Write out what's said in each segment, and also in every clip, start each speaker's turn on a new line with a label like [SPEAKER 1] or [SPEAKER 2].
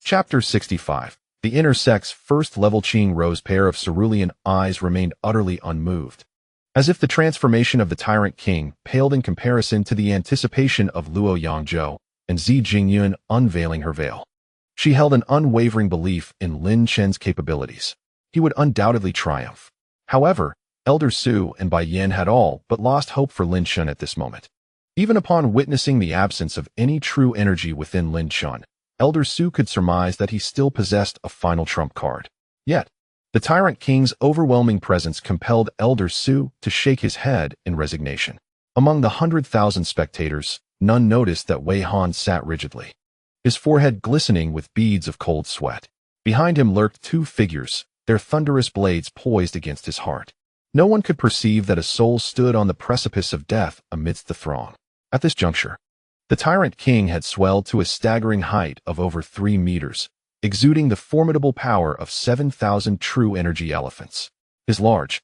[SPEAKER 1] Chapter 65. The inner sect's first-level Qing Rou's pair of cerulean eyes remained utterly unmoved, as if the transformation of the Tyrant King paled in comparison to the anticipation of Luo Yangzhou and Zi Jingyun unveiling her veil. She held an unwavering belief in Lin Chen's capabilities. He would undoubtedly triumph. However, Elders Xu and Bai Yan had all but lost hope for Lin Chen at this moment. Even upon witnessing the absence of any true energy within Lin Chen, Elder Xu could surmise that he still possessed a final trump card. Yet, the Tyrant King's overwhelming presence compelled Elder Xu to shake his head in resignation. Among the 100,000 spectators, none noticed that Wei Han sat rigidly, his forehead glistening with beads of cold sweat. Behind him lurked two figures, their thunderous blades poised against his heart. No one could perceive that a soul stood on the precipice of death amidst the throng. At this juncture, the Tyrant King had swelled to a staggering height of over 3 meters, exuding the formidable power of 7,000 true energy elephants. His large,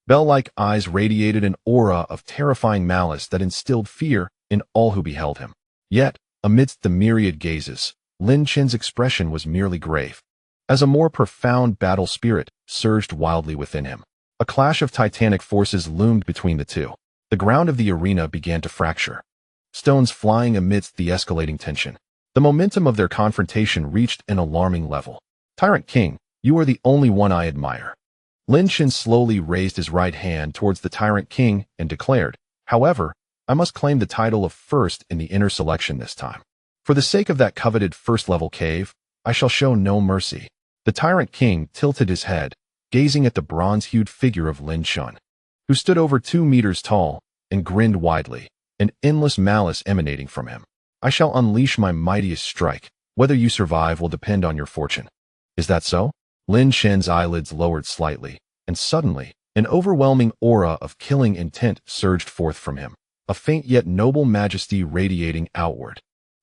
[SPEAKER 1] bell-like eyes radiated an aura of terrifying malice that instilled fear in all who beheld him. Yet, amidst the myriad gazes, Lin Chen's expression was merely grave, as a more profound battle spirit surged wildly within him. A clash of titanic forces loomed between the two. The ground of the arena began to fracture, stones flying amidst the escalating tension. The momentum of their confrontation reached an alarming level. Tyrant King, you are the only one I admire. Lin Chen slowly raised his right hand towards the Tyrant King and declared, however, I must claim the title of first in the inner selection this time. For the sake of that coveted first-level cave, I shall show no mercy. The Tyrant King tilted his head, gazing at the bronze-hued figure of Lin Chen, who stood over 2 meters tall and grinned widely, an endless malice emanating from him. I shall unleash my mightiest strike. Whether you survive will depend on your fortune. Is that so? Lin Chen's eyelids lowered slightly, and suddenly, an overwhelming aura of killing intent surged forth from him, a faint yet noble majesty radiating outward,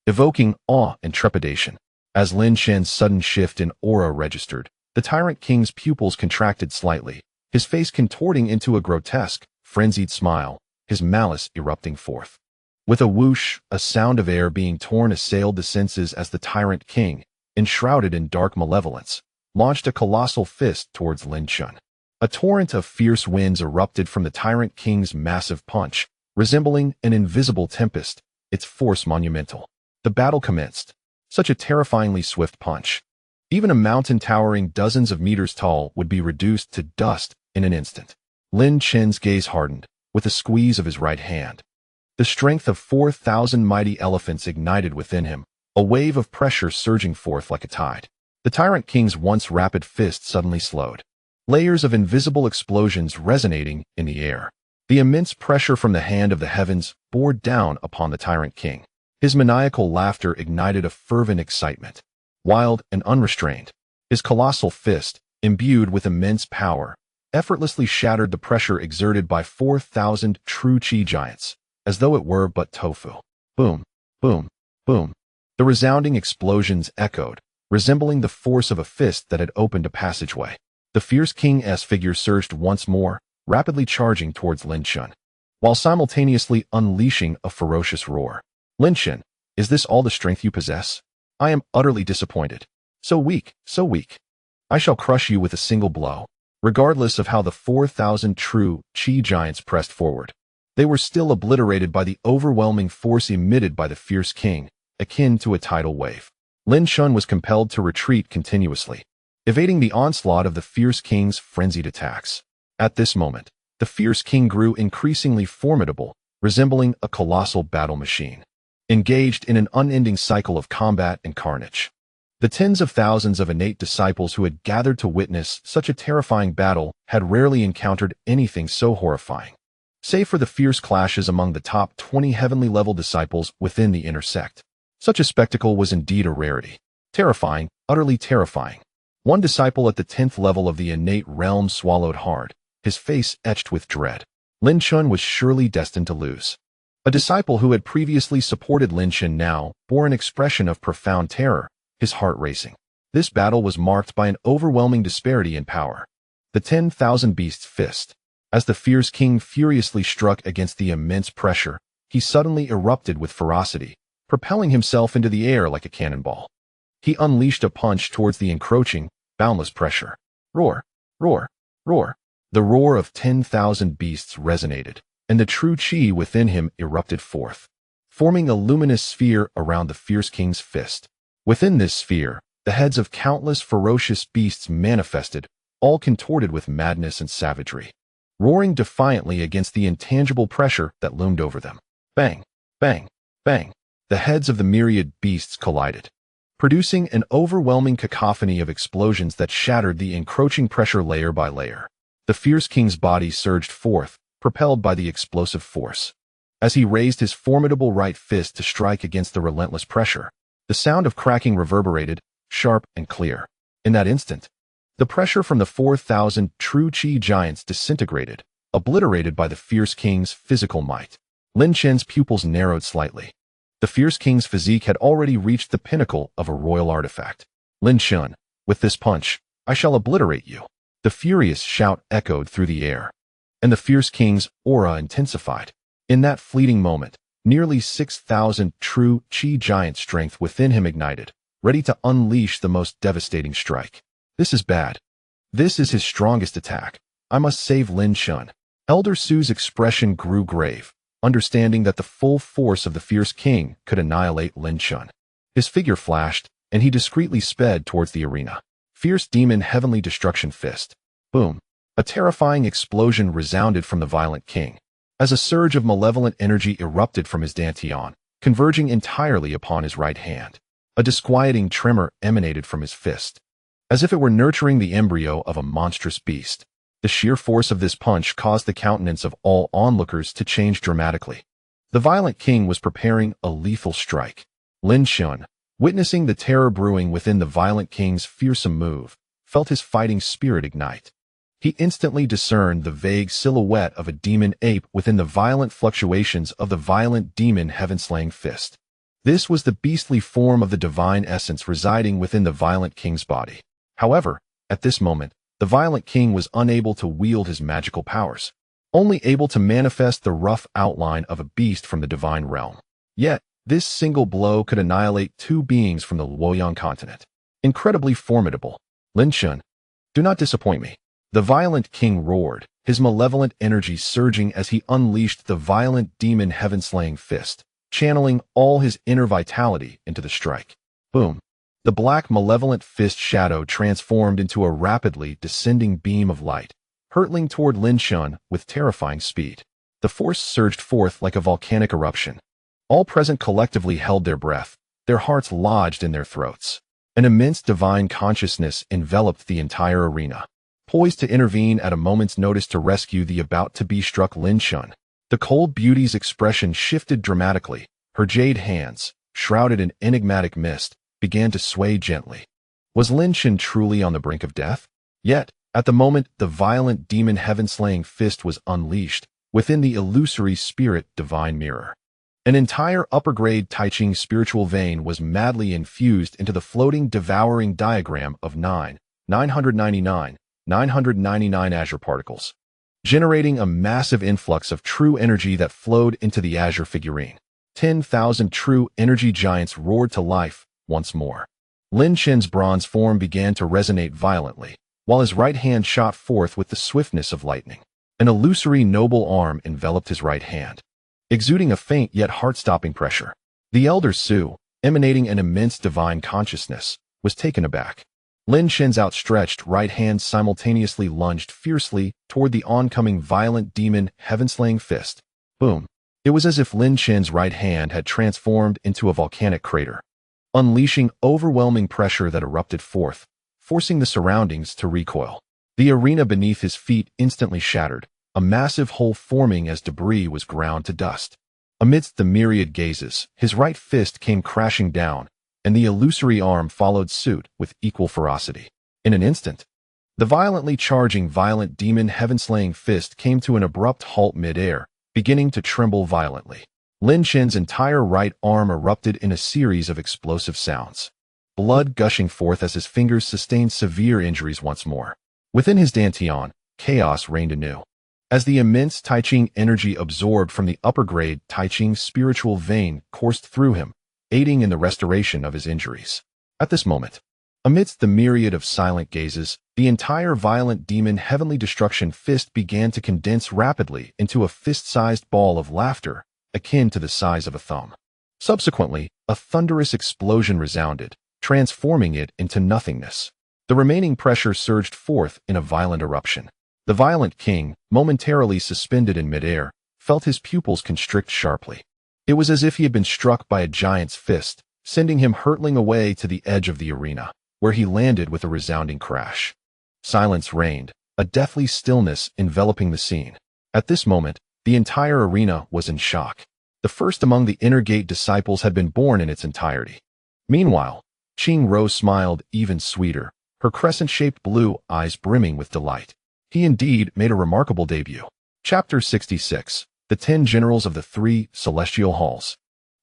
[SPEAKER 1] evoking awe and trepidation. As Lin Chen's sudden shift in aura registered, the Tyrant King's pupils contracted slightly, his face contorting into a grotesque, frenzied smile, his malice erupting forth. With a whoosh, a sound of air being torn assailed the senses as the Tyrant King, enshrouded in dark malevolence, launched a colossal fist towards Lin Chen. A torrent of fierce winds erupted from the Tyrant King's massive punch, resembling an invisible tempest, its force monumental. The battle commenced. Such a terrifyingly swift punch. Even a mountain towering dozens of meters tall would be reduced to dust in an instant. Lin Chen's gaze hardened, with a squeeze of his right hand. The strength of 4,000 mighty elephants ignited within him, a wave of pressure surging forth like a tide. The Tyrant King's once rapid fist suddenly slowed, layers of invisible explosions resonating in the air. The immense pressure from the hand of the heavens bore down upon the Tyrant King. His maniacal laughter ignited a fervent excitement. Wild and unrestrained, his colossal fist, imbued with immense power, effortlessly shattered the pressure exerted by 4,000 true Qi giants, as though it were but tofu. Boom, boom, boom. The resounding explosions echoed, resembling the force of a fist that had opened a passageway. The fierce King's figure surged once more, rapidly charging towards Lin Chen, while simultaneously unleashing a ferocious roar. Lin Chen, is this all the strength you possess? I am utterly disappointed. So weak, so weak. I shall crush you with a single blow. Regardless of how the 4,000 true Qi giants pressed forward, they were still obliterated by the overwhelming force emitted by the fierce king, akin to a tidal wave. Lin Chen was compelled to retreat continuously, evading the onslaught of the fierce king's frenzied attacks. At this moment, the fierce king grew increasingly formidable, resembling a colossal battle machine, engaged in an unending cycle of combat and carnage. The tens of thousands of innate disciples who had gathered to witness such a terrifying battle had rarely encountered anything so horrifying, save for the fierce clashes among the top 20 heavenly-level disciples within the inner sect. Such a spectacle was indeed a rarity. Terrifying, utterly terrifying. One disciple at the 10th level of the innate realm swallowed hard, his face etched with dread. Lin Chen was surely destined to lose. A disciple who had previously supported Lin Chen now bore an expression of profound terror, his heart racing. This battle was marked by an overwhelming disparity in power. The 10,000 beasts fist. As the fierce king furiously struck against the immense pressure, he suddenly erupted with ferocity, propelling himself into the air like a cannonball. He unleashed a punch towards the encroaching, boundless pressure. Roar, roar, roar. The roar of 10,000 beasts resonated, and the true chi within him erupted forth, forming a luminous sphere around the fierce king's fist. Within this sphere, the heads of countless ferocious beasts manifested, all contorted with madness and savagery, roaring defiantly against the intangible pressure that loomed over them. Bang, bang, bang. The heads of the myriad beasts collided, producing an overwhelming cacophony of explosions that shattered the encroaching pressure layer by layer. The fierce king's body surged forth, propelled by the explosive force. As he raised his formidable right fist to strike against the relentless pressure, the sound of cracking reverberated, sharp and clear. In that instant, the pressure from the 4,000 true chi giants disintegrated, obliterated by the fierce king's physical might. Lin Chen's pupils narrowed slightly. The fierce king's physique had already reached the pinnacle of a royal artifact. Lin Chen, with this punch, I shall obliterate you. The furious shout echoed through the air, and the fierce king's aura intensified. In that fleeting moment, nearly 6,000 true chi giant strength within him ignited, ready to unleash the most devastating strike. This is bad. This is his strongest attack. I must save Lin Chen. Elder Su's expression grew grave, understanding that the full force of the fierce king could annihilate Lin Chen. His figure flashed, and he discreetly sped towards the arena. Fierce demon heavenly destruction fist. Boom. A terrifying explosion resounded from the violent king, as a surge of malevolent energy erupted from his dantian, converging entirely upon his right hand. A disquieting tremor emanated from his fist, as if it were nurturing the embryo of a monstrous beast. The sheer force of this punch caused the countenance of all onlookers to change dramatically. The violent king was preparing a lethal strike. Lin Chen, witnessing the terror brewing within the violent king's fearsome move, felt his fighting spirit ignite. He instantly discerned the vague silhouette of a demon ape within the violent fluctuations of the violent demon heaven-slaying fist. This was the beastly form of the divine essence residing within the violent king's body. However, at this moment, the violent king was unable to wield his magical powers, only able to manifest the rough outline of a beast from the divine realm. Yet, this single blow could annihilate two beings from the Luoyang continent. Incredibly formidable. Lin Chen, do not disappoint me. The violent king roared, his malevolent energy surging as he unleashed the violent demon heaven-slaying fist, channeling all his inner vitality into the strike. Boom. The black malevolent fist shadow transformed into a rapidly descending beam of light, hurtling toward Lin Chen with terrifying speed. The force surged forth like a volcanic eruption. All present collectively held their breath, their hearts lodged in their throats. An immense divine consciousness enveloped the entire arena, poised to intervene at a moment's notice to rescue the about-to-be-struck Lin Chen. The cold beauty's expression shifted dramatically. Her jade hands, shrouded in enigmatic mist, began to sway gently. Was Lin Chen truly on the brink of death? Yet, at the moment the violent demon heaven-slaying fist was unleashed, within the illusory spirit divine mirror, an entire upper-grade Taiching spiritual vein was madly infused into the floating devouring diagram of 999 azure particles, generating a massive influx of true energy that flowed into the azure figurine. 10,000 true energy giants roared to life once more. Lin Chen's bronze form began to resonate violently, while his right hand shot forth with the swiftness of lightning. An illusory noble arm enveloped his right hand, exuding a faint yet heart-stopping pressure. The elder Su, emanating an immense divine consciousness, was taken aback. Lin Chen's outstretched right hand simultaneously lunged fiercely toward the oncoming violent demon heaven-slaying fist. Boom. It was as if Lin Chen's right hand had transformed into a volcanic crater, unleashing overwhelming pressure that erupted forth, forcing the surroundings to recoil. The arena beneath his feet instantly shattered, a massive hole forming as debris was ground to dust. Amidst the myriad gazes, his right fist came crashing down, and the illusory arm followed suit with equal ferocity. In an instant, the violently charging violent demon heaven-slaying fist came to an abrupt halt mid-air, beginning to tremble violently. Lin Chen's entire right arm erupted in a series of explosive sounds, blood gushing forth as his fingers sustained severe injuries once more. Within his dantian, chaos reigned anew, as the immense Taiching energy absorbed from the upper-grade Taiching spiritual vein coursed through him, aiding in the restoration of his injuries. At this moment, amidst the myriad of silent gazes, the entire violent demon heavenly destruction fist began to condense rapidly into a fist-sized ball of laughter, akin to the size of a thumb. Subsequently, a thunderous explosion resounded, transforming it into nothingness. The remaining pressure surged forth in a violent eruption. The violent king, momentarily suspended in midair, felt his pupils constrict sharply. It was as if he had been struck by a giant's fist, sending him hurtling away to the edge of the arena, where he landed with a resounding crash. Silence reigned, a deathly stillness enveloping the scene. At this moment, the entire arena was in shock. The first among the Inner Gate disciples had been born in its entirety. Meanwhile, Qing Rou smiled even sweeter, her crescent-shaped blue eyes brimming with delight. He indeed made a remarkable debut. Chapter 66. The 10 Generals of the 3 Celestial Halls.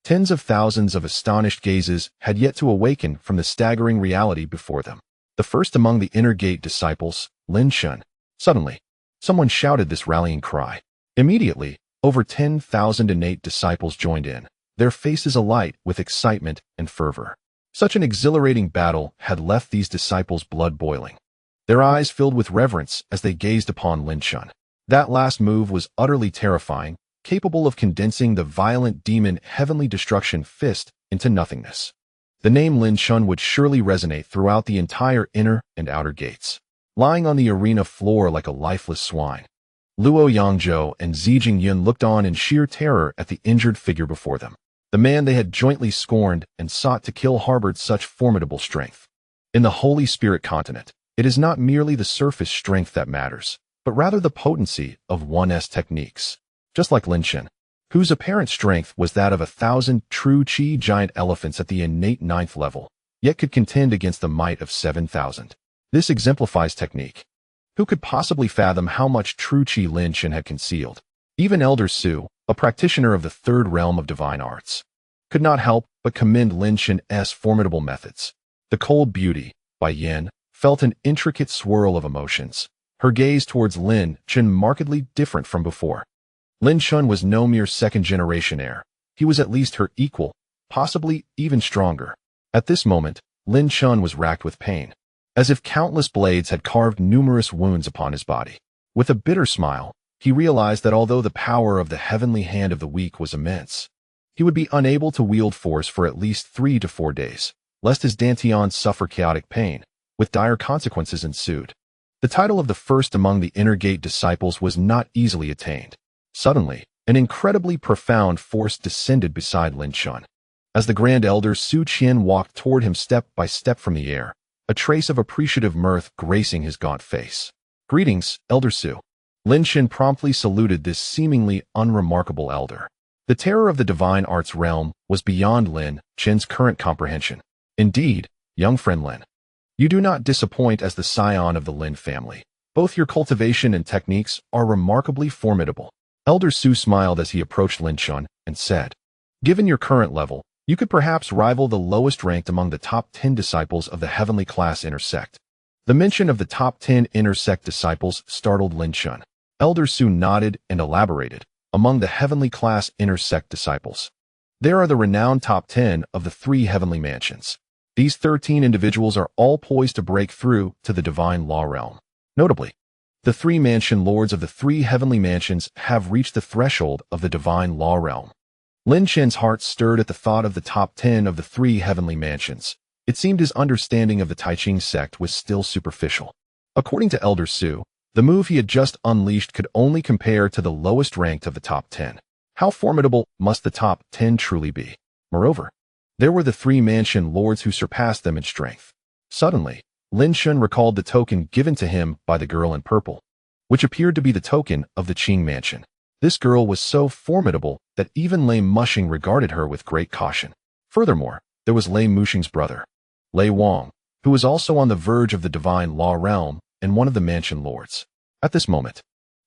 [SPEAKER 1] Tens of thousands of astonished gazes had yet to awaken from the staggering reality before them. The first among the Inner Gate disciples, Lin Chen. Suddenly, someone shouted this rallying cry. Immediately, over 10,000 innate disciples joined in, their faces alight with excitement and fervor. Such an exhilarating battle had left these disciples blood boiling. Their eyes filled with reverence as they gazed upon Lin Chen. That last move was utterly terrifying, capable of condensing the violent demon heavenly destruction fist into nothingness. The name Lin Chen would surely resonate throughout the entire inner and outer gates. Lying on the arena floor like a lifeless swine, Luo Yangzhou and Jingyun looked on in sheer terror at the injured figure before them. The man they had jointly scorned and sought to kill harbored such formidable strength. In the Holy Spirit continent, it is not merely the surface strength that matters, but rather the potency of one's techniques. Just like Lin Chen, whose apparent strength was that of 1,000 true Qi giant elephants at the innate 9th level, yet could contend against the might of 7,000. This exemplifies technique. Who could possibly fathom how much true Qi Lin Chen had concealed? Even Elder Xu, a practitioner of the 3rd realm of divine arts, could not help but commend Lin Chen's formidable methods. The cold beauty, Bai Yan, felt an intricate swirl of emotions, her gaze towards Lin Chen markedly different from before. Lin Chen was no mere second-generation heir. He was at least her equal, possibly even stronger. At this moment, Lin Chen was racked with pain, as if countless blades had carved numerous wounds upon his body. With a bitter smile, he realized that although the power of the heavenly hand of the weak was immense, he would be unable to wield force for at least 3 to 4 days, lest his Dantian suffer chaotic pain, with dire consequences ensued. The title of the first among the Inner Gate disciples was not easily attained. Suddenly, an incredibly profound force descended beside Lin Chen. As the Grand Elder Su Qian walked toward him step by step from the air, a trace of appreciative mirth gracing his gaunt face. "Greetings, Elder Su." Lin Chen promptly saluted this seemingly unremarkable elder. The terror of the divine arts realm was beyond Lin Chen's current comprehension. "Indeed, young friend Lin, you do not disappoint as the scion of the Lin family. Both your cultivation and techniques are remarkably formidable." Elder Su smiled as he approached Lin Chen and said, "Given your current level, you could perhaps rival the lowest ranked among the top 10 disciples of the heavenly class Inner Sect." The mention of the top 10 Inner Sect disciples startled Lin Chen. Elder Su nodded and elaborated. "Among the heavenly class Inner Sect disciples, there are the renowned top 10 of the 3 heavenly mansions. These 13 individuals are all poised to break through to the divine law realm. Notably, the 3 mansion lords of the 3 heavenly mansions have reached the threshold of the divine law realm." Lin Chen's heart stirred at the thought of the top 10 of the 3 heavenly mansions. It seemed his understanding of the Taiching sect was still superficial. According to Elder Su, the move he had just unleashed could only compare to the lowest ranked of the top 10. How formidable must the top 10 truly be? Moreover, there were the 3 mansion lords who surpassed them in strength. Suddenly, Lin Chen recalled the token given to him by the girl in purple, which appeared to be the token of the Qing mansion. This girl was so formidable that even Lei Mushing regarded her with great caution. Furthermore, there was Lei Mushing's brother, Lei Wang, who was also on the verge of the divine law realm and one of the mansion lords. At this moment,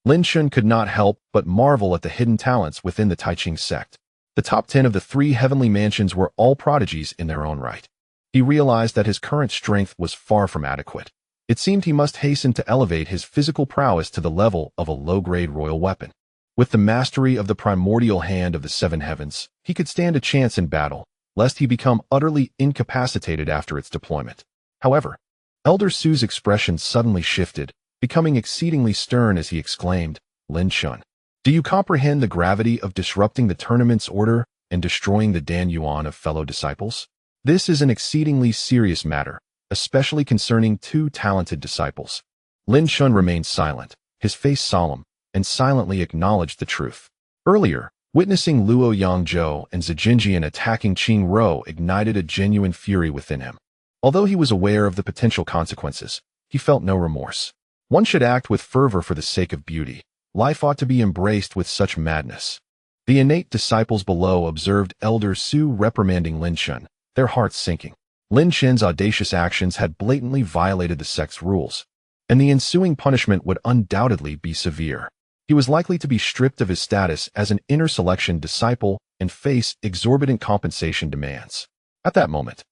[SPEAKER 1] Lin Chen could not help but marvel at the hidden talents within the Taiching sect. The top 10 of the 3 heavenly mansions were all prodigies in their own right. He realized that his current strength was far from adequate. It seemed he must hasten to elevate his physical prowess to the level of a low-grade royal weapon. With the mastery of the primordial hand of the 7 heavens, he could stand a chance in battle, lest he become utterly incapacitated after its deployment. However, Elder Su's expression suddenly shifted, becoming exceedingly stern as he exclaimed, "Lin Chen, do you comprehend the gravity of disrupting the tournament's order and destroying the Dan Yuan of fellow disciples? This is an exceedingly serious matter, especially concerning two talented disciples." Lin Chen remained silent, his face solemn, and silently acknowledged the truth. Earlier, witnessing Luo Yangzhou and Jingyun attacking Qing Rou ignited a genuine fury within him. Although he was aware of the potential consequences, he felt no remorse. One should act with fervor for the sake of beauty. Life ought to be embraced with such madness. The innate disciples below observed Elder Su reprimanding Lin Chen, their hearts sinking. Lin Chen's audacious actions had blatantly violated the sect's rules, and the ensuing punishment would undoubtedly be severe. He was likely to be stripped of his status as an inner selection disciple and face exorbitant compensation demands. At that moment,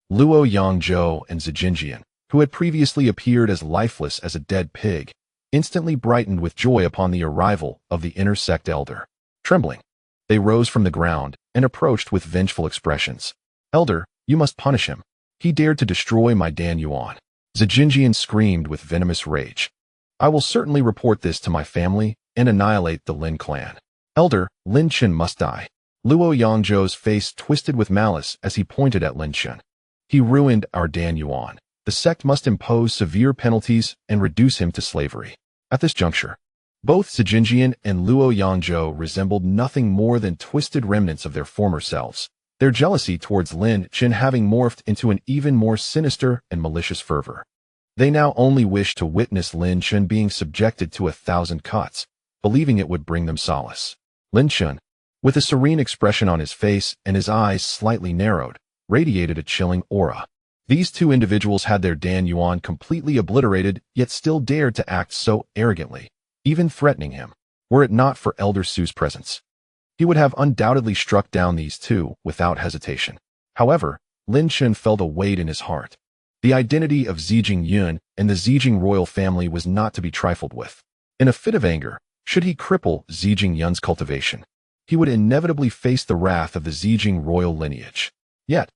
[SPEAKER 1] Luo Yangzhou and Jingyun, who had previously appeared as lifeless as a dead pig, instantly brightened with joy upon the arrival of the inner sect elder. Trembling, they rose from the ground and approached with vengeful expressions. "Elder, you must punish him. He dared to destroy my Dan Yuan." Jingyun screamed with venomous rage. "I will certainly report this to my family and annihilate the Lin clan. Elder, Lin Chen must die." Luo Yangzhou's face twisted with malice as he pointed at Lin Chen. "He ruined our Dan Yuan. The sect must impose severe penalties and reduce him to slavery." At this juncture, both Jingyun and Luo Yangzhou resembled nothing more than twisted remnants of their former selves, their jealousy towards Lin Chen having morphed into an even more sinister and malicious fervor. They now only wished to witness Lin Chen being subjected to 1,000 cuts, believing it would bring them solace. Lin Chen, with a serene expression on his face and his eyes slightly narrowed, radiated a chilling aura. These two individuals had their Dan Yuan completely obliterated, yet still dared to act so arrogantly, even threatening him. Were it not for Elder Su's presence, he would have undoubtedly struck down these two without hesitation. However, Lin Chen felt a weight in his heart. The identity of Jingyun and the Zijing royal family was not to be trifled with. In a fit of anger, should he cripple Jingyun's cultivation, he would inevitably face the wrath of the Zijing royal lineage. Yet,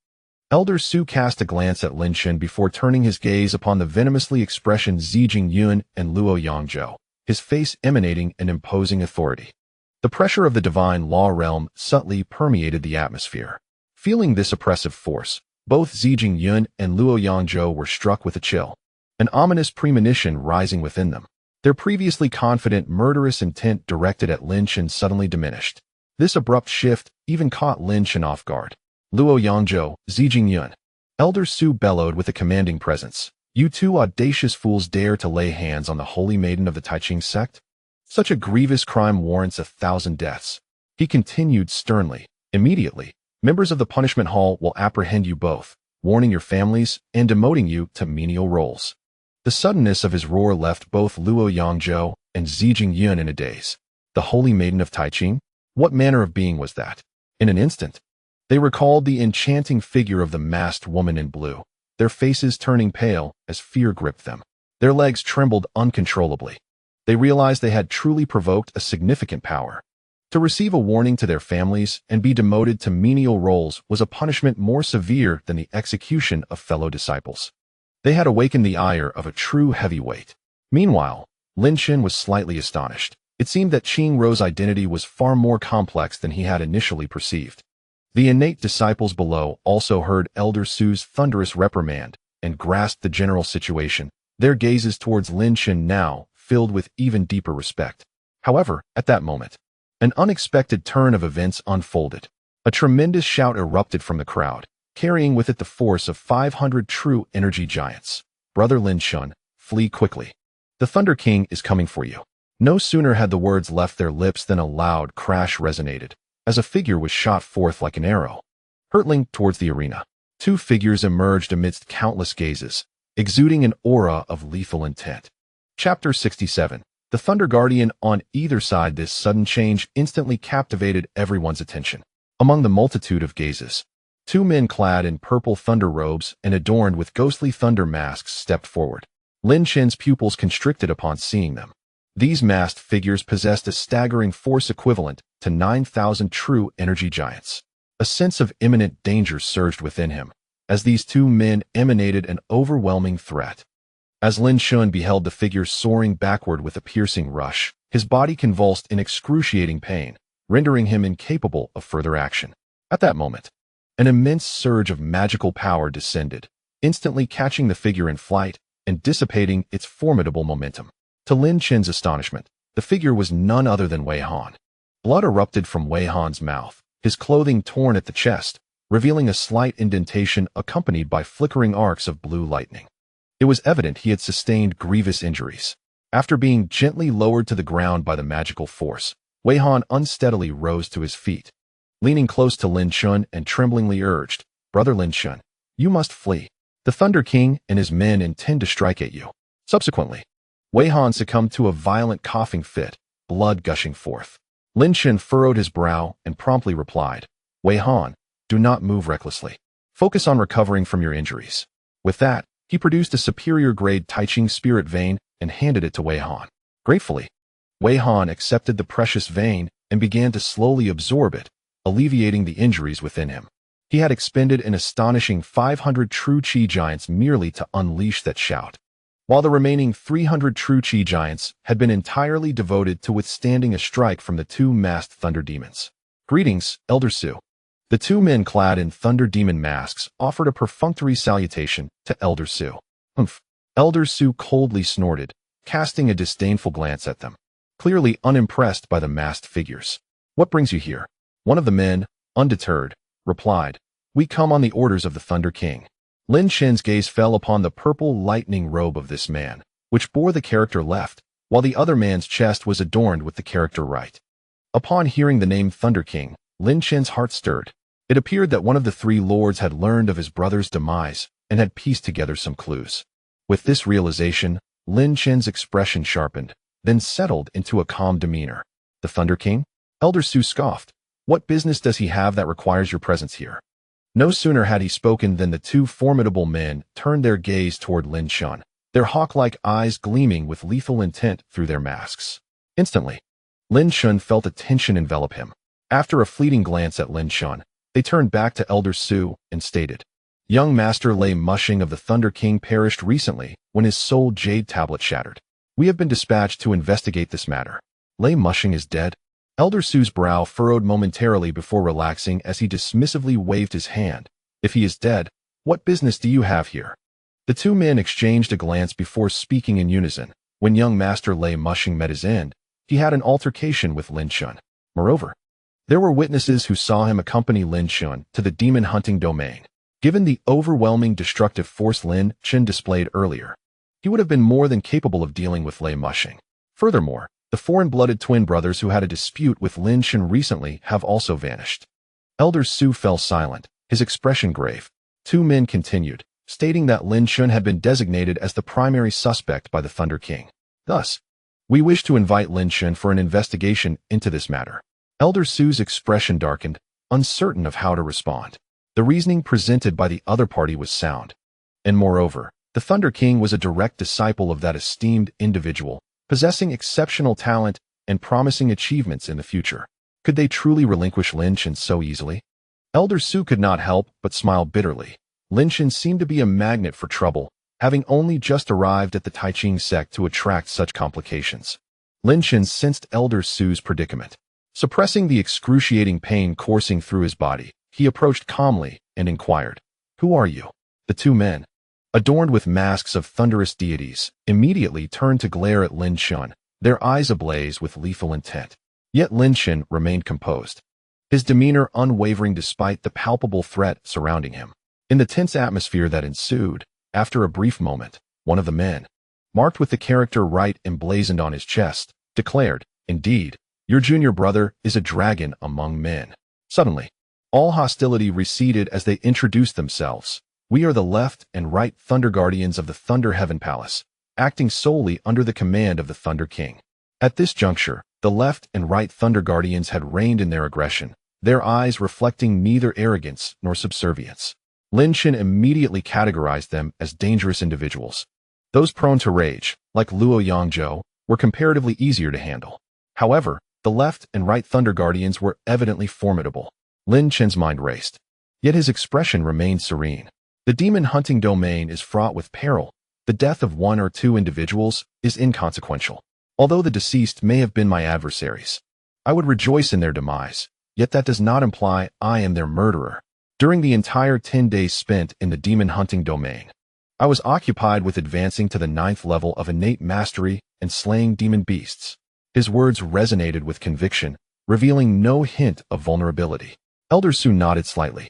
[SPEAKER 1] Elder Su cast a glance at Lin Chen before turning his gaze upon the venomously expressioned Jingyun and Luo Yangzhou, his face emanating an imposing authority. The pressure of the divine law realm subtly permeated the atmosphere. Feeling this oppressive force, both Jingyun and Luo Yangzhou were struck with a chill, an ominous premonition rising within them. Their previously confident murderous intent directed at Lin Chen suddenly diminished. This abrupt shift even caught Lin Chen off guard. "Luo Yangzhou, Jingyun," Elder Su bellowed with a commanding presence. "You two audacious fools dare to lay hands on the holy maiden of the Taiqing sect? Such a grievous crime warrants 1,000 deaths." He continued sternly. "Immediately, members of the punishment hall will apprehend you both, warning your families and demoting you to menial roles." The suddenness of his roar left both Luo Yangzhou and Jingyun in a daze. The holy maiden of Taiqing? What manner of being was that? In an instant, they recalled the enchanting figure of the masked woman in blue, their faces turning pale as fear gripped them. Their legs trembled uncontrollably. They realized they had truly provoked a significant power. To receive a warning to their families and be demoted to menial roles was a punishment more severe than the execution of fellow disciples. They had awakened the ire of a true heavyweight. Meanwhile, Lin Chen was slightly astonished. It seemed that Qing Rou's identity was far more complex than he had initially perceived. The innate disciples below also heard Elder Su's thunderous reprimand and grasped the general situation, their gazes towards Lin Chen now filled with even deeper respect. However, at that moment, an unexpected turn of events unfolded. A tremendous shout erupted from the crowd, carrying with it the force of 500 true energy giants. "Brother Lin Chen, flee quickly. The Thunder King is coming for you." No sooner had the words left their lips than a loud crash resonated, as a figure was shot forth like an arrow, hurtling towards the arena. Two figures emerged amidst countless gazes, exuding an aura of lethal intent. Chapter 67. The Thunder Guardian on either side. This sudden change instantly captivated everyone's attention. Among the multitude of gazes, two men clad in purple thunder robes and adorned with ghostly thunder masks stepped forward. Lin Chen's pupils constricted upon seeing them. These masked figures possessed a staggering force equivalent to 9,000 true energy giants. A sense of imminent danger surged within him, as these two men emanated an overwhelming threat. As Lin Chen beheld the figure soaring backward with a piercing rush, his body convulsed in excruciating pain, rendering him incapable of further action. At that moment, an immense surge of magical power descended, instantly catching the figure in flight and dissipating its formidable momentum. To Lin Chen's astonishment, the figure was none other than Wei Han. Blood erupted from Wei Han's mouth, his clothing torn at the chest, revealing a slight indentation accompanied by flickering arcs of blue lightning. It was evident he had sustained grievous injuries. After being gently lowered to the ground by the magical force, Wei Han unsteadily rose to his feet. Leaning close to Lin Chen and tremblingly urged, "Brother Lin Chen, you must flee. The Thunder King and his men intend to strike at you." Subsequently, Wei Han succumbed to a violent coughing fit, blood gushing forth. Lin Chen furrowed his brow and promptly replied, "Wei Han, do not move recklessly. Focus on recovering from your injuries." With that, he produced a superior-grade Taiching spirit vein and handed it to Wei Han. Gratefully, Wei Han accepted the precious vein and began to slowly absorb it, alleviating the injuries within him. He had expended an astonishing 500 true Qi giants merely to unleash that shout, while the remaining 300 true Qi giants had been entirely devoted to withstanding a strike from the two masked thunder demons. "Greetings, Elder Xu." The two men clad in thunder demon masks offered a perfunctory salutation to Elder Xu. "Humph." Elder Xu coldly snorted, casting a disdainful glance at them, clearly unimpressed by the masked figures. "What brings you here?" One of the men, undeterred, replied, "We come on the orders of the Thunder King." Lin Chen's gaze fell upon the purple lightning robe of this man, which bore the character left, while the other man's chest was adorned with the character right. Upon hearing the name Thunder King, Lin Chen's heart stirred. It appeared that one of the three lords had learned of his brother's demise and had pieced together some clues. With this realization, Lin Chen's expression sharpened, then settled into a calm demeanor. "The Thunder King?" Elder Xu scoffed. "What business does he have that requires your presence here?" No sooner had he spoken than the two formidable men turned their gaze toward Lin Chen, their hawk-like eyes gleaming with lethal intent through their masks. Instantly, Lin Chen felt a tension envelop him. After a fleeting glance at Lin Chen, they turned back to Elder Xu and stated, "Young Master Lei Mushing of the Thunder King perished recently when his soul jade tablet shattered. We have been dispatched to investigate this matter." "Lei Mushing is dead?" Elder Xu's brow furrowed momentarily before relaxing as he dismissively waved his hand. "If he is dead, what business do you have here?" The two men exchanged a glance before speaking in unison. When young Master Lei Mushing met his end, he had an altercation with Lin Chen. Moreover, there were witnesses who saw him accompany Lin Chen to the demon-hunting domain. Given the overwhelming destructive force Lin Chen displayed earlier, he would have been more than capable of dealing with Lei Mushing. Furthermore, the foreign-blooded twin brothers who had a dispute with Lin Chen recently have also vanished. Elder Xu fell silent, his expression grave. Two men continued, stating that Lin Chen had been designated as the primary suspect by the Thunder King. Thus, "We wish to invite Lin Chen for an investigation into this matter." Elder Xu's expression darkened, uncertain of how to respond. The reasoning presented by the other party was sound. And moreover, the Thunder King was a direct disciple of that esteemed individual, possessing exceptional talent and promising achievements in the future. Could they truly relinquish Lin Chen so easily? Elder Xu could not help but smile bitterly. Lin Chen seemed to be a magnet for trouble, having only just arrived at the Taiching sect to attract such complications. Lin Chen sensed Elder Xu's predicament. Suppressing the excruciating pain coursing through his body, he approached calmly and inquired, "Who are you?" The two men, adorned with masks of thunderous deities, immediately turned to glare at Lin Chen, their eyes ablaze with lethal intent. Yet Lin Chen remained composed, his demeanor unwavering despite the palpable threat surrounding him. In the tense atmosphere that ensued, after a brief moment, one of the men, marked with the character right emblazoned on his chest, declared, "Indeed, your junior brother is a dragon among men." Suddenly, all hostility receded as they introduced themselves. "We are the left and right Thunder Guardians of the Thunder Heaven Palace, acting solely under the command of the Thunder King." At this juncture, the left and right Thunder Guardians had reined in their aggression, their eyes reflecting neither arrogance nor subservience. Lin Chen immediately categorized them as dangerous individuals. Those prone to rage, like Luo Yangzhou, were comparatively easier to handle. However, the left and right Thunder Guardians were evidently formidable. Lin Chen's mind raced. Yet his expression remained serene. The demon-hunting domain is fraught with peril. The death of one or two individuals is inconsequential. Although the deceased may have been my adversaries, I would rejoice in their demise, yet that does not imply I am their murderer. During the entire 10 days spent in the demon-hunting domain, I was occupied with advancing to the 9th level of innate mastery and slaying demon beasts. His words resonated with conviction, revealing no hint of vulnerability. Elder Xu nodded slightly.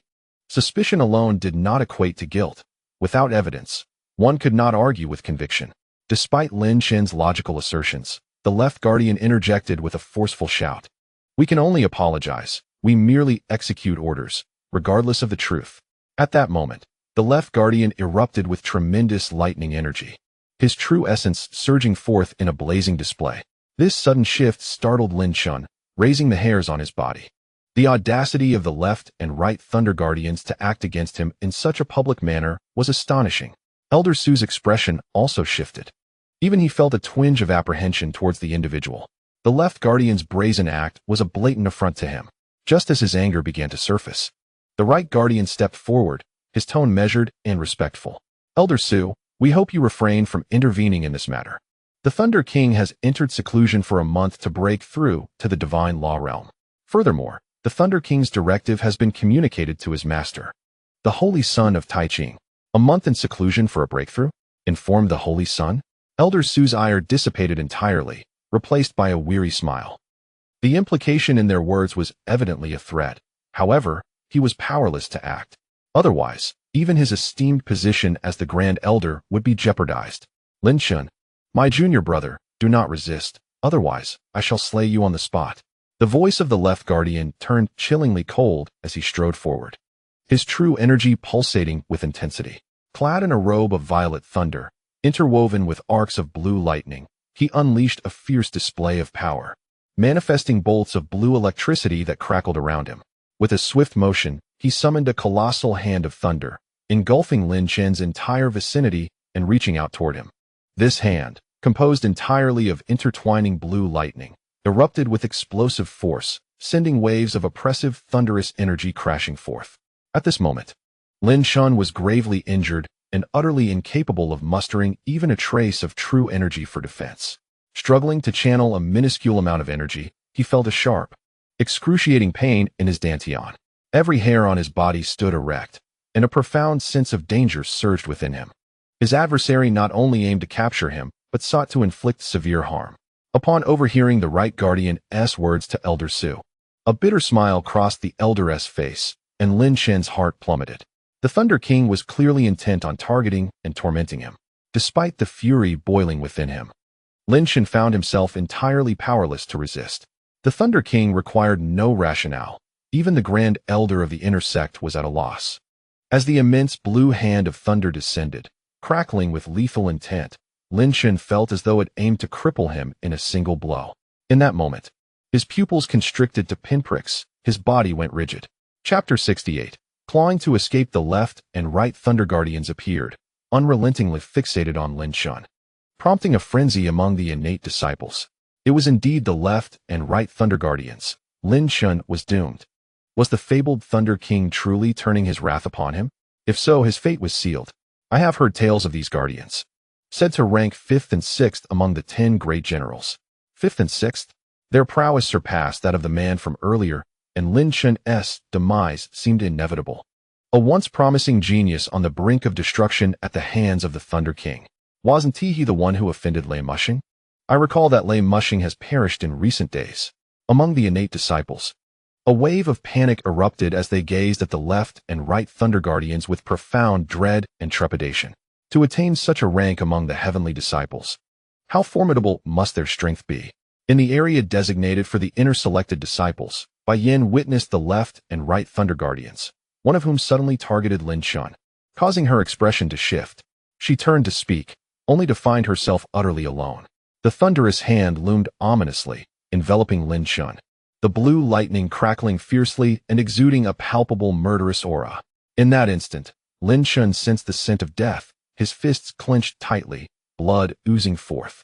[SPEAKER 1] Suspicion alone did not equate to guilt. Without evidence, one could not argue with conviction. Despite Lin Chen's logical assertions, the left guardian interjected with a forceful shout. We can only apologize. We merely execute orders, regardless of the truth. At that moment, the left guardian erupted with tremendous lightning energy, his true essence surging forth in a blazing display. This sudden shift startled Lin Chen, raising the hairs on his body. The audacity of the left and right Thunder Guardians to act against him in such a public manner was astonishing. Elder Xu's expression also shifted. Even he felt a twinge of apprehension towards the individual. The left guardian's brazen act was a blatant affront to him. Just as his anger began to surface, the right guardian stepped forward, his tone measured and respectful. Elder Xu, we hope you refrain from intervening in this matter. The Thunder King has entered seclusion for a month to break through to the divine law realm. Furthermore, the Thunder King's directive has been communicated to his master, the Holy Son of Qing. A month in seclusion for a breakthrough? Informed the Holy Son? Elder Xu's ire dissipated entirely, replaced by a weary smile. The implication in their words was evidently a threat. However, he was powerless to act. Otherwise, even his esteemed position as the Grand Elder would be jeopardized. Lin Chen, my junior brother, do not resist, otherwise I shall slay you on the spot. The voice of the left guardian turned chillingly cold as he strode forward, his true energy pulsating with intensity. Clad in a robe of violet thunder, interwoven with arcs of blue lightning, he unleashed a fierce display of power, manifesting bolts of blue electricity that crackled around him. With a swift motion, he summoned a colossal hand of thunder, engulfing Lin Chen's entire vicinity and reaching out toward him. This hand, composed entirely of intertwining blue lightning, erupted with explosive force, sending waves of oppressive thunderous energy crashing forth. At this moment, Lin Chen was gravely injured and utterly incapable of mustering even a trace of true energy for defense. Struggling to channel a minuscule amount of energy, he felt a sharp, excruciating pain in his dantian. Every hair on his body stood erect, and a profound sense of danger surged within him. His adversary not only aimed to capture him, but sought to inflict severe harm. Upon overhearing the right guardian's words to Elder Xu, a bitter smile crossed the Elder's face, and Lin Chen's heart plummeted. The Thunder King was clearly intent on targeting and tormenting him. Despite the fury boiling within him, Lin Chen found himself entirely powerless to resist. The Thunder King required no rationale. Even the Grand Elder of the inner sect was at a loss. As the immense blue hand of thunder descended, crackling with lethal intent, Lin Chen felt as though it aimed to cripple him in a single blow. In that moment, his pupils constricted to pinpricks, his body went rigid. Chapter 68. Clawing to escape, the left and right Thunder Guardians appeared, unrelentingly fixated on Lin Chen, prompting a frenzy among the innate disciples. It was indeed the left and right Thunder Guardians. Lin Chen was doomed. Was the fabled Thunder King truly turning his wrath upon him? If so, his fate was sealed. I have heard tales of these guardians, said to rank 5th and 6th among the 10 great generals. 5th and 6th? Their prowess surpassed that of the man from earlier, and Lin Chen's demise seemed inevitable. A once promising genius on the brink of destruction at the hands of the Thunder King. Wasn't he the one who offended Lei Mushing? I recall that Lei Mushing has perished in recent days. Among the innate disciples, a wave of panic erupted as they gazed at the left and right Thunder Guardians with profound dread and trepidation. To attain such a rank among the heavenly disciples, how formidable must their strength be? In the area designated for the inner selected disciples, Bai Yan witnessed the left and right Thunder Guardians, one of whom suddenly targeted Lin Chen, causing her expression to shift. She turned to speak, only to find herself utterly alone. The thunderous hand loomed ominously, enveloping Lin Chen, the blue lightning crackling fiercely and exuding a palpable murderous aura. In that instant, Lin Chen sensed the scent of death, his fists clenched tightly, blood oozing forth.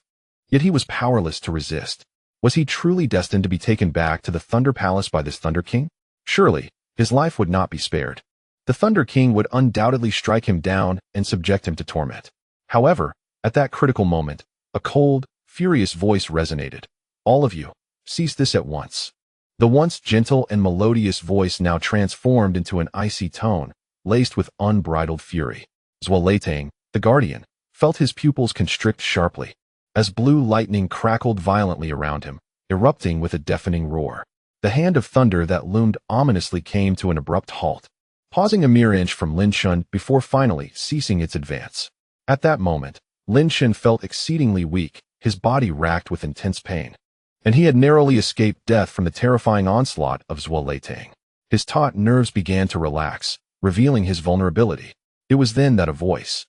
[SPEAKER 1] Yet he was powerless to resist. Was he truly destined to be taken back to the Thunder Palace by this Thunder King? Surely, his life would not be spared. The Thunder King would undoubtedly strike him down and subject him to torment. However, at that critical moment, a cold, furious voice resonated. "All of you, cease this at once." The once gentle and melodious voice now transformed into an icy tone, laced with unbridled fury. Zhuo, the Guardian, felt his pupils constrict sharply, as blue lightning crackled violently around him, erupting with a deafening roar. The hand of thunder that loomed ominously came to an abrupt halt, pausing a mere inch from Lin Chen before finally ceasing its advance. At that moment, Lin Chen felt exceedingly weak, his body racked with intense pain, and he had narrowly escaped death from the terrifying onslaught of Zhuo. His taut nerves began to relax, revealing his vulnerability. It was then that a voice,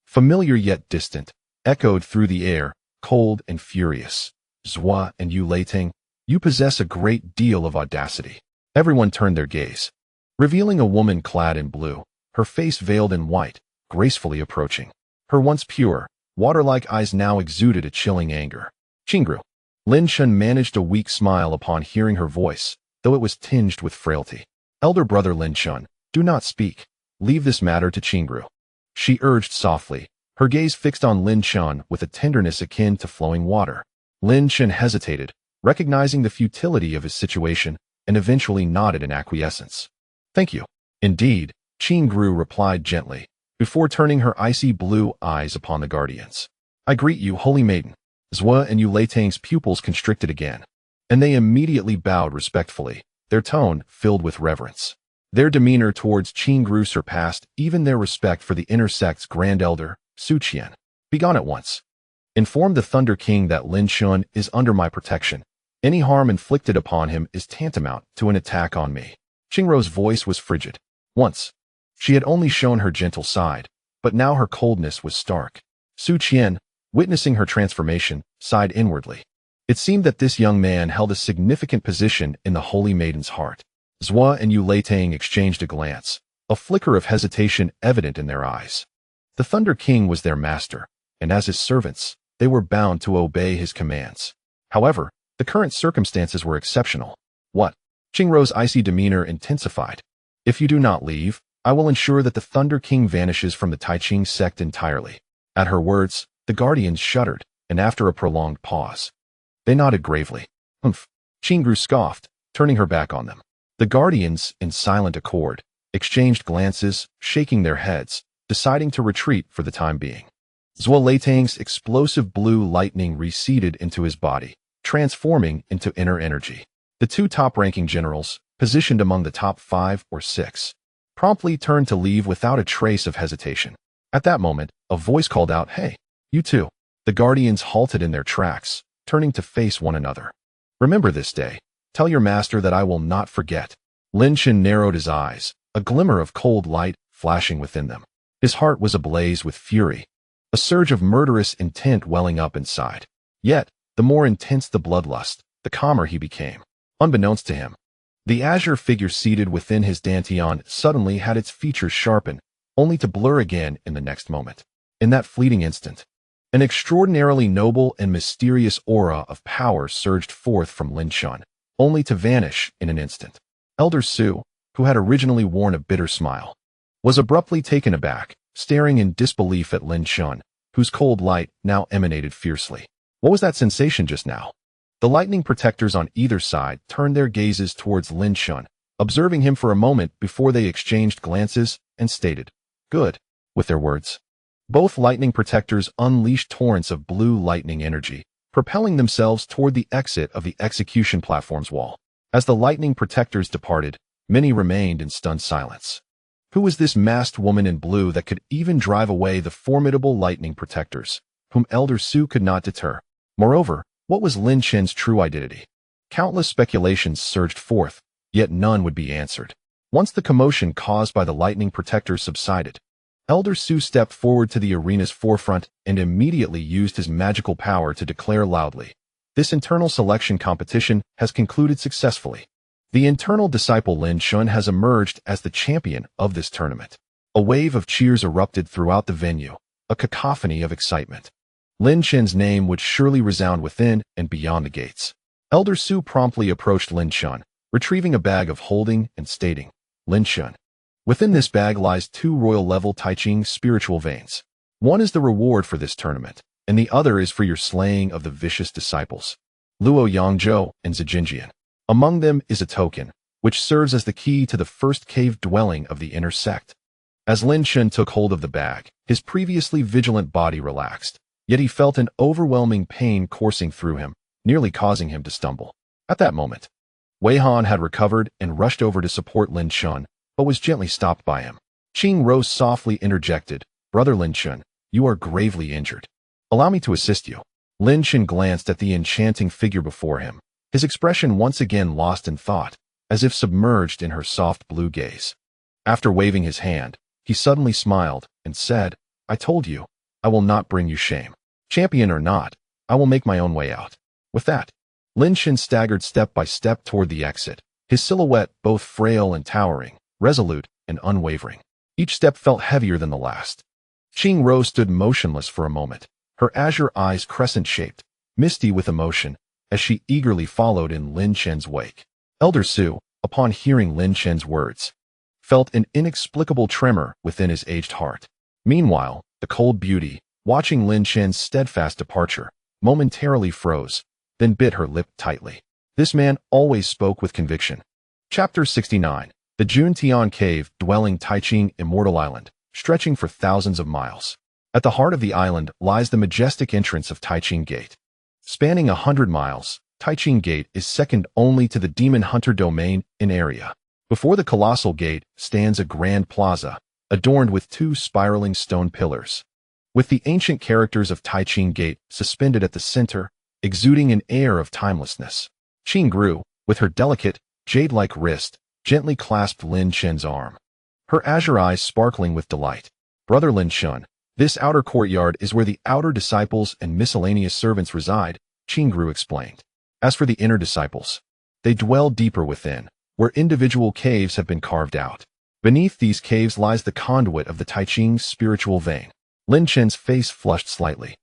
[SPEAKER 1] familiar yet distant, echoed through the air, cold and furious. "Zhuo and you possess a great deal of audacity." Everyone turned their gaze, revealing a woman clad in blue, her face veiled in white, gracefully approaching. Her once pure, water-like eyes now exuded a chilling anger. "Qing Rou." Lin Chen managed a weak smile upon hearing her voice, though it was tinged with frailty. "Elder brother Lin Chen, do not speak. Leave this matter to Qing Rou," she urged softly, her gaze fixed on Lin Chen with a tenderness akin to flowing water. Lin Chen hesitated, recognizing the futility of his situation, and eventually nodded in acquiescence. "Thank you." "Indeed," Qing Rou replied gently, before turning her icy blue eyes upon the Guardians. "I greet you, holy maiden." Zhuo and Yuletang's pupils constricted again, and they immediately bowed respectfully, their tone filled with reverence. Their demeanor towards Qing Rou surpassed even their respect for the inner sect's Grand Elder, Su Qian. "Begone at once. Inform the Thunder King that Lin Chen is under my protection. Any harm inflicted upon him is tantamount to an attack on me." Qing Rou's voice was frigid. Once, she had only shown her gentle side, but now her coldness was stark. Su Qian, witnessing her transformation, sighed inwardly. It seemed that this young man held a significant position in the Holy Maiden's heart. Zhuo and Yuletang exchanged a glance, a flicker of hesitation evident in their eyes. The Thunder King was their master, and as his servants, they were bound to obey his commands. However, the current circumstances were exceptional. "What?" Qing Rou's icy demeanor intensified. "If you do not leave, I will ensure that the Thunder King vanishes from the Taiqing sect entirely." At her words, the Guardians shuddered, and after a prolonged pause, they nodded gravely. "Humph," Qing Rou scoffed, turning her back on them. The Guardians, in silent accord, exchanged glances, shaking their heads, deciding to retreat for the time being. Zhuo explosive blue lightning receded into his body, transforming into inner energy. The two top-ranking generals, positioned among the top 5 or 6, promptly turned to leave without a trace of hesitation. At that moment, a voice called out, "Hey, you two." The Guardians halted in their tracks, turning to face one another. "Remember this day. Tell your master that I will not forget." Lin Chen narrowed his eyes, a glimmer of cold light flashing within them. His heart was ablaze with fury, a surge of murderous intent welling up inside. Yet, the more intense the bloodlust, the calmer he became. Unbeknownst to him, the azure figure seated within his dantian suddenly had its features sharpened, only to blur again in the next moment. In that fleeting instant, an extraordinarily noble and mysterious aura of power surged forth from Lin Chen, only to vanish in an instant. Elder Su, who had originally worn a bitter smile, was abruptly taken aback, staring in disbelief at Lin Chen, whose cold light now emanated fiercely. What was that sensation just now? The lightning protectors on either side turned their gazes towards Lin Chen, observing him for a moment before they exchanged glances and stated, "Good," with their words. Both lightning protectors unleashed torrents of blue lightning energy, propelling themselves toward the exit of the execution platform's wall. As the lightning protectors departed, many remained in stunned silence. Who was this masked woman in blue that could even drive away the formidable lightning protectors, whom Elder Su could not deter? Moreover, what was Lin Chen's true identity? Countless speculations surged forth, yet none would be answered. Once the commotion caused by the lightning protectors subsided, Elder Su stepped forward to the arena's forefront and immediately used his magical power to declare loudly, "This internal selection competition has concluded successfully. The internal disciple Lin Chen has emerged as the champion of this tournament." A wave of cheers erupted throughout the venue, a cacophony of excitement. Lin Chen's name would surely resound within and beyond the gates. Elder Su promptly approached Lin Chen, retrieving a bag of holding and stating, Lin Chen. Within this bag lies 2 royal-level Taiching spiritual veins. One is the reward for this tournament, and the other is for your slaying of the vicious disciples, Luo Yangzhou and Jingyun. Among them is a token, which serves as the key to the first cave dwelling of the inner sect. As Lin Chen took hold of the bag, his previously vigilant body relaxed, yet he felt an overwhelming pain coursing through him, nearly causing him to stumble. At that moment, Wei Han had recovered and rushed over to support Lin Chen, but was gently stopped by him. Qing Rou softly interjected, "Brother Lin Chen, you are gravely injured. Allow me to assist you." Lin Chen glanced at the enchanting figure before him, his expression once again lost in thought, as if submerged in her soft blue gaze. After waving his hand, he suddenly smiled and said, "I told you, I will not bring you shame. Champion or not, I will make my own way out." With that, Lin Chen staggered step by step toward the exit, his silhouette both frail and towering, resolute and unwavering. Each step felt heavier than the last. Qing Rou stood motionless for a moment, her azure eyes crescent-shaped, misty with emotion, as she eagerly followed in Lin Chen's wake. Elder Su, upon hearing Lin Chen's words, felt an inexplicable tremor within his aged heart. Meanwhile, the cold beauty, watching Lin Chen's steadfast departure, momentarily froze, then bit her lip tightly. This man always spoke with conviction. Chapter 69. The Juntian Cave dwelling Taiching Immortal Island, stretching for thousands of miles. At the heart of the island lies the majestic entrance of Taiching Gate. Spanning 100 miles, Taiching Gate is second only to the Demon Hunter domain in area. Before the colossal gate stands a grand plaza, adorned with 2 spiraling stone pillars. With the ancient characters of Taiching Gate suspended at the center, exuding an air of timelessness. Qing Rou, with her delicate, jade-like wrist, gently clasped Lin Chen's arm, her azure eyes sparkling with delight. "Brother Lin Chen, this outer courtyard is where the outer disciples and miscellaneous servants reside," Qing Rou explained. "As for the inner disciples, they dwell deeper within, where individual caves have been carved out. Beneath these caves lies the conduit of the Taiching spiritual vein." Lin Chen's face flushed slightly,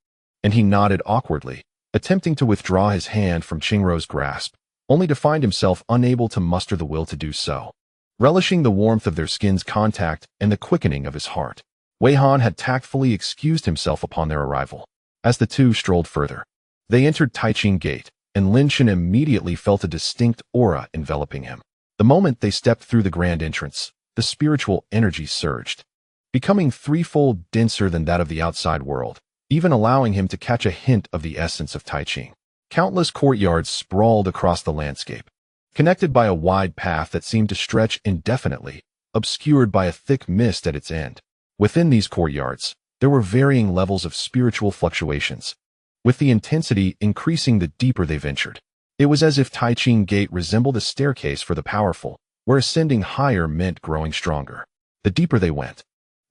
[SPEAKER 1] and he nodded awkwardly, attempting to withdraw his hand from Qing Rou's grasp, only to find himself unable to muster the will to do so. Relishing the warmth of their skin's contact and the quickening of his heart, Wei Han had tactfully excused himself upon their arrival. As the two strolled further, they entered Taiching Gate, and Lin Chen immediately felt a distinct aura enveloping him. The moment they stepped through the grand entrance, the spiritual energy surged, becoming threefold denser than that of the outside world, even allowing him to catch a hint of the essence of Taiching. Countless courtyards sprawled across the landscape, connected by a wide path that seemed to stretch indefinitely, obscured by a thick mist at its end. Within these courtyards, there were varying levels of spiritual fluctuations, with the intensity increasing the deeper they ventured. It was as if Taiching Gate resembled a staircase for the powerful, where ascending higher meant growing stronger. The deeper they went,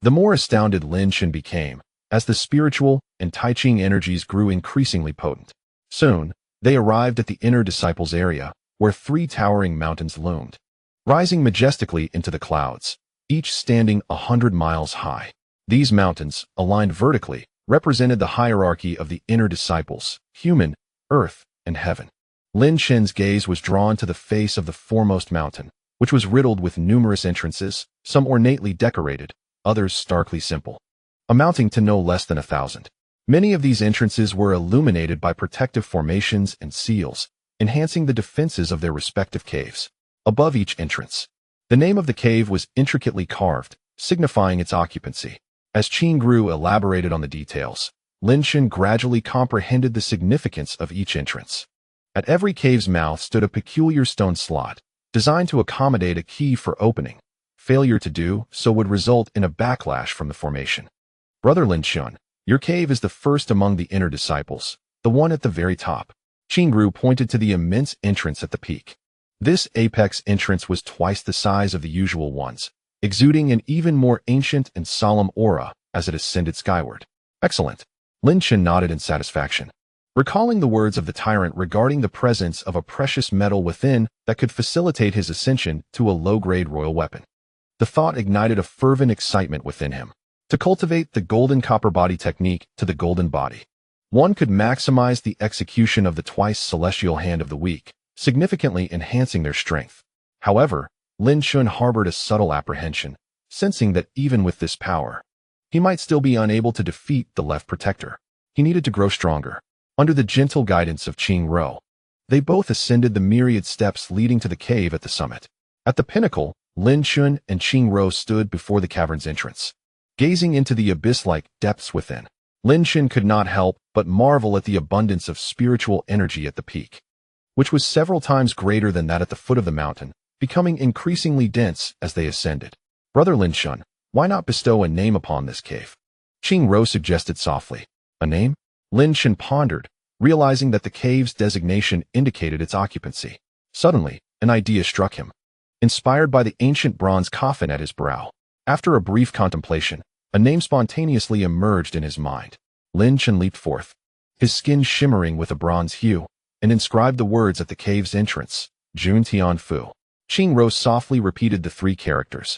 [SPEAKER 1] the more astounded Lin Chen became, as the spiritual and Taiching energies grew increasingly potent. Soon, they arrived at the inner disciples area, where 3 towering mountains loomed, rising majestically into the clouds, each standing 100 miles high. These mountains, aligned vertically, represented the hierarchy of the inner disciples: human, earth, and heaven. Lin Chen's gaze was drawn to the face of the foremost mountain, which was riddled with numerous entrances, some ornately decorated, others starkly simple, amounting to no less than 1,000. Many of these entrances were illuminated by protective formations and seals, enhancing the defenses of their respective caves. Above each entrance, the name of the cave was intricately carved, signifying its occupancy. As Qing Rou elaborated on the details, Lin Chen gradually comprehended the significance of each entrance. At every cave's mouth stood a peculiar stone slot, designed to accommodate a key for opening. Failure to do so would result in a backlash from the formation. "Brother Lin Chen, your cave is the first among the inner disciples, the one at the very top." Qing Rou pointed to the immense entrance at the peak. This apex entrance was twice the size of the usual ones, exuding an even more ancient and solemn aura as it ascended skyward. "Excellent." Lin Chen nodded in satisfaction, recalling the words of the tyrant regarding the presence of a precious metal within that could facilitate his ascension to a low-grade royal weapon. The thought ignited a fervent excitement within him. To cultivate the golden copper body technique to the golden body, one could maximize the execution of the twice celestial hand of the weak, significantly enhancing their strength. However, Lin Chen harbored a subtle apprehension, sensing that even with this power, he might still be unable to defeat the left protector. He needed to grow stronger. Under the gentle guidance of Qing Rou, they both ascended the myriad steps leading to the cave at the summit. At the pinnacle, Lin Chen and Qing Rou stood before the cavern's entrance, gazing into the abyss-like depths within. Lin Chen could not help but marvel at the abundance of spiritual energy at the peak, which was several times greater than that at the foot of the mountain, becoming increasingly dense as they ascended. Brother Lin Chen, why not bestow a name upon this cave? Qing Rou suggested softly. A name? Lin Chen pondered, realizing that the cave's designation indicated its occupancy. Suddenly, an idea struck him. Inspired by the ancient bronze coffin at his brow, after a brief contemplation, a name spontaneously emerged in his mind. Lin Chen leaped forth, his skin shimmering with a bronze hue, and inscribed the words at the cave's entrance, Jun Tian Fu. Qing Rou softly repeated the 3 characters,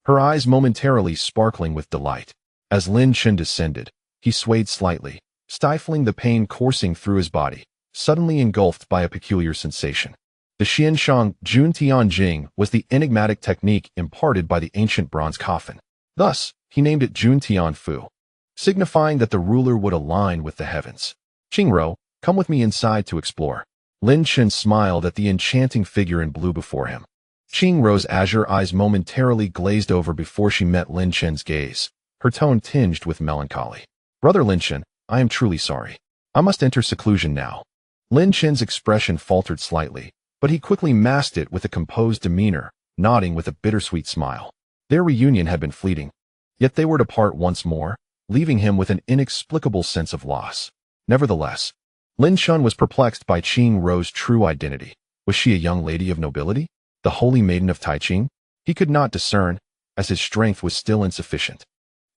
[SPEAKER 1] her eyes momentarily sparkling with delight. As Lin Chen descended, he swayed slightly, stifling the pain coursing through his body, suddenly engulfed by a peculiar sensation. The Xianshang Jun Tian Jing was the enigmatic technique imparted by the ancient bronze coffin. Thus, he named it Jun Tian Fu, signifying that the ruler would align with the heavens. Qing Rou, come with me inside to explore. Lin Chen smiled at the enchanting figure in blue before him. Qing Rou's azure eyes momentarily glazed over before she met Lin Chen's gaze, her tone tinged with melancholy. Brother Lin Chen, I am truly sorry. I must enter seclusion now. Lin Chen's expression faltered slightly, but he quickly masked it with a composed demeanor, nodding with a bittersweet smile. Their reunion had been fleeting, yet they were to part once more, leaving him with an inexplicable sense of loss. Nevertheless, Lin Chen was perplexed by Qing Rou's true identity. Was she a young lady of nobility? The holy maiden of Taiqing? He could not discern, as his strength was still insufficient.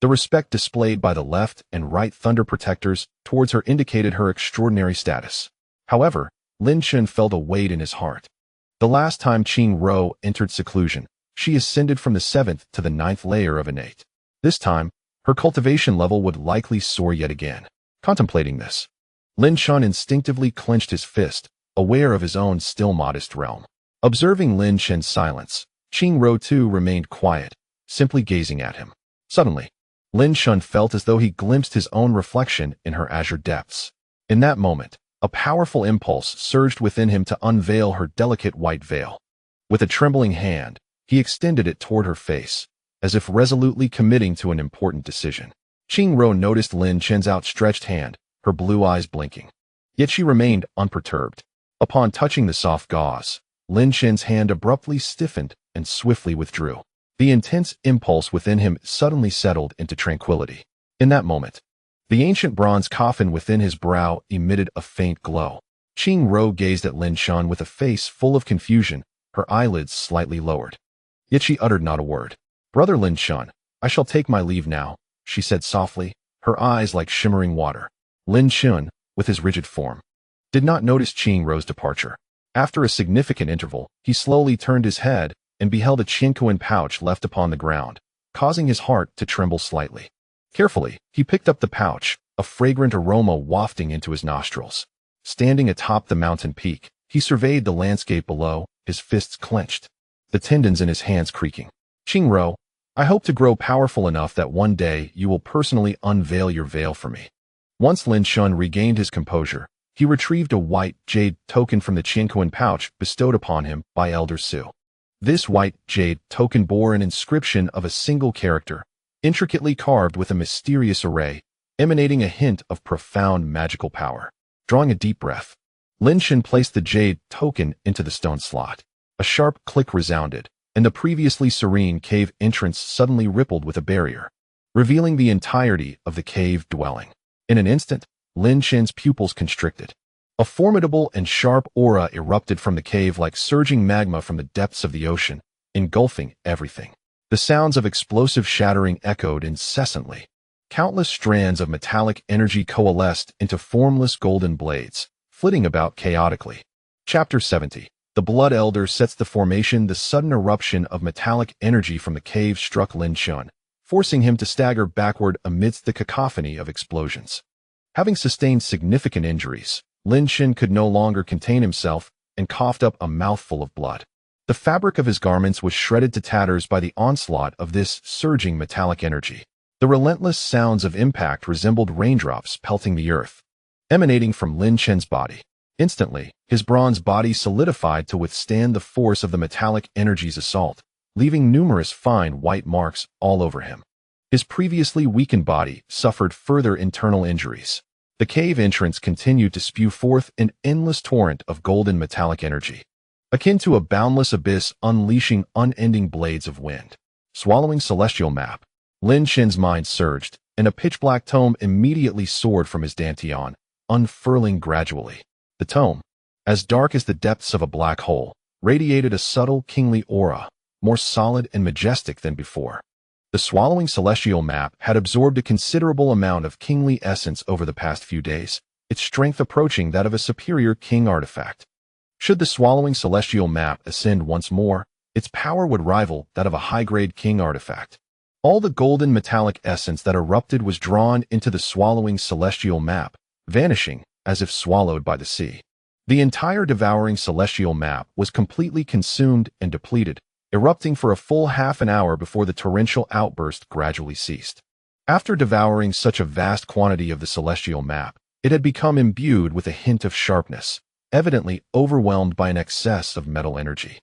[SPEAKER 1] The respect displayed by the left and right thunder protectors towards her indicated her extraordinary status. However, Lin Chen felt a weight in his heart. The last time Qing Rou entered seclusion, she ascended from the 7th to the 9th layer of innate. This time, her cultivation level would likely soar yet again. Contemplating this, Lin Chen instinctively clenched his fist, aware of his own still modest realm. Observing Lin Chen's silence, Qing Rou too remained quiet, simply gazing at him. Suddenly, Lin Chen felt as though he glimpsed his own reflection in her azure depths. In that moment, a powerful impulse surged within him to unveil her delicate white veil. With a trembling hand, he extended it toward her face, as if resolutely committing to an important decision. Qing Rou noticed Lin Chen's outstretched hand, her blue eyes blinking. Yet she remained unperturbed. Upon touching the soft gauze, Lin Chen's hand abruptly stiffened and swiftly withdrew. The intense impulse within him suddenly settled into tranquility. In that moment, the ancient bronze coffin within his brow emitted a faint glow. Qing Rou gazed at Lin Chen with a face full of confusion, her eyelids slightly lowered. Yet she uttered not a word. Brother Lin Chen, I shall take my leave now, she said softly, her eyes like shimmering water. Lin Chen, with his rigid form, did not notice Qing Rou's departure. After a significant interval, he slowly turned his head and beheld a Jingyun pouch left upon the ground, causing his heart to tremble slightly. Carefully, he picked up the pouch, a fragrant aroma wafting into his nostrils. Standing atop the mountain peak, he surveyed the landscape below, his fists clenched, the tendons in his hands creaking. Qing Rou, I hope to grow powerful enough that one day you will personally unveil your veil for me. Once Lin Chen regained his composure, he retrieved a white jade token from the Jingyun pouch bestowed upon him by Elder Su. This white jade token bore an inscription of a single character, intricately carved with a mysterious array, emanating a hint of profound magical power. Drawing a deep breath, Lin Chen placed the jade token into the stone slot. A sharp click resounded, and the previously serene cave entrance suddenly rippled with a barrier, revealing the entirety of the cave dwelling. In an instant, Lin Chen's pupils constricted. A formidable and sharp aura erupted from the cave like surging magma from the depths of the ocean, engulfing everything. The sounds of explosive shattering echoed incessantly. Countless strands of metallic energy coalesced into formless golden blades, flitting about chaotically. Chapter 70. The Blood Elder sets the formation. The sudden eruption of metallic energy from the cave struck Lin Chen, forcing him to stagger backward amidst the cacophony of explosions. Having sustained significant injuries, Lin Chen could no longer contain himself and coughed up a mouthful of blood. The fabric of his garments was shredded to tatters by the onslaught of this surging metallic energy. The relentless sounds of impact resembled raindrops pelting the earth, emanating from Lin Chen's body. Instantly, his bronze body solidified to withstand the force of the metallic energy's assault, leaving numerous fine white marks all over him. His previously weakened body suffered further internal injuries. The cave entrance continued to spew forth an endless torrent of golden metallic energy, akin to a boundless abyss unleashing unending blades of wind. Swallowing celestial map, Lin Chen's mind surged, and a pitch-black tome immediately soared from his dantian, unfurling gradually. The tome, as dark as the depths of a black hole, radiated a subtle kingly aura, more solid and majestic than before. The swallowing celestial map had absorbed a considerable amount of kingly essence over the past few days, its strength approaching that of a superior king artifact. Should the swallowing celestial map ascend once more, its power would rival that of a high-grade king artifact. All the golden metallic essence that erupted was drawn into the swallowing celestial map, vanishing as if swallowed by the sea. The entire devouring celestial map was completely consumed and depleted, erupting for a full half an hour before the torrential outburst gradually ceased. After devouring such a vast quantity of the celestial map, it had become imbued with a hint of sharpness, evidently overwhelmed by an excess of metal energy,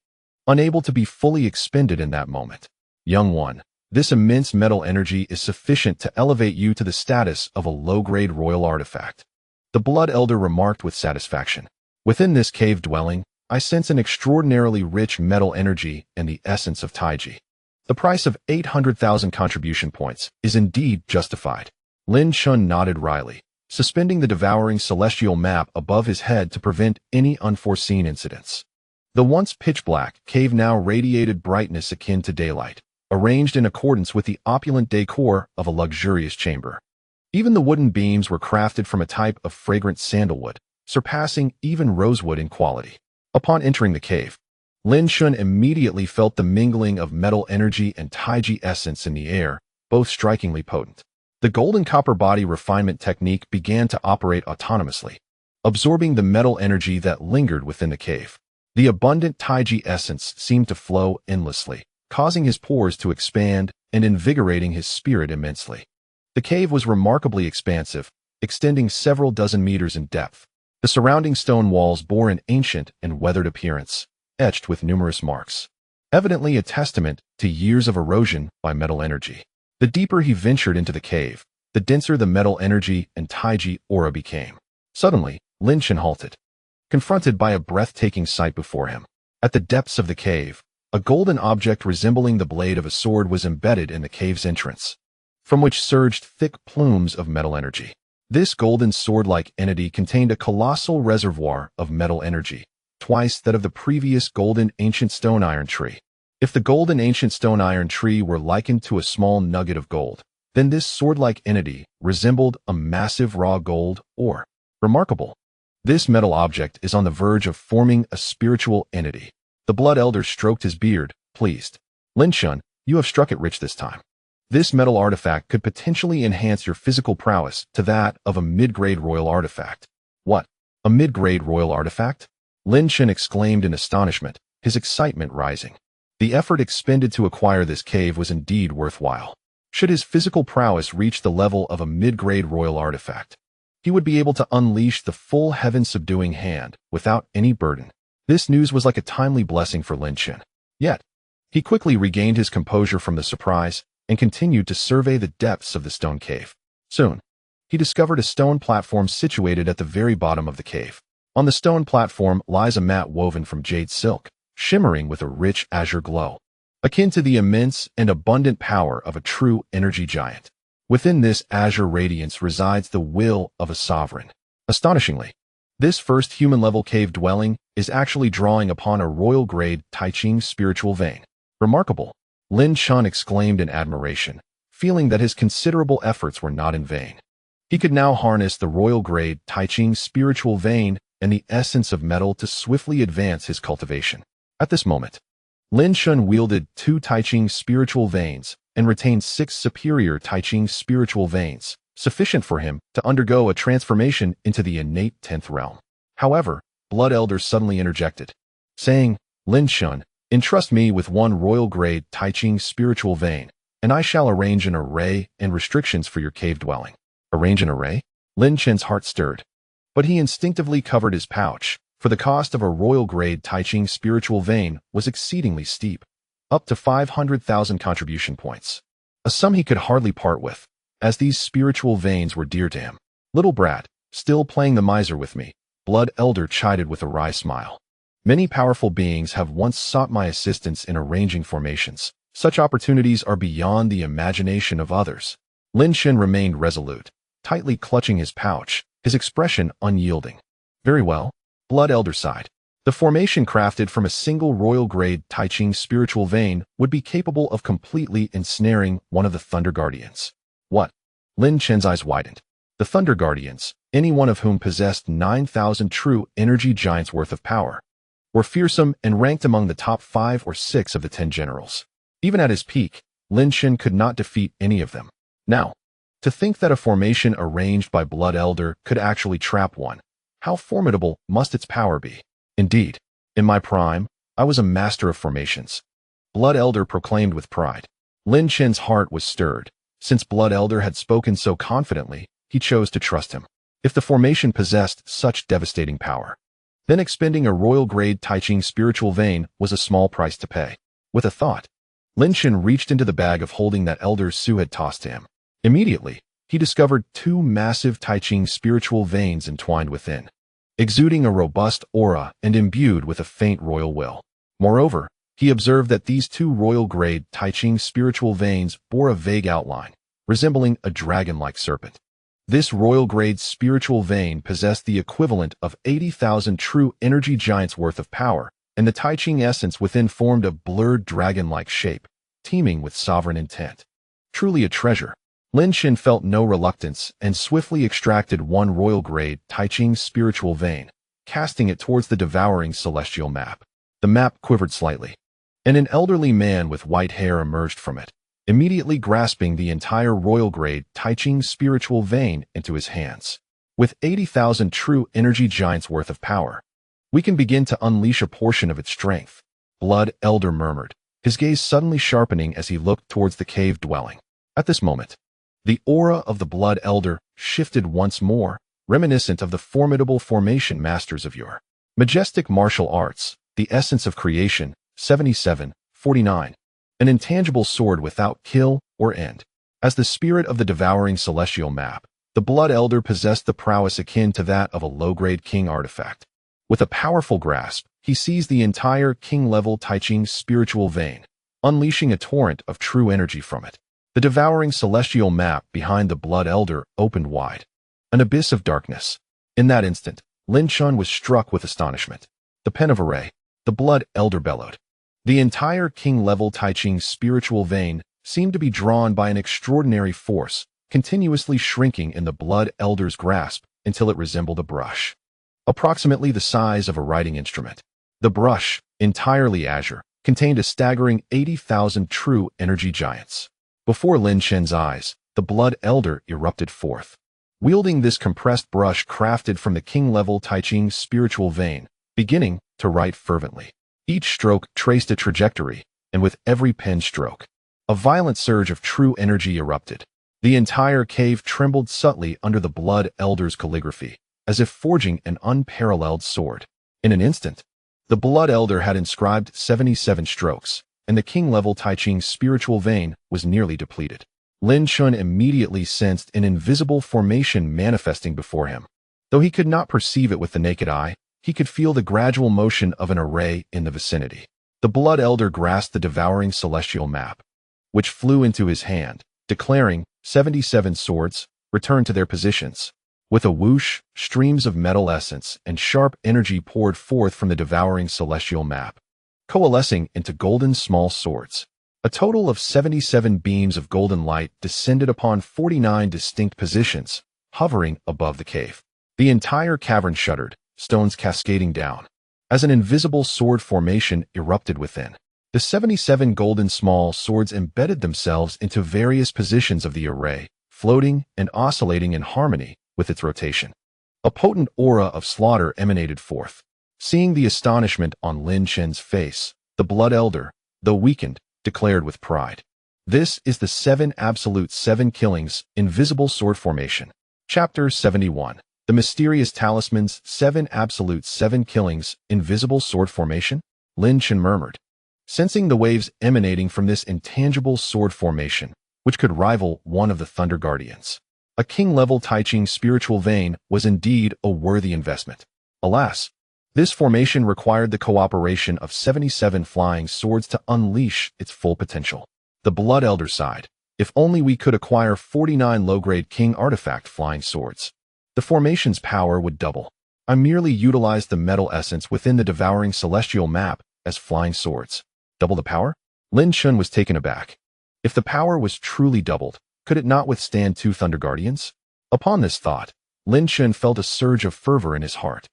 [SPEAKER 1] unable to be fully expended in that moment. Young one, this immense metal energy is sufficient to elevate you to the status of a low-grade royal artifact. The Blood Elder remarked with satisfaction. Within this cave dwelling, I sense an extraordinarily rich metal energy and the essence of Taiji. The price of 800,000 contribution points is indeed justified. Lin Chen nodded wryly, suspending the devouring celestial map above his head to prevent any unforeseen incidents. The once pitch-black cave now radiated brightness akin to daylight, arranged in accordance with the opulent decor of a luxurious chamber. Even the wooden beams were crafted from a type of fragrant sandalwood, surpassing even rosewood in quality. Upon entering the cave, Lin Chen immediately felt the mingling of metal energy and Taiji essence in the air, both strikingly potent. The golden copper body refinement technique began to operate autonomously, absorbing the metal energy that lingered within the cave. The abundant Taiji essence seemed to flow endlessly, causing his pores to expand and invigorating his spirit immensely. The cave was remarkably expansive, extending several dozen meters in depth. The surrounding stone walls bore an ancient and weathered appearance, etched with numerous marks, evidently a testament to years of erosion by metal energy. The deeper he ventured into the cave, the denser the metal energy and Taiji aura became. Suddenly, Lin Chen halted, confronted by a breathtaking sight before him. At the depths of the cave, a golden object resembling the blade of a sword was embedded in the cave's entrance, from which surged thick plumes of metal energy. This golden sword-like entity contained a colossal reservoir of metal energy, twice that of the previous golden ancient stone iron tree. If the golden ancient stone iron tree were likened to a small nugget of gold, then this sword-like entity resembled a massive raw gold ore. Remarkable. This metal object is on the verge of forming a spiritual entity. The Blood Elder stroked his beard, pleased. Lin Chen, you have struck it rich this time. This metal artifact could potentially enhance your physical prowess to that of a mid-grade royal artifact. What? A mid-grade royal artifact? Lin Chen exclaimed in astonishment, his excitement rising. The effort expended to acquire this cave was indeed worthwhile. Should his physical prowess reach the level of a mid-grade royal artifact, he would be able to unleash the full heaven-subduing hand without any burden. This news was like a timely blessing for Lin Chen. Yet, he quickly regained his composure from the surprise and continued to survey the depths of the stone cave. Soon, he discovered a stone platform situated at the very bottom of the cave. On the stone platform lies a mat woven from jade silk, shimmering with a rich azure glow, akin to the immense and abundant power of a true energy giant. Within this azure radiance resides the will of a sovereign. Astonishingly, this first human-level cave dwelling is actually drawing upon a royal-grade Taiching spiritual vein. Remarkable. Lin Chen exclaimed in admiration, feeling that his considerable efforts were not in vain. He could now harness the royal-grade Taiching spiritual vein and the essence of metal to swiftly advance his cultivation. At this moment, Lin Chen wielded 2 Taiching spiritual veins and retained 6 superior Taiching spiritual veins, sufficient for him to undergo a transformation into the innate 10th realm. However, Blood Elder suddenly interjected, saying, Lin Chen, Entrust me with one royal-grade Taiching spiritual vein, and I shall arrange an array and restrictions for your cave dwelling. Arrange an array? Lin Chen's heart stirred. But he instinctively covered his pouch, for the cost of a royal-grade Taiching spiritual vein was exceedingly steep, up to 500,000 contribution points. A sum he could hardly part with, as these spiritual veins were dear to him. Little brat, still playing the miser with me, Blood Elder chided with a wry smile. Many powerful beings have once sought my assistance in arranging formations. Such opportunities are beyond the imagination of others. Lin Chen remained resolute, tightly clutching his pouch, his expression unyielding. Very well, Blood Elder sighed. The formation crafted from a single royal-grade Taiching spiritual vein would be capable of completely ensnaring one of the Thunder Guardians. What? Lin Chen's eyes widened. The Thunder Guardians, any one of whom possessed 9,000 true energy giants worth of power, were fearsome and ranked among the top 5 or 6 of the 10 generals. Even at his peak, Lin Chen could not defeat any of them. Now, to think that a formation arranged by Blood Elder could actually trap one, how formidable must its power be? Indeed, in my prime, I was a master of formations. Blood Elder proclaimed with pride. Lin Chen's heart was stirred. Since Blood Elder had spoken so confidently, he chose to trust him. If the formation possessed such devastating power, then expending a royal-grade Taiching spiritual vein was a small price to pay. With a thought, Lin Chen reached into the bag of holding that Elder Xu had tossed to him. Immediately, he discovered 2 massive Taiching spiritual veins entwined within, exuding a robust aura and imbued with a faint royal will. Moreover, he observed that these 2 royal-grade Taiching spiritual veins bore a vague outline, resembling a dragon-like serpent. This royal-grade spiritual vein possessed the equivalent of 80,000 true energy giants worth of power, and the Taiching essence within formed a blurred dragon-like shape, teeming with sovereign intent. Truly a treasure. Lin Chen felt no reluctance and swiftly extracted one royal-grade Taiching spiritual vein, casting it towards the devouring celestial map. The map quivered slightly, and an elderly man with white hair emerged from it, immediately grasping the entire royal-grade Taiching spiritual vein into his hands. With 80,000 true energy giants worth of power, we can begin to unleash a portion of its strength, Blood Elder murmured, his gaze suddenly sharpening as he looked towards the cave dwelling. At this moment, the aura of the Blood Elder shifted once more, reminiscent of the formidable formation masters of yore. Majestic martial arts, the essence of creation, 77:49. An intangible sword without kill or end. As the spirit of the devouring celestial map, the Blood Elder possessed the prowess akin to that of a low-grade king artifact. With a powerful grasp, he seized the entire king-level Taiching spiritual vein, unleashing a torrent of true energy from it. The devouring celestial map behind the Blood Elder opened wide, an abyss of darkness. In that instant, Lin Chen was struck with astonishment. The pen of array, the Blood Elder bellowed. The entire king-level Taiching spiritual vein seemed to be drawn by an extraordinary force, continuously shrinking in the Blood Elder's grasp until it resembled a brush, approximately the size of a writing instrument. The brush, entirely azure, contained a staggering 80,000 true energy giants. Before Lin Chen's eyes, the Blood Elder erupted forth, wielding this compressed brush crafted from the king-level Taiching spiritual vein, beginning to write fervently. Each stroke traced a trajectory, and with every pen stroke, a violent surge of true energy erupted. The entire cave trembled subtly under the Blood Elder's calligraphy, as if forging an unparalleled sword. In an instant, the Blood Elder had inscribed 77 strokes, and the king-level Taiching spiritual vein was nearly depleted. Lin Chen immediately sensed an invisible formation manifesting before him. Though he could not perceive it with the naked eye, he could feel the gradual motion of an array in the vicinity. The Blood Elder grasped the devouring celestial map, which flew into his hand, declaring, 77 swords, return to their positions. With a whoosh, streams of metal essence and sharp energy poured forth from the devouring celestial map, coalescing into golden small swords. A total of 77 beams of golden light descended upon 49 distinct positions, hovering above the cave. The entire cavern shuddered, stones cascading down, as an invisible sword formation erupted within. The 77 golden small swords embedded themselves into various positions of the array, floating and oscillating in harmony with its rotation. A potent aura of slaughter emanated forth. Seeing the astonishment on Lin Chen's face, The Blood Elder, though weakened, declared with pride. This is the 7 absolute 7 killings, invisible sword formation. Chapter 71. The mysterious talismans, 7 absolute 7 killings, invisible sword formation? Lin Chen murmured. Sensing the waves emanating from this intangible sword formation, which could rival one of the Thunder Guardians. A king-level Tai Ching spiritual vein was indeed a worthy investment. Alas, this formation required the cooperation of 77 flying swords to unleash its full potential. The Blood Elder sighed. If only we could acquire 49 low-grade king artifact flying swords. The formation's power would double. I merely utilized the metal essence within the devouring celestial map as flying swords. Double the power? Lin Chen was taken aback. If the power was truly doubled, could it not withstand 2 Thunder Guardians? Upon this thought, Lin Chen felt a surge of fervor in his heart.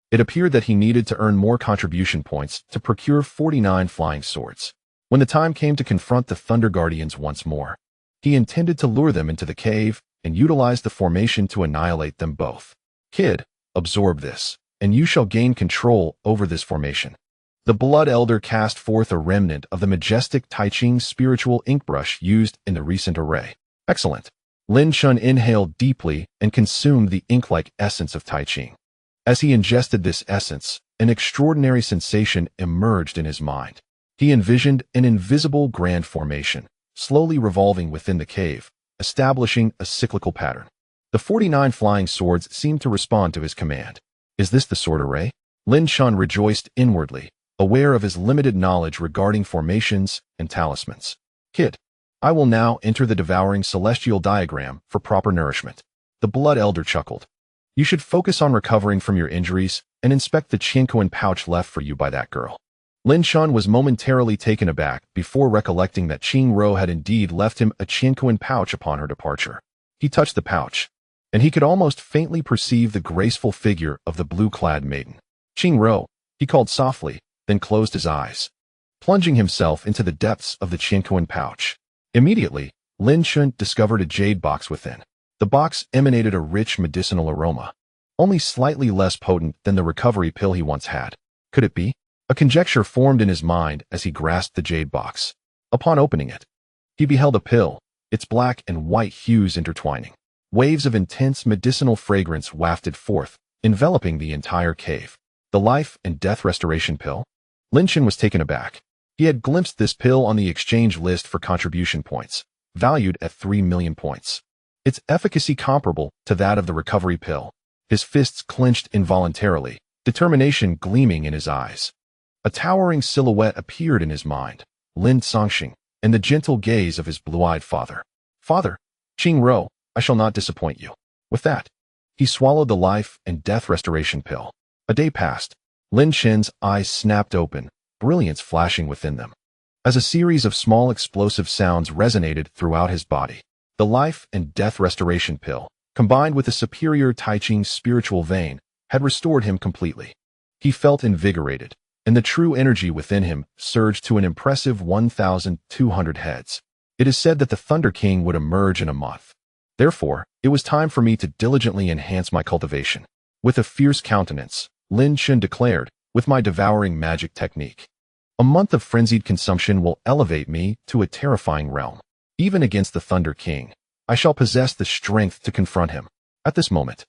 [SPEAKER 1] It appeared that he needed to earn more contribution points to procure 49 flying swords. When the time came to confront the Thunder Guardians once more, he intended to lure them into the cave and utilize the formation to annihilate them both. Kid, absorb this, and you shall gain control over this formation. The Blood Elder cast forth a remnant of the majestic Tai Ching spiritual inkbrush used in the recent array. Excellent. Lin Chen inhaled deeply and consumed the ink-like essence of Tai Ching. As he ingested this essence, an extraordinary sensation emerged in his mind. He envisioned an invisible grand formation, slowly revolving within the cave, establishing a cyclical pattern. The 49 flying swords seemed to respond to his command. Is this the sword array? Lin Chen rejoiced inwardly, aware of his limited knowledge regarding formations and talismans. Kid, I will now enter the devouring celestial diagram for proper nourishment. The Blood Elder chuckled. You should focus on recovering from your injuries and inspect the Jingyun pouch left for you by that girl. Lin Chen was momentarily taken aback before recollecting that Qing Rou had indeed left him a Jingyun pouch upon her departure. He touched the pouch, and he could almost faintly perceive the graceful figure of the blue-clad maiden. Qing Rou, he called softly, then closed his eyes, plunging himself into the depths of the Jingyun pouch. Immediately, Lin Chen discovered a jade box within. The box emanated a rich medicinal aroma, only slightly less potent than the recovery pill he once had. Could it be? A conjecture formed in his mind as he grasped the jade box. Upon opening it, he beheld a pill, its black and white hues intertwining. Waves of intense medicinal fragrance wafted forth, enveloping the entire cave. The life and death restoration pill? Lin Chen was taken aback. He had glimpsed this pill on the exchange list for contribution points, valued at 3 million points. Its efficacy comparable to that of the recovery pill. His fists clenched involuntarily, determination gleaming in his eyes. A towering silhouette appeared in his mind, Lin Songxing, and the gentle gaze of his blue-eyed father. Father, Qing Rou, I shall not disappoint you. With that, he swallowed the life and death restoration pill. A day passed. Lin Chen's eyes snapped open, brilliance flashing within them. As a series of small explosive sounds resonated throughout his body, the life and death restoration pill, combined with a superior Tai Ching spiritual vein, had restored him completely. He felt invigorated, and the true energy within him surged to an impressive 1,200 heads. It is said that the Thunder King would emerge in a month. Therefore, it was time for me to diligently enhance my cultivation. With a fierce countenance, Lin Chen declared, with my devouring magic technique. A month of frenzied consumption will elevate me to a terrifying realm. Even against the Thunder King, I shall possess the strength to confront him. At this moment,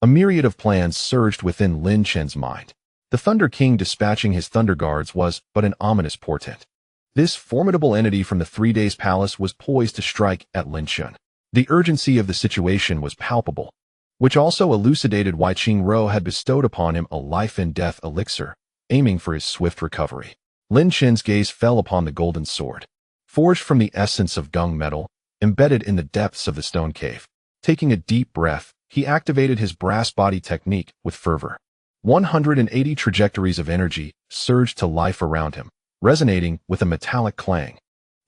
[SPEAKER 1] a myriad of plans surged within Lin Chen's mind. The Thunder King dispatching his Thunder Guards was but an ominous portent. This formidable entity from the 3 Days Palace was poised to strike at Lin Chen. The urgency of the situation was palpable, which also elucidated why Qing Rou had bestowed upon him a life and death elixir, aiming for his swift recovery. Lin Chen's gaze fell upon the golden sword, forged from the essence of gung metal, embedded in the depths of the stone cave. Taking a deep breath, he activated his brass body technique with fervor. 180 trajectories of energy surged to life around him, resonating with a metallic clang.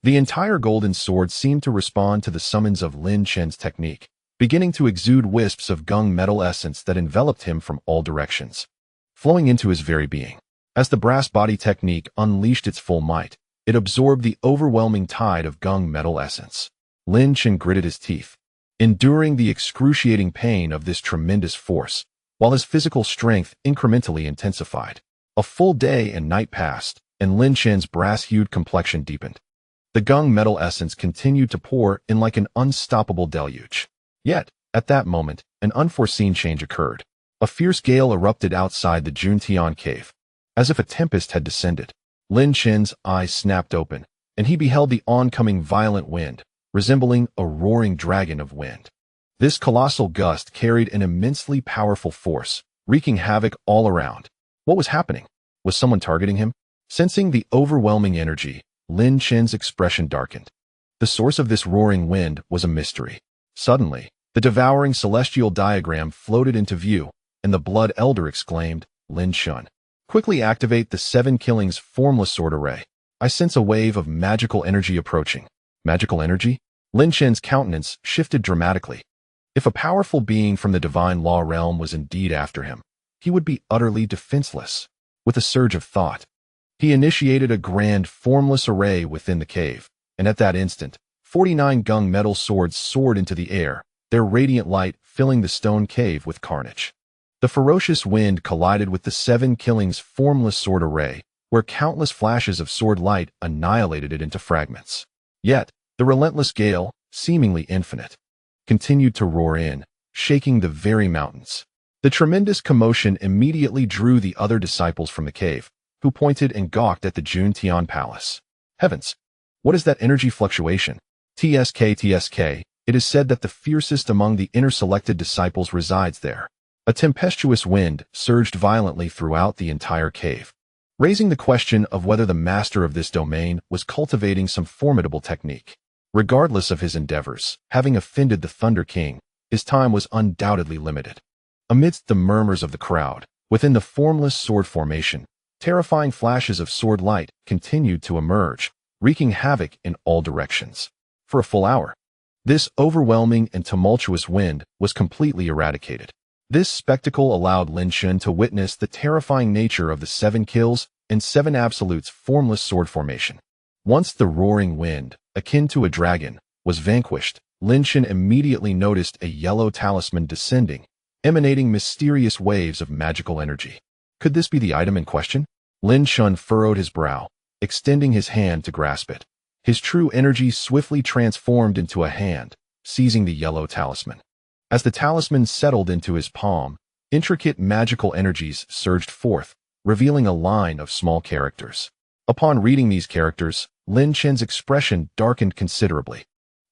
[SPEAKER 1] The entire golden sword seemed to respond to the summons of Lin Chen's technique, beginning to exude wisps of gung metal essence that enveloped him from all directions, flowing into his very being. As the brass body technique unleashed its full might, it absorbed the overwhelming tide of gung metal essence. Lin Chen gritted his teeth, enduring the excruciating pain of this tremendous force, while his physical strength incrementally intensified. A full day and night passed, and Lin Chen's brass-hued complexion deepened. The gung metal essence continued to pour in like an unstoppable deluge. Yet, at that moment, an unforeseen change occurred. A fierce gale erupted outside the Juntian cave. As if a tempest had descended, Lin Chen's eyes snapped open, and he beheld the oncoming violent wind, resembling a roaring dragon of wind. This colossal gust carried an immensely powerful force, wreaking havoc all around. What was happening? Was someone targeting him? Sensing the overwhelming energy, Lin Chen's expression darkened. The source of this roaring wind was a mystery. Suddenly, the devouring celestial diagram floated into view, and the Blood Elder exclaimed, "Lin Chen, quickly activate the 7 Killings formless sword array. I sense a wave of magical energy approaching." Magical energy? Lin Chen's countenance shifted dramatically. If a powerful being from the divine law realm was indeed after him, he would be utterly defenseless. With a surge of thought, he initiated a grand formless array within the cave, and at that instant, 49 gung metal swords soared into the air, their radiant light filling the stone cave with carnage. The ferocious wind collided with the 7 Killings formless sword array, where countless flashes of sword light annihilated it into fragments. Yet, the relentless gale, seemingly infinite, continued to roar in, shaking the very mountains. The tremendous commotion immediately drew the other disciples from the cave, who pointed and gawked at the Juntian palace. Heavens! What is that energy fluctuation? TSK, it is said that the fiercest among the inner selected disciples resides there. A tempestuous wind surged violently throughout the entire cave, raising the question of whether the master of this domain was cultivating some formidable technique. Regardless of his endeavors, having offended the Thunder King, his time was undoubtedly limited. Amidst the murmurs of the crowd, within the formless sword formation, terrifying flashes of sword light continued to emerge, wreaking havoc in all directions. For a full hour, this overwhelming and tumultuous wind was completely eradicated. This spectacle allowed Lin Chen to witness the terrifying nature of the 7 kills and 7 absolutes formless sword formation. Once the roaring wind, akin to a dragon, was vanquished, Lin Chen immediately noticed a yellow talisman descending, emanating mysterious waves of magical energy. Could this be the item in question? Lin Chen furrowed his brow, extending his hand to grasp it. His true energy swiftly transformed into a hand, seizing the yellow talisman. As the talisman settled into his palm, intricate magical energies surged forth, revealing a line of small characters. Upon reading these characters, Lin Chen's expression darkened considerably.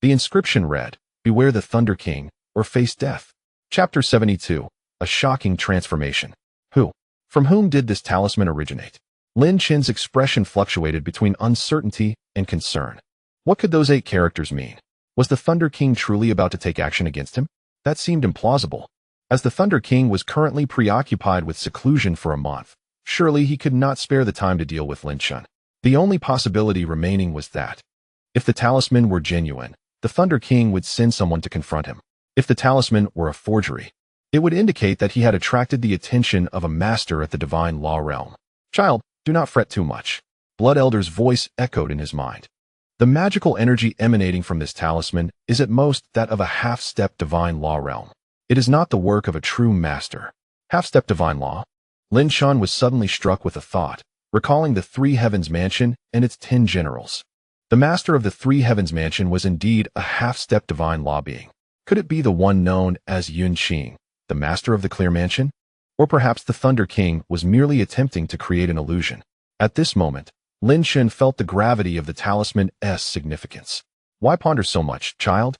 [SPEAKER 1] The inscription read, "Beware the Thunder King, or face death." Chapter 72, A Shocking Transformation. Who? From whom did this talisman originate? Lin Chen's expression fluctuated between uncertainty and concern. What could those 8 characters mean? Was the Thunder King truly about to take action against him? That seemed implausible. As the Thunder King was currently preoccupied with seclusion for a month, surely he could not spare the time to deal with Lin Chen. The only possibility remaining was that, if the talisman were genuine, the Thunder King would send someone to confront him. If the talisman were a forgery, it would indicate that he had attracted the attention of a master at the divine law realm. "Child, do not fret too much." Blood Elder's voice echoed in his mind. The magical energy emanating from this talisman is at most that of a half-step divine law realm. It is not the work of a true master. Half-step divine law? Lin Chen was suddenly struck with a thought, recalling the 3 Heavens Mansion and its 10 generals. The master of the 3 Heavens Mansion was indeed a half-step divine law being. Could it be the one known as Yun Qing, the master of the Clear Mansion? Or perhaps the Thunder King was merely attempting to create an illusion. At this moment, Lin Chen felt the gravity of the talisman's significance. Why ponder so much, child?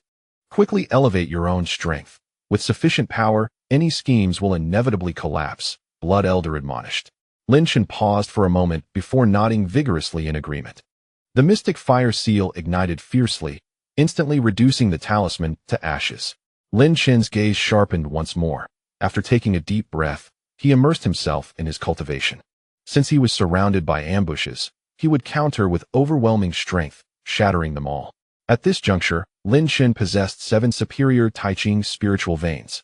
[SPEAKER 1] Quickly elevate your own strength. With sufficient power, any schemes will inevitably collapse, Blood Elder admonished. Lin Chen paused for a moment before nodding vigorously in agreement. The mystic fire seal ignited fiercely, instantly reducing the talisman to ashes. Lin Chen's gaze sharpened once more. After taking a deep breath, he immersed himself in his cultivation. Since he was surrounded by ambushes, he would counter with overwhelming strength, shattering them all. At this juncture, Lin Chen possessed 7 superior Taiching spiritual veins,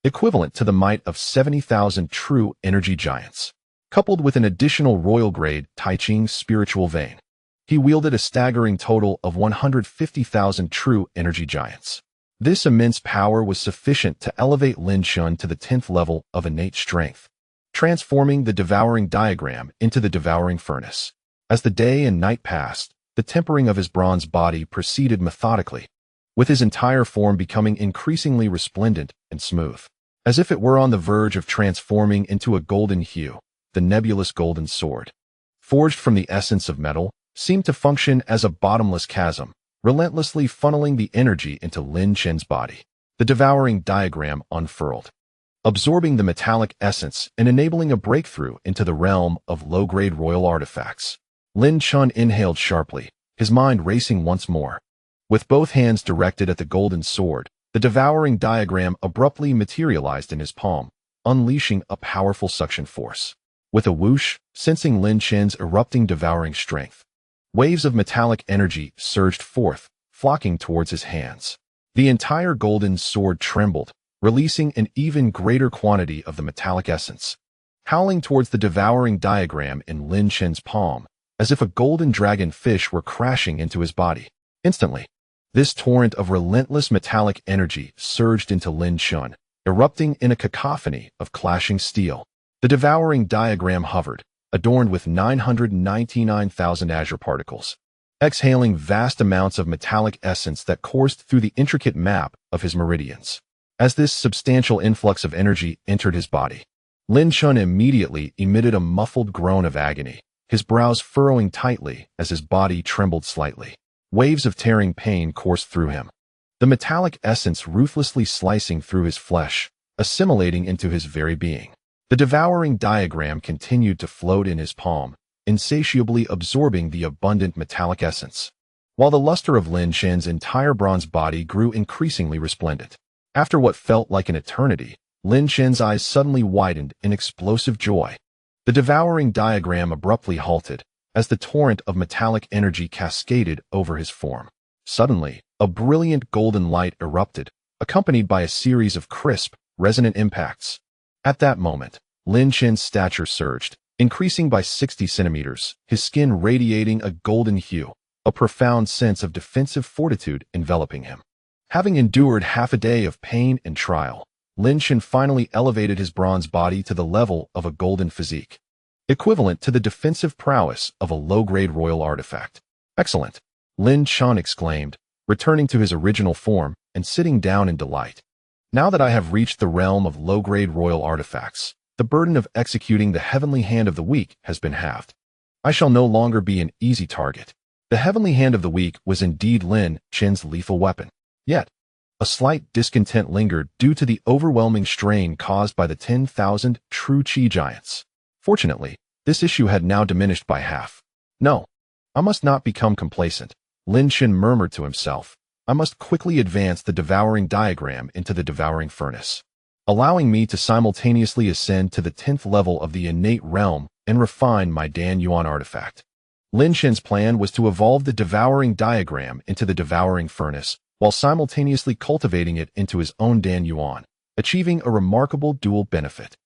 [SPEAKER 1] equivalent to the might of 70,000 true energy giants. Coupled with an additional royal-grade Taiching spiritual vein, he wielded a staggering total of 150,000 true energy giants. This immense power was sufficient to elevate Lin Chen to the 10th level of innate strength, transforming the devouring diagram into the devouring furnace. As the day and night passed, the tempering of his bronze body proceeded methodically, with his entire form becoming increasingly resplendent and smooth. As if it were on the verge of transforming into a golden hue, the nebulous golden sword, forged from the essence of metal, seemed to function as a bottomless chasm, relentlessly funneling the energy into Lin Chen's body. The devouring diagram unfurled, absorbing the metallic essence and enabling a breakthrough into the realm of low-grade royal artifacts. Lin Chen inhaled sharply, his mind racing once more. With both hands directed at the golden sword, the devouring diagram abruptly materialized in his palm, unleashing a powerful suction force. With a whoosh, sensing Lin Chen's erupting devouring strength, waves of metallic energy surged forth, flocking towards his hands. The entire golden sword trembled, releasing an even greater quantity of the metallic essence, howling towards the devouring diagram in Lin Chen's palm, as if a golden dragon fish were crashing into his body. Instantly, this torrent of relentless metallic energy surged into Lin Chen, erupting in a cacophony of clashing steel. The devouring diagram hovered, adorned with 999,000 azure particles, exhaling vast amounts of metallic essence that coursed through the intricate map of his meridians. As this substantial influx of energy entered his body, Lin Chen immediately emitted a muffled groan of agony, his brows furrowing tightly as his body trembled slightly. Waves of tearing pain coursed through him, the metallic essence ruthlessly slicing through his flesh, assimilating into his very being. The devouring diagram continued to float in his palm, insatiably absorbing the abundant metallic essence, while the luster of Lin Chen's entire bronze body grew increasingly resplendent. After what felt like an eternity, Lin Chen's eyes suddenly widened in explosive joy. The devouring diagram abruptly halted, as the torrent of metallic energy cascaded over his form. Suddenly, a brilliant golden light erupted, accompanied by a series of crisp, resonant impacts. At that moment, Lin Chen's stature surged, increasing by 60 centimeters, his skin radiating a golden hue, a profound sense of defensive fortitude enveloping him. Having endured half a day of pain and trial, Lin Chen finally elevated his bronze body to the level of a golden physique, equivalent to the defensive prowess of a low-grade royal artifact. Excellent, Lin Chen exclaimed, returning to his original form and sitting down in delight. Now that I have reached the realm of low-grade royal artifacts, the burden of executing the heavenly hand of the week has been halved. I shall no longer be an easy target. The heavenly hand of the week was indeed Lin Chen's lethal weapon. Yet, a slight discontent lingered due to the overwhelming strain caused by the 10,000 true Qi giants. Fortunately, this issue had now diminished by half. No, I must not become complacent, Lin Chen murmured to himself. I must quickly advance the devouring diagram into the devouring furnace, allowing me to simultaneously ascend to the 10th level of the innate realm and refine my Dan Yuan artifact. Lin Chen's plan was to evolve the devouring diagram into the devouring furnace while simultaneously cultivating it into his own Dan Yuan, achieving a remarkable dual benefit.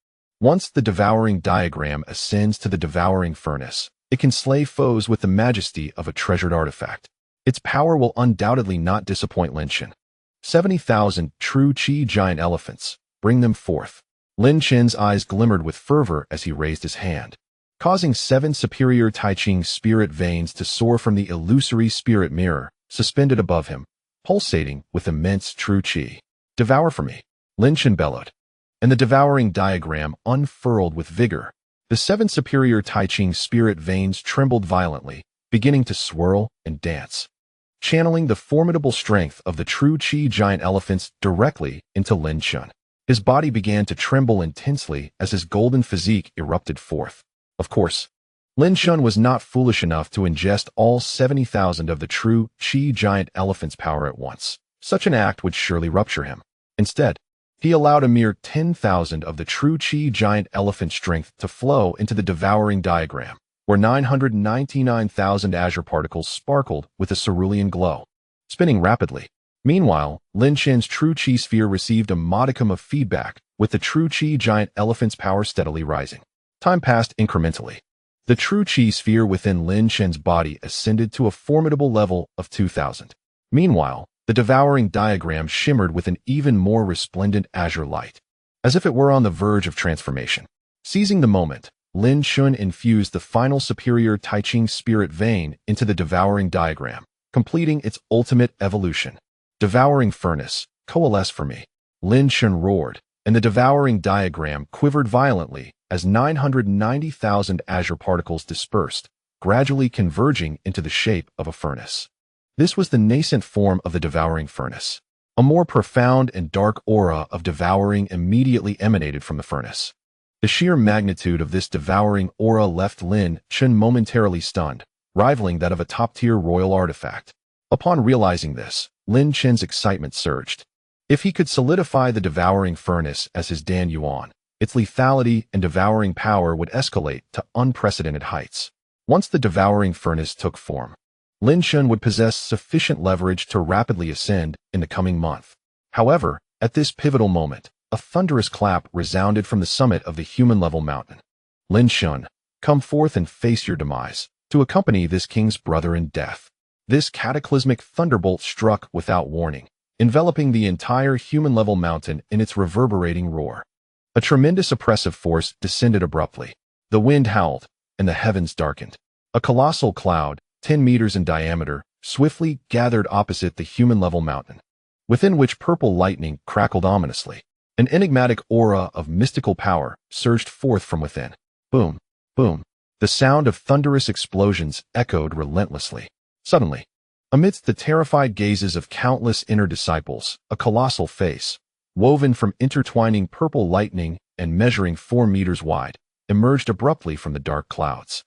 [SPEAKER 1] Once the devouring diagram ascends to the devouring furnace, it can slay foes with the majesty of a treasured artifact. Its power will undoubtedly not disappoint Lin Chen. 70,000 true Qi giant elephants, bring them forth. Lin Chen's eyes glimmered with fervor as he raised his hand, causing 7 superior Tai Ching spirit veins to soar from the illusory spirit mirror, suspended above him, pulsating with immense true Qi. Devour for me, Lin Chen bellowed. And the devouring diagram unfurled with vigor. The 7 superior Tai Ching spirit veins trembled violently, beginning to swirl and dance, channeling the formidable strength of the true Qi giant elephants directly into Lin Chen. His body began to tremble intensely as his golden physique erupted forth. Of course, Lin Chen was not foolish enough to ingest all 70,000 of the true Qi giant elephant's power at once. Such an act would surely rupture him. Instead, he allowed a mere 10,000 of the true Qi giant elephant strength to flow into the devouring diagram, where 999,000 azure particles sparkled with a cerulean glow, spinning rapidly. Meanwhile, Lin Chen's true Qi sphere received a modicum of feedback, with the true Qi giant elephant's power steadily rising. Time passed incrementally. The true Qi sphere within Lin Chen's body ascended to a formidable level of 2,000. Meanwhile, the devouring diagram shimmered with an even more resplendent azure light, as if it were on the verge of transformation. Seizing the moment, Lin Chen infused the final superior Taiching spirit vein into the devouring diagram, completing its ultimate evolution. Devouring furnace, coalesce for me. Lin Chen roared, and the devouring diagram quivered violently as 990,000 azure particles dispersed, gradually converging into the shape of a furnace. This was the nascent form of the devouring furnace. A more profound and dark aura of devouring immediately emanated from the furnace. The sheer magnitude of this devouring aura left Lin Chen momentarily stunned, rivaling that of a top-tier royal artifact. Upon realizing this, Lin Chen's excitement surged. If he could solidify the devouring furnace as his Dan Yuan, its lethality and devouring power would escalate to unprecedented heights. Once the devouring furnace took form, Lin Chen would possess sufficient leverage to rapidly ascend in the coming month. However, at this pivotal moment, a thunderous clap resounded from the summit of the human-level mountain. Lin Chen, come forth and face your demise, to accompany this king's brother in death. This cataclysmic thunderbolt struck without warning, enveloping the entire human-level mountain in its reverberating roar. A tremendous oppressive force descended abruptly. The wind howled, and the heavens darkened. A colossal cloud, 10 meters in diameter, swiftly gathered opposite the human-level mountain, within which purple lightning crackled ominously. An enigmatic aura of mystical power surged forth from within. Boom, boom. The sound of thunderous explosions echoed relentlessly. Suddenly, amidst the terrified gazes of countless inner disciples, a colossal face, woven from intertwining purple lightning and measuring 4 meters wide, emerged abruptly from the dark clouds.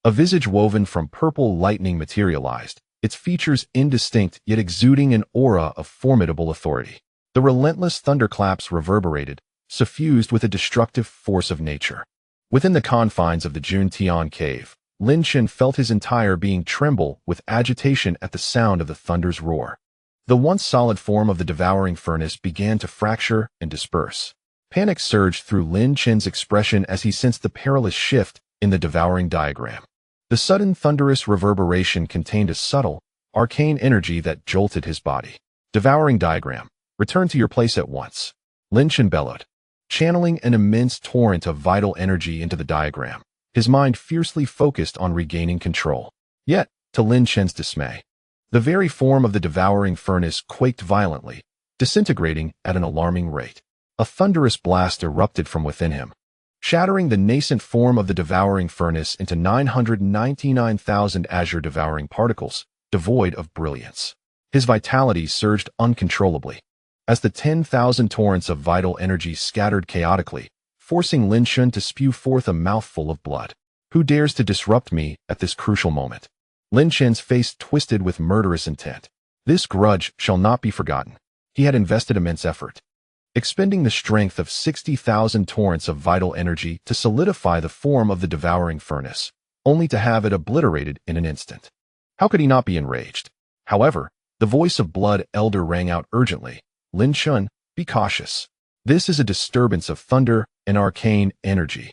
[SPEAKER 1] A visage woven from purple lightning materialized, its features indistinct yet exuding an aura of formidable authority. The relentless thunderclaps reverberated, suffused with a destructive force of nature. Within the confines of the Juntian cave, Lin Chen felt his entire being tremble with agitation at the sound of the thunder's roar. The once solid form of the devouring furnace began to fracture and disperse. Panic surged through Lin Chen's expression as he sensed the perilous shift in the devouring diagram. The sudden thunderous reverberation contained a subtle, arcane energy that jolted his body. Devouring diagram, return to your place at once. Lin Chen bellowed, channeling an immense torrent of vital energy into the diagram, his mind fiercely focused on regaining control. Yet, to Lin Chen's dismay, the very form of the devouring furnace quaked violently, disintegrating at an alarming rate. A thunderous blast erupted from within him, shattering the nascent form of the devouring furnace into 999,000 azure devouring particles, devoid of brilliance. His vitality surged uncontrollably, as the 10,000 torrents of vital energy scattered chaotically, forcing Lin Chen to spew forth a mouthful of blood. Who dares to disrupt me at this crucial moment? Lin Chen's face twisted with murderous intent. This grudge shall not be forgotten. He had invested immense effort, expending the strength of 60,000 torrents of vital energy to solidify the form of the devouring furnace, only to have it obliterated in an instant. How could he not be enraged? However, the voice of Blood Elder rang out urgently. Lin Chen, be cautious. This is a disturbance of thunder and arcane energy.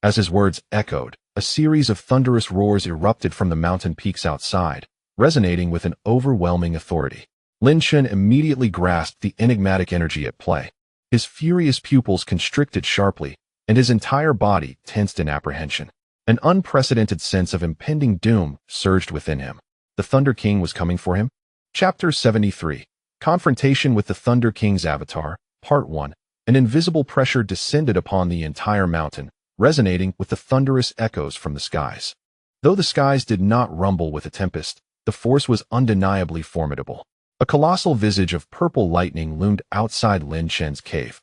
[SPEAKER 1] As his words echoed, a series of thunderous roars erupted from the mountain peaks outside, resonating with an overwhelming authority. Lin Chen immediately grasped the enigmatic energy at play. His furious pupils constricted sharply, and his entire body tensed in apprehension. An unprecedented sense of impending doom surged within him. The Thunder King was coming for him? Chapter 73. Confrontation with the Thunder King's Avatar, Part 1. An invisible pressure descended upon the entire mountain, resonating with the thunderous echoes from the skies. Though the skies did not rumble with a tempest, the force was undeniably formidable. A colossal visage of purple lightning loomed outside Lin Chen's cave,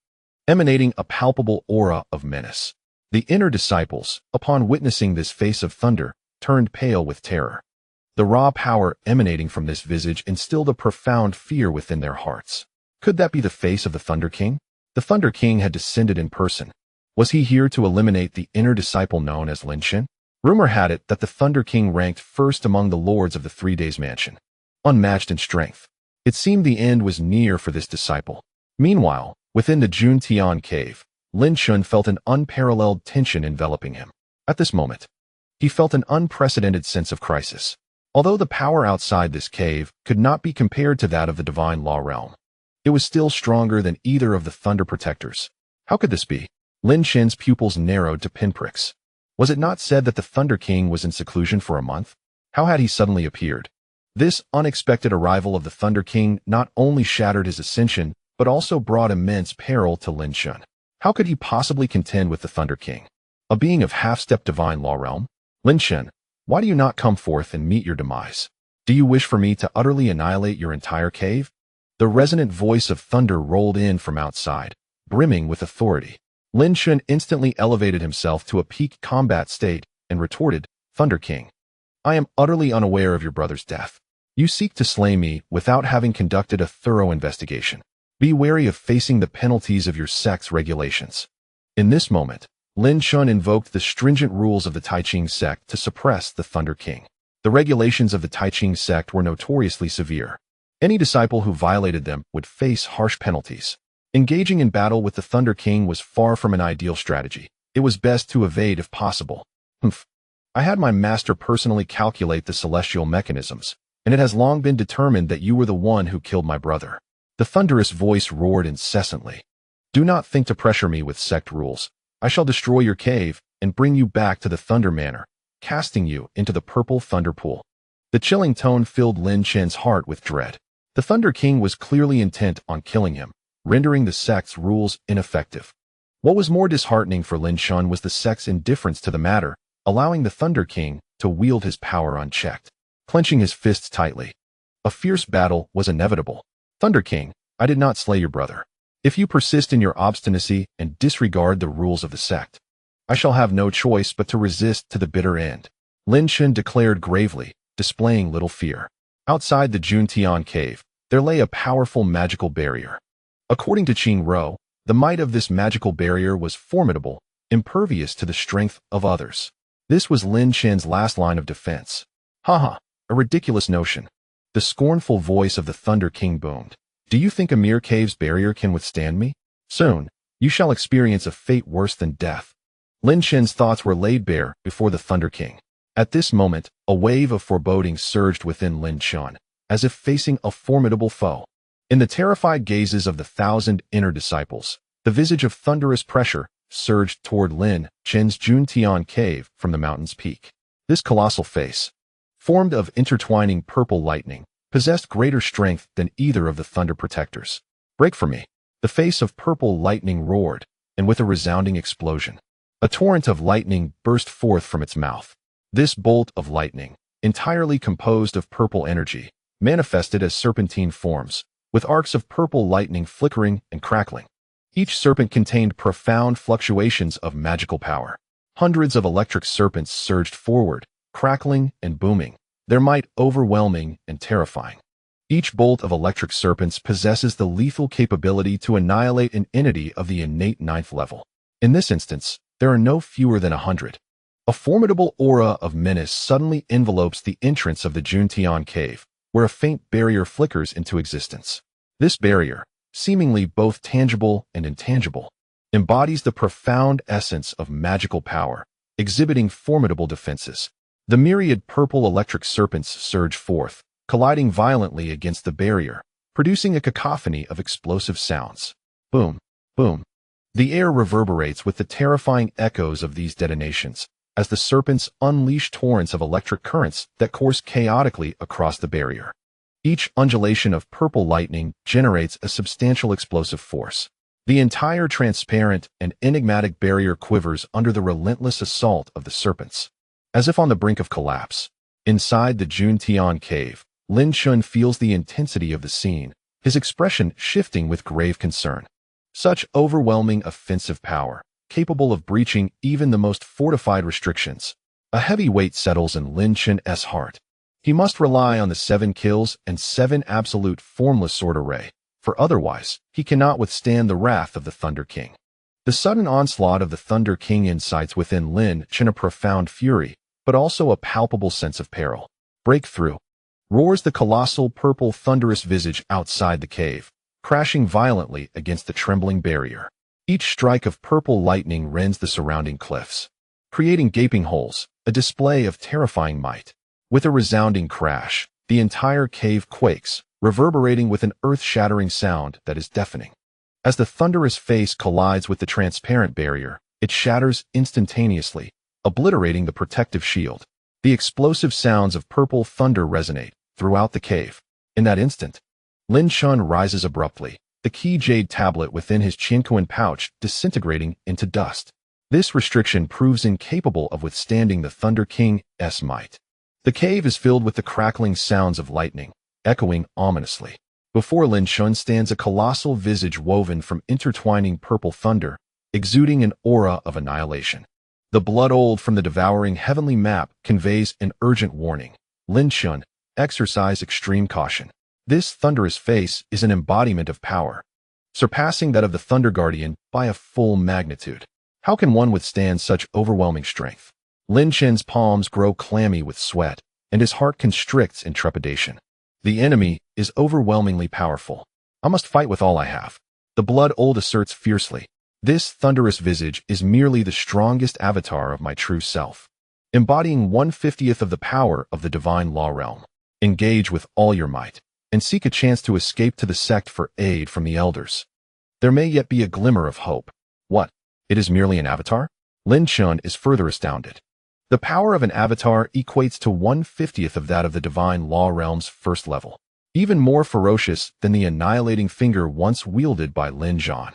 [SPEAKER 1] emanating a palpable aura of menace. The inner disciples, upon witnessing this face of thunder, turned pale with terror. The raw power emanating from this visage instilled a profound fear within their hearts. Could that be the face of the Thunder King? The Thunder King had descended in person. Was he here to eliminate the inner disciple known as Lin Chen? Rumor had it that the Thunder King ranked first among the lords of the 3 Days Mansion, unmatched in strength. It seemed the end was near for this disciple. Meanwhile, within the Juntian cave, Lin Chen felt an unparalleled tension enveloping him. At this moment, he felt an unprecedented sense of crisis. Although the power outside this cave could not be compared to that of the divine law realm, it was still stronger than either of the thunder protectors. How could this be? Lin Chen's pupils narrowed to pinpricks. Was it not said that the Thunder King was in seclusion for a month? How had he suddenly appeared? This unexpected arrival of the Thunder King not only shattered his ascension, but also brought immense peril to Lin Chen. How could he possibly contend with the Thunder King, a being of half-step divine law realm? Lin Chen, why do you not come forth and meet your demise? Do you wish for me to utterly annihilate your entire cave? The resonant voice of thunder rolled in from outside, brimming with authority. Lin Chen instantly elevated himself to a peak combat state and retorted, Thunder King, I am utterly unaware of your brother's death. You seek to slay me without having conducted a thorough investigation. Be wary of facing the penalties of your sect's regulations. In this moment, Lin Chen invoked the stringent rules of the Qing sect to suppress the Thunder King. The regulations of the Qing sect were notoriously severe. Any disciple who violated them would face harsh penalties. Engaging in battle with the Thunder King was far from an ideal strategy. It was best to evade if possible. I had my master personally calculate the celestial mechanisms, and it has long been determined that you were the one who killed my brother. The thunderous voice roared incessantly. Do not think to pressure me with sect rules. I shall destroy your cave and bring you back to the Thunder Manor, casting you into the purple thunder pool. The chilling tone filled Lin Chen's heart with dread. The Thunder King was clearly intent on killing him, rendering the sect's rules ineffective. What was more disheartening for Lin Chen was the sect's indifference to the matter, allowing the Thunder King to wield his power unchecked. Clenching his fists tightly, a fierce battle was inevitable. Thunder King, I did not slay your brother. If you persist in your obstinacy and disregard the rules of the sect, I shall have no choice but to resist to the bitter end, Lin Chen declared gravely, displaying little fear. Outside the Juntian cave, there lay a powerful magical barrier. According to Qing Rou, the might of this magical barrier was formidable, impervious to the strength of others. This was Lin Chen's last line of defense. Haha, a ridiculous notion. The scornful voice of the Thunder King boomed. Do you think a mere cave's barrier can withstand me? Soon, you shall experience a fate worse than death. Lin Chen's thoughts were laid bare before the Thunder King. At this moment, a wave of foreboding surged within Lin Chen, as if facing a formidable foe. In the terrified gazes of the 1,000 inner disciples, the visage of thunderous pressure surged toward Lin Chen's Juntian cave from the mountain's peak. This colossal face, formed of intertwining purple lightning, possessed greater strength than either of the thunder protectors. Break for me. The face of purple lightning roared, and with a resounding explosion, a torrent of lightning burst forth from its mouth. This bolt of lightning, entirely composed of purple energy, manifested as serpentine forms, with arcs of purple lightning flickering and crackling. Each serpent contained profound fluctuations of magical power. Hundreds of electric serpents surged forward, crackling and booming, their might overwhelming and terrifying. Each bolt of electric serpents possesses the lethal capability to annihilate an entity of the innate 9th level. In this instance, there are no fewer than 100. A formidable aura of menace suddenly envelopes the entrance of the Juntian cave, where a faint barrier flickers into existence. This barrier, seemingly both tangible and intangible, embodies the profound essence of magical power, exhibiting formidable defenses. The myriad purple electric serpents surge forth, colliding violently against the barrier, producing a cacophony of explosive sounds. Boom, boom. The air reverberates with the terrifying echoes of these detonations, as the serpents unleash torrents of electric currents that course chaotically across the barrier. Each undulation of purple lightning generates a substantial explosive force. The entire transparent and enigmatic barrier quivers under the relentless assault of the serpents. As if on the brink of collapse, inside the Juntian cave, Lin Chen feels the intensity of the scene, his expression shifting with grave concern. Such overwhelming offensive power, capable of breaching even the most fortified restrictions. A heavy weight settles in Lin Chen's heart. He must rely on the 7 kills and 7 absolute formless sword array, for otherwise, he cannot withstand the wrath of the Thunder King. The sudden onslaught of the Thunder King incites within Lin Chen a profound fury, but also a palpable sense of peril. Breakthrough! Roars the colossal purple thunderous visage outside the cave, crashing violently against the trembling barrier. Each strike of purple lightning rends the surrounding cliffs, creating gaping holes, a display of terrifying might. With a resounding crash, the entire cave quakes, reverberating with an earth-shattering sound that is deafening. As the thunderous face collides with the transparent barrier, it shatters instantaneously, obliterating the protective shield. The explosive sounds of purple thunder resonate throughout the cave. In that instant, Lin Chen rises abruptly, the key jade tablet within his Jingyun pouch disintegrating into dust. This restriction proves incapable of withstanding the Thunder King's might. The cave is filled with the crackling sounds of lightning, echoing ominously. Before Lin Chen stands a colossal visage woven from intertwining purple thunder, exuding an aura of annihilation. The blood old from the devouring heavenly map conveys an urgent warning. Lin Chen, exercise extreme caution. This thunderous face is an embodiment of power, surpassing that of the Thunder Guardian by a full magnitude. How can one withstand such overwhelming strength? Lin Chen's palms grow clammy with sweat, and his heart constricts in trepidation. The enemy is overwhelmingly powerful. I must fight with all I have. The blood old asserts fiercely. This thunderous visage is merely the strongest avatar of my true self, embodying 1/50th of the power of the divine law realm. Engage with all your might, and seek a chance to escape to the sect for aid from the elders. There may yet be a glimmer of hope. What? It is merely an avatar? Lin Chen is further astounded. The power of an avatar equates to 1/50th of that of the divine law realm's first level, even more ferocious than the annihilating finger once wielded by Lin Chen.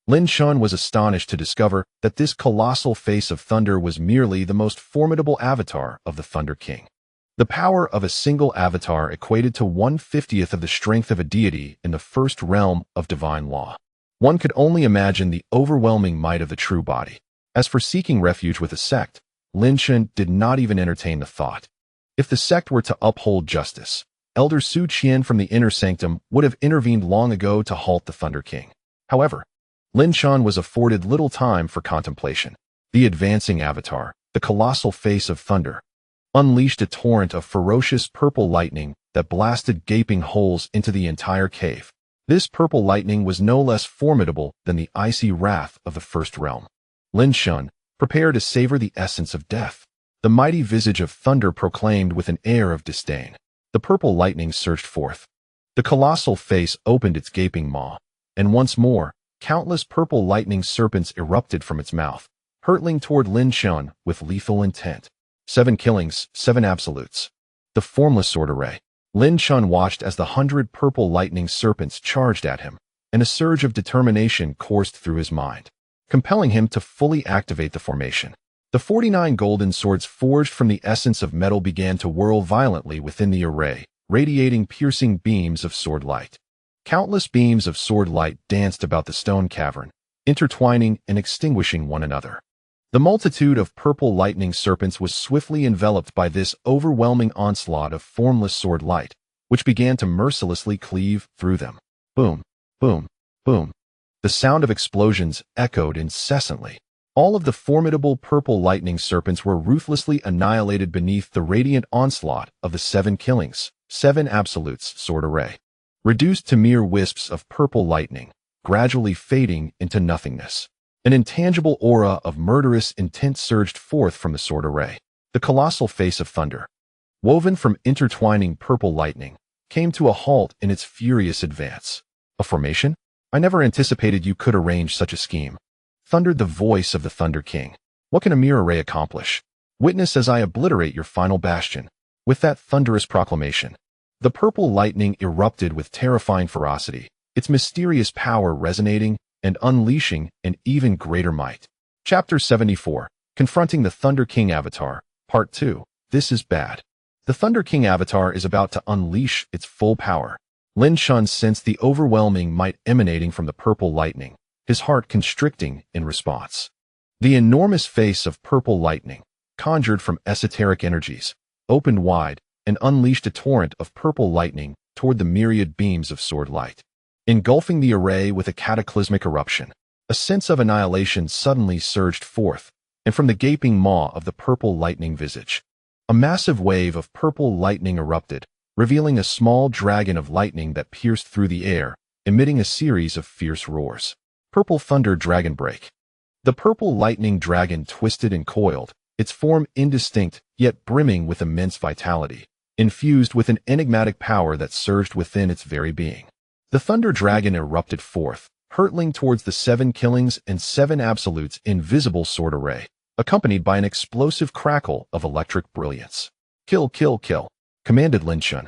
[SPEAKER 1] Lin Chen was astonished to discover that this colossal face of thunder was merely the most formidable avatar of the Thunder King. The power of a single avatar equated to 1/50th of the strength of a deity in the first realm of divine law. One could only imagine the overwhelming might of the true body. As for seeking refuge with a sect, Lin Chen did not even entertain the thought. If the sect were to uphold justice, Elder Su Qian from the inner sanctum would have intervened long ago to halt the Thunder King. However, Lin Chen was afforded little time for contemplation. The advancing avatar, the colossal face of thunder, unleashed a torrent of ferocious purple lightning that blasted gaping holes into the entire cave. This purple lightning was no less formidable than the icy wrath of the first realm. Lin Chen, prepare to savor the essence of death. The mighty visage of thunder proclaimed with an air of disdain. The purple lightning surged forth. The colossal face opened its gaping maw, and once more, countless purple lightning serpents erupted from its mouth, hurtling toward Lin Chen with lethal intent. 7 killings, 7 absolutes. The formless sword array. Lin Chen watched as the 100 purple lightning serpents charged at him, and a surge of determination coursed through his mind, compelling him to fully activate the formation. The 49 golden swords forged from the essence of metal began to whirl violently within the array, radiating piercing beams of sword light. Countless beams of sword light danced about the stone cavern, intertwining and extinguishing one another. The multitude of purple lightning serpents was swiftly enveloped by this overwhelming onslaught of formless sword light, which began to mercilessly cleave through them. Boom, boom, boom. The sound of explosions echoed incessantly. All of the formidable purple lightning serpents were ruthlessly annihilated beneath the radiant onslaught of the 7 killings, 7 absolutes sword array. Reduced to mere wisps of purple lightning, gradually fading into nothingness. An intangible aura of murderous intent surged forth from the sword array. The colossal face of thunder, woven from intertwining purple lightning, came to a halt in its furious advance. A formation? I never anticipated you could arrange such a scheme. Thundered the voice of the Thunder King. What can a mere array accomplish? Witness as I obliterate your final bastion. With that thunderous proclamation, the purple lightning erupted with terrifying ferocity, its mysterious power resonating and unleashing an even greater might. Chapter 74, Confronting the Thunder King Avatar, Part 2. This is bad. The Thunder King Avatar is about to unleash its full power. Lin Chen sensed the overwhelming might emanating from the purple lightning, his heart constricting in response. The enormous face of purple lightning, conjured from esoteric energies, opened wide and unleashed a torrent of purple lightning toward the myriad beams of sword light. Engulfing the array with a cataclysmic eruption, a sense of annihilation suddenly surged forth, and from the gaping maw of the purple lightning visage, a massive wave of purple lightning erupted, revealing a small dragon of lightning that pierced through the air, emitting a series of fierce roars. Purple Thunder Dragon Break. The purple lightning dragon twisted and coiled, its form indistinct yet brimming with immense vitality, infused with an enigmatic power that surged within its very being. The Thunder Dragon erupted forth, hurtling towards the 7 killings and 7 absolutes invisible sword array, accompanied by an explosive crackle of electric brilliance. "Kill, kill, kill," commanded Lin Chen.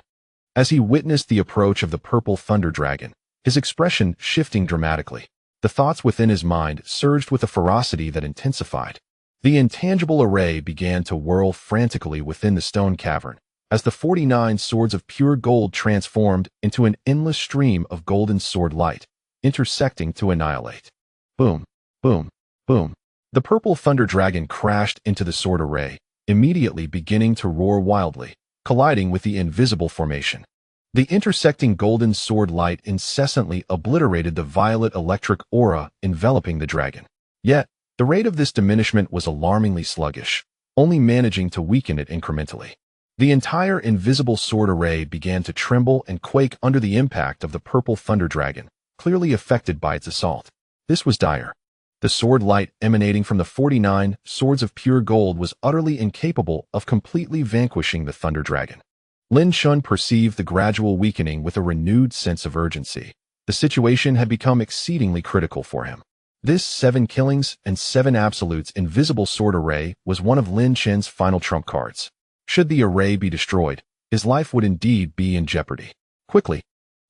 [SPEAKER 1] As he witnessed the approach of the purple thunder dragon, his expression shifting dramatically, the thoughts within his mind surged with a ferocity that intensified. The intangible array began to whirl frantically within the stone cavern, as the 49 swords of pure gold transformed into an endless stream of golden sword light, intersecting to annihilate. Boom, boom, boom. The purple thunder dragon crashed into the sword array, immediately beginning to roar wildly, colliding with the invisible formation. The intersecting golden sword light incessantly obliterated the violet electric aura enveloping the dragon. Yet, the rate of this diminishment was alarmingly sluggish, only managing to weaken it incrementally. The entire invisible sword array began to tremble and quake under the impact of the purple thunder dragon, clearly affected by its assault. This was dire. The sword light emanating from the 49 swords of pure gold was utterly incapable of completely vanquishing the thunder dragon. Lin Chen perceived the gradual weakening with a renewed sense of urgency. The situation had become exceedingly critical for him. This 7 killings and 7 absolutes invisible sword array was one of Lin Chen's final trump cards. Should the array be destroyed, his life would indeed be in jeopardy. Quickly,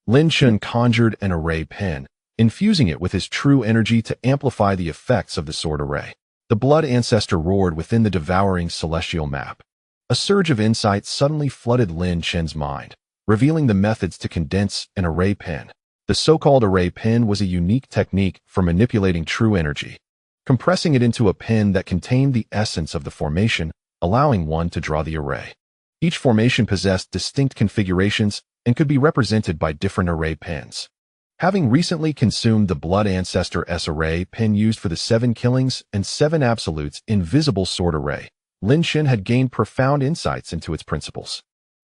[SPEAKER 1] Lin Chen conjured an array pen, infusing it with his true energy to amplify the effects of the sword array. The blood ancestor roared within the devouring celestial map. A surge of insight suddenly flooded Lin Chen's mind, revealing the methods to condense an array pen. The so-called array pen was a unique technique for manipulating true energy, compressing it into a pen that contained the essence of the formation, allowing one to draw the array. Each formation possessed distinct configurations and could be represented by different array pens. Having recently consumed the Blood Ancestor S array pen used for the 7 killings and 7 absolutes invisible sword array, Lin Chen had gained profound insights into its principles.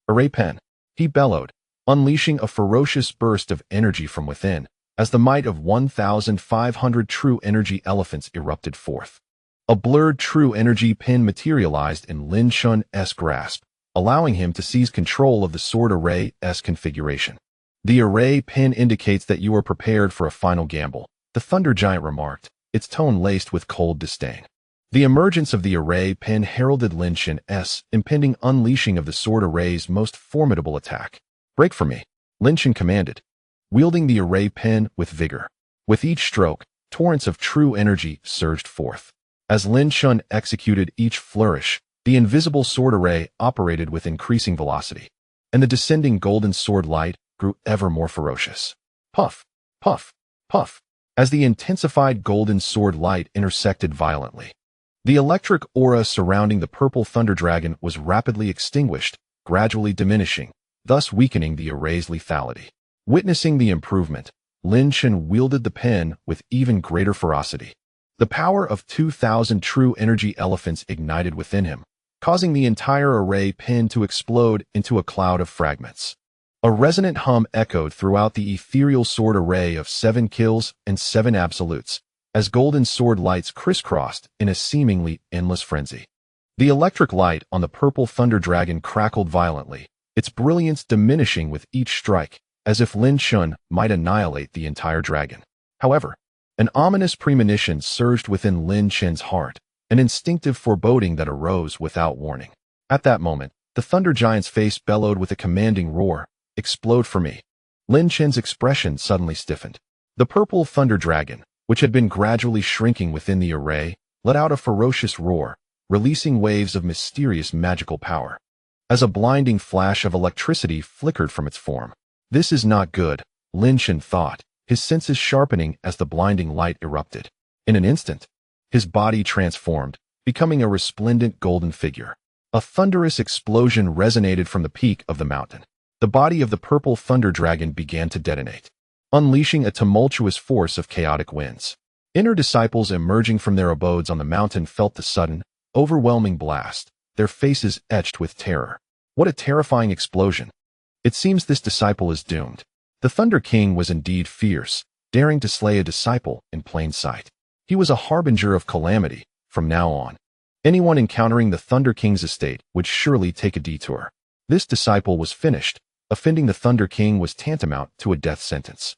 [SPEAKER 1] "Array pen," he bellowed, unleashing a ferocious burst of energy from within, as the might of 1,500 true energy elephants erupted forth. A blurred true energy pin materialized in Lin Chen's grasp, allowing him to seize control of the sword array's configuration. "The array pin indicates that you are prepared for a final gamble," the Thunder Giant remarked, its tone laced with cold disdain. The emergence of the array pin heralded Lin Chen's impending unleashing of the sword array's most formidable attack. "Break for me," Lin Chen commanded, wielding the array pin with vigor. With each stroke, torrents of true energy surged forth. As Lin Chen executed each flourish, the invisible sword array operated with increasing velocity, and the descending golden sword light grew ever more ferocious. Puff, puff, puff, as the intensified golden sword light intersected violently. The electric aura surrounding the purple thunder dragon was rapidly extinguished, gradually diminishing, thus weakening the array's lethality. Witnessing the improvement, Lin Chen wielded the pen with even greater ferocity. The power of 2,000 true energy elephants ignited within him, causing the entire array pin to explode into a cloud of fragments. A resonant hum echoed throughout the ethereal sword array of 7 kills and 7 absolutes, as golden sword lights crisscrossed in a seemingly endless frenzy. The electric light on the purple thunder dragon crackled violently, its brilliance diminishing with each strike, as if Lin Chen might annihilate the entire dragon. However, an ominous premonition surged within Lin Chen's heart, an instinctive foreboding that arose without warning. At that moment, the Thunder Giant's face bellowed with a commanding roar, "Explode for me." Lin Chen's expression suddenly stiffened. The purple thunder dragon, which had been gradually shrinking within the array, let out a ferocious roar, releasing waves of mysterious magical power. As a blinding flash of electricity flickered from its form. "This is not good," Lin Chen thought, his senses sharpening as the blinding light erupted. In an instant, his body transformed, becoming a resplendent golden figure. A thunderous explosion resonated from the peak of the mountain. The body of the purple thunder dragon began to detonate, unleashing a tumultuous force of chaotic winds. Inner disciples emerging from their abodes on the mountain felt the sudden, overwhelming blast, their faces etched with terror. What a terrifying explosion! It seems this disciple is doomed. The Thunder King was indeed fierce, daring to slay a disciple in plain sight. He was a harbinger of calamity from now on. Anyone encountering the Thunder King's estate would surely take a detour. This disciple was finished. Offending the Thunder King was tantamount to a death sentence.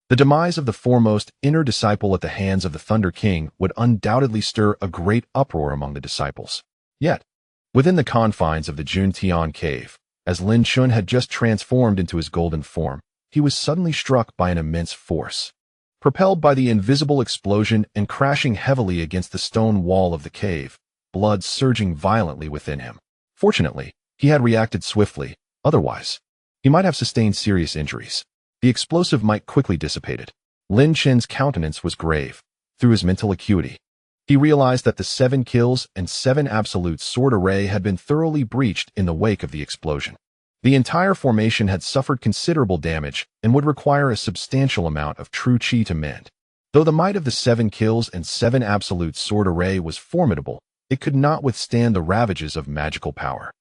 [SPEAKER 1] The demise of the foremost inner disciple at the hands of the Thunder King would undoubtedly stir a great uproar among the disciples. Yet, within the confines of the Juntian cave, as Lin Chen had just transformed into his golden form, he was suddenly struck by an immense force. Propelled by the invisible explosion and crashing heavily against the stone wall of the cave, blood surging violently within him. Fortunately, he had reacted swiftly, otherwise, he might have sustained serious injuries. The explosive might quickly dissipated. Lin Chen's countenance was grave. Through his mental acuity, he realized that the 7 kills and 7 absolute sword array had been thoroughly breached in the wake of the explosion. The entire formation had suffered considerable damage and would require a substantial amount of true qi to mend. Though the might of the 7 kills and 7 absolute sword array was formidable, it could not withstand the ravages of magical power.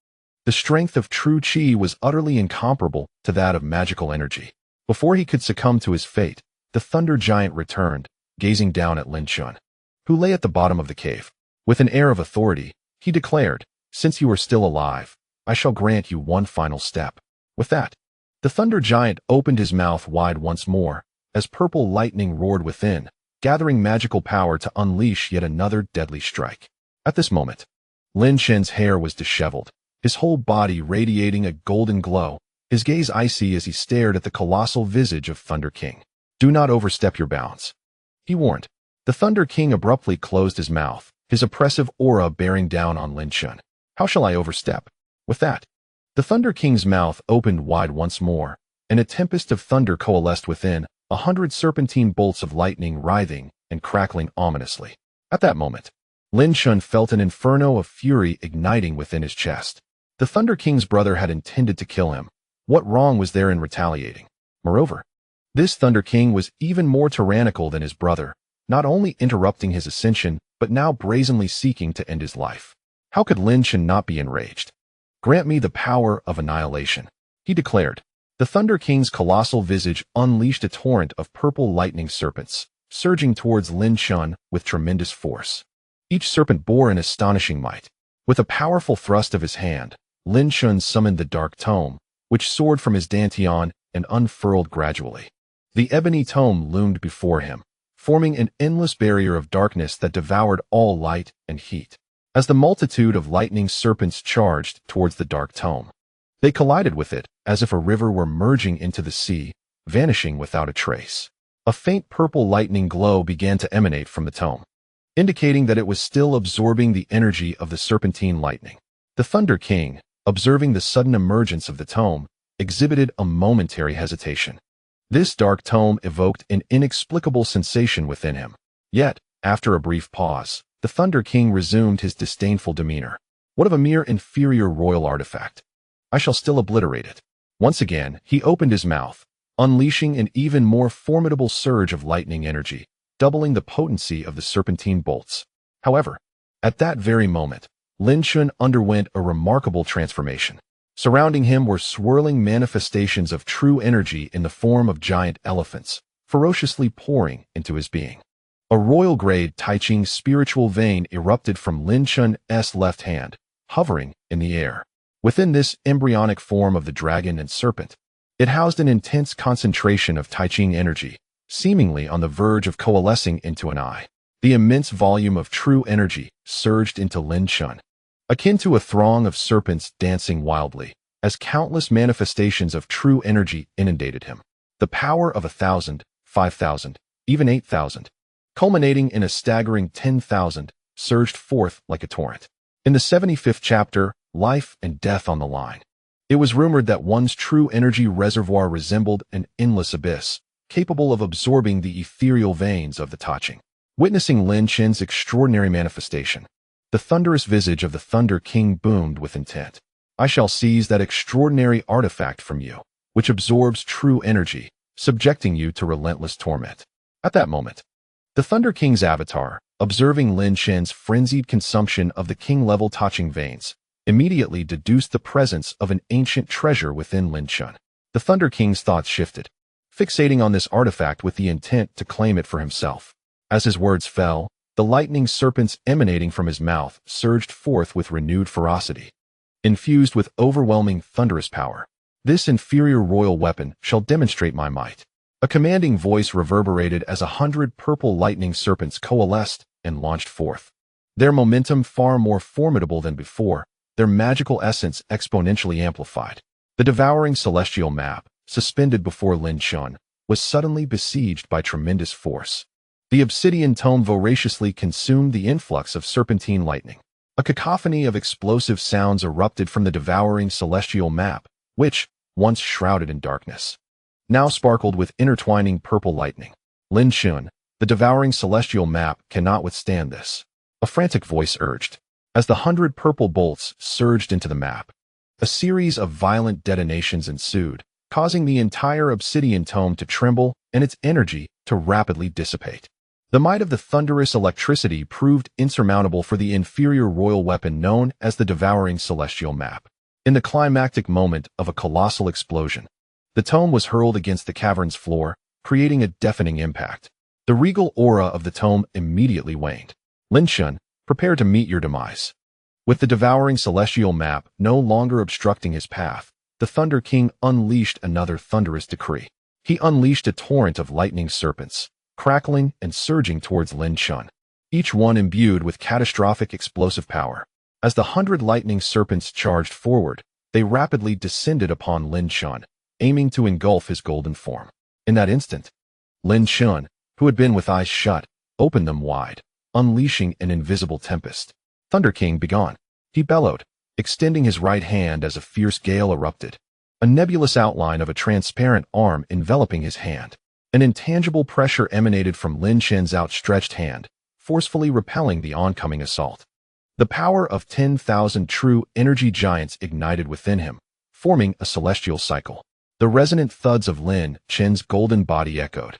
[SPEAKER 1] The strength of true qi was utterly incomparable to that of magical energy. Before he could succumb to his fate, the Thunder Giant returned, gazing down at Lin Chen, who lay at the bottom of the cave. With an air of authority, he declared, "Since you are still alive, I shall grant you one final step." With that, the Thunder Giant opened his mouth wide once more, as purple lightning roared within, gathering magical power to unleash yet another deadly strike. At this moment, Lin Chen's hair was disheveled, his whole body radiating a golden glow, his gaze icy as he stared at the colossal visage of Thunder King. "Do not overstep your bounds," he warned. The Thunder King abruptly closed his mouth, his oppressive aura bearing down on Lin Chen. "How shall I overstep?" With that, the Thunder King's mouth opened wide once more, and a tempest of thunder coalesced within, 100 serpentine bolts of lightning writhing and crackling ominously. At that moment, Lin Chen felt an inferno of fury igniting within his chest. The Thunder King's brother had intended to kill him. What wrong was there in retaliating? Moreover, this Thunder King was even more tyrannical than his brother, not only interrupting his ascension, but now brazenly seeking to end his life. How could Lin Chen not be enraged? "Grant me the power of annihilation," he declared. The Thunder King's colossal visage unleashed a torrent of purple lightning serpents, surging towards Lin Chen with tremendous force. Each serpent bore an astonishing might. With a powerful thrust of his hand, Lin Chen summoned the dark tome, which soared from his dantian and unfurled gradually. The ebony tome loomed before him, forming an endless barrier of darkness that devoured all light and heat. As the multitude of lightning serpents charged towards the dark tome, they collided with it as if a river were merging into the sea, vanishing without a trace. A faint purple lightning glow began to emanate from the tome, indicating that it was still absorbing the energy of the serpentine lightning. The Thunder King, observing the sudden emergence of the tome, exhibited a momentary hesitation. This dark tome evoked an inexplicable sensation within him. Yet, after a brief pause, the Thunder King resumed his disdainful demeanor. "What of a mere inferior royal artifact? I shall still obliterate it." Once again, he opened his mouth, unleashing an even more formidable surge of lightning energy, doubling the potency of the serpentine bolts. However, at that very moment, Lin Chen underwent a remarkable transformation. Surrounding him were swirling manifestations of true energy in the form of giant elephants, ferociously pouring into his being. A royal-grade Taiching spiritual vein erupted from Lin Chen's left hand, hovering in the air. Within this embryonic form of the dragon and serpent, it housed an intense concentration of Taiching energy, seemingly on the verge of coalescing into an eye. The immense volume of true energy surged into Lin Chen, akin to a throng of serpents dancing wildly, as countless manifestations of true energy inundated him. The power of 1,000, 5,000, even 8,000, culminating in a staggering 10,000, surged forth like a torrent. In the 75th chapter, Life and Death on the Line, it was rumored that one's true energy reservoir resembled an endless abyss, capable of absorbing the ethereal veins of the Taiching. Witnessing Lin Chen's extraordinary manifestation, the thunderous visage of the Thunder King boomed with intent. "I shall seize that extraordinary artifact from you, which absorbs true energy, subjecting you to relentless torment." At that moment, the Thunder King's avatar, observing Lin Chen's frenzied consumption of the king-level Taiching veins, immediately deduced the presence of an ancient treasure within Lin Chen. The Thunder King's thoughts shifted, fixating on this artifact with the intent to claim it for himself. As his words fell, the lightning serpents emanating from his mouth surged forth with renewed ferocity. Infused with overwhelming thunderous power, this inferior royal weapon shall demonstrate my might. A commanding voice reverberated as 100 purple lightning serpents coalesced and launched forth. Their momentum far more formidable than before, their magical essence exponentially amplified. The devouring celestial map, suspended before Lin Chen, was suddenly besieged by tremendous force. The obsidian tome voraciously consumed the influx of serpentine lightning. A cacophony of explosive sounds erupted from the devouring celestial map, which, once shrouded in darkness, now sparkled with intertwining purple lightning. Lin Chen, the devouring celestial map cannot withstand this, a frantic voice urged. As the 100 purple bolts surged into the map, a series of violent detonations ensued, causing the entire obsidian tome to tremble and its energy to rapidly dissipate. The might of the thunderous electricity proved insurmountable for the inferior royal weapon known as the devouring celestial map. In the climactic moment of a colossal explosion, the tome was hurled against the cavern's floor, creating a deafening impact. The regal aura of the tome immediately waned. Lin Chen, prepare to meet your demise. With the devouring celestial map no longer obstructing his path, the Thunder King unleashed another thunderous decree. He unleashed a torrent of lightning serpents, crackling and surging towards Lin Chen, each one imbued with catastrophic explosive power. As the 100 lightning serpents charged forward, they rapidly descended upon Lin Chen, aiming to engulf his golden form. In that instant, Lin Chen, who had been with eyes shut, opened them wide, unleashing an invisible tempest. Thunder King, begone, he bellowed, extending his right hand as a fierce gale erupted. A nebulous outline of a transparent arm enveloping his hand. An intangible pressure emanated from Lin Chen's outstretched hand, forcefully repelling the oncoming assault. The power of 10,000 true energy giants ignited within him, forming a celestial cycle. The resonant thuds of Lin Chen's golden body echoed,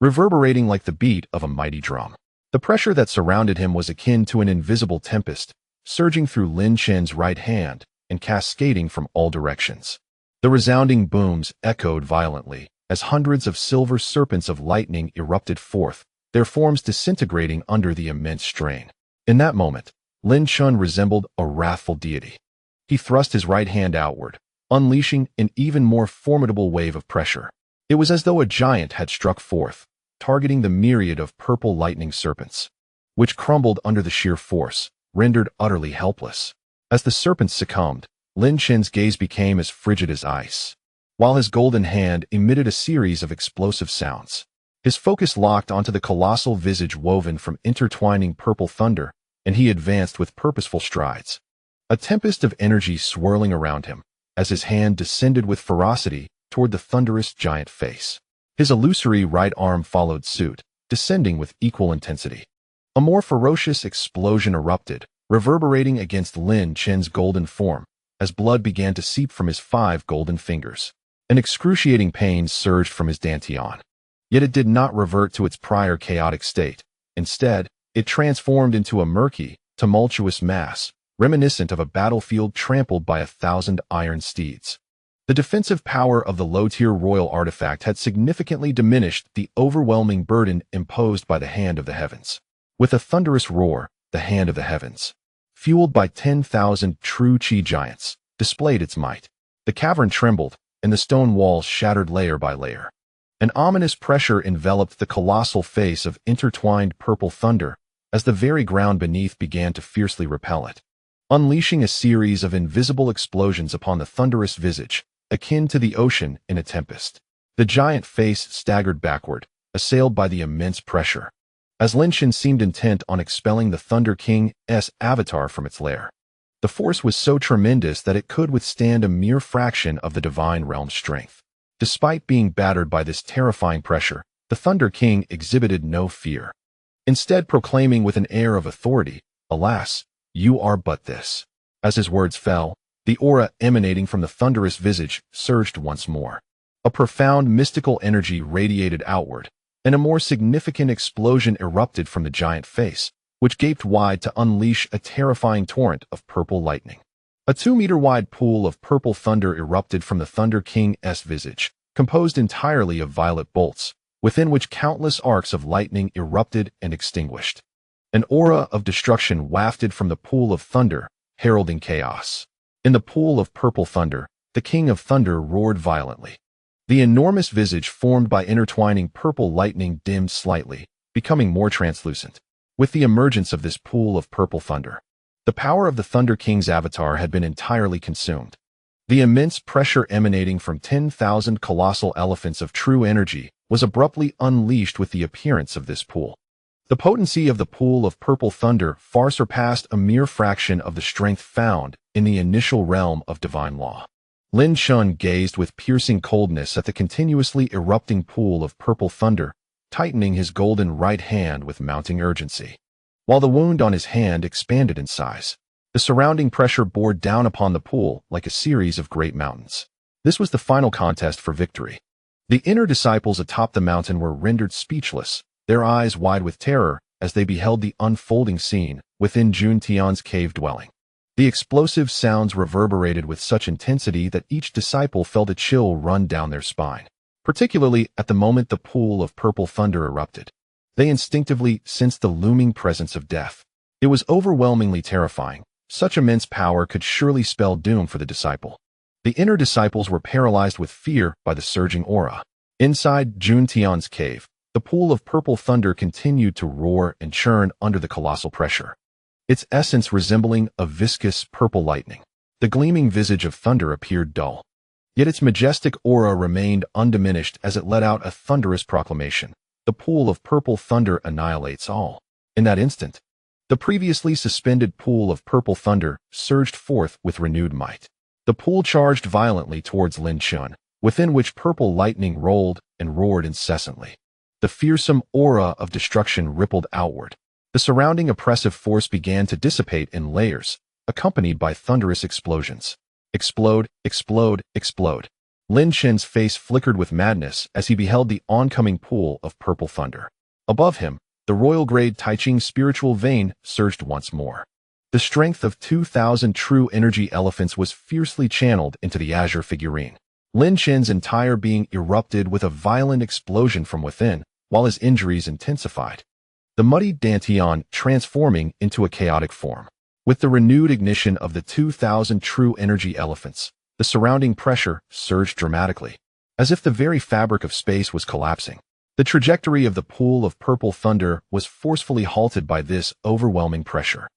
[SPEAKER 1] reverberating like the beat of a mighty drum. The pressure that surrounded him was akin to an invisible tempest, surging through Lin Chen's right hand and cascading from all directions. The resounding booms echoed violently as hundreds of silver serpents of lightning erupted forth, their forms disintegrating under the immense strain. In that moment, Lin Chen resembled a wrathful deity. He thrust his right hand outward, unleashing an even more formidable wave of pressure. It was as though a giant had struck forth, targeting the myriad of purple lightning serpents, which crumbled under the sheer force, rendered utterly helpless. As the serpents succumbed, Lin Chen's gaze became as frigid as ice, while his golden hand emitted a series of explosive sounds. His focus locked onto the colossal visage woven from intertwining purple thunder, and he advanced with purposeful strides, a tempest of energy swirling around him, as his hand descended with ferocity toward the thunderous giant face. His illusory right arm followed suit, descending with equal intensity. A more ferocious explosion erupted, reverberating against Lin Chen's golden form, as blood began to seep from his 5 golden fingers. An excruciating pain surged from his dantian. Yet it did not revert to its prior chaotic state. Instead, it transformed into a murky, tumultuous mass, reminiscent of a battlefield trampled by 1,000 iron steeds. The defensive power of the low-tier royal artifact had significantly diminished the overwhelming burden imposed by the Hand of the Heavens. With a thunderous roar, the Hand of the Heavens, fueled by 10,000 true Qi giants, displayed its might. The cavern trembled, and the stone walls shattered layer by layer. An ominous pressure enveloped the colossal face of intertwined purple thunder as the very ground beneath began to fiercely repel it, unleashing a series of invisible explosions upon the thunderous visage, akin to the ocean in a tempest. The giant face staggered backward, assailed by the immense pressure, as Lin Chen seemed intent on expelling the Thunder King's avatar from its lair. The force was so tremendous that it could withstand a mere fraction of the divine realm's strength. Despite being battered by this terrifying pressure, the Thunder King exhibited no fear, instead proclaiming with an air of authority, "Alas, you are but this." As his words fell, the aura emanating from the thunderous visage surged once more. A profound mystical energy radiated outward, and a more significant explosion erupted from the giant face, which gaped wide to unleash a terrifying torrent of purple lightning. A 2-meter-wide pool of purple thunder erupted from the Thunder King's visage, composed entirely of violet bolts, within which countless arcs of lightning erupted and extinguished. An aura of destruction wafted from the pool of thunder, heralding chaos. In the pool of purple thunder, the King of Thunder roared violently. The enormous visage formed by intertwining purple lightning dimmed slightly, becoming more translucent. With the emergence of this pool of purple thunder, the power of the Thunder King's avatar had been entirely consumed. The immense pressure emanating from 10,000 colossal elephants of true energy was abruptly unleashed with the appearance of this pool. The potency of the pool of purple thunder far surpassed a mere fraction of the strength found in the initial realm of divine law. Lin Chen gazed with piercing coldness at the continuously erupting pool of purple thunder, tightening his golden right hand with mounting urgency. While the wound on his hand expanded in size, the surrounding pressure bore down upon the pool like a series of great mountains. This was the final contest for victory. The inner disciples atop the mountain were rendered speechless, their eyes wide with terror as they beheld the unfolding scene within Jun Tian's cave dwelling. The explosive sounds reverberated with such intensity that each disciple felt a chill run down their spine, particularly at the moment the pool of purple thunder erupted. They instinctively sensed the looming presence of death. It was overwhelmingly terrifying. Such immense power could surely spell doom for the disciple. The inner disciples were paralyzed with fear by the surging aura. Inside Jun Tian's cave, the pool of purple thunder continued to roar and churn under the colossal pressure, its essence resembling a viscous purple lightning. The gleaming visage of thunder appeared dull, yet its majestic aura remained undiminished as it let out a thunderous proclamation. The pool of purple thunder annihilates all. In that instant, the previously suspended pool of purple thunder surged forth with renewed might. The pool charged violently towards Lin Chen, within which purple lightning rolled and roared incessantly. The fearsome aura of destruction rippled outward. The surrounding oppressive force began to dissipate in layers, accompanied by thunderous explosions. Explode, explode, explode. Lin Chen's face flickered with madness as he beheld the oncoming pool of purple thunder. Above him, the royal-grade Taiching spiritual vein surged once more. The strength of 2,000 true energy elephants was fiercely channeled into the azure figurine. Lin Chen's entire being erupted with a violent explosion from within, while his injuries intensified. The muddy Dantian transforming into a chaotic form. With the renewed ignition of the 2,000 true energy elephants, the surrounding pressure surged dramatically, as if the very fabric of space was collapsing. The trajectory of the pool of purple thunder was forcefully halted by this overwhelming pressure.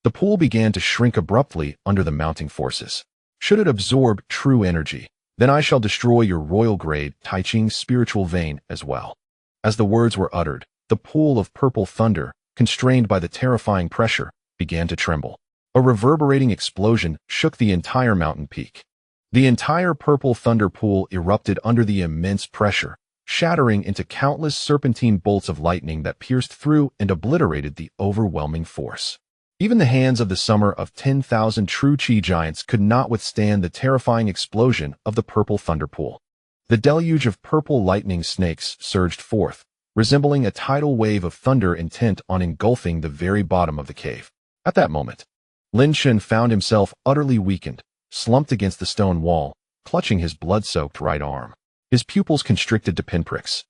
[SPEAKER 1] The pool began to shrink abruptly under the mounting forces. Should it absorb true energy, then I shall destroy your royal-grade Taiching spiritual vein as well. As the words were uttered, the pool of purple thunder, constrained by the terrifying pressure, began to tremble. A reverberating explosion shook the entire mountain peak. The entire purple thunder pool erupted under the immense pressure, shattering into countless serpentine bolts of lightning that pierced through and obliterated the overwhelming force. Even the hands of the summer of 10,000 true Qi giants could not withstand the terrifying explosion of the purple thunder pool. The deluge of purple lightning snakes surged forth, resembling a tidal wave of thunder intent on engulfing the very bottom of the cave. At that moment, Lin Chen found himself utterly weakened, slumped against the stone wall, clutching his blood-soaked right arm. His pupils constricted to pinpricks,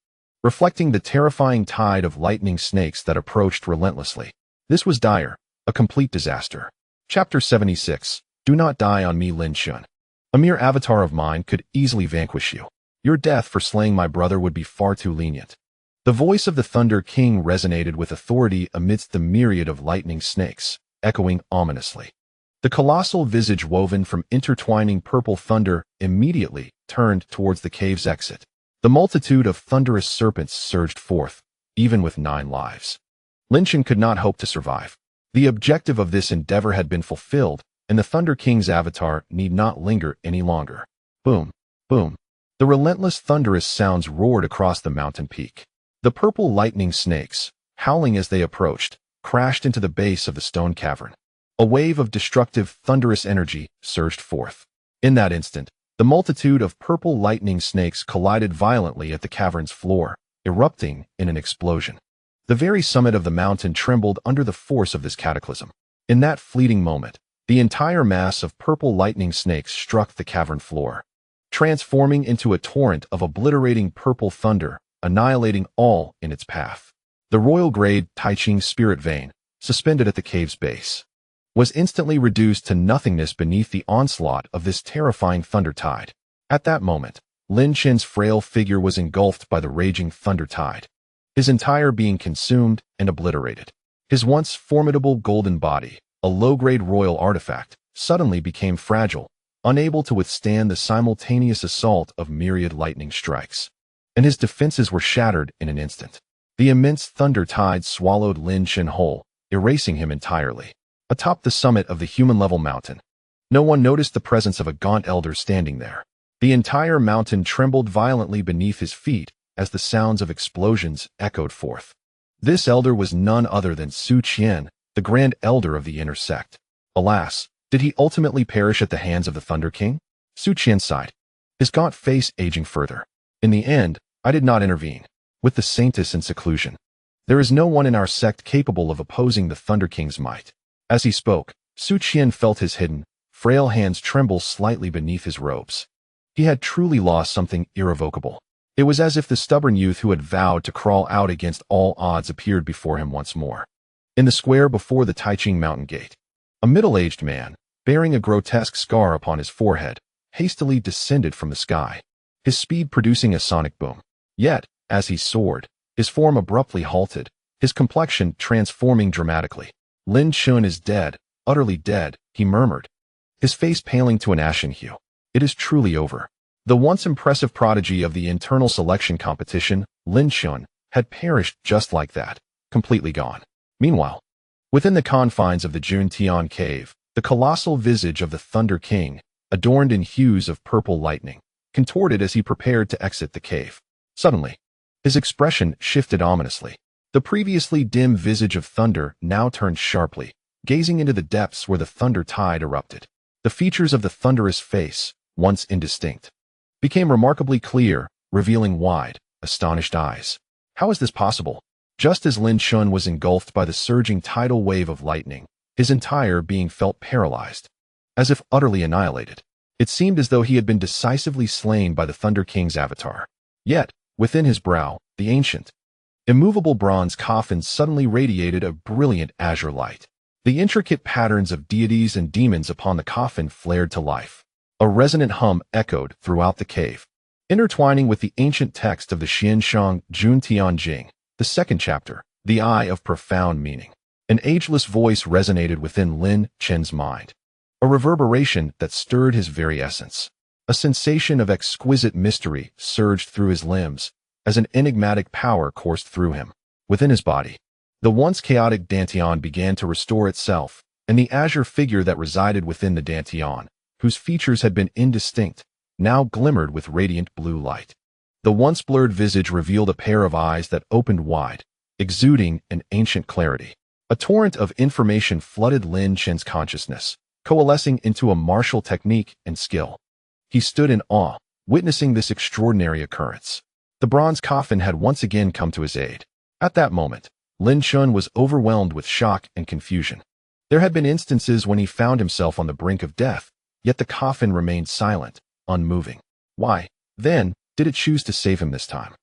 [SPEAKER 1] reflecting the terrifying tide of lightning snakes that approached relentlessly. This was dire, a complete disaster. Chapter 76. Do not die on me, Lin Chen. A mere avatar of mine could easily vanquish you. Your death for slaying my brother would be far too lenient. The voice of the Thunder King resonated with authority amidst the myriad of lightning snakes, echoing ominously. The colossal visage woven from intertwining purple thunder immediately turned towards the cave's exit. The multitude of thunderous serpents surged forth, even with 9 lives. Lin Chen could not hope to survive. The objective of this endeavor had been fulfilled, and the Thunder King's avatar need not linger any longer. Boom, boom. The relentless thunderous sounds roared across the mountain peak. The purple lightning snakes, howling as they approached, crashed into the base of the stone cavern. A wave of destructive, thunderous energy surged forth. In that instant, the multitude of purple lightning snakes collided violently at the cavern's floor, erupting in an explosion. The very summit of the mountain trembled under the force of this cataclysm. In that fleeting moment, the entire mass of purple lightning snakes struck the cavern floor, transforming into a torrent of obliterating purple thunder, annihilating all in its path. The royal-grade Taiching spirit vein, suspended at the cave's base, was instantly reduced to nothingness beneath the onslaught of this terrifying thunder tide. At that moment, Lin Chen's frail figure was engulfed by the raging thunder tide, his entire being consumed and obliterated. His once formidable golden body, a low-grade royal artifact, suddenly became fragile, unable to withstand the simultaneous assault of myriad lightning strikes. And his defenses were shattered in an instant. The immense thunder tide swallowed Lin Chen whole, erasing him entirely. Atop the summit of the human-level mountain, no one noticed the presence of a gaunt elder standing there. The entire mountain trembled violently beneath his feet as the sounds of explosions echoed forth. This elder was none other than Xu Qian, the Grand Elder of the Inner Sect. Alas, did he ultimately perish at the hands of the Thunder King? Xu Qian sighed, his gaunt face aging further. In the end, I did not intervene. With the saintess in seclusion, there is no one in our sect capable of opposing the Thunder King's might. As he spoke, Xu Qian felt his hidden, frail hands tremble slightly beneath his robes. He had truly lost something irrevocable. It was as if the stubborn youth who had vowed to crawl out against all odds appeared before him once more. In the square before the Taiching Mountain Gate, a middle-aged man, bearing a grotesque scar upon his forehead, hastily descended from the sky, his speed producing a sonic boom. Yet, as he soared, his form abruptly halted, his complexion transforming dramatically. Lin Chen is dead, utterly dead, he murmured, his face paling to an ashen hue. It is truly over. The once impressive prodigy of the internal selection competition, Lin Chen, had perished just like that, completely gone. Meanwhile, within the confines of the Juntian cave, the colossal visage of the Thunder King, adorned in hues of purple lightning, contorted as he prepared to exit the cave. Suddenly, his expression shifted ominously. The previously dim visage of thunder now turned sharply, gazing into the depths where the thunder tide erupted. The features of the thunderous face, once indistinct, became remarkably clear, revealing wide, astonished eyes. How is this possible? Just as Lin Chen was engulfed by the surging tidal wave of lightning, his entire being felt paralyzed, as if utterly annihilated. It seemed as though he had been decisively slain by the Thunder King's avatar. Yet, within his brow, the ancient, immovable bronze coffin suddenly radiated a brilliant azure light. The intricate patterns of deities and demons upon the coffin flared to life. A resonant hum echoed throughout the cave, intertwining with the ancient text of the Xianshang Juntian Jing, the second chapter, the Eye of Profound Meaning. An ageless voice resonated within Lin Chen's mind, a reverberation that stirred his very essence. A sensation of exquisite mystery surged through his limbs as an enigmatic power coursed through him. Within his body, the once chaotic Dantian began to restore itself, and the azure figure that resided within the Dantian, whose features had been indistinct, now glimmered with radiant blue light. The once blurred visage revealed a pair of eyes that opened wide, exuding an ancient clarity. A torrent of information flooded Lin Chen's consciousness, coalescing into a martial technique and skill. He stood in awe, witnessing this extraordinary occurrence. The bronze coffin had once again come to his aid. At that moment, Lin Chen was overwhelmed with shock and confusion. There had been instances when he found himself on the brink of death, yet the coffin remained silent, unmoving. Why, then, did it choose to save him this time?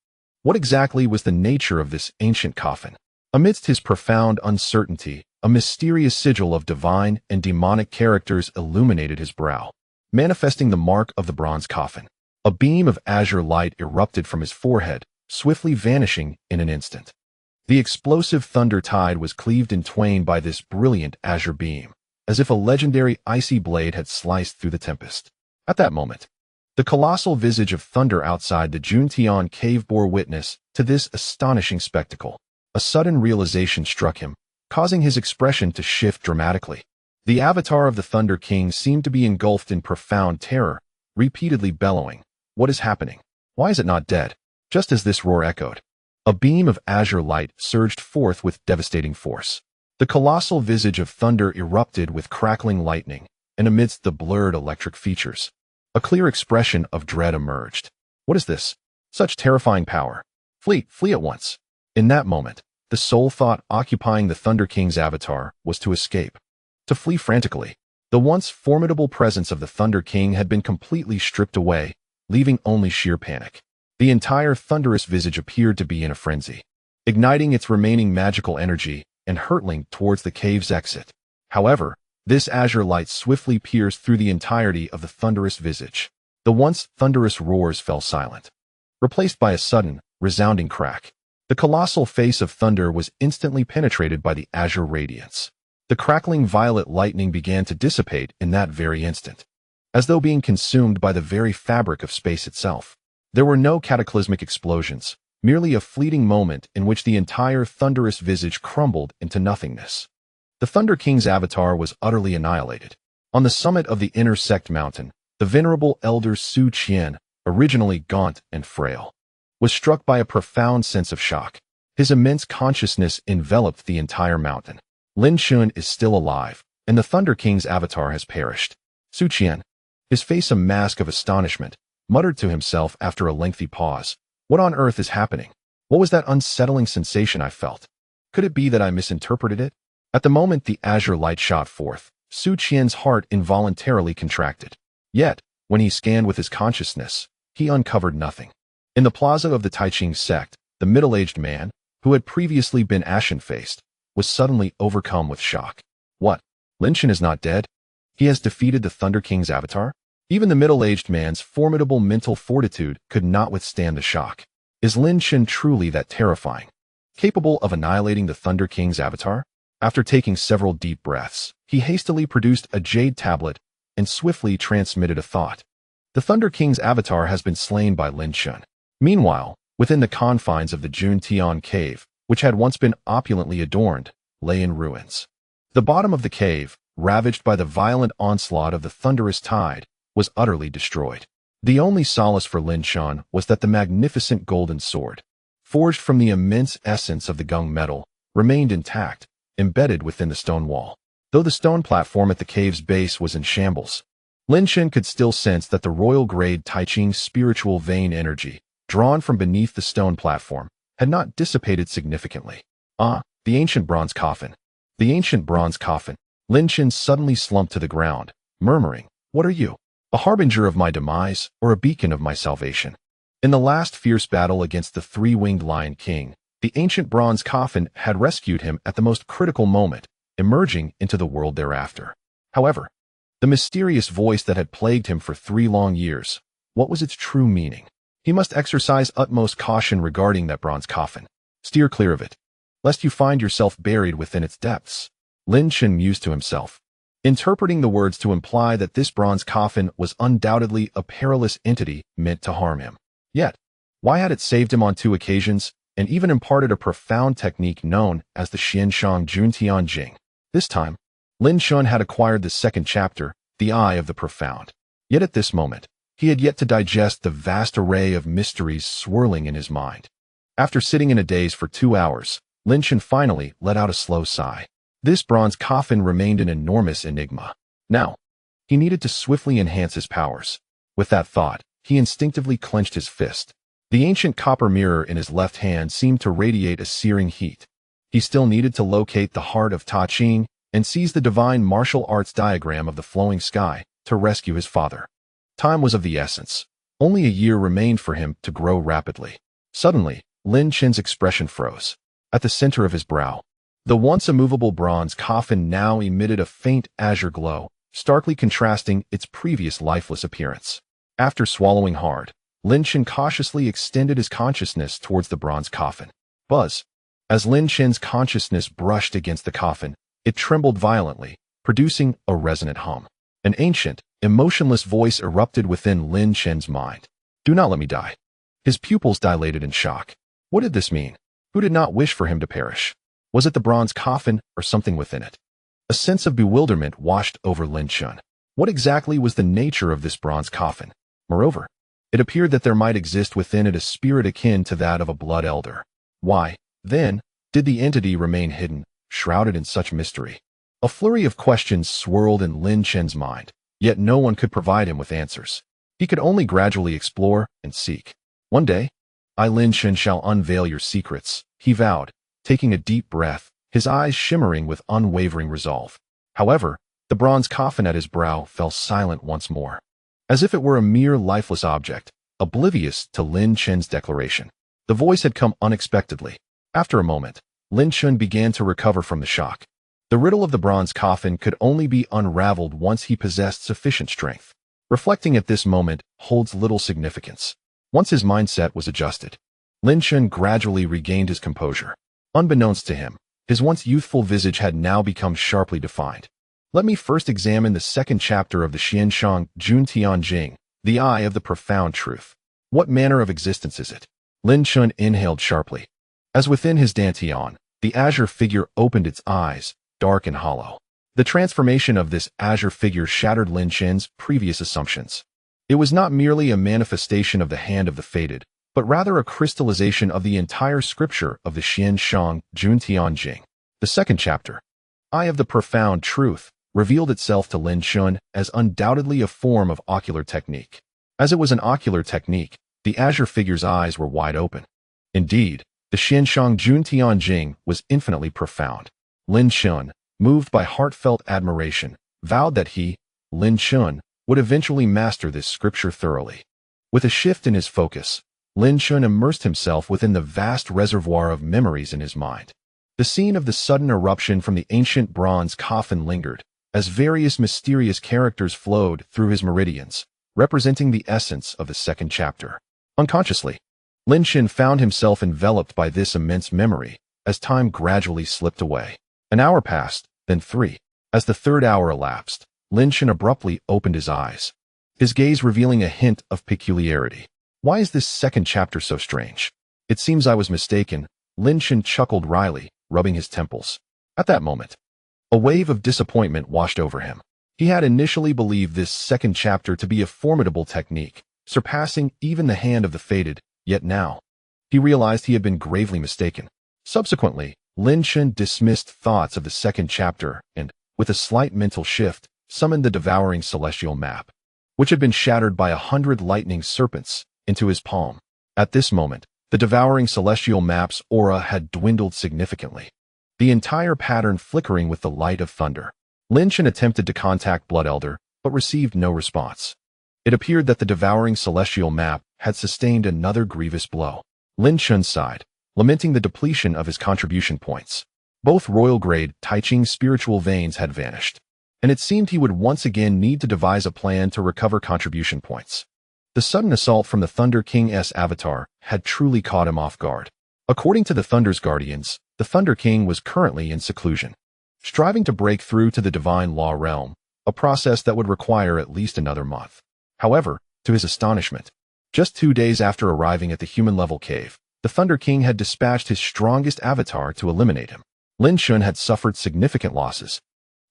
[SPEAKER 1] What exactly was the nature of this ancient coffin? Amidst his profound uncertainty, a mysterious sigil of divine and demonic characters illuminated his brow, manifesting the mark of the bronze coffin. A beam of azure light erupted from his forehead, swiftly vanishing in an instant. The explosive thunder tide was cleaved in twain by this brilliant azure beam, as if a legendary icy blade had sliced through the tempest. At that moment, the colossal visage of thunder outside the Juntian cave bore witness to this astonishing spectacle. A sudden realization struck him, causing his expression to shift dramatically. The avatar of the Thunder King seemed to be engulfed in profound terror, repeatedly bellowing, "What is happening? Why is it not dead?" Just as this roar echoed, a beam of azure light surged forth with devastating force. The colossal visage of thunder erupted with crackling lightning, and amidst the blurred electric features, a clear expression of dread emerged. What is this? Such terrifying power. Flee at once. In that moment, the sole thought occupying the Thunder King's avatar was to escape, to flee frantically. The once formidable presence of the Thunder King had been completely stripped away, leaving only sheer panic. The entire thunderous visage appeared to be in a frenzy, igniting its remaining magical energy and hurtling towards the cave's exit. However, this azure light swiftly pierced through the entirety of the thunderous visage. The once thunderous roars fell silent, replaced by a sudden, resounding crack. The colossal face of thunder was instantly penetrated by the azure radiance. The crackling violet lightning began to dissipate in that very instant, as though being consumed by the very fabric of space itself. There were no cataclysmic explosions, merely a fleeting moment in which the entire thunderous visage crumbled into nothingness. The Thunder King's avatar was utterly annihilated. On the summit of the inner Sect mountain, the venerable elder Su Qian, originally gaunt and frail, was struck by a profound sense of shock. His immense consciousness enveloped the entire mountain. Lin Chen is still alive, and the Thunder King's avatar has perished. Su Qian, his face a mask of astonishment, muttered to himself after a lengthy pause, "What on earth is happening? What was that unsettling sensation I felt? Could it be that I misinterpreted it?" At the moment the azure light shot forth, Su Qian's heart involuntarily contracted. Yet, when he scanned with his consciousness, he uncovered nothing. In the plaza of the Qing sect, the middle-aged man, who had previously been ashen-faced, was suddenly overcome with shock. What? Lin Chen is not dead? He has defeated the Thunder King's avatar? Even the middle-aged man's formidable mental fortitude could not withstand the shock. Is Lin Chen truly that terrifying, capable of annihilating the Thunder King's avatar? After taking several deep breaths, he hastily produced a jade tablet and swiftly transmitted a thought. The Thunder King's avatar has been slain by Lin Chen. Meanwhile, within the confines of the Juntian cave, which had once been opulently adorned, lay in ruins. The bottom of the cave, ravaged by the violent onslaught of the thunderous tide, was utterly destroyed. The only solace for Lin Chen was that the magnificent golden sword, forged from the immense essence of the gung metal, remained intact, embedded within the stone wall. Though the stone platform at the cave's base was in shambles, Lin Chen could still sense that the royal-grade Taiching spiritual vein energy, drawn from beneath the stone platform, had not dissipated significantly. Ah, the ancient bronze coffin. The ancient bronze coffin. Lin Chen suddenly slumped to the ground, murmuring, "What are you? A harbinger of my demise, or a beacon of my salvation?" In the last fierce battle against the three-winged Lion King, the ancient bronze coffin had rescued him at the most critical moment, emerging into the world thereafter. However, the mysterious voice that had plagued him for 3 long years, what was its true meaning? He must exercise utmost caution regarding that bronze coffin. Steer clear of it, lest you find yourself buried within its depths. Lin Chen mused to himself, interpreting the words to imply that this bronze coffin was undoubtedly a perilous entity meant to harm him. Yet, why had it saved him on 2 occasions, and even imparted a profound technique known as the Xianshang Juntian Jing? This time, Lin Chen had acquired the second chapter, the Eye of the Profound. Yet at this moment, he had yet to digest the vast array of mysteries swirling in his mind. After sitting in a daze for 2 hours, Lin Chen finally let out a slow sigh. This bronze coffin remained an enormous enigma. Now, he needed to swiftly enhance his powers. With that thought, he instinctively clenched his fist. The ancient copper mirror in his left hand seemed to radiate a searing heat. He still needed to locate the heart of Ta Ching and seize the divine martial arts diagram of the flowing sky to rescue his father. Time was of the essence. Only a year remained for him to grow rapidly. Suddenly, Lin Chen's expression froze. At the center of his brow, the once immovable bronze coffin now emitted a faint azure glow, starkly contrasting its previous lifeless appearance. After swallowing hard, Lin Chen cautiously extended his consciousness towards the bronze coffin. Buzz. As Lin Chen's consciousness brushed against the coffin, it trembled violently, producing a resonant hum. An ancient, emotionless voice erupted within Lin Chen's mind. "Do not let me die." His pupils dilated in shock. What did this mean? Who did not wish for him to perish? Was it the bronze coffin or something within it? A sense of bewilderment washed over Lin Chen. What exactly was the nature of this bronze coffin? Moreover, it appeared that there might exist within it a spirit akin to that of a blood elder. Why, then, did the entity remain hidden, shrouded in such mystery? A flurry of questions swirled in Lin Chen's mind, yet no one could provide him with answers. He could only gradually explore and seek. One day, I, Lin Chen, shall unveil your secrets, he vowed, taking a deep breath, his eyes shimmering with unwavering resolve. However, the bronze coffin at his brow fell silent once more, as if it were a mere lifeless object, oblivious to Lin Chen's declaration. The voice had come unexpectedly. After a moment, Lin Chen began to recover from the shock. The riddle of the bronze coffin could only be unraveled once he possessed sufficient strength. Reflecting at this moment holds little significance. Once his mindset was adjusted, Lin Chen gradually regained his composure. Unbeknownst to him, his once youthful visage had now become sharply defined. Let me first examine the second chapter of the Xianshang Juntian Jing, the Eye of the Profound Truth. What manner of existence is it? Lin Chen inhaled sharply. As within his dantian, the azure figure opened its eyes, dark and hollow. The transformation of this azure figure shattered Lin Chen's previous assumptions. It was not merely a manifestation of the hand of the fated, but rather a crystallization of the entire scripture of the Xianshang Juntian Jing. The second chapter, Eye of the Profound Truth, revealed itself to Lin Chen as undoubtedly a form of ocular technique. As it was an ocular technique, the azure figure's eyes were wide open. Indeed, the Xianshang Juntian Jing was infinitely profound. Lin Chen, moved by heartfelt admiration, vowed that he, Lin Chen, would eventually master this scripture thoroughly. With a shift in his focus, Lin Chen immersed himself within the vast reservoir of memories in his mind. The scene of the sudden eruption from the ancient bronze coffin lingered, as various mysterious characters flowed through his meridians, representing the essence of the second chapter. Unconsciously, Lin Chen found himself enveloped by this immense memory, as time gradually slipped away. An hour passed, then 3. As the third hour elapsed, Lin Chen abruptly opened his eyes, his gaze revealing a hint of peculiarity. Why is this second chapter so strange? It seems I was mistaken, Lin Chen chuckled wryly, rubbing his temples. At that moment, a wave of disappointment washed over him. He had initially believed this second chapter to be a formidable technique, surpassing even the hand of the fated, yet now, he realized he had been gravely mistaken. Subsequently, Lin Chen dismissed thoughts of the second chapter and, with a slight mental shift, summoned the devouring celestial map, which had been shattered by 100 lightning serpents, into his palm. At this moment, the devouring celestial map's aura had dwindled significantly, the entire pattern flickering with the light of thunder. Lin Chen attempted to contact Blood Elder, but received no response. It appeared that the devouring celestial map had sustained another grievous blow. Lin Chen sighed, lamenting the depletion of his contribution points. Both royal-grade Tai Ching spiritual veins had vanished, and it seemed he would once again need to devise a plan to recover contribution points. The sudden assault from the Thunder King's avatar had truly caught him off guard. According to the Thunder's guardians, the Thunder King was currently in seclusion, striving to break through to the divine law realm, a process that would require at least another month. However, to his astonishment, just 2 days after arriving at the human-level cave, the Thunder King had dispatched his strongest avatar to eliminate him. Lin Chen had suffered significant losses.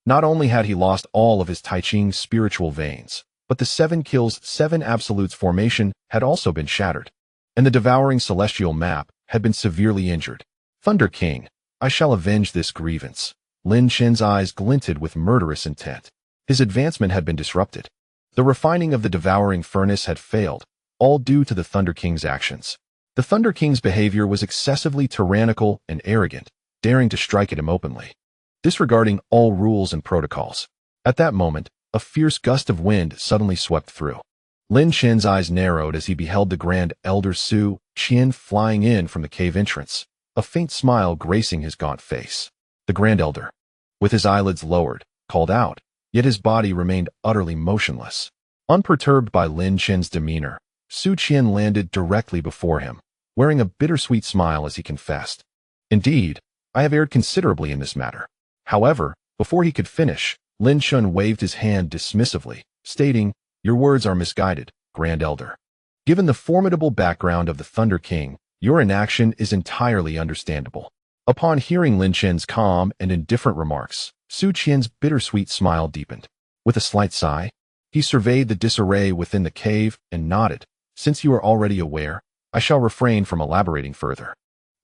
[SPEAKER 1] Not only had he lost all of his Tai Ching spiritual veins, but the 7 kills 7 absolutes formation had also been shattered, and the devouring celestial map had been severely injured. Thunder King, I shall avenge this grievance. Lin Chen's eyes glinted with murderous intent. His advancement had been disrupted. The refining of the devouring furnace had failed, all due to the Thunder King's actions. The Thunder King's behavior was excessively tyrannical and arrogant, daring to strike at him openly, disregarding all rules and protocols. At that moment, a fierce gust of wind suddenly swept through. Lin Chen's eyes narrowed as he beheld the Grand Elder Xu Qian flying in from the cave entrance, a faint smile gracing his gaunt face. The Grand Elder, with his eyelids lowered, called out, yet his body remained utterly motionless. Unperturbed by Lin Chen's demeanor, Xu Qian landed directly before him, wearing a bittersweet smile as he confessed, "Indeed, I have erred considerably in this matter." However, before he could finish, Lin Chen waved his hand dismissively, stating, "Your words are misguided, Grand Elder. Given the formidable background of the Thunder King, your inaction is entirely understandable." Upon hearing Lin Chen's calm and indifferent remarks, Xu Qian's bittersweet smile deepened. With a slight sigh, he surveyed the disarray within the cave and nodded, "Since you are already aware, I shall refrain from elaborating further.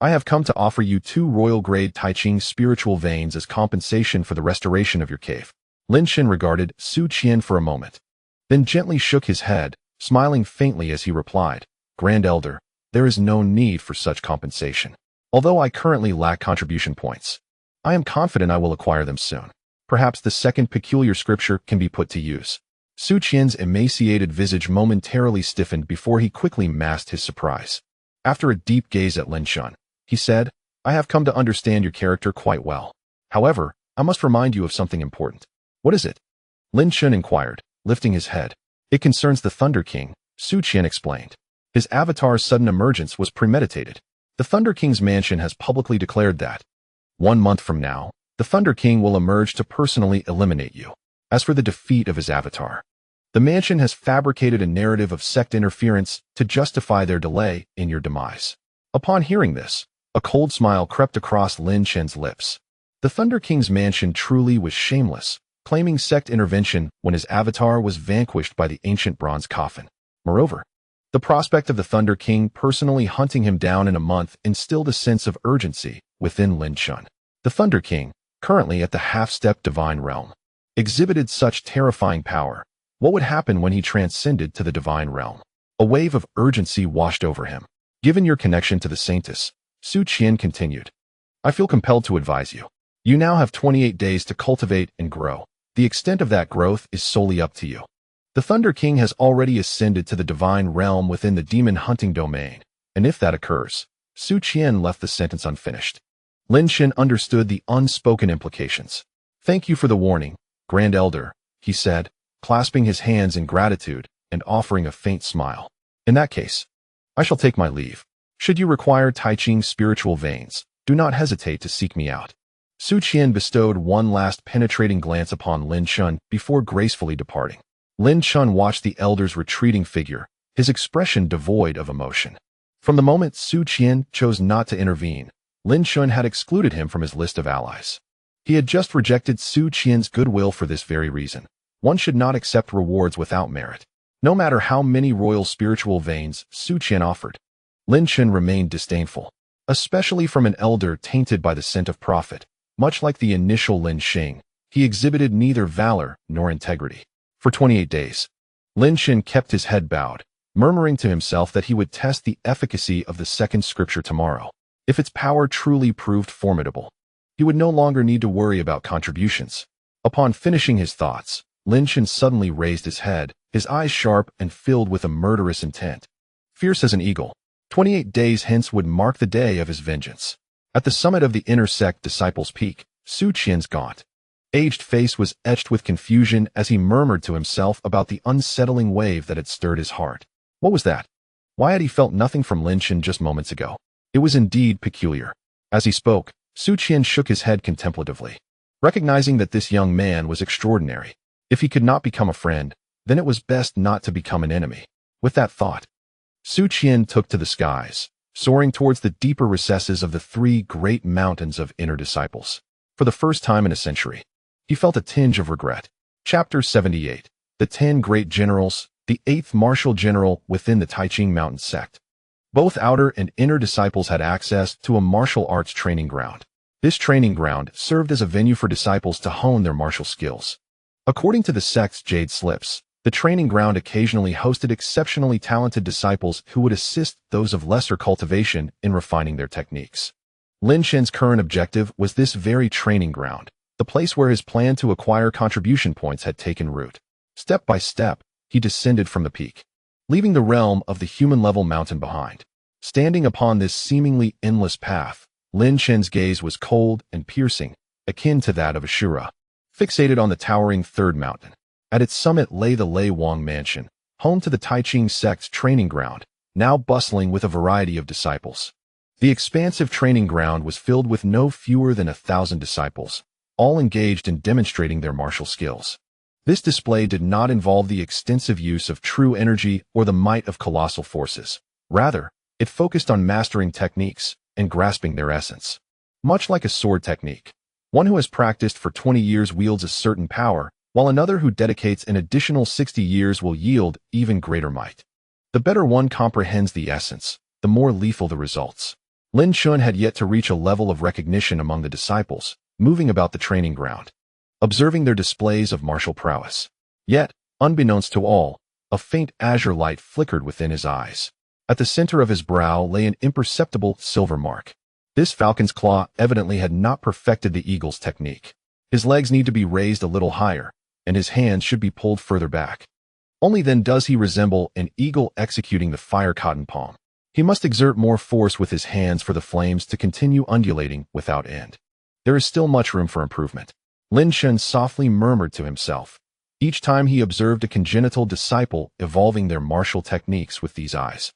[SPEAKER 1] I have come to offer you 2 royal-grade Tai Ching spiritual veins as compensation for the restoration of your cave." Lin Chen regarded Xu Qian for a moment, then gently shook his head, smiling faintly as he replied, "Grand Elder, there is no need for such compensation. Although I currently lack contribution points, I am confident I will acquire them soon. Perhaps the second peculiar scripture can be put to use." Xu Qian's emaciated visage momentarily stiffened before he quickly masked his surprise. After a deep gaze at Lin Chen, he said, "I have come to understand your character quite well. However, I must remind you of something important." "What is it?" Lin Chen inquired, lifting his head. It concerns the Thunder King, Su Qian explained. His avatar's sudden emergence was premeditated. The Thunder King's mansion has publicly declared that 1 month from now, the Thunder King will emerge to personally eliminate you. As for the defeat of his avatar, the mansion has fabricated a narrative of sect interference to justify their delay in your demise. Upon hearing this, a cold smile crept across Lin Chen's lips. The Thunder King's mansion truly was shameless, claiming sect intervention when his avatar was vanquished by the ancient bronze coffin. Moreover, the prospect of the Thunder King personally hunting him down in a month instilled a sense of urgency within Lin Chen. The Thunder King, currently at the half-step divine realm, exhibited such terrifying power. What would happen when he transcended to the divine realm? A wave of urgency washed over him. Given your connection to the Saintess, Su Qian continued, I feel compelled to advise you. You now have 28 days to cultivate and grow. The extent of that growth is solely up to you. The Thunder King has already ascended to the divine realm within the demon hunting domain, and if that occurs, Su Qian left the sentence unfinished. Lin Chen understood the unspoken implications. Thank you for the warning, Grand Elder, he said, clasping his hands in gratitude and offering a faint smile. In that case, I shall take my leave. Should you require Tai Ching's spiritual veins, do not hesitate to seek me out. Su Qian bestowed one last penetrating glance upon Lin Chen before gracefully departing. Lin Chen watched the elder's retreating figure, his expression devoid of emotion. From the moment Su Qian chose not to intervene, Lin Chen had excluded him from his list of allies. He had just rejected Su Qian's goodwill for this very reason. One should not accept rewards without merit, no matter how many royal spiritual veins Su Qian offered. Lin Chen remained disdainful, especially from an elder tainted by the scent of profit. Much like the initial Lin Xing, he exhibited neither valor nor integrity. For 28 days, Lin Chen kept his head bowed, murmuring to himself that he would test the efficacy of the second scripture tomorrow. If its power truly proved formidable, he would no longer need to worry about contributions. Upon finishing his thoughts, Lin Chen suddenly raised his head, his eyes sharp and filled with a murderous intent. Fierce as an eagle, 28 days hence would mark the day of his vengeance. At the summit of the inner sect Disciples' Peak, Su Qian's gaunt, aged face was etched with confusion as he murmured to himself about the unsettling wave that had stirred his heart. What was that? Why had he felt nothing from Lin Chen just moments ago? It was indeed peculiar. As he spoke, Su Qian shook his head contemplatively, recognizing that this young man was extraordinary. If he could not become a friend, then it was best not to become an enemy. With that thought, Su Qian took to the skies, soaring towards the deeper recesses of the 3 great mountains of inner disciples. For the first time in a century, he felt a tinge of regret. Chapter 78. The 10 Great Generals, the 8th Martial General within the Taiching Mountain Sect. Both outer and inner disciples had access to a martial arts training ground. This training ground served as a venue for disciples to hone their martial skills. According to the sect's Jade Slips, the training ground occasionally hosted exceptionally talented disciples who would assist those of lesser cultivation in refining their techniques. Lin Chen's current objective was this very training ground, the place where his plan to acquire contribution points had taken root. Step by step, he descended from the peak, leaving the realm of the human-level mountain behind. Standing upon this seemingly endless path, Lin Chen's gaze was cold and piercing, akin to that of a Shura, fixated on the towering 3rd mountain. At its summit lay the Lei Wang Mansion, home to the Taiching sect's training ground, now bustling with a variety of disciples. The expansive training ground was filled with no fewer than 1,000 disciples, all engaged in demonstrating their martial skills. This display did not involve the extensive use of true energy or the might of colossal forces. Rather, it focused on mastering techniques and grasping their essence. Much like a sword technique, one who has practiced for 20 years wields a certain power, while another who dedicates an additional 60 years will yield even greater might. The better one comprehends the essence, the more lethal the results. Lin Chen had yet to reach a level of recognition among the disciples, moving about the training ground, observing their displays of martial prowess. Yet, unbeknownst to all, a faint azure light flickered within his eyes. At the center of his brow lay an imperceptible silver mark. This falcon's claw evidently had not perfected the eagle's technique. His legs need to be raised a little higher, and his hands should be pulled further back. Only then does he resemble an eagle executing the fire cotton palm. He must exert more force with his hands for the flames to continue undulating without end. There is still much room for improvement. Lin Chen softly murmured to himself, Each time he observed a congenital disciple evolving their martial techniques with these eyes,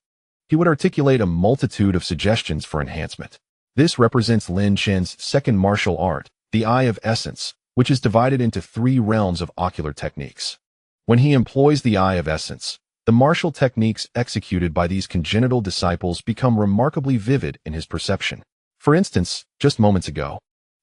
[SPEAKER 1] he would articulate a multitude of suggestions for enhancement. This represents Lin Chen's second martial art, the Eye of Essence, which is divided into 3 realms of ocular techniques. When he employs the Eye of Essence, the martial techniques executed by these congenital disciples become remarkably vivid in his perception. For instance, just moments ago,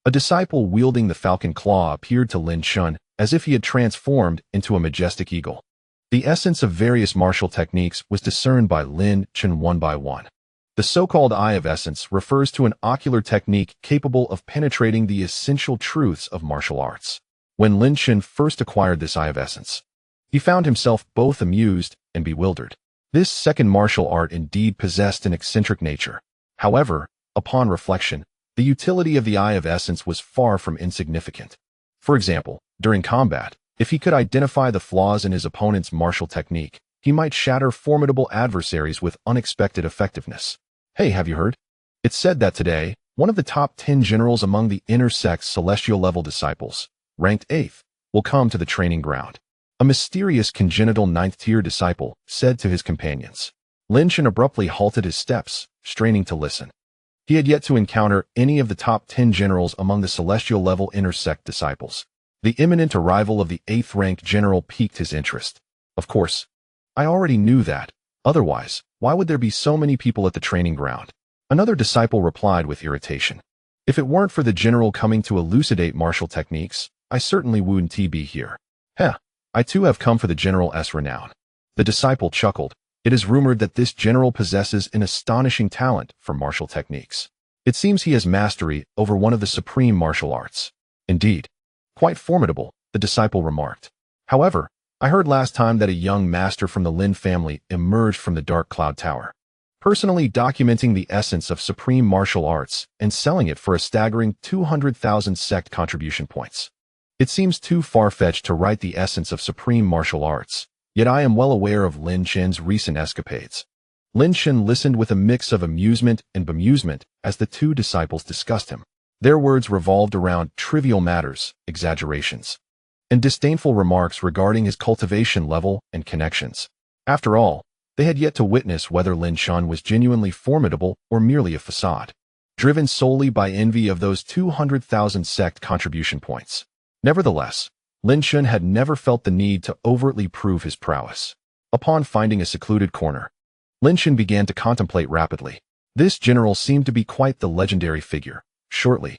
[SPEAKER 1] a disciple wielding the falcon claw appeared to Lin Chen as if he had transformed into a majestic eagle. The essence of various martial techniques was discerned by Lin Chen one by one. The so-called Eye of Essence refers to an ocular technique capable of penetrating the essential truths of martial arts. When Lin Chen first acquired this Eye of Essence, he found himself both amused and bewildered. This second martial art indeed possessed an eccentric nature. However, upon reflection, the utility of the Eye of Essence was far from insignificant. For example, during combat, if he could identify the flaws in his opponent's martial technique, he might shatter formidable adversaries with unexpected effectiveness. Hey, have you heard? It's said that today, one of the top 10 generals among the inner sect's celestial level disciples, ranked 8th, will come to the training ground. A mysterious congenital 9th-tier disciple said to his companions. Lin Chen abruptly halted his steps, straining to listen. He had yet to encounter any of the top 10 generals among the celestial level inner sect disciples. The imminent arrival of the 8th-ranked general piqued his interest. Of course, I already knew that. Otherwise, why would there be so many people at the training ground? Another disciple replied with irritation. If it weren't for the general coming to elucidate martial techniques, I certainly wouldn't be here. Heh, I too have come for the general's renown. The disciple chuckled. It is rumored that this general possesses an astonishing talent for martial techniques. It seems he has mastery over one of the supreme martial arts. Indeed. Quite formidable, the disciple remarked. However, I heard last time that a young master from the Lin family emerged from the Dark Cloud Tower, personally documenting the essence of supreme martial arts and selling it for a staggering 200,000 sect contribution points. It seems too far-fetched to write the essence of supreme martial arts, yet I am well aware of Lin Chen's recent escapades. Lin Chen listened with a mix of amusement and bemusement as the 2 disciples discussed him. Their words revolved around trivial matters, exaggerations, and disdainful remarks regarding his cultivation level and connections. After all, they had yet to witness whether Lin Chen was genuinely formidable or merely a facade, driven solely by envy of those 200,000 sect contribution points. Nevertheless, Lin Chen had never felt the need to overtly prove his prowess. Upon finding a secluded corner, Lin Chen began to contemplate rapidly. This general seemed to be quite the legendary figure. Shortly,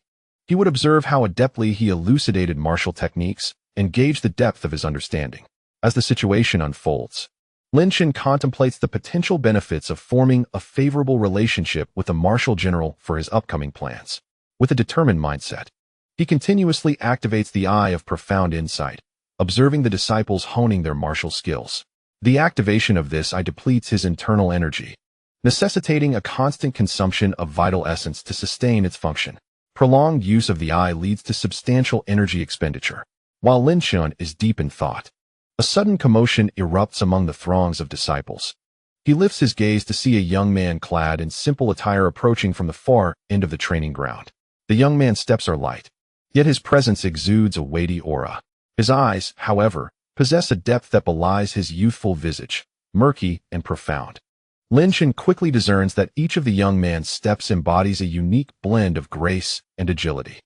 [SPEAKER 1] he would observe how adeptly he elucidated martial techniques and gauge the depth of his understanding. As the situation unfolds, Lin Chen contemplates the potential benefits of forming a favorable relationship with a martial general for his upcoming plans. With a determined mindset, he continuously activates the Eye of Profound Insight, observing the disciples honing their martial skills. The activation of this eye depletes his internal energy, necessitating a constant consumption of vital essence to sustain its function. Prolonged use of the eye leads to substantial energy expenditure. While Lin Chen is deep in thought, a sudden commotion erupts among the throngs of disciples. He lifts his gaze to see a young man clad in simple attire approaching from the far end of the training ground. The young man's steps are light, yet his presence exudes a weighty aura. His eyes, however, possess a depth that belies his youthful visage, murky and profound. Lin Chen quickly discerns that each of the young man's steps embodies a unique blend of grace and agility.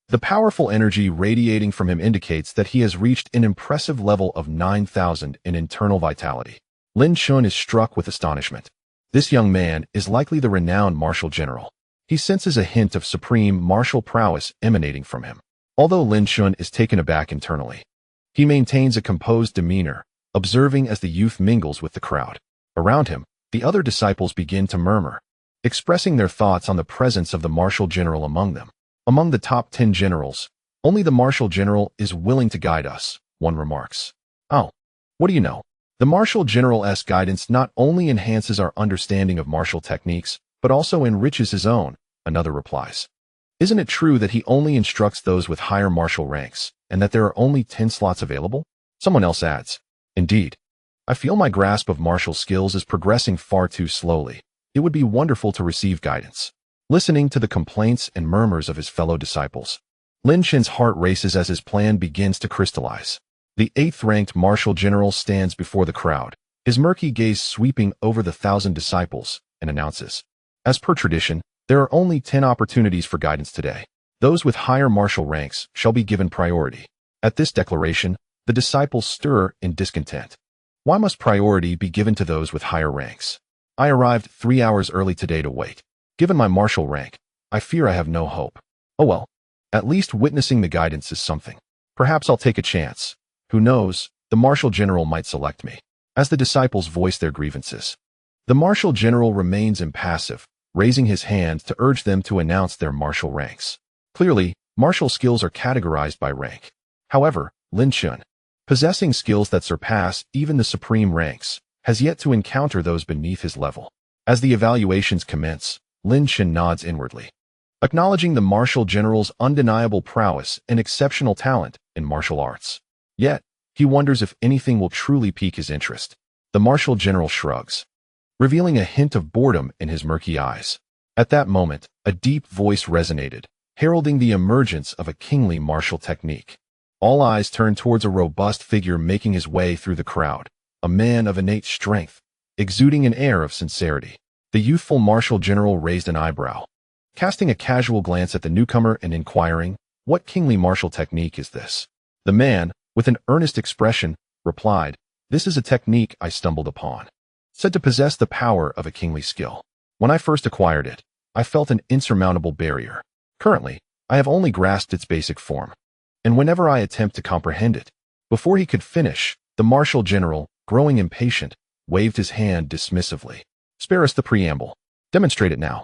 [SPEAKER 1] The powerful energy radiating from him indicates that he has reached an impressive level of 9,000 in internal vitality. Lin Chen is struck with astonishment. This young man is likely the renowned martial general. He senses a hint of supreme martial prowess emanating from him. Although Lin Chen is taken aback internally, he maintains a composed demeanor, observing as the youth mingles with the crowd. Around him, the other disciples begin to murmur, expressing their thoughts on the presence of the martial general among them. Among the top 10 generals, only the martial general is willing to guide us, one remarks. Oh, what do you know? The martial general's guidance not only enhances our understanding of martial techniques, but also enriches his own, another replies. Isn't it true that he only instructs those with higher martial ranks, and that there are only 10 slots available? Someone else adds. Indeed. I feel my grasp of martial skills is progressing far too slowly. It would be wonderful to receive guidance. Listening to the complaints and murmurs of his fellow disciples, Lin Chen's heart races as his plan begins to crystallize. The 8th-ranked martial general stands before the crowd, his murky gaze sweeping over the 1,000 disciples, and announces, "As per tradition, there are only 10 opportunities for guidance today. Those with higher martial ranks shall be given priority." At this declaration, the disciples stir in discontent. Why must priority be given to those with higher ranks? I arrived 3 hours early today to wait. Given my martial rank, I fear I have no hope. Oh well, at least witnessing the guidance is something. Perhaps I'll take a chance. Who knows, the martial general might select me. As the disciples voice their grievances, the martial general remains impassive, raising his hand to urge them to announce their martial ranks. Clearly, martial skills are categorized by rank. However, Lin Chen, possessing skills that surpass even the supreme ranks, has yet to encounter those beneath his level. As the evaluations commence, Lin Chen nods inwardly, acknowledging the martial general's undeniable prowess and exceptional talent in martial arts. Yet, he wonders if anything will truly pique his interest. The martial general shrugs, revealing a hint of boredom in his murky eyes. At that moment, a deep voice resonated, heralding the emergence of a kingly martial technique. All eyes turned towards a robust figure making his way through the crowd, a man of innate strength, exuding an air of sincerity. The youthful martial general raised an eyebrow, casting a casual glance at the newcomer and inquiring, "What kingly martial technique is this?" The man, with an earnest expression, replied, "This is a technique I stumbled upon, said to possess the power of a kingly skill. When I first acquired it, I felt an insurmountable barrier. Currently, I have only grasped its basic form, and whenever I attempt to comprehend it." Before he could finish, the martial general, growing impatient, waved his hand dismissively. "Spare us the preamble. Demonstrate it now."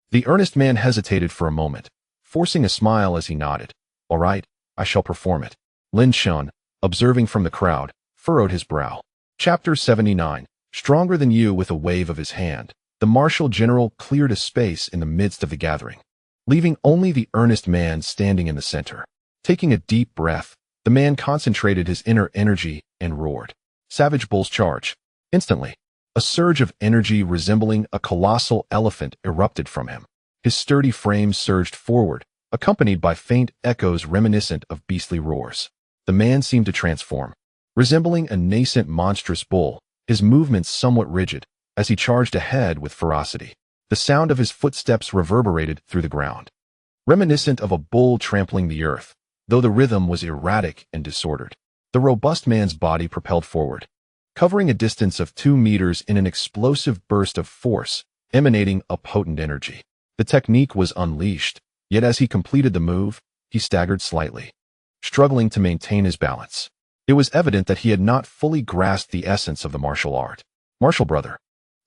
[SPEAKER 1] The earnest man hesitated for a moment, forcing a smile as he nodded. "All right, I shall perform it." Lin Chen, observing from the crowd, furrowed his brow. Chapter 79. Stronger than you. With a wave of his hand, the martial general cleared a space in the midst of the gathering, leaving only the earnest man standing in the center. Taking a deep breath, the man concentrated his inner energy and roared, "Savage Bull's charge." Instantly, a surge of energy resembling a colossal elephant erupted from him. His sturdy frame surged forward, accompanied by faint echoes reminiscent of beastly roars. The man seemed to transform, resembling a nascent monstrous bull, his movements somewhat rigid, as he charged ahead with ferocity. The sound of his footsteps reverberated through the ground, reminiscent of a bull trampling the earth, though the rhythm was erratic and disordered. The robust man's body propelled forward, covering a distance of 2 meters in an explosive burst of force, emanating a potent energy. The technique was unleashed, yet as he completed the move, he staggered slightly, struggling to maintain his balance. It was evident that he had not fully grasped the essence of the martial art. "Martial brother,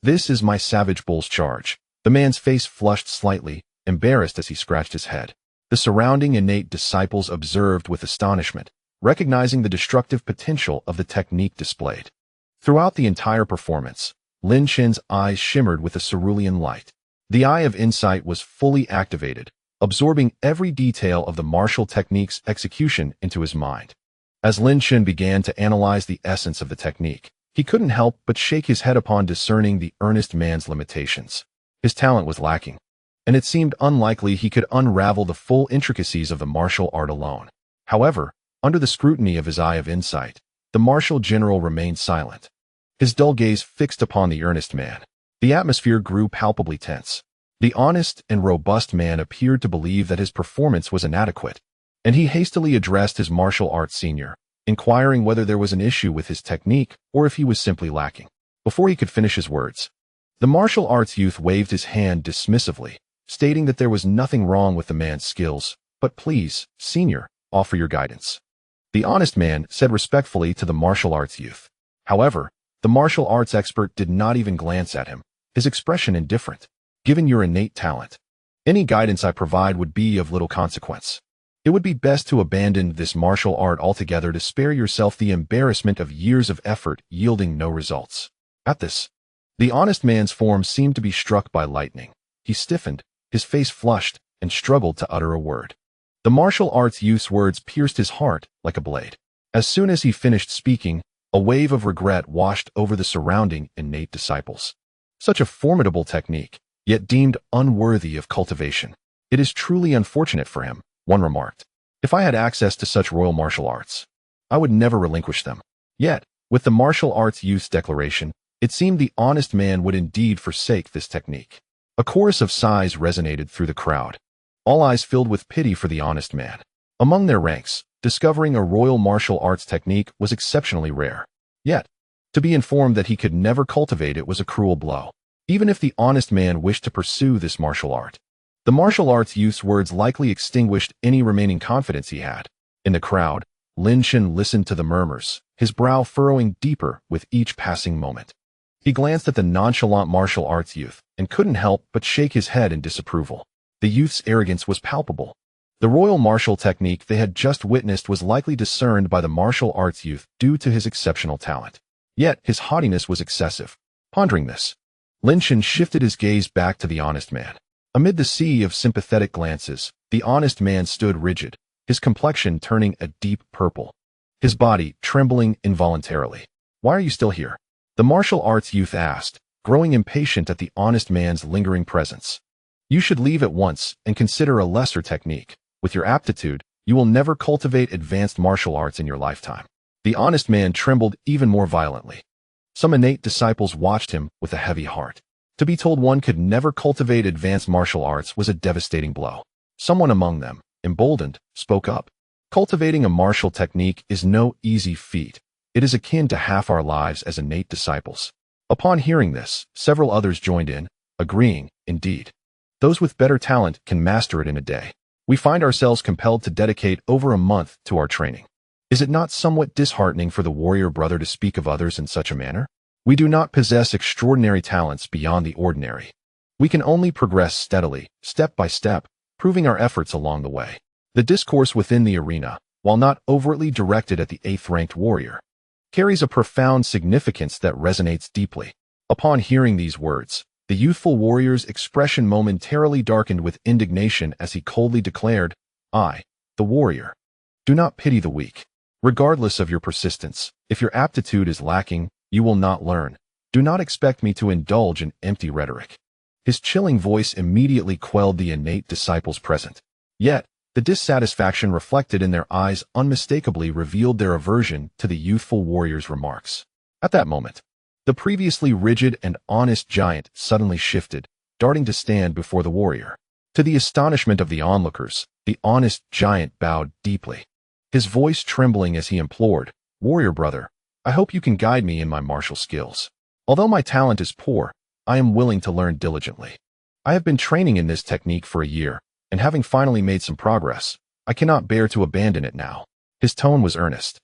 [SPEAKER 1] this is my savage bull's charge." The man's face flushed slightly, embarrassed as he scratched his head. The surrounding innate disciples observed with astonishment, recognizing the destructive potential of the technique displayed. Throughout the entire performance, Lin Chen's eyes shimmered with a cerulean light. The eye of insight was fully activated, absorbing every detail of the martial technique's execution into his mind. As Lin Chen began to analyze the essence of the technique, he couldn't help but shake his head upon discerning the earnest man's limitations. His talent was lacking, and it seemed unlikely he could unravel the full intricacies of the martial art alone. However, under the scrutiny of his eye of insight, the martial general remained silent, his dull gaze fixed upon the earnest man. The atmosphere grew palpably tense. The honest and robust man appeared to believe that his performance was inadequate, and he hastily addressed his martial arts senior, inquiring whether there was an issue with his technique or if he was simply lacking. Before he could finish his words, the martial arts youth waved his hand dismissively, stating that there was nothing wrong with the man's skills, but please, senior, offer your guidance. The honest man said respectfully to the martial arts youth. However, the martial arts expert did not even glance at him, his expression indifferent. "Given your innate talent, any guidance I provide would be of little consequence. It would be best to abandon this martial art altogether to spare yourself the embarrassment of years of effort yielding no results." At this, the honest man's form seemed to be struck by lightning. He stiffened, his face flushed, and struggled to utter a word. The martial arts youth's words pierced his heart like a blade. As soon as he finished speaking, a wave of regret washed over the surrounding innate disciples. Such a formidable technique, yet deemed unworthy of cultivation. "It is truly unfortunate for him," one remarked. "If I had access to such royal martial arts, I would never relinquish them. Yet, with the martial arts youth's declaration, it seemed the honest man would indeed forsake this technique. A chorus of sighs resonated through the crowd, all eyes filled with pity for the honest man. Among their ranks, discovering a royal martial arts technique was exceptionally rare. Yet, to be informed that he could never cultivate it was a cruel blow. Even if the honest man wished to pursue this martial art, the martial arts youth's words likely extinguished any remaining confidence he had. In the crowd, Lin Chen listened to the murmurs, his brow furrowing deeper with each passing moment. He glanced at the nonchalant martial arts youth and couldn't help but shake his head in disapproval. The youth's arrogance was palpable. The royal martial technique they had just witnessed was likely discerned by the martial arts youth due to his exceptional talent. Yet his haughtiness was excessive. Pondering this, Lin Chen shifted his gaze back to the honest man. Amid the sea of sympathetic glances, the honest man stood rigid, his complexion turning a deep purple, his body trembling involuntarily. "Why are you still here?" the martial arts youth asked, growing impatient at the honest man's lingering presence. "You should leave at once and consider a lesser technique. With your aptitude, you will never cultivate advanced martial arts in your lifetime." The honest man trembled even more violently. Some innate disciples watched him with a heavy heart. To be told one could never cultivate advanced martial arts was a devastating blow. Someone among them, emboldened, spoke up. "Cultivating a martial technique is no easy feat. It is akin to half our lives as innate disciples." Upon hearing this, several others joined in, agreeing, "Indeed, those with better talent can master it in a day. We find ourselves compelled to dedicate over a month to our training. Is it not somewhat disheartening for the warrior brother to speak of others in such a manner? We do not possess extraordinary talents beyond the ordinary. We can only progress steadily, step by step, proving our efforts along the way." The discourse within the arena, while not overtly directed at the 8th-ranked warrior, carries a profound significance that resonates deeply. Upon hearing these words, the youthful warrior's expression momentarily darkened with indignation as he coldly declared, "I, the warrior, do not pity the weak. Regardless of your persistence, if your aptitude is lacking, you will not learn. Do not expect me to indulge in empty rhetoric." His chilling voice immediately quelled the innate disciples present. Yet, the dissatisfaction reflected in their eyes unmistakably revealed their aversion to the youthful warrior's remarks. At that moment, the previously rigid and honest giant suddenly shifted, darting to stand before the warrior. To the astonishment of the onlookers, the honest giant bowed deeply, his voice trembling as he implored, "Warrior brother, I hope you can guide me in my martial skills. Although my talent is poor, I am willing to learn diligently. I have been training in this technique for a year, and having finally made some progress, I cannot bear to abandon it now." His tone was earnest,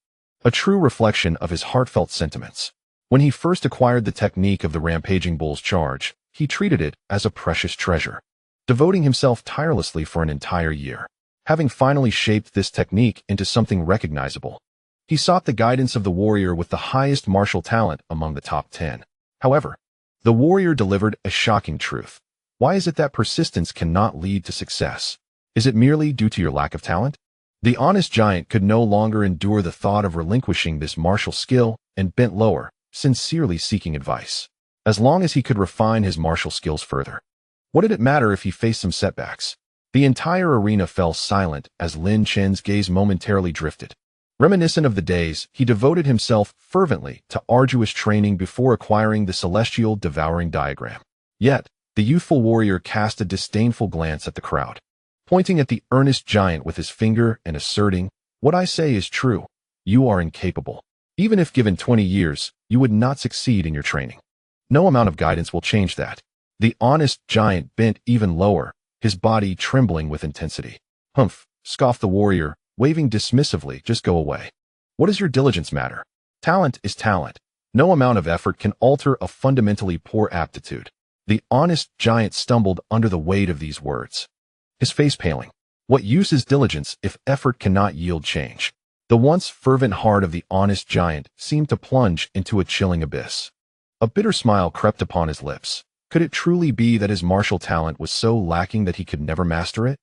[SPEAKER 1] a true reflection of his heartfelt sentiments. When he first acquired the technique of the rampaging bull's charge, he treated it as a precious treasure, devoting himself tirelessly for an entire year. Having finally shaped this technique into something recognizable, he sought the guidance of the warrior with the highest martial talent among the top 10. However, the warrior delivered a shocking truth. Why is it that persistence cannot lead to success? Is it merely due to your lack of talent? The honest giant could no longer endure the thought of relinquishing this martial skill and bent lower, sincerely seeking advice. As long as he could refine his martial skills further, what did it matter if he faced some setbacks? The entire arena fell silent as Lin Chen's gaze momentarily drifted. Reminiscent of the days he devoted himself fervently to arduous training before acquiring the celestial devouring diagram. Yet, the youthful warrior cast a disdainful glance at the crowd, pointing at the earnest giant with his finger and asserting, "What I say is true. You are incapable. Even if given 20 years, you would not succeed in your training. No amount of guidance will change that." The honest giant bent even lower, his body trembling with intensity. "Humph," scoffed the warrior, waving dismissively, "just go away. What does your diligence matter? Talent is talent. No amount of effort can alter a fundamentally poor aptitude." The honest giant stumbled under the weight of these words, his face paling. What use is diligence if effort cannot yield change? The once fervent heart of the honest giant seemed to plunge into a chilling abyss. A bitter smile crept upon his lips. Could it truly be that his martial talent was so lacking that he could never master it?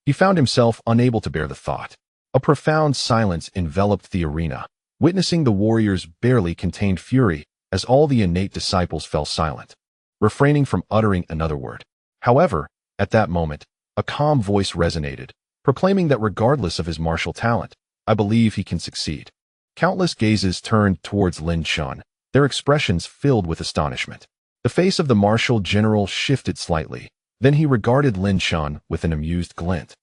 [SPEAKER 1] He found himself unable to bear the thought. A profound silence enveloped the arena, witnessing the warrior's barely contained fury as all the innate disciples fell silent, refraining from uttering another word. However, at that moment, a calm voice resonated, proclaiming that regardless of his martial talent, "I believe he can succeed." Countless gazes turned towards Lin Chen, their expressions filled with astonishment. The face of the martial general shifted slightly, then he regarded Lin Chen with an amused glint,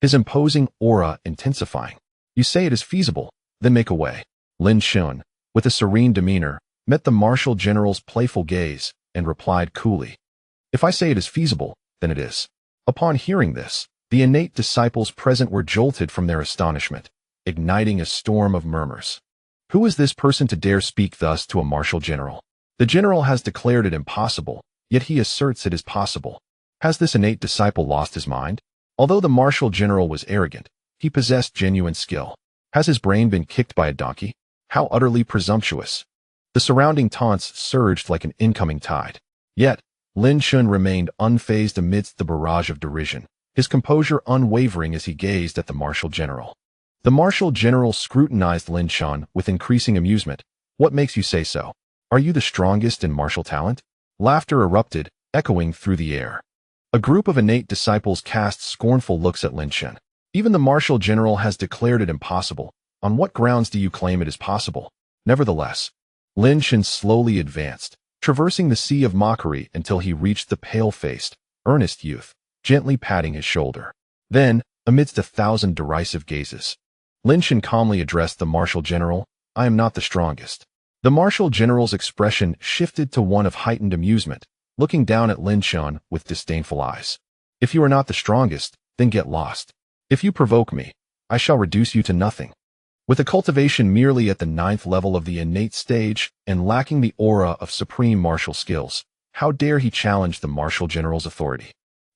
[SPEAKER 1] his imposing aura intensifying. You say it is feasible, then make away. Lin Chen, with a serene demeanor, met the martial general's playful gaze and replied coolly, If I say it is feasible, then it is. Upon hearing this, the innate disciples present were jolted from their astonishment, igniting a storm of murmurs. Who is this person to dare speak thus to a martial general? The general has declared it impossible, yet he asserts it is possible. Has this innate disciple lost his mind? Although the martial general was arrogant, he possessed genuine skill. Has his brain been kicked by a donkey? How utterly presumptuous. The surrounding taunts surged like an incoming tide. Yet, Lin Chen remained unfazed amidst the barrage of derision, his composure unwavering as he gazed at the martial general. The martial general scrutinized Lin Chen with increasing amusement. What makes you say so? Are you the strongest in martial talent? Laughter erupted, echoing through the air. A group of innate disciples cast scornful looks at Lin Chen. Even the martial general has declared it impossible. On what grounds do you claim it is possible? Nevertheless, Lin Chen slowly advanced, traversing the sea of mockery until he reached the pale-faced, earnest youth, gently patting his shoulder. Then, amidst 1,000 derisive gazes, Lin Chen calmly addressed the martial general, I am not the strongest. The martial general's expression shifted to one of heightened amusement, looking down at Lin Chen with disdainful eyes. If you are not the strongest, then get lost. If you provoke me, I shall reduce you to nothing. With a cultivation merely at the 9th level of the innate stage and lacking the aura of supreme martial skills, how dare he challenge the martial general's authority?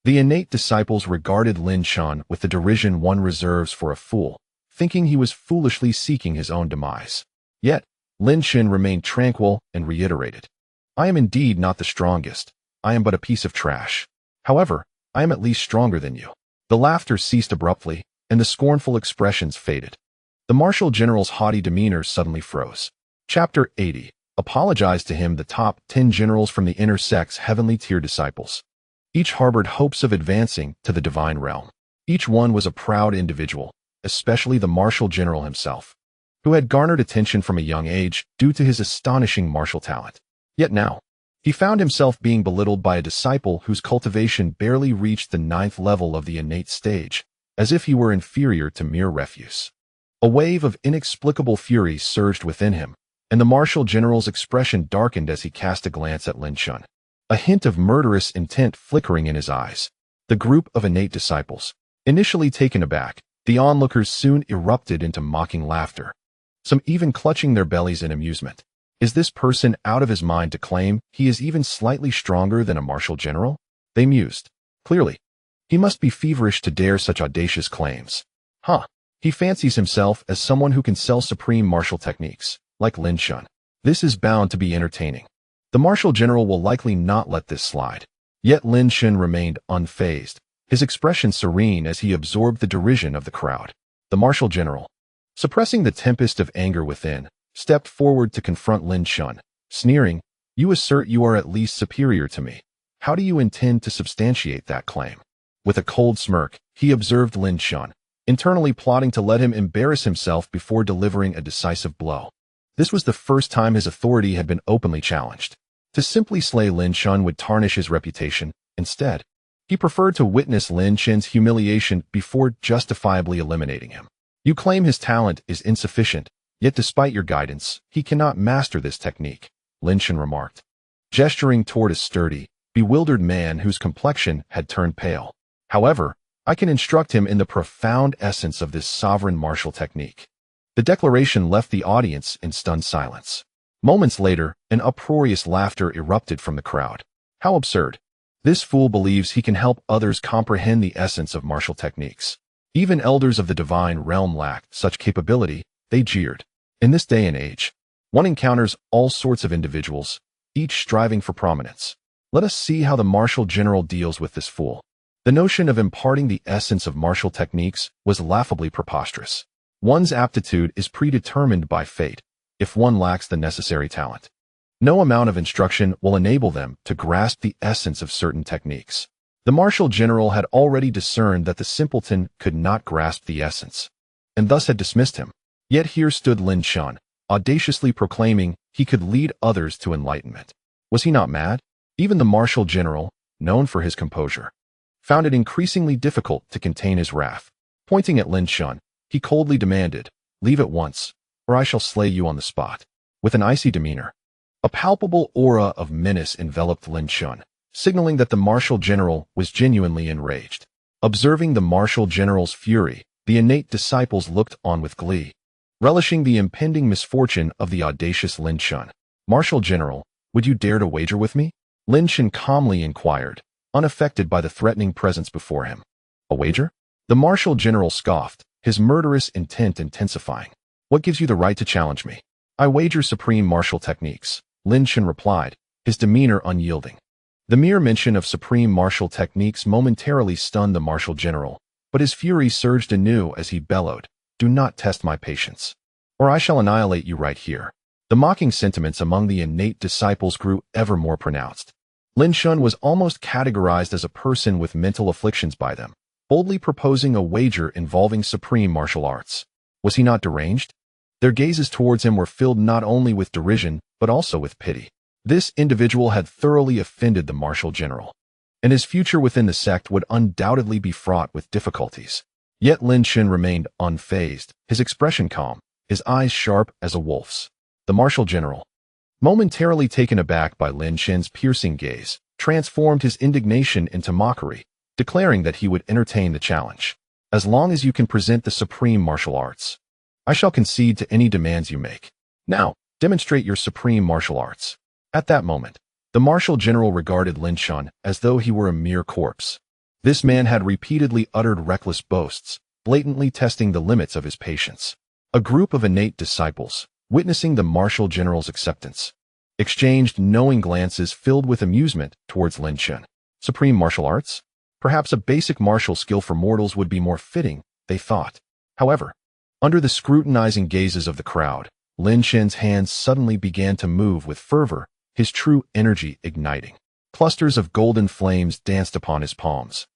[SPEAKER 1] The innate disciples regarded Lin Chen with the derision one reserves for a fool, thinking he was foolishly seeking his own demise. Yet, Lin Chen remained tranquil and reiterated, I am indeed not the strongest. I am but a piece of trash. However, I am at least stronger than you. The laughter ceased abruptly, and the scornful expressions faded. The martial general's haughty demeanor suddenly froze. Chapter 80. Apologized to him the top 10 generals from the inner sect's heavenly tier disciples. Each harbored hopes of advancing to the divine realm. Each one was a proud individual, especially the martial general himself, who had garnered attention from a young age due to his astonishing martial talent. Yet now, he found himself being belittled by a disciple whose cultivation barely reached the 9th level of the innate stage, as if he were inferior to mere refuse. A wave of inexplicable fury surged within him, and the martial general's expression darkened as he cast a glance at Lin Chen, a hint of murderous intent flickering in his eyes. The group of innate disciples, initially taken aback, the onlookers soon erupted into mocking laughter, some even clutching their bellies in amusement. Is this person out of his mind to claim he is even slightly stronger than a martial general? They mused. Clearly, he must be feverish to dare such audacious claims. He fancies himself as someone who can sell supreme martial techniques, like Lin Chen. This is bound to be entertaining. The martial general will likely not let this slide. Yet Lin Chen remained unfazed, his expression serene as he absorbed the derision of the crowd. The martial general, suppressing the tempest of anger within, stepped forward to confront Lin Chen, sneering, You assert you are at least superior to me. How do you intend to substantiate that claim? With a cold smirk, he observed Lin Chen, internally plotting to let him embarrass himself before delivering a decisive blow. This was the first time his authority had been openly challenged. To simply slay Lin Chen would tarnish his reputation. Instead, he preferred to witness Lin Chen's humiliation before justifiably eliminating him. You claim his talent is insufficient, yet despite your guidance, he cannot master this technique, Lin Chen remarked, gesturing toward a sturdy, bewildered man whose complexion had turned pale. However, I can instruct him in the profound essence of this sovereign martial technique. The declaration left the audience in stunned silence. Moments later, an uproarious laughter erupted from the crowd. How absurd. This fool believes he can help others comprehend the essence of martial techniques. Even elders of the divine realm lacked such capability, they jeered. In this day and age, one encounters all sorts of individuals, each striving for prominence. Let us see how the martial general deals with this fool. The notion of imparting the essence of martial techniques was laughably preposterous. One's aptitude is predetermined by fate, if one lacks the necessary talent. No amount of instruction will enable them to grasp the essence of certain techniques. The martial general had already discerned that the simpleton could not grasp the essence, and thus had dismissed him. Yet here stood Lin Chen, audaciously proclaiming he could lead others to enlightenment. Was he not mad? Even the martial general, known for his composure, found it increasingly difficult to contain his wrath. Pointing at Lin Chen, he coldly demanded, "Leave at once, or I shall slay you on the spot." With an icy demeanor, a palpable aura of menace enveloped Lin Chen, signaling that the martial general was genuinely enraged. Observing the martial general's fury, the innate disciples looked on with glee, relishing the impending misfortune of the audacious Lin Chen. "Martial general, would you dare to wager with me?" Lin Chen calmly inquired, unaffected by the threatening presence before him. "A wager?" The martial general scoffed, his murderous intent intensifying. "What gives you the right to challenge me?" "I wager supreme martial techniques," Lin Chen replied, his demeanor unyielding. The mere mention of supreme martial techniques momentarily stunned the martial general, but his fury surged anew as he bellowed, "Do not test my patience, or I shall annihilate you right here." The mocking sentiments among the innate disciples grew ever more pronounced. Lin Chen was almost categorized as a person with mental afflictions by them, boldly proposing a wager involving supreme martial arts. Was he not deranged? Their gazes towards him were filled not only with derision, but also with pity. This individual had thoroughly offended the martial general, and his future within the sect would undoubtedly be fraught with difficulties. Yet Lin Chen remained unfazed, his expression calm, his eyes sharp as a wolf's. The martial general, momentarily taken aback by Lin Chen's piercing gaze, transformed his indignation into mockery, declaring that he would entertain the challenge. "As long as you can present the supreme martial arts, I shall concede to any demands you make. Now, demonstrate your supreme martial arts." At that moment, the martial general regarded Lin Chen as though he were a mere corpse. This man had repeatedly uttered reckless boasts, blatantly testing the limits of his patience. A group of innate disciples, witnessing the martial general's acceptance, exchanged knowing glances filled with amusement towards Lin Chen. Supreme martial arts? Perhaps a basic martial skill for mortals would be more fitting, they thought. However, under the scrutinizing gazes of the crowd, Lin Chen's hands suddenly began to move with fervor, his true energy igniting. Clusters of golden flames danced upon his palms,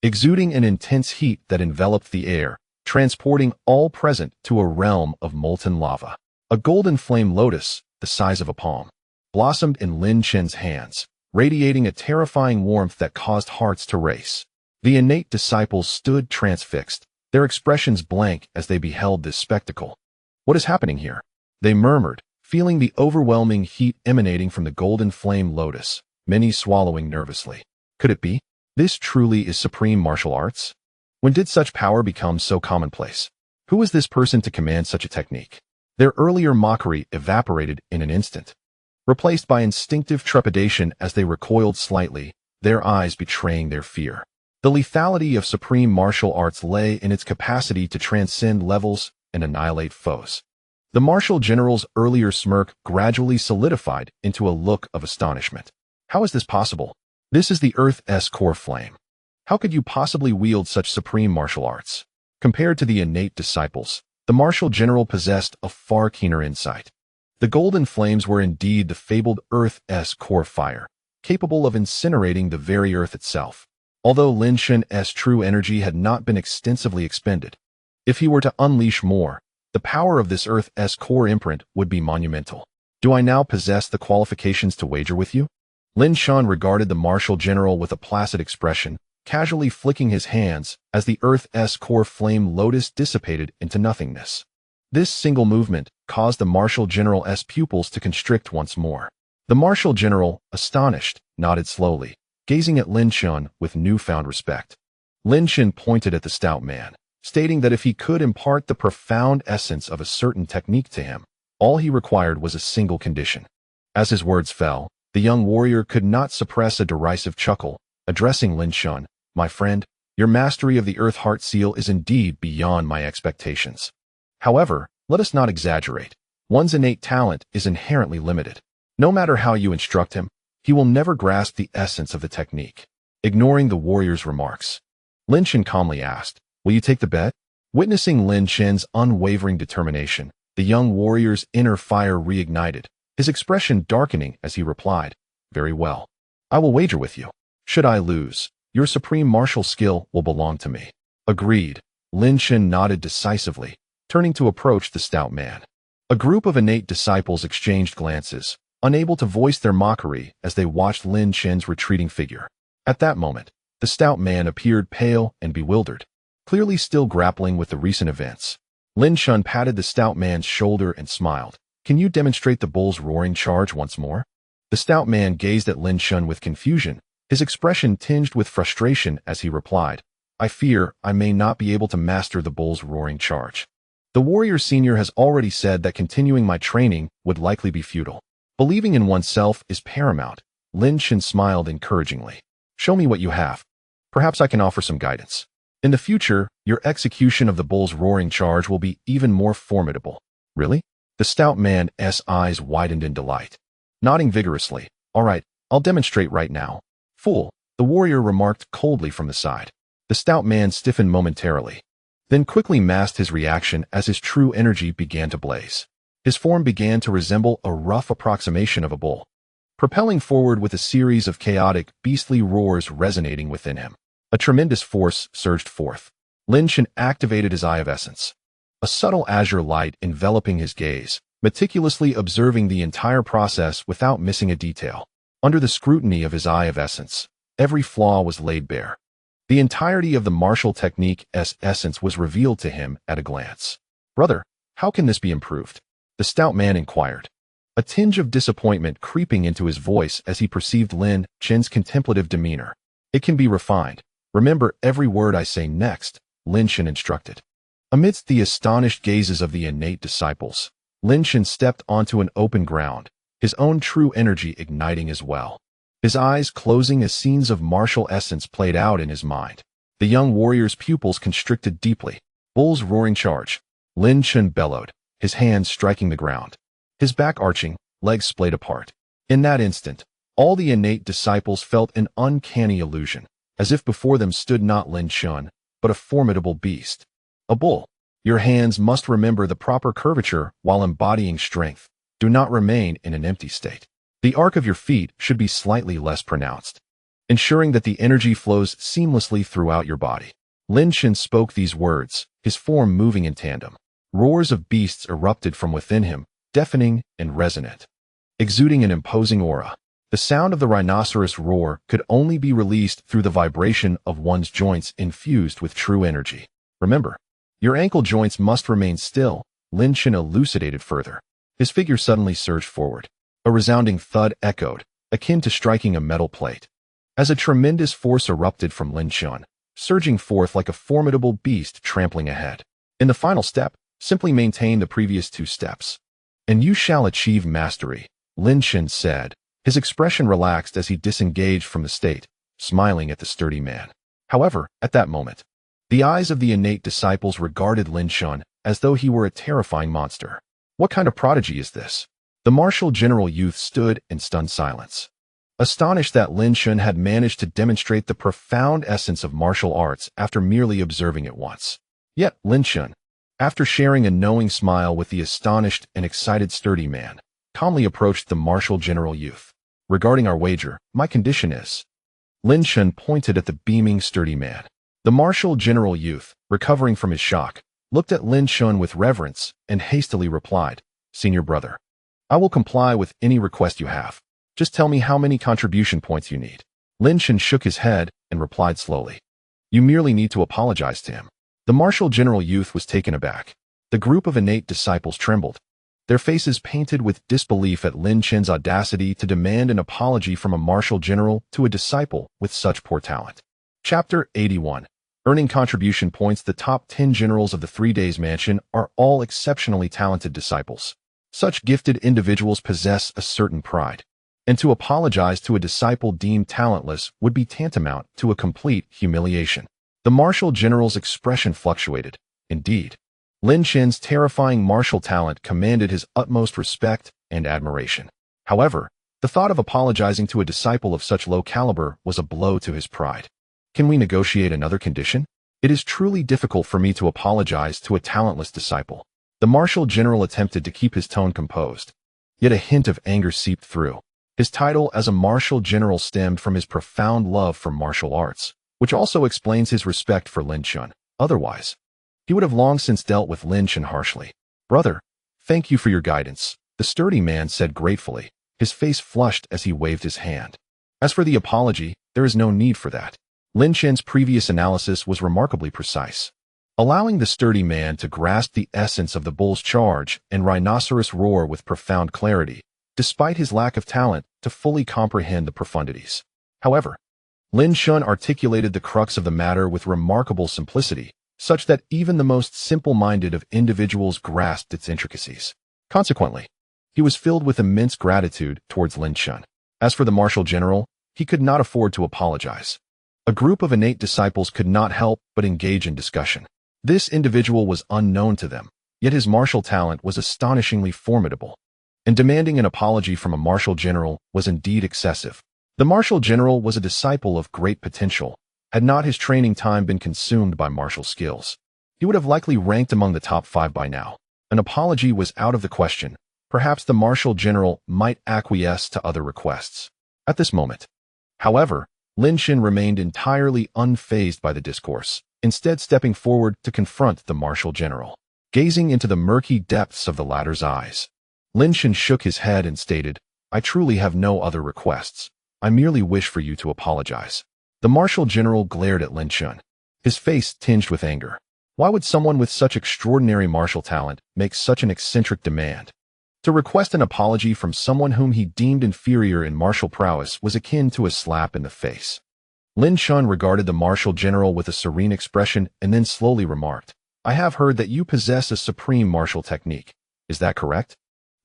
[SPEAKER 1] exuding an intense heat that enveloped the air, transporting all present to a realm of molten lava. A golden flame lotus, the size of a palm, blossomed in Lin Chen's hands, radiating a terrifying warmth that caused hearts to race. The innate disciples stood transfixed, their expressions blank as they beheld this spectacle. "What is happening here?" they murmured, feeling the overwhelming heat emanating from the golden flame lotus, many swallowing nervously. Could it be? This truly is supreme martial arts? When did such power become so commonplace? Who was this person to command such a technique? Their earlier mockery evaporated in an instant, replaced by instinctive trepidation as they recoiled slightly, their eyes betraying their fear. The lethality of supreme martial arts lay in its capacity to transcend levels and annihilate foes. The martial general's earlier smirk gradually solidified into a look of astonishment. How is this possible? This is the Earth's core flame. How could you possibly wield such supreme martial arts? Compared to the innate disciples, the martial general possessed a far keener insight. The golden flames were indeed the fabled Earth's core fire, capable of incinerating the very Earth itself. Although Lin Chen's true energy had not been extensively expended, if he were to unleash more, the power of this Earth's core imprint would be monumental. "Do I now possess the qualifications to wager with you?" Lin Chen regarded the martial general with a placid expression, casually flicking his hands as the Earth's core flame lotus dissipated into nothingness. This single movement caused the martial general's pupils to constrict once more. The martial general, astonished, nodded slowly, gazing at Lin Chen with newfound respect. Lin Chen pointed at the stout man, stating that if he could impart the profound essence of a certain technique to him, all he required was a single condition. As his words fell, the young warrior could not suppress a derisive chuckle, addressing Lin Chen, "My friend, your mastery of the Earth Heart Seal is indeed beyond my expectations. However, let us not exaggerate. One's innate talent is inherently limited. No matter how you instruct him, he will never grasp the essence of the technique." Ignoring the warrior's remarks, Lin Chen calmly asked, "Will you take the bet?" Witnessing Lin Chen's unwavering determination, the young warrior's inner fire reignited, his expression darkening as he replied, "Very well. I will wager with you. Should I lose, your supreme martial skill will belong to me." Agreed. Lin Chen nodded decisively, turning to approach the stout man. A group of innate disciples exchanged glances, unable to voice their mockery as they watched Lin Chen's retreating figure. At that moment, the stout man appeared pale and bewildered, clearly still grappling with the recent events. Lin Chen patted the stout man's shoulder and smiled. "Can you demonstrate the bull's roaring charge once more?" The stout man gazed at Lin Chen with confusion, his expression tinged with frustration as he replied, "I fear I may not be able to master the bull's roaring charge. The warrior senior has already said that continuing my training would likely be futile. Believing in oneself is paramount." Lin Chen smiled encouragingly. "Show me what you have. Perhaps I can offer some guidance. In the future, your execution of the bull's roaring charge will be even more formidable." "Really?" The stout man's eyes widened in delight. Nodding vigorously, "All right, I'll demonstrate right now." "Fool," the warrior remarked coldly from the side. The stout man stiffened momentarily, then quickly masked his reaction as his true energy began to blaze. His form began to resemble a rough approximation of a bull, propelling forward with a series of chaotic, beastly roars resonating within him. A tremendous force surged forth. Lin Chen activated his Eye of Essence, a subtle azure light enveloping his gaze, meticulously observing the entire process without missing a detail. Under the scrutiny of his Eye of Essence, every flaw was laid bare. The entirety of the martial technique's essence was revealed to him at a glance. "Brother, how can this be improved?" the stout man inquired, a tinge of disappointment creeping into his voice as he perceived Lin Chen's contemplative demeanor. "It can be refined. Remember every word I say next," Lin Chen instructed. Amidst the astonished gazes of the innate disciples, Lin Chen stepped onto an open ground, his own true energy igniting as well. His eyes closing as scenes of martial essence played out in his mind. The young warrior's pupils constricted deeply. "Bull's roaring charge," Lin Chen bellowed, his hands striking the ground, his back arching, legs splayed apart. In that instant, all the innate disciples felt an uncanny illusion, as if before them stood not Lin Chen, but a formidable beast. A bull. Your hands must remember the proper curvature while embodying strength. Do not remain in an empty state. The arc of your feet should be slightly less pronounced, ensuring that the energy flows seamlessly throughout your body. Lin Chen spoke these words, his form moving in tandem. Roars of beasts erupted from within him, deafening and resonant, exuding an imposing aura. The sound of the rhinoceros roar could only be released through the vibration of one's joints infused with true energy. "Remember, your ankle joints must remain still," Lin Chen elucidated further. His figure suddenly surged forward. A resounding thud echoed, akin to striking a metal plate, as a tremendous force erupted from Lin Chen, surging forth like a formidable beast trampling ahead. In the final step, simply maintain the previous two steps, and you shall achieve mastery, Lin Chen said, his expression relaxed as he disengaged from the state, smiling at the sturdy man. However, at that moment, the eyes of the innate disciples regarded Lin Chen as though he were a terrifying monster. What kind of prodigy is this? The martial general youth stood in stunned silence, astonished that Lin Chen had managed to demonstrate the profound essence of martial arts after merely observing it once. Yet Lin Chen, after sharing a knowing smile with the astonished and excited sturdy man, calmly approached the martial general youth. "Regarding our wager, my condition is..." Lin Chen pointed at the beaming sturdy man. The martial general youth, recovering from his shock, looked at Lin Chen with reverence and hastily replied, "Senior brother, I will comply with any request you have. Just tell me how many contribution points you need." Lin Chen shook his head and replied slowly, "You merely need to apologize to him." The martial general youth was taken aback. The group of innate disciples trembled, their faces painted with disbelief at Lin Chen's audacity to demand an apology from a martial general to a disciple with such poor talent. Chapter 81. Earning contribution points. The top 10 generals of the 3 Days Mansion are all exceptionally talented disciples. Such gifted individuals possess a certain pride, and to apologize to a disciple deemed talentless would be tantamount to a complete humiliation. The martial general's expression fluctuated. Indeed, Lin Chen's terrifying martial talent commanded his utmost respect and admiration. However, the thought of apologizing to a disciple of such low caliber was a blow to his pride. "Can we negotiate another condition? It is truly difficult for me to apologize to a talentless disciple." The martial general attempted to keep his tone composed, yet a hint of anger seeped through. His title as a martial general stemmed from his profound love for martial arts, which also explains his respect for Lin Chen. Otherwise, he would have long since dealt with Lin Chen harshly. "Brother, Thank you for your guidance, the sturdy man said gratefully, his face flushed as he waved his hand. As for the apology, there is no need for that. Lin Chen's previous analysis was remarkably precise, allowing the sturdy man to grasp the essence of the bull's charge and rhinoceros roar with profound clarity, despite his lack of talent to fully comprehend the profundities. However, Lin Chen articulated the crux of the matter with remarkable simplicity, such that even the most simple-minded of individuals grasped its intricacies. Consequently, he was filled with immense gratitude towards Lin Chen. As for the martial general, he could not afford to apologize. A group of innate disciples could not help but engage in discussion. This individual was unknown to them, yet his martial talent was astonishingly formidable, and demanding an apology from a martial general was indeed excessive. The martial general was a disciple of great potential. Had not his training time been consumed by martial skills, he would have likely ranked among the top 5 by now. An apology was out of the question. Perhaps the martial general might acquiesce to other requests. At this moment, however, Lin Chen remained entirely unfazed by the discourse, instead stepping forward to confront the martial general. Gazing into the murky depths of the latter's eyes, Lin Chen shook his head and stated, "I truly have no other requests. I merely wish for you to apologize." The martial general glared at Lin Chen, his face tinged with anger. Why would someone with such extraordinary martial talent make such an eccentric demand? To request an apology from someone whom he deemed inferior in martial prowess was akin to a slap in the face. Lin Chen regarded the martial general with a serene expression and then slowly remarked, "I have heard that you possess a supreme martial technique. Is that correct?"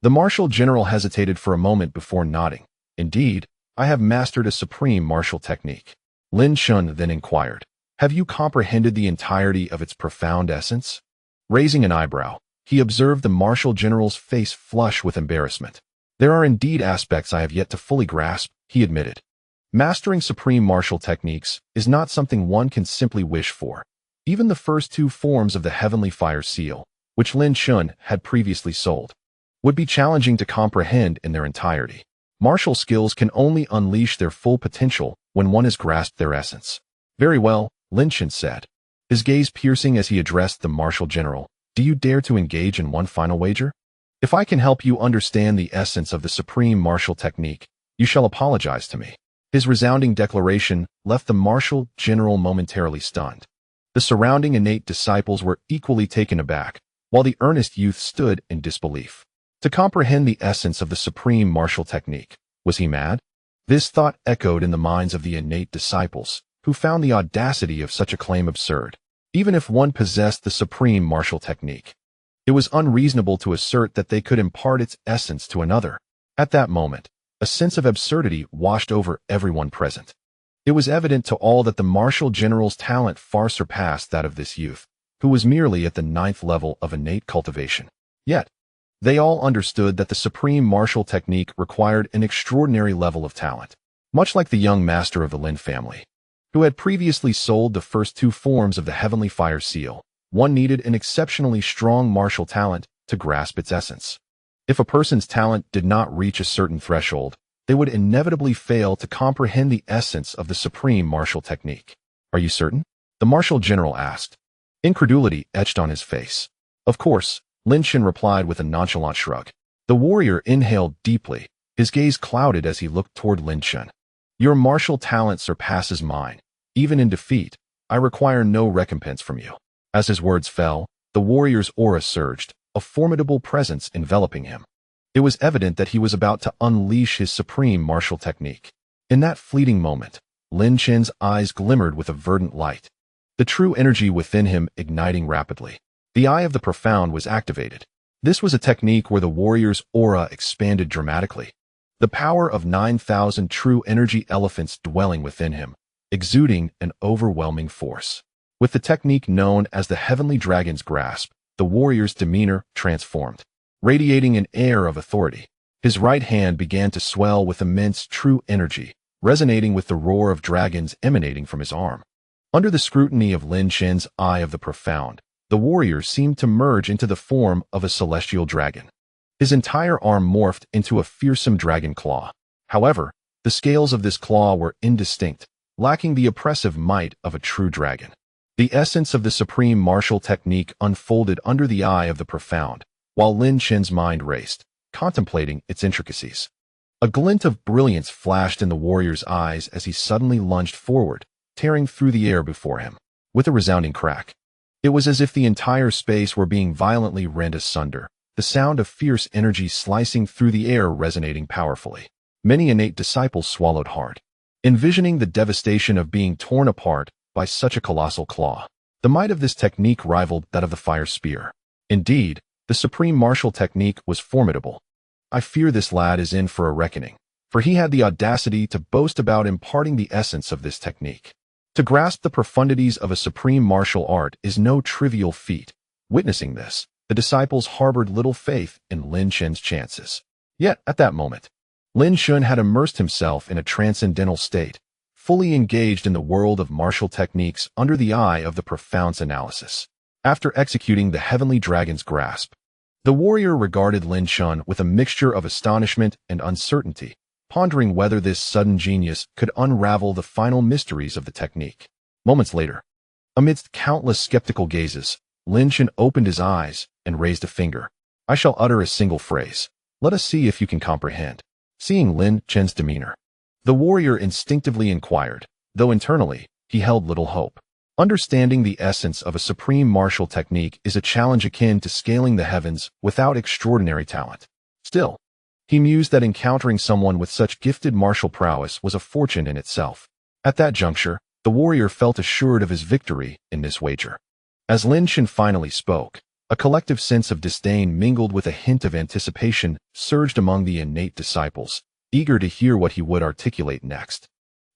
[SPEAKER 1] The martial general hesitated for a moment before nodding. "Indeed, I have mastered a supreme martial technique." Lin Chen then inquired, "Have you comprehended the entirety of its profound essence?" Raising an eyebrow, he observed the martial general's face flush with embarrassment. "There are indeed aspects I have yet to fully grasp," he admitted. Mastering supreme martial techniques is not something one can simply wish for. Even the first 2 forms of the heavenly fire seal, which Lin Chen had previously sold, would be challenging to comprehend in their entirety. Martial skills can only unleash their full potential when one has grasped their essence. "Very well," Lin Chen said, his gaze piercing as he addressed the martial general. "Do you dare to engage in one final wager? If I can help you understand the essence of the supreme martial technique, you shall apologize to me." His resounding declaration left the martial general momentarily stunned. The surrounding innate disciples were equally taken aback, while the earnest youth stood in disbelief. To comprehend the essence of the supreme martial technique, was he mad? This thought echoed in the minds of the innate disciples, who found the audacity of such a claim absurd. Even if one possessed the supreme martial technique, it was unreasonable to assert that they could impart its essence to another. At that moment, a sense of absurdity washed over everyone present. It was evident to all that the martial general's talent far surpassed that of this youth, who was merely at the 9th level of innate cultivation. Yet, they all understood that the supreme martial technique required an extraordinary level of talent, much like the young master of the Lin family, who had previously sold the first 2 forms of the heavenly fire seal. One needed an exceptionally strong martial talent to grasp its essence. If a person's talent did not reach a certain threshold, they would inevitably fail to comprehend the essence of the supreme martial technique. "Are you certain?" the martial general asked. Incredulity etched on his face. "Of course," Lin Chen replied with a nonchalant shrug. The warrior inhaled deeply, his gaze clouded as he looked toward Lin Chen. "Your martial talent surpasses mine. Even in defeat, I require no recompense from you." As his words fell, the warrior's aura surged, a formidable presence enveloping him. It was evident that he was about to unleash his supreme martial technique. In that fleeting moment, Lin Chen's eyes glimmered with a verdant light, the true energy within him igniting rapidly. The Eye of the Profound was activated. This was a technique where the warrior's aura expanded dramatically, the power of 9,000 true energy elephants dwelling within him, exuding an overwhelming force. With the technique known as the Heavenly Dragon's Grasp, the warrior's demeanor transformed, radiating an air of authority. His right hand began to swell with immense true energy, resonating with the roar of dragons emanating from his arm. Under the scrutiny of Lin Chen's Eye of the Profound, the warrior seemed to merge into the form of a celestial dragon. His entire arm morphed into a fearsome dragon claw. However, the scales of this claw were indistinct, lacking the oppressive might of a true dragon. The essence of the supreme martial technique unfolded under the Eye of the Profound, while Lin Chen's mind raced, contemplating its intricacies. A glint of brilliance flashed in the warrior's eyes as he suddenly lunged forward, tearing through the air before him. With a resounding crack. It was as if the entire space were being violently rent asunder, the sound of fierce energy slicing through the air resonating powerfully. Many innate disciples swallowed hard, envisioning the devastation of being torn apart by such a colossal claw. The might of this technique rivaled that of the fire spear. Indeed, the supreme martial technique was formidable. I fear this lad is in for a reckoning, for he had the audacity to boast about imparting the essence of this technique. To grasp the profundities of a supreme martial art is no trivial feat. Witnessing this, the disciples harbored little faith in Lin Chen's chances. Yet, at that moment, Lin Chen had immersed himself in a transcendental state, fully engaged in the world of martial techniques under the eye of the profound analysis. After executing the heavenly dragon's grasp, the warrior regarded Lin Chen with a mixture of astonishment and uncertainty, pondering whether this sudden genius could unravel the final mysteries of the technique. Moments later, amidst countless skeptical gazes, Lin Chen opened his eyes and raised a finger. I shall utter a single phrase. Let us see if you can comprehend. Seeing Lin Chen's demeanor, the warrior instinctively inquired, though internally, he held little hope. Understanding the essence of a supreme martial technique is a challenge akin to scaling the heavens without extraordinary talent. Still, he mused that encountering someone with such gifted martial prowess was a fortune in itself. At that juncture, the warrior felt assured of his victory in this wager. As Lin Chen finally spoke, a collective sense of disdain mingled with a hint of anticipation surged among the innate disciples, eager to hear what he would articulate next.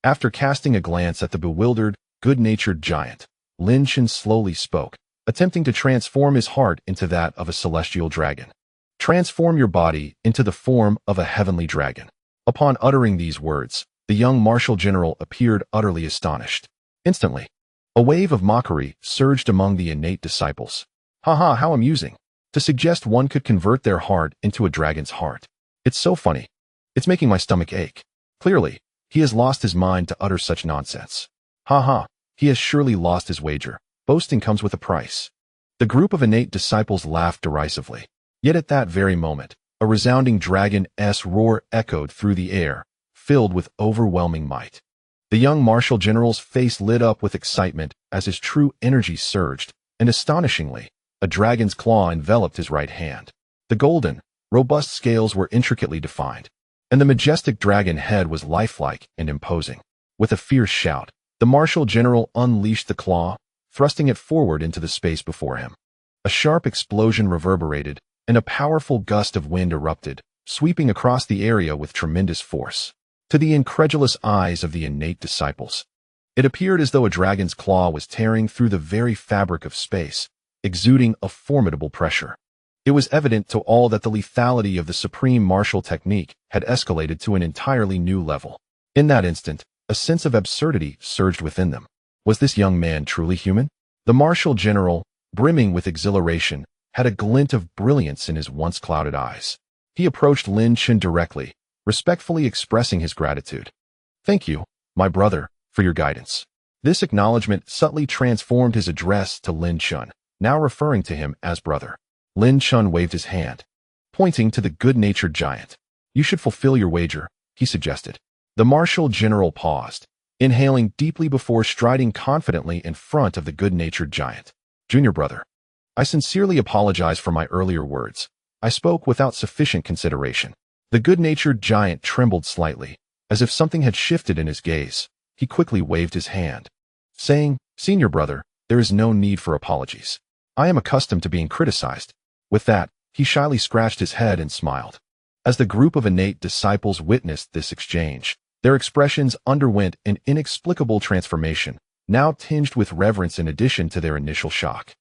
[SPEAKER 1] After casting a glance at the bewildered, good-natured giant, Lin Chen slowly spoke, attempting to transform his heart into that of a celestial dragon. Transform your body into the form of a heavenly dragon. Upon uttering these words, the young martial general appeared utterly astonished. Instantly, a wave of mockery surged among the innate disciples. Haha, how amusing. To suggest one could convert their heart into a dragon's heart. It's so funny. It's making my stomach ache. Clearly, he has lost his mind to utter such nonsense. Haha, he has surely lost his wager. Boasting comes with a price. The group of innate disciples laughed derisively. Yet at that very moment, a resounding dragon's roar echoed through the air, filled with overwhelming might. The young martial general's face lit up with excitement as his true energy surged, and astonishingly, a dragon's claw enveloped his right hand. The golden, robust scales were intricately defined, and the majestic dragon head was lifelike and imposing. With a fierce shout, the martial general unleashed the claw, thrusting it forward into the space before him. A sharp explosion reverberated, and a powerful gust of wind erupted, sweeping across the area with tremendous force. To the incredulous eyes of the innate disciples, it appeared as though a dragon's claw was tearing through the very fabric of space, exuding a formidable pressure. It was evident to all that the lethality of the supreme martial technique had escalated to an entirely new level. In that instant, a sense of absurdity surged within them. Was this young man truly human? The martial general, brimming with exhilaration, had a glint of brilliance in his once clouded eyes. He approached Lin Chen directly, respectfully expressing his gratitude. Thank you, my brother, for your guidance. This acknowledgement subtly transformed his address to Lin Chen, now referring to him as brother. Lin Chen waved his hand, pointing to the good-natured giant. You should fulfill your wager, he suggested. The martial general paused, inhaling deeply before striding confidently in front of the good-natured giant. Junior brother, I sincerely apologize for my earlier words. I spoke without sufficient consideration. The good-natured giant trembled slightly, as if something had shifted in his gaze. He quickly waved his hand, saying, Senior brother, there is no need for apologies. I am accustomed to being criticized. With that, he shyly scratched his head and smiled. As the group of innate disciples witnessed this exchange, their expressions underwent an inexplicable transformation, now tinged with reverence in addition to their initial shock.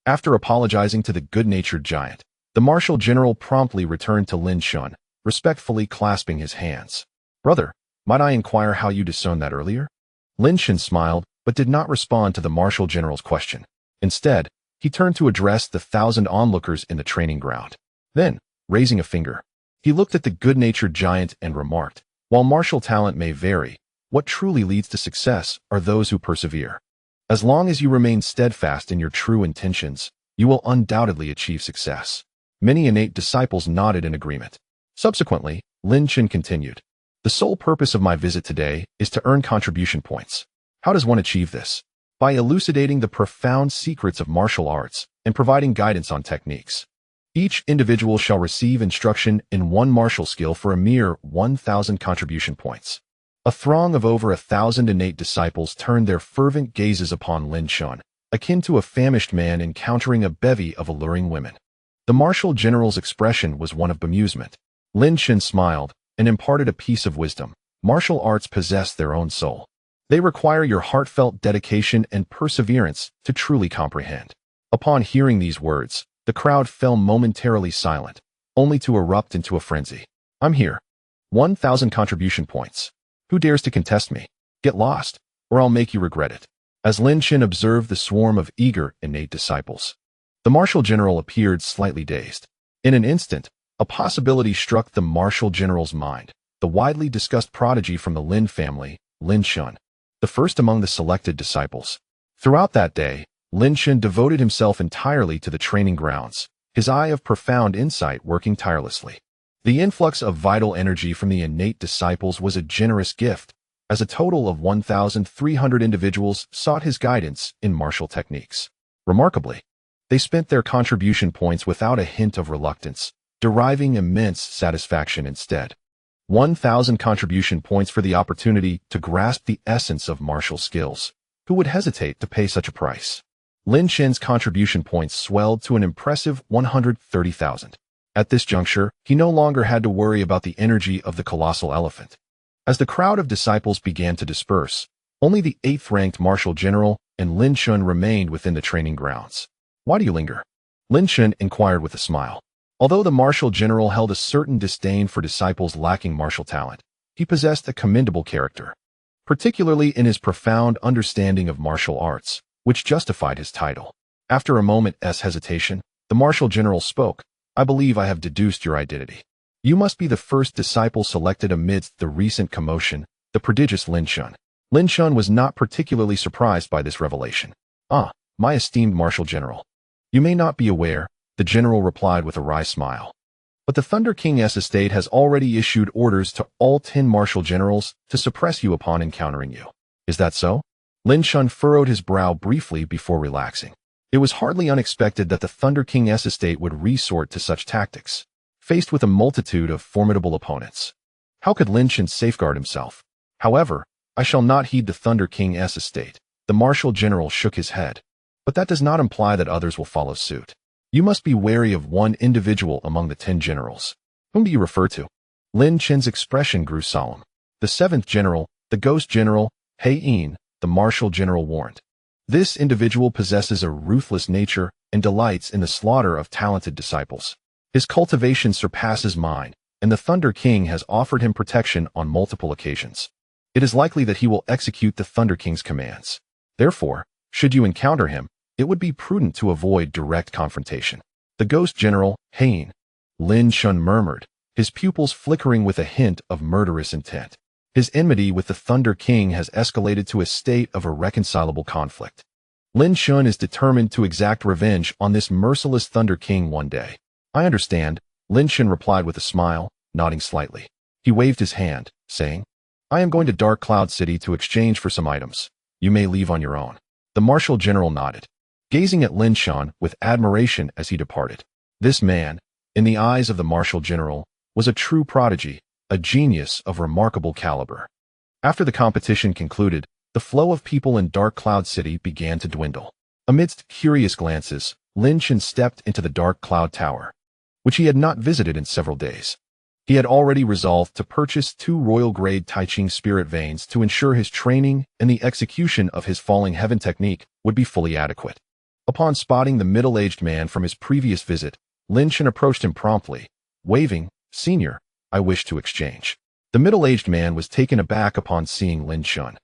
[SPEAKER 1] After apologizing to the good-natured giant, the martial general promptly returned to Lin Chen, respectfully clasping his hands. Brother, might I inquire how you discerned that earlier? Lin Chen smiled, but did not respond to the martial general's question. Instead, he turned to address the 1,000 onlookers in the training ground. Then, raising a finger, he looked at the good-natured giant and remarked, while martial talent may vary, what truly leads to success are those who persevere. As long as you remain steadfast in your true intentions, you will undoubtedly achieve success. Many innate disciples nodded in agreement. Subsequently, Lin Chen continued. The sole purpose of my visit today is to earn contribution points. How does one achieve this? By elucidating the profound secrets of martial arts and providing guidance on techniques. Each individual shall receive instruction in one martial skill for a mere 1,000 contribution points. A throng of over 1,000 innate disciples turned their fervent gazes upon Lin Chen, akin to a famished man encountering a bevy of alluring women. The martial general's expression was one of bemusement. Lin Chen smiled and imparted a piece of wisdom. Martial arts possess their own soul. They require your heartfelt dedication and perseverance to truly comprehend. Upon hearing these words, the crowd fell momentarily silent, only to erupt into a frenzy. I'm here. 1,000 contribution points. Who dares to contest me? Get lost, or I'll make you regret it. As Lin Chen observed the swarm of eager, innate disciples, the martial general appeared slightly dazed. In an instant, a possibility struck the martial general's mind. The widely discussed prodigy from the Lin family, Lin Chen, the first among the selected disciples. Throughout that day, Lin Chen devoted himself entirely to the training grounds, his eye of profound insight working tirelessly. The influx of vital energy from the innate disciples was a generous gift, as a total of 1,300 individuals sought his guidance in martial techniques. Remarkably, they spent their contribution points without a hint of reluctance, deriving immense satisfaction instead. 1,000 contribution points for the opportunity to grasp the essence of martial skills. Who would hesitate to pay such a price? Lin Chen's contribution points swelled to an impressive 130,000. At this juncture, he no longer had to worry about the energy of the colossal elephant. As the crowd of disciples began to disperse, only the 8th-ranked martial general and Lin Chen remained within the training grounds. Why do you linger? Lin Chen inquired with a smile. Although the martial general held a certain disdain for disciples lacking martial talent, he possessed a commendable character, particularly in his profound understanding of martial arts, which justified his title. After a moment's hesitation, the martial general spoke. I believe I have deduced your identity. You must be the first disciple selected amidst the recent commotion, the prodigious Lin Chen. Lin Chen was not particularly surprised by this revelation. My esteemed martial general. You may not be aware, the general replied with a wry smile. But the Thunder King's estate has already issued orders to all 10 martial generals to suppress you upon encountering you. Is that so? Lin Chen furrowed his brow briefly before relaxing. It was hardly unexpected that the Thunder King's estate would resort to such tactics, faced with a multitude of formidable opponents. How could Lin Chen safeguard himself? However, I shall not heed the Thunder King's estate. The martial general shook his head. But that does not imply that others will follow suit. You must be wary of one individual among the 10 generals. Whom do you refer to? Lin Chen's expression grew solemn. The 7th general, the ghost general, Wei Han, the martial general warned. This individual possesses a ruthless nature and delights in the slaughter of talented disciples. His cultivation surpasses mine, and the Thunder King has offered him protection on multiple occasions. It is likely that he will execute the Thunder King's commands. Therefore, should you encounter him, it would be prudent to avoid direct confrontation. The ghost general, Wei Han, Lin Chen murmured, his pupils flickering with a hint of murderous intent. His enmity with the Thunder King has escalated to a state of irreconcilable conflict. Lin Chen is determined to exact revenge on this merciless Thunder King one day. I understand, Lin Chen replied with a smile, nodding slightly. He waved his hand, saying, I am going to Dark Cloud City to exchange for some items. You may leave on your own. The martial general nodded, gazing at Lin Chen with admiration as he departed. This man, in the eyes of the martial general, was a true prodigy, a genius of remarkable caliber. After the competition concluded, the flow of people in Dark Cloud City began to dwindle. Amidst curious glances, Lin Chen stepped into the Dark Cloud Tower, which he had not visited in several days. He had already resolved to purchase 2 royal-grade Taiching spirit veins to ensure his training and the execution of his falling heaven technique would be fully adequate. Upon spotting the middle-aged man from his previous visit, Lin Chen approached him promptly, waving, Senior, I wish to exchange. The middle-aged man was taken aback upon seeing Lin Chen,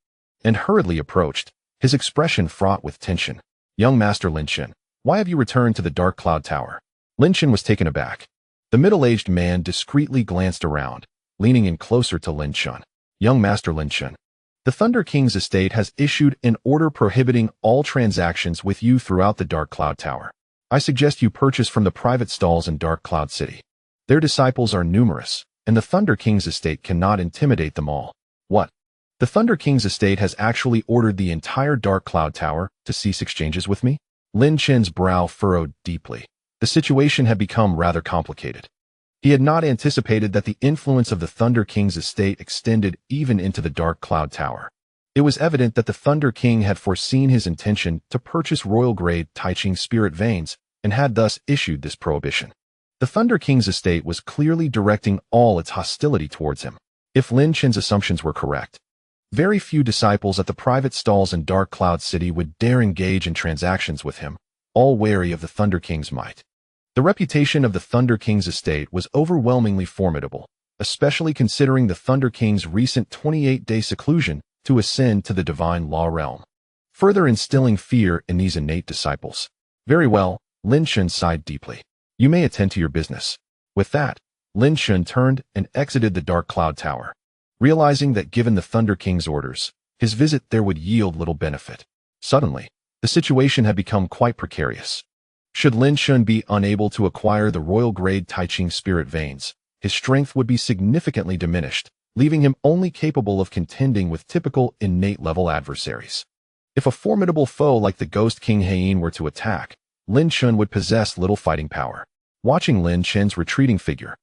[SPEAKER 1] and hurriedly approached, his expression fraught with tension. Young Master Lin Chen, why have you returned to the Dark Cloud Tower? Lin Chen was taken aback. The middle-aged man discreetly glanced around, leaning in closer to Lin Chen. Young Master Lin Chen, the Thunder King's estate has issued an order prohibiting all transactions with you throughout the Dark Cloud Tower. I suggest you purchase from the private stalls in Dark Cloud City. Their disciples are numerous, and the Thunder King's estate cannot intimidate them all. What? The Thunder King's estate has actually ordered the entire Dark Cloud Tower to cease exchanges with me? Lin Chen's brow furrowed deeply. The situation had become rather complicated. He had not anticipated that the influence of the Thunder King's estate extended even into the Dark Cloud Tower. It was evident that the Thunder King had foreseen his intention to purchase royal-grade Taiching spirit veins and had thus issued this prohibition. The Thunder King's estate was clearly directing all its hostility towards him. If Lin Chen's assumptions were correct, very few disciples at the private stalls in Dark Cloud City would dare engage in transactions with him, all wary of the Thunder King's might. The reputation of the Thunder King's estate was overwhelmingly formidable, especially considering the Thunder King's recent 28-day seclusion to ascend to the divine law realm, further instilling fear in these innate disciples. Very well, Lin Chen sighed deeply. You may attend to your business. With that, Lin Chen turned and exited the Dark Cloud Tower, realizing that given the Thunder King's orders, his visit there would yield little benefit. Suddenly, the situation had become quite precarious. Should Lin Chen be unable to acquire the royal-grade Taiching spirit veins, his strength would be significantly diminished, leaving him only capable of contending with typical innate-level adversaries. If a formidable foe like the Ghost King Heian were to attack, Lin Chen would possess little fighting power. Watching Lin Chen's retreating figure,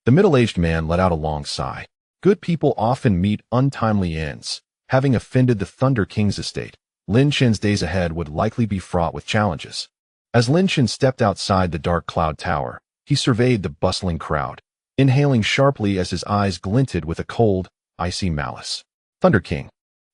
[SPEAKER 1] the middle-aged man let out a long sigh. Good people often meet untimely ends. Having offended the Thunder King's estate, Lin Chen's days ahead would likely be fraught with challenges. As Lin Chen stepped outside the Dark Cloud Tower, he surveyed the bustling crowd, inhaling sharply as his eyes glinted with a cold, icy malice. Thunder King,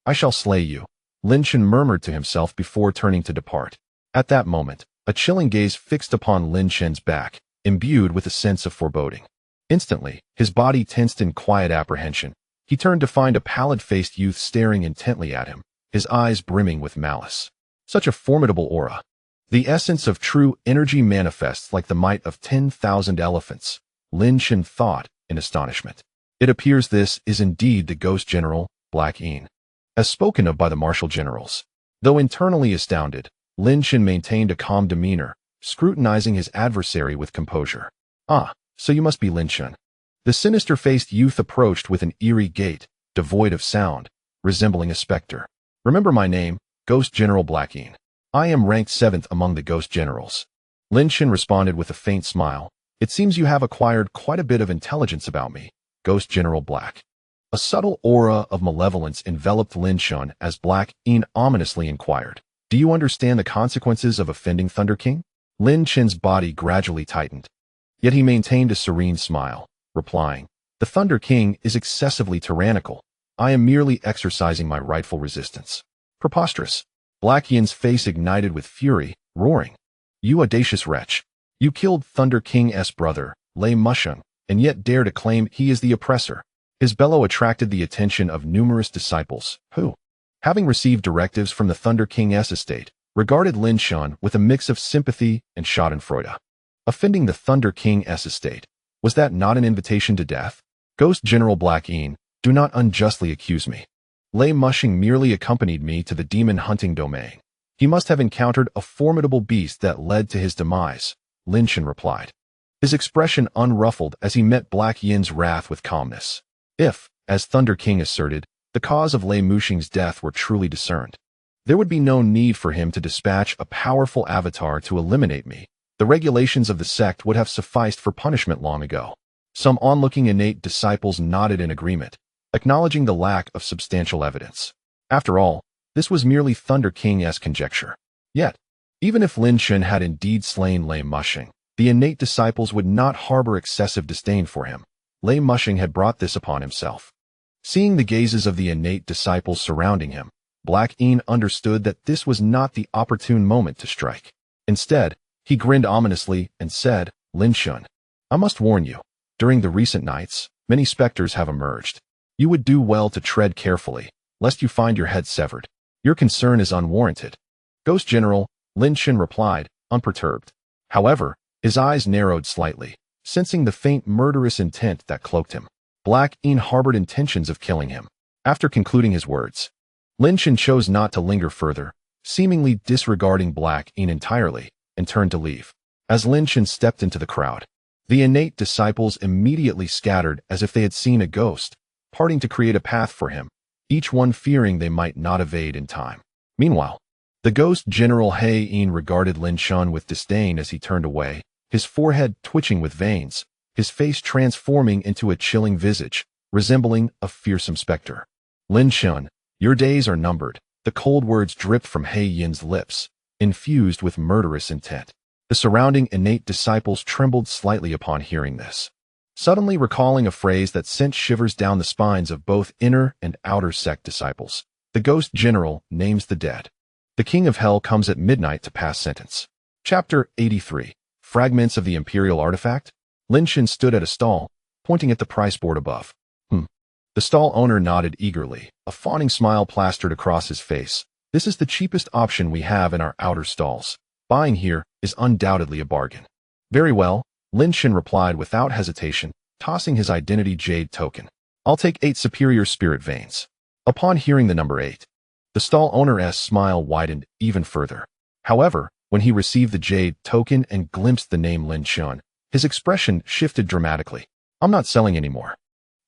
[SPEAKER 1] I shall slay you, Lin Chen murmured to himself before turning to depart. At that moment, a chilling gaze fixed upon Lin Chen's back, imbued with a sense of foreboding. Instantly, his body tensed in quiet apprehension. He turned to find a pallid-faced youth staring intently at him, his eyes brimming with malice. Such a formidable aura. The essence of true energy manifests like the might of 10,000 elephants, Lin Chen thought in astonishment. It appears this is indeed the Ghost General, Black Yan, as spoken of by the martial generals. Though internally astounded, Lin Chen maintained a calm demeanor, scrutinizing his adversary with composure. Ah, so you must be Lin Chen. The sinister-faced youth approached with an eerie gait, devoid of sound, resembling a specter. Remember my name, Ghost General Black Yan. I am ranked 7th among the Ghost Generals. Lin Chen responded with a faint smile. It seems you have acquired quite a bit of intelligence about me, Ghost General Black. A subtle aura of malevolence enveloped Lin Chen as Black Yan ominously inquired. Do you understand the consequences of offending Thunder King? Lin Chen's body gradually tightened. Yet he maintained a serene smile, replying, The Thunder King is excessively tyrannical. I am merely exercising my rightful resistance. Preposterous. Black Yan's face ignited with fury, roaring. You audacious wretch. You killed Thunder King's brother, Lei Musheng, and yet dare to claim he is the oppressor. His bellow attracted the attention of numerous disciples, who, having received directives from the Thunder King's estate, regarded Lin Chen with a mix of sympathy and schadenfreude. Offending the Thunder King's estate, was that not an invitation to death? Ghost General Black Yan, do not unjustly accuse me. Lei Musheng merely accompanied me to the demon hunting domain. He must have encountered a formidable beast that led to his demise, Lin Chen replied, his expression unruffled as he met Black Yan's wrath with calmness. If, as Thunder King asserted, the cause of Lei Musheng's death were truly discerned, there would be no need for him to dispatch a powerful avatar to eliminate me. The regulations of the sect would have sufficed for punishment long ago. Some onlooking innate disciples nodded in agreement, acknowledging the lack of substantial evidence. After all, this was merely Thunder King's conjecture. Yet, even if Lin Chen had indeed slain Lei Musheng, the innate disciples would not harbor excessive disdain for him. Lei Musheng had brought this upon himself. Seeing the gazes of the innate disciples surrounding him, Black Yan understood that this was not the opportune moment to strike. Instead, he grinned ominously and said, Lin Chen, I must warn you, during the recent nights, many specters have emerged. You would do well to tread carefully, lest you find your head severed. Your concern is unwarranted. Ghost General, Lin Chen replied, unperturbed. However, his eyes narrowed slightly, sensing the faint murderous intent that cloaked him. Black Yan harbored intentions of killing him. After concluding his words, Lin Chen chose not to linger further, seemingly disregarding Black Yan entirely, and turned to leave. As Lin Chen stepped into the crowd, the innate disciples immediately scattered as if they had seen a ghost, parting to create a path for him, each one fearing they might not evade in time. Meanwhile, the ghost General He Yin regarded Lin Chen with disdain as he turned away, his forehead twitching with veins, his face transforming into a chilling visage, resembling a fearsome specter. Lin Chen, your days are numbered. The cold words dripped from He Yin's lips, infused with murderous intent. The surrounding innate disciples trembled slightly upon hearing this, suddenly recalling a phrase that sent shivers down the spines of both inner and outer sect disciples. The ghost general names the dead. The king of hell comes at midnight to pass sentence. Chapter 83. Fragments of the imperial artifact? Lin Chen stood at a stall, pointing at the price board above. The stall owner nodded eagerly, a fawning smile plastered across his face. This is the cheapest option we have in our outer stalls. Buying here is undoubtedly a bargain. Very well, Lin Chen replied without hesitation, tossing his identity jade token. I'll take 8 superior spirit veins. Upon hearing the number 8, the stall owner's smile widened even further. However, when he received the jade token and glimpsed the name Lin Chen, his expression shifted dramatically. I'm not selling anymore.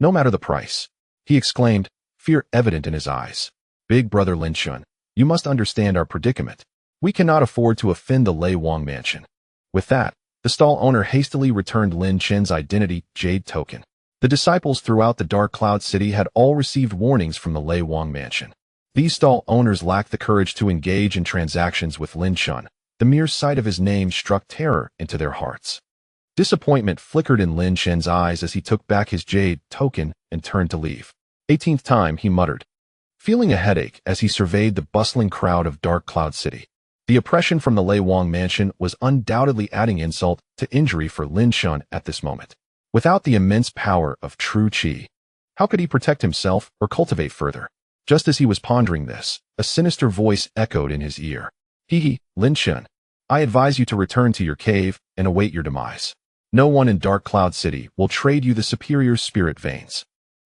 [SPEAKER 1] No matter the price, he exclaimed, fear evident in his eyes. Big brother Lin Chen, you must understand our predicament. We cannot afford to offend the Lei Wang mansion. With that, the stall owner hastily returned Lin Chen's identity jade token. The disciples throughout the Dark Cloud City had all received warnings from the Lei Wang mansion. These stall owners lacked the courage to engage in transactions with Lin Chen. The mere sight of his name struck terror into their hearts. Disappointment flickered in Lin Chen's eyes as he took back his jade token and turned to leave. 18th time, he muttered, feeling a headache as he surveyed the bustling crowd of Dark Cloud City. The oppression from the Lei Wang mansion was undoubtedly adding insult to injury for Lin Chen at this moment. Without the immense power of true qi, how could he protect himself or cultivate further? Just as he was pondering this, a sinister voice echoed in his ear. Lin Chen, I advise you to return to your cave and await your demise. No one in Dark Cloud City will trade you the superior spirit veins.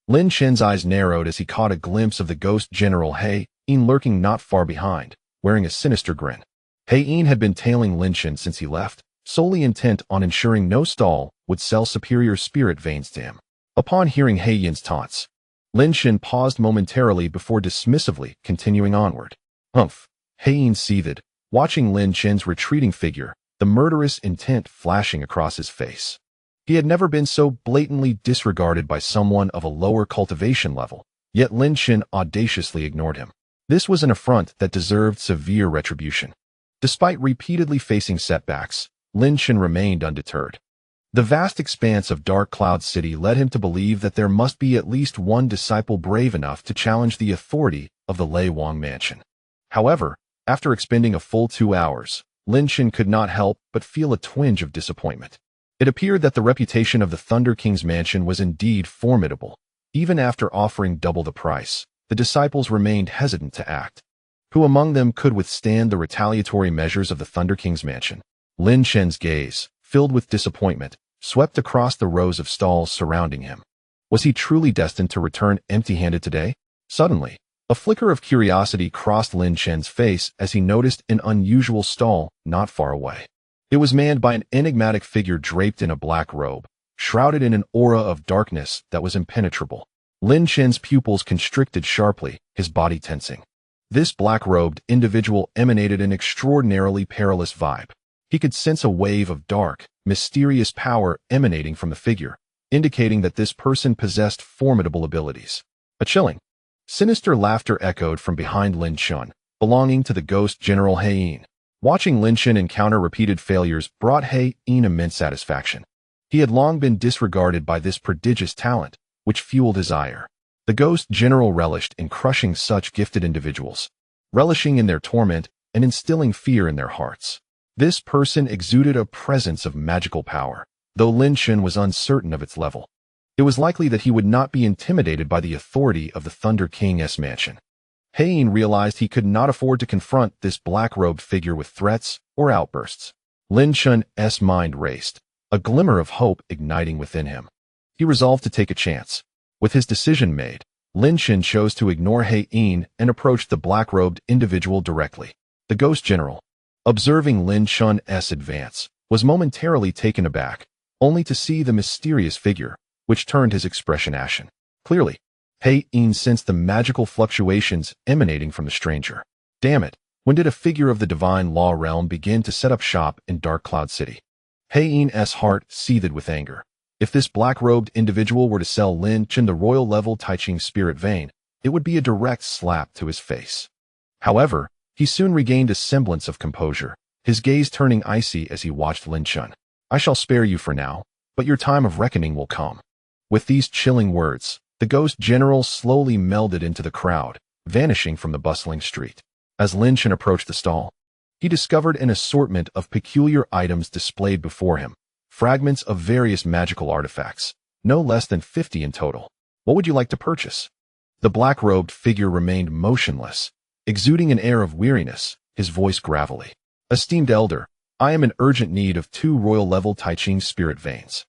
[SPEAKER 1] Lin Chen's eyes narrowed as he caught a glimpse of the ghost General He Yin lurking not far behind, wearing a sinister grin. He Yin had been tailing Lin Chen since he left, solely intent on ensuring no stall would sell superior spirit veins to him. Upon hearing He Yin's taunts, Lin Chen paused momentarily before dismissively continuing onward. Humph! He Yin seethed, watching Lin Chen's retreating figure, the murderous intent flashing across his face. He had never been so blatantly disregarded by someone of a lower cultivation level, yet Lin Chen audaciously ignored him. This was an affront that deserved severe retribution. Despite repeatedly facing setbacks, Lin Chen remained undeterred. The vast expanse of Dark Cloud City led him to believe that there must be at least one disciple brave enough to challenge the authority of the Lei Wang mansion. However, after expending a full 2 hours, Lin Chen could not help but feel a twinge of disappointment. It appeared that the reputation of the Thunder King's mansion was indeed formidable. Even after offering double the price, the disciples remained hesitant to act. Who among them could withstand the retaliatory measures of the Thunder King's mansion? Lin Chen's gaze, filled with disappointment, swept across the rows of stalls surrounding him. Was he truly destined to return empty-handed today? Suddenly, a flicker of curiosity crossed Lin Chen's face as he noticed an unusual stall not far away. It was manned by an enigmatic figure draped in a black robe, shrouded in an aura of darkness that was impenetrable. Lin Chen's pupils constricted sharply, his body tensing. This black-robed individual emanated an extraordinarily perilous vibe. He could sense a wave of dark, mysterious power emanating from the figure, indicating that this person possessed formidable abilities. A chilling, sinister laughter echoed from behind Lin Chen, belonging to the ghost General He Yin. Watching Lin Chen encounter repeated failures brought He Yin immense satisfaction. He had long been disregarded by this prodigious talent, which fueled his ire. The ghost general relished in crushing such gifted individuals, relishing in their torment and instilling fear in their hearts. This person exuded a presence of magical power, though Lin Chen was uncertain of its level. It was likely that he would not be intimidated by the authority of the Thunder King's mansion. He Yin realized he could not afford to confront this black-robed figure with threats or outbursts. Lin Chen's mind raced, a glimmer of hope igniting within him. He resolved to take a chance. With his decision made, Lin Chen chose to ignore He Yin and approached the black-robed individual directly. The ghost general, observing Lin Chen's advance, was momentarily taken aback, only to see the mysterious figure, which turned his expression ashen. Clearly, Wei Han sensed the magical fluctuations emanating from the stranger. Damn it, when did a figure of the divine law realm begin to set up shop in Dark Cloud City? Wei Han's heart seethed with anger. If this black-robed individual were to sell Lin Chen the royal-level Taiching spirit vein, it would be a direct slap to his face. However, he soon regained a semblance of composure, his gaze turning icy as he watched Lin Chen. I shall spare you for now, but your time of reckoning will come. With these chilling words, the ghost general slowly melded into the crowd, vanishing from the bustling street. As Lin Chen approached the stall, he discovered an assortment of peculiar items displayed before him, fragments of various magical artifacts, no less than 50 in total. What would you like to purchase? The black-robed figure remained motionless, exuding an air of weariness, his voice gravelly. Esteemed elder, I am in urgent need of 2 royal-level Taiching spirit veins.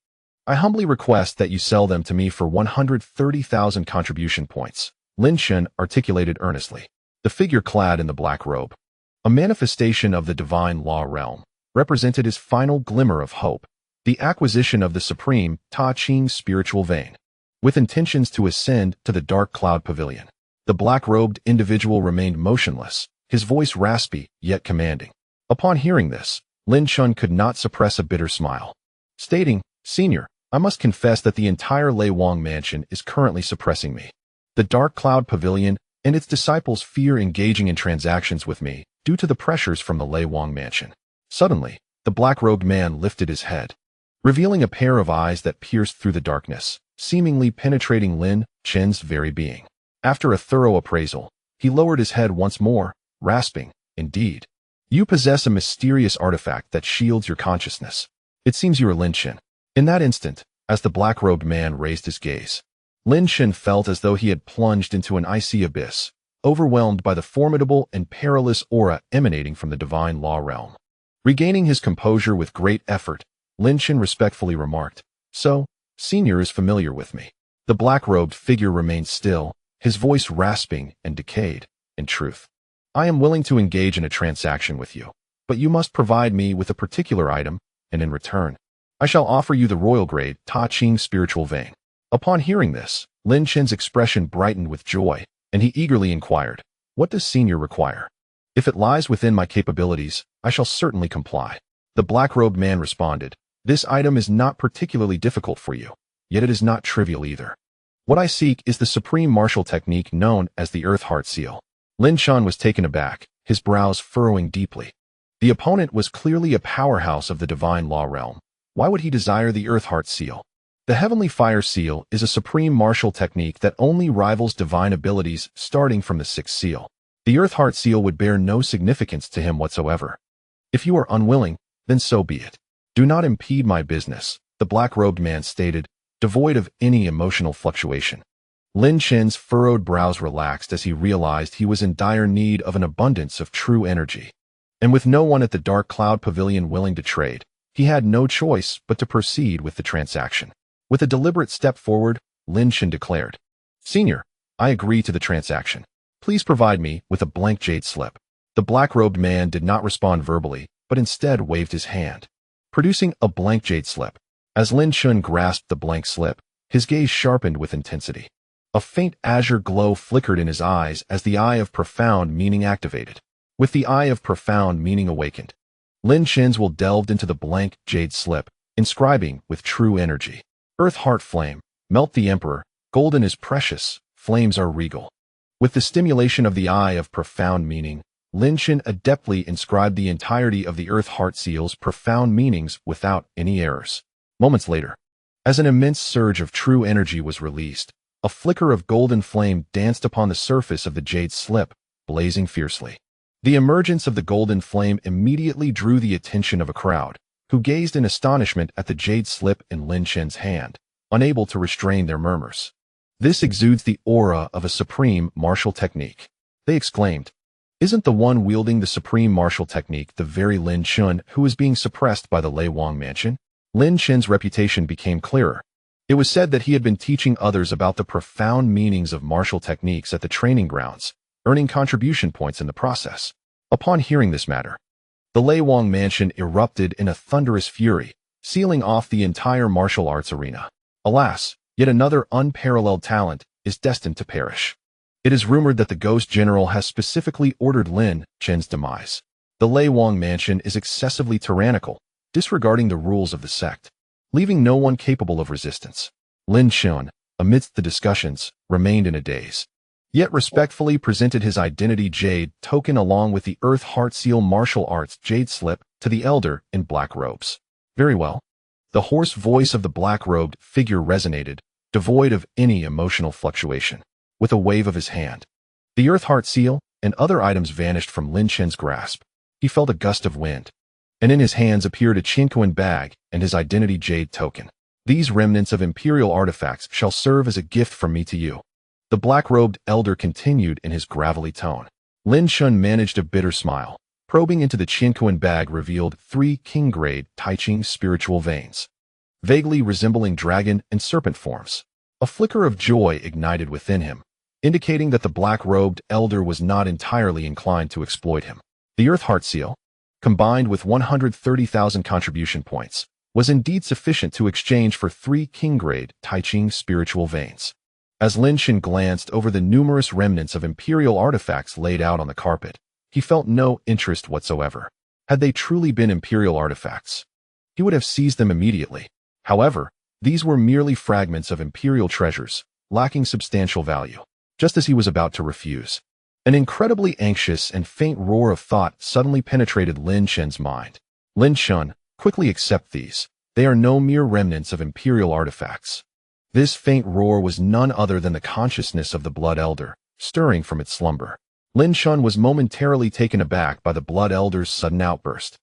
[SPEAKER 1] I humbly request that you sell them to me for 130,000 contribution points, Lin Chen articulated earnestly. The figure clad in the black robe, a manifestation of the divine law realm, represented his final glimmer of hope, the acquisition of the supreme Taiching spiritual vein, with intentions to ascend to the Dark Cloud Pavilion. The black-robed individual remained motionless, his voice raspy yet commanding. Upon hearing this, Lin Chen could not suppress a bitter smile, stating, Senior, I must confess that the entire Lei Wang mansion is currently suppressing me. The Dark Cloud Pavilion and its disciples fear engaging in transactions with me due to the pressures from the Lei Wang mansion. Suddenly, the black-robed man lifted his head, revealing a pair of eyes that pierced through the darkness, seemingly penetrating Lin Chen's very being. After a thorough appraisal, he lowered his head once more, rasping, Indeed, you possess a mysterious artifact that shields your consciousness. It seems you are Lin Chen. In that instant, as the black-robed man raised his gaze, Lin Chen felt as though he had plunged into an icy abyss, overwhelmed by the formidable and perilous aura emanating from the divine law realm. Regaining his composure with great effort, Lin Chen respectfully remarked, So, Senior is familiar with me. The black-robed figure remained still, his voice rasping and decayed. In truth, I am willing to engage in a transaction with you, but you must provide me with a particular item, and in return, I shall offer you the royal-grade Taiching spiritual vein. Upon hearing this, Lin Chen's expression brightened with joy, and he eagerly inquired, What does Senior require? If it lies within my capabilities, I shall certainly comply. The black-robed man responded, This item is not particularly difficult for you, yet it is not trivial either. What I seek is the supreme martial technique known as the Earth Heart Seal. Lin Chen was taken aback, his brows furrowing deeply. The opponent was clearly a powerhouse of the divine law realm. Why would he desire the Earth Heart Seal? The Heavenly Fire Seal is a supreme martial technique that only rivals divine abilities starting from the 6th seal. The Earth Heart Seal would bear no significance to him whatsoever. If you are unwilling, then so be it. Do not impede my business, the black-robed man stated, devoid of any emotional fluctuation. Lin Chen's furrowed brows relaxed as he realized he was in dire need of an abundance of true energy. And with no one at the Dark Cloud Pavilion willing to trade, he had no choice but to proceed with the transaction. With a deliberate step forward, Lin Chen declared, Senior, I agree to the transaction. Please provide me with a blank jade slip. The black-robed man did not respond verbally, but instead waved his hand, producing a blank jade slip. As Lin Chen grasped the blank slip, his gaze sharpened with intensity. A faint azure glow flickered in his eyes as the Eye of Profound Meaning activated. With the Eye of Profound Meaning awakened, Lin Chen's will delved into the blank jade slip, inscribing with true energy. Earth Heart Flame, melt the Emperor, golden is precious, flames are regal. With the stimulation of the Eye of Profound Meaning, Lin Chen adeptly inscribed the entirety of the Earth Heart Seal's profound meanings without any errors. Moments later, as an immense surge of true energy was released, a flicker of golden flame danced upon the surface of the jade slip, blazing fiercely. The emergence of the golden flame immediately drew the attention of a crowd, who gazed in astonishment at the jade slip in Lin Chen's hand, unable to restrain their murmurs. This exudes the aura of a supreme martial technique, they exclaimed. Isn't the one wielding the supreme martial technique the very Lin Chen who is being suppressed by the Lei Wang mansion? Lin Chen's reputation became clearer. It was said that he had been teaching others about the profound meanings of martial techniques at the training grounds, earning contribution points in the process. Upon hearing this matter, The Lei Wang mansion erupted in a thunderous fury, sealing off the entire martial arts arena. Alas, yet another unparalleled talent is destined to perish. It is rumored that the Ghost General has specifically ordered Lin Chen's demise. The Lei Wang mansion is excessively tyrannical, disregarding the rules of the sect, leaving no one capable of resistance. Lin Chen, amidst the discussions, remained in a daze, yet respectfully presented his identity jade token along with the Earth Heart Seal martial arts jade slip to the elder in black robes. Very well. The hoarse voice of the black-robed figure resonated, devoid of any emotional fluctuation. With a wave of his hand, the Earth Heart Seal and other items vanished from Lin Chen's grasp. He felt a gust of wind, and in his hands appeared a Jingyun bag and his identity jade token. These remnants of imperial artifacts shall serve as a gift from me to you. The black-robed elder continued in his gravelly tone. Lin Chen managed a bitter smile. Probing into the Jingyun bag revealed 3 king-grade Tai Ching spiritual veins, vaguely resembling dragon and serpent forms. A flicker of joy ignited within him, indicating that the black-robed elder was not entirely inclined to exploit him. The Earth Heart Seal, combined with 130,000 contribution points, was indeed sufficient to exchange for 3 king-grade Tai Ching spiritual veins. As Lin Chen glanced over the numerous remnants of imperial artifacts laid out on the carpet, he felt no interest whatsoever. Had they truly been imperial artifacts, he would have seized them immediately. However, these were merely fragments of imperial treasures, lacking substantial value. Just as he was about to refuse, an incredibly anxious and faint roar of thought suddenly penetrated Lin Chen's mind. Lin Chen, quickly accept these. They are no mere remnants of imperial artifacts. This faint roar was none other than the consciousness of the Blood Elder, stirring from its slumber. Lin Chen was momentarily taken aback by the Blood Elder's sudden outburst.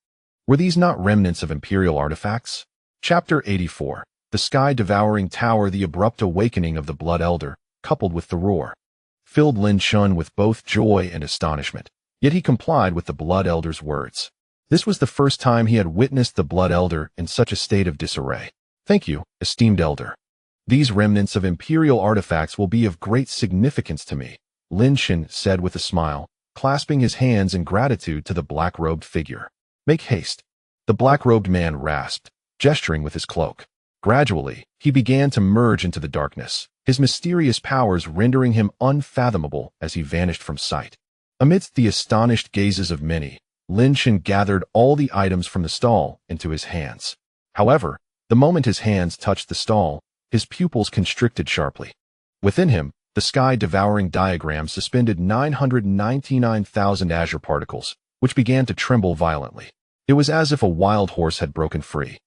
[SPEAKER 1] Were these not remnants of imperial artifacts? Chapter 84. The Sky-Devouring Tower. The abrupt awakening of the Blood Elder, coupled with the roar, filled Lin Chen with both joy and astonishment. Yet he complied with the Blood Elder's words. This was the first time he had witnessed the Blood Elder in such a state of disarray. Thank you, esteemed Elder. These remnants of imperial artifacts will be of great significance to me, Lin Chen said with a smile, clasping his hands in gratitude to the black-robed figure. Make haste. The black-robed man rasped, gesturing with his cloak. Gradually, he began to merge into the darkness, his mysterious powers rendering him unfathomable as he vanished from sight. Amidst the astonished gazes of many, Lin Chen gathered all the items from the stall into his hands. However, the moment his hands touched the stall, his pupils constricted sharply. Within him, the sky-devouring diagram suspended 999,000 azure particles, which began to tremble violently. It was as if a wild horse had broken free,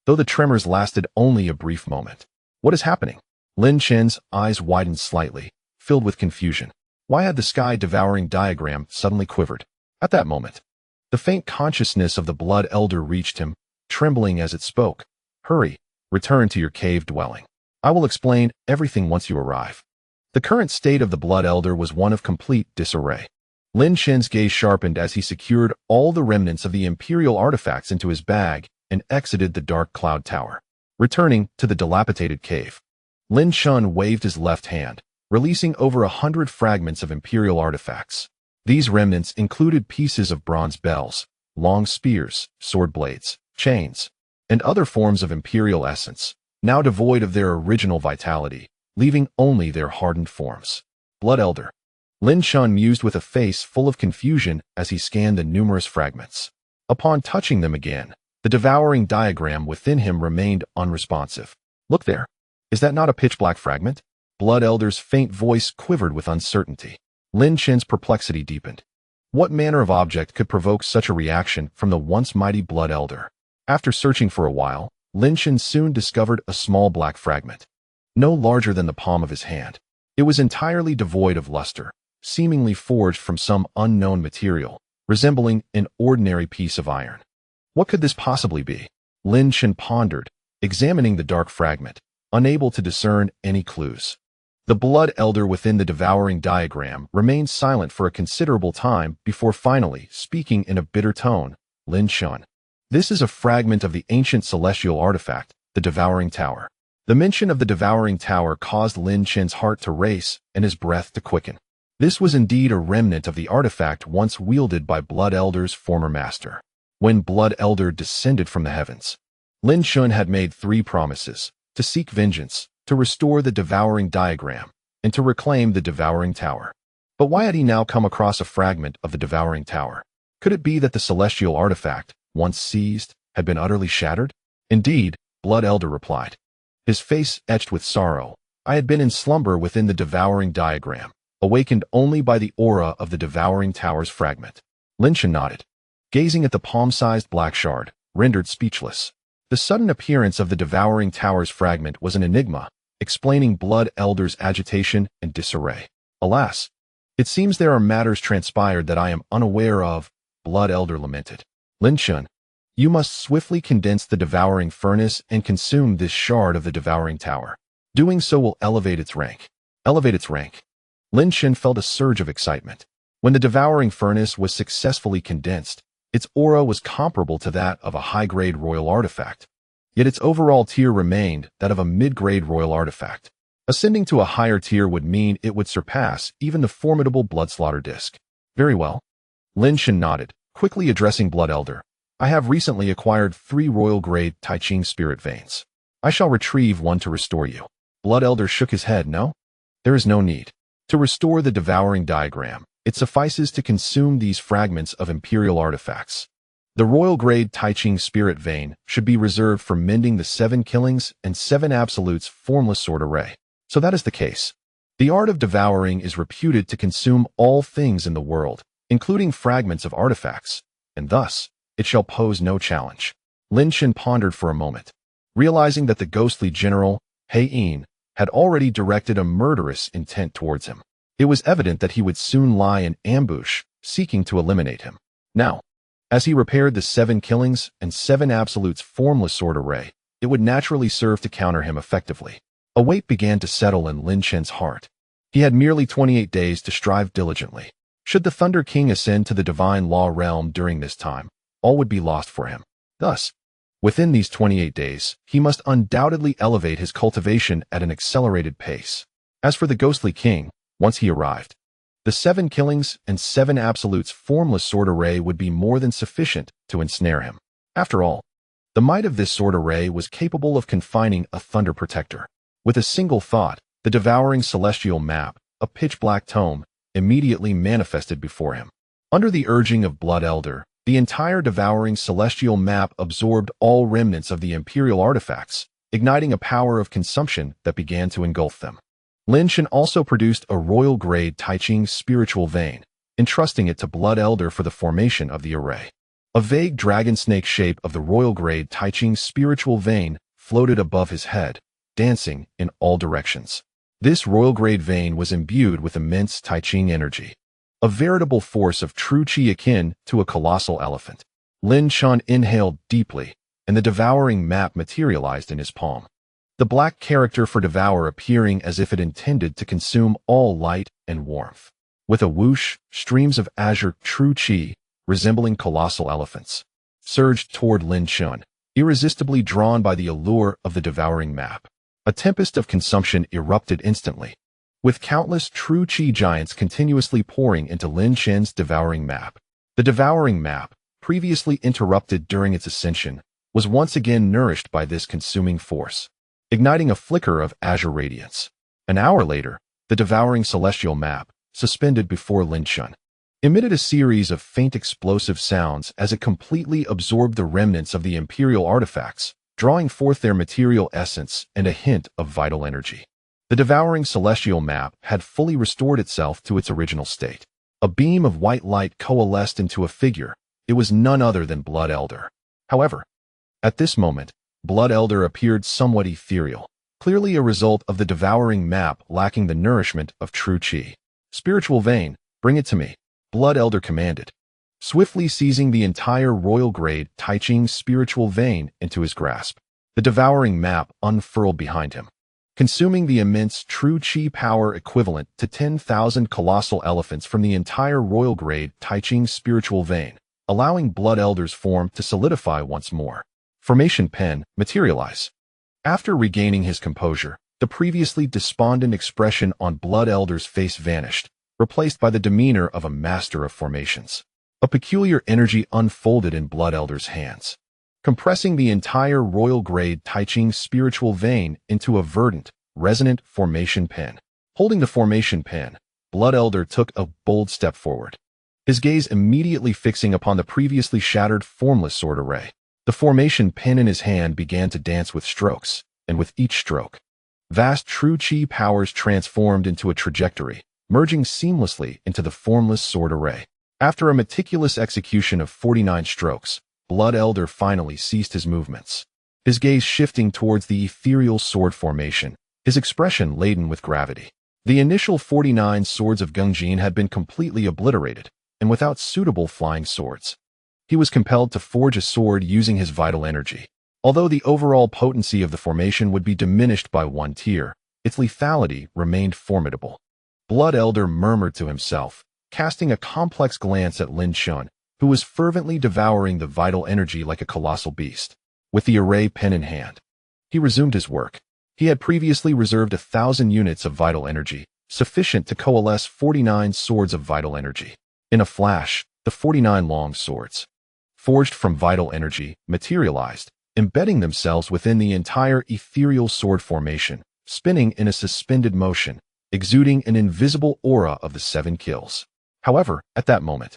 [SPEAKER 1] though the tremors lasted only a brief moment. What is happening? Lin Chen's eyes widened slightly, filled with confusion. Why had the sky-devouring diagram suddenly quivered? At that moment, the faint consciousness of the Blood Elder reached him, trembling as it spoke. Hurry, return to your cave dwelling. I will explain everything once you arrive. The current state of the Blood Elder was one of complete disarray. Lin Chen's gaze sharpened as he secured all the remnants of the imperial artifacts into his bag and exited the dark cloud tower. Returning to the dilapidated cave, Lin Chen waved his left hand, releasing over 100 fragments of imperial artifacts. These remnants included pieces of bronze bells, long spears, sword blades, chains, and other forms of imperial essence, now devoid of their original vitality, leaving only their hardened forms. Blood Elder. Lin Chen mused with a face full of confusion as he scanned the numerous fragments. Upon touching them again, the devouring diagram within him remained unresponsive. Look there. Is that not a pitch-black fragment? Blood Elder's faint voice quivered with uncertainty. Lin Chen's perplexity deepened. What manner of object could provoke such a reaction from the once mighty Blood Elder? After searching for a while, Lin Chen soon discovered a small black fragment, no larger than the palm of his hand. It was entirely devoid of luster, seemingly forged from some unknown material, resembling an ordinary piece of iron. What could this possibly be? Lin Chen pondered, examining the dark fragment, unable to discern any clues. The Blood Elder within the devouring diagram remained silent for a considerable time before finally speaking in a bitter tone. Lin Chen. This is a fragment of the ancient celestial artifact, the Devouring Tower. The mention of the Devouring Tower caused Lin Chen's heart to race and his breath to quicken. This was indeed a remnant of the artifact once wielded by Blood Elder's former master. when Blood Elder descended from the heavens. Lin Chen had made 3 promises: to seek vengeance, to restore the devouring diagram, and to reclaim the devouring tower. But why had he now come across a fragment of the devouring tower? Could it be that the celestial artifact, once seized, had been utterly shattered? Indeed, Blood Elder replied, his face etched with sorrow. I had been in slumber within the devouring diagram, awakened only by the aura of the devouring tower's fragment. Lin Chen nodded, gazing at the palm-sized black shard, rendered speechless. The sudden appearance of the devouring tower's fragment was an enigma, explaining Blood Elder's agitation and disarray. Alas, it seems there are matters transpired that I am unaware of, Blood Elder lamented. Lin Chen, you must swiftly condense the devouring furnace and consume this shard of the devouring tower. Doing so will elevate its rank. Elevate its rank. Lin Chen felt a surge of excitement. When the devouring furnace was successfully condensed, its aura was comparable to that of a high-grade royal artifact. Yet its overall tier remained that of a mid-grade royal artifact. Ascending to a higher tier would mean it would surpass even the formidable Bloodslaughter disc. Very well. Lin Chen nodded, quickly addressing Blood Elder. I have recently acquired 3 royal-grade Taiching spirit veins. I shall retrieve one to restore you. Blood Elder shook his head. No? There is no need. To restore the devouring diagram, it suffices to consume these fragments of imperial artifacts. The royal-grade Taiching spirit vein should be reserved for mending the 7 killings and 7 absolutes formless sword array. So that is the case. The art of devouring is reputed to consume all things in the world, including fragments of artifacts, and thus, it shall pose no challenge. Lin Chen pondered for a moment, realizing that the ghostly general, Wei Han, had already directed a murderous intent towards him. It was evident that he would soon lie in ambush, seeking to eliminate him. Now, as he repaired the 7 killings and 7 absolutes formless sword array, it would naturally serve to counter him effectively. A weight began to settle in Lin Chen's heart. He had merely 28 days to strive diligently. Should the Thunder King ascend to the divine law realm during this time, all would be lost for him. Thus, within these 28 days, he must undoubtedly elevate his cultivation at an accelerated pace. As for the ghostly king, once he arrived, the 7 killings and 7 absolutes formless sword array would be more than sufficient to ensnare him. After all, the might of this sword array was capable of confining a thunder protector. With a single thought, the devouring celestial map, a pitch-black tome, immediately manifested before him. Under the urging of Blood Elder, the entire devouring celestial map absorbed all remnants of the imperial artifacts, igniting a power of consumption that began to engulf them. Lin Chen also produced a royal-grade Taiching spiritual vein, entrusting it to Blood Elder for the formation of the array. A vague dragon snake shape of the royal-grade Taiching spiritual vein floated above his head, dancing in all directions. This royal-grade vein was imbued with immense Taiching energy, a veritable force of true qi akin to a colossal elephant. Lin Chen inhaled deeply, and the devouring map materialized in his palm. The black character for devour appearing as if it intended to consume all light and warmth. With a whoosh, streams of azure true qi, resembling colossal elephants, surged toward Lin Chen, irresistibly drawn by the allure of the devouring map. A tempest of consumption erupted instantly, with countless true qi giants continuously pouring into Lin Chen's devouring map. The devouring map, previously interrupted during its ascension, was once again nourished by this consuming force, igniting a flicker of azure radiance. An hour later, the devouring celestial map, suspended before Lin Chen, emitted a series of faint explosive sounds as it completely absorbed the remnants of the imperial artifacts, drawing forth their material essence and a hint of vital energy. The devouring celestial map had fully restored itself to its original state. A beam of white light coalesced into a figure. It was none other than Blood Elder. However, at this moment, Blood Elder appeared somewhat ethereal, clearly a result of the devouring map lacking the nourishment of true qi. Spiritual vein, bring it to me, Blood Elder commanded, swiftly seizing the entire royal-grade Taiching spiritual vein into his grasp. The devouring map unfurled behind him, consuming the immense true qi power equivalent to 10,000 colossal elephants from the entire royal-grade Taiching spiritual vein, allowing Blood Elder's form to solidify once more. Formation pen, materialize. After regaining his composure, the previously despondent expression on Blood Elder's face vanished, replaced by the demeanor of a master of formations. A peculiar energy unfolded in Blood Elder's hands, compressing the entire royal-grade Taiching spiritual vein into a verdant, resonant formation pin. Holding the formation pin, Blood Elder took a bold step forward, his gaze immediately fixing upon the previously shattered formless sword array. The formation pin in his hand began to dance with strokes, and with each stroke, vast true chi powers transformed into a trajectory, merging seamlessly into the formless sword array. After a meticulous execution of 49 strokes, Blood Elder finally ceased his movements, his gaze shifting towards the ethereal sword formation, his expression laden with gravity. The initial 49 swords of Gengjin had been completely obliterated, and without suitable flying swords, he was compelled to forge a sword using his vital energy. Although the overall potency of the formation would be diminished by 1 tier, its lethality remained formidable. Blood Elder murmured to himself, casting a complex glance at Lin Chen, who was fervently devouring the vital energy like a colossal beast. With the array pen in hand, he resumed his work. He had previously reserved 1,000 units of vital energy, sufficient to coalesce 49 swords of vital energy. In a flash, the 49 long swords, forged from vital energy, materialized, embedding themselves within the entire ethereal sword formation, spinning in a suspended motion, exuding an invisible aura of the 7 kills. However, at that moment,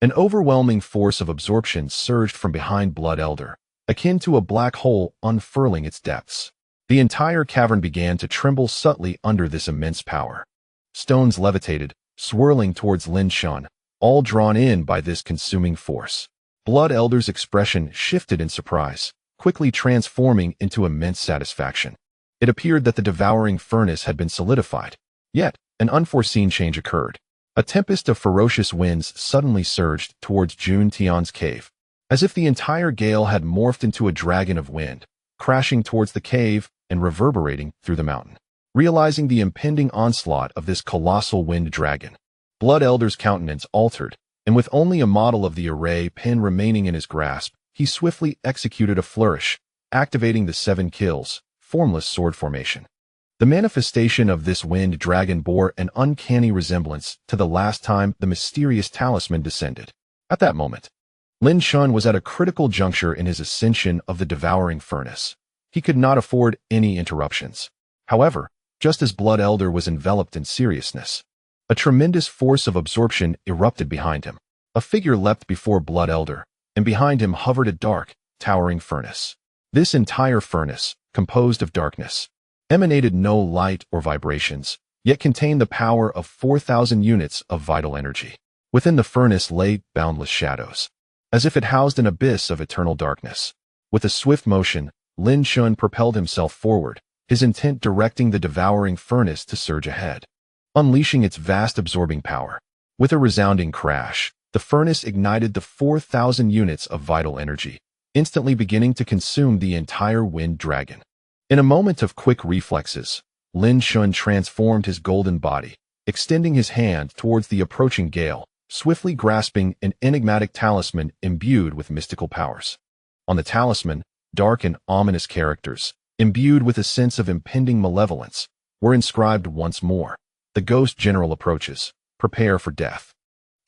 [SPEAKER 1] an overwhelming force of absorption surged from behind Blood Elder, akin to a black hole unfurling its depths. The entire cavern began to tremble subtly under this immense power. Stones levitated, swirling towards Lin Chen, all drawn in by this consuming force. Blood Elder's expression shifted in surprise, quickly transforming into immense satisfaction. It appeared that the devouring furnace had been solidified. Yet, an unforeseen change occurred. A tempest of ferocious winds suddenly surged towards Jun Tian's cave, as if the entire gale had morphed into a dragon of wind, crashing towards the cave and reverberating through the mountain. Realizing the impending onslaught of this colossal wind dragon, Blood Elder's countenance altered, and with only a model of the array pin remaining in his grasp, he swiftly executed a flourish, activating the 7 kills, formless sword formation. The manifestation of this wind dragon bore an uncanny resemblance to the last time the mysterious talisman descended. At that moment, Lin Chen was at a critical juncture in his ascension of the devouring furnace. He could not afford any interruptions. However, just as Blood Elder was enveloped in seriousness, a tremendous force of absorption erupted behind him. A figure leapt before Blood Elder, and behind him hovered a dark, towering furnace. This entire furnace, composed of darkness, emanated no light or vibrations, yet contained the power of 4,000 units of vital energy. Within the furnace lay boundless shadows, as if it housed an abyss of eternal darkness. With a swift motion, Lin Chen propelled himself forward, his intent directing the devouring furnace to surge ahead, unleashing its vast absorbing power. With a resounding crash, the furnace ignited the 4,000 units of vital energy, instantly beginning to consume the entire wind dragon. In a moment of quick reflexes, Lin Chen transformed his golden body, extending his hand towards the approaching gale, swiftly grasping an enigmatic talisman imbued with mystical powers. On the talisman, dark and ominous characters, imbued with a sense of impending malevolence, were inscribed once more. The Ghost General approaches. Prepare for death.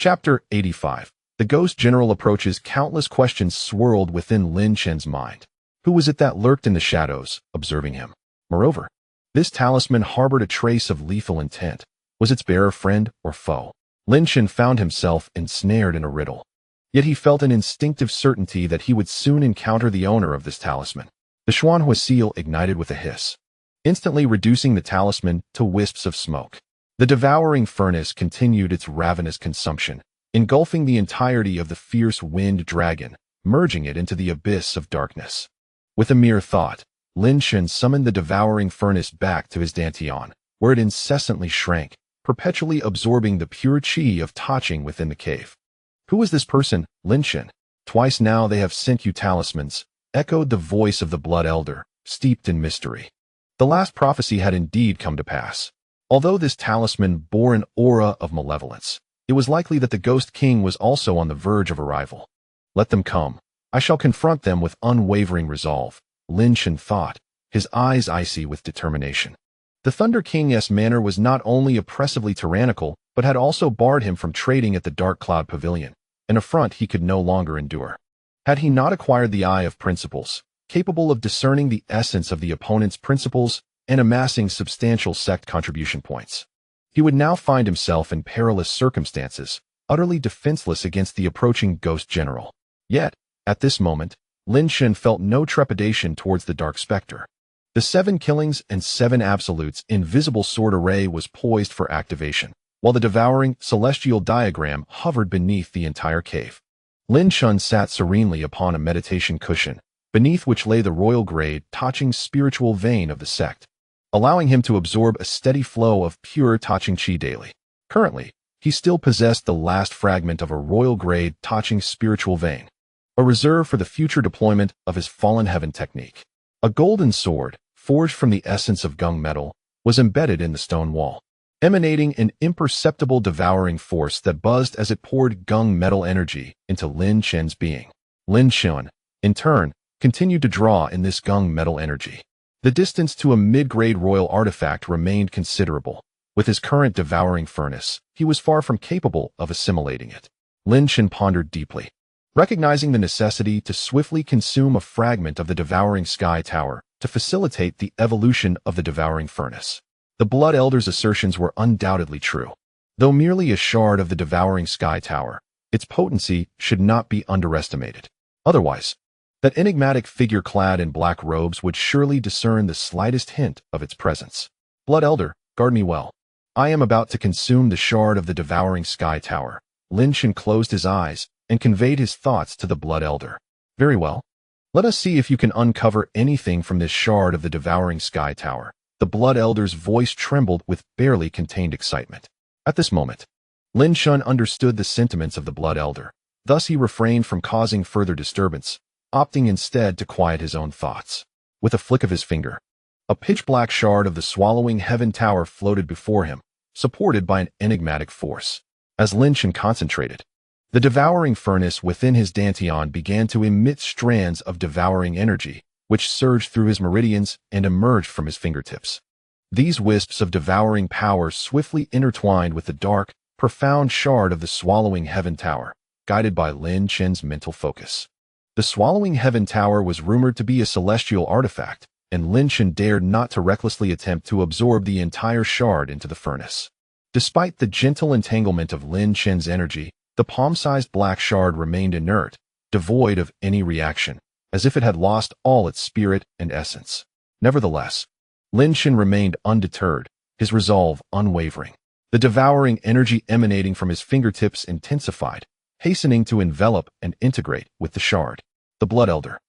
[SPEAKER 1] Chapter 85. The Ghost General approaches. Countless questions swirled within Lin Chen's mind. Who was it that lurked in the shadows, observing him? Moreover, this talisman harbored a trace of lethal intent. Was its bearer friend or foe? Lin Chen found himself ensnared in a riddle. Yet he felt an instinctive certainty that he would soon encounter the owner of this talisman. The Xuanhua seal ignited with a hiss, instantly reducing the talisman to wisps of smoke. The devouring furnace continued its ravenous consumption, engulfing the entirety of the fierce wind dragon, merging it into the abyss of darkness. With a mere thought, Lin Chen summoned the devouring furnace back to his dantian, where it incessantly shrank, perpetually absorbing the pure qi of Taching within the cave. Who is this person, Lin Chen? Twice now they have sent you talismans, echoed the voice of the Blood Elder, steeped in mystery. The last prophecy had indeed come to pass. Although this talisman bore an aura of malevolence, it was likely that the Ghost King was also on the verge of arrival. Let them come. I shall confront them with unwavering resolve, Lin Chen thought, his eyes icy with determination. The Thunder King's manner was not only oppressively tyrannical, but had also barred him from trading at the Dark Cloud Pavilion. an affront he could no longer endure. Had he not acquired the Eye of Principles, capable of discerning the essence of the opponent's principles and amassing substantial sect contribution points, he would now find himself in perilous circumstances, utterly defenseless against the approaching ghost general. Yet, at this moment, Lin Chen felt no trepidation towards the Dark Spectre. The 7 killings and 7 absolutes invisible sword array was poised for activation, while the devouring celestial diagram hovered beneath the entire cave. Lin Chen sat serenely upon a meditation cushion, beneath which lay the royal grade Taching spiritual vein of the sect, allowing him to absorb a steady flow of pure Taching Qi daily. Currently, he still possessed the last fragment of a royal grade Taching spiritual vein, a reserve for the future deployment of his fallen heaven technique. A golden sword, forged from the essence of gung metal, was embedded in the stone wall, emanating an imperceptible devouring force that buzzed as it poured gung metal energy into Lin Chen's being. Lin Chen, in turn, continued to draw in this gung metal energy. The distance to a mid-grade royal artifact remained considerable. With his current devouring furnace, he was far from capable of assimilating it. Lin Chen pondered deeply. Recognizing the necessity to swiftly consume a fragment of the devouring sky tower to facilitate the evolution of the devouring furnace. The Blood Elder's assertions were undoubtedly true. Though merely a shard of the devouring sky tower, its potency should not be underestimated. Otherwise, that enigmatic figure clad in black robes would surely discern the slightest hint of its presence. Blood Elder, guard me well. I am about to consume the shard of the devouring sky tower. Lin Chen closed his eyes and conveyed his thoughts to the Blood Elder. Very well. Let us see if you can uncover anything from this shard of the devouring sky tower. The Blood Elder's voice trembled with barely contained excitement. At this moment, Lin Chen understood the sentiments of the Blood Elder. Thus he refrained from causing further disturbance, opting instead to quiet his own thoughts. With a flick of his finger, a pitch-black shard of the swallowing heaven tower floated before him, supported by an enigmatic force. As Lin Chen concentrated, the devouring furnace within his dantian began to emit strands of devouring energy, which surged through his meridians and emerged from his fingertips. These wisps of devouring power swiftly intertwined with the dark, profound shard of the swallowing heaven tower, guided by Lin Chen's mental focus. The swallowing heaven tower was rumored to be a celestial artifact, and Lin Chen dared not to recklessly attempt to absorb the entire shard into the furnace. Despite the gentle entanglement of Lin Chen's energy, the palm-sized black shard remained inert, devoid of any reaction, as if it had lost all its spirit and essence. Nevertheless, Lin Chen remained undeterred, his resolve unwavering. The devouring energy emanating from his fingertips intensified, hastening to envelop and integrate with the shard. The Blood Elder,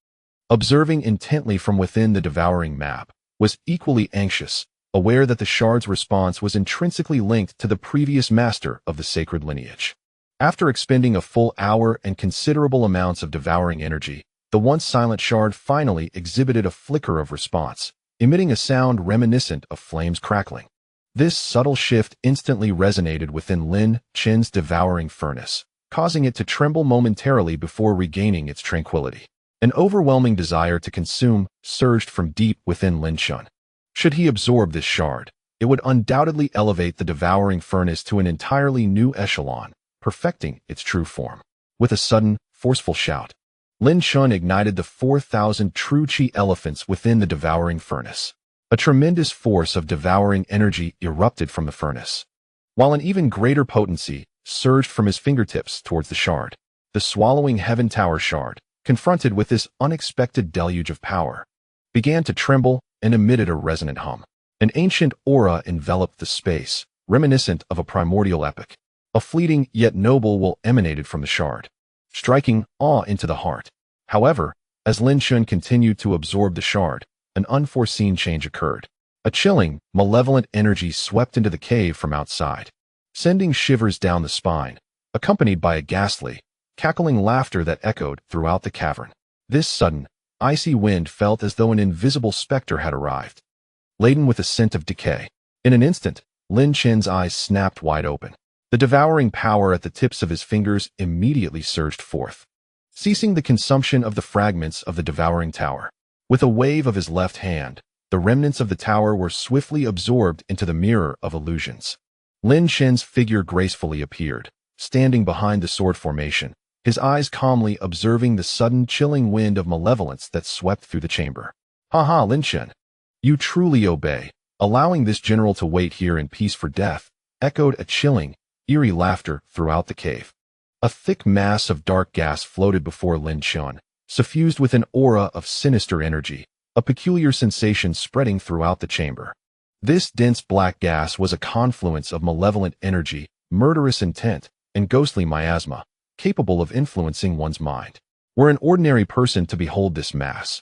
[SPEAKER 1] observing intently from within the devouring map, was equally anxious, aware that the shard's response was intrinsically linked to the previous master of the sacred lineage. After expending a full hour and considerable amounts of devouring energy, the once silent shard finally exhibited a flicker of response, emitting a sound reminiscent of flames crackling. This subtle shift instantly resonated within Lin Chen's devouring furnace, causing it to tremble momentarily before regaining its tranquility. An overwhelming desire to consume surged from deep within Lin Chen. Should he absorb this shard, it would undoubtedly elevate the devouring furnace to an entirely new echelon, perfecting its true form. With a sudden, forceful shout, Lin Chen ignited the 4,000 true Qi elephants within the devouring furnace. A tremendous force of devouring energy erupted from the furnace, while an even greater potency surged from his fingertips towards the shard. The swallowing heaven tower shard, confronted with this unexpected deluge of power, began to tremble and emitted a resonant hum. An ancient aura enveloped the space, reminiscent of a primordial epic. A fleeting yet noble will emanated from the shard, striking awe into the heart. However, as Lin Chen continued to absorb the shard, an unforeseen change occurred. A chilling, malevolent energy swept into the cave from outside, sending shivers down the spine, accompanied by a ghastly, cackling laughter that echoed throughout the cavern. This sudden, icy wind felt as though an invisible specter had arrived, laden with a scent of decay. In an instant, Lin Chen's eyes snapped wide open. The devouring power at the tips of his fingers immediately surged forth, ceasing the consumption of the fragments of the devouring tower. With a wave of his left hand, the remnants of the tower were swiftly absorbed into the mirror of illusions. Lin Chen's figure gracefully appeared, standing behind the sword formation, his eyes calmly observing the sudden chilling wind of malevolence that swept through the chamber. "Ha, Lin Chen. You truly obey. Allowing this general to wait here in peace for death," echoed a chilling, eerie laughter throughout the cave. A thick mass of dark gas floated before Lin Chen, suffused with an aura of sinister energy, a peculiar sensation spreading throughout the chamber. This dense black gas was a confluence of malevolent energy, murderous intent, and ghostly miasma, capable of influencing one's mind. Were an ordinary person to behold this mass,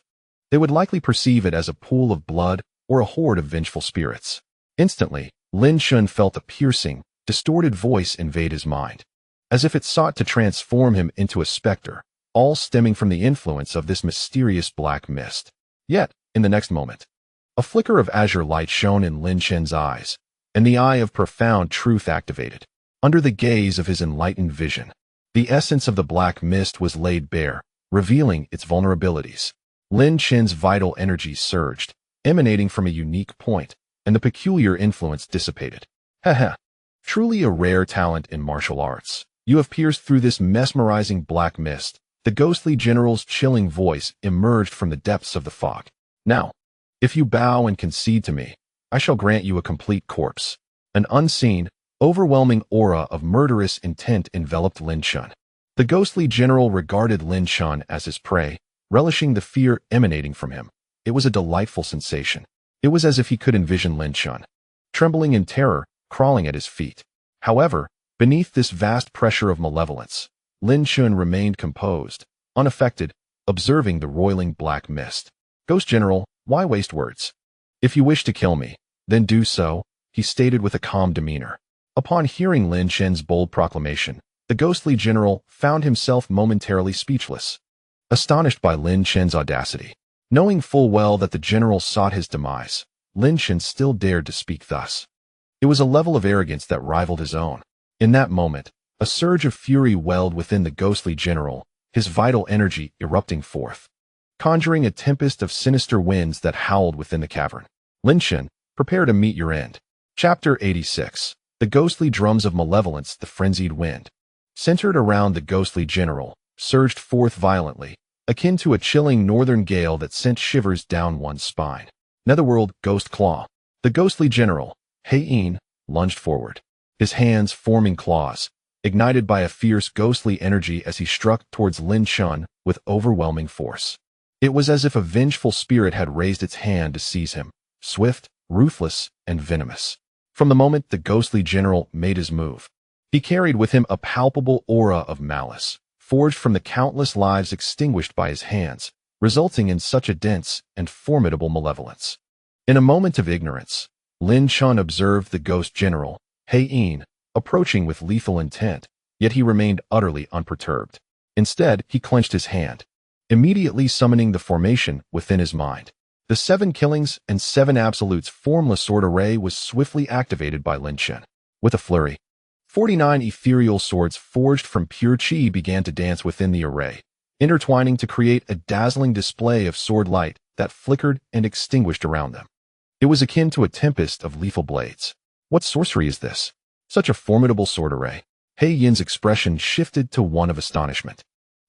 [SPEAKER 1] they would likely perceive it as a pool of blood or a horde of vengeful spirits. Instantly, Lin Chen felt a piercing, distorted voice invade his mind, as if it sought to transform him into a specter, all stemming from the influence of this mysterious black mist. Yet, in the next moment, a flicker of azure light shone in Lin Chen's eyes, and the eye of profound truth activated. Under the gaze of his enlightened vision, the essence of the black mist was laid bare, revealing its vulnerabilities. Lin Chen's vital energy surged, emanating from a unique point, and the peculiar influence dissipated. Haha. Truly a rare talent in martial arts. You have pierced through this mesmerizing black mist. The ghostly general's chilling voice emerged from the depths of the fog. Now, if you bow and concede to me, I shall grant you a complete corpse. An unseen, overwhelming aura of murderous intent enveloped Lin Chen. The ghostly general regarded Lin Chen as his prey, relishing the fear emanating from him. It was a delightful sensation. It was as if he could envision Lin Chen, trembling in terror, crawling at his feet. However, beneath this vast pressure of malevolence, Lin Chen remained composed, unaffected, observing the roiling black mist. "Ghost General, why waste words? If you wish to kill me, then do so," he stated with a calm demeanor. Upon hearing Lin Chen's bold proclamation, the ghostly general found himself momentarily speechless, astonished by Lin Chen's audacity. Knowing full well that the general sought his demise, Lin Chen still dared to speak thus. It was a level of arrogance that rivaled his own. In that moment, a surge of fury welled within the ghostly general, his vital energy erupting forth, conjuring a tempest of sinister winds that howled within the cavern. "Lin Chen, prepare to meet your end." Chapter 86. The ghostly drums of malevolence, the frenzied wind, centered around the ghostly general, surged forth violently, akin to a chilling northern gale that sent shivers down one's spine. Netherworld Ghost Claw. The ghostly general, Wei Han, lunged forward, his hands forming claws, ignited by a fierce ghostly energy as he struck towards Lin Chen with overwhelming force. It was as if a vengeful spirit had raised its hand to seize him, swift, ruthless, and venomous. From the moment the ghostly general made his move, he carried with him a palpable aura of malice, forged from the countless lives extinguished by his hands, resulting in such a dense and formidable malevolence. In a moment of ignorance, Lin Chen observed the ghost general, Wei Han, approaching with lethal intent, yet he remained utterly unperturbed. Instead, he clenched his hand, immediately summoning the formation within his mind. The 7 killings and 7 absolutes formless sword array was swiftly activated by Lin Chen. With a flurry, 49 ethereal swords forged from pure chi began to dance within the array, intertwining to create a dazzling display of sword light that flickered and extinguished around them. It was akin to a tempest of lethal blades. What sorcery is this? Such a formidable sword array. Wei Yan's expression shifted to one of astonishment.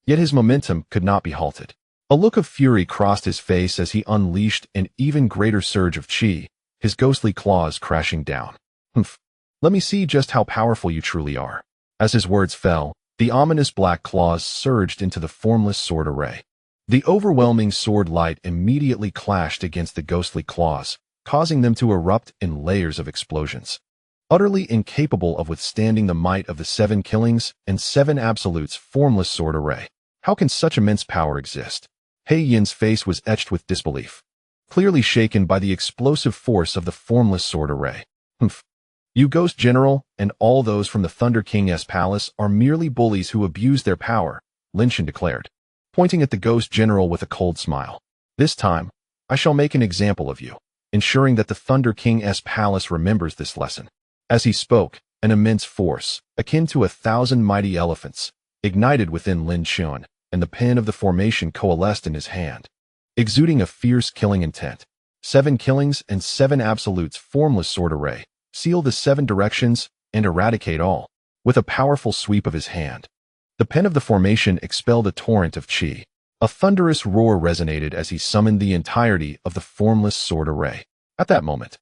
[SPEAKER 1] Yet his momentum could not be halted. A look of fury crossed his face as he unleashed an even greater surge of chi, his ghostly claws crashing down. "Humph. Let me see just how powerful you truly are." As his words fell, the ominous black claws surged into the formless sword array. The overwhelming sword light immediately clashed against the ghostly claws, causing them to erupt in layers of explosions. Utterly incapable of withstanding the might of the 7 killings and 7 absolutes formless sword array. How can such immense power exist? Wei Yan's face was etched with disbelief, clearly shaken by the explosive force of the formless sword array. "Humph. You Ghost General and all those from the Thunder King's palace are merely bullies who abuse their power," Lin Chen declared, pointing at the Ghost General with a cold smile. "This time, I shall make an example of you, ensuring that the Thunder King's palace remembers this lesson." As he spoke, an immense force, akin to 1,000 mighty elephants, ignited within Lin Chen, and the pen of the formation coalesced in his hand, exuding a fierce killing intent. 7 killings and 7 absolutes formless sword array, seal the 7 directions and eradicate all. With a powerful sweep of his hand, The pen of the formation expelled a torrent of qi. A thunderous roar resonated as he summoned the entirety of the formless sword array. At that moment,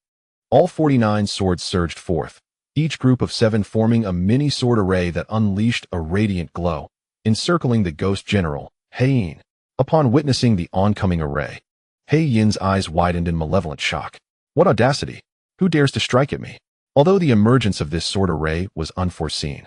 [SPEAKER 1] all 49 swords surged forth, each group of 7 forming a mini-sword array that unleashed a radiant glow, encircling the ghost general, He Yin. Upon witnessing the oncoming array, He Yin's eyes widened in malevolent shock. What audacity! Who dares to strike at me? Although the emergence of this sword array was unforeseen,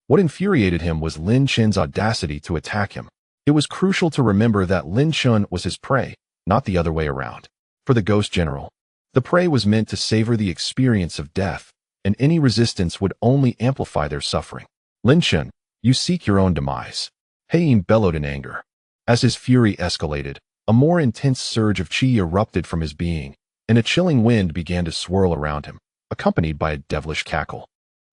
[SPEAKER 1] what infuriated him was Lin Chen's audacity to attack him. It was crucial to remember that Lin Chen was his prey, not the other way around. For the ghost general, the prey was meant to savor the experience of death, and any resistance would only amplify their suffering. Lin Chen, you seek your own demise. He Yin bellowed in anger. As his fury escalated, a more intense surge of qi erupted from his being, and a chilling wind began to swirl around him, accompanied by a devilish cackle.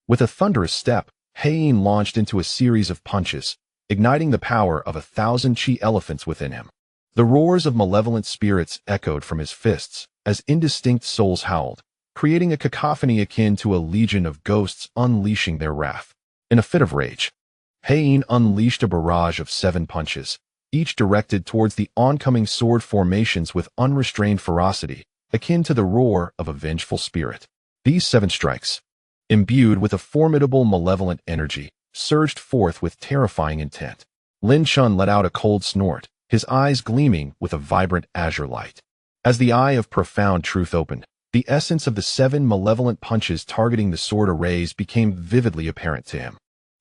[SPEAKER 1] With a thunderous step, He Yin launched into a series of punches, igniting the power of 1,000 qi elephants within him. The roars of malevolent spirits echoed from his fists as indistinct souls howled, creating a cacophony akin to a legion of ghosts unleashing their wrath. In a fit of rage, He Yin unleashed a barrage of 7 punches, each directed towards the oncoming sword formations with unrestrained ferocity, akin to the roar of a vengeful spirit. These 7 strikes, imbued with a formidable malevolent energy, surged forth with terrifying intent. Lin Chen let out a cold snort, his eyes gleaming with a vibrant azure light. As the eye of profound truth opened, the essence of the 7 malevolent punches targeting the sword arrays became vividly apparent to him.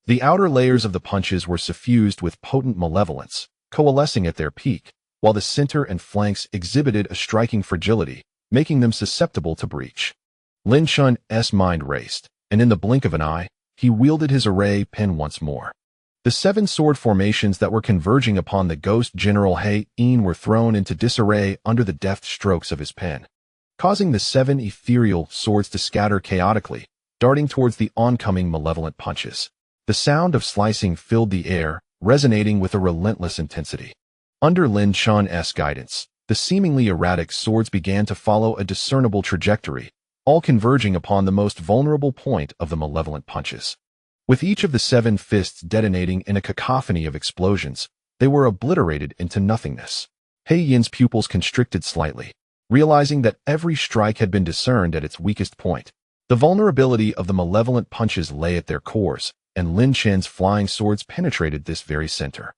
[SPEAKER 1] The outer layers of the punches were suffused with potent malevolence, coalescing at their peak, while the center and flanks exhibited a striking fragility, making them susceptible to breach. Lin Chen's mind raced, and in the blink of an eye, he wielded his array pen once more. The 7 sword formations that were converging upon the ghost general He Yin were thrown into disarray under the deft strokes of his pen, causing the 7 ethereal swords to scatter chaotically, darting towards the oncoming malevolent punches. The sound of slicing filled the air, resonating with a relentless intensity. Under Lin Chen's guidance, the seemingly erratic swords began to follow a discernible trajectory, all converging upon the most vulnerable point of the malevolent punches. With each of the 7 fists detonating in a cacophony of explosions, they were obliterated into nothingness. He Yin's pupils constricted slightly, realizing that every strike had been discerned at its weakest point. The vulnerability of the malevolent punches lay at their cores, and Lin Chen's flying swords penetrated this very center.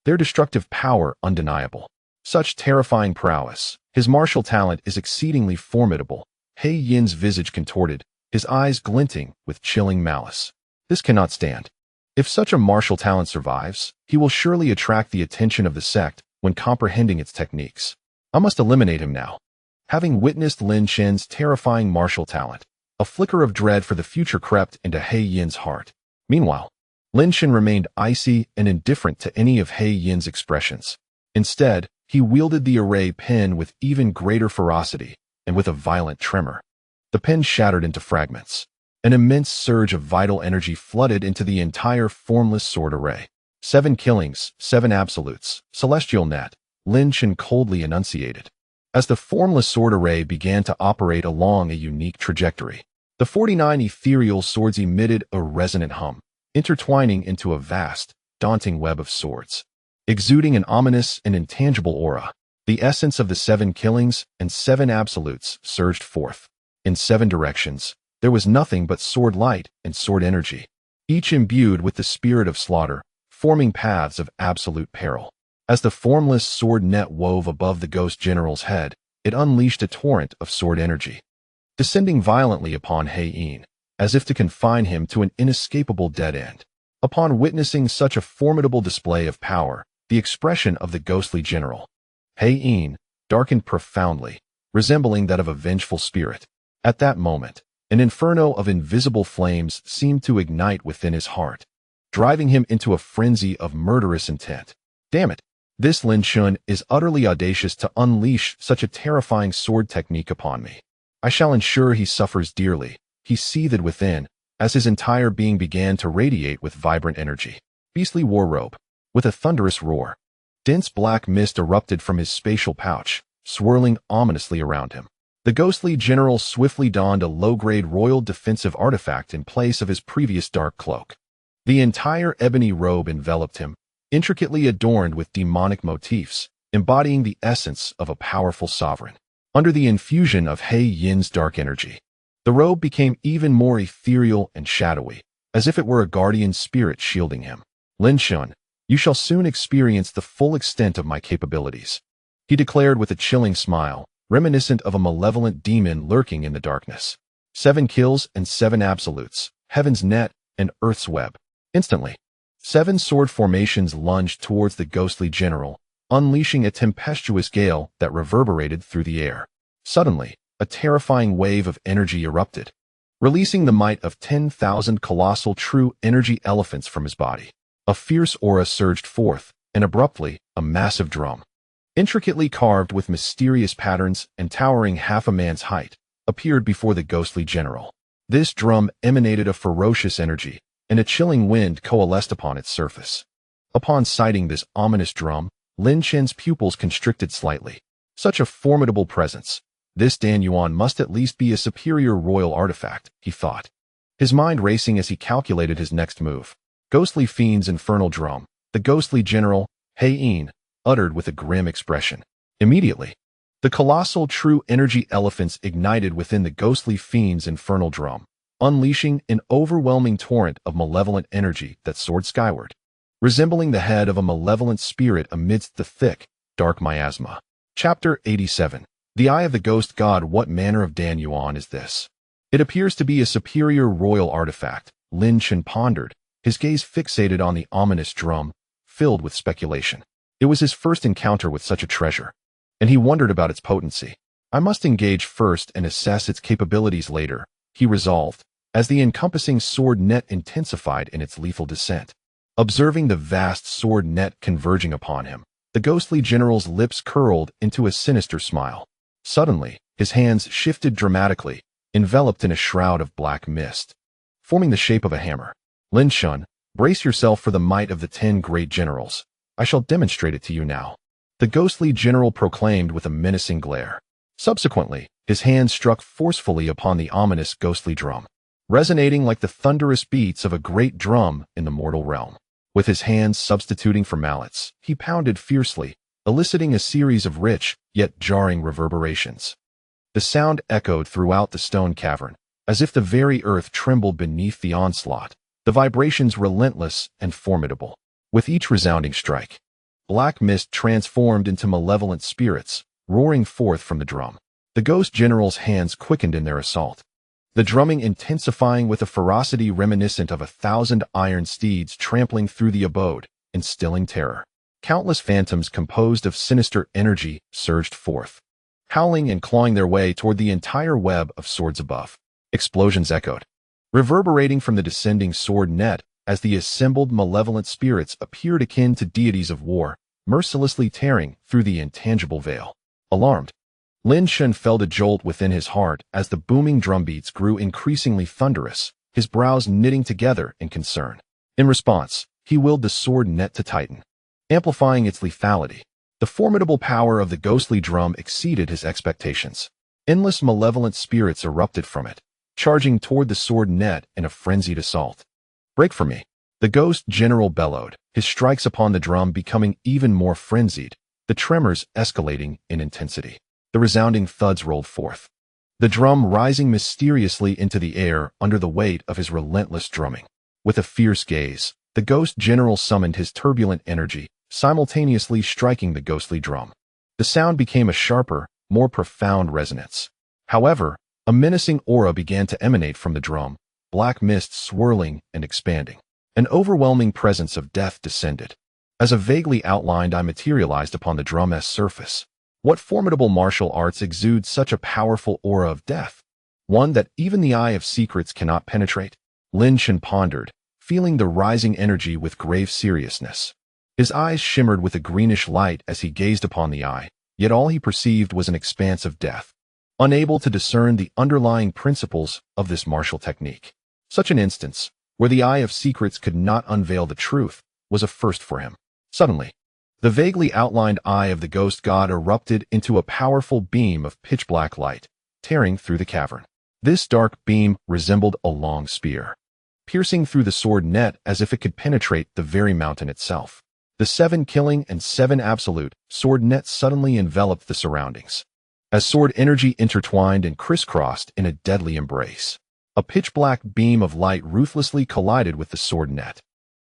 [SPEAKER 1] Their destructive power undeniable. Such terrifying prowess. His martial talent is exceedingly formidable. He Yin's visage contorted, his eyes glinting with chilling malice. This cannot stand. If such a martial talent survives, he will surely attract the attention of the sect when comprehending its techniques. I must eliminate him now. Having witnessed Lin Chen's terrifying martial talent, a flicker of dread for the future crept into He Yin's heart. Meanwhile, Lin Chen remained icy and indifferent to any of He Yin's expressions. Instead, he wielded the array pen with even greater ferocity, and with a violent tremor. The pen shattered into fragments. An immense surge of vital energy flooded into the entire formless sword array. 7 killings, 7 absolutes, celestial net, Lin Chen coldly enunciated. As the formless sword array began to operate along a unique trajectory, the 49 ethereal swords emitted a resonant hum, intertwining into a vast, daunting web of swords. Exuding an ominous and intangible aura, the essence of the 7 killings and 7 absolutes surged forth. In 7 directions, there was nothing but sword light and sword energy, each imbued with the spirit of slaughter, forming paths of absolute peril. As the formless sword net wove above the ghost general's head, it unleashed a torrent of sword energy, descending violently upon He Yin, as if to confine him to an inescapable dead end. Upon witnessing such a formidable display of power, the expression of the ghostly general, He Yin, darkened profoundly, resembling that of a vengeful spirit. At that moment, an inferno of invisible flames seemed to ignite within his heart, driving him into a frenzy of murderous intent. Damn it! This Lin Chen is utterly audacious to unleash such a terrifying sword technique upon me. I shall ensure he suffers dearly. He seethed within, as his entire being began to radiate with vibrant energy. Beastly war robe. With a thunderous roar, dense black mist erupted from his spatial pouch, swirling ominously around him. The ghostly general swiftly donned a low-grade royal defensive artifact in place of his previous dark cloak. The entire ebony robe enveloped him, intricately adorned with demonic motifs, embodying the essence of a powerful sovereign. Under the infusion of He Yin's dark energy, the robe became even more ethereal and shadowy, as if it were a guardian spirit shielding him. Lin Chen, you shall soon experience the full extent of my capabilities, he declared with a chilling smile, reminiscent of a malevolent demon lurking in the darkness. 7 kills and 7 absolutes, heaven's net and earth's web. Instantly, 7 sword formations lunged towards the ghostly general, unleashing a tempestuous gale that reverberated through the air. Suddenly, a terrifying wave of energy erupted, releasing the might of 10,000 colossal true energy elephants from his body. A fierce aura surged forth, and abruptly, a massive drum, intricately carved with mysterious patterns and towering half a man's height, appeared before the ghostly general. This drum emanated a ferocious energy, and a chilling wind coalesced upon its surface. Upon sighting this ominous drum, Lin Chen's pupils constricted slightly. Such a formidable presence. This Dan Yuan must at least be a superior royal artifact, he thought, his mind racing as he calculated his next move. Ghostly fiend's infernal drum, the ghostly general, He Yin, uttered with a grim expression. Immediately, the colossal true energy elephants ignited within the ghostly fiend's infernal drum, unleashing an overwhelming torrent of malevolent energy that soared skyward, resembling the head of a malevolent spirit amidst the thick, dark miasma. Chapter 87. The Eye of the Ghost God. What manner of Dan Yuan is this? It appears to be a superior royal artifact, Lin Chen pondered, his gaze fixated on the ominous drum, filled with speculation. It was his first encounter with such a treasure, and he wondered about its potency. I must engage first and assess its capabilities later, he resolved, as the encompassing sword net intensified in its lethal descent. Observing the vast sword net converging upon him, the ghostly general's lips curled into a sinister smile. Suddenly, his hands shifted dramatically, enveloped in a shroud of black mist, forming the shape of a hammer. Lin Chen, brace yourself for the might of the 10 great generals. I shall demonstrate it to you now, the ghostly general proclaimed with a menacing glare. Subsequently, his hand struck forcefully upon the ominous ghostly drum, resonating like the thunderous beats of a great drum in the mortal realm. With his hands substituting for mallets, he pounded fiercely, eliciting a series of rich, yet jarring reverberations. The sound echoed throughout the stone cavern, as if the very earth trembled beneath the onslaught, the vibrations relentless and formidable. With each resounding strike, black mist transformed into malevolent spirits, roaring forth from the drum. The ghost general's hands quickened in their assault, the drumming intensifying with a ferocity reminiscent of 1,000 iron steeds trampling through the abode, instilling terror. Countless phantoms composed of sinister energy surged forth, howling and clawing their way toward the entire web of swords above. Explosions echoed, reverberating from the descending sword net as the assembled malevolent spirits appeared akin to deities of war, mercilessly tearing through the intangible veil. Alarmed, Lin Chen felt a jolt within his heart as the booming drumbeats grew increasingly thunderous, his brows knitting together in concern. In response, he willed the sword net to tighten, amplifying its lethality. The formidable power of the ghostly drum exceeded his expectations. Endless malevolent spirits erupted from it, charging toward the sword net in a frenzied assault. Break for me, the ghost general bellowed, his strikes upon the drum becoming even more frenzied, the tremors escalating in intensity. The resounding thuds rolled forth, the drum rising mysteriously into the air under the weight of his relentless drumming. With a fierce gaze, the ghost general summoned his turbulent energy, simultaneously striking the ghostly drum. The sound became a sharper, more profound resonance. However, a menacing aura began to emanate from the drum, black mist swirling and expanding. An overwhelming presence of death descended. As a vaguely outlined eye materialized upon the drum's surface. What formidable martial arts exude such a powerful aura of death? One that even the Eye of Secrets cannot penetrate? Lin Chen pondered, feeling the rising energy with grave seriousness. His eyes shimmered with a greenish light as he gazed upon the eye, yet all he perceived was an expanse of death. Unable to discern the underlying principles of this martial technique. Such an instance, where the Eye of Secrets could not unveil the truth, was a first for him. Suddenly, the vaguely outlined eye of the ghost god erupted into a powerful beam of pitch-black light, tearing through the cavern. This dark beam resembled a long spear, piercing through the sword net as if it could penetrate the very mountain itself. The 7 killing and 7 absolute sword net suddenly enveloped the surroundings, as sword energy intertwined and crisscrossed in a deadly embrace. A pitch-black beam of light ruthlessly collided with the sword net,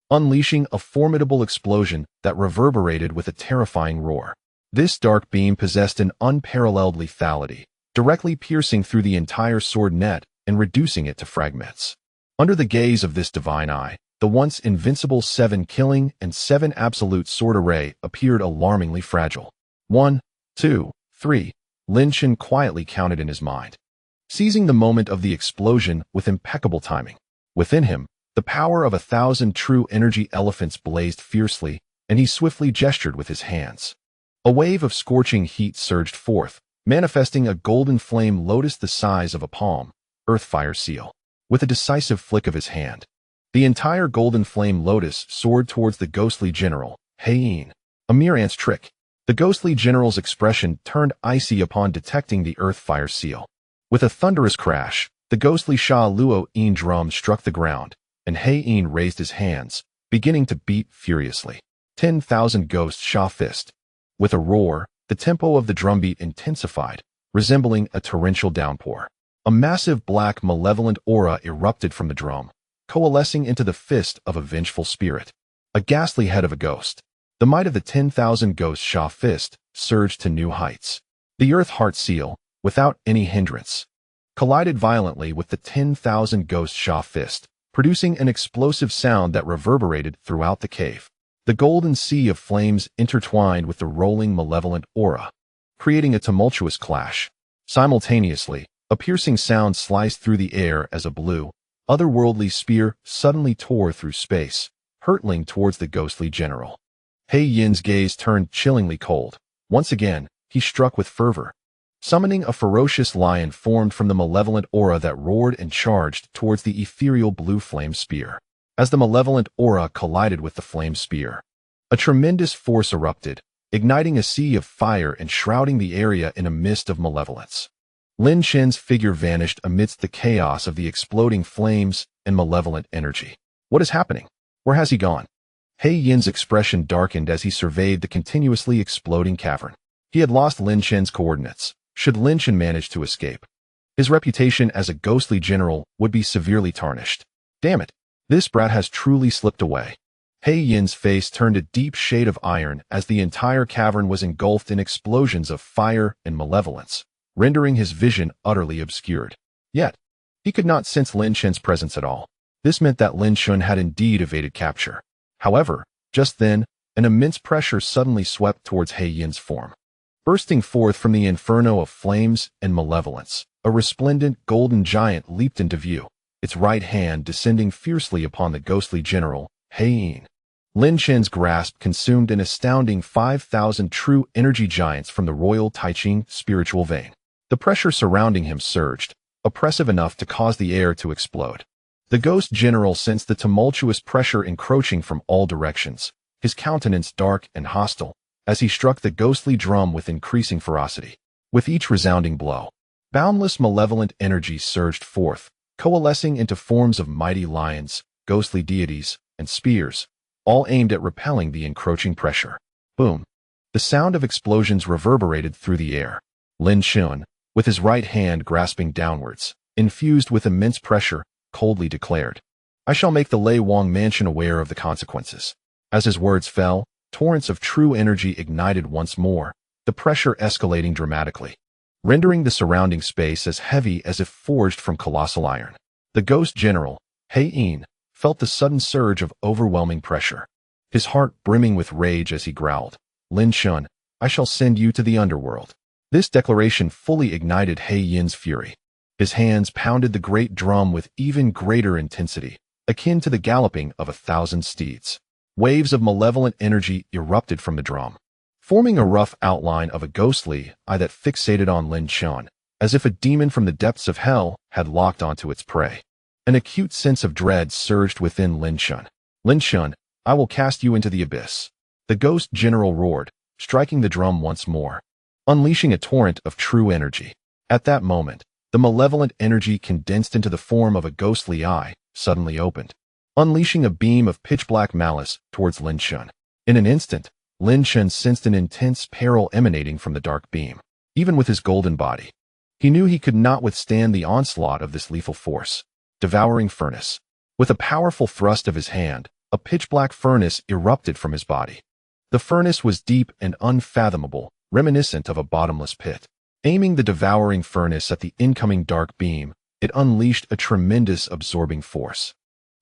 [SPEAKER 1] unleashing a formidable explosion that reverberated with a terrifying roar. This dark beam possessed an unparalleled lethality, directly piercing through the entire sword net and reducing it to fragments. Under the gaze of this divine eye, the once invincible 7 killing and 7 absolute sword array appeared alarmingly fragile. 1, 2, 3, Lin Chen quietly counted in his mind, seizing the moment of the explosion with impeccable timing. Within him, the power of 1,000 true energy elephants blazed fiercely, and he swiftly gestured with his hands. A wave of scorching heat surged forth, manifesting a golden flame lotus the size of a palm, Earthfire seal. With a decisive flick of his hand, the entire golden flame lotus soared towards the ghostly general, He Yin. A mere ant's trick. The ghostly general's expression turned icy upon detecting the Earthfire seal. With a thunderous crash, the ghostly Sha Luo Yin drum struck the ground, and He Yin raised his hands, beginning to beat furiously. 10,000 ghosts Sha fist. With a roar, the tempo of the drumbeat intensified, resembling a torrential downpour. A massive black malevolent aura erupted from the drum, coalescing into the fist of a vengeful spirit. A ghastly head of a ghost. The might of the 10,000 ghosts Sha fist surged to new heights. The Earth Heart seal, without any hindrance, collided violently with the 10,000 ghosts Sha fist, producing an explosive sound that reverberated throughout the cave. The golden sea of flames intertwined with the rolling malevolent aura, creating a tumultuous clash. Simultaneously, a piercing sound sliced through the air as a blue, otherworldly spear suddenly tore through space, hurtling towards the ghostly general. He Yin's gaze turned chillingly cold. Once again, he struck with fervor, summoning a ferocious lion formed from the malevolent aura that roared and charged towards the ethereal blue flame spear. As the malevolent aura collided with the flame spear, a tremendous force erupted, igniting a sea of fire and shrouding the area in a mist of malevolence. Lin Chen's figure vanished amidst the chaos of the exploding flames and malevolent energy. What is happening? Where has he gone? He Yin's expression darkened as he surveyed the continuously exploding cavern. He had lost Lin Chen's coordinates. Should Lin Chen manage to escape, his reputation as a ghostly general would be severely tarnished. Damn it, this brat has truly slipped away. He Yin's face turned a deep shade of iron as the entire cavern was engulfed in explosions of fire and malevolence, rendering his vision utterly obscured. Yet, he could not sense Lin Chen's presence at all. This meant that Lin Chen had indeed evaded capture. However, just then, an immense pressure suddenly swept towards He Yin's form. Bursting forth from the inferno of flames and malevolence, a resplendent golden giant leaped into view, its right hand descending fiercely upon the ghostly general, He Yin. Lin Chen's grasp consumed an astounding 5,000 true energy giants from the royal Taiqing spiritual vein. The pressure surrounding him surged, oppressive enough to cause the air to explode. The ghost general sensed the tumultuous pressure encroaching from all directions, his countenance dark and hostile, as he struck the ghostly drum with increasing ferocity. With each resounding blow, boundless malevolent energy surged forth, coalescing into forms of mighty lions, ghostly deities, and spears, all aimed at repelling the encroaching pressure. Boom! The sound of explosions reverberated through the air. Lin Chen, with his right hand grasping downwards, infused with immense pressure, coldly declared, "I shall make the Lei Wang mansion aware of the consequences." As his words fell, torrents of true energy ignited once more, the pressure escalating dramatically, rendering the surrounding space as heavy as if forged from colossal iron. The ghost general, He Yin, felt the sudden surge of overwhelming pressure, his heart brimming with rage as he growled, "Lin Chen, I shall send you to the underworld." This declaration fully ignited He Yin's fury. His hands pounded the great drum with even greater intensity, akin to the galloping of 1,000 steeds. Waves of malevolent energy erupted from the drum, forming a rough outline of a ghostly eye that fixated on Lin Chen, as if a demon from the depths of hell had locked onto its prey. An acute sense of dread surged within Lin Chen. "Lin Chen, I will cast you into the abyss." The ghost general roared, striking the drum once more, unleashing a torrent of true energy. At that moment, the malevolent energy condensed into the form of a ghostly eye, suddenly opened, unleashing a beam of pitch-black malice towards Lin Chen. In an instant, Lin Chen sensed an intense peril emanating from the dark beam. Even with his golden body, he knew he could not withstand the onslaught of this lethal force. Devouring furnace. With a powerful thrust of his hand, a pitch-black furnace erupted from his body. The furnace was deep and unfathomable, reminiscent of a bottomless pit. Aiming the devouring furnace at the incoming dark beam, it unleashed a tremendous absorbing force,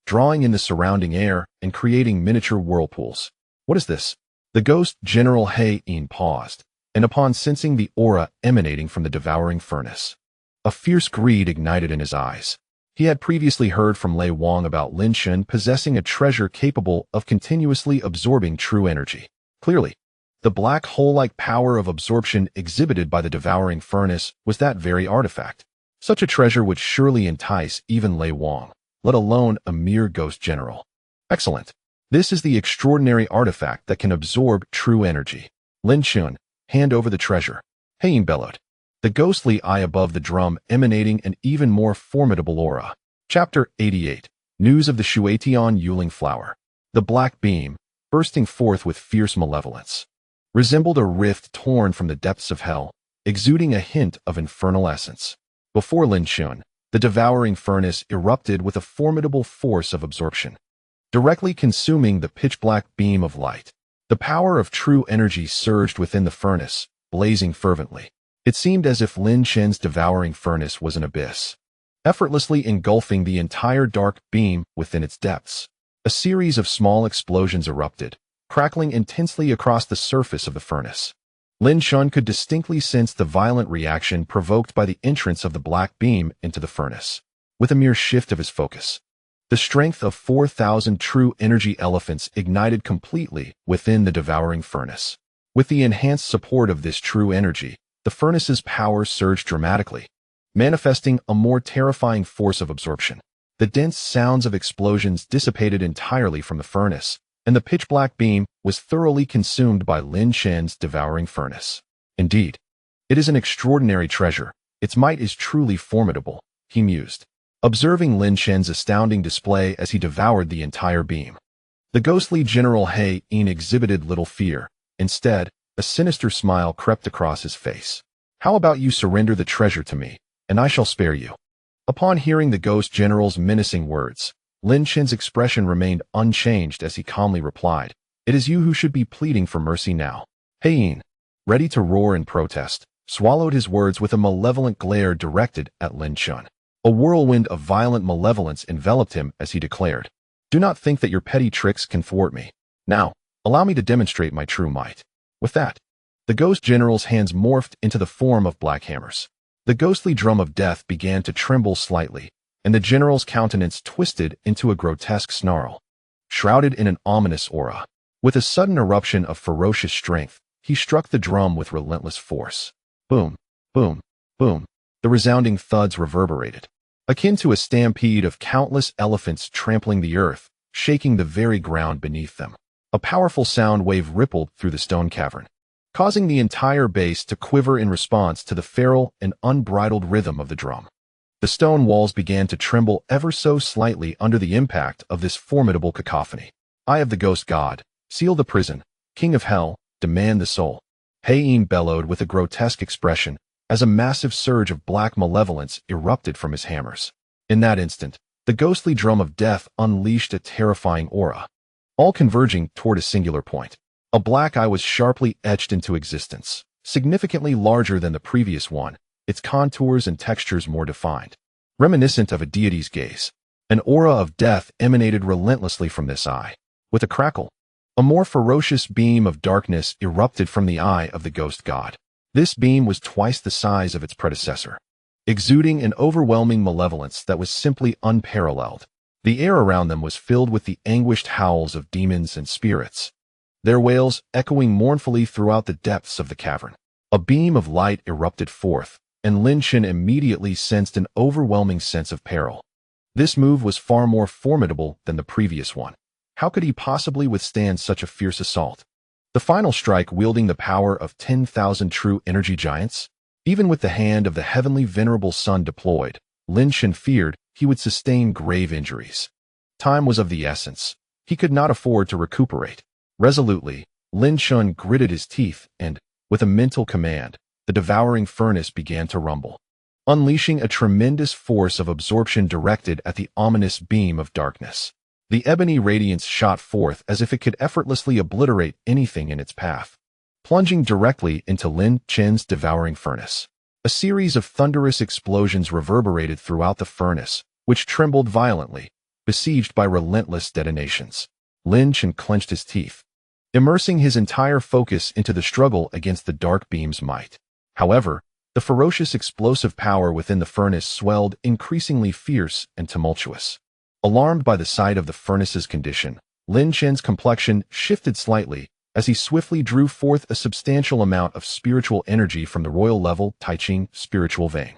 [SPEAKER 1] drawing in the surrounding air and creating miniature whirlpools. What is this? The ghost General Wei Han paused, and upon sensing the aura emanating from the devouring furnace, a fierce greed ignited in his eyes. He had previously heard from Lei Wang about Lin Chen possessing a treasure capable of continuously absorbing true energy. Clearly, the black hole-like power of absorption exhibited by the devouring furnace was that very artifact. Such a treasure would surely entice even Lei Wang, let alone a mere ghost general. Excellent. This is the extraordinary artifact that can absorb true energy. Lin Chen, hand over the treasure. Wei Han bellowed, the ghostly eye above the drum emanating an even more formidable aura. Chapter 88. News of the Shuetian Yuling Flower. The black beam, bursting forth with fierce malevolence, resembled a rift torn from the depths of hell, exuding a hint of infernal essence. Before Lin Chen, the devouring furnace erupted with a formidable force of absorption, directly consuming the pitch-black beam of light. The power of true energy surged within the furnace, blazing fervently. It seemed as if Lin Chen's devouring furnace was an abyss, effortlessly engulfing the entire dark beam within its depths. A series of small explosions erupted, crackling intensely across the surface of the furnace. Lin Chen could distinctly sense the violent reaction provoked by the entrance of the black beam into the furnace. With a mere shift of his focus, the strength of 4,000 true energy elephants ignited completely within the devouring furnace. With the enhanced support of this true energy, the furnace's power surged dramatically, manifesting a more terrifying force of absorption. The dense sounds of explosions dissipated entirely from the furnace, and the pitch-black beam was thoroughly consumed by Lin Chen's devouring furnace. Indeed, it is an extraordinary treasure. Its might is truly formidable, he mused, observing Lin Chen's astounding display as he devoured the entire beam. The ghostly General Wei Han exhibited little fear. Instead, a sinister smile crept across his face. How about you surrender the treasure to me, and I shall spare you? Upon hearing the ghost general's menacing words, Lin Chen's expression remained unchanged as he calmly replied, "It is you who should be pleading for mercy now." Wei Han, ready to roar in protest, swallowed his words with a malevolent glare directed at Lin Chen. A whirlwind of violent malevolence enveloped him as he declared, "Do not think that your petty tricks can thwart me. Now, allow me to demonstrate my true might." With that, the ghost general's hands morphed into the form of black hammers. The ghostly drum of death began to tremble slightly, and the general's countenance twisted into a grotesque snarl, shrouded in an ominous aura. With a sudden eruption of ferocious strength, he struck the drum with relentless force. Boom, boom, boom. The resounding thuds reverberated, akin to a stampede of countless elephants trampling the earth, shaking the very ground beneath them. A powerful sound wave rippled through the stone cavern, causing the entire base to quiver in response to the feral and unbridled rhythm of the drum. The stone walls began to tremble ever so slightly under the impact of this formidable cacophony. "Eye of the ghost god, seal the prison. King of hell, demand the soul." Wei Han bellowed with a grotesque expression as a massive surge of black malevolence erupted from his hammers. In that instant, the ghostly drum of death unleashed a terrifying aura, all converging toward a singular point. A black eye was sharply etched into existence, significantly larger than the previous one, its contours and textures more defined, reminiscent of a deity's gaze. An aura of death emanated relentlessly from this eye. With a crackle, a more ferocious beam of darkness erupted from the eye of the ghost god. This beam was twice the size of its predecessor, exuding an overwhelming malevolence that was simply unparalleled. The air around them was filled with the anguished howls of demons and spirits, their wails echoing mournfully throughout the depths of the cavern. A beam of light erupted forth, and Lin Chen immediately sensed an overwhelming sense of peril. This move was far more formidable than the previous one. How could he possibly withstand such a fierce assault? The final strike wielding the power of 10,000 true energy giants? Even with the hand of the heavenly venerable sun deployed, Lin Chen feared he would sustain grave injuries. Time was of the essence. He could not afford to recuperate. Resolutely, Lin Chen gritted his teeth and, with a mental command, the devouring furnace began to rumble, unleashing a tremendous force of absorption directed at the ominous beam of darkness. The ebony radiance shot forth as if it could effortlessly obliterate anything in its path, plunging directly into Lin Chen's devouring furnace. A series of thunderous explosions reverberated throughout the furnace, which trembled violently, besieged by relentless detonations. Lin Chen clenched his teeth, immersing his entire focus into the struggle against the dark beam's might. However, the ferocious explosive power within the furnace swelled, increasingly fierce and tumultuous. Alarmed by the sight of the furnace's condition, Lin Chen's complexion shifted slightly as he swiftly drew forth a substantial amount of spiritual energy from the royal-level Qing spiritual vein.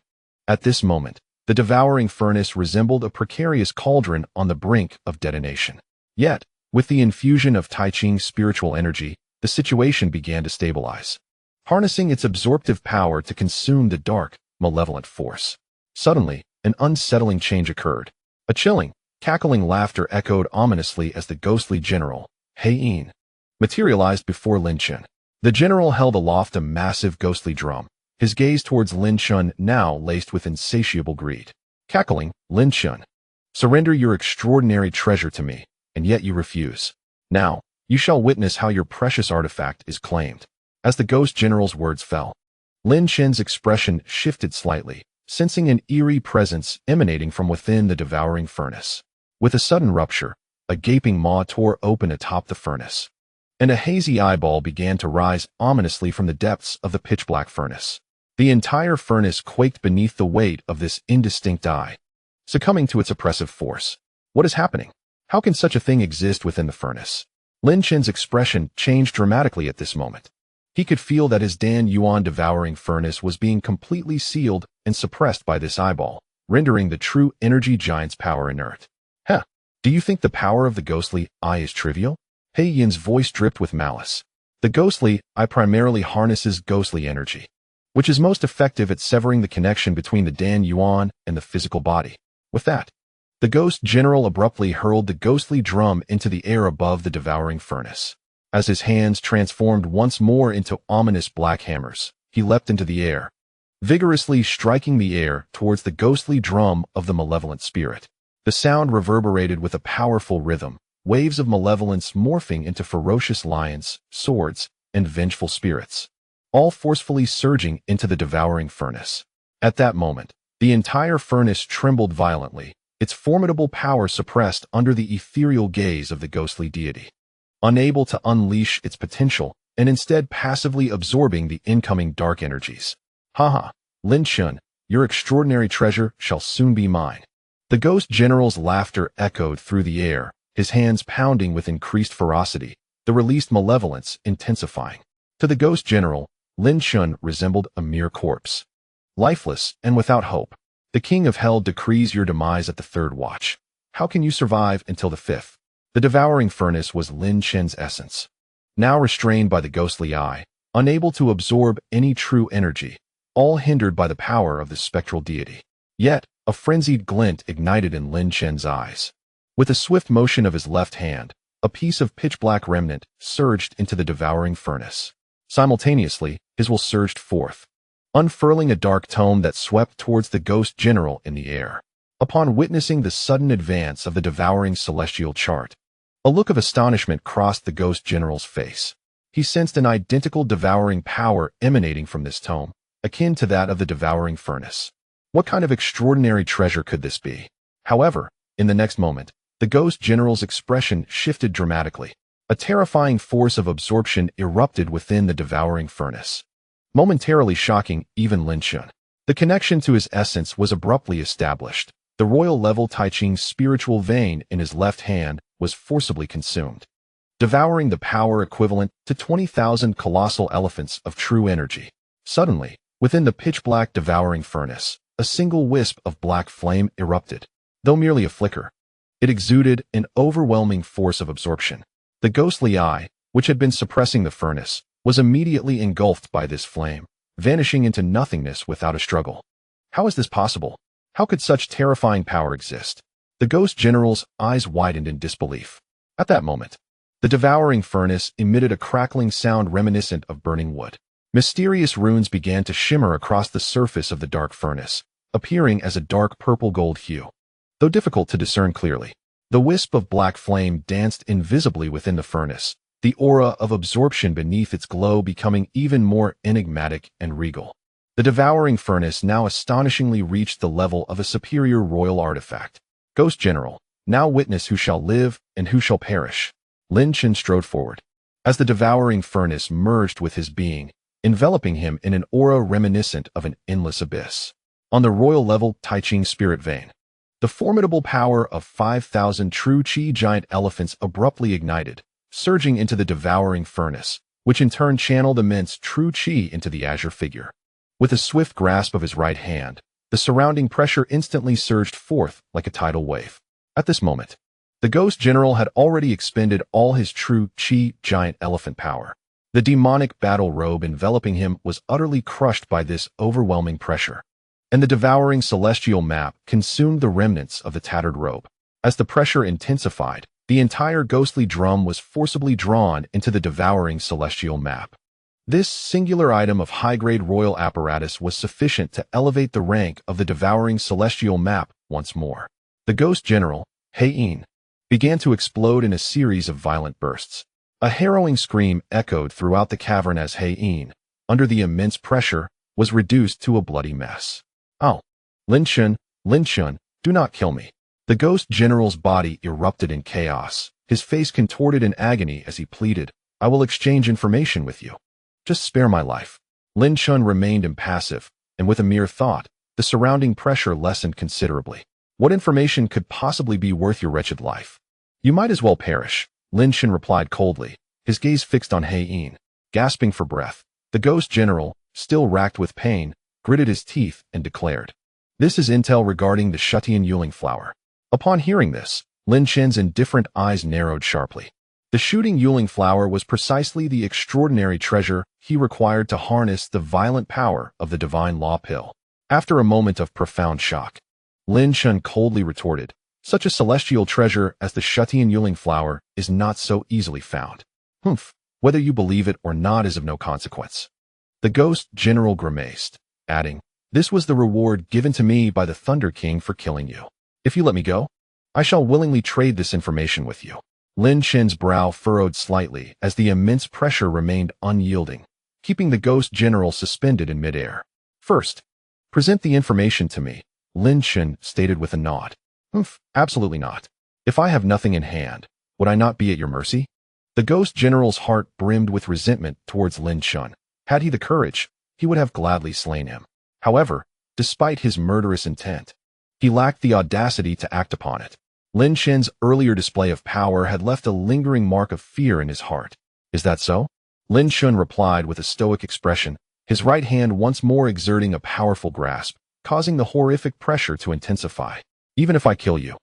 [SPEAKER 1] At this moment, the devouring furnace resembled a precarious cauldron on the brink of detonation. Yet, with the infusion of Qing spiritual energy, the situation began to stabilize, harnessing its absorptive power to consume the dark, malevolent force. Suddenly, an unsettling change occurred. A chilling, cackling laughter echoed ominously as the ghostly general, Wei Han, materialized before Lin Chen. The general held aloft a massive ghostly drum, his gaze towards Lin Chen now laced with insatiable greed. Cackling, Lin Chen, surrender your extraordinary treasure to me, and yet you refuse. Now, you shall witness how your precious artifact is claimed. As the ghost general's words fell, Lin Chen's expression shifted slightly, sensing an eerie presence emanating from within the devouring furnace. With a sudden rupture, a gaping maw tore open atop the furnace, and a hazy eyeball began to rise ominously from the depths of the pitch-black furnace. The entire furnace quaked beneath the weight of this indistinct eye, succumbing to its oppressive force. What is happening? How can such a thing exist within the furnace? Lin Chen's expression changed dramatically at this moment. He could feel that his Dan Yuan devouring furnace was being completely sealed and suppressed by this eyeball, rendering the true energy giant's power inert. Huh, do you think the power of the ghostly eye is trivial? Wei Yan's voice dripped with malice. The ghostly eye primarily harnesses ghostly energy, which is most effective at severing the connection between the Dan Yuan and the physical body. With that, the ghost general abruptly hurled the ghostly drum into the air above the devouring furnace. As his hands transformed once more into ominous black hammers, he leapt into the air, vigorously striking the air towards the ghostly drum of the malevolent spirit. The sound reverberated with a powerful rhythm, waves of malevolence morphing into ferocious lions, swords, and vengeful spirits, all forcefully surging into the devouring furnace. At that moment, the entire furnace trembled violently, its formidable power suppressed under the ethereal gaze of the ghostly deity, unable to unleash its potential and instead passively absorbing the incoming dark energies. Haha, Lin Chen, your extraordinary treasure shall soon be mine. The ghost general's laughter echoed through the air, his hands pounding with increased ferocity, the released malevolence intensifying. To the ghost general, Lin Chen resembled a mere corpse, lifeless and without hope. The king of hell decrees your demise at the third watch. How can you survive until the fifth? The devouring furnace was Lin Chen's essence, now restrained by the ghostly eye, unable to absorb any true energy, all hindered by the power of the spectral deity. Yet, a frenzied glint ignited in Lin Chen's eyes. With a swift motion of his left hand, a piece of pitch-black remnant surged into the devouring furnace. Simultaneously, his will surged forth, unfurling a dark tome that swept towards the ghost general in the air. Upon witnessing the sudden advance of the devouring celestial chart, a look of astonishment crossed the ghost general's face. He sensed an identical devouring power emanating from this tome, akin to that of the devouring furnace. What kind of extraordinary treasure could this be? However, in the next moment, the ghost general's expression shifted dramatically. A terrifying force of absorption erupted within the devouring furnace, momentarily shocking even Lin Chen. The connection to his essence was abruptly established. The royal-level Qing spiritual vein in his left hand was forcibly consumed, devouring the power equivalent to 20,000 colossal elephants of true energy. Suddenly, within the pitch-black devouring furnace, a single wisp of black flame erupted. Though merely a flicker, it exuded an overwhelming force of absorption. The ghostly eye, which had been suppressing the furnace, was immediately engulfed by this flame, vanishing into nothingness without a struggle. How is this possible? How could such terrifying power exist? The ghost general's eyes widened in disbelief. At that moment, the devouring furnace emitted a crackling sound reminiscent of burning wood. Mysterious runes began to shimmer across the surface of the dark furnace, appearing as a dark purple-gold hue. Though difficult to discern clearly, the wisp of black flame danced invisibly within the furnace, the aura of absorption beneath its glow becoming even more enigmatic and regal. The devouring furnace now astonishingly reached the level of a superior royal artifact. Ghost General, now witness who shall live and who shall perish. Lin Chen strode forward. As the devouring furnace merged with his being, enveloping him in an aura reminiscent of an endless abyss. On the royal level, Taiching spirit vein. The formidable power of 5,000 true Qi giant elephants abruptly ignited, surging into the devouring furnace, which in turn channeled immense true Qi into the azure figure. With a swift grasp of his right hand, the surrounding pressure instantly surged forth like a tidal wave. At this moment, the Ghost General had already expended all his true Qi giant elephant power. The demonic battle robe enveloping him was utterly crushed by this overwhelming pressure, and the devouring celestial map consumed the remnants of the tattered robe. As the pressure intensified, the entire ghostly drum was forcibly drawn into the devouring celestial map. This singular item of high-grade royal apparatus was sufficient to elevate the rank of the devouring celestial map once more. The Ghost General, Wei Han, began to explode in a series of violent bursts. A harrowing scream echoed throughout the cavern as Wei Han, under the immense pressure, was reduced to a bloody mess. "Oh, Lin Chen, do not kill me." The Ghost General's body erupted in chaos, his face contorted in agony as he pleaded, "I will exchange information with you. Just spare my life." Lin Chen remained impassive, and with a mere thought, the surrounding pressure lessened considerably. What information could possibly be worth your wretched life? "You might as well perish," Lin Chen replied coldly, his gaze fixed on Wei Han. Gasping for breath, the Ghost General, still racked with pain, gritted his teeth and declared, "This is intel regarding the Shutian Yuling flower." Upon hearing this, Lin Chen's indifferent eyes narrowed sharply. The shooting Yuling flower was precisely the extraordinary treasure he required to harness the violent power of the divine law pill. After a moment of profound shock, Lin Chen coldly retorted, "Such a celestial treasure as the Shutian Yuling flower is not so easily found." "Humph, whether you believe it or not is of no consequence." The Ghost General grimaced, adding, "This was the reward given to me by the Thunder King for killing you. If you let me go, I shall willingly trade this information with you." Lin Chen's brow furrowed slightly as the immense pressure remained unyielding, keeping the Ghost General suspended in midair. "First, present the information to me," Lin Chen stated with a nod. "Humph, absolutely not. If I have nothing in hand, would I not be at your mercy?" The Ghost General's heart brimmed with resentment towards Lin Chen. Had he the courage, he would have gladly slain him. However, despite his murderous intent, he lacked the audacity to act upon it. Lin Chen's earlier display of power had left a lingering mark of fear in his heart. "Is that so?" Lin Chen replied with a stoic expression, his right hand once more exerting a powerful grasp, causing the horrific pressure to intensify. "Even if I kill you,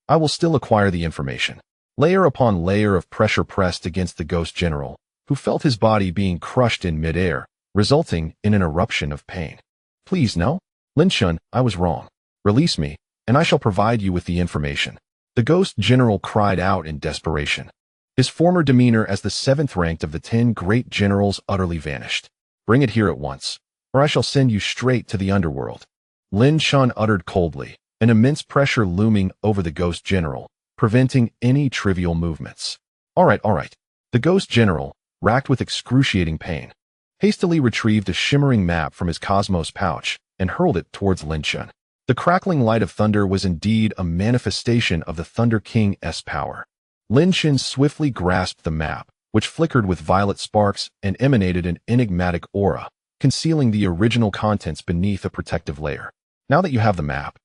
[SPEAKER 1] I will still acquire the information." Layer upon layer of pressure pressed against the Ghost General, who felt his body being crushed in midair, resulting in an eruption of pain. "Please, no? Lin Chen, I was wrong. Release me, and I shall provide you with the information." The Ghost General cried out in desperation. His former demeanor as the 7th ranked of the 10 great generals utterly vanished. "Bring it here at once, or I shall send you straight to the underworld." Lin Chen uttered coldly, an immense pressure looming over the Ghost General, preventing any trivial movements. All right. The Ghost General, racked with excruciating pain, hastily retrieved a shimmering map from his cosmos pouch and hurled it towards Lin Chen. The crackling light of thunder was indeed a manifestation of the Thunder King's power. Lin Chen swiftly grasped the map, which flickered with violet sparks and emanated an enigmatic aura, concealing the original contents beneath a protective layer. "Now that you have the map,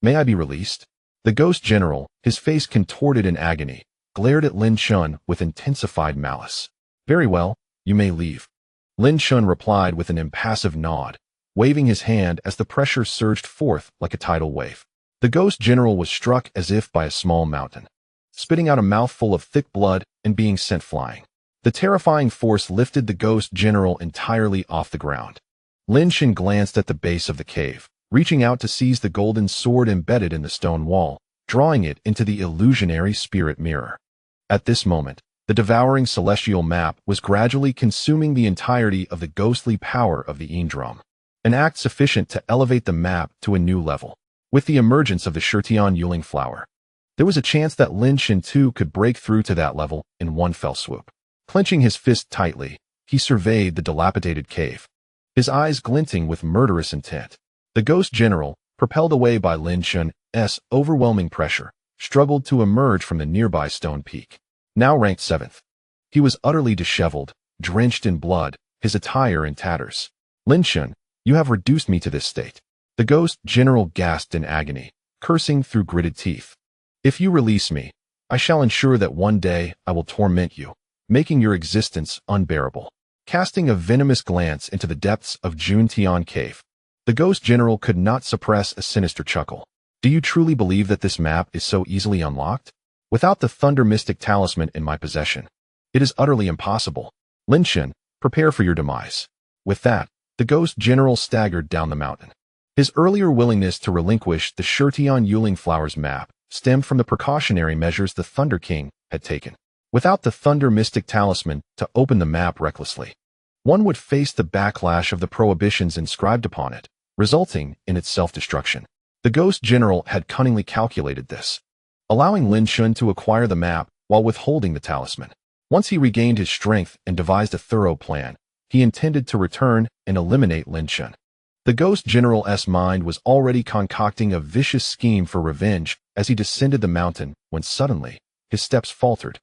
[SPEAKER 1] may I be released?" The Ghost General, his face contorted in agony, glared at Lin Chen with intensified malice. "Very well, you may leave." Lin Chen replied with an impassive nod, waving his hand as the pressure surged forth like a tidal wave. The Ghost General was struck as if by a small mountain, spitting out a mouthful of thick blood and being sent flying. The terrifying force lifted the Ghost General entirely off the ground. Lin Chen glanced at the base of the cave, reaching out to seize the golden sword embedded in the stone wall, drawing it into the illusionary spirit mirror. At this moment, the devouring celestial map was gradually consuming the entirety of the ghostly power of the Yangzhou, an act sufficient to elevate the map to a new level. With the emergence of the unveiling flower, there was a chance that Lin Chen too could break through to that level in one fell swoop. Clenching his fist tightly, he surveyed the dilapidated cave, his eyes glinting with murderous intent. The ghost general, propelled away by Lin Chen's overwhelming pressure, struggled to emerge from the nearby stone peak. Now ranked 7th. He was utterly disheveled, drenched in blood, his attire in tatters. Lin Chen, you have reduced me to this state. The ghost general gasped in agony, cursing through gritted teeth. If you release me, I shall ensure that one day I will torment you, making your existence unbearable. Casting a venomous glance into the depths of Juntian Cave, the ghost general could not suppress a sinister chuckle. Do you truly believe that this map is so easily unlocked? Without the Thunder Mystic Talisman in my possession, it is utterly impossible. Lin Chen, prepare for your demise. With that, the ghost general staggered down the mountain. His earlier willingness to relinquish the unveiling flower's map stemmed from the precautionary measures the Thunder King had taken. Without the Thunder Mystic Talisman to open the map recklessly, one would face the backlash of the prohibitions inscribed upon it, resulting in its self-destruction. The ghost general had cunningly calculated this, allowing Lin Chen to acquire the map while withholding the talisman. Once he regained his strength and devised a thorough plan, he intended to return and eliminate Lin Chen. The ghost general's mind was already concocting a vicious scheme for revenge as he descended the mountain when suddenly, his steps faltered.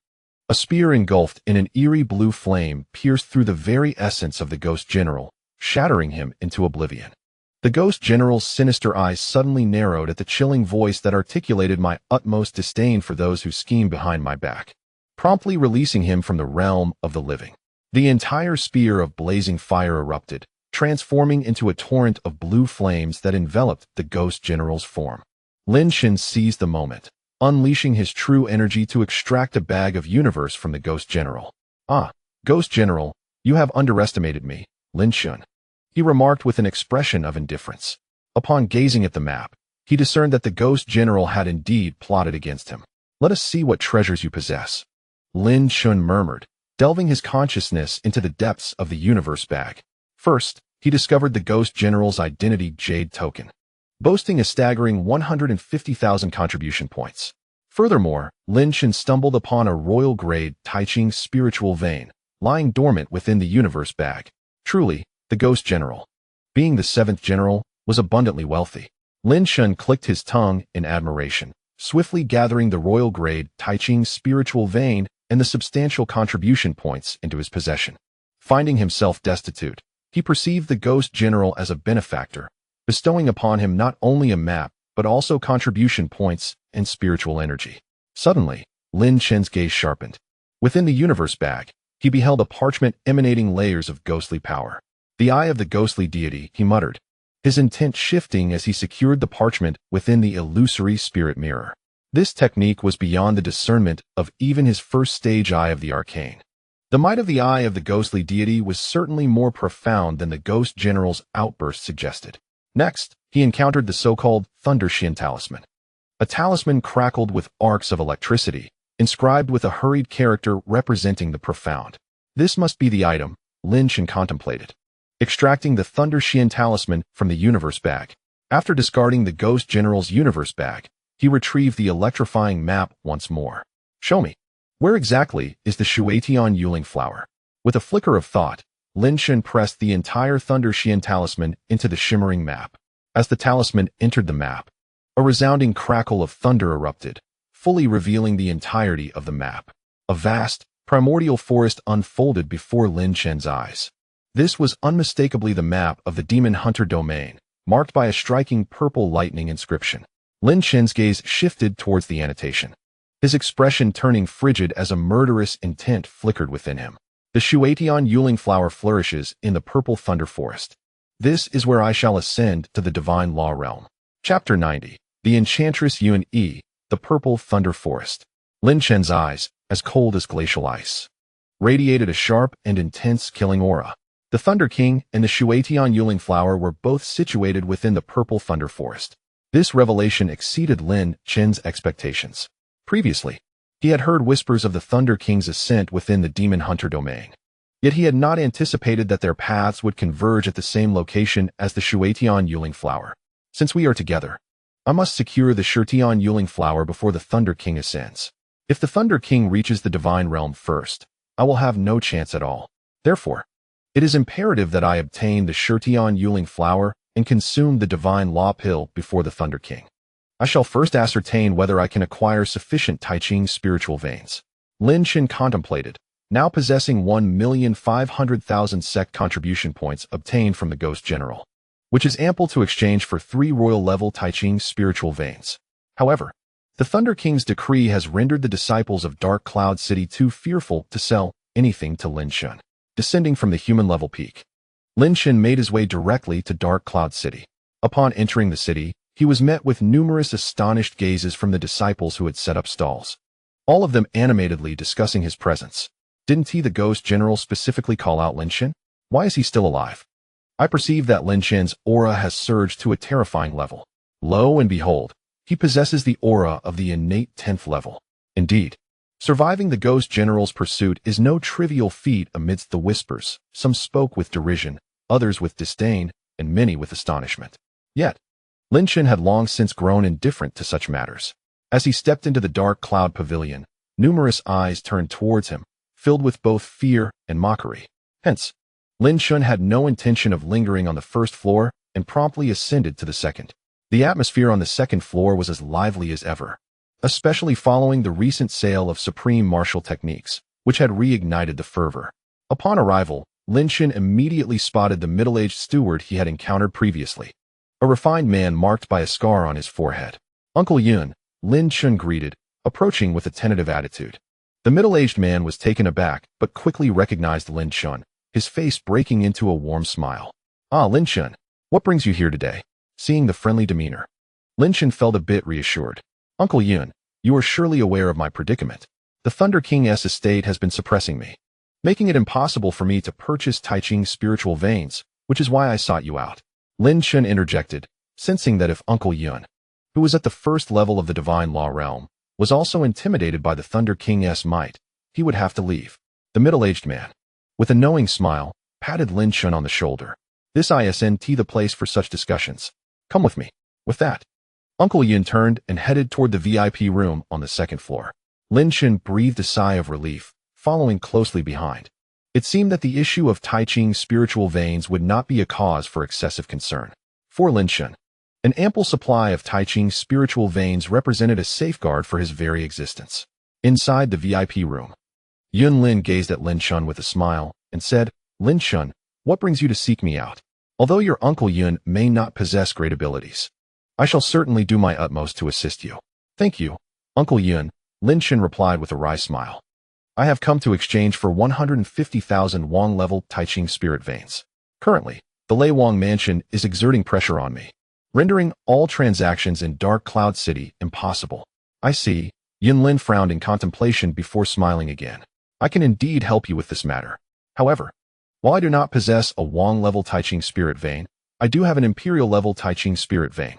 [SPEAKER 1] A spear engulfed in an eerie blue flame pierced through the very essence of the ghost general, shattering him into oblivion. The ghost general's sinister eyes suddenly narrowed at the chilling voice that articulated my utmost disdain for those who scheme behind my back, promptly releasing him from the realm of the living. The entire spear of blazing fire erupted, transforming into a torrent of blue flames that enveloped the ghost general's form. Lin Chen seized the moment, unleashing his true energy to extract a bag of universe from the ghost general. Ah, ghost general, you have underestimated me, Lin Chen, he remarked with an expression of indifference. Upon gazing at the map, he discerned that the ghost general had indeed plotted against him. Let us see what treasures you possess, Lin Chen murmured, delving his consciousness into the depths of the universe bag. First, he discovered the ghost general's identity jade token, boasting a staggering 150,000 contribution points. Furthermore, Lin Chen stumbled upon a royal-grade Taiching spiritual vein, lying dormant within the universe bag. Truly, the ghost general, being the 7th general, was abundantly wealthy. Lin Chen clicked his tongue in admiration, swiftly gathering the royal-grade Taiching spiritual vein and the substantial contribution points into his possession. Finding himself destitute, he perceived the ghost general as a benefactor, bestowing upon him not only a map, but also contribution points and spiritual energy. Suddenly, Lin Chen's gaze sharpened. Within the universe bag, he beheld a parchment emanating layers of ghostly power. The eye of the ghostly deity, he muttered, his intent shifting as he secured the parchment within the illusory spirit mirror. This technique was beyond the discernment of even his first-stage eye of the arcane. The might of the eye of the ghostly deity was certainly more profound than the ghost general's outburst suggested. Next, he encountered the so-called thunderous talisman. A talisman crackled with arcs of electricity, inscribed with a hurried character representing the profound. This must be the item, Lin Chen contemplated. Extracting the thunderous talisman from the universe bag. After discarding the ghost general's universe bag, he retrieved the electrifying map once more. Show me. Where exactly is the unveiling flower? With a flicker of thought, Lin Chen pressed the entire thunderous talisman into the shimmering map. As the talisman entered the map, a resounding crackle of thunder erupted, fully revealing the entirety of the map. A vast, primordial forest unfolded before Lin Chen's eyes. This was unmistakably the map of the Demon Hunter domain, marked by a striking purple lightning inscription. Lin Chen's gaze shifted towards the annotation, his expression turning frigid as a murderous intent flickered within him. The unveiling flower flourishes in the purple thunder forest. This is where I shall ascend to the divine law realm. Chapter 90. The Enchantress Yun E, the Purple Thunder Forest. Lin Chen's eyes, as cold as glacial ice, radiated a sharp and intense killing aura. The Thunder King and the Shuatian Yuling flower were both situated within the purple thunder forest. This revelation exceeded Lin Chen's expectations. Previously, he had heard whispers of the Thunder King's ascent within the Demon Hunter domain. Yet he had not anticipated that their paths would converge at the same location as the Shuatian Yuling flower. Since we are together, I must secure the Shuatian Yuling flower before the Thunder King ascends. If the Thunder King reaches the divine realm first, I will have no chance at all. Therefore, it is imperative that I obtain the Shuatian Yuling flower and consume the divine law pill before the Thunder King. I shall first ascertain whether I can acquire sufficient Taiching spiritual veins. Lin Chen contemplated, now possessing 1,500,000 Sect contribution points obtained from the Ghost General, which is ample to exchange for 3 royal-level Taiching spiritual veins. However, the Thunder King's decree has rendered the disciples of Dark Cloud City too fearful to sell anything to Lin Chen. Descending from the human-level peak, Lin Chen made his way directly to Dark Cloud City. Upon entering the city, he was met with numerous astonished gazes from the disciples who had set up stalls, all of them animatedly discussing his presence. Didn't he, the Ghost General, specifically call out Lin Chen? Why is he still alive? I perceive that Lin Chen's aura has surged to a terrifying level. Lo and behold, he possesses the aura of the innate 10th level. Indeed, surviving the Ghost General's pursuit is no trivial feat amidst the whispers. Some spoke with derision, others with disdain, and many with astonishment. Yet, Lin Chen had long since grown indifferent to such matters. As he stepped into the Dark Cloud Pavilion, numerous eyes turned towards him, filled with both fear and mockery. Hence, Lin Chen had no intention of lingering on the first floor and promptly ascended to the second. The atmosphere on the second floor was as lively as ever, especially following the recent sale of supreme martial techniques, which had reignited the fervor. Upon arrival, Lin Chen immediately spotted the middle-aged steward he had encountered previously, a refined man marked by a scar on his forehead. Uncle Yun, Lin Chen greeted, approaching with a tentative attitude. The middle-aged man was taken aback, but quickly recognized Lin Chen, his face breaking into a warm smile. Ah, Lin Chen, what brings you here today? Seeing the friendly demeanor, Lin Chen felt a bit reassured. Uncle Yun, you are surely aware of my predicament. The Thunder King's estate has been suppressing me, making it impossible for me to purchase Taiching spiritual veins, which is why I sought you out. Lin Chen interjected, sensing that if Uncle Yun, who was at the first level of the divine law realm, was also intimidated by the Thunder King's might, he would have to leave. The middle-aged man, with a knowing smile, patted Lin Chen on the shoulder. This isn't the place for such discussions. Come with me. With that, Uncle Yun turned and headed toward the VIP room on the second floor. Lin Chen breathed a sigh of relief, following closely behind. It seemed that the issue of Taiching spiritual veins would not be a cause for excessive concern. For Lin Chen, an ample supply of Taiching spiritual veins represented a safeguard for his very existence. Inside the VIP room, Yun Lin gazed at Lin Chen with a smile and said, Lin Chen, what brings you to seek me out? Although your Uncle Yun may not possess great abilities, I shall certainly do my utmost to assist you. Thank you, Uncle Yun, Lin Chen replied with a wry smile. I have come to exchange for 150,000 Wang-level Taiching spirit veins. Currently, the Lei Wang mansion is exerting pressure on me, rendering all transactions in Dark Cloud City impossible. I see, Yun Lin frowned in contemplation before smiling again. I can indeed help you with this matter. However, while I do not possess a Wang-level Taiching spirit vein, I do have an Imperial-level Taiching spirit vein.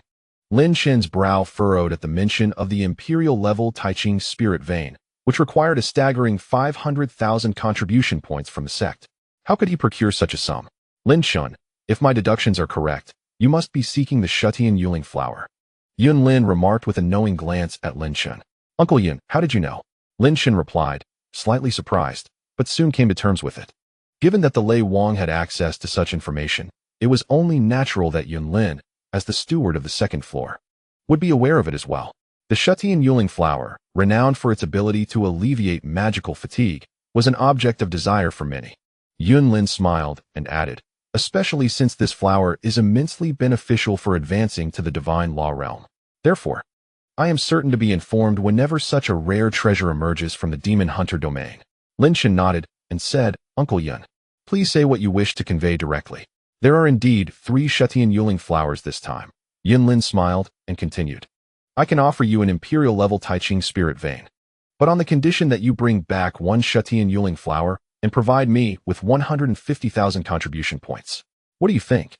[SPEAKER 1] Lin Chen's brow furrowed at the mention of the Imperial-level Taiching spirit vein, which required a staggering 500,000 contribution points from the sect. How could he procure such a sum? Lin Chen, if my deductions are correct, you must be seeking the Shuatian Yuling flower. Yun Lin remarked with a knowing glance at Lin Chen. Uncle Yun, how did you know? Lin Chen replied, slightly surprised, but soon came to terms with it. Given that the Lei Wang had access to such information, it was only natural that Yun Lin, as the steward of the second floor, would be aware of it as well. The Shuatian Yuling flower, renowned for its ability to alleviate magical fatigue, was an object of desire for many. Yun Lin smiled and added, especially since this flower is immensely beneficial for advancing to the divine law realm. Therefore, I am certain to be informed whenever such a rare treasure emerges from the demon hunter domain. Lin Chen nodded and said, Uncle Yun, please say what you wish to convey directly. There are indeed 3 Shuatian Yuling flowers this time. Yun Lin smiled and continued. I can offer you an Imperial-level Taiching spirit vein, but on the condition that you bring back 1 Shuatian Yuling flower and provide me with 150,000 contribution points. What do you think?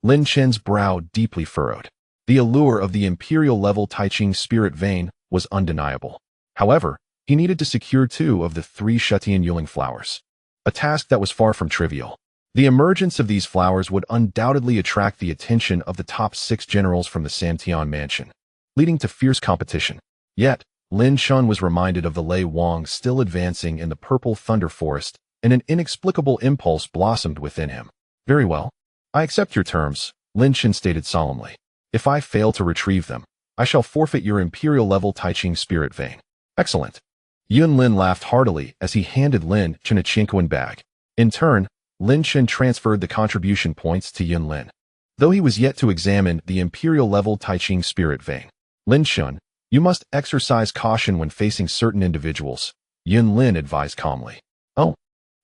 [SPEAKER 1] Lin Chen's brow deeply furrowed. The allure of the imperial-level Taiching spirit vein was undeniable. However, he needed to secure 2 of the 3 Shetian Yuling flowers, a task that was far from trivial. The emergence of these flowers would undoubtedly attract the attention of the top 6 generals from the Santian mansion, leading to fierce competition. Yet, Lin Chen was reminded of the Lei Wang still advancing in the purple thunder forest, and an inexplicable impulse blossomed within him. Very well. I accept your terms, Lin Chen stated solemnly. If I fail to retrieve them, I shall forfeit your imperial-level Taiching spirit vein. Excellent. Yun Lin laughed heartily as he handed Lin Chen a Jingyun bag. In turn, Lin Chen transferred the contribution points to Yun Lin. Though he was yet to examine the imperial-level Taiching spirit vein. Lin Chen, you must exercise caution when facing certain individuals, Yun Lin advised calmly. Oh.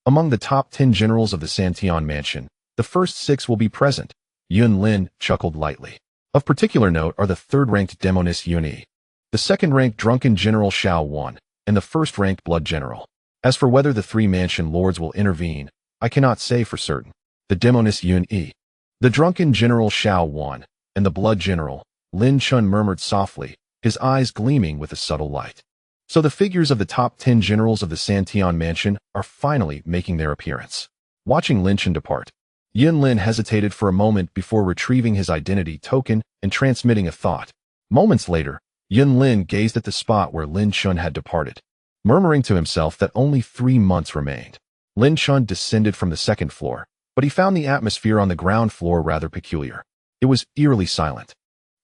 [SPEAKER 1] Among the top 10 generals of the Santian mansion, the first 6 will be present, Yun Lin chuckled lightly. Of particular note are the 3rd-ranked Demoness Yun Yi, the 2nd-ranked drunken general Xiao Wan, and the 1st-ranked blood general. As for whether the 3 mansion lords will intervene, I cannot say for certain. The Demoness Yun Yi, the drunken general Xiao Wan, and the blood general, Lin Chen murmured softly, his eyes gleaming with a subtle light. So the figures of the top 10 generals of the Santian mansion are finally making their appearance. Watching Lin Chen depart, Yun Lin hesitated for a moment before retrieving his identity token and transmitting a thought. Moments later, Yun Lin gazed at the spot where Lin Chen had departed, murmuring to himself that only 3 months remained. Lin Chen descended from the 2nd floor, but he found the atmosphere on the ground floor rather peculiar. It was eerily silent,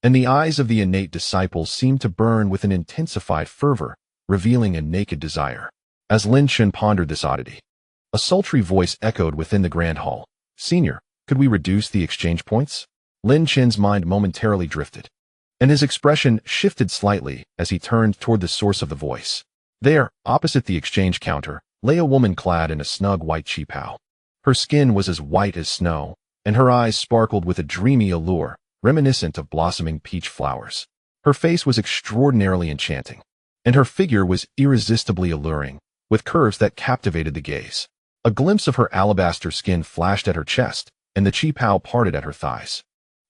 [SPEAKER 1] and the eyes of the innate disciples seemed to burn with an intensified fervor, revealing a naked desire. As Lin Chen pondered this oddity, a sultry voice echoed within the grand hall. Senior, could we reduce the exchange points? Lin Chen's mind momentarily drifted, and his expression shifted slightly as he turned toward the source of the voice. There, opposite the exchange counter, lay a woman clad in a snug white qipao. Her skin was as white as snow, and her eyes sparkled with a dreamy allure, reminiscent of blossoming peach flowers. Her face was extraordinarily enchanting, and her figure was irresistibly alluring, with curves that captivated the gaze. A glimpse of her alabaster skin flashed at her chest, and the qipao parted at her thighs,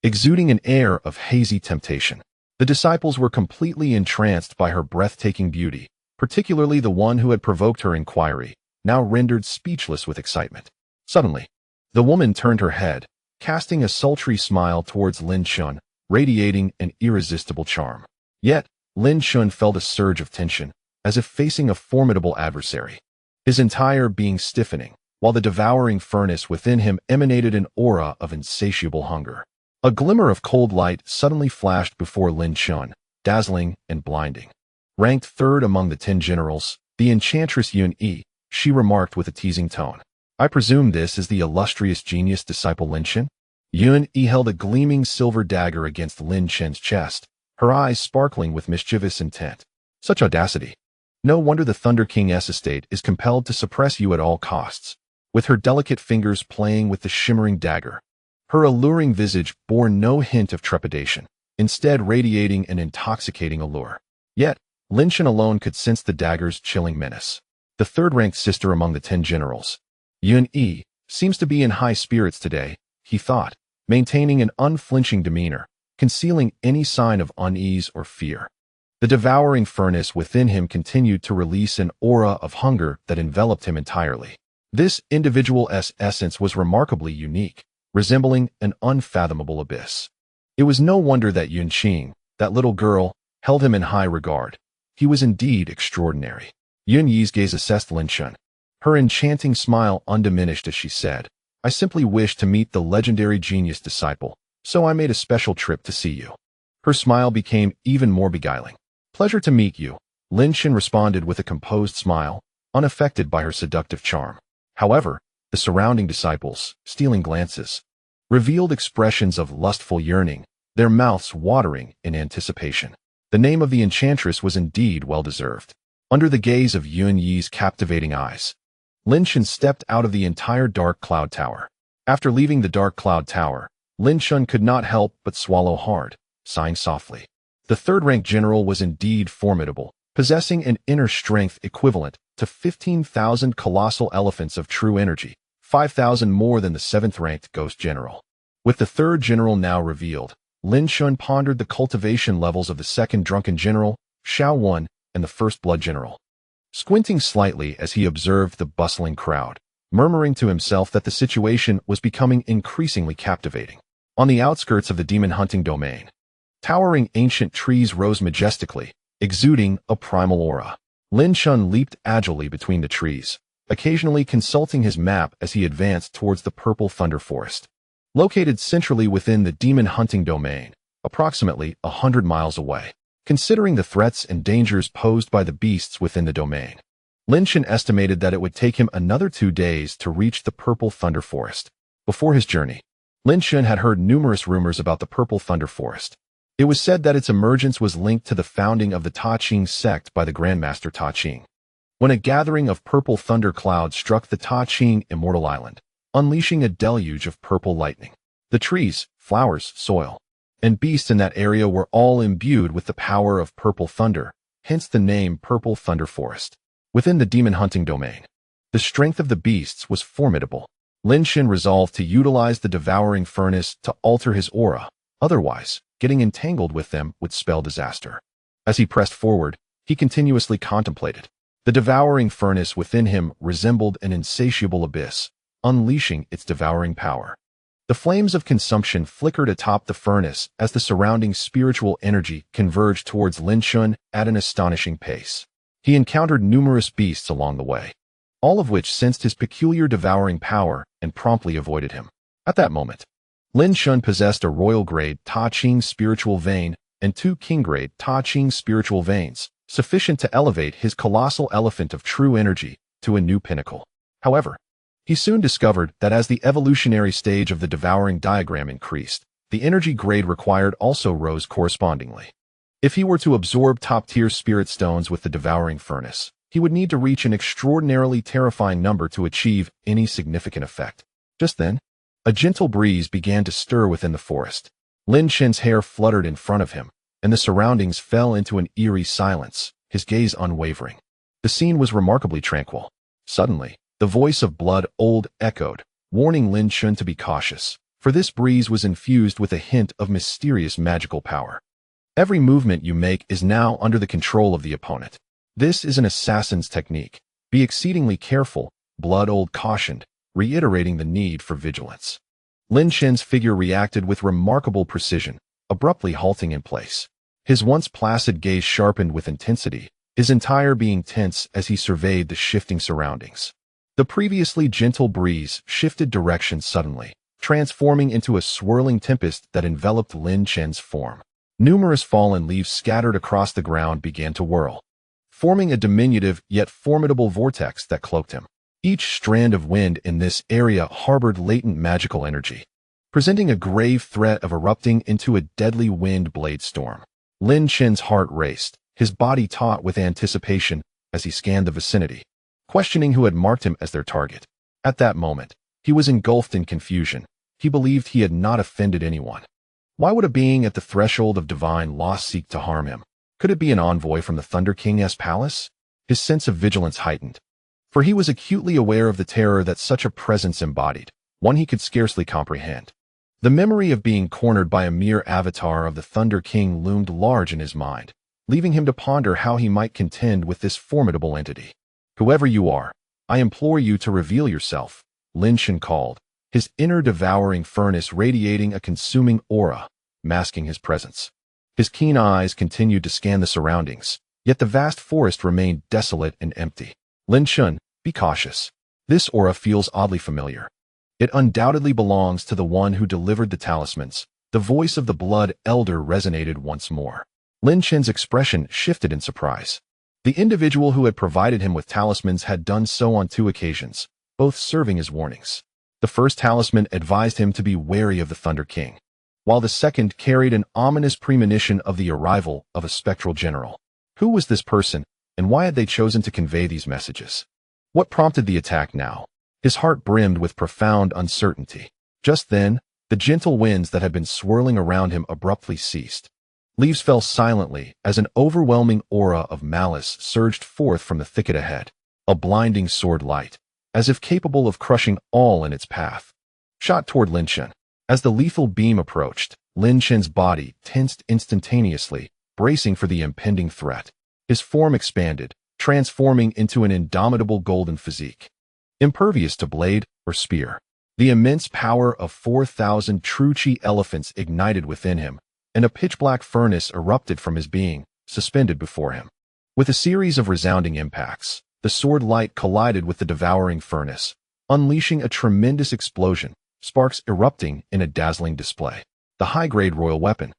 [SPEAKER 1] exuding an air of hazy temptation. The disciples were completely entranced by her breathtaking beauty, particularly the one who had provoked her inquiry, now rendered speechless with excitement. Suddenly, the woman turned her head, casting a sultry smile towards Lin Chen, radiating an irresistible charm. Yet, Lin Chen felt a surge of tension, as if facing a formidable adversary. His entire being stiffening, while the devouring furnace within him emanated an aura of insatiable hunger. A glimmer of cold light suddenly flashed before Lin Chen, dazzling and blinding. Ranked 3rd among the 10 generals, the enchantress Yun Yi, she remarked with a teasing tone. I presume this is the illustrious genius disciple Lin Chen? Yun Yi held a gleaming silver dagger against Lin Chen's chest, her eyes sparkling with mischievous intent. Such audacity. No wonder the Thunder King's estate is compelled to suppress you at all costs. With her delicate fingers playing with the shimmering dagger, her alluring visage bore no hint of trepidation, instead radiating an intoxicating allure. Yet, Lin Chen alone could sense the dagger's chilling menace. The 3rd-ranked sister among the 10 generals, Yun Yi, seems to be in high spirits today, he thought, maintaining an unflinching demeanor, concealing any sign of unease or fear. The devouring furnace within him continued to release an aura of hunger that enveloped him entirely. This individual's essence was remarkably unique, resembling an unfathomable abyss. It was no wonder that Yun Qing, that little girl, held him in high regard. He was indeed extraordinary. Yun Yi's gaze assessed Lin Chen, her enchanting smile undiminished as she said, I simply wish to meet the legendary genius disciple, so I made a special trip to see you. Her smile became even more beguiling. Pleasure to meet you, Lin Chen responded with a composed smile, unaffected by her seductive charm. However, the surrounding disciples, stealing glances, revealed expressions of lustful yearning, their mouths watering in anticipation. The name of the enchantress was indeed well-deserved. Under the gaze of Yun Yi's captivating eyes, Lin Chen stepped out of the entire Dark Cloud Tower. After leaving the Dark Cloud Tower, Lin Chen could not help but swallow hard, sighing softly. The 3rd-ranked general was indeed formidable, possessing an inner strength equivalent to 15,000 colossal elephants of true energy, 5,000 more than the 7th-ranked Ghost General. With the 3rd General now revealed, Lin Chen pondered the cultivation levels of the 2nd Drunken General, Xiao Wan, and the 1st Blood General. Squinting slightly as he observed the bustling crowd, murmuring to himself that the situation was becoming increasingly captivating. On the outskirts of the demon-hunting domain, towering ancient trees rose majestically, exuding a primal aura. Lin Chen leaped agilely between the trees, occasionally consulting his map as he advanced towards the Purple Thunder Forest. Located centrally within the demon-hunting domain, approximately 100 miles away. Considering the threats and dangers posed by the beasts within the domain, Lin Chen estimated that it would take him another 2 days to reach the Purple Thunder Forest. Before his journey, Lin Chen had heard numerous rumors about the Purple Thunder Forest. It was said that its emergence was linked to the founding of the Ta Qing Sect by the Grandmaster Ta Qing. When a gathering of purple thunder clouds struck the Ta Qing Immortal Island, unleashing a deluge of purple lightning, the trees, flowers, soil, and beasts in that area were all imbued with the power of purple thunder, hence the name Purple Thunder Forest. Within the demon-hunting domain, the strength of the beasts was formidable. Lin Chen resolved to utilize the devouring furnace to alter his aura, otherwise, getting entangled with them would spell disaster. As he pressed forward, he continuously contemplated. The devouring furnace within him resembled an insatiable abyss, unleashing its devouring power. The flames of consumption flickered atop the furnace as the surrounding spiritual energy converged towards Lin Chen at an astonishing pace. He encountered numerous beasts along the way, all of which sensed his peculiar devouring power and promptly avoided him. At that moment, Lin Chen possessed a royal-grade Ta Qing spiritual vein and 2 king-grade Ta Qing spiritual veins, sufficient to elevate his colossal elephant of true energy to a new pinnacle. However, he soon discovered that as the evolutionary stage of the devouring diagram increased, the energy grade required also rose correspondingly. If he were to absorb top-tier spirit stones with the devouring furnace, he would need to reach an extraordinarily terrifying number to achieve any significant effect. Just then, a gentle breeze began to stir within the forest. Lin Chen's hair fluttered in front of him, and the surroundings fell into an eerie silence, his gaze unwavering. The scene was remarkably tranquil. Suddenly, the voice of Blood Old echoed, warning Lin Chen to be cautious, for this breeze was infused with a hint of mysterious magical power. Every movement you make is now under the control of the opponent. This is an assassin's technique. Be exceedingly careful, Blood Old cautioned, reiterating the need for vigilance. Lin Chen's figure reacted with remarkable precision, abruptly halting in place. His once placid gaze sharpened with intensity, his entire being tense as he surveyed the shifting surroundings. The previously gentle breeze shifted direction suddenly, transforming into a swirling tempest that enveloped Lin Chen's form. Numerous fallen leaves scattered across the ground began to whirl, forming a diminutive yet formidable vortex that cloaked him. Each strand of wind in this area harbored latent magical energy, presenting a grave threat of erupting into a deadly wind blade storm. Lin Chen's heart raced, his body taut with anticipation as he scanned the vicinity, questioning who had marked him as their target. At that moment, he was engulfed in confusion. He believed he had not offended anyone. Why would a being at the threshold of divine law seek to harm him? Could it be an envoy from the Thunder King's palace? His sense of vigilance heightened, for he was acutely aware of the terror that such a presence embodied, one he could scarcely comprehend. The memory of being cornered by a mere avatar of the Thunder King loomed large in his mind, leaving him to ponder how he might contend with this formidable entity. Whoever you are, I implore you to reveal yourself, Lin Chen called, his inner devouring furnace radiating a consuming aura, masking his presence. His keen eyes continued to scan the surroundings, yet the vast forest remained desolate and empty. Lin Chen, be cautious. This aura feels oddly familiar. It undoubtedly belongs to the one who delivered the talismans. The voice of the Blood Elder resonated once more. Lin Chen's expression shifted in surprise. The individual who had provided him with talismans had done so on 2 occasions, both serving as warnings. The first talisman advised him to be wary of the Thunder King, while the second carried an ominous premonition of the arrival of a spectral general. Who was this person, and why had they chosen to convey these messages? What prompted the attack now? His heart brimmed with profound uncertainty. Just then, the gentle winds that had been swirling around him abruptly ceased. Leaves fell silently as an overwhelming aura of malice surged forth from the thicket ahead, a blinding sword light, as if capable of crushing all in its path. Shot toward Lin Chen. As the lethal beam approached, Lin Chen's body tensed instantaneously, bracing for the impending threat. His form expanded, transforming into an indomitable golden physique. Impervious to blade or spear. The immense power of 4,000 true Qi elephants ignited within him, and a pitch-black furnace erupted from his being, suspended before him. With a series of resounding impacts, the sword light collided with the devouring furnace, unleashing a tremendous explosion, sparks erupting in a dazzling display. The high-grade royal weapon.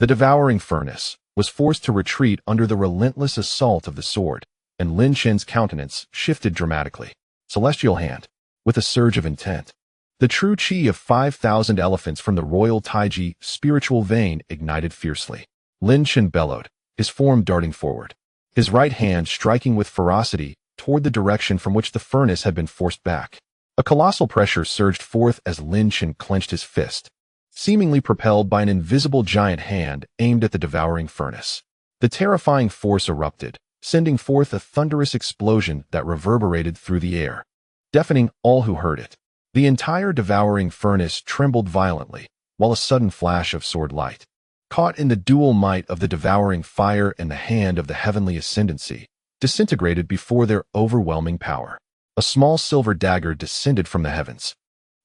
[SPEAKER 1] The devouring furnace was forced to retreat under the relentless assault of the sword, and Lin Chen's countenance shifted dramatically. Celestial hand. With a surge of intent. The true Qi of 5,000 elephants from the royal Taiji spiritual vein ignited fiercely. Lin Chen bellowed, his form darting forward, his right hand striking with ferocity toward the direction from which the furnace had been forced back. A colossal pressure surged forth as Lin Chen clenched his fist, seemingly propelled by an invisible giant hand aimed at the devouring furnace. The terrifying force erupted, sending forth a thunderous explosion that reverberated through the air, deafening all who heard it. The entire devouring furnace trembled violently, while a sudden flash of sword light, caught in the dual might of the devouring fire and the hand of the heavenly ascendancy, disintegrated before their overwhelming power. A small silver dagger descended from the heavens.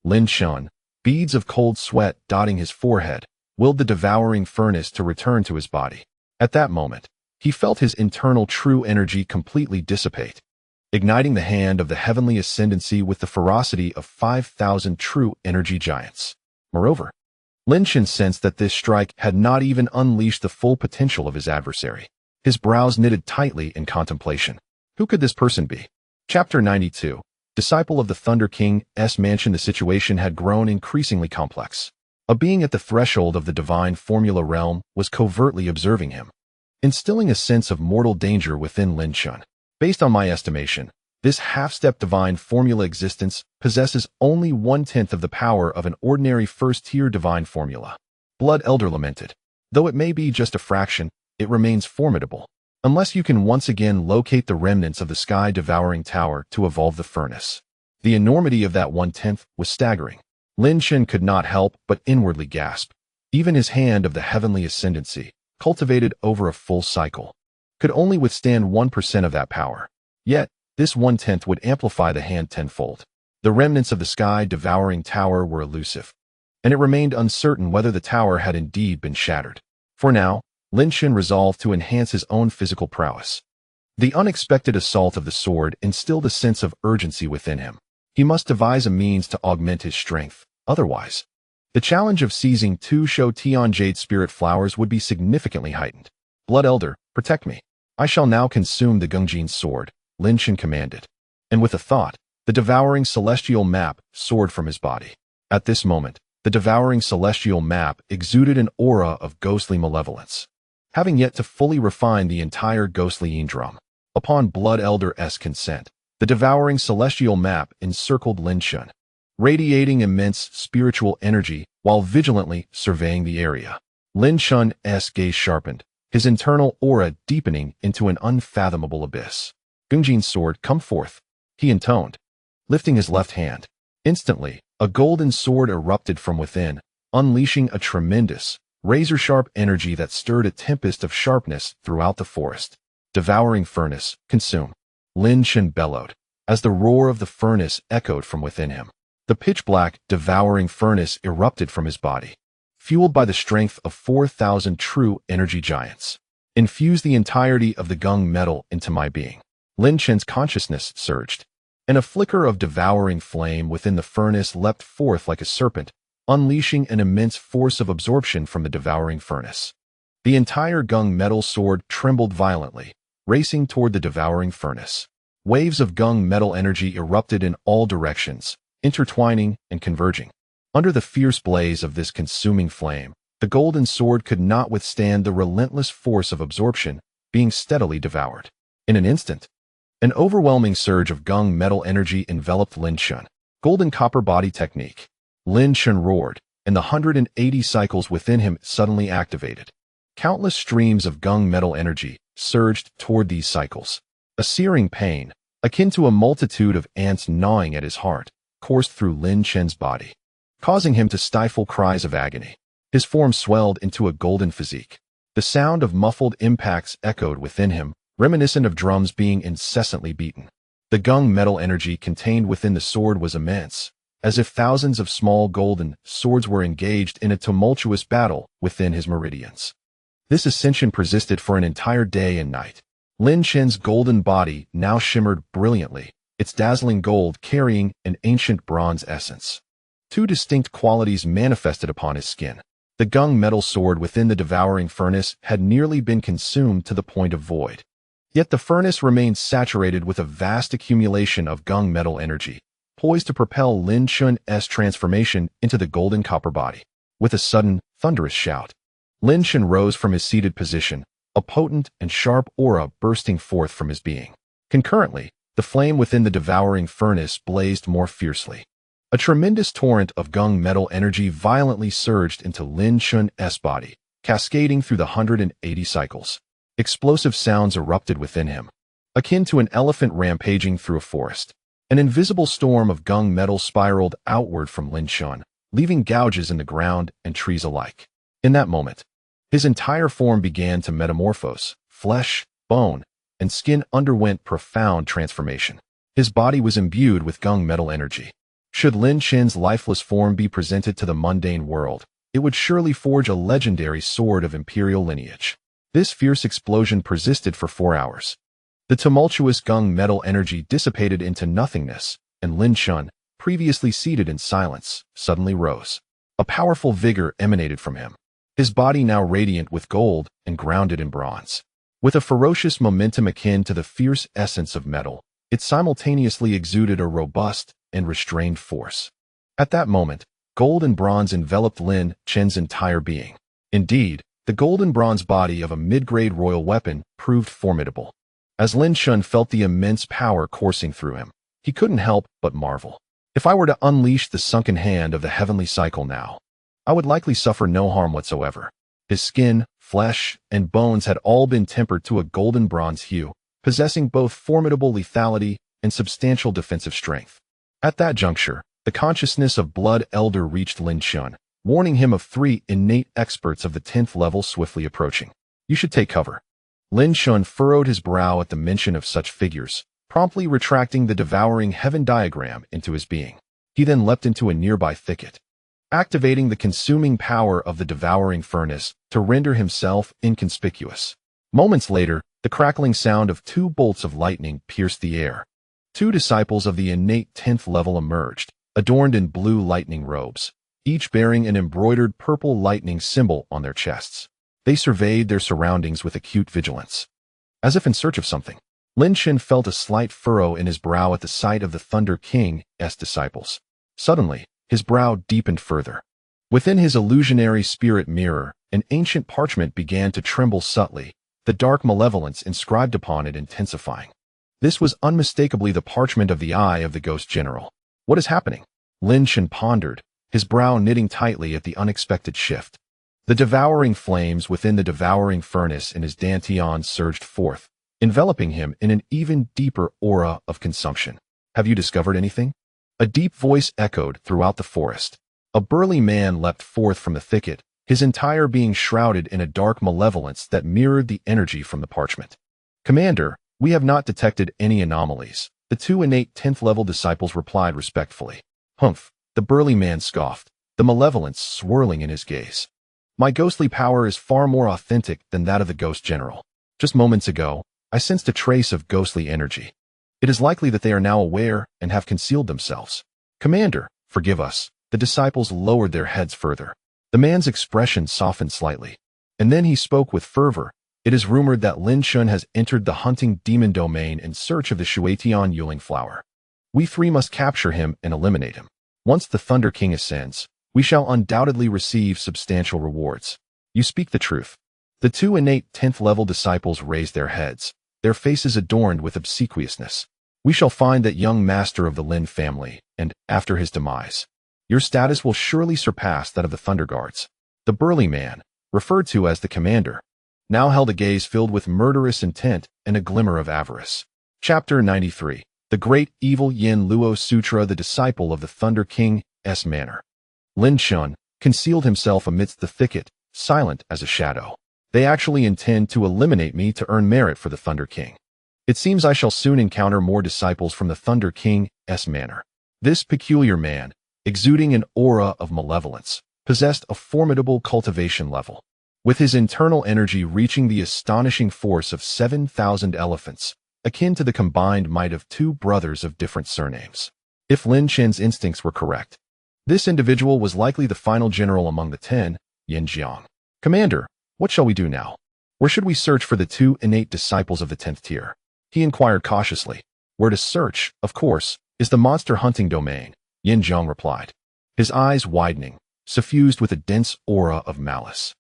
[SPEAKER 1] Lin Chen, beads of cold sweat dotting his forehead, willed the devouring furnace to return to his body. At that moment, he felt his internal true energy completely dissipate, igniting the hand of the heavenly ascendancy with the ferocity of 5,000 true energy giants. Moreover, Lin Chen sensed that this strike had not even unleashed the full potential of his adversary. His brows knitted tightly in contemplation. Who could this person be? Chapter 92. Disciple of the Thunder King's mansion. The situation had grown increasingly complex. A being at the threshold of the divine formula realm was covertly observing him, instilling a sense of mortal danger within Lin Chen. Based on my estimation, this half-step divine formula existence possesses only 1/10 of the power of an ordinary first-tier divine formula. Blood Elder lamented. Though it may be just a fraction, it remains formidable, unless you can once again locate the remnants of the sky-devouring tower to evolve the furnace. The enormity of that 1/10 was staggering. Lin Chen could not help but inwardly gasp. Even his hand of the heavenly ascendancy, cultivated over a full cycle, could only withstand 1% of that power. Yet, this 1/10 would amplify the hand tenfold. The remnants of the sky-devouring tower were elusive, and it remained uncertain whether the tower had indeed been shattered. For now, Lin Chen resolved to enhance his own physical prowess. The unexpected assault of the sword instilled a sense of urgency within him. He must devise a means to augment his strength, otherwise, the challenge of seizing 2 Shou Tian Jade Spirit Flowers would be significantly heightened. Blood Elder, protect me. I shall now consume the Gungjin sword, Lin Chen commanded. And with a thought, the devouring celestial map soared from his body. At this moment, the devouring celestial map exuded an aura of ghostly malevolence, having yet to fully refine the entire ghostly Yangzhou. Upon Blood Elder's consent, the devouring celestial map encircled Lin Chen, radiating immense spiritual energy while vigilantly surveying the area. Lin Chen's gaze sharpened, his internal aura deepening into an unfathomable abyss. Gungjin's sword, come forth, he intoned, lifting his left hand. Instantly, a golden sword erupted from within, unleashing a tremendous, razor-sharp energy that stirred a tempest of sharpness throughout the forest. Devouring furnace, consume. Lin Chen bellowed, as the roar of the furnace echoed from within him. The pitch-black, devouring furnace erupted from his body, fueled by the strength of 4,000 true energy giants. Infuse the entirety of the gung metal into my being. Lin Chen's consciousness surged, and a flicker of devouring flame within the furnace leapt forth like a serpent, unleashing an immense force of absorption from the devouring furnace. The entire gung metal sword trembled violently, racing toward the devouring furnace. Waves of gung metal energy erupted in all directions, intertwining and converging. Under the fierce blaze of this consuming flame, the golden sword could not withstand the relentless force of absorption, being steadily devoured. In an instant, an overwhelming surge of gung metal energy enveloped Lin Chen. Golden copper body technique. Lin Chen roared, and the 180 cycles within him suddenly activated. Countless streams of gung metal energy surged toward these cycles. A searing pain, akin to a multitude of ants gnawing at his heart, coursed through Lin Chen's body, causing him to stifle cries of agony. His form swelled into a golden physique. The sound of muffled impacts echoed within him, reminiscent of drums being incessantly beaten. The gung metal energy contained within the sword was immense, as if thousands of small golden swords were engaged in a tumultuous battle within his meridians. This ascension persisted for an entire day and night. Lin Chen's golden body now shimmered brilliantly, its dazzling gold carrying an ancient bronze essence. Two distinct qualities manifested upon his skin. The gung metal sword within the devouring furnace had nearly been consumed to the point of void. Yet the furnace remained saturated with a vast accumulation of gung metal energy, poised to propel Lin Chen's transformation into the golden copper body. With a sudden, thunderous shout, Lin Chen rose from his seated position, a potent and sharp aura bursting forth from his being. Concurrently, the flame within the devouring furnace blazed more fiercely. A tremendous torrent of gung metal energy violently surged into Lin Chen's body, cascading through the 180 cycles. Explosive sounds erupted within him, akin to an elephant rampaging through a forest. An invisible storm of gung metal spiraled outward from Lin Chen, leaving gouges in the ground and trees alike. In that moment, his entire form began to metamorphose. Flesh, bone, and skin underwent profound transformation. His body was imbued with gung metal energy. Should Lin Chen's lifeless form be presented to the mundane world, it would surely forge a legendary sword of imperial lineage. This fierce explosion persisted for 4 hours. The tumultuous gung metal energy dissipated into nothingness, and Lin Chen, previously seated in silence, suddenly rose. A powerful vigor emanated from him, his body now radiant with gold and grounded in bronze. With a ferocious momentum akin to the fierce essence of metal, it simultaneously exuded a robust and restrained force. At that moment, gold and bronze enveloped Lin Chen's entire being. Indeed, the golden bronze body of a mid-grade royal weapon proved formidable. As Lin Chen felt the immense power coursing through him, he couldn't help but marvel. If I were to unleash the sunken hand of the heavenly cycle now, I would likely suffer no harm whatsoever. His skin, flesh, and bones had all been tempered to a golden bronze hue, possessing both formidable lethality and substantial defensive strength. At that juncture, the consciousness of Blood Elder reached Lin Chen, warning him of 3 innate experts of the 10th level swiftly approaching. You should take cover. Lin Chen furrowed his brow at the mention of such figures, promptly retracting the devouring heaven diagram into his being. He then leapt into a nearby thicket, activating the consuming power of the devouring furnace to render himself inconspicuous. Moments later, the crackling sound of 2 bolts of lightning pierced the air. 2 disciples of the innate 10th level emerged, adorned in blue lightning robes, each bearing an embroidered purple lightning symbol on their chests. They surveyed their surroundings with acute vigilance. As if in search of something, Lin Chen felt a slight furrow in his brow at the sight of the Thunder King's disciples. Suddenly, his brow deepened further. Within his illusionary spirit mirror, an ancient parchment began to tremble subtly, the dark malevolence inscribed upon it intensifying. This was unmistakably the parchment of the Eye of the Ghost General. What is happening? Lin Chen pondered, his brow knitting tightly at the unexpected shift. The devouring flames within the devouring furnace in his dantian surged forth, enveloping him in an even deeper aura of consumption. Have you discovered anything? A deep voice echoed throughout the forest. A burly man leapt forth from the thicket, his entire being shrouded in a dark malevolence that mirrored the energy from the parchment. Commander, we have not detected any anomalies, the 2 innate 10th level disciples replied respectfully. Humph, the burly man scoffed, the malevolence swirling in his gaze. My ghostly power is far more authentic than that of the Ghost General. Just moments ago, I sensed a trace of ghostly energy. It is likely that they are now aware and have concealed themselves. Commander, forgive us. The disciples lowered their heads further. The man's expression softened slightly, and then he spoke with fervor. It is rumored that Lin Chen has entered the hunting demon domain in search of the Shuetian Yuling flower. We 3 must capture him and eliminate him. Once the Thunder King ascends, we shall undoubtedly receive substantial rewards. You speak the truth. The 2 innate 10th level disciples raised their heads, their faces adorned with obsequiousness. We shall find that young master of the Lin family, and, after his demise, your status will surely surpass that of the Thunder Guards. The burly man, referred to as the commander, now held a gaze filled with murderous intent and a glimmer of avarice. Chapter 93. The Great Evil Yin Luo Sutra, the disciple of the Thunder King's manner. Lin Chen concealed himself amidst the thicket, silent as a shadow. They actually intend to eliminate me to earn merit for the Thunder King. It seems I shall soon encounter more disciples from the Thunder King's manner. This peculiar man, exuding an aura of malevolence, possessed a formidable cultivation level, with his internal energy reaching the astonishing force of 7,000 elephants, akin to the combined might of two brothers of different surnames. If Lin Chen's instincts were correct, this individual was likely the final general among the 10, Yangzhou. Commander, what shall we do now? Where should we search for the two innate disciples of the 10th tier? He inquired cautiously. Where to search, of course, is the monster hunting domain, Yangzhou replied, his eyes widening, suffused with a dense aura of malice.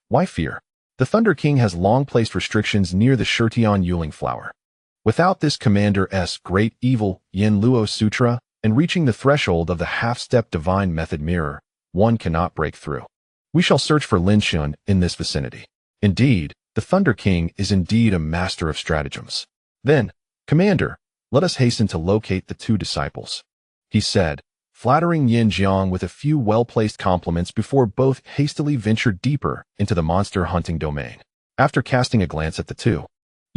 [SPEAKER 1] Why fear? The Thunder King has long placed restrictions near the Shirtian Yuling flower. Without this commander's great evil Yin Luo Sutra and reaching the threshold of the half-step divine method mirror, one cannot break through. We shall search for Lin Chen in this vicinity. Indeed, the Thunder King is indeed a master of stratagems. Then, Commander, let us hasten to locate the two disciples, he said, flattering Yangzhou with a few well-placed compliments before both hastily ventured deeper into the monster hunting domain. After casting a glance at the two,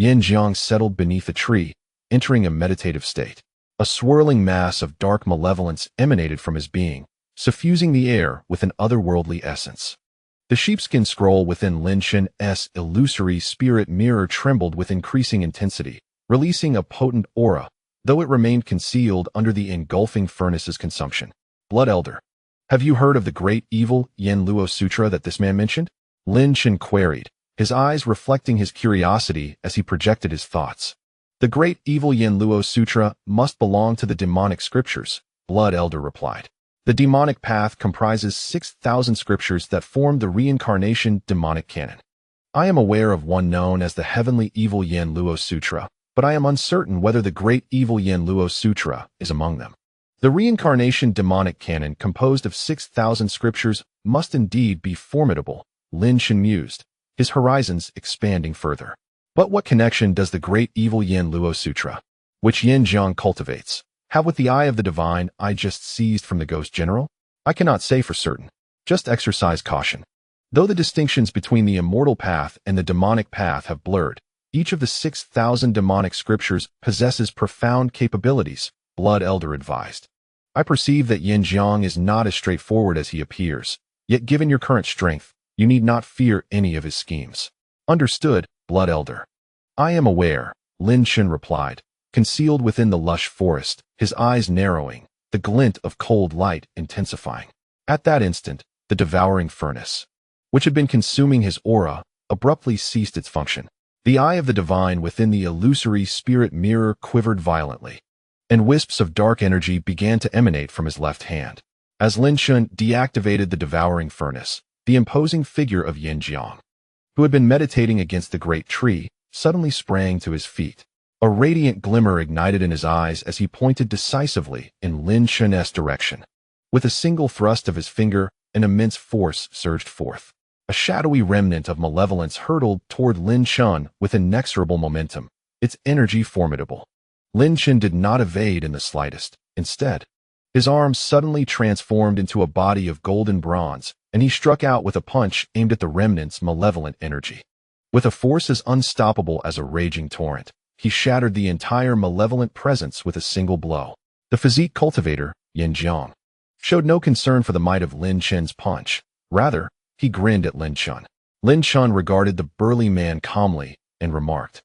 [SPEAKER 1] Yangzhou settled beneath a tree, entering a meditative state. A swirling mass of dark malevolence emanated from his being, suffusing the air with an otherworldly essence. The sheepskin scroll within Lin Chen's illusory spirit mirror trembled with increasing intensity, releasing a potent aura, though it remained concealed under the engulfing furnace's consumption. Blood Elder, have you heard of the great evil Yin Luo Sutra that this man mentioned? Lin Chen queried, his eyes reflecting his curiosity as he projected his thoughts. The great evil Yin Luo Sutra must belong to the demonic scriptures, Blood Elder replied. The demonic path comprises 6,000 scriptures that form the reincarnation demonic canon. I am aware of one known as the heavenly evil Yin Luo Sutra, but I am uncertain whether the great evil Yin Luo Sutra is among them. The reincarnation demonic canon composed of 6,000 scriptures must indeed be formidable, Lin Chen mused, his horizons expanding further. But what connection does the great evil Yin Luo Sutra, which Yangzhou cultivates, have with the eye of the divine I just seized from the ghost general? I cannot say for certain. Just exercise caution. Though the distinctions between the immortal path and the demonic path have blurred, each of the 6,000 demonic scriptures possesses profound capabilities, Blood Elder advised. I perceive that Yangzhou is not as straightforward as he appears, yet given your current strength, you need not fear any of his schemes. Understood, Blood Elder. I am aware, Lin Chen replied, concealed within the lush forest, his eyes narrowing, the glint of cold light intensifying. At that instant, the devouring furnace, which had been consuming his aura, abruptly ceased its function. The eye of the divine within the illusory spirit mirror quivered violently, and wisps of dark energy began to emanate from his left hand. As Lin Chen deactivated the devouring furnace, the imposing figure of Yangzhou, who had been meditating against the great tree, suddenly sprang to his feet. A radiant glimmer ignited in his eyes as he pointed decisively in Lin Chen's direction. With a single thrust of his finger, an immense force surged forth. A shadowy remnant of malevolence hurtled toward Lin Chen with inexorable momentum, its energy formidable. Lin Chen did not evade in the slightest. Instead, his arms suddenly transformed into a body of golden bronze, and he struck out with a punch aimed at the remnant's malevolent energy. With a force as unstoppable as a raging torrent, he shattered the entire malevolent presence with a single blow. The physique cultivator, Yangzhou, showed no concern for the might of Lin Chen's punch. Rather, he grinned at Lin Chen. Lin Chen regarded the burly man calmly and remarked,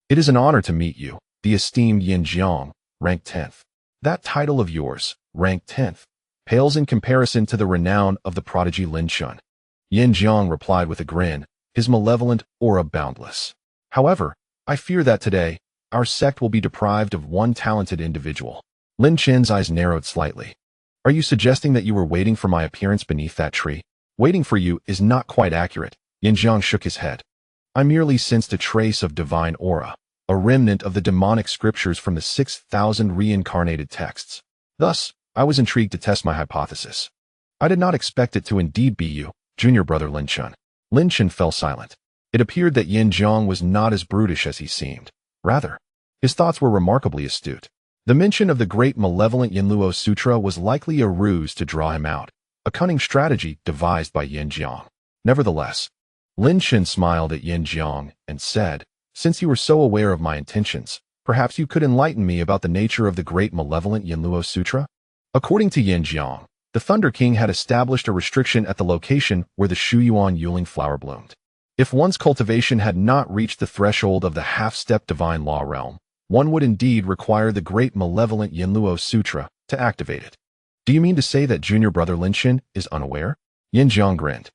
[SPEAKER 1] "It is an honor to meet you, the esteemed Yangzhou, ranked 10th. That title of yours, ranked 10th, pales in comparison to the renown of the prodigy Lin Chen." Yangzhou replied with a grin, his malevolent aura boundless. "However, I fear that today, our sect will be deprived of one talented individual." Lin Chen's eyes narrowed slightly. "Are you suggesting that you were waiting for my appearance beneath that tree?" "Waiting for you is not quite accurate," Yangzhou shook his head. "I merely sensed a trace of divine aura, a remnant of the demonic scriptures from the 6,000 reincarnated texts. Thus, I was intrigued to test my hypothesis. I did not expect it to indeed be you, junior brother Lin Chen." Lin Chen fell silent. It appeared that Yangzhou was not as brutish as he seemed. Rather, his thoughts were remarkably astute. The mention of the great malevolent Yinluo Sutra was likely a ruse to draw him out, a cunning strategy devised by Yangzhou. Nevertheless, Lin Chen smiled at Yangzhou and said, "Since you are so aware of my intentions, perhaps you could enlighten me about the nature of the great malevolent Yinluo Sutra?" According to Yangzhou, the Thunder King had established a restriction at the location where the Shuyuan Yuling flower bloomed. If one's cultivation had not reached the threshold of the half-step divine law realm, one would indeed require the great malevolent Yinluo Sutra to activate it. Do you mean to say that junior brother Lin Chen is unaware? Yangzhou grinned.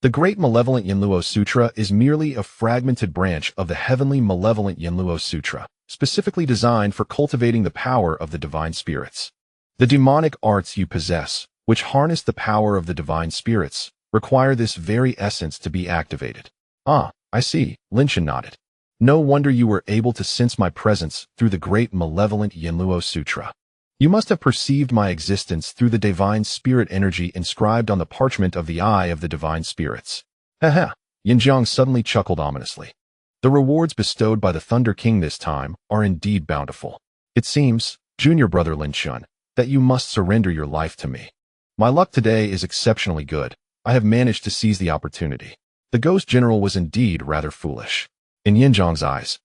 [SPEAKER 1] The great malevolent Yinluo Sutra is merely a fragmented branch of the heavenly malevolent Yinluo Sutra, specifically designed for cultivating the power of the divine spirits. The demonic arts you possess, which harness the power of the divine spirits, require this very essence to be activated. Ah, I see, Lin Chen nodded. No wonder you were able to sense my presence through the great malevolent Yinluo Sutra. You must have perceived my existence through the divine spirit energy inscribed on the parchment of the eye of the divine spirits. Haha, Yangzhou suddenly chuckled ominously. The rewards bestowed by the Thunder King this time are indeed bountiful. It seems, junior brother Lin Chen, that you must surrender your life to me. My luck today is exceptionally good. I have managed to seize the opportunity. The ghost general was indeed rather foolish. In Yangzhou's eyes,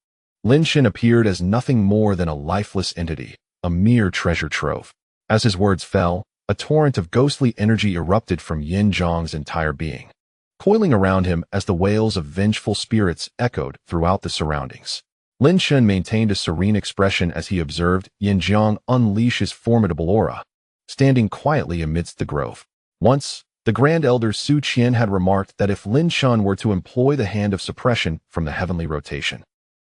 [SPEAKER 1] Lin Chen appeared as nothing more than a lifeless entity, a mere treasure trove. As his words fell, a torrent of ghostly energy erupted from Yangzhou's entire being, coiling around him as the wails of vengeful spirits echoed throughout the surroundings. Lin Chen maintained a serene expression as he observed Yangzhou unleash his formidable aura, standing quietly amidst the grove. Once, the Grand Elder Su Qian had remarked that if Lin Chen were to employ the hand of suppression from the heavenly rotation,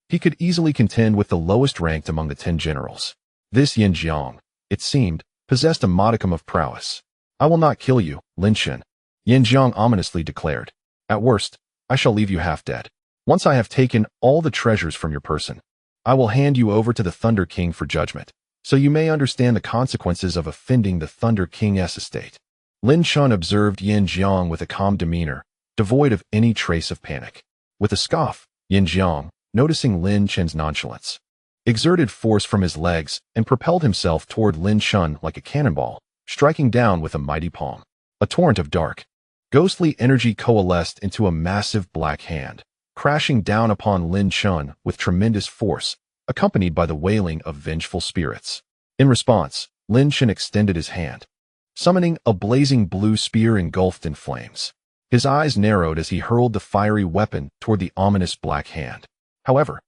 [SPEAKER 1] he could easily contend with the lowest ranked among the 10 generals. This Yangzhou, it seemed, possessed a modicum of prowess. "I will not kill you, Lin Chen," Yangzhou ominously declared. "At worst, I shall leave you half dead. Once I have taken all the treasures from your person, I will hand you over to the Thunder King for judgment, so you may understand the consequences of offending the Thunder King's estate." Lin Chen observed Yangzhou with a calm demeanor, devoid of any trace of panic. With a scoff, Yangzhou, noticing Lin Chen's nonchalance, exerted force from his legs and propelled himself toward Lin Chen like a cannonball, striking down with a mighty palm. A torrent of dark, ghostly energy coalesced into a massive black hand, crashing down upon Lin Chen with tremendous force, accompanied by the wailing of vengeful spirits. In response, Lin Chen extended his hand, summoning a blazing blue spear engulfed in flames. His eyes narrowed as he hurled the fiery weapon toward the ominous black hand. However,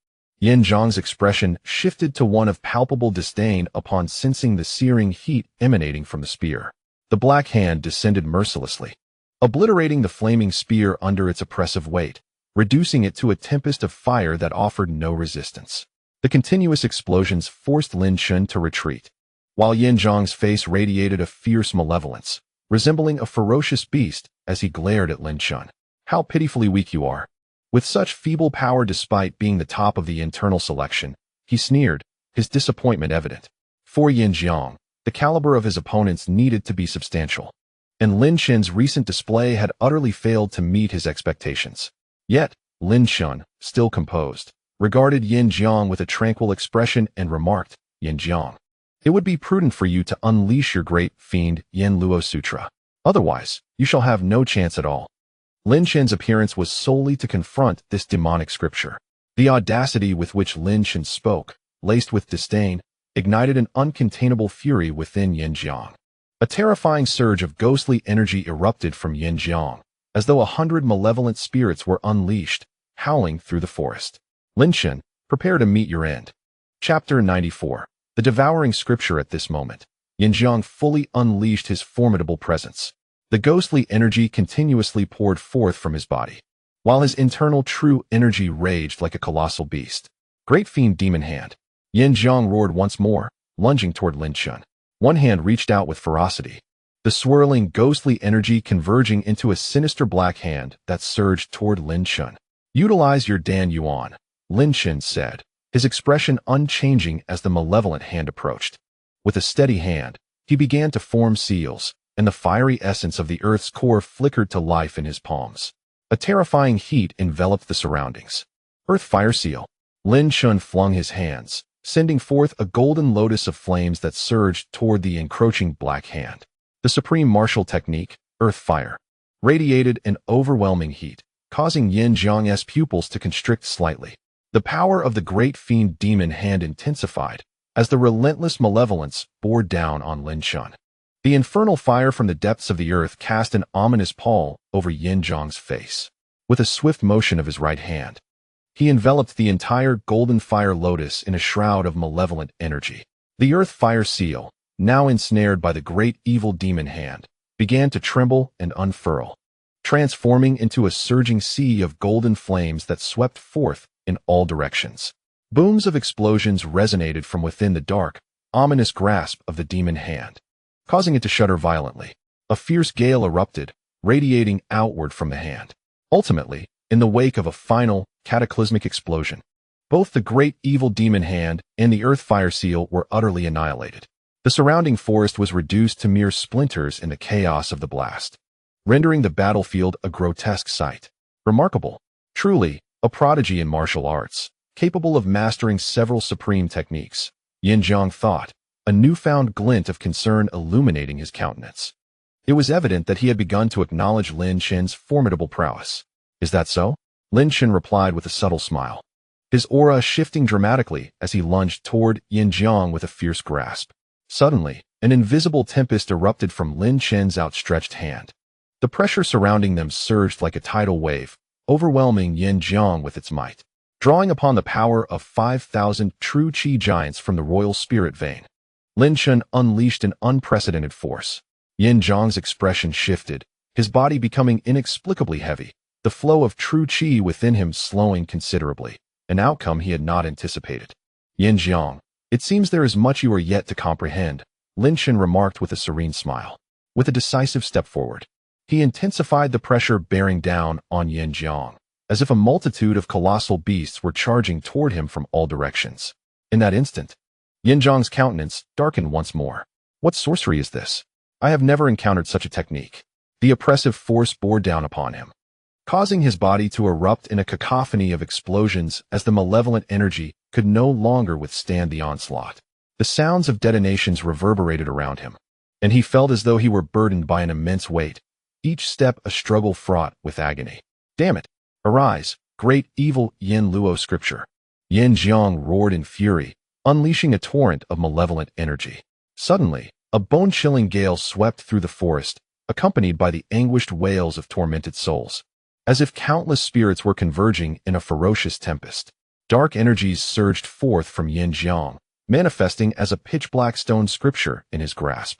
[SPEAKER 1] Yangzhou's expression shifted to one of palpable disdain upon sensing the searing heat emanating from the spear. The black hand descended mercilessly, obliterating the flaming spear under its oppressive weight, reducing it to a tempest of fire that offered no resistance. The continuous explosions forced Lin Chen to retreat, while Yangzhou's face radiated a fierce malevolence, resembling a ferocious beast as he glared at Lin Chen. "How pitifully weak you are. With such feeble power despite being the top of the internal selection," he sneered, his disappointment evident. For Yangzhou, the caliber of his opponents needed to be substantial, and Lin Chen's recent display had utterly failed to meet his expectations. Yet, Lin Chen, still composed, regarded Yangzhou with a tranquil expression and remarked, "Yangzhou, it would be prudent for you to unleash your great fiend Yinluo Sutra. Otherwise, you shall have no chance at all." Lin Chen's appearance was solely to confront this demonic scripture. The audacity with which Lin Chen spoke, laced with disdain, ignited an uncontainable fury within Yangzhou. A terrifying surge of ghostly energy erupted from Yangzhou, as though 100 malevolent spirits were unleashed, howling through the forest. "Lin Chen, prepare to meet your end." Chapter 94. The devouring scripture. At this moment, Yangzhou fully unleashed his formidable presence. The ghostly energy continuously poured forth from his body, while his internal true energy raged like a colossal beast. "Great fiend demon hand," Yangzhou roared once more, lunging toward Lin Chen. One hand reached out with ferocity, the swirling ghostly energy converging into a sinister black hand that surged toward Lin Chen. "Utilize your Dan Yuan," Lin Chen said, his expression unchanging as the malevolent hand approached. With a steady hand, he began to form seals, and the fiery essence of the earth's core flickered to life in his palms. A terrifying heat enveloped the surroundings. Earth Fire Seal. Lin Chen flung his hands, sending forth a golden lotus of flames that surged toward the encroaching black hand. The supreme martial technique, Earth Fire, radiated an overwhelming heat, causing Yangzhou's pupils to constrict slightly. The power of the great fiend demon hand intensified as the relentless malevolence bore down on Lin Chen. The infernal fire from the depths of the earth cast an ominous pall over Yangzhou's face. With a swift motion of his right hand, he enveloped the entire golden fire lotus in a shroud of malevolent energy. The Earth Fire Seal, now ensnared by the great evil demon hand, began to tremble and unfurl, transforming into a surging sea of golden flames that swept forth in all directions. Booms of explosions resonated from within the dark, ominous grasp of the demon hand, causing it to shudder violently. A fierce gale erupted, radiating outward from the hand. Ultimately, in the wake of a final, cataclysmic explosion, both the great evil demon hand and the Earth Fire Seal were utterly annihilated. The surrounding forest was reduced to mere splinters in the chaos of the blast, rendering the battlefield a grotesque sight. Remarkable. Truly, a prodigy in martial arts, capable of mastering several supreme techniques, Yangzhou thought, a newfound glint of concern illuminating his countenance. It was evident that he had begun to acknowledge Lin Chen's formidable prowess. Is that so? Lin Chen replied with a subtle smile, his aura shifting dramatically as he lunged toward Yangzhou with a fierce grasp. Suddenly, an invisible tempest erupted from Lin Chen's outstretched hand. The pressure surrounding them surged like a tidal wave, overwhelming Yangzhou with its might. Drawing upon the power of 5,000 true Qi giants from the royal spirit vein, Lin Chen unleashed an unprecedented force. Yangzhou's expression shifted, his body becoming inexplicably heavy, the flow of true Qi within him slowing considerably, an outcome he had not anticipated. Yangzhou, it seems there is much you are yet to comprehend, Lin Chen remarked with a serene smile. With a decisive step forward, he intensified the pressure bearing down on Yangzhou, as if a multitude of colossal beasts were charging toward him from all directions. In that instant, Yangzhou's countenance darkened once more. What sorcery is this? I have never encountered such a technique. The oppressive force bore down upon him, causing his body to erupt in a cacophony of explosions as the malevolent energy could no longer withstand the onslaught. The sounds of detonations reverberated around him, and he felt as though he were burdened by an immense weight, each step a struggle fraught with agony. Damn it! Arise, great evil Yin Luo scripture. Yangzhou roared in fury, unleashing a torrent of malevolent energy. Suddenly, a bone-chilling gale swept through the forest, accompanied by the anguished wails of tormented souls. As if countless spirits were converging in a ferocious tempest, dark energies surged forth from Yangzhou, manifesting as a pitch-black stone scripture in his grasp.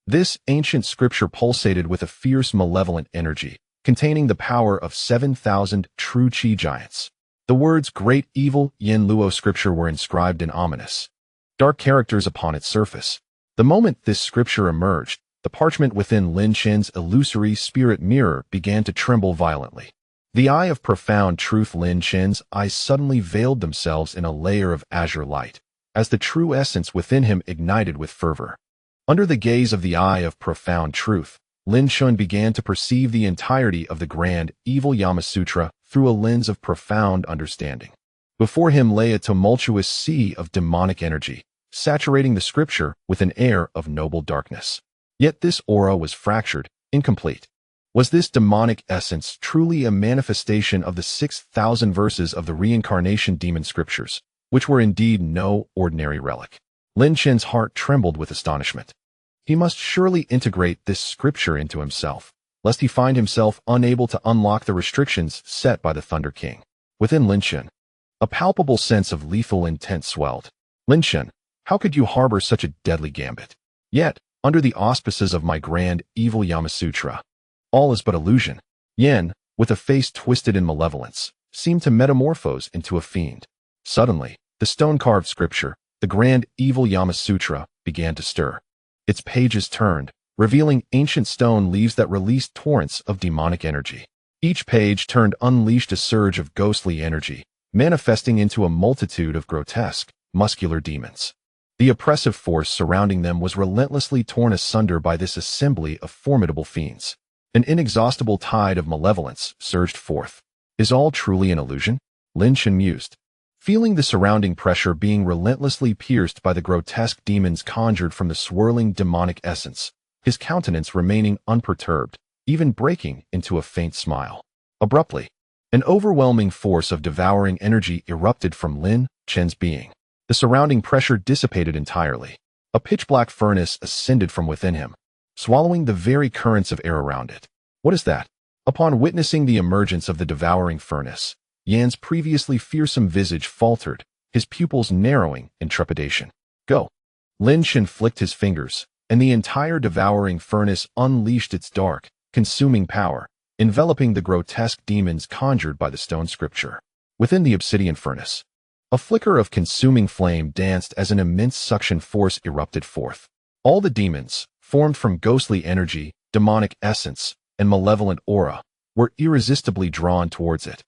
[SPEAKER 1] This ancient scripture pulsated with a fierce malevolent energy, containing the power of 7,000 true Qi giants. The words Great Evil Yin Luo scripture were inscribed in ominous, dark characters upon its surface. The moment this scripture emerged, the parchment within Lin Chen's illusory spirit mirror began to tremble violently. The eye of profound truth, Lin Chen's eyes suddenly veiled themselves in a layer of azure light, as the true essence within him ignited with fervor. Under the gaze of the eye of profound truth, Lin Chen began to perceive the entirety of the grand, evil Yamasutra through a lens of profound understanding. Before him lay a tumultuous sea of demonic energy, saturating the scripture with an air of noble darkness. Yet this aura was fractured, incomplete. Was this demonic essence truly a manifestation of the 6,000 verses of the reincarnation demon scriptures, which were indeed no ordinary relic? Lin Chen's heart trembled with astonishment. He must surely integrate this scripture into himself, lest he find himself unable to unlock the restrictions set by the Thunder King. Within Lin Chen, a palpable sense of lethal intent swelled. Lin Chen, how could you harbor such a deadly gambit? Yet, under the auspices of my grand, evil Yamasutra, all is but illusion. Yen, with a face twisted in malevolence, seemed to metamorphose into a fiend. Suddenly, the stone-carved scripture, the grand, evil Yamasutra, began to stir. Its pages turned, revealing ancient stone leaves that released torrents of demonic energy. Each page turned unleashed a surge of ghostly energy, manifesting into a multitude of grotesque, muscular demons. The oppressive force surrounding them was relentlessly torn asunder by this assembly of formidable fiends. An inexhaustible tide of malevolence surged forth. Is all truly an illusion? Lin Chen mused. Feeling the surrounding pressure being relentlessly pierced by the grotesque demons conjured from the swirling demonic essence, his countenance remaining unperturbed, even breaking into a faint smile. Abruptly, an overwhelming force of devouring energy erupted from Lin Chen's being. The surrounding pressure dissipated entirely. A pitch-black furnace ascended from within him, swallowing the very currents of air around it. What is that? Upon witnessing the emergence of the devouring furnace, Yan's previously fearsome visage faltered, his pupils narrowing in trepidation. Go! Lin Chen flicked his fingers, and the entire devouring furnace unleashed its dark, consuming power, enveloping the grotesque demons conjured by the stone scripture. Within the obsidian furnace, a flicker of consuming flame danced as an immense suction force erupted forth. All the demons, formed from ghostly energy, demonic essence, and malevolent aura, were irresistibly drawn towards it.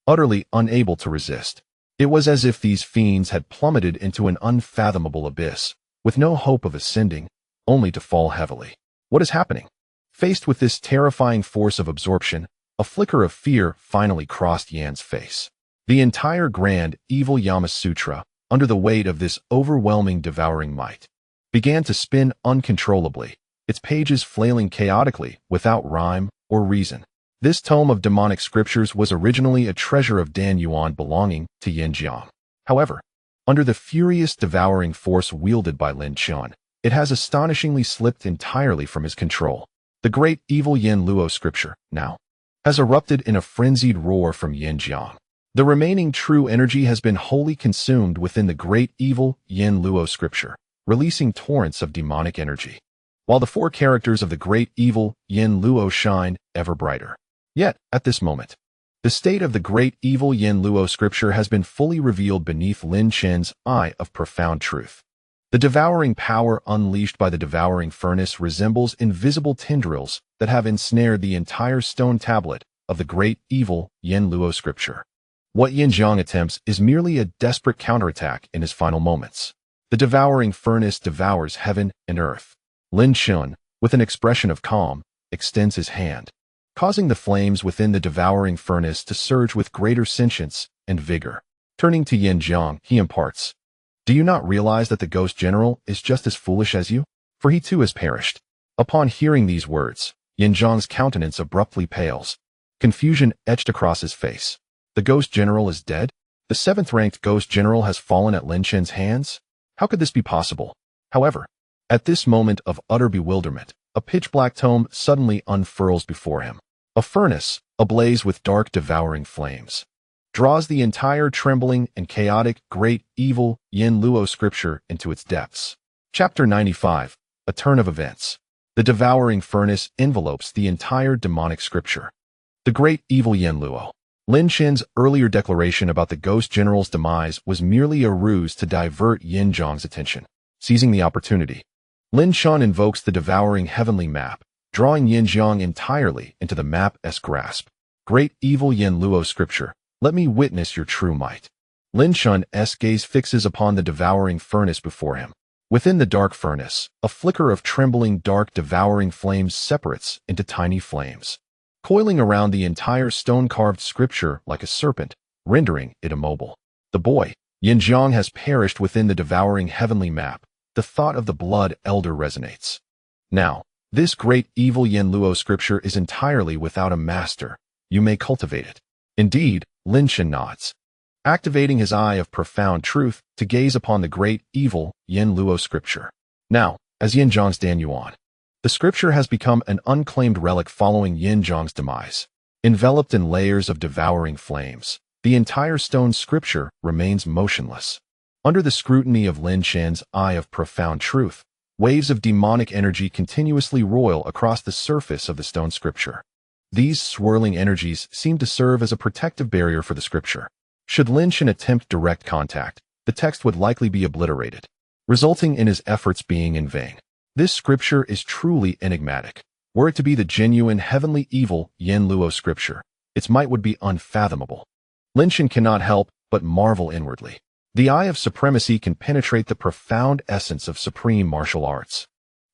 [SPEAKER 1] Utterly unable to resist, it was as if these fiends had plummeted into an unfathomable abyss, with no hope of ascending, only to fall heavily. What is happening? Faced with this terrifying force of absorption, a flicker of fear finally crossed Yan's face. The entire grand, evil Yama Sutra, under the weight of this overwhelming devouring might, began to spin uncontrollably, its pages flailing chaotically without rhyme or reason. This tome of demonic scriptures was originally a treasure of Dan Yuan belonging to Yangzhou. However, under the furious devouring force wielded by Lin Chen, it has astonishingly slipped entirely from his control. The great evil Yin Luo scripture, now, has erupted in a frenzied roar from Yangzhou. The remaining true energy has been wholly consumed within the great evil Yin Luo scripture, releasing torrents of demonic energy, while the four characters of the great evil Yin Luo shine ever brighter. Yet, at this moment, the state of the great evil Yin Luo scripture has been fully revealed beneath Lin Chen's eye of profound truth. The devouring power unleashed by the devouring furnace resembles invisible tendrils that have ensnared the entire stone tablet of the great evil Yin Luo scripture. What Yangzhou attempts is merely a desperate counterattack in his final moments. The devouring furnace devours heaven and earth. Lin Chen, with an expression of calm, extends his hand, causing the flames within the devouring furnace to surge with greater sentience and vigor. Turning to Yangzhou, he imparts, "Do you not realize that the ghost general is just as foolish as you? For he too has perished." Upon hearing these words, Yangzhou's countenance abruptly pales. Confusion etched across his face. The ghost general is dead? The seventh-ranked ghost general has fallen at Lin Chen's hands? How could this be possible? However, at this moment of utter bewilderment, a pitch-black tome suddenly unfurls before him. A furnace, ablaze with dark devouring flames, draws the entire trembling and chaotic great evil Yin Luo scripture into its depths. Chapter 95, A Turn of Events. The devouring furnace envelopes the entire demonic scripture. The great evil Yin Luo. Lin Chen's earlier declaration about the ghost general's demise was merely a ruse to divert Yangzhou's attention. Seizing the opportunity, Lin Chen invokes the devouring heavenly map, drawing Yangzhou entirely into the map's grasp. Great evil Yin Luo scripture, let me witness your true might. Lin Chen's gaze fixes upon the devouring furnace before him. Within the dark furnace, a flicker of trembling dark devouring flames separates into tiny flames, coiling around the entire stone-carved scripture like a serpent, rendering it immobile. The boy, Yangzhou, has perished within the devouring heavenly map. The thought of the blood elder resonates. Now, this great evil Yin Luo scripture is entirely without a master. You may cultivate it. Indeed, Lin Chen nods, activating his eye of profound truth to gaze upon the great evil Yin Luo scripture. Now, as Yangzhou's Dan Yuan, the scripture has become an unclaimed relic following Yangzhou's demise. Enveloped in layers of devouring flames, the entire stone scripture remains motionless. Under the scrutiny of Lin Chen's eye of profound truth, waves of demonic energy continuously roil across the surface of the stone scripture. These swirling energies seem to serve as a protective barrier for the scripture. Should Lin Chen attempt direct contact, the text would likely be obliterated, resulting in his efforts being in vain. This scripture is truly enigmatic. Were it to be the genuine heavenly evil Yin Luo scripture, its might would be unfathomable. Lin Chen cannot help but marvel inwardly. The eye of supremacy can penetrate the profound essence of supreme martial arts.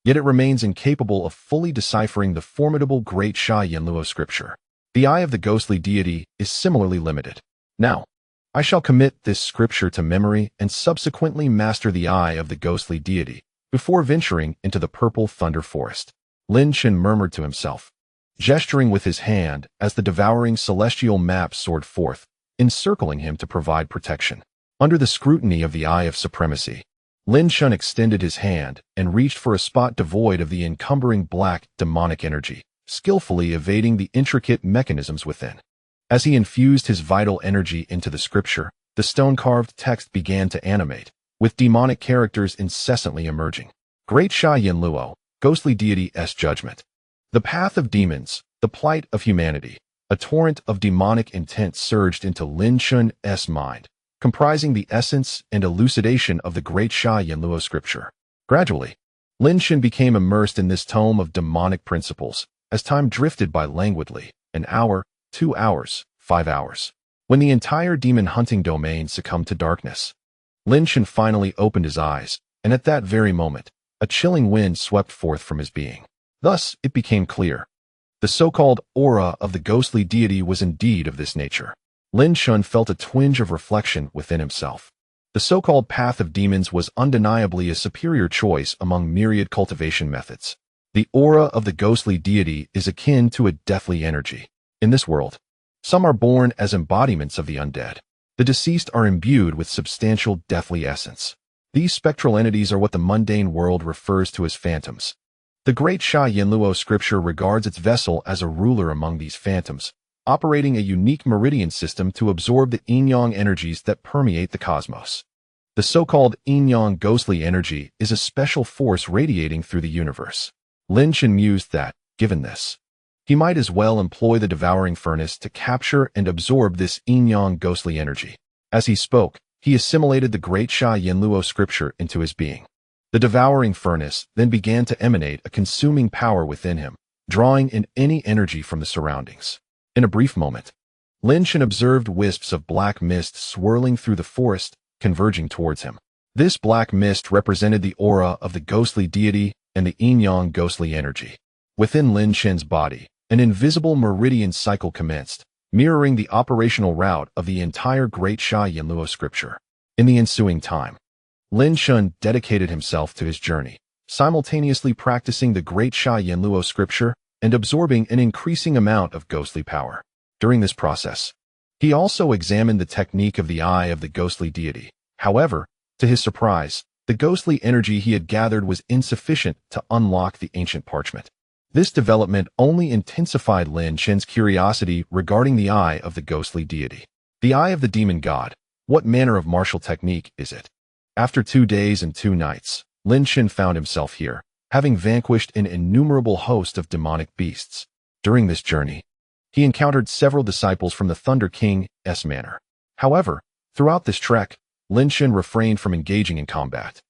[SPEAKER 1] yet it remains incapable of fully deciphering the formidable Great Sha Yanluo scripture. The eye of the ghostly deity is similarly limited. Now, I shall commit this scripture to memory and subsequently master the eye of the ghostly deity before venturing into the purple thunder forest. Lin Chen murmured to himself, gesturing with his hand as the devouring celestial map soared forth, encircling him to provide protection. Under the scrutiny of the Eye of Supremacy, Lin Chen extended his hand and reached for a spot devoid of the encumbering black, demonic energy, skillfully evading the intricate mechanisms within. As he infused his vital energy into the scripture, the stone-carved text began to animate, with demonic characters incessantly emerging. Great Sha Yanluo, ghostly deity's judgment. The path of demons, the plight of humanity. A torrent of demonic intent surged into Lin Chen's mind, comprising the essence and elucidation of the Great Sha Yanluo scripture. Gradually, Lin Chen became immersed in this tome of demonic principles, as time drifted by languidly, an hour, 2 hours, 5 hours. When the entire demon-hunting domain succumbed to darkness, Lin Chen finally opened his eyes, and at that very moment, a chilling wind swept forth from his being. Thus, it became clear. The so-called aura of the ghostly deity was indeed of this nature. Lin Chen felt a twinge of reflection within himself. The so-called path of demons was undeniably a superior choice among myriad cultivation methods. The aura of the ghostly deity is akin to a deathly energy. In this world, some are born as embodiments of the undead. The deceased are imbued with substantial deathly essence. These spectral entities are what the mundane world refers to as phantoms. The Great Sha Yanluo scripture regards its vessel as a ruler among these phantoms, operating a unique meridian system to absorb the yin-yang energies that permeate the cosmos. The so-called yin-yang ghostly energy is a special force radiating through the universe. Lin Chen mused that, given this, he might as well employ the devouring furnace to capture and absorb this yin-yang ghostly energy. As he spoke, he assimilated the Great Sha Yanluo scripture into his being. The devouring furnace then began to emanate a consuming power within him, drawing in any energy from the surroundings. In a brief moment, Lin Chen observed wisps of black mist swirling through the forest, converging towards him. This black mist represented the aura of the ghostly deity and the yin-yang ghostly energy. Within Lin Chen's body, an invisible meridian cycle commenced, mirroring the operational route of the entire Great Sha Yanluo scripture. In the ensuing time, Lin Chen dedicated himself to his journey, simultaneously practicing the Great Sha Yanluo scripture and absorbing an increasing amount of ghostly power. During this process, he also examined the technique of the eye of the ghostly deity. However, to his surprise, the ghostly energy he had gathered was insufficient to unlock the ancient parchment. This development only intensified Lin Chen's curiosity regarding the eye of the ghostly deity. The eye of the demon god, what manner of martial technique is it? After 2 days and 2 nights, Lin Chen found himself here, having vanquished an innumerable host of demonic beasts. During this journey, he encountered several disciples from the Thunder King's manor. However, throughout this trek, Lin Chen refrained from engaging in combat,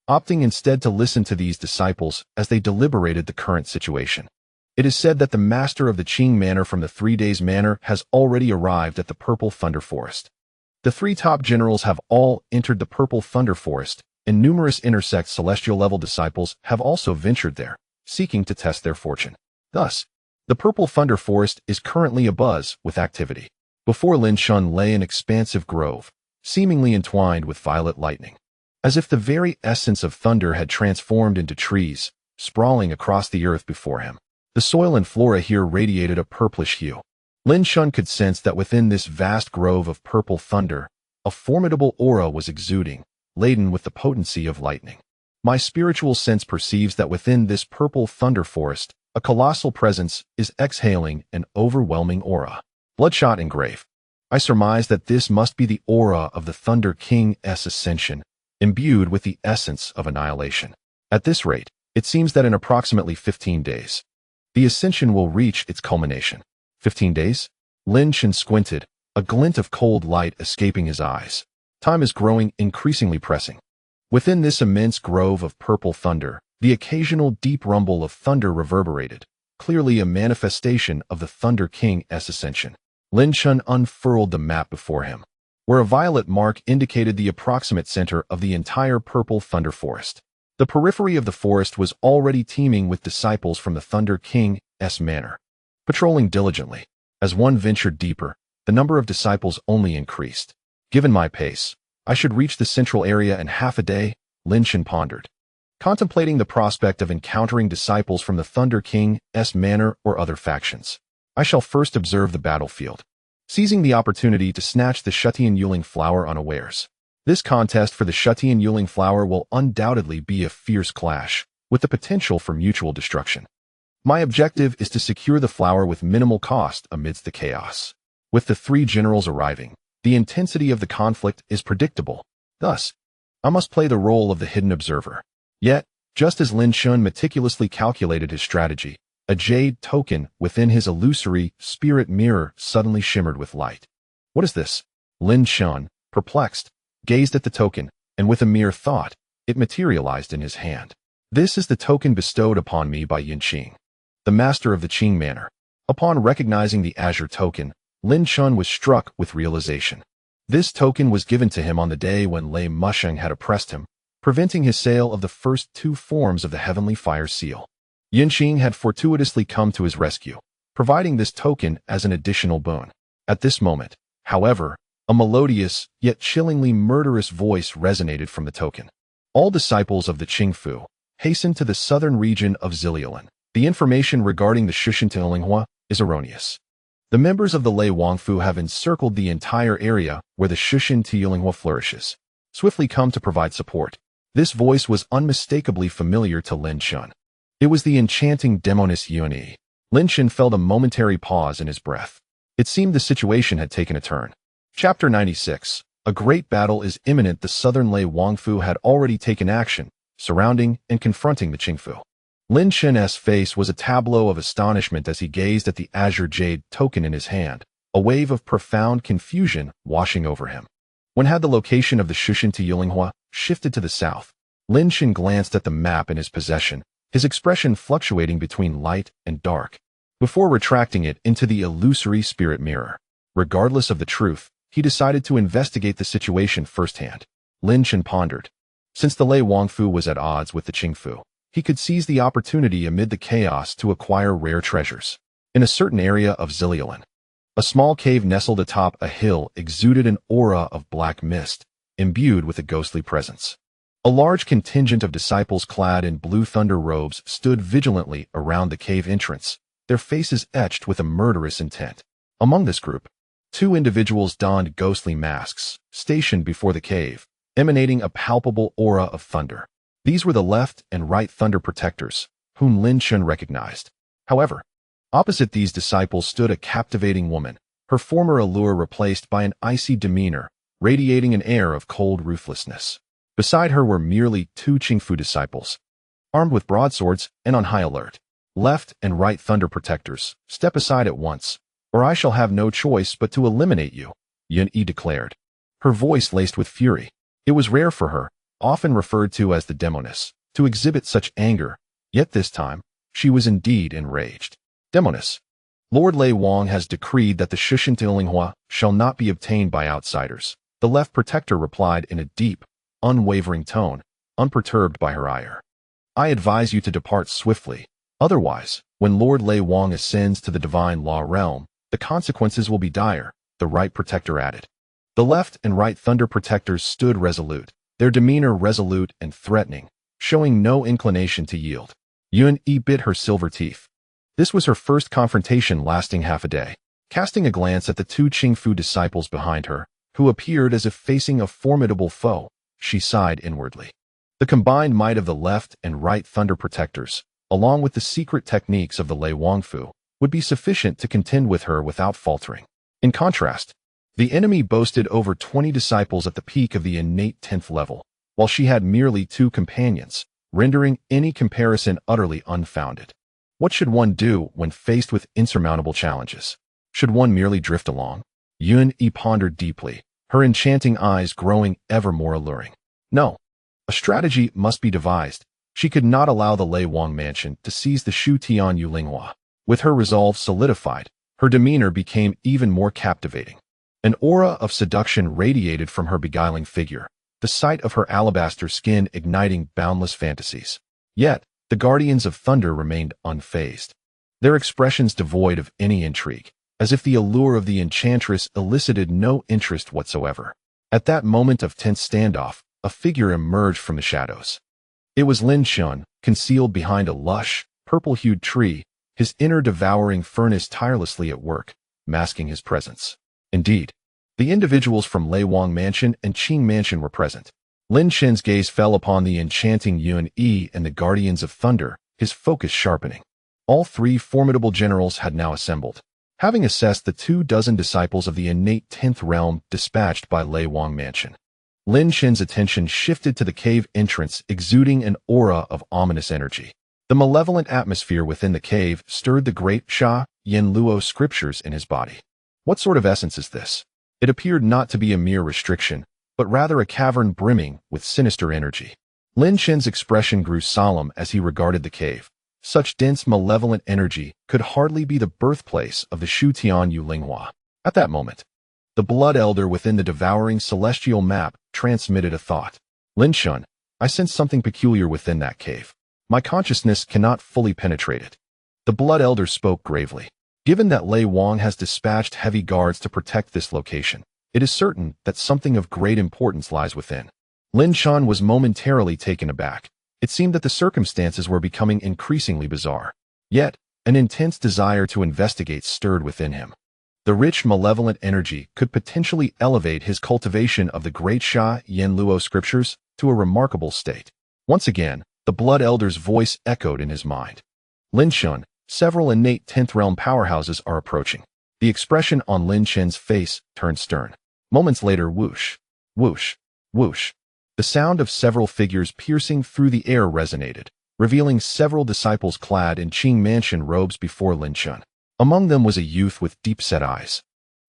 [SPEAKER 1] opting instead to listen to these disciples as they deliberated the current situation. It is said that the master of the Qing manor from the 3 Days manor has already arrived at the Purple Thunder Forest. The 3 top generals have all entered the Purple Thunder Forest, and numerous intersect celestial-level disciples have also ventured there, seeking to test their fortune. Thus, the Purple Thunder Forest is currently abuzz with activity. Before Lin Chen lay an expansive grove, seemingly entwined with violet lightning, as if the very essence of thunder had transformed into trees, sprawling across the earth before him. The soil and flora here radiated a purplish hue. Lin Chen could sense that within this vast grove of purple thunder, a formidable aura was exuding, laden with the potency of lightning. My spiritual sense perceives that within this purple thunder forest, a colossal presence is exhaling an overwhelming aura. Bloodshot and grave. I surmise that this must be the aura of the Thunder King's ascension, imbued with the essence of annihilation. At this rate, it seems that in approximately 15 days, the ascension will reach its culmination. 15 days? Lin Chen squinted, a glint of cold light escaping his eyes. Time is growing increasingly pressing. Within this immense grove of purple thunder, the occasional deep rumble of thunder reverberated, clearly a manifestation of the Thunder King's ascension. Lin Chen unfurled the map before him, where a violet mark indicated the approximate center of the entire Purple Thunder Forest. The periphery of the forest was already teeming with disciples from the Thunder King's manor, patrolling diligently. As one ventured deeper, the number of disciples only increased. Given my pace, I should reach the central area in half a day, Lin Chen pondered, contemplating the prospect of encountering disciples from the Thunder King's manor or other factions. I shall first observe the battlefield, seizing the opportunity to snatch the Shutian Yuling flower unawares. This contest for the Shutian Yuling flower will undoubtedly be a fierce clash, with the potential for mutual destruction. My objective is to secure the flower with minimal cost amidst the chaos. With the three generals arriving, the intensity of the conflict is predictable. Thus, I must play the role of the hidden observer. Yet, just as Lin Chen meticulously calculated his strategy, a jade token within his illusory spirit mirror suddenly shimmered with light. What is this? Lin Chen, perplexed, gazed at the token, and with a mere thought, it materialized in his hand. This is the token bestowed upon me by Qing, the master of the Qing manor. Upon recognizing the azure token, Lin Chen was struck with realization. This token was given to him on the day when Lei Musheng had oppressed him, preventing his sale of the first two forms of the heavenly fire seal. Qing had fortuitously come to his rescue, providing this token as an additional boon. At this moment, however, a melodious, yet chillingly murderous voice resonated from the token. All disciples of the Qingfu hastened to the southern region of Ziliulan. The information regarding the Shushan Tilinghua is erroneous. The members of the Lei Wangfu have encircled the entire area where the Shushan Tilinghua flourishes. Swiftly come to provide support. This voice was unmistakably familiar to Lin Chen. It was the enchanting demoness Yun. Lin Chen felt a momentary pause in his breath. It seemed the situation had taken a turn. Chapter 96. A great battle is imminent. The southern Lei Wangfu had already taken action, surrounding and confronting the Qingfu. Lin Chen's face was a tableau of astonishment as he gazed at the azure jade token in his hand, a wave of profound confusion washing over him. When had the location of the Shushan Tilinghua shifted to the south? Lin Chen glanced at the map in his possession, his expression fluctuating between light and dark, before retracting it into the illusory spirit mirror. Regardless of the truth, he decided to investigate the situation firsthand. Lin Chen pondered. Since the Lei Wangfu was at odds with the Qingfu, he could seize the opportunity amid the chaos to acquire rare treasures. In a certain area of Ziliulan, a small cave nestled atop a hill exuded an aura of black mist, imbued with a ghostly presence. A large contingent of disciples clad in blue thunder robes stood vigilantly around the cave entrance, their faces etched with a murderous intent. Among this group, two individuals donned ghostly masks, stationed before the cave, emanating a palpable aura of thunder. These were the left and right thunder protectors, whom Lin Chen recognized. However, opposite these disciples stood a captivating woman, her former allure replaced by an icy demeanor, radiating an air of cold ruthlessness. Beside her were merely two Qingfu disciples, armed with broadswords and on high alert. Left and right thunder protectors, step aside at once, or I shall have no choice but to eliminate you, Yun declared, her voice laced with fury. It was rare for her, often referred to as the demoness, to exhibit such anger, yet this time, she was indeed enraged. Demoness, Lord Lei Wang has decreed that the Shushan Tilinghua shall not be obtained by outsiders, the left protector replied in a deep, unwavering tone, unperturbed by her ire. I advise you to depart swiftly, otherwise, when Lord Lei Wang ascends to the divine law realm, the consequences will be dire, the right protector added. The left and right thunder protectors stood resolute, their demeanor resolute and threatening, showing no inclination to yield. Yun bit her silver teeth. This was her first confrontation lasting half a day. Casting a glance at the two Qingfu disciples behind her, who appeared as if facing a formidable foe, she sighed inwardly. The combined might of the left and right thunder protectors, along with the secret techniques of the Lei Wangfu, would be sufficient to contend with her without faltering. In contrast, the enemy boasted over 20 disciples at the peak of the innate 10th level, while she had merely 2 companions, rendering any comparison utterly unfounded. What should one do when faced with insurmountable challenges? Should one merely drift along? Yun pondered deeply, her enchanting eyes growing ever more alluring. No, a strategy must be devised. She could not allow the Lei Wang mansion to seize the Shu Tian Yulinghua. With her resolve solidified, her demeanor became even more captivating. An aura of seduction radiated from her beguiling figure, the sight of her alabaster skin igniting boundless fantasies. Yet, the Guardians of Thunder remained unfazed, their expressions devoid of any intrigue, as if the allure of the enchantress elicited no interest whatsoever. At that moment of tense standoff, a figure emerged from the shadows. It was Lin Chen, concealed behind a lush, purple-hued tree, his inner devouring furnace tirelessly at work, masking his presence. Indeed, the individuals from Lei Wang Mansion and Qing Mansion were present. Lin Chen's gaze fell upon the enchanting Yuan Yi and the Guardians of Thunder, his focus sharpening. All three formidable generals had now assembled. Having assessed the 24 disciples of the innate 10th realm dispatched by Lei Wang Mansion, Lin Chen's attention shifted to the cave entrance, exuding an aura of ominous energy. The malevolent atmosphere within the cave stirred the great Sha Yen Luo scriptures in his body. What sort of essence is this? It appeared not to be a mere restriction, but rather a cavern brimming with sinister energy. Lin Chen's expression grew solemn as he regarded the cave. Such dense, malevolent energy could hardly be the birthplace of the Shu Tian Yu Linghua. At that moment, the Blood Elder within the devouring celestial map transmitted a thought. Lin Chen, I sense something peculiar within that cave. My consciousness cannot fully penetrate it. The Blood Elder spoke gravely. Given that Lei Wang has dispatched heavy guards to protect this location, it is certain that something of great importance lies within. Lin Chen was momentarily taken aback. It seemed that the circumstances were becoming increasingly bizarre. Yet, an intense desire to investigate stirred within him. The rich, malevolent energy could potentially elevate his cultivation of the great Sha Yen Luo scriptures to a remarkable state. Once again, the Blood Elder's voice echoed in his mind. Lin Chen, several innate 10th realm powerhouses are approaching. The expression on Lin Chen's face turned stern. Moments later, whoosh, whoosh, whoosh. The sound of several figures piercing through the air resonated, revealing several disciples clad in Qing Mansion robes before Lin Chen. Among them was a youth with deep-set eyes,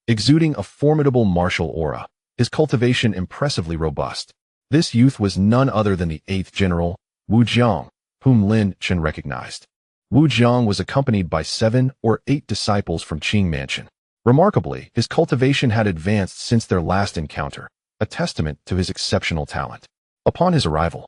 [SPEAKER 1] exuding a formidable martial aura, his cultivation impressively robust. This youth was none other than the 8th General, Wu Jiang, whom Lin Chen recognized. Wu Jiang was accompanied by 7 or 8 disciples from Qing Mansion. Remarkably, his cultivation had advanced since their last encounter, a testament to his exceptional talent. Upon his arrival,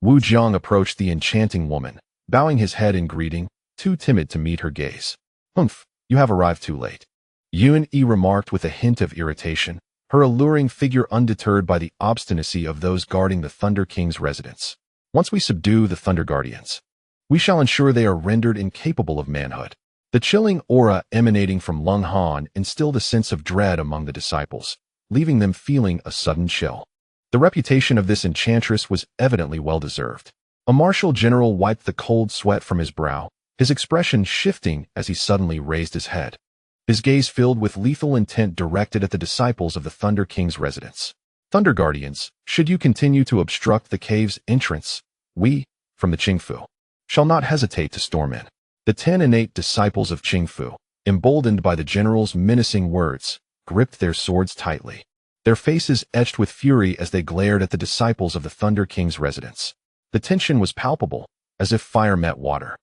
[SPEAKER 1] Wu Jiang approached the enchanting woman, bowing his head in greeting, too timid to meet her gaze. Humph, you have arrived too late. Yuan Yi remarked with a hint of irritation, her alluring figure undeterred by the obstinacy of those guarding the Thunder King's residence. Once we subdue the Thunder Guardians, we shall ensure they are rendered incapable of manhood. The chilling aura emanating from Lung Han instilled a sense of dread among the disciples, leaving them feeling a sudden chill. The reputation of this enchantress was evidently well-deserved. A martial general wiped the cold sweat from his brow, his expression shifting as he suddenly raised his head. His gaze filled with lethal intent directed at the disciples of the Thunder King's residence. Thunder Guardians, should you continue to obstruct the cave's entrance, we, from the Qingfu, shall not hesitate to storm in. The 10 innate disciples of Qingfu, emboldened by the general's menacing words, gripped their swords tightly, their faces etched with fury as they glared at the disciples of the Thunder King's residence. The tension was palpable, as if fire met water.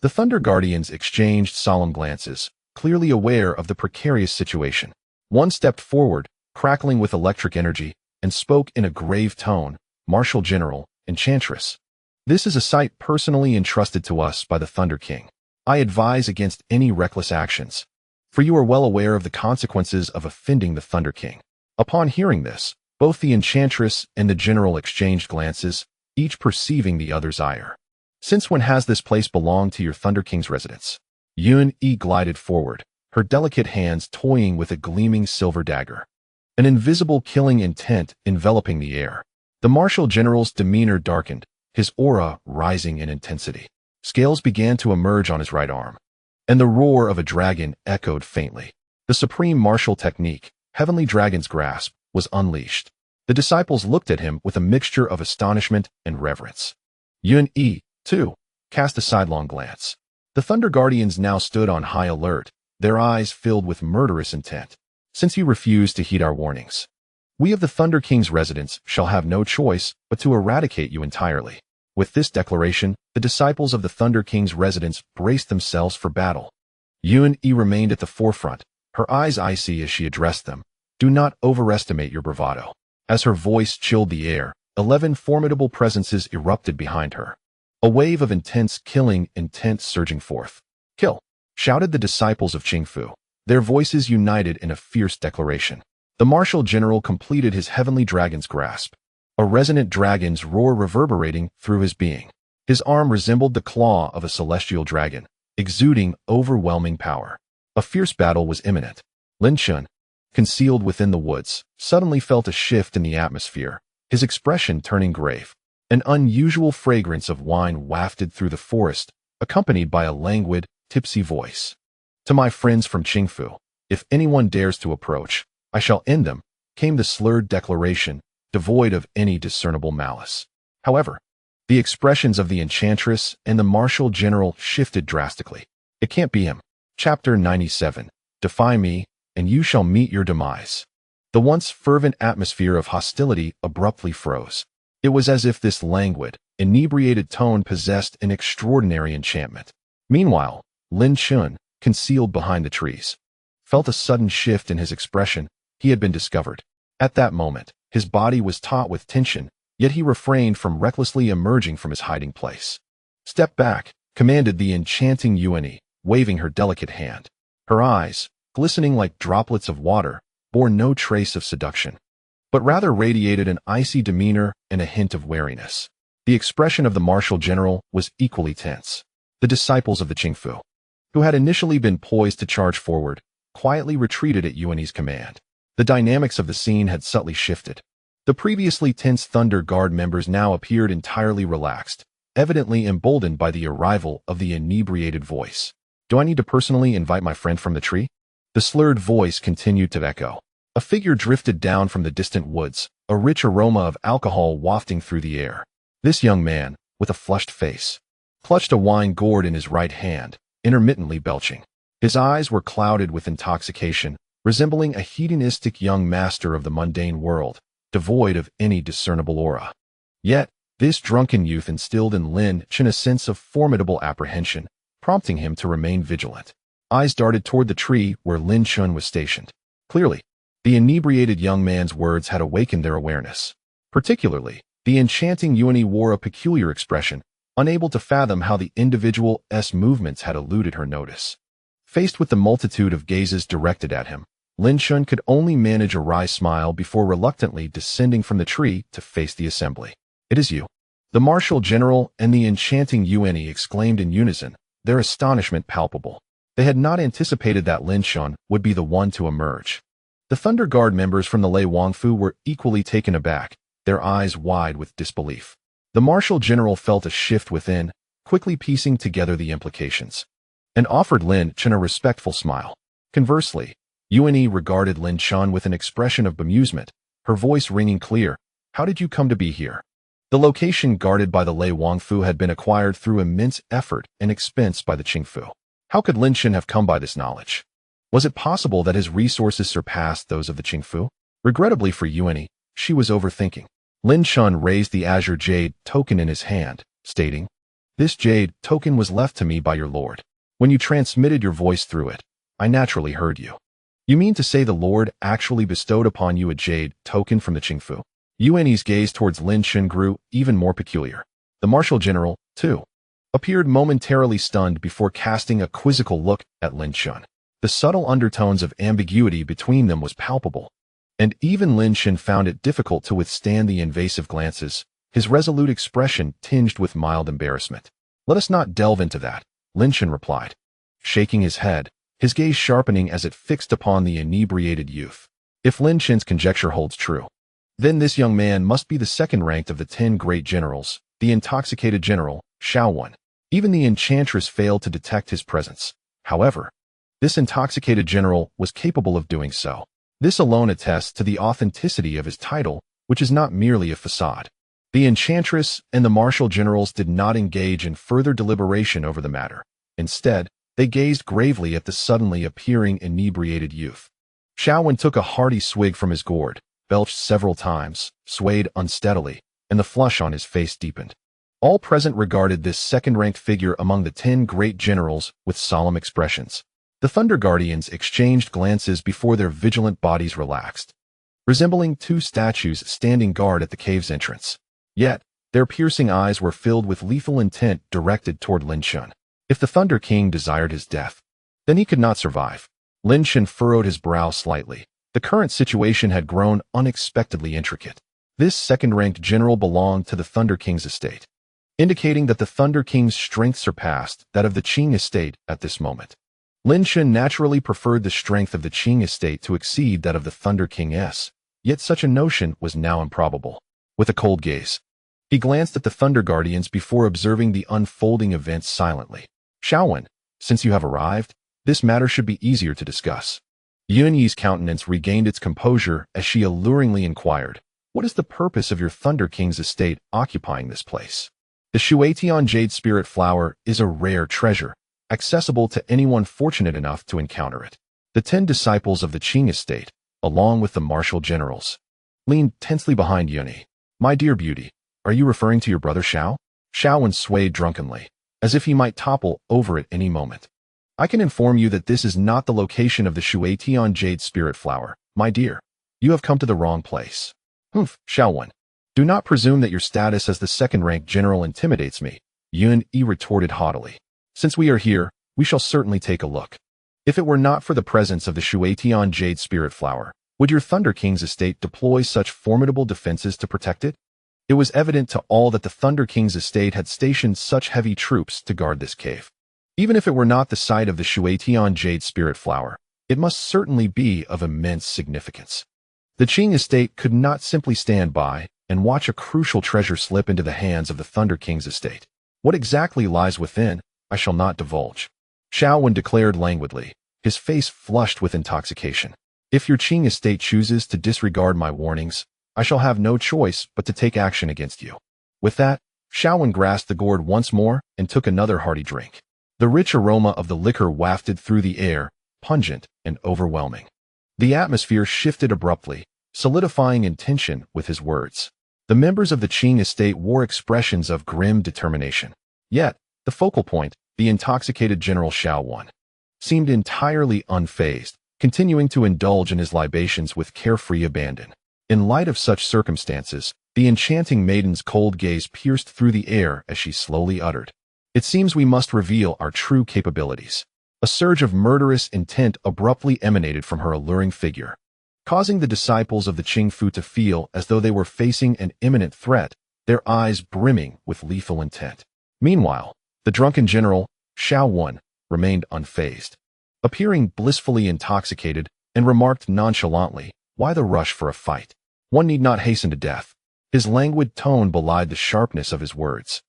[SPEAKER 1] The Thunder Guardians exchanged solemn glances, clearly aware of the precarious situation. One stepped forward, crackling with electric energy, and spoke in a grave tone, "Martial General, Enchantress, this is a site personally entrusted to us by the Thunder King. I advise against any reckless actions, for you are well aware of the consequences of offending the Thunder King." Upon hearing this, both the Enchantress and the General exchanged glances, each perceiving the other's ire. "Since when has this place belonged to your Thunder King's residence?" Yuan Yi glided forward, her delicate hands toying with a gleaming silver dagger, an invisible killing intent enveloping the air. The martial general's demeanor darkened, his aura rising in intensity. Scales began to emerge on his right arm, and the roar of a dragon echoed faintly. The supreme martial technique, Heavenly Dragon's Grasp, was unleashed. The disciples looked at him with a mixture of astonishment and reverence. Yuan Yi, too, cast a sidelong glance. The Thunder Guardians now stood on high alert, their eyes filled with murderous intent. "Since you refuse to heed our warnings, we of the Thunder King's residence shall have no choice but to eradicate you entirely." With this declaration, the disciples of the Thunder King's residence braced themselves for battle. Yuan Yi remained at the forefront, her eyes icy as she addressed them. "Do not overestimate your bravado. As her voice chilled the air, 11 formidable presences erupted behind her. A wave of intense killing intent surging forth. "Kill!" shouted the disciples of Qing Fu, their voices united in a fierce declaration. The martial general completed his heavenly dragon's grasp, a resonant dragon's roar reverberating through his being. His arm resembled the claw of a celestial dragon, exuding overwhelming power. A fierce battle was imminent. Lin Chen, concealed within the woods, suddenly felt a shift in the atmosphere, his expression turning grave. An unusual fragrance of wine wafted through the forest, accompanied by a languid, tipsy voice. "To my friends from Qing Fu, if anyone dares to approach, I shall end them," came the slurred declaration, devoid of any discernible malice. However, the expressions of the enchantress and the martial general shifted drastically. "It can't be him." Chapter 97. Defy me, and you shall meet your demise. The once fervent atmosphere of hostility abruptly froze. It was as if this languid, inebriated tone possessed an extraordinary enchantment. Meanwhile, Lin Chen, concealed behind the trees, felt a sudden shift in his expression. He had been discovered. At that moment, his body was taut with tension, yet he refrained from recklessly emerging from his hiding place. "Step back," commanded the enchanting Yuan, waving her delicate hand. Her eyes, glistening like droplets of water, bore no trace of seduction, but rather radiated an icy demeanor and a hint of wariness. The expression of the martial general was equally tense. The disciples of the Qing Fu, who had initially been poised to charge forward, quietly retreated at Yuan's command. The dynamics of the scene had subtly shifted. The previously tense Thunder Guard members now appeared entirely relaxed, evidently emboldened by the arrival of the inebriated voice. "Do I need to personally invite my friend from the tree?" The slurred voice continued to echo. A figure drifted down from the distant woods, a rich aroma of alcohol wafting through the air. This young man, with a flushed face, clutched a wine gourd in his right hand, intermittently belching. His eyes were clouded with intoxication, resembling a hedonistic young master of the mundane world, devoid of any discernible aura. Yet, this drunken youth instilled in Lin Chen a sense of formidable apprehension, prompting him to remain vigilant. Eyes darted toward the tree where Lin Chen was stationed. Clearly, the inebriated young man's words had awakened their awareness. Particularly, the enchanting Yuan wore a peculiar expression, unable to fathom how the individual's movements had eluded her notice. Faced with the multitude of gazes directed at him, Lin Chen could only manage a wry smile before reluctantly descending from the tree to face the assembly. "It is you." The martial general and the enchanting Yuan exclaimed in unison, their astonishment palpable. They had not anticipated that Lin Chen would be the one to emerge. The Thunder Guard members from the Lei Wangfu were equally taken aback, their eyes wide with disbelief. The martial general felt a shift within, quickly piecing together the implications, and offered Lin Chen a respectful smile. Conversely, Yuan regarded Lin Chen with an expression of bemusement, her voice ringing clear. "How did you come to be here?" The location guarded by the Lei Wangfu had been acquired through immense effort and expense by the Qing Fu. How could Lin Chen have come by this knowledge? Was it possible that his resources surpassed those of the Qing Fu? Regrettably for Yuan, she was overthinking. Lin Chen raised the azure jade token in his hand, stating, "This jade token was left to me by your lord. When you transmitted your voice through it, I naturally heard you." "You mean to say the lord actually bestowed upon you a jade token from the Qing Fu?" Yuan's gaze towards Lin Chen grew even more peculiar. The martial general, too, appeared momentarily stunned before casting a quizzical look at Lin Chen. The subtle undertones of ambiguity between them was palpable, and even Lin Chen found it difficult to withstand the invasive glances, his resolute expression tinged with mild embarrassment. "Let us not delve into that," Lin Chen replied, shaking his head, his gaze sharpening as it fixed upon the inebriated youth. If Lin Chen's conjecture holds true, then this young man must be the second-ranked of the 10 great generals, the intoxicated general, Xiaowan. Even the enchantress failed to detect his presence. However, this intoxicated general was capable of doing so. This alone attests to the authenticity of his title, which is not merely a facade. The enchantress and the martial generals did not engage in further deliberation over the matter. Instead, they gazed gravely at the suddenly appearing inebriated youth. Xiaowan took a hearty swig from his gourd, belched several times, swayed unsteadily, and the flush on his face deepened. All present regarded this second-ranked figure among the 10 great generals with solemn expressions. The Thunder Guardians exchanged glances before their vigilant bodies relaxed. resembling two statues standing guard at the cave's entrance. Yet, their piercing eyes were filled with lethal intent directed toward Lin Chen. If the Thunder King desired his death, then he could not survive. Lin Chen furrowed his brow slightly. The current situation had grown unexpectedly intricate. This second-ranked general belonged to the Thunder King's estate, indicating that the Thunder King's strength surpassed that of the Qing estate at this moment. Lin Chen naturally preferred the strength of the Qing estate to exceed that of the Thunder King's, yet such a notion was now improbable. With a cold gaze, he glanced at the Thunder Guardians before observing the unfolding events silently. Xiaowen, since you have arrived, this matter should be easier to discuss. Yun Yi's countenance regained its composure as she alluringly inquired, "What is the purpose of your Thunder King's estate occupying this place?" The Shuatian Jade Spirit Flower is a rare treasure, accessible to anyone fortunate enough to encounter it. The 10 disciples of the Qing estate, along with the martial generals, leaned tensely behind Yun Yi. "My dear beauty, are you referring to your brother Xiao?" Xiaowen swayed drunkenly, as if he might topple over at any moment. "I can inform you that this is not the location of the Shuatian Jade Spirit Flower, my dear. You have come to the wrong place." "Humph, Xiaowen. Do not presume that your status as the second-ranked general intimidates me," Yun Yi retorted haughtily. "Since we are here, we shall certainly take a look. If it were not for the presence of the Shuatian Jade Spirit Flower, would your Thunder King's estate deploy such formidable defenses to protect it?" It was evident to all that the Thunder King's estate had stationed such heavy troops to guard this cave. Even if it were not the site of the Shuatian Jade Spirit Flower, it must certainly be of immense significance. The Qing estate could not simply stand by and watch a crucial treasure slip into the hands of the Thunder King's estate. What exactly lies within, I shall not divulge, Xiaowen declared languidly, his face flushed with intoxication. "If your Qing estate chooses to disregard my warnings, I shall have no choice but to take action against you." With that, Xiaowen grasped the gourd once more and took another hearty drink. The rich aroma of the liquor wafted through the air, pungent and overwhelming. The atmosphere shifted abruptly, solidifying in tension with his words. The members of the Qing estate wore expressions of grim determination. Yet, the focal point, the intoxicated General Xiaowen, seemed entirely unfazed, continuing to indulge in his libations with carefree abandon. In light of such circumstances, the enchanting maiden's cold gaze pierced through the air as she slowly uttered, "It seems we must reveal our true capabilities." A surge of murderous intent abruptly emanated from her alluring figure, causing the disciples of the Qing Fu to feel as though they were facing an imminent threat, their eyes brimming with lethal intent. Meanwhile, the drunken general, Xiaowen, remained unfazed, appearing blissfully intoxicated, and remarked nonchalantly, "Why the rush for a fight? One need not hasten to death." His languid tone belied the sharpness of his words,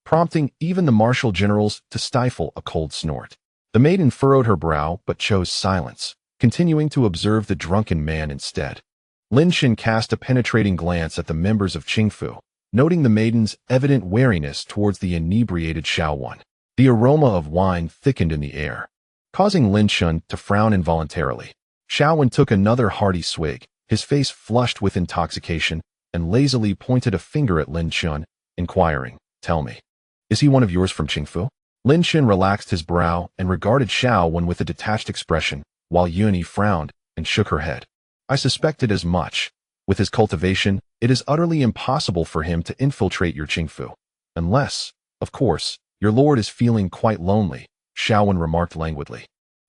[SPEAKER 1] prompting even the martial generals to stifle a cold snort. The maiden furrowed her brow but chose silence, continuing to observe the drunken man instead. Lin Chen cast a penetrating glance at the members of Qing Fu, noting the maiden's evident wariness towards the inebriated Xiaowen. The aroma of wine thickened in the air, causing Lin Chen to frown involuntarily. Xiaowen took another hearty swig, his face flushed with intoxication, and lazily pointed a finger at Lin Chen, inquiring, "Tell me, is he one of yours from Qing Fu?" Lin Chen relaxed his brow and regarded Xiaowen with a detached expression, while Yun Yi frowned and shook her head. "I suspected as much. With his cultivation, it is utterly impossible for him to infiltrate your Qing Fu. Unless, of course, your lord is feeling quite lonely," Xiaowen remarked languidly,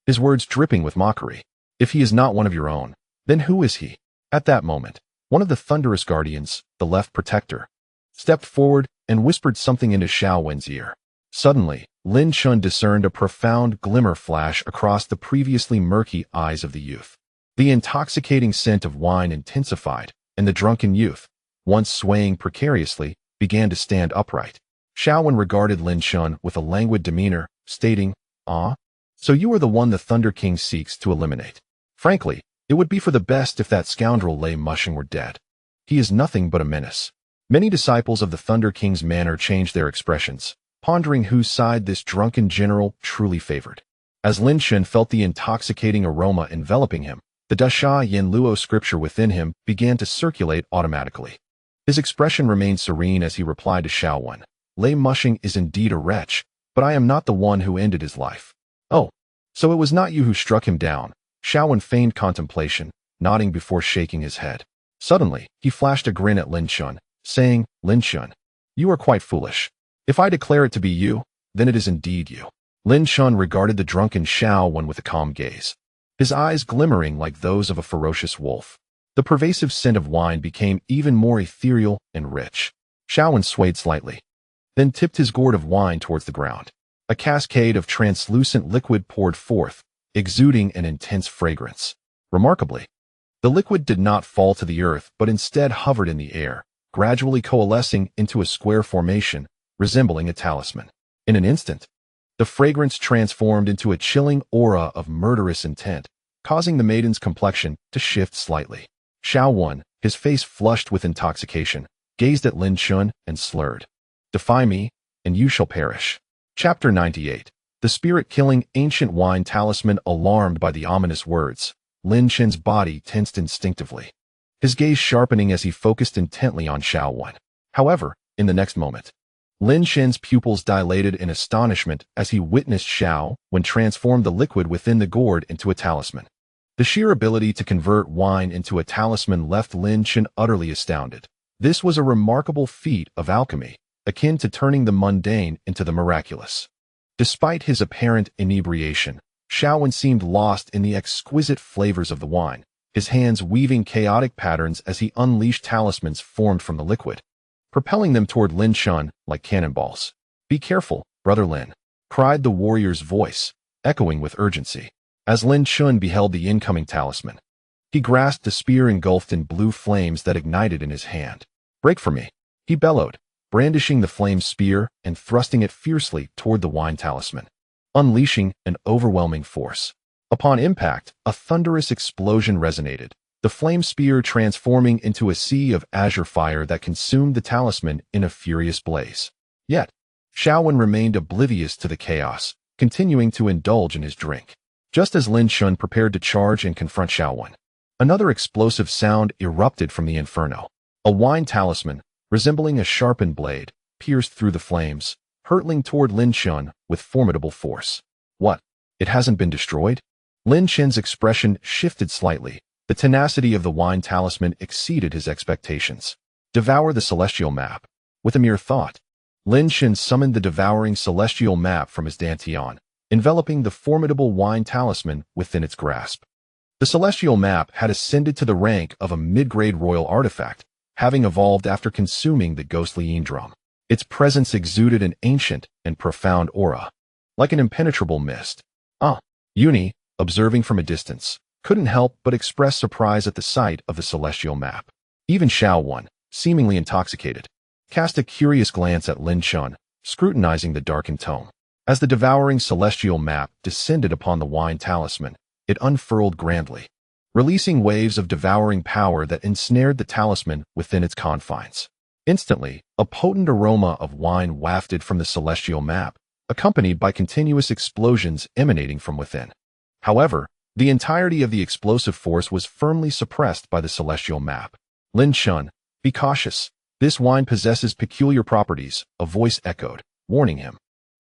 [SPEAKER 1] his words dripping with mockery. "If he is not one of your own, then who is he?" At that moment, one of the thunderous guardians, the left protector, stepped forward and whispered something into Xiaowen's ear. Suddenly, Lin Chen discerned a profound glimmer flash across the previously murky eyes of the youth. The intoxicating scent of wine intensified, and the drunken youth, once swaying precariously, began to stand upright. Xiaowen regarded Lin Chen with a languid demeanor, stating, "Ah, so you are the one the Thunder King seeks to eliminate. Frankly, it would be for the best if that scoundrel Lei Mushing were dead. He is nothing but a menace." Many disciples of the Thunder King's manner changed their expressions, pondering whose side this drunken general truly favored. As Lin Chen felt the intoxicating aroma enveloping him, the Dasha Yin Luo scripture within him began to circulate automatically. His expression remained serene as he replied to Xiaowen, "Lei Mushing is indeed a wretch, but I am not the one who ended his life." "Oh, so it was not you who struck him down?" Xiaowen feigned contemplation, nodding before shaking his head. Suddenly, he flashed a grin at Lin Chen, saying, "Lin Chen, you are quite foolish. If I declare it to be you, then it is indeed you." Lin Chen regarded the drunken Xiao Wen with a calm gaze, his eyes glimmering like those of a ferocious wolf. The pervasive scent of wine became even more ethereal and rich. Xiao Wen swayed slightly, then tipped his gourd of wine towards the ground. A cascade of translucent liquid poured forth, exuding an intense fragrance. Remarkably, the liquid did not fall to the earth but instead hovered in the air, gradually coalescing into a square formation, resembling a talisman. In an instant, the fragrance transformed into a chilling aura of murderous intent, causing the maiden's complexion to shift slightly. Xiao Wen, his face flushed with intoxication, gazed at Lin Chen and slurred, "Defy me, and you shall perish." Chapter 98. The spirit-killing ancient wine talisman. Alarmed by the ominous words, Lin Chen's body tensed instinctively, his gaze sharpening as he focused intently on Xiao Wen. However, in the next moment, Lin Chen's pupils dilated in astonishment as he witnessed Xiao Wen transform the liquid within the gourd into a talisman. The sheer ability to convert wine into a talisman left Lin Chen utterly astounded. This was a remarkable feat of alchemy, akin to turning the mundane into the miraculous. Despite his apparent inebriation, Xiao Wen seemed lost in the exquisite flavors of the wine, his hands weaving chaotic patterns as he unleashed talismans formed from the liquid, propelling them toward Lin Chen like cannonballs. "Be careful, brother Lin," cried the warrior's voice, echoing with urgency. As Lin Chen beheld the incoming talisman, he grasped the spear engulfed in blue flames that ignited in his hand. "Break for me," he bellowed, brandishing the flame spear and thrusting it fiercely toward the wine talisman, unleashing an overwhelming force. Upon impact, a thunderous explosion resonated, the flame spear transforming into a sea of azure fire that consumed the talisman in a furious blaze. Yet, Xiao Wen remained oblivious to the chaos, continuing to indulge in his drink. Just as Lin Chen prepared to charge and confront Xiao Wen, another explosive sound erupted from the inferno. A wine talisman, resembling a sharpened blade, pierced through the flames, hurtling toward Lin Chen with formidable force. "What? It hasn't been destroyed?" Lin Chen's expression shifted slightly. The tenacity of the wine talisman exceeded his expectations. Devour the celestial map. With a mere thought, Lin Chen summoned the devouring celestial map from his dantian, enveloping the formidable wine talisman within its grasp. The celestial map had ascended to the rank of a mid-grade royal artifact, having evolved after consuming the ghostly yin drum. Its presence exuded an ancient and profound aura, like an impenetrable mist. Uni, observing from a distance, couldn't help but express surprise at the sight of the celestial map. Even Xiao Wen, seemingly intoxicated, cast a curious glance at Lin Chen, scrutinizing the darkened tome. As the devouring celestial map descended upon the wine talisman, it unfurled grandly, releasing waves of devouring power that ensnared the talisman within its confines. Instantly, a potent aroma of wine wafted from the celestial map, accompanied by continuous explosions emanating from within. However, the entirety of the explosive force was firmly suppressed by the celestial map. "Lin Chen, be cautious. This wine possesses peculiar properties," a voice echoed, warning him.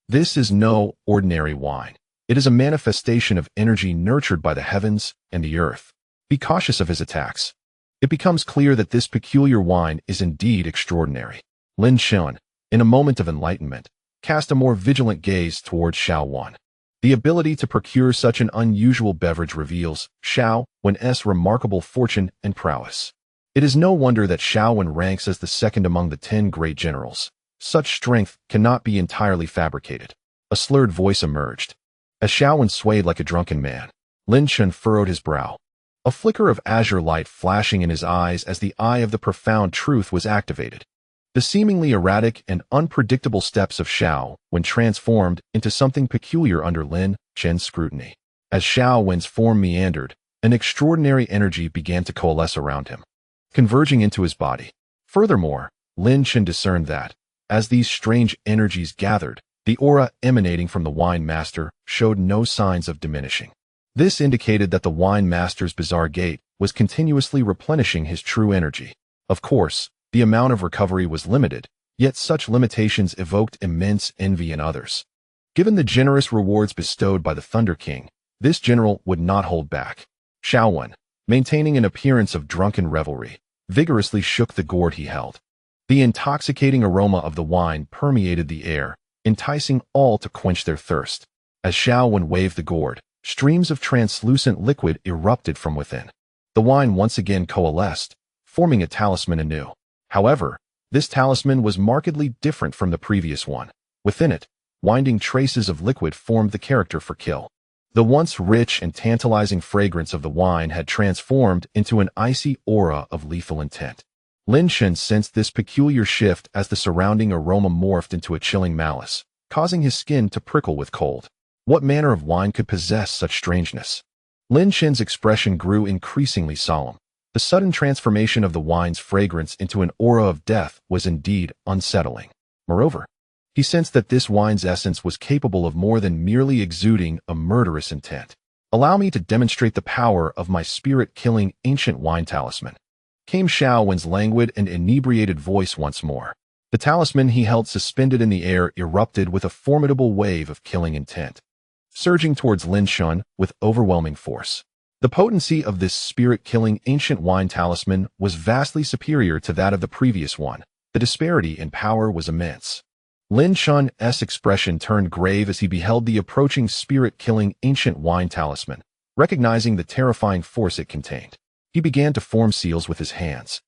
[SPEAKER 1] "This is no ordinary wine. It is a manifestation of energy nurtured by the heavens and the earth. Be cautious of his attacks. It becomes clear that this peculiar wine is indeed extraordinary." Lin Chen, in a moment of enlightenment, cast a more vigilant gaze toward Xiao Wen. The ability to procure such an unusual beverage reveals Xiao Wen's remarkable fortune and prowess. It is no wonder that Xiao Wen ranks as the second among the 10 great generals. Such strength cannot be entirely fabricated. A slurred voice emerged. As Xiao Wen swayed like a drunken man, Lin Chen furrowed his brow, a flicker of azure light flashing in his eyes as the eye of the profound truth was activated. The seemingly erratic and unpredictable steps of Xiao Wen transformed into something peculiar under Lin Chen's scrutiny. As Xiao Wen's form meandered, an extraordinary energy began to coalesce around him, converging into his body. Furthermore, Lin Chen discerned that, as these strange energies gathered, the aura emanating from the wine master showed no signs of diminishing. This indicated that the wine master's bizarre gait was continuously replenishing his true energy. Of course, the amount of recovery was limited, yet such limitations evoked immense envy in others. Given the generous rewards bestowed by the Thunder King, this general would not hold back. Xiao Wen, maintaining an appearance of drunken revelry, vigorously shook the gourd he held. The intoxicating aroma of the wine permeated the air, enticing all to quench their thirst. As Xiao waved the gourd, streams of translucent liquid erupted from within. The wine once again coalesced, forming a talisman anew. However, this talisman was markedly different from the previous one. Within it, winding traces of liquid formed the character for kill. The once rich and tantalizing fragrance of the wine had transformed into an icy aura of lethal intent. Lin Chen sensed this peculiar shift as the surrounding aroma morphed into a chilling malice, causing his skin to prickle with cold. What manner of wine could possess such strangeness? Lin Chen's expression grew increasingly solemn. The sudden transformation of the wine's fragrance into an aura of death was indeed unsettling. Moreover, he sensed that this wine's essence was capable of more than merely exuding a murderous intent. Allow me to demonstrate the power of my spirit-killing ancient wine talisman. Came Xiaowen's languid and inebriated voice once more. The talisman he held suspended in the air erupted with a formidable wave of killing intent, surging towards Lin Chen with overwhelming force. The potency of this spirit-killing ancient wine talisman was vastly superior to that of the previous one. The disparity in power was immense. Lin Chen's expression turned grave as he beheld the approaching spirit-killing ancient wine talisman. Recognizing the terrifying force it contained, he began to form seals with his hands,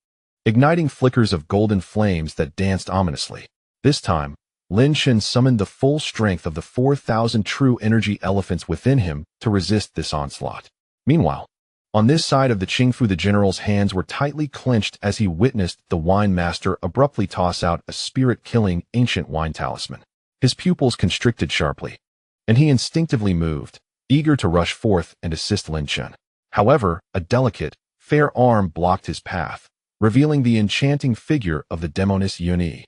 [SPEAKER 1] igniting flickers of golden flames that danced ominously. This time, Lin Chen summoned the full strength of the 4,000 true energy elephants within him to resist this onslaught. Meanwhile, on this side of the Qingfu, the general's hands were tightly clenched as he witnessed the wine master abruptly toss out a spirit-killing ancient wine talisman. His pupils constricted sharply, and he instinctively moved, eager to rush forth and assist Lin Chen. However, a delicate, fair arm blocked his path, revealing the enchanting figure of the demoness Yun.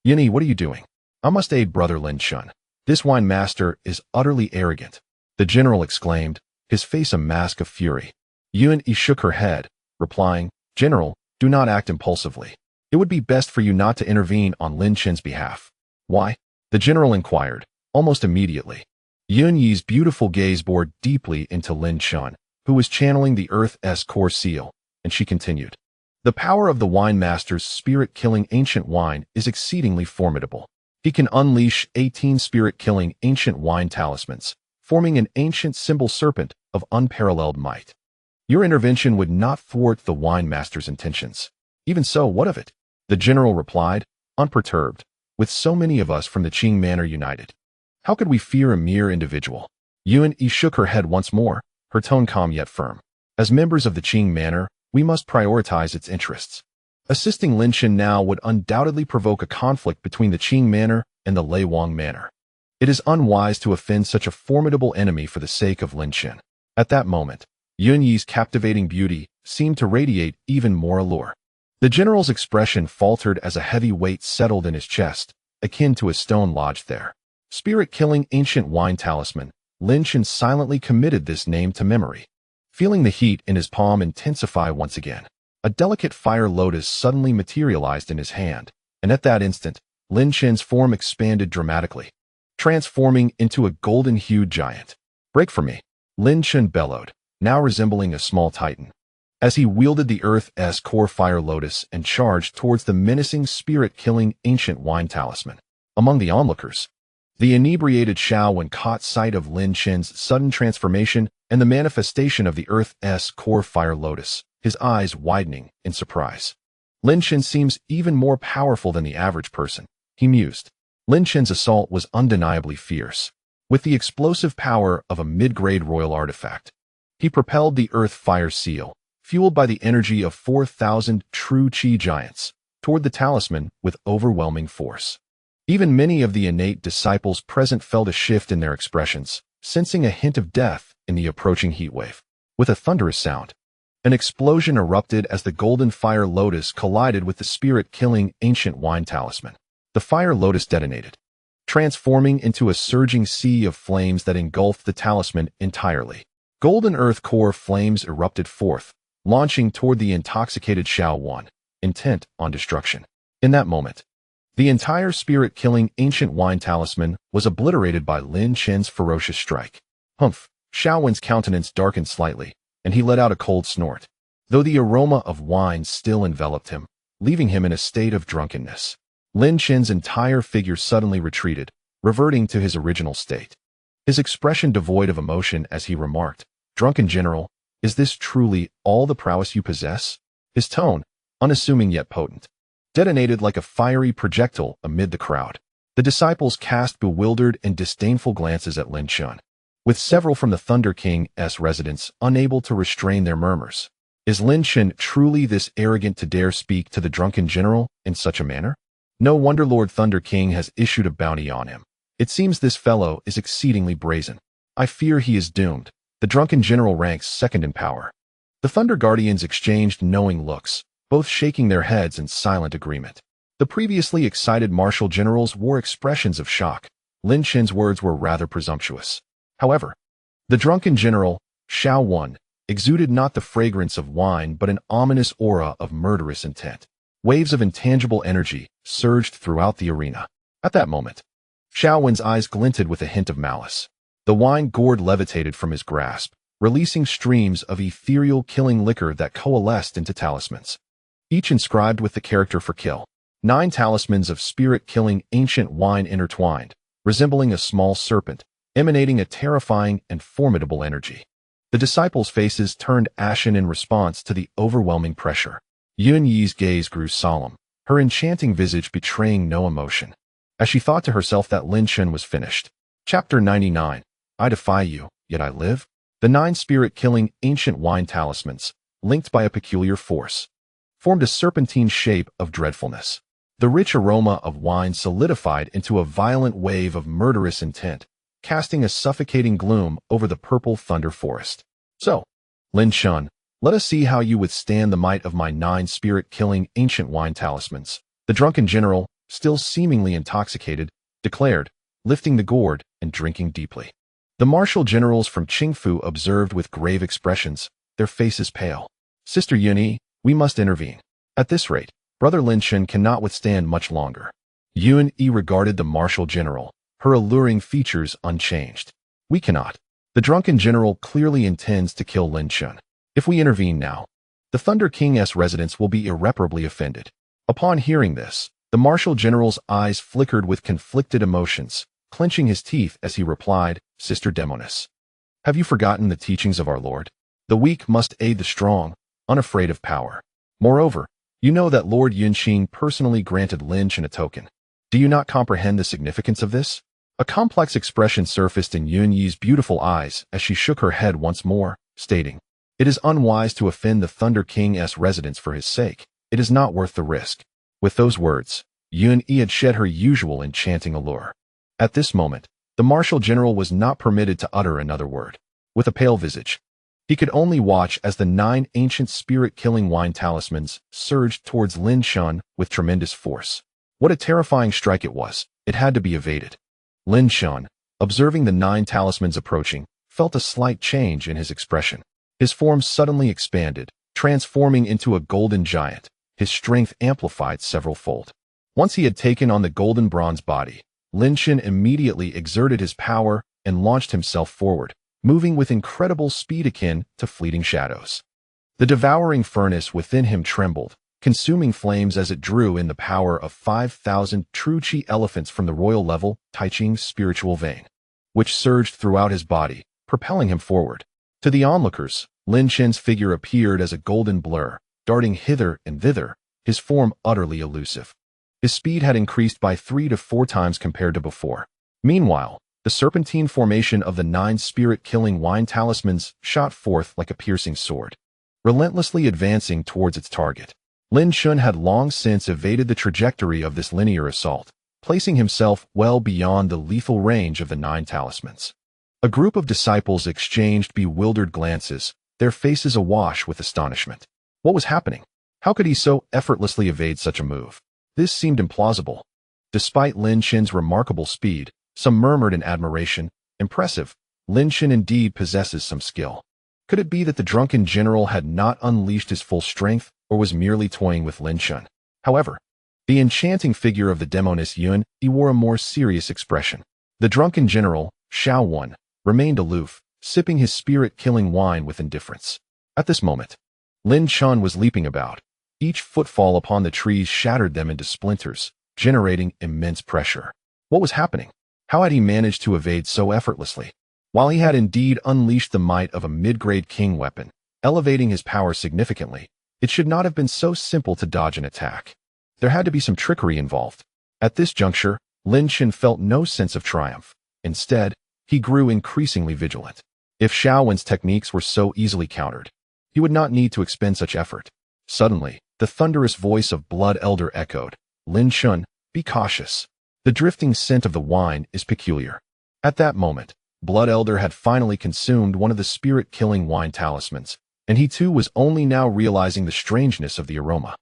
[SPEAKER 1] Yun, what are you doing? I must aid brother Lin Chen. This wine master is utterly arrogant, the general exclaimed, his face a mask of fury. Yun shook her head, replying, General, do not act impulsively. It would be best for you not to intervene on Lin Chen's behalf. Why? The general inquired, almost immediately. Yun's beautiful gaze bored deeply into Lin Chen, who was channeling the Earth's core seal, and she continued. The power of the wine master's spirit-killing ancient wine is exceedingly formidable. He can unleash 18 spirit-killing ancient wine talismans, forming an ancient symbol serpent of unparalleled might. Your intervention would not thwart the wine master's intentions. Even so, what of it? The general replied, unperturbed, with so many of us from the Qing manor united. How could we fear a mere individual? Yun shook her head once more, her tone calm yet firm. As members of the Qing manor, we must prioritize its interests. Assisting Lin Chen now would undoubtedly provoke a conflict between the Qing manor and the Lei Wang manor. It is unwise to offend such a formidable enemy for the sake of Lin Chen. At that moment, Yun's captivating beauty seemed to radiate even more allure. The general's expression faltered as a heavy weight settled in his chest, akin to a stone lodged there. Spirit-killing ancient wine talisman, Lin Chen silently committed this name to memory. Feeling the heat in his palm intensify once again, a delicate fire lotus suddenly materialized in his hand, and at that instant, Lin Chen's form expanded dramatically, transforming into a golden-hued giant. Break from me, Lin Chen bellowed, now resembling a small titan, as he wielded the Earth's core fire lotus and charged towards the menacing spirit-killing ancient wine talisman. Among the onlookers, the inebriated Xiao caught sight of Lin Chen's sudden transformation and the manifestation of the Earth's core fire lotus, his eyes widening in surprise. Lin Chen seems even more powerful than the average person, he mused. Lin Chen's assault was undeniably fierce. With the explosive power of a mid-grade royal artifact, he propelled the Earth Fire Seal, fueled by the energy of 4,000 true Qi giants, toward the talisman with overwhelming force. Even many of the innate disciples present felt a shift in their expressions, sensing a hint of death in the approaching heatwave. With a thunderous sound, an explosion erupted as the golden fire lotus collided with the spirit-killing ancient wine talisman. The fire lotus detonated, transforming into a surging sea of flames that engulfed the talisman entirely. Golden earth core flames erupted forth, launching toward the intoxicated Xiao, intent on destruction. In that moment, the entire spirit-killing ancient wine talisman was obliterated by Lin Chen's ferocious strike. Humph! Xiaowen's countenance darkened slightly, and he let out a cold snort. though the aroma of wine still enveloped him, leaving him in a state of drunkenness. Lin Chen's entire figure suddenly retreated, reverting to his original state. His expression devoid of emotion as he remarked, "Drunken general, is this truly all the prowess you possess?" His tone, unassuming yet potent, detonated like a fiery projectile amid the crowd. The disciples cast bewildered and disdainful glances at Lin Chen, with several from the Thunder King's residence unable to restrain their murmurs. Is Lin Chen truly this arrogant to dare speak to the drunken general in such a manner? No wonder Lord Thunder King has issued a bounty on him. It seems this fellow is exceedingly brazen. I fear he is doomed. The drunken general ranks second in power. The Thunder Guardians exchanged knowing looks, both shaking their heads in silent agreement. The previously excited martial generals wore expressions of shock. Lin Chen's words were rather presumptuous. However, the drunken general, Xiao Wan, exuded not the fragrance of wine but an ominous aura of murderous intent. Waves of intangible energy surged throughout the arena. At that moment, Xiao Wan's eyes glinted with a hint of malice. The wine gourd levitated from his grasp, releasing streams of ethereal killing liquor that coalesced into talismans, each inscribed with the character for kill. 9 talismans of spirit-killing ancient wine intertwined, resembling a small serpent, emanating a terrifying and formidable energy. The disciples' faces turned ashen in response to the overwhelming pressure. Yun Yi's gaze grew solemn, her enchanting visage betraying no emotion, as she thought to herself that Lin Chen was finished. Chapter 99. I defy you, yet I live. The 9 spirit-killing ancient wine talismans, linked by a peculiar force, formed a serpentine shape of dreadfulness. The rich aroma of wine solidified into a violent wave of murderous intent, casting a suffocating gloom over the purple thunder forest. So, Lin Chen, let us see how you withstand the might of my 9 spirit-killing ancient wine talismans. The drunken general, still seemingly intoxicated, declared, lifting the gourd and drinking deeply. The martial generals from Qing observed with grave expressions, their faces pale. Sister Yun, we must intervene. At this rate, Brother Lin Chen cannot withstand much longer. Yun regarded the martial general, her alluring features unchanged. We cannot. The drunken general clearly intends to kill Lin Chen. If we intervene now, the Thunder King's residents will be irreparably offended. Upon hearing this, the martial general's eyes flickered with conflicted emotions, clenching his teeth as he replied, Sister Demoness, have you forgotten the teachings of our Lord? The weak must aid the strong, unafraid of power. Moreover, you know that Lord Yunqing personally granted Lin Chen a token. Do you not comprehend the significance of this? A complex expression surfaced in Yun Yi's beautiful eyes as she shook her head once more, stating, it is unwise to offend the Thunder King's residents for his sake. It is not worth the risk. With those words, Yun Yi had shed her usual enchanting allure. At this moment, the martial general was not permitted to utter another word. With a pale visage, he could only watch as the 9 ancient spirit-killing wine talismans surged towards Lin Chen with tremendous force. What a terrifying strike it was. It had to be evaded. Lin Chen, observing the 9 talismans approaching, felt a slight change in his expression. His form suddenly expanded, transforming into a golden giant, his strength amplified several-fold. Once he had taken on the golden bronze body, Lin Chen immediately exerted his power and launched himself forward, moving with incredible speed akin to fleeting shadows. The devouring furnace within him trembled, consuming flames as it drew in the power of 5,000 true Qi elephants from the royal level Taiqing's spiritual vein, which surged throughout his body, propelling him forward. To the onlookers, Lin Chen's figure appeared as a golden blur, darting hither and thither, his form utterly elusive. His speed had increased by 3 to 4 times compared to before. Meanwhile, the serpentine formation of the 9 spirit-killing wine talismans shot forth like a piercing sword, relentlessly advancing towards its target. Lin Chen had long since evaded the trajectory of this linear assault, placing himself well beyond the lethal range of the 9 talismans. A group of disciples exchanged bewildered glances, their faces awash with astonishment. What was happening? How could he so effortlessly evade such a move? This seemed implausible. Despite Lin Chen's remarkable speed, some murmured in admiration, impressive, Lin Chen indeed possesses some skill. Could it be that the drunken general had not unleashed his full strength, or was merely toying with Lin Chen? However, the enchanting figure of the demoness Yun wore a more serious expression. The drunken general, Xiao Wan, remained aloof, sipping his spirit-killing wine with indifference. At this moment, Lin Chen was leaping about. Each footfall upon the trees shattered them into splinters, generating immense pressure. What was happening? How had he managed to evade so effortlessly? While he had indeed unleashed the might of a mid-grade king weapon, elevating his power significantly, it should not have been so simple to dodge an attack. There had to be some trickery involved. At this juncture, Lin Chen felt no sense of triumph. Instead, he grew increasingly vigilant. If Xiaowen's techniques were so easily countered, he would not need to expend such effort. Suddenly, the thunderous voice of Blood Elder echoed, "Lin Chen, be cautious. The drifting scent of the wine is peculiar." At that moment, Blood Elder had finally consumed one of the spirit-killing wine talismans, and he too was only now realizing the strangeness of the aroma.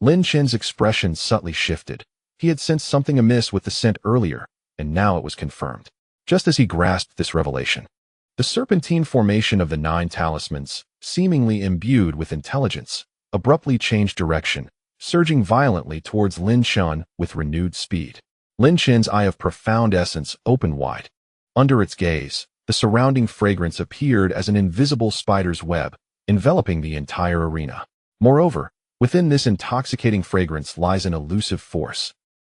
[SPEAKER 1] Lin Chen's expression subtly shifted. He had sensed something amiss with the scent earlier, and now it was confirmed. Just as he grasped this revelation, the serpentine formation of the 9 talismans, seemingly imbued with intelligence, abruptly changed direction, surging violently towards Lin Chen with renewed speed. Lin Chen's eye of profound essence opened wide. Under its gaze, the surrounding fragrance appeared as an invisible spider's web, enveloping the entire arena. Moreover, within this intoxicating fragrance lies an elusive force,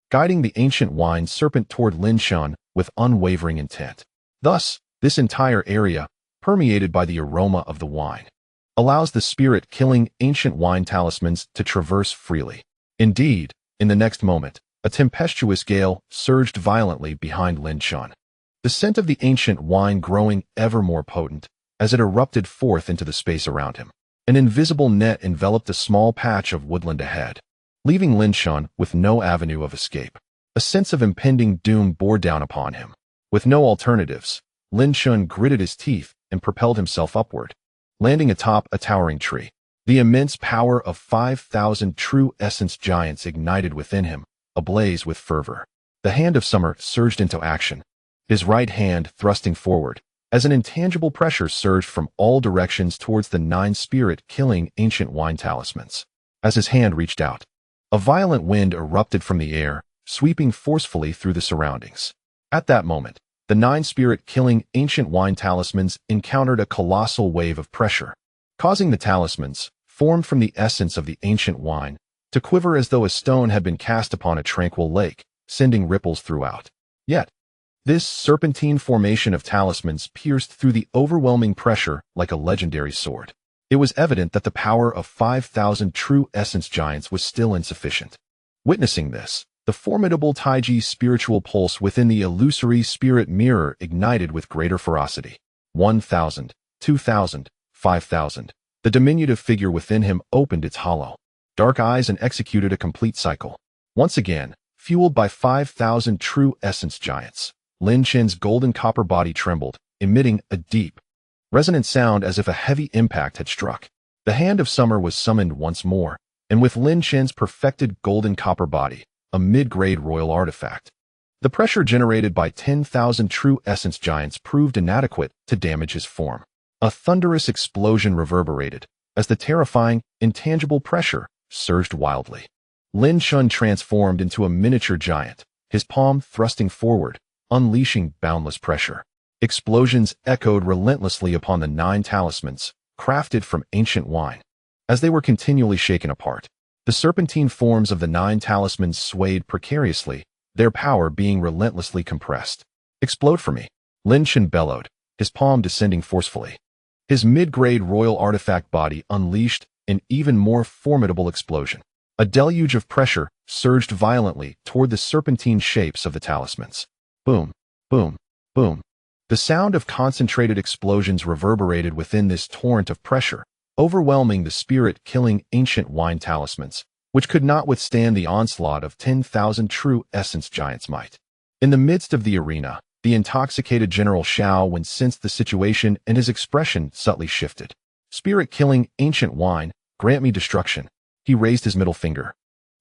[SPEAKER 1] guiding the ancient wine serpent toward Lin Chen with unwavering intent. Thus, this entire area, permeated by the aroma of the wine, allows the spirit-killing ancient wine talismans to traverse freely. Indeed, in the next moment, a tempestuous gale surged violently behind Lin Chen, the scent of the ancient wine growing ever more potent as it erupted forth into the space around him. An invisible net enveloped a small patch of woodland ahead, leaving Lin Chen with no avenue of escape. A sense of impending doom bore down upon him. With no alternatives, Lin Chen gritted his teeth and propelled himself upward, landing atop a towering tree. The immense power of 5,000 true essence giants ignited within him, ablaze with fervor. The hand of summer surged into action, his right hand thrusting forward, as an intangible pressure surged from all directions towards the 9 spirit-killing ancient wine talismans. As his hand reached out, a violent wind erupted from the air, sweeping forcefully through the surroundings. At that moment, the 9 spirit-killing ancient wine talismans encountered a colossal wave of pressure, causing the talismans, formed from the essence of the ancient wine, to quiver as though a stone had been cast upon a tranquil lake, sending ripples throughout. Yet, this serpentine formation of talismans pierced through the overwhelming pressure like a legendary sword. It was evident that the power of 5,000 true essence giants was still insufficient. Witnessing this, the formidable Taiji's spiritual pulse within the illusory spirit mirror ignited with greater ferocity. 1,000, 2,000, 5,000. The diminutive figure within him opened its hollow, dark eyes and executed a complete cycle. Once again, fueled by 5,000 true essence giants, Lin Chen's golden copper body trembled, emitting a deep, resonant sound as if a heavy impact had struck. The hand of summer was summoned once more, and with Lin Chen's perfected golden copper body, a mid-grade royal artifact, the pressure generated by 10,000 true essence giants proved inadequate to damage his form. A thunderous explosion reverberated, as the terrifying, intangible pressure surged wildly. Lin Chen transformed into a miniature giant, his palm thrusting forward, unleashing boundless pressure. Explosions echoed relentlessly upon the 9 talismans, crafted from ancient wine. As they were continually shaken apart, the serpentine forms of the 9 talismans swayed precariously, their power being relentlessly compressed. "Explode for me," Lin Chen bellowed, his palm descending forcefully. His mid-grade royal artifact body unleashed an even more formidable explosion. A deluge of pressure surged violently toward the serpentine shapes of the talismans. Boom, boom, boom. The sound of concentrated explosions reverberated within this torrent of pressure, overwhelming the spirit-killing ancient wine talismans, which could not withstand the onslaught of 10,000 true essence giants' might. In the midst of the arena, the intoxicated General Xiaowen sensed the situation and his expression subtly shifted. "Spirit-killing ancient wine, grant me destruction." He raised his middle finger,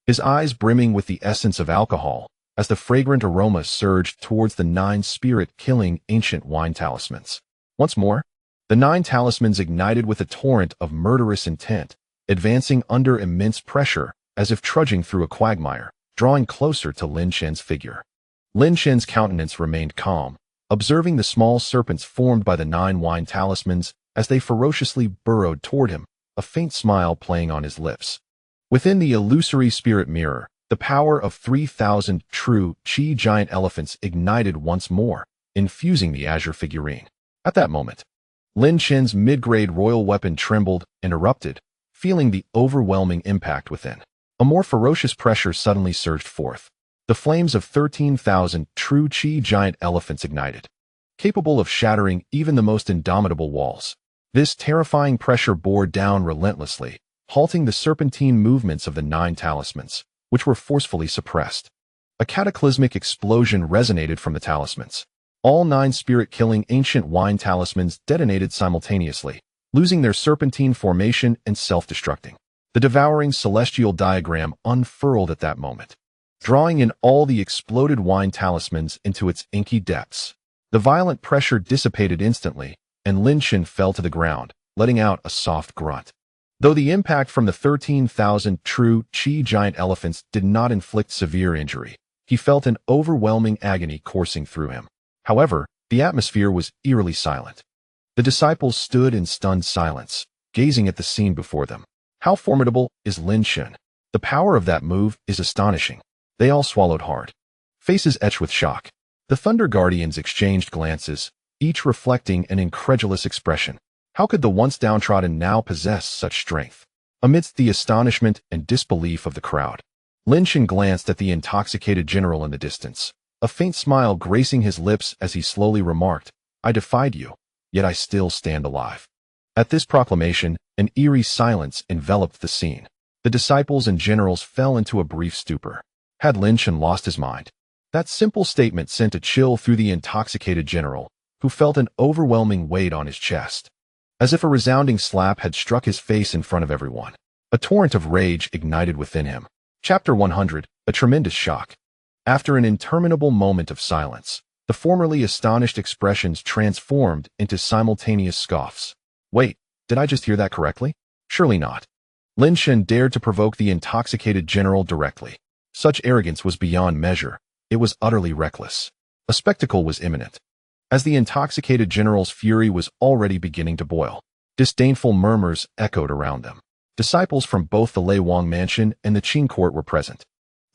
[SPEAKER 1] his eyes brimming with the essence of alcohol, as the fragrant aroma surged towards the 9 spirit-killing ancient wine talismans. Once more, the 9 talismans ignited with a torrent of murderous intent, advancing under immense pressure as if trudging through a quagmire, drawing closer to Lin Chen's figure. Lin Chen's countenance remained calm, observing the small serpents formed by the 9 wine talismans as they ferociously burrowed toward him, a faint smile playing on his lips. Within the illusory spirit mirror, the power of 3,000 true Qi giant elephants ignited once more, infusing the azure figurine. At that moment, Lin Chen's mid-grade royal weapon trembled and erupted, feeling the overwhelming impact within. A more ferocious pressure suddenly surged forth. The flames of 13,000 true Qi giant elephants ignited, capable of shattering even the most indomitable walls. This terrifying pressure bore down relentlessly, halting the serpentine movements of the 9 talismans, which were forcefully suppressed. A cataclysmic explosion resonated from the talismans. All 9 spirit-killing ancient wine talismans detonated simultaneously, losing their serpentine formation and self-destructing. The devouring celestial diagram unfurled at that moment, drawing in all the exploded wine talismans into its inky depths. The violent pressure dissipated instantly, and Lin Chen fell to the ground, letting out a soft grunt. Though the impact from the 13,000 true Qi giant elephants did not inflict severe injury, he felt an overwhelming agony coursing through him. However, the atmosphere was eerily silent. The disciples stood in stunned silence, gazing at the scene before them. How formidable is Lin Chen? The power of that move is astonishing. They all swallowed hard, faces etched with shock. The Thunder Guardians exchanged glances, each reflecting an incredulous expression. How could the once downtrodden now possess such strength? Amidst the astonishment and disbelief of the crowd, Lin Chen glanced at the intoxicated general in the distance, a faint smile gracing his lips as he slowly remarked, "I defied you, yet I still stand alive." At this proclamation, an eerie silence enveloped the scene. The disciples and generals fell into a brief stupor. Had Lin Chen lost his mind? That simple statement sent a chill through the intoxicated general, who felt an overwhelming weight on his chest, as if a resounding slap had struck his face in front of everyone. A torrent of rage ignited within him. Chapter 100, A Tremendous Shock. After an interminable moment of silence, the formerly astonished expressions transformed into simultaneous scoffs. Wait, did I just hear that correctly? Surely not. Lin Chen dared to provoke the intoxicated general directly. Such arrogance was beyond measure. It was utterly reckless. A spectacle was imminent. As the intoxicated general's fury was already beginning to boil, disdainful murmurs echoed around them. Disciples from both the Lei Wang mansion and the Qing court were present.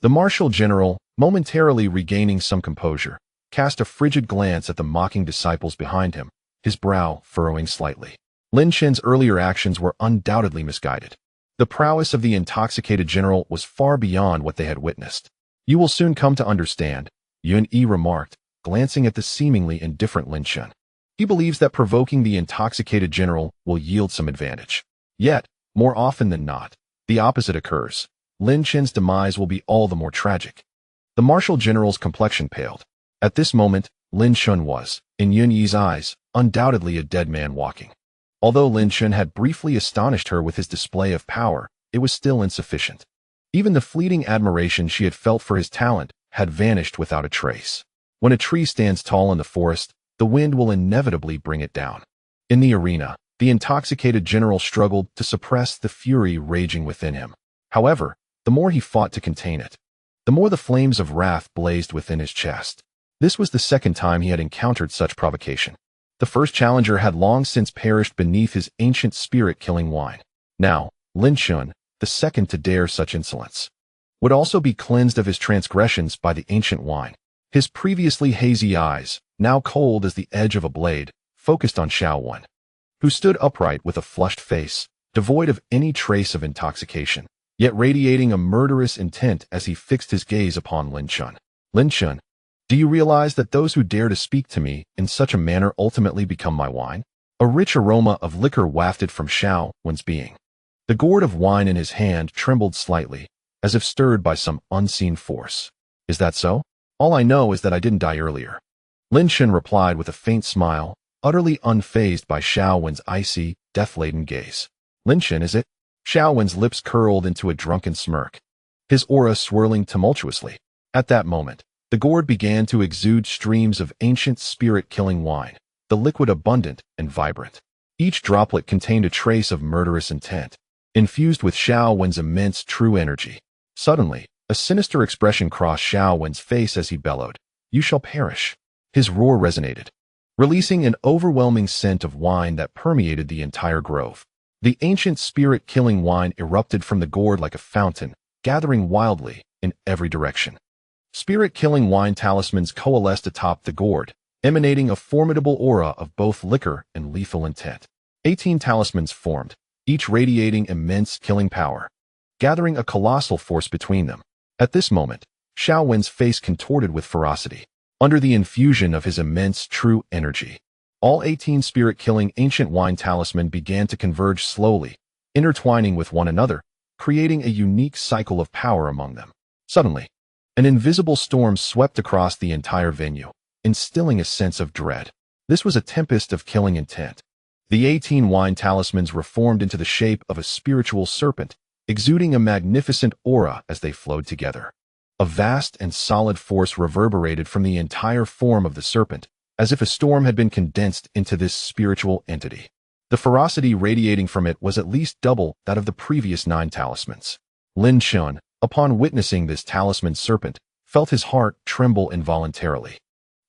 [SPEAKER 1] The martial general, momentarily regaining some composure, cast a frigid glance at the mocking disciples behind him, his brow furrowing slightly. Lin Chen's earlier actions were undoubtedly misguided. The prowess of the intoxicated general was far beyond what they had witnessed. "You will soon come to understand," Yun Yi remarked, glancing at the seemingly indifferent Lin Chen. He believes that provoking the intoxicated general will yield some advantage. Yet, more often than not, the opposite occurs. Lin Chen's demise will be all the more tragic. The martial general's complexion paled. At this moment, Lin Chen was, in Yun Yi's eyes, undoubtedly a dead man walking. Although Lin Chen had briefly astonished her with his display of power, it was still insufficient. Even the fleeting admiration she had felt for his talent had vanished without a trace. When a tree stands tall in the forest, the wind will inevitably bring it down. In the arena, the intoxicated general struggled to suppress the fury raging within him. However, the more he fought to contain it, the more the flames of wrath blazed within his chest. This was the second time he had encountered such provocation. The first challenger had long since perished beneath his ancient spirit-killing wine. Now, Lin Chen, the second to dare such insolence, would also be cleansed of his transgressions by the ancient wine. His previously hazy eyes, now cold as the edge of a blade, focused on Xiaowen, who stood upright with a flushed face, devoid of any trace of intoxication, yet radiating a murderous intent as he fixed his gaze upon Lin Chen. "Lin Chen, do you realize that those who dare to speak to me in such a manner ultimately become my wine?" A rich aroma of liquor wafted from Xiaowen's being. The gourd of wine in his hand trembled slightly, as if stirred by some unseen force. "Is that so? All I know is that I didn't die earlier." Lin Chen replied with a faint smile, utterly unfazed by Xiaowen's icy, death-laden gaze. "Lin Chen, is it?" Xiaowen's lips curled into a drunken smirk, his aura swirling tumultuously. At that moment, the gourd began to exude streams of ancient spirit-killing wine, the liquid abundant and vibrant. Each droplet contained a trace of murderous intent, infused with Xiaowen's immense true energy. Suddenly, a sinister expression crossed Xiaowen's face as he bellowed, "You shall perish." His roar resonated, releasing an overwhelming scent of wine that permeated the entire grove. The ancient spirit-killing wine erupted from the gourd like a fountain, gathering wildly in every direction. Spirit-killing wine talismans coalesced atop the gourd, emanating a formidable aura of both liquor and lethal intent. 18 talismans formed, each radiating immense killing power, gathering a colossal force between them. At this moment, Xiao Wen's face contorted with ferocity. Under the infusion of his immense true energy, all 18 spirit-killing ancient wine talisman began to converge slowly, intertwining with one another, creating a unique cycle of power among them. Suddenly, an invisible storm swept across the entire venue, instilling a sense of dread. This was a tempest of killing intent. The 18 wine talismans reformed into the shape of a spiritual serpent, exuding a magnificent aura as they flowed together. A vast and solid force reverberated from the entire form of the serpent, as if a storm had been condensed into this spiritual entity. The ferocity radiating from it was at least double that of the previous 9 talismans. Lin Chen, upon witnessing this talisman serpent, felt his heart tremble involuntarily.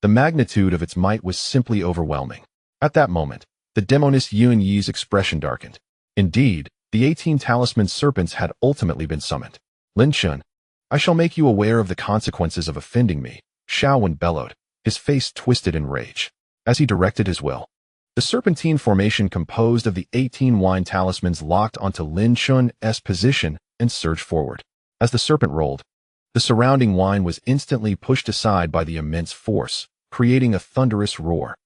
[SPEAKER 1] The magnitude of its might was simply overwhelming. At that moment, the demoness Yuan Yi's expression darkened. Indeed, the 18 talisman serpents had ultimately been summoned. Lin Chen, I shall make you aware of the consequences of offending me, Xiao Wen bellowed, his face twisted in rage. As he directed his will, the serpentine formation composed of the 18 wine talismans locked onto Lin Chen's position and surged forward. As the serpent rolled, the surrounding wine was instantly pushed aside by the immense force, creating a thunderous roar.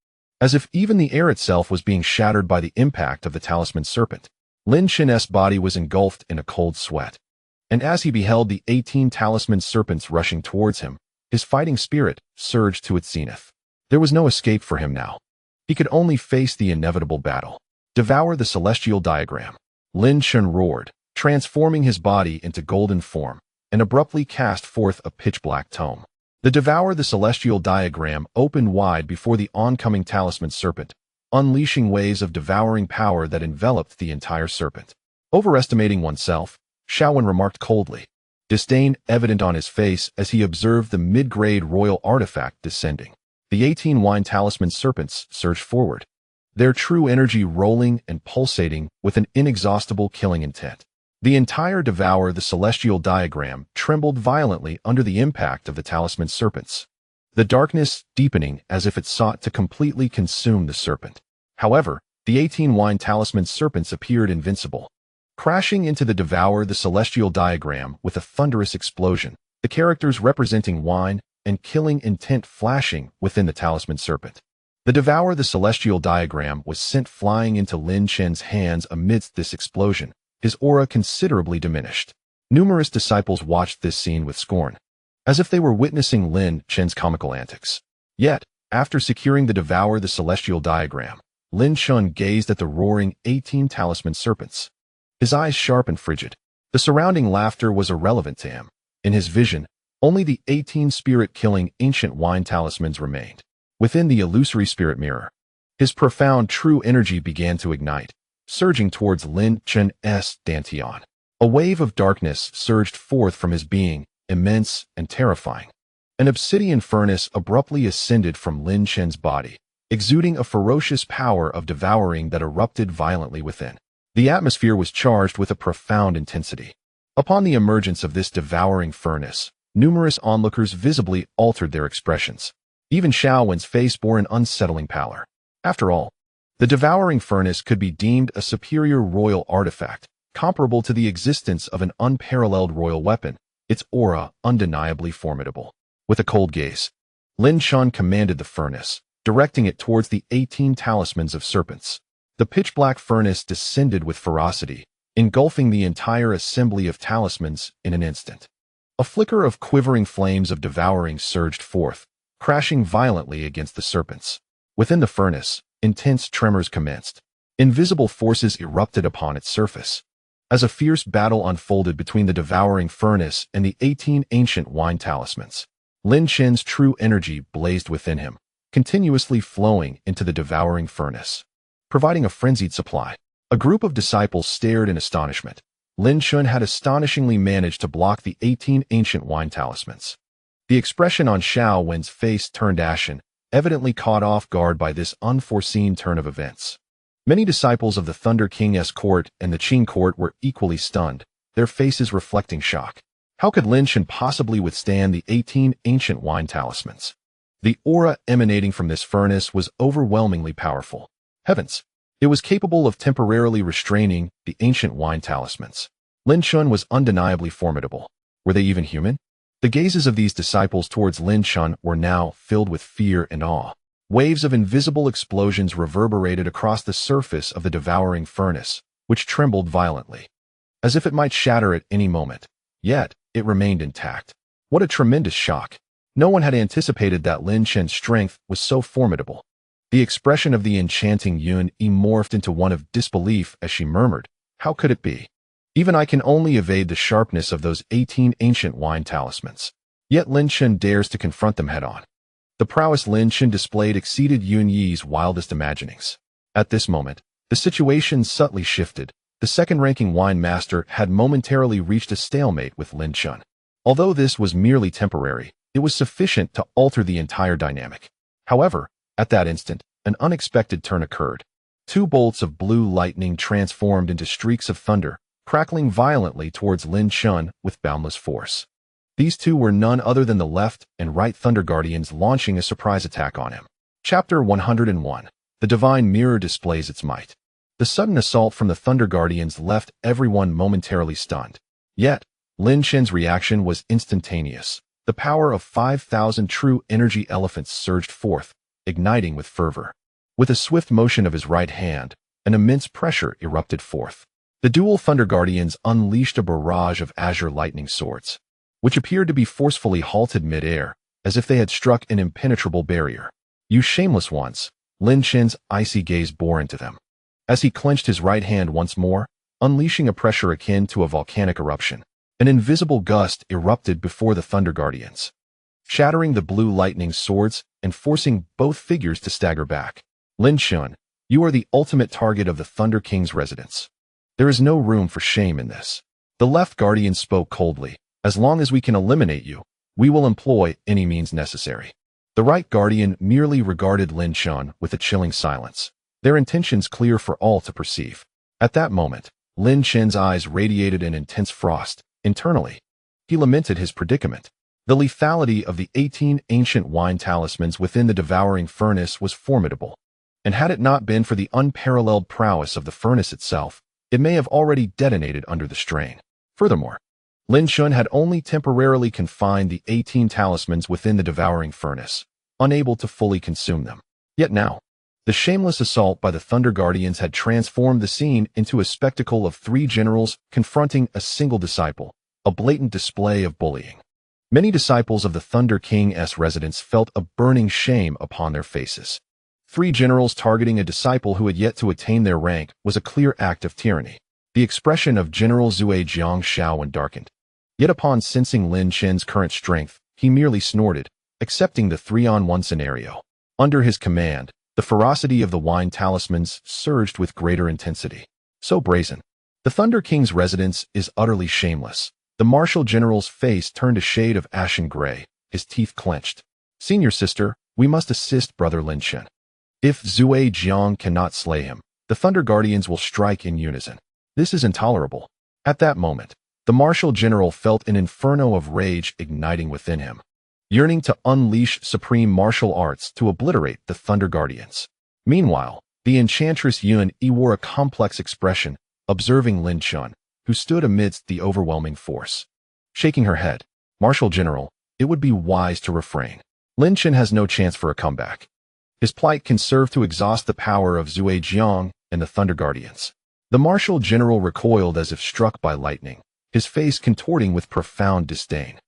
[SPEAKER 1] As if even the air itself was being shattered by the impact of the talisman serpent, Lin Chen's body was engulfed in a cold sweat. And as he beheld the 18 talisman serpents rushing towards him, his fighting spirit surged to its zenith. There was no escape for him now. He could only face the inevitable battle. Devour the celestial diagram. Lin Chen roared, transforming his body into golden form, and abruptly cast forth a pitch-black tome. The Devour the celestial diagram opened wide before the oncoming talisman serpent, unleashing waves of devouring power that enveloped the entire serpent. Overestimating oneself, Xiao Wen remarked coldly, disdain evident on his face as he observed the mid-grade royal artifact descending. The 18 wine talisman serpents surged forward, their true energy rolling and pulsating with an inexhaustible killing intent. The entire Devour the celestial diagram trembled violently under the impact of the talisman serpents, the darkness deepening as if it sought to completely consume the serpent. However, the 18 wine talisman serpents appeared invincible. Crashing into the Devour the celestial diagram with a thunderous explosion, the characters representing wine and killing intent flashing within the talisman serpent. The Devour the celestial diagram was sent flying into Lin Chen's hands amidst this explosion, his aura considerably diminished. Numerous disciples watched this scene with scorn, as if they were witnessing Lin Chen's comical antics. Yet, after securing the Devour the celestial diagram, Lin Chen gazed at the roaring 18 talisman serpents, his eyes sharp and frigid. The surrounding laughter was irrelevant to him. In his vision, only the 18 spirit-killing ancient wine talismans remained. Within the illusory spirit mirror, his profound true energy began to ignite, surging towards Lin Chen's dantian. A wave of darkness surged forth from his being, immense and terrifying. An obsidian furnace abruptly ascended from Lin Chen's body, exuding a ferocious power of devouring that erupted violently within. The atmosphere was charged with a profound intensity. Upon the emergence of this devouring furnace, numerous onlookers visibly altered their expressions. Even Xiao Wen's face bore an unsettling pallor. After all, the devouring furnace could be deemed a superior royal artifact, comparable to the existence of an unparalleled royal weapon, its aura undeniably formidable. With a cold gaze, Lin Chen commanded the furnace, directing it towards the 18 talismans of serpents. The pitch-black furnace descended with ferocity, engulfing the entire assembly of talismans in an instant. A flicker of quivering flames of devouring surged forth, crashing violently against the serpents. Within the furnace, intense tremors commenced. Invisible forces erupted upon its surface. As a fierce battle unfolded between the devouring furnace and the 18 ancient wine talismans, Lin Chen's true energy blazed within him, continuously flowing into the devouring furnace, providing a frenzied supply. A group of disciples stared in astonishment. Lin Chen had astonishingly managed to block the 18 ancient wine talismans. The expression on Xiao Wen's face turned ashen, evidently caught off guard by this unforeseen turn of events. Many disciples of the Thunder King's court and the Qing court were equally stunned, their faces reflecting shock. How could Lin Chen possibly withstand the 18 ancient wine talismans? The aura emanating from this furnace was overwhelmingly powerful. Heavens! It was capable of temporarily restraining the ancient wine talismans. Lin Chen was undeniably formidable. Were they even human? The gazes of these disciples towards Lin Chen were now filled with fear and awe. Waves of invisible explosions reverberated across the surface of the devouring furnace, which trembled violently, as if it might shatter at any moment. Yet, it remained intact. What a tremendous shock! No one had anticipated that Lin Chen's strength was so formidable. The expression of the enchanting Yun morphed into one of disbelief as she murmured, "How could it be? Even I can only evade the sharpness of those 18 ancient wine talismans. Yet Lin Chen dares to confront them head-on." The prowess Lin Chen displayed exceeded Yun Yi's wildest imaginings. At this moment, the situation subtly shifted. The second-ranking wine master had momentarily reached a stalemate with Lin Chen. Although this was merely temporary, it was sufficient to alter the entire dynamic. However, at that instant, an unexpected turn occurred. Two bolts of blue lightning transformed into streaks of thunder, crackling violently towards Lin Chen with boundless force. These two were none other than the left and right Thunder Guardians launching a surprise attack on him. Chapter 101. The Divine Mirror displays its might. The sudden assault from the Thunder Guardians left everyone momentarily stunned. Yet, Lin Chen's reaction was instantaneous. The power of 5,000 true energy elephants surged forth, igniting with fervor. With a swift motion of his right hand, an immense pressure erupted forth. The dual Thunder Guardians unleashed a barrage of azure lightning swords, which appeared to be forcefully halted mid-air, as if they had struck an impenetrable barrier. "You shameless ones!" Lin Chen's icy gaze bore into them, as he clenched his right hand once more, unleashing a pressure akin to a volcanic eruption. An invisible gust erupted before the Thunder Guardians, shattering the blue lightning swords and forcing both figures to stagger back. "Lin Chen, you are the ultimate target of the Thunder King's residence. There is no room for shame in this." The left guardian spoke coldly. "As long as we can eliminate you, we will employ any means necessary." The right guardian merely regarded Lin Chen with a chilling silence, their intentions clear for all to perceive. At that moment, Lin Chen's eyes radiated an intense frost. Internally, he lamented his predicament. The lethality of the 18 ancient wine talismans within the devouring furnace was formidable, and had it not been for the unparalleled prowess of the furnace itself, it may have already detonated under the strain. Furthermore, Lin Chen had only temporarily confined the 18 talismans within the devouring furnace, unable to fully consume them. Yet now, the shameless assault by the Thunder Guardians had transformed the scene into a spectacle of three generals confronting a single disciple, a blatant display of bullying. Many disciples of the Thunder King's residence felt a burning shame upon their faces. Three generals targeting a disciple who had yet to attain their rank was a clear act of tyranny. The expression of General Xu Jiang Shaowen darkened. Yet upon sensing Lin Chen's current strength, he merely snorted, accepting the 3-on-1 scenario. Under his command, the ferocity of the wine talismans surged with greater intensity. So brazen. The Thunder King's residence is utterly shameless. The martial general's face turned a shade of ashen gray, his teeth clenched. "Senior sister, we must assist Brother Lin Chen. If Xu Jiang cannot slay him, the Thunder Guardians will strike in unison. This is intolerable." At that moment, the martial general felt an inferno of rage igniting within him, yearning to unleash supreme martial arts to obliterate the Thunder Guardians. Meanwhile, the enchantress Yun wore a complex expression, observing Lin Chen, who stood amidst the overwhelming force. Shaking her head, "Martial General, it would be wise to refrain. Lin Chen has no chance for a comeback. His plight can serve to exhaust the power of Xu Jiang and the Thunder Guardians." The martial general recoiled as if struck by lightning, his face contorting with profound disdain.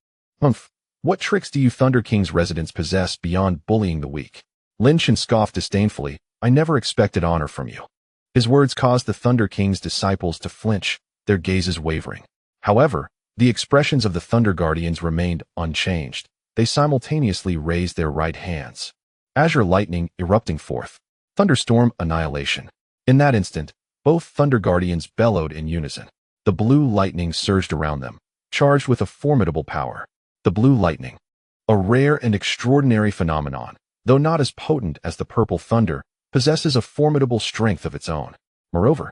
[SPEAKER 1] "Humph! What tricks do you Thunder King's residents possess beyond bullying the weak?" Lin Chen scoffed disdainfully. "I never expected honor from you." His words caused the Thunder King's disciples to flinch, their gazes wavering. However, the expressions of the Thunder Guardians remained unchanged. They simultaneously raised their right hands. Azure lightning erupting forth. Thunderstorm annihilation. In that instant, both Thunder Guardians bellowed in unison. The blue lightning surged around them, charged with a formidable power. The blue lightning, a rare and extraordinary phenomenon, though not as potent as the purple thunder, possesses a formidable strength of its own. Moreover,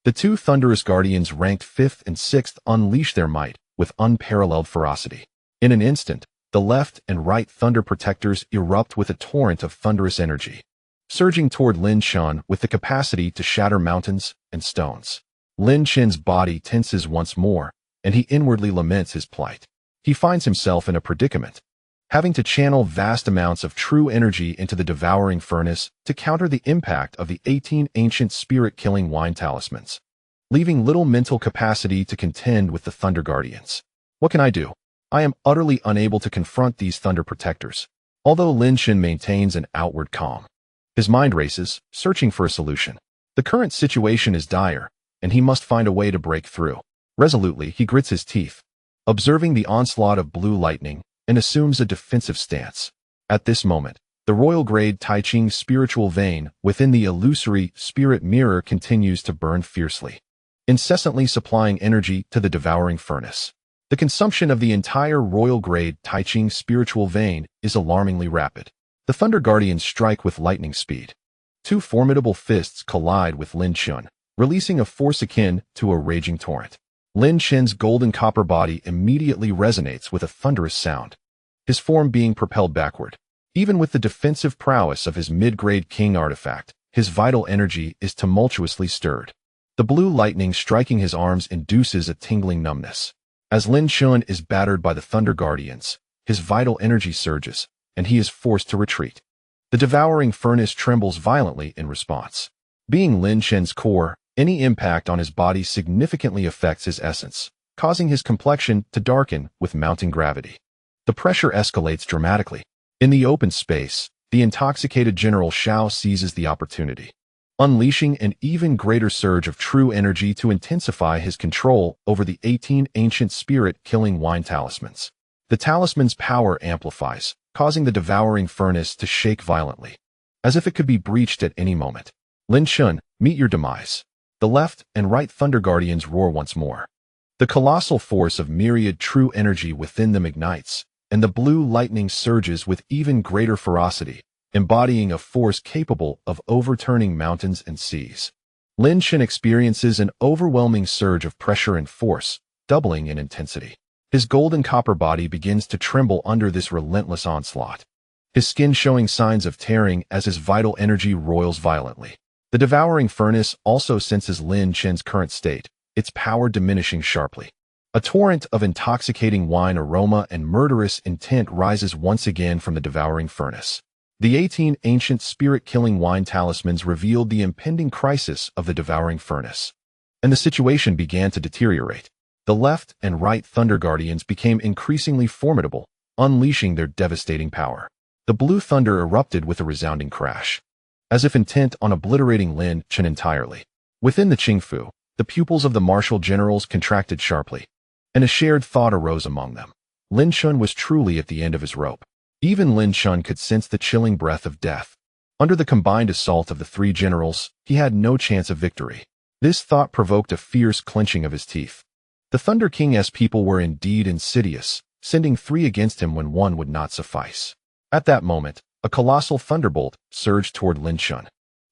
[SPEAKER 1] the two thunderous guardians ranked 5th and 6th unleash their might with unparalleled ferocity. In an instant, the left and right thunder protectors erupt with a torrent of thunderous energy, surging toward Lin Chen with the capacity to shatter mountains and stones. Lin Chen's body tenses once more, and he inwardly laments his plight. He finds himself in a predicament, having to channel vast amounts of true energy into the devouring furnace to counter the impact of the 18 ancient spirit-killing wine talismans, leaving little mental capacity to contend with the Thunder Guardians. What can I do? I am utterly unable to confront these Thunder Protectors, although Lin Chen maintains an outward calm. His mind races, searching for a solution. The current situation is dire, and he must find a way to break through. Resolutely, he grits his teeth, observing the onslaught of blue lightning, and assumes a defensive stance. At this moment, the royal-grade Tai Ching spiritual vein within the illusory spirit mirror continues to burn fiercely, incessantly supplying energy to the devouring furnace. The consumption of the entire royal-grade Tai Ching spiritual vein is alarmingly rapid. The Thunder Guardians strike with lightning speed. Two formidable fists collide with Lin Chen, releasing a force akin to a raging torrent. Lin Chen's golden copper body immediately resonates with a thunderous sound, his form being propelled backward. Even with the defensive prowess of his mid-grade king artifact, his vital energy is tumultuously stirred. The blue lightning striking his arms induces a tingling numbness. As Lin Chen is battered by the Thunder Guardians, his vital energy surges, and he is forced to retreat. The devouring furnace trembles violently in response. Being Lin Chen's core, any impact on his body significantly affects his essence, causing his complexion to darken with mounting gravity. The pressure escalates dramatically. In the open space, the intoxicated General Shao seizes the opportunity, unleashing an even greater surge of true energy to intensify his control over the 18 ancient spirit-killing wine talismans. The talisman's power amplifies, causing the devouring furnace to shake violently, as if it could be breached at any moment. Lin Chen, meet your demise. The left and right Thunder Guardians roar once more. The colossal force of myriad true energy within them ignites, and the blue lightning surges with even greater ferocity, embodying a force capable of overturning mountains and seas. Lin Chen experiences an overwhelming surge of pressure and force, doubling in intensity. His golden copper body begins to tremble under this relentless onslaught, his skin showing signs of tearing as his vital energy roils violently. The devouring furnace also senses Lin Chen's current state, its power diminishing sharply. A torrent of intoxicating wine aroma and murderous intent rises once again from the devouring furnace. The 18 ancient spirit-killing wine talismans revealed the impending crisis of the devouring furnace, and the situation began to deteriorate. The left and right Thunder Guardians became increasingly formidable, unleashing their devastating power. The blue thunder erupted with a resounding crash, as if intent on obliterating Lin Chen entirely. Within the Qingfu, the pupils of the martial generals contracted sharply, and a shared thought arose among them. Lin Chen was truly at the end of his rope. Even Lin Chen could sense the chilling breath of death. Under the combined assault of the three generals, he had no chance of victory. This thought provoked a fierce clenching of his teeth. The Thunder King's people were indeed insidious, sending 3 against him when 1 would not suffice. At that moment, a colossal thunderbolt surged toward Lin Chen,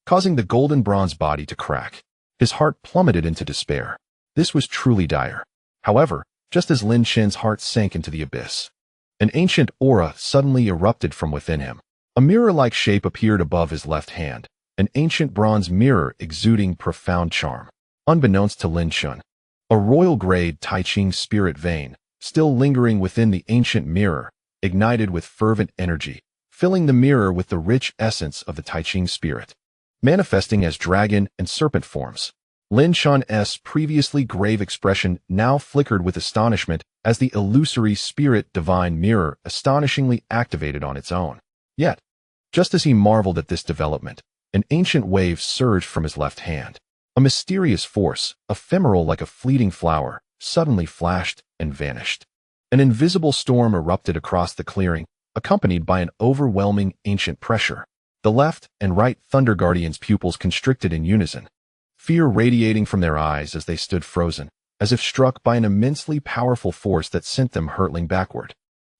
[SPEAKER 1] causing the golden bronze body to crack. His heart plummeted into despair. This was truly dire. However, just as Lin Chen's heart sank into the abyss, an ancient aura suddenly erupted from within him. A mirror-like shape appeared above his left hand, an ancient bronze mirror exuding profound charm. Unbeknownst to Lin Chen, a royal-grade Tai Ching spirit vein, still lingering within the ancient mirror, ignited with fervent energy, filling the mirror with the rich essence of the Tai Ching spirit. Manifesting as dragon and serpent forms, Lin Chen's previously grave expression now flickered with astonishment as the illusory spirit divine mirror astonishingly activated on its own. Yet, just as he marveled at this development, an ancient wave surged from his left hand. A mysterious force, ephemeral like a fleeting flower, suddenly flashed and vanished. An invisible storm erupted across the clearing, accompanied by an overwhelming ancient pressure. The left and right Thunder Guardians' pupils constricted in unison, fear radiating from their eyes as they stood frozen, as if struck by an immensely powerful force that sent them hurtling backward.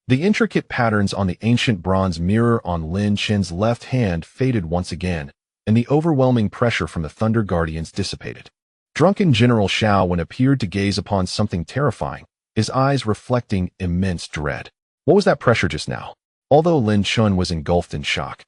[SPEAKER 1] The intricate patterns on the ancient bronze mirror on Lin Chen's left hand faded once again, and the overwhelming pressure from the Thunder Guardians dissipated. Drunken General Xu and appeared to gaze upon something terrifying, his eyes reflecting immense dread. What was that pressure just now? Although Lin Chen was engulfed in shock,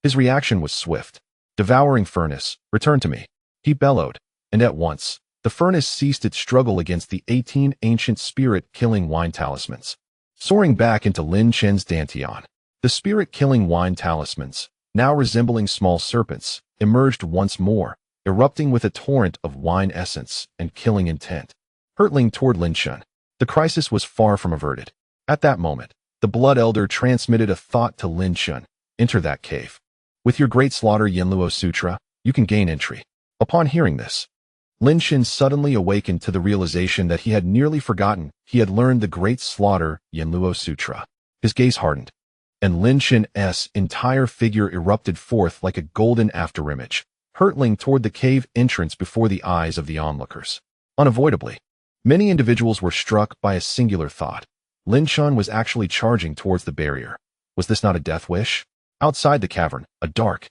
[SPEAKER 1] his reaction was swift. Devouring furnace, return to me, he bellowed, and at once, the furnace ceased its struggle against the 18 ancient spirit-killing wine talismans. Soaring back into Lin Chen's dantian, the spirit-killing wine talismans, now resembling small serpents, emerged once more, erupting with a torrent of wine essence and killing intent. Hurtling toward Lin Chen, the crisis was far from averted. At that moment, the Blood Elder transmitted a thought to Lin Chen: enter that cave. With your Great Slaughter Yanluo Sutra, you can gain entry. Upon hearing this, Lin Chen suddenly awakened to the realization that he had nearly forgotten he had learned the Great Slaughter Yanluo Sutra. His gaze hardened, and Lin Chen's entire figure erupted forth like a golden afterimage, hurtling toward the cave entrance before the eyes of the onlookers. Unavoidably, many individuals were struck by a singular thought. Lin Chen was actually charging towards the barrier. Was this not a death wish? Outside the cavern, a dark,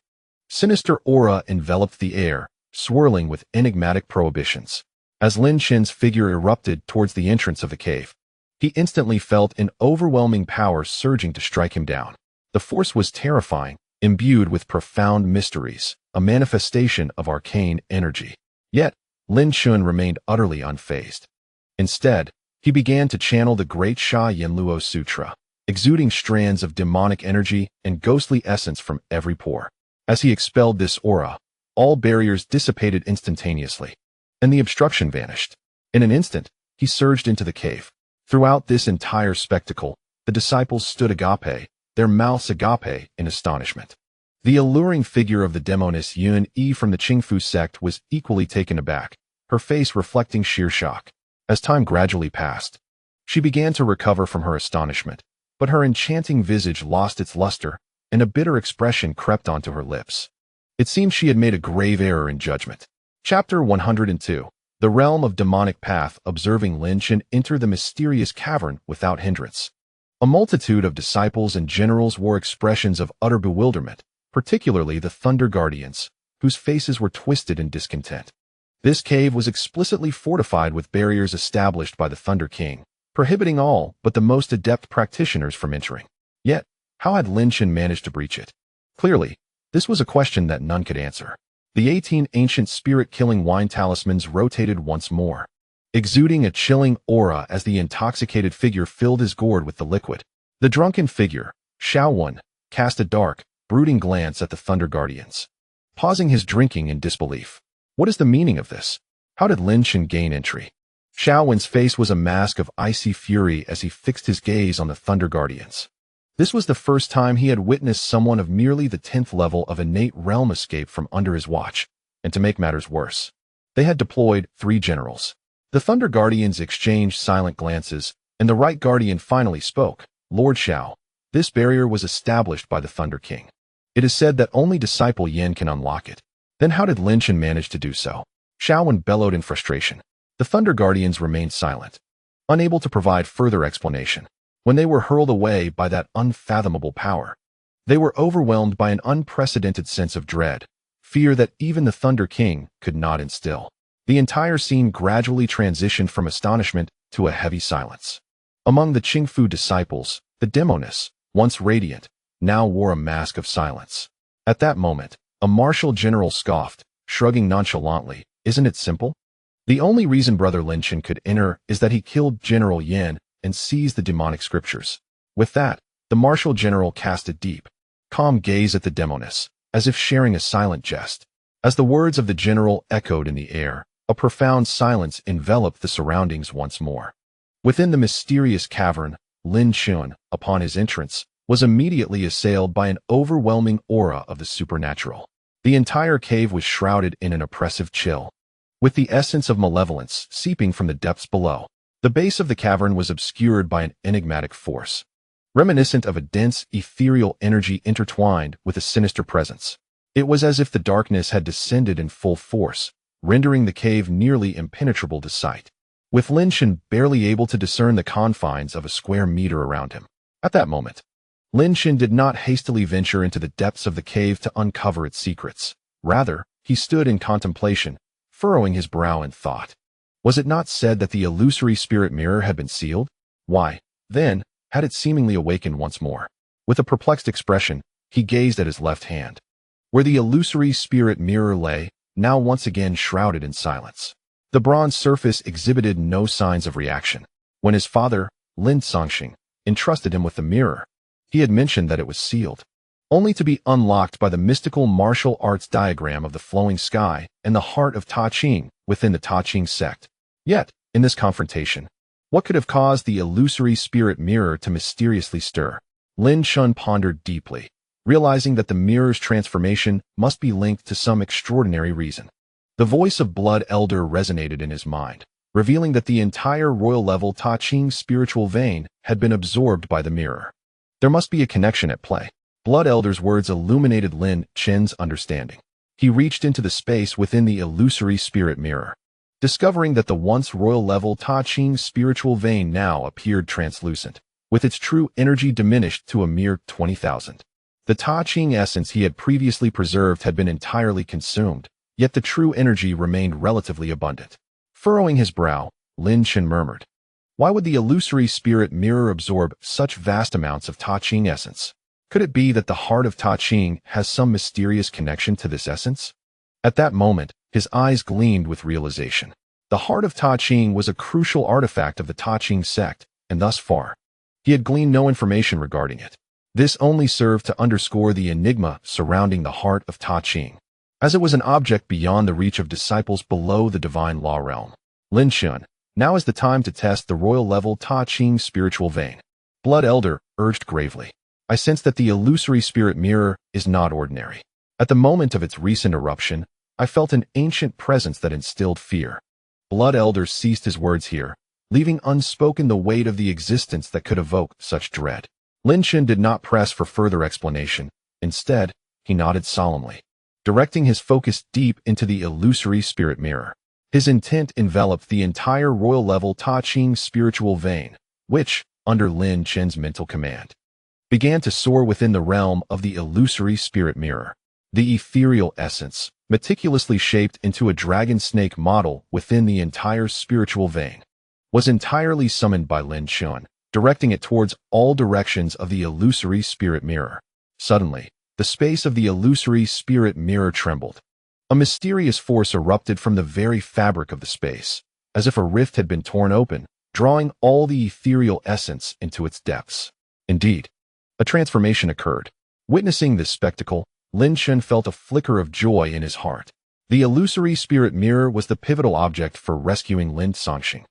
[SPEAKER 1] sinister aura enveloped the air, swirling with enigmatic prohibitions. As Lin Chen's figure erupted towards the entrance of the cave, he instantly felt an overwhelming power surging to strike him down. The force was terrifying, imbued with profound mysteries, a manifestation of arcane energy. Yet, Lin Chen remained utterly unfazed. Instead, he began to channel the Great Sha Yanluo Sutra, exuding strands of demonic energy and ghostly essence from every pore. As he expelled this aura, all barriers dissipated instantaneously, and the obstruction vanished. In an instant, he surged into the cave. Throughout this entire spectacle, the disciples stood agape, their mouths agape in astonishment. The alluring figure of the demoness Yun from the Qing Sect was equally taken aback, her face reflecting sheer shock. As time gradually passed, she began to recover from her astonishment, but her enchanting visage lost its luster, and a bitter expression crept onto her lips. It seemed she had made a grave error in judgment. Chapter 102. The Realm of Demonic Path. Observing Lin Chen enter the mysterious cavern without hindrance. A multitude of disciples and generals wore expressions of utter bewilderment, particularly the Thunder Guardians, whose faces were twisted in discontent. This cave was explicitly fortified with barriers established by the Thunder King, prohibiting all but the most adept practitioners from entering. Yet, how had Lin Chen managed to breach it? Clearly, this was a question that none could answer. The 18 ancient spirit-killing wine talismans rotated once more, exuding a chilling aura as the intoxicated figure filled his gourd with the liquid. The drunken figure, Xiaowen, cast a dark, brooding glance at the Thunder Guardians, pausing his drinking in disbelief. What is the meaning of this? How did Lin Chen gain entry? Xiaowen's face was a mask of icy fury as he fixed his gaze on the Thunder Guardians. This was the first time he had witnessed someone of merely the 10th level of innate realm escape from under his watch, and to make matters worse, they had deployed 3 generals. The Thunder Guardians exchanged silent glances, and the Right Guardian finally spoke. Lord Xiao, this barrier was established by the Thunder King. It is said that only Disciple Yin can unlock it. Then how did Lin Chen manage to do so? Xiaowen bellowed in frustration. The Thunder Guardians remained silent, unable to provide further explanation. When they were hurled away by that unfathomable power, they were overwhelmed by an unprecedented sense of dread, fear that even the Thunder King could not instill. The entire scene gradually transitioned from astonishment to a heavy silence. Among the Qing disciples, the demoness, once radiant, now wore a mask of silence. At that moment, a martial general scoffed, shrugging nonchalantly, "Isn't it simple? The only reason Brother Lin Chen could enter is that he killed General Yan and seized the demonic scriptures." With that, the martial general cast a deep, calm gaze at the demoness, as if sharing a silent jest. As the words of the general echoed in the air, a profound silence enveloped the surroundings once more. Within the mysterious cavern, Lin Chen, upon his entrance, was immediately assailed by an overwhelming aura of the supernatural. The entire cave was shrouded in an oppressive chill, with the essence of malevolence seeping from the depths below. The base of the cavern was obscured by an enigmatic force, reminiscent of a dense, ethereal energy intertwined with a sinister presence. It was as if the darkness had descended in full force, rendering the cave nearly impenetrable to sight, with Lin Chen barely able to discern the confines of a square meter around him. At that moment, Lin Chen did not hastily venture into the depths of the cave to uncover its secrets. Rather, he stood in contemplation, furrowing his brow in thought. Was it not said that the illusory spirit mirror had been sealed? Why, then, had it seemingly awakened once more? With a perplexed expression, he gazed at his left hand, where the illusory spirit mirror lay, now once again shrouded in silence. The bronze surface exhibited no signs of reaction. When his father, Lin Chen, entrusted him with the mirror, he had mentioned that it was sealed, only to be unlocked by the mystical martial arts diagram of the flowing sky and the heart of Ta Qing within the Ta Qing sect. Yet, in this confrontation, what could have caused the illusory spirit mirror to mysteriously stir? Lin Chen pondered deeply, realizing that the mirror's transformation must be linked to some extraordinary reason. The voice of Blood Elder resonated in his mind, revealing that the entire royal-level Ta Qing spiritual vein had been absorbed by the mirror. There must be a connection at play. Blood Elder's words illuminated Lin Chen's understanding. He reached into the space within the illusory spirit mirror, discovering that the once royal-level Ta Qing spiritual vein now appeared translucent, with its true energy diminished to a mere 20,000. The Ta Qing essence he had previously preserved had been entirely consumed, yet the true energy remained relatively abundant. Furrowing his brow, Lin Chen murmured, "Why would the illusory spirit mirror absorb such vast amounts of Ta Qing essence? Could it be that the heart of Ta Qing has some mysterious connection to this essence?" At that moment, his eyes gleamed with realization. The heart of Ta Qing was a crucial artifact of the Ta Qing sect, and thus far, he had gleaned no information regarding it. This only served to underscore the enigma surrounding the heart of Ta Qing, as it was an object beyond the reach of disciples below the divine law realm. Lin Chen, now is the time to test the royal-level Ta Qing spiritual vein. Blood Elder urged gravely. I sense that the illusory spirit mirror is not ordinary. At the moment of its recent eruption, I felt an ancient presence that instilled fear. Blood Elder ceased his words here, leaving unspoken the weight of the existence that could evoke such dread. Lin Chen did not press for further explanation. Instead, he nodded solemnly, directing his focus deep into the illusory spirit mirror. His intent enveloped the entire royal-level Ta Qing spiritual vein, which, under Lin Chen's mental command, began to soar within the realm of the illusory spirit mirror. The ethereal essence, meticulously shaped into a dragon snake model within the entire spiritual vein, was entirely summoned by Lin Chen, directing it towards all directions of the illusory spirit mirror. Suddenly, the space of the illusory spirit mirror trembled. A mysterious force erupted from the very fabric of the space, as if a rift had been torn open, drawing all the ethereal essence into its depths. Indeed, a transformation occurred. Witnessing this spectacle, Lin Chen felt a flicker of joy in his heart. The illusory spirit mirror was the pivotal object for rescuing Lin Chen,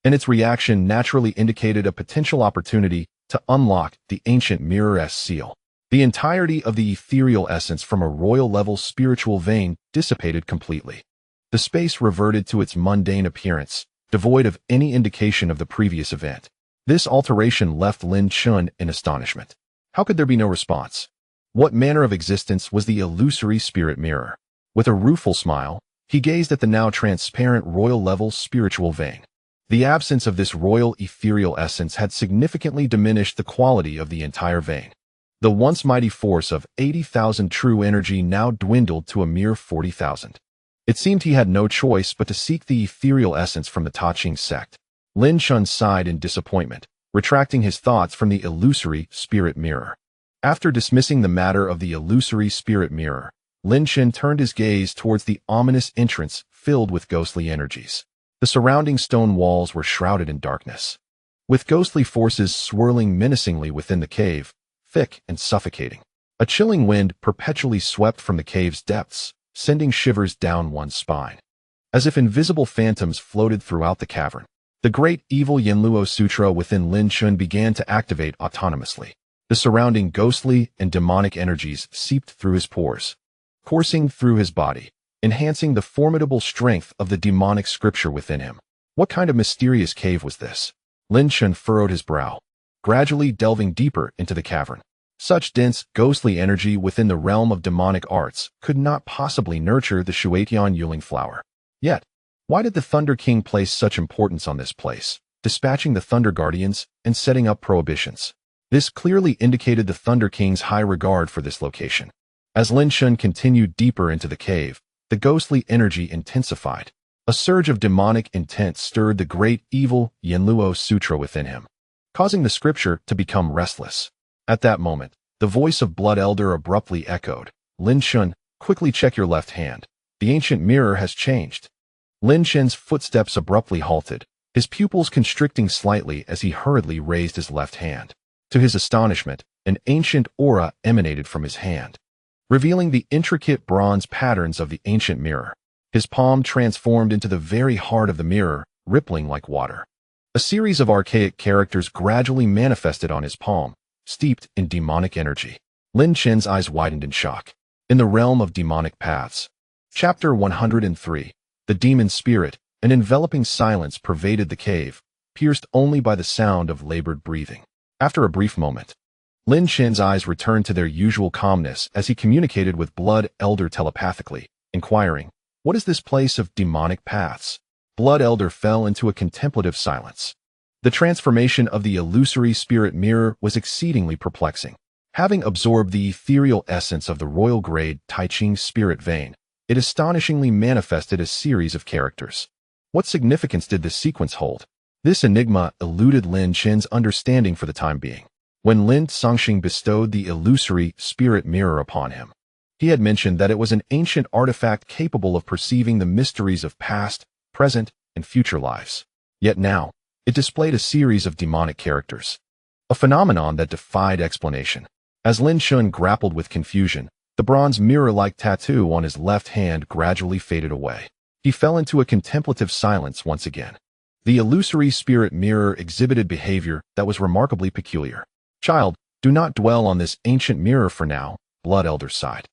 [SPEAKER 1] and its reaction naturally indicated a potential opportunity to unlock the ancient mirror's seal. The entirety of the ethereal essence from a royal-level spiritual vein dissipated completely. The space reverted to its mundane appearance, devoid of any indication of the previous event. This alteration left Lin Chen in astonishment. How could there be no response? What manner of existence was the illusory spirit mirror? With a rueful smile, he gazed at the now transparent royal-level spiritual vein. The absence of this royal ethereal essence had significantly diminished the quality of the entire vein. The once mighty force of 80,000 true energy now dwindled to a mere 40,000. It seemed he had no choice but to seek the ethereal essence from the Ta Qing sect. Lin Chen sighed in disappointment, retracting his thoughts from the illusory spirit mirror. After dismissing the matter of the illusory spirit mirror, Lin Chen turned his gaze towards the ominous entrance filled with ghostly energies. The surrounding stone walls were shrouded in darkness, with ghostly forces swirling menacingly within the cave, thick and suffocating. A chilling wind perpetually swept from the cave's depths, sending shivers down one's spine. As if invisible phantoms floated throughout the cavern, the great evil Yanluo Sutra within Lin Chen began to activate autonomously. The surrounding ghostly and demonic energies seeped through his pores, coursing through his body, enhancing the formidable strength of the demonic scripture within him. What kind of mysterious cave was this? Lin Chen furrowed his brow, gradually delving deeper into the cavern. Such dense, ghostly energy within the realm of demonic arts could not possibly nurture the Shuatian Yuling flower. Yet, why did the Thunder King place such importance on this place, dispatching the Thunder Guardians and setting up prohibitions? This clearly indicated the Thunder King's high regard for this location. As Lin Chen continued deeper into the cave, the ghostly energy intensified. A surge of demonic intent stirred the great evil Yanluo Sutra within him, causing the scripture to become restless. At that moment, the voice of Blood Elder abruptly echoed, "Lin Chen, quickly check your left hand. The ancient mirror has changed." Lin Chen's footsteps abruptly halted, his pupils constricting slightly as he hurriedly raised his left hand. To his astonishment, an ancient aura emanated from his hand, revealing the intricate bronze patterns of the ancient mirror. His palm transformed into the very heart of the mirror, rippling like water. A series of archaic characters gradually manifested on his palm, steeped in demonic energy. Lin Chen's eyes widened in shock. In the realm of demonic paths. Chapter 103. The Demon Spirit. An enveloping silence pervaded the cave, pierced only by the sound of labored breathing. After a brief moment, Lin Chen's eyes returned to their usual calmness as he communicated with Blood Elder telepathically, inquiring, "What is this place of demonic paths?" Blood Elder fell into a contemplative silence. The transformation of the illusory spirit mirror was exceedingly perplexing. Having absorbed the ethereal essence of the royal grade Tai Ching spirit vein, it astonishingly manifested a series of characters. What significance did this sequence hold? This enigma eluded Lin Chen's understanding for the time being. When Lin Songxing bestowed the illusory spirit mirror upon him, he had mentioned that it was an ancient artifact capable of perceiving the mysteries of past, present, and future lives. Yet now, it displayed a series of demonic characters, a phenomenon that defied explanation. As Lin Chen grappled with confusion, the bronze mirror-like tattoo on his left hand gradually faded away. He fell into a contemplative silence once again. The illusory spirit mirror exhibited behavior that was remarkably peculiar. "Child, do not dwell on this ancient mirror for now," Blood Elder sighed.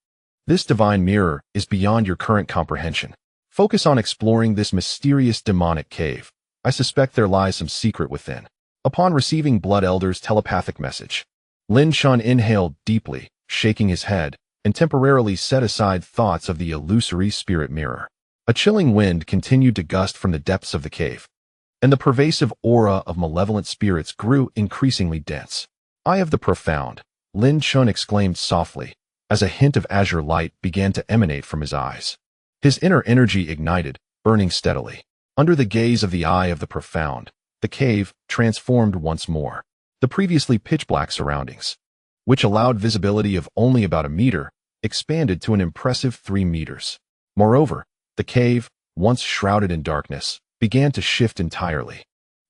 [SPEAKER 1] "This divine mirror is beyond your current comprehension. Focus on exploring this mysterious demonic cave. I suspect there lies some secret within." Upon receiving Blood Elder's telepathic message, Lin Chen inhaled deeply, shaking his head, and temporarily set aside thoughts of the illusory spirit mirror. A chilling wind continued to gust from the depths of the cave, and the pervasive aura of malevolent spirits grew increasingly dense. "Eye of the Profound," Lin Chen exclaimed softly, as a hint of azure light began to emanate from his eyes. His inner energy ignited, burning steadily. Under the gaze of the Eye of the Profound, the cave transformed once more. The previously pitch-black surroundings, which allowed visibility of only about a meter, expanded to an impressive 3 meters. Moreover, the cave, once shrouded in darkness, began to shift entirely.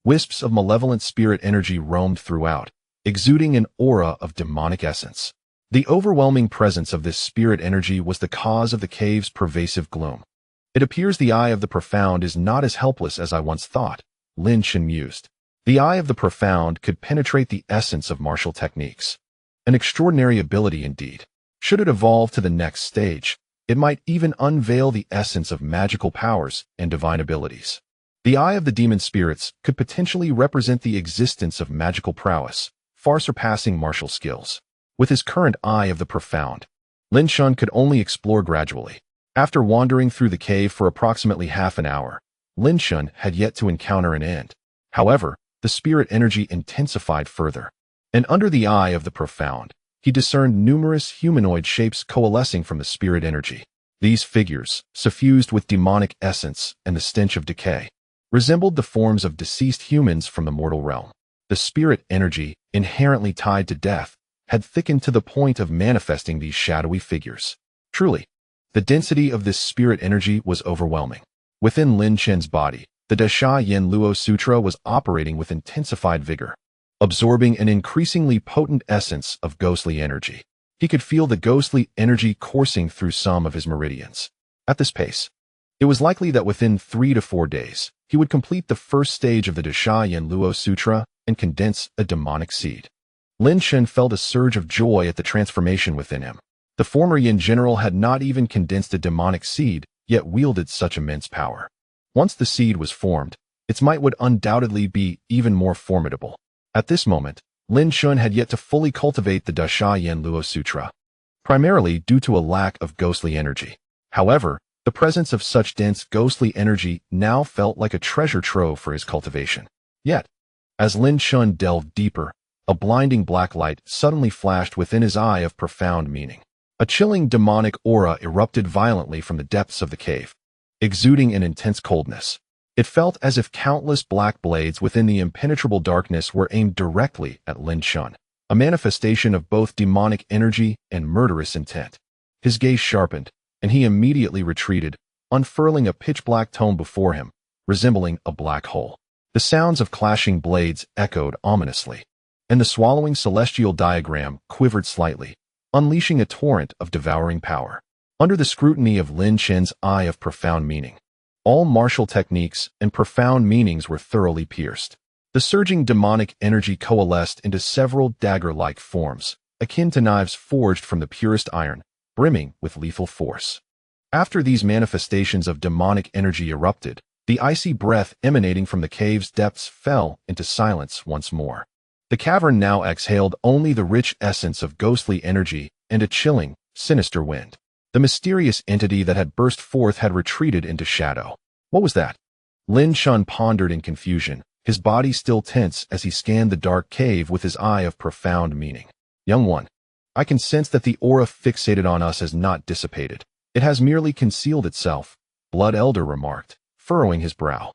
[SPEAKER 1] Wisps of malevolent spirit energy roamed throughout, exuding an aura of demonic essence. The overwhelming presence of this spirit energy was the cause of the cave's pervasive gloom. "It appears the Eye of the Profound is not as helpless as I once thought," Lin Chen mused. The Eye of the Profound could penetrate the essence of martial techniques. An extraordinary ability indeed. Should it evolve to the next stage, it might even unveil the essence of magical powers and divine abilities. The Eye of the Demon Spirits could potentially represent the existence of magical prowess, far surpassing martial skills. With his current Eye of the Profound, Lin Chen could only explore gradually. After wandering through the cave for approximately half an hour, Lin Chen had yet to encounter an end. However, the spirit energy intensified further, and under the Eye of the Profound, he discerned numerous humanoid shapes coalescing from the spirit energy. These figures, suffused with demonic essence and the stench of decay, resembled the forms of deceased humans from the mortal realm. The spirit energy, inherently tied to death, had thickened to the point of manifesting these shadowy figures. Truly, the density of this spirit energy was overwhelming. Within Lin Chen's body, the Dasha Yen Luo Sutra was operating with intensified vigor, absorbing an increasingly potent essence of ghostly energy. He could feel the ghostly energy coursing through some of his meridians. At this pace, it was likely that within 3 to 4 days, he would complete the first stage of the Dasha Yen Luo Sutra and condense a demonic seed. Lin Chen felt a surge of joy at the transformation within him. The former Yin general had not even condensed a demonic seed, yet wielded such immense power. Once the seed was formed, its might would undoubtedly be even more formidable. At this moment, Lin Chen had yet to fully cultivate the Dasha Yen Luo Sutra, primarily due to a lack of ghostly energy. However, the presence of such dense ghostly energy now felt like a treasure trove for his cultivation. Yet, as Lin Chen delved deeper, a blinding black light suddenly flashed within his Eye of Profound meaning. A chilling demonic aura erupted violently from the depths of the cave, exuding an intense coldness. It felt as if countless black blades within the impenetrable darkness were aimed directly at Lin Chen, a manifestation of both demonic energy and murderous intent. His gaze sharpened, and he immediately retreated, unfurling a pitch-black tome before him, resembling a black hole. The sounds of clashing blades echoed ominously, and the swallowing celestial diagram quivered slightly, unleashing a torrent of devouring power. Under the scrutiny of Lin Chen's eye of profound meaning, all martial techniques and profound meanings were thoroughly pierced. The surging demonic energy coalesced into several dagger-like forms, akin to knives forged from the purest iron, brimming with lethal force. After these manifestations of demonic energy erupted, the icy breath emanating from the cave's depths fell into silence once more. The cavern now exhaled only the rich essence of ghostly energy and a chilling, sinister wind. The mysterious entity that had burst forth had retreated into shadow. What was that? Lin Chen pondered in confusion, his body still tense as he scanned the dark cave with his eye of profound meaning. Young one, I can sense that the aura fixated on us has not dissipated. It has merely concealed itself, Blood Elder remarked, furrowing his brow.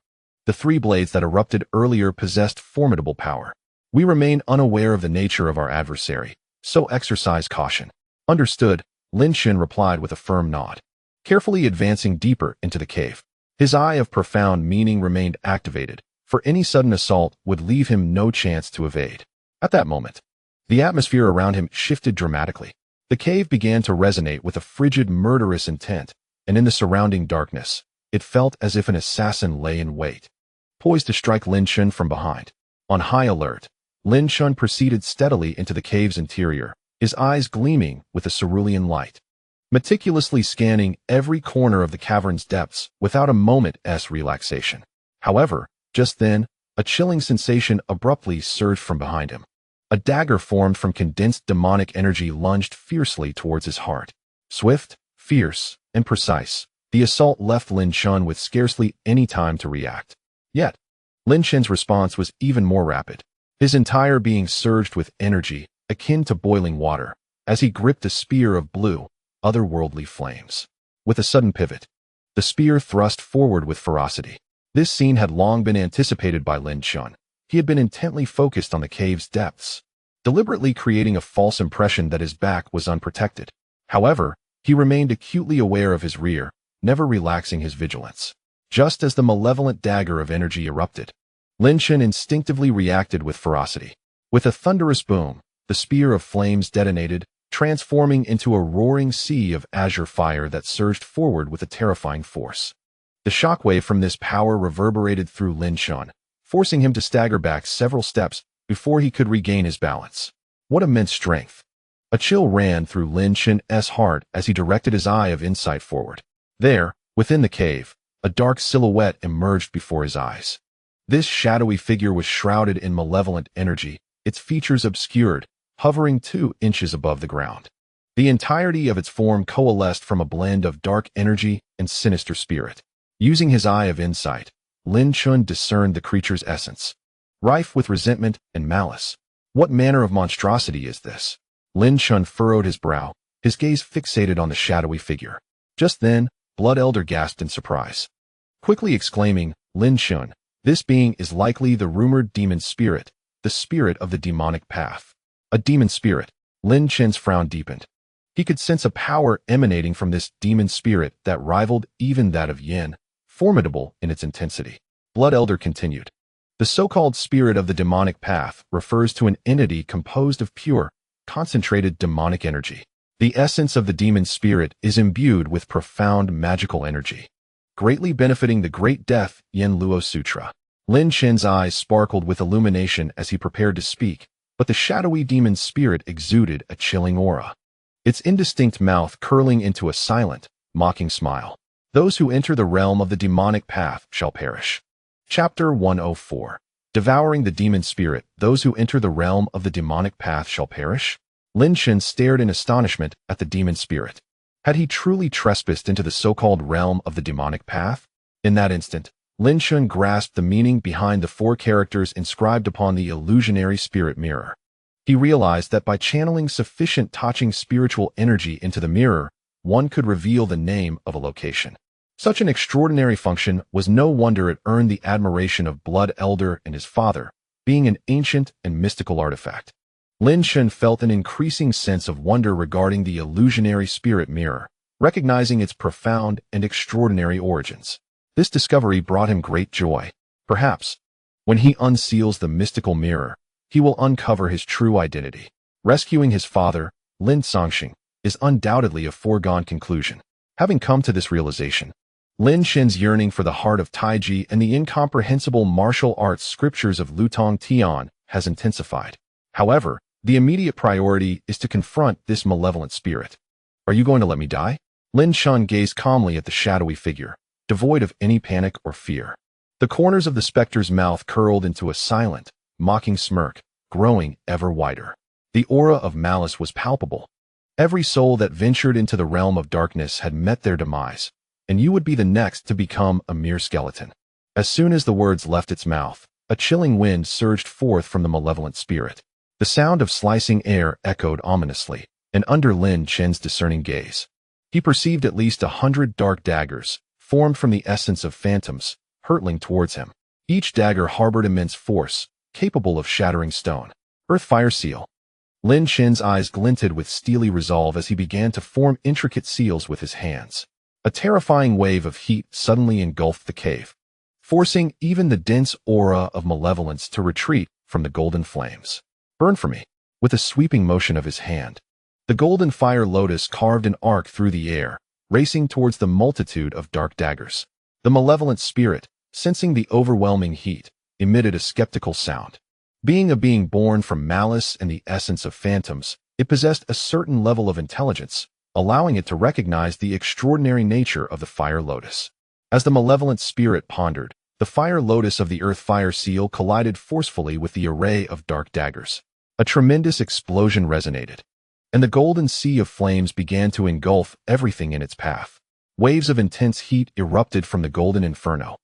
[SPEAKER 1] The three blades that erupted earlier possessed formidable power. We remain unaware of the nature of our adversary, so exercise caution. Understood, Lin Chen replied with a firm nod, carefully advancing deeper into the cave. His eye of profound meaning remained activated, for any sudden assault would leave him no chance to evade. At that moment, the atmosphere around him shifted dramatically. The cave began to resonate with a frigid, murderous intent, and in the surrounding darkness, it felt as if an assassin lay in wait, poised to strike Lin Chen from behind. On high alert, Lin Chen proceeded steadily into the cave's interior, his eyes gleaming with a cerulean light, meticulously scanning every corner of the cavern's depths without a moment's relaxation. However, just then, a chilling sensation abruptly surged from behind him. A dagger formed from condensed demonic energy lunged fiercely towards his heart. Swift, fierce, and precise, the assault left Lin Chen with scarcely any time to react. Yet, Lin Chen's response was even more rapid. His entire being surged with energy, akin to boiling water, as he gripped a spear of blue, otherworldly flames. With a sudden pivot, the spear thrust forward with ferocity. This scene had long been anticipated by Lin Chen. He had been intently focused on the cave's depths, deliberately creating a false impression that his back was unprotected. However, he remained acutely aware of his rear, never relaxing his vigilance. Just as the malevolent dagger of energy erupted, Lin Chen instinctively reacted with ferocity. With a thunderous boom, the spear of flames detonated, transforming into a roaring sea of azure fire that surged forward with a terrifying force. The shockwave from this power reverberated through Lin Chen, forcing him to stagger back several steps before he could regain his balance. What immense strength! A chill ran through Lin Chen's heart as he directed his eye of insight forward. There, within the cave, a dark silhouette emerged before his eyes. This shadowy figure was shrouded in malevolent energy, its features obscured, hovering 2 inches above the ground. The entirety of its form coalesced from a blend of dark energy and sinister spirit. Using his eye of insight, Lin Chen discerned the creature's essence, rife with resentment and malice. What manner of monstrosity is this? Lin Chen furrowed his brow, his gaze fixated on the shadowy figure. Just then, Blood Elder gasped in surprise, quickly exclaiming, Lin Chen, this being is likely the rumored demon spirit, the spirit of the demonic path. A demon spirit. Lin Chen's frown deepened. He could sense a power emanating from this demon spirit that rivaled even that of Yin, formidable in its intensity. Blood Elder continued. The so-called spirit of the demonic path refers to an entity composed of pure, concentrated demonic energy. The essence of the demon spirit is imbued with profound magical energy, greatly benefiting the Great Death Yin Luo Sutra. Lin Chen's eyes sparkled with illumination as he prepared to speak, but the shadowy demon spirit exuded a chilling aura, its indistinct mouth curling into a silent, mocking smile. Those who enter the realm of the demonic path shall perish. Chapter 104. Devouring the demon spirit. Those who enter the realm of the demonic path shall perish? Lin Chen stared in astonishment at the demon spirit. Had he truly trespassed into the so-called realm of the demonic path? In that instant, Lin Chen grasped the meaning behind the 4 characters inscribed upon the illusionary spirit mirror. He realized that by channeling sufficient touching spiritual energy into the mirror, one could reveal the name of a location. Such an extraordinary function was no wonder it earned the admiration of Blood Elder and his father, being an ancient and mystical artifact. Lin Chen felt an increasing sense of wonder regarding the illusionary spirit mirror, recognizing its profound and extraordinary origins. This discovery brought him great joy. Perhaps, when he unseals the mystical mirror, he will uncover his true identity. Rescuing his father, Lin Songxing, is undoubtedly a foregone conclusion. Having come to this realization, Lin Chen's yearning for the heart of Taiji and the incomprehensible martial arts scriptures of Lutong Tian has intensified. However, the immediate priority is to confront this malevolent spirit. Are you going to let me die? Lin Chen gazed calmly at the shadowy figure, devoid of any panic or fear. The corners of the specter's mouth curled into a silent, mocking smirk, growing ever wider. The aura of malice was palpable. Every soul that ventured into the realm of darkness had met their demise, and you would be the next to become a mere skeleton. As soon as the words left its mouth, a chilling wind surged forth from the malevolent spirit. The sound of slicing air echoed ominously, and under Lin Chen's discerning gaze, he perceived at least 100 dark daggers, formed from the essence of phantoms, hurtling towards him. Each dagger harbored immense force, capable of shattering stone. Earth-fire seal. Lin Chen's eyes glinted with steely resolve as he began to form intricate seals with his hands. A terrifying wave of heat suddenly engulfed the cave, forcing even the dense aura of malevolence to retreat from the golden flames. Burn for me. With a sweeping motion of his hand, the golden fire lotus carved an arc through the air, racing towards the multitude of dark daggers. The malevolent spirit, sensing the overwhelming heat, emitted a skeptical sound. Being a being born from malice and the essence of phantoms, it possessed a certain level of intelligence, allowing it to recognize the extraordinary nature of the fire lotus. As the malevolent spirit pondered, the fire lotus of the earth-fire seal collided forcefully with the array of dark daggers. A tremendous explosion resonated, and the golden sea of flames began to engulf everything in its path. Waves of intense heat erupted from the golden inferno,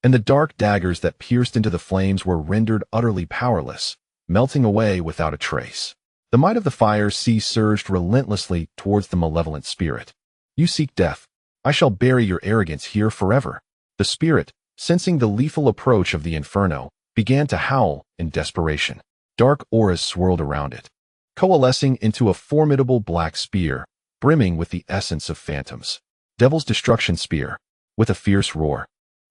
[SPEAKER 1] and the dark daggers that pierced into the flames were rendered utterly powerless, melting away without a trace. The might of the fire sea surged relentlessly towards the malevolent spirit. You seek death. I shall bury your arrogance here forever. The spirit, sensing the lethal approach of the inferno, began to howl in desperation. Dark auras swirled around it, coalescing into a formidable black spear, brimming with the essence of phantoms. Devil's Destruction Spear. With a fierce roar,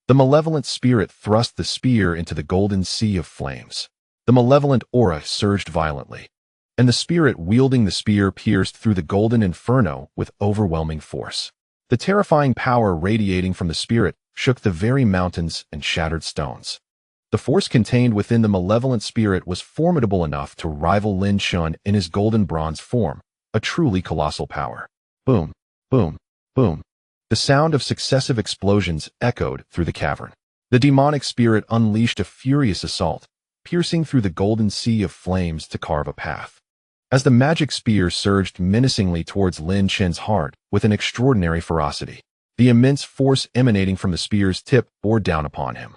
[SPEAKER 1] the malevolent spirit thrust the spear into the golden sea of flames. The malevolent aura surged violently, and the spirit wielding the spear pierced through the golden inferno with overwhelming force. The terrifying power radiating from the spirit shook the very mountains and shattered stones. The force contained within the malevolent spirit was formidable enough to rival Lin Chen in his golden bronze form, a truly colossal power. Boom, boom, boom. The sound of successive explosions echoed through the cavern. The demonic spirit unleashed a furious assault, piercing through the golden sea of flames to carve a path. As the magic spear surged menacingly towards Lin Chen's heart with an extraordinary ferocity, the immense force emanating from the spear's tip bore down upon him.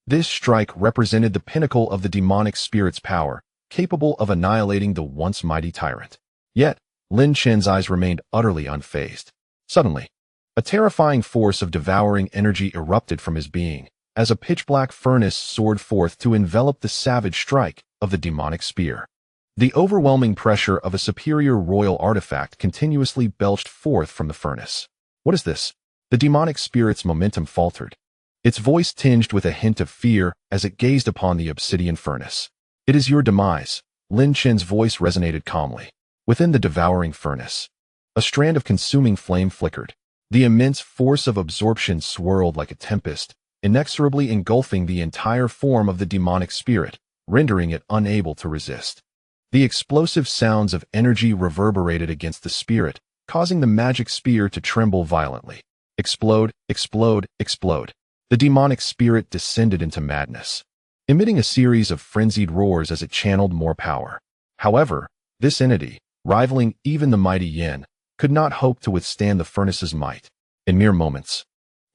[SPEAKER 1] This strike represented the pinnacle of the demonic spirit's power, capable of annihilating the once mighty tyrant. Yet, Lin Chen's eyes remained utterly unfazed. Suddenly, a terrifying force of devouring energy erupted from his being, as a pitch-black furnace soared forth to envelop the savage strike of the demonic spear. The overwhelming pressure of a superior royal artifact continuously belched forth from the furnace. What is this? The demonic spirit's momentum faltered, its voice tinged with a hint of fear as it gazed upon the obsidian furnace. It is your demise. Lin Chen's voice resonated calmly. Within the devouring furnace, a strand of consuming flame flickered. The immense force of absorption swirled like a tempest, inexorably engulfing the entire form of the demonic spirit, rendering it unable to resist. The explosive sounds of energy reverberated against the spirit, causing the magic spear to tremble violently. Explode, explode, explode. The demonic spirit descended into madness, emitting a series of frenzied roars as it channeled more power. However, this entity, rivaling even the mighty Yin, could not hope to withstand the furnace's might. In mere moments,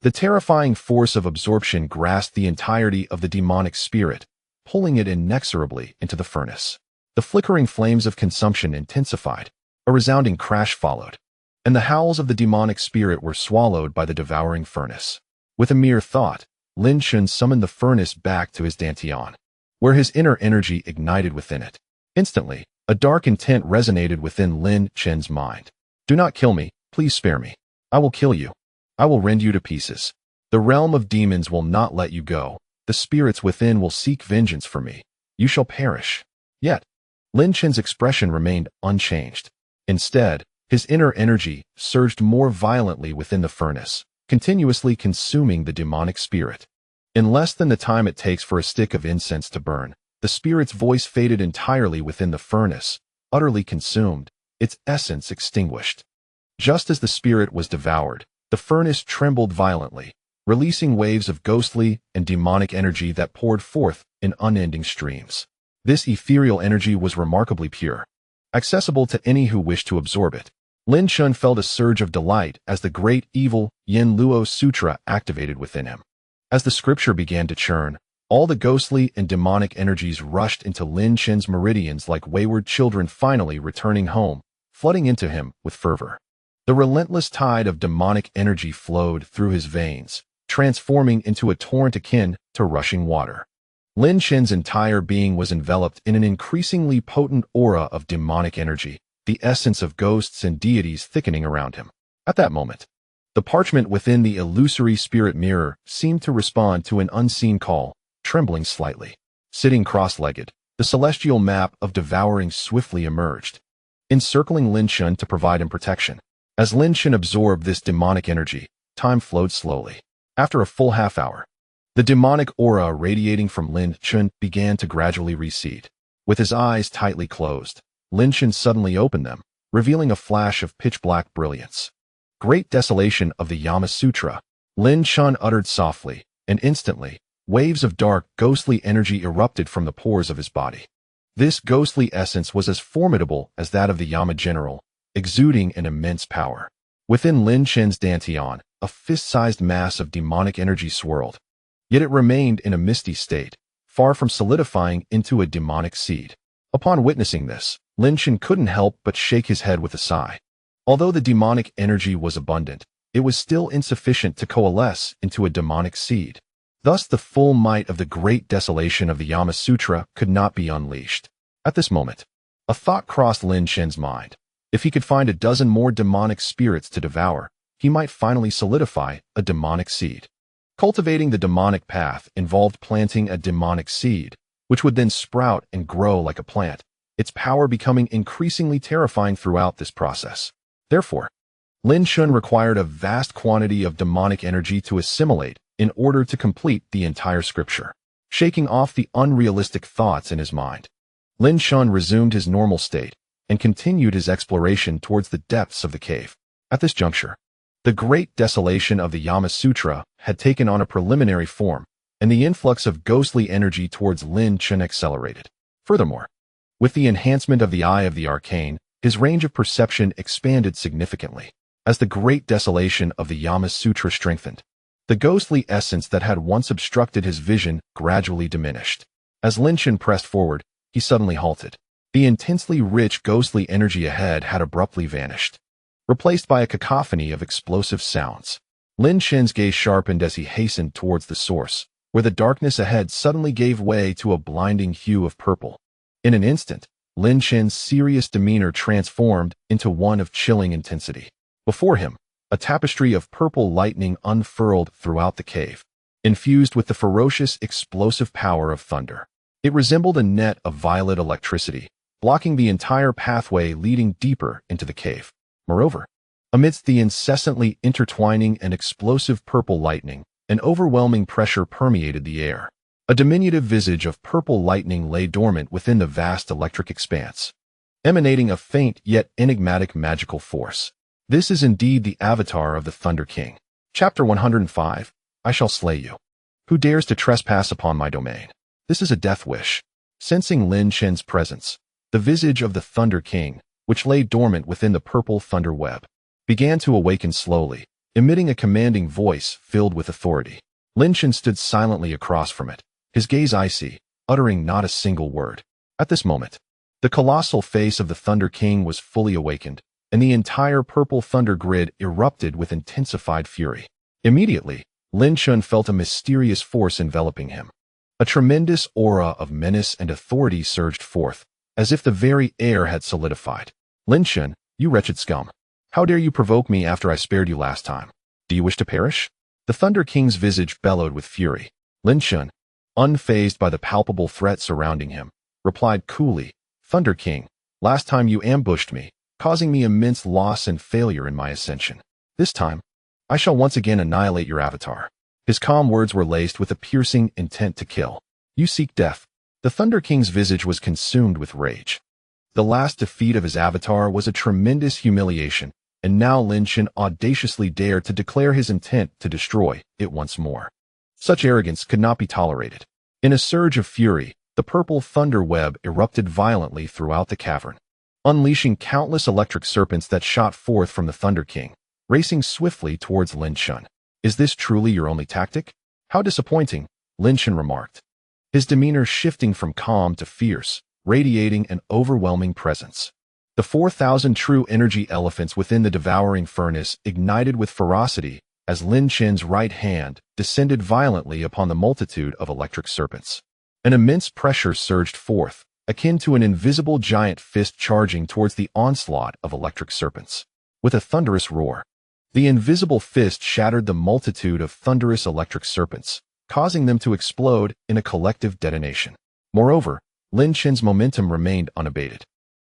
[SPEAKER 1] the terrifying force of absorption grasped the entirety of the demonic spirit, pulling it inexorably into the furnace. The flickering flames of consumption intensified. A resounding crash followed, and the howls of the demonic spirit were swallowed by the devouring furnace. With a mere thought, Lin Chen summoned the furnace back to his dantian, where his inner energy ignited within it. Instantly, a dark intent resonated within Lin Chen's mind. Do not kill me, please spare me. I will kill you. I will rend you to pieces. The realm of demons will not let you go. The spirits within will seek vengeance for me. You shall perish. Yet, Lin Chen's expression remained unchanged. Instead, his inner energy surged more violently within the furnace, continuously consuming the demonic spirit. In less than the time it takes for a stick of incense to burn, the spirit's voice faded entirely within the furnace, utterly consumed, its essence extinguished. Just as the spirit was devoured, the furnace trembled violently, releasing waves of ghostly and demonic energy that poured forth in unending streams. This ethereal energy was remarkably pure, accessible to any who wished to absorb it. Lin Chen felt a surge of delight as the great evil Yin Luo Sutra activated within him. As the scripture began to churn, all the ghostly and demonic energies rushed into Lin Chen's meridians like wayward children finally returning home, flooding into him with fervor. The relentless tide of demonic energy flowed through his veins, transforming into a torrent akin to rushing water. Lin Chen's entire being was enveloped in an increasingly potent aura of demonic energy, the essence of ghosts and deities thickening around him. At that moment, the parchment within the illusory spirit mirror seemed to respond to an unseen call, trembling slightly. Sitting cross-legged, the celestial map of devouring swiftly emerged, encircling Lin Chen to provide him protection. As Lin Chen absorbed this demonic energy, time flowed slowly. After a full half-hour, the demonic aura radiating from Lin Chen began to gradually recede. With his eyes tightly closed, Lin Chen suddenly opened them, revealing a flash of pitch-black brilliance. Great desolation of the Yama Sutra, Lin Chen uttered softly, and instantly, waves of dark, ghostly energy erupted from the pores of his body. This ghostly essence was as formidable as that of the Yama general, exuding an immense power. Within Lin Chen's dantian, a fist-sized mass of demonic energy swirled, yet it remained in a misty state, far from solidifying into a demonic seed. Upon witnessing this, Lin Chen couldn't help but shake his head with a sigh. Although the demonic energy was abundant, it was still insufficient to coalesce into a demonic seed. Thus the full might of the great desolation of the Yama Sutra could not be unleashed. At this moment, a thought crossed Lin Chen's mind. If he could find a dozen more demonic spirits to devour, he might finally solidify a demonic seed. Cultivating the demonic path involved planting a demonic seed, which would then sprout and grow like a plant, its power becoming increasingly terrifying throughout this process. Therefore, Lin Chen required a vast quantity of demonic energy to assimilate in order to complete the entire scripture. Shaking off the unrealistic thoughts in his mind, Lin Chen resumed his normal state and continued his exploration towards the depths of the cave. At this juncture, the great desolation of the Yama Sutra had taken on a preliminary form, and the influx of ghostly energy towards Lin Chen accelerated. Furthermore, with the enhancement of the Eye of the Arcane, his range of perception expanded significantly. As the great desolation of the Yama Sutra strengthened, the ghostly essence that had once obstructed his vision gradually diminished. As Lin Chen pressed forward, he suddenly halted. The intensely rich ghostly energy ahead had abruptly vanished, replaced by a cacophony of explosive sounds. Lin Chen's gaze sharpened as he hastened towards the source, where the darkness ahead suddenly gave way to a blinding hue of purple. In an instant, Lin Chen's serious demeanor transformed into one of chilling intensity. Before him, a tapestry of purple lightning unfurled throughout the cave, infused with the ferocious, explosive power of thunder. It resembled a net of violet electricity, blocking the entire pathway leading deeper into the cave. Moreover, amidst the incessantly intertwining and explosive purple lightning, an overwhelming pressure permeated the air. A diminutive visage of purple lightning lay dormant within the vast electric expanse, emanating a faint yet enigmatic magical force. This is indeed the avatar of the Thunder King. Chapter 105, I shall slay you. Who dares to trespass upon my domain? This is a death wish. Sensing Lin Chen's presence, the visage of the Thunder King, which lay dormant within the purple thunder web, began to awaken slowly, emitting a commanding voice filled with authority. Lin Chen stood silently across from it, his gaze icy, uttering not a single word. At this moment, The colossal face of the Thunder King was fully awakened, and the entire purple thunder grid erupted with intensified fury. Immediately, Lin Chen felt a mysterious force enveloping him. A tremendous aura of menace and authority surged forth, as if the very air had solidified. Lin Chen, you wretched scum. How dare you provoke me after I spared you last time? Do you wish to perish? The Thunder King's visage bellowed with fury. Lin Chen, unfazed by the palpable threat surrounding him, replied coolly, Thunder King, last time you ambushed me, causing me immense loss and failure in my ascension. This time, I shall once again annihilate your avatar. His calm words were laced with a piercing intent to kill. You seek death. The Thunder King's visage was consumed with rage. The last defeat of his avatar was a tremendous humiliation, and now Lin Chen audaciously dared to declare his intent to destroy it once more. Such arrogance could not be tolerated. In a surge of fury, the purple thunder web erupted violently throughout the cavern, unleashing countless electric serpents that shot forth from the Thunder King, racing swiftly towards Lin Chen. Is this truly your only tactic? How disappointing, Lin Chen remarked, his demeanor shifting from calm to fierce, radiating an overwhelming presence. The 4,000 true energy elephants within the devouring furnace ignited with ferocity as Lin Chen's right hand descended violently upon the multitude of electric serpents. An immense pressure surged forth, akin to an invisible giant fist charging towards the onslaught of electric serpents. With a thunderous roar, the invisible fist shattered the multitude of thunderous electric serpents, causing them to explode in a collective detonation. Moreover, Lin Chen's momentum remained unabated.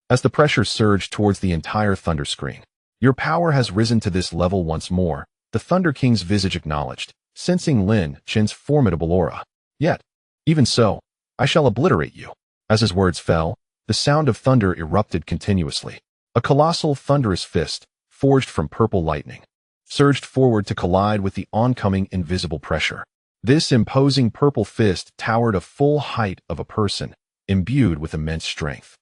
[SPEAKER 1] As the pressure surged towards the entire thunder screen, your power has risen to this level once more, the Thunder King's visage acknowledged, sensing Lin Chen's formidable aura. Yet, even so, I shall obliterate you. As his words fell, the sound of thunder erupted continuously. A colossal thunderous fist, forged from purple lightning, surged forward to collide with the oncoming invisible pressure. This imposing purple fist towered a full height of a person, imbued with immense strength.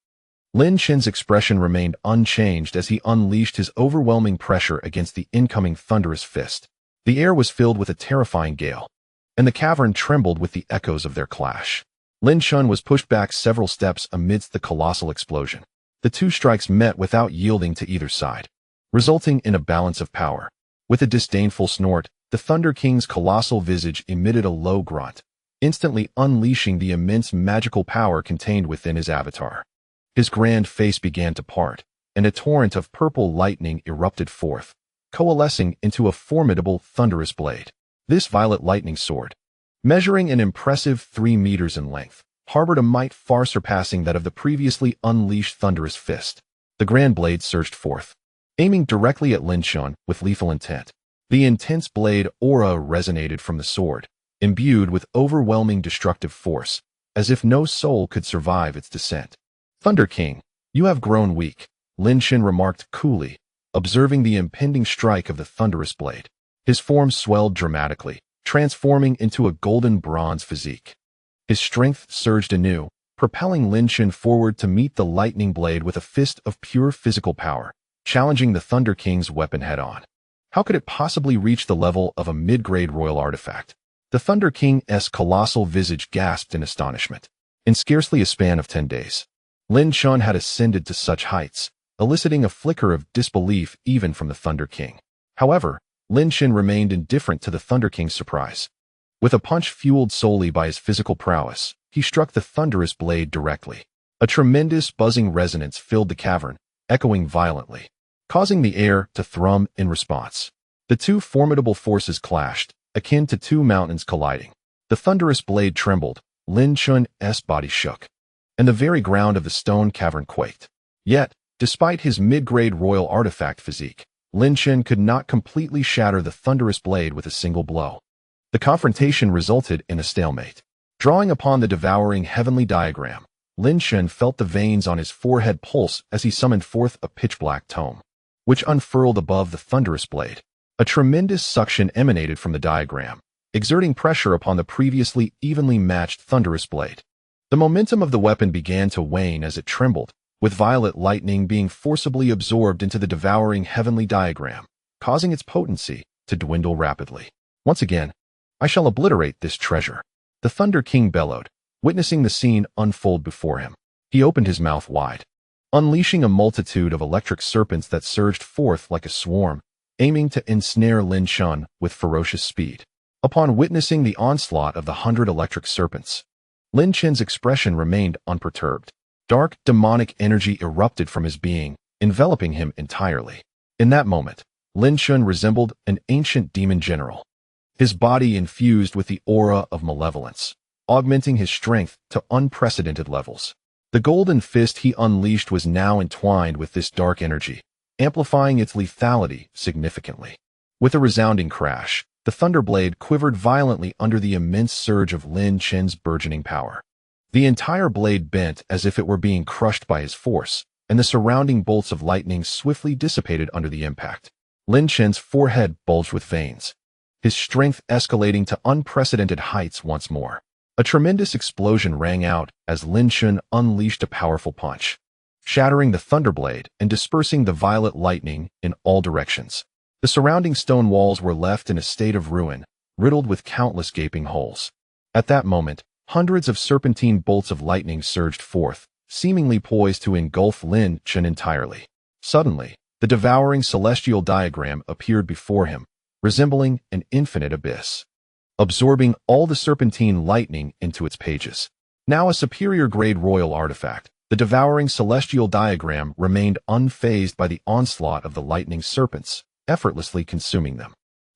[SPEAKER 1] Lin Chen's expression remained unchanged as he unleashed his overwhelming pressure against the incoming thunderous fist. The air was filled with a terrifying gale, and the cavern trembled with the echoes of their clash. Lin Chen was pushed back several steps amidst the colossal explosion. The two strikes met without yielding to either side, resulting in a balance of power. With a disdainful snort, the Thunder King's colossal visage emitted a low grunt, instantly unleashing the immense magical power contained within his avatar. His grand face began to part, and a torrent of purple lightning erupted forth, coalescing into a formidable thunderous blade. This violet lightning sword, measuring an impressive 3 meters in length, harbored a might far surpassing that of the previously unleashed thunderous fist. The grand blade surged forth, aiming directly at Lin Chen with lethal intent. The intense blade aura resonated from the sword, imbued with overwhelming destructive force, as if no soul could survive its descent. Thunder King, you have grown weak, Lin Chen remarked coolly, observing the impending strike of the thunderous blade. His form swelled dramatically, transforming into a golden bronze physique. His strength surged anew, propelling Lin Chen forward to meet the lightning blade with a fist of pure physical power, challenging the Thunder King's weapon head-on. How could it possibly reach the level of a mid-grade royal artifact? The Thunder King's colossal visage gasped in astonishment. In scarcely a span of 10 days, Lin Chen had ascended to such heights, eliciting a flicker of disbelief even from the Thunder King. However, Lin Chen remained indifferent to the Thunder King's surprise. With a punch fueled solely by his physical prowess, he struck the thunderous blade directly. A tremendous buzzing resonance filled the cavern, echoing violently, causing the air to thrum in response. The two formidable forces clashed, akin to two mountains colliding. The thunderous blade trembled, Lin Chen's body shook, and the very ground of the stone cavern quaked. Yet, despite his mid-grade royal artifact physique, Lin Chen could not completely shatter the thunderous blade with a single blow. The confrontation resulted in a stalemate. Drawing upon the devouring heavenly diagram, Lin Chen felt the veins on his forehead pulse as he summoned forth a pitch-black tome, which unfurled above the thunderous blade. A tremendous suction emanated from the diagram, exerting pressure upon the previously evenly matched thunderous blade. The momentum of the weapon began to wane as it trembled, with violet lightning being forcibly absorbed into the devouring heavenly diagram, causing its potency to dwindle rapidly. Once again, I shall obliterate this treasure, the Thunder King bellowed, witnessing the scene unfold before him. He opened his mouth wide, unleashing a multitude of electric serpents that surged forth like a swarm, aiming to ensnare Lin Chen with ferocious speed. Upon witnessing the onslaught of the 100 electric serpents, Lin Chen's expression remained unperturbed. Dark, demonic energy erupted from his being, enveloping him entirely. In that moment, Lin Chen resembled an ancient demon general, his body infused with the aura of malevolence, augmenting his strength to unprecedented levels. The golden fist he unleashed was now entwined with this dark energy, amplifying its lethality significantly. With a resounding crash, the thunderblade quivered violently under the immense surge of Lin Chen's burgeoning power. The entire blade bent as if it were being crushed by his force, and the surrounding bolts of lightning swiftly dissipated under the impact. Lin Chen's forehead bulged with veins, his strength escalating to unprecedented heights once more. A tremendous explosion rang out as Lin Chen unleashed a powerful punch, shattering the thunderblade and dispersing the violet lightning in all directions. The surrounding stone walls were left in a state of ruin, riddled with countless gaping holes. At that moment, hundreds of serpentine bolts of lightning surged forth, seemingly poised to engulf Lin Chen entirely. Suddenly, the devouring celestial diagram appeared before him, resembling an infinite abyss, absorbing all the serpentine lightning into its pages. Now a superior-grade royal artifact, the devouring celestial diagram remained unfazed by the onslaught of the lightning serpents, effortlessly consuming them.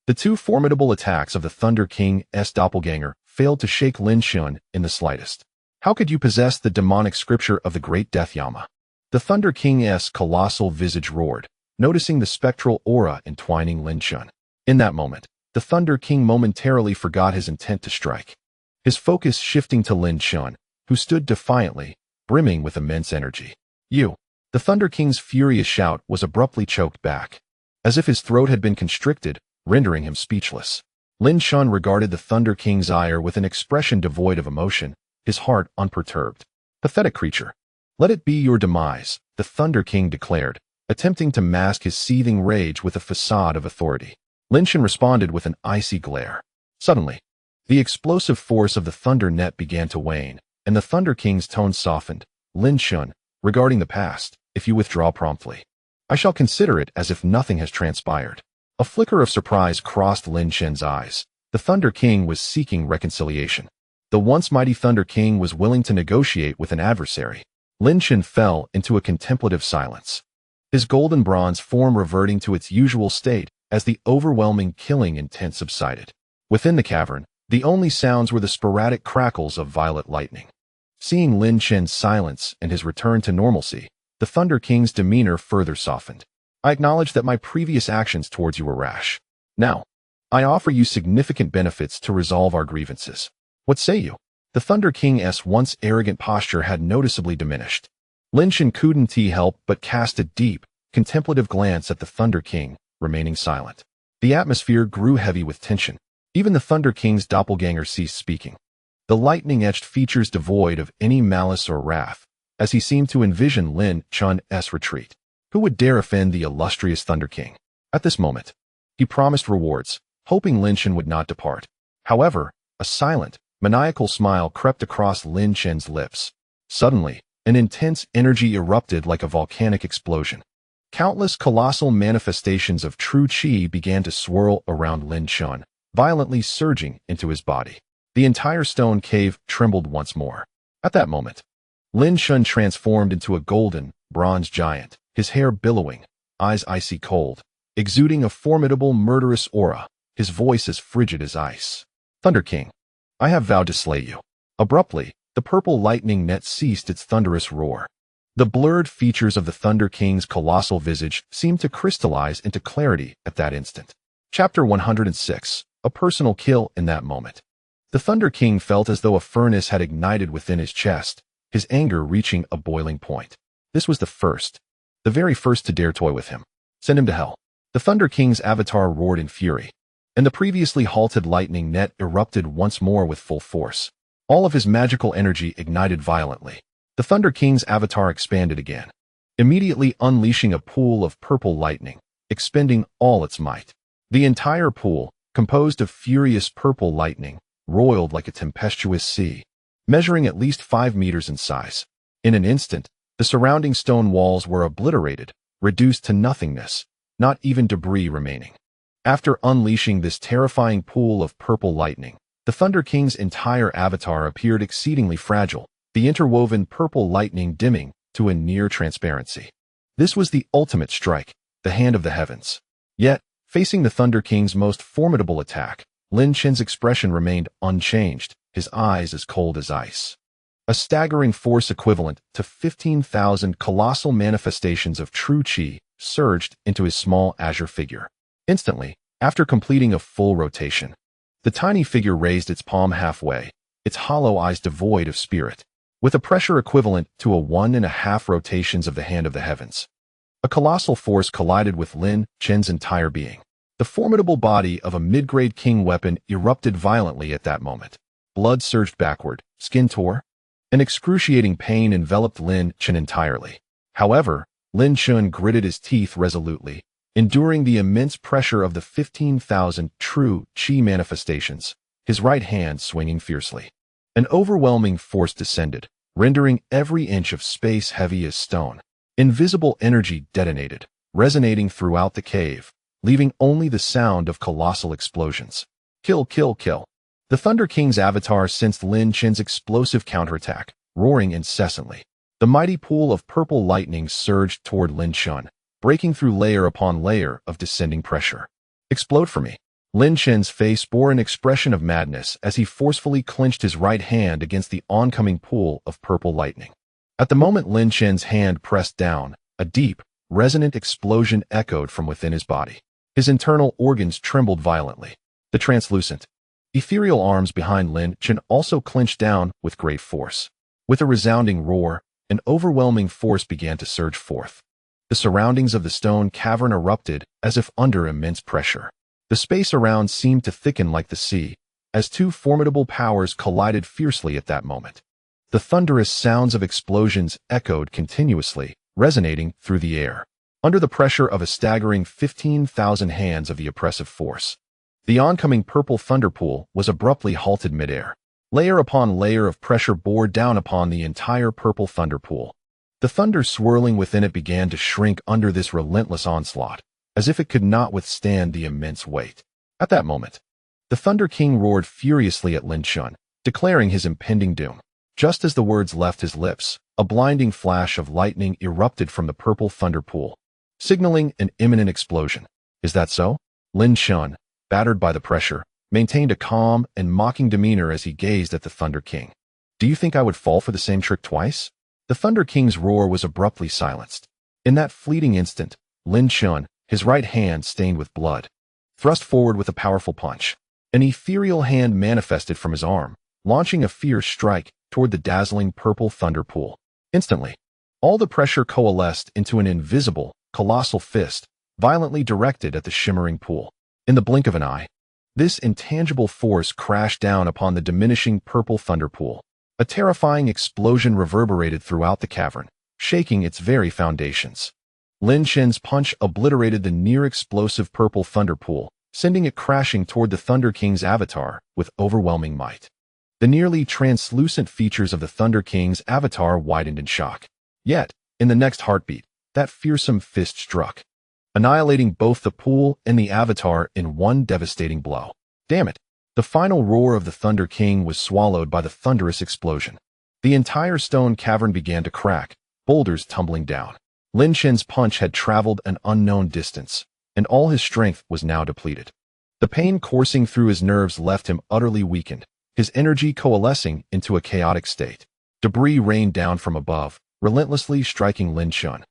[SPEAKER 1] The two formidable attacks of the Thunder King's doppelganger failed to shake Lin Chen in the slightest. How could you possess the demonic scripture of the Great Death Yama? The Thunder King's colossal visage roared, noticing the spectral aura entwining Lin Chen. In that moment, the Thunder King momentarily forgot his intent to strike, his focus shifting to Lin Chen, who stood defiantly, brimming with immense energy. "You!" The Thunder King's furious shout was abruptly choked back, as if his throat had been constricted, rendering him speechless. Lin Chen regarded the Thunder King's ire with an expression devoid of emotion, his heart unperturbed. "Pathetic creature. Let it be your demise," the Thunder King declared, attempting to mask his seething rage with a facade of authority. Lin Chen responded with an icy glare. Suddenly, the explosive force of the thunder net began to wane, and the Thunder King's tone softened. "Lin Chen, regarding the past, if you withdraw promptly, I shall consider it as if nothing has transpired." A flicker of surprise crossed Lin Chen's eyes. The Thunder King was seeking reconciliation. The once mighty Thunder King was willing to negotiate with an adversary. Lin Chen fell into a contemplative silence, his golden bronze form reverting to its usual state as the overwhelming killing intent subsided. Within the cavern, the only sounds were the sporadic crackles of violet lightning. Seeing Lin Chen's silence and his return to normalcy, the Thunder King's demeanor further softened. "I acknowledge that my previous actions towards you were rash. Now, I offer you significant benefits to resolve our grievances. What say you?" The Thunder King's once arrogant posture had noticeably diminished. Lin Chen couldn't help but cast a deep, contemplative glance at the Thunder King, remaining silent. The atmosphere grew heavy with tension. Even the Thunder King's doppelganger ceased speaking, the lightning-etched features devoid of any malice or wrath, as he seemed to envision Lin Chen's retreat. Who would dare offend the illustrious Thunder King? At this moment, he promised rewards, hoping Lin Chen would not depart. However, a silent, maniacal smile crept across Lin Chen's lips. Suddenly, an intense energy erupted like a volcanic explosion. Countless colossal manifestations of true qi began to swirl around Lin Chen, violently surging into his body. The entire stone cave trembled once more. At that moment, Lin Chen transformed into a golden, bronze giant, his hair billowing, eyes icy cold, exuding a formidable murderous aura, his voice as frigid as ice. "Thunder King, I have vowed to slay you." Abruptly, the purple lightning net ceased its thunderous roar. The blurred features of the Thunder King's colossal visage seemed to crystallize into clarity at that instant. Chapter 106. A personal kill. In that moment, the Thunder King felt as though a furnace had ignited within his chest, his anger reaching a boiling point. This was the very first to dare toy with him. "Send him to hell." The Thunder King's avatar roared in fury, and the previously halted lightning net erupted once more with full force. All of his magical energy ignited violently. The Thunder King's avatar expanded again, immediately unleashing a pool of purple lightning, expending all its might. The entire pool, composed of furious purple lightning, roiled like a tempestuous sea, measuring at least 5 meters in size. In an instant, the surrounding stone walls were obliterated, reduced to nothingness, not even debris remaining. After unleashing this terrifying pool of purple lightning, the Thunder King's entire avatar appeared exceedingly fragile, the interwoven purple lightning dimming to a near transparency. This was the ultimate strike, the hand of the heavens. Yet, facing the Thunder King's most formidable attack, Lin Chen's expression remained unchanged, his eyes as cold as ice. A staggering force equivalent to 15,000 colossal manifestations of true qi surged into his small azure figure. Instantly, after completing a full rotation, the tiny figure raised its palm halfway, its hollow eyes devoid of spirit, with a pressure equivalent to a 1.5 rotations of the hand of the heavens. A colossal force collided with Lin Chen's entire being. The formidable body of a mid-grade king weapon erupted violently at that moment. Blood surged backward, skin tore. An excruciating pain enveloped Lin Chen entirely. However, Lin Chen gritted his teeth resolutely, enduring the immense pressure of the 15,000 true qi manifestations, his right hand swinging fiercely. An overwhelming force descended, rendering every inch of space heavy as stone. Invisible energy detonated, resonating throughout the cave, leaving only the sound of colossal explosions. Kill, kill, kill. The Thunder King's avatar sensed Lin Chen's explosive counterattack, roaring incessantly. The mighty pool of purple lightning surged toward Lin Chen, breaking through layer upon layer of descending pressure. Explode for me. Lin Chen's face bore an expression of madness as he forcefully clenched his right hand against the oncoming pool of purple lightning. At the moment Lin Chen's hand pressed down, a deep, resonant explosion echoed from within his body. His internal organs trembled violently. The translucent, ethereal arms behind Lin Chen also clenched down with great force. With a resounding roar, an overwhelming force began to surge forth. The surroundings of the stone cavern erupted as if under immense pressure. The space around seemed to thicken like the sea, as two formidable powers collided fiercely at that moment. The thunderous sounds of explosions echoed continuously, resonating through the air, under the pressure of a staggering 15,000 hands of the oppressive force. The oncoming purple thunderpool was abruptly halted midair. Layer upon layer of pressure bore down upon the entire purple thunderpool. The thunder swirling within it began to shrink under this relentless onslaught, as if it could not withstand the immense weight. At that moment, the Thunder King roared furiously at Lin Chen, declaring his impending doom. Just as the words left his lips, a blinding flash of lightning erupted from the purple thunderpool, signaling an imminent explosion. Is that so? Lin Chen, battered by the pressure, maintained a calm and mocking demeanor as he gazed at the Thunder King. Do you think I would fall for the same trick twice? The Thunder King's roar was abruptly silenced. In that fleeting instant, Lin Chen, his right hand stained with blood, thrust forward with a powerful punch. An ethereal hand manifested from his arm, launching a fierce strike toward the dazzling purple thunder pool. Instantly, all the pressure coalesced into an invisible, colossal fist, violently directed at the shimmering pool. In the blink of an eye, this intangible force crashed down upon the diminishing purple thunder pool. A terrifying explosion reverberated throughout the cavern, shaking its very foundations. Lin Chen's punch obliterated the near-explosive purple thunder pool, sending it crashing toward the Thunder King's avatar with overwhelming might. The nearly translucent features of the Thunder King's avatar widened in shock. Yet, in the next heartbeat, that fearsome fist struck, annihilating both the pool and the avatar in one devastating blow. Damn it! The final roar of the Thunder King was swallowed by the thunderous explosion. The entire stone cavern began to crack, boulders tumbling down. Lin Chen's punch had traveled an unknown distance, and all his strength was now depleted. The pain coursing through his nerves left him utterly weakened, his energy coalescing into a chaotic state. Debris rained down from above, relentlessly striking Lin Chen,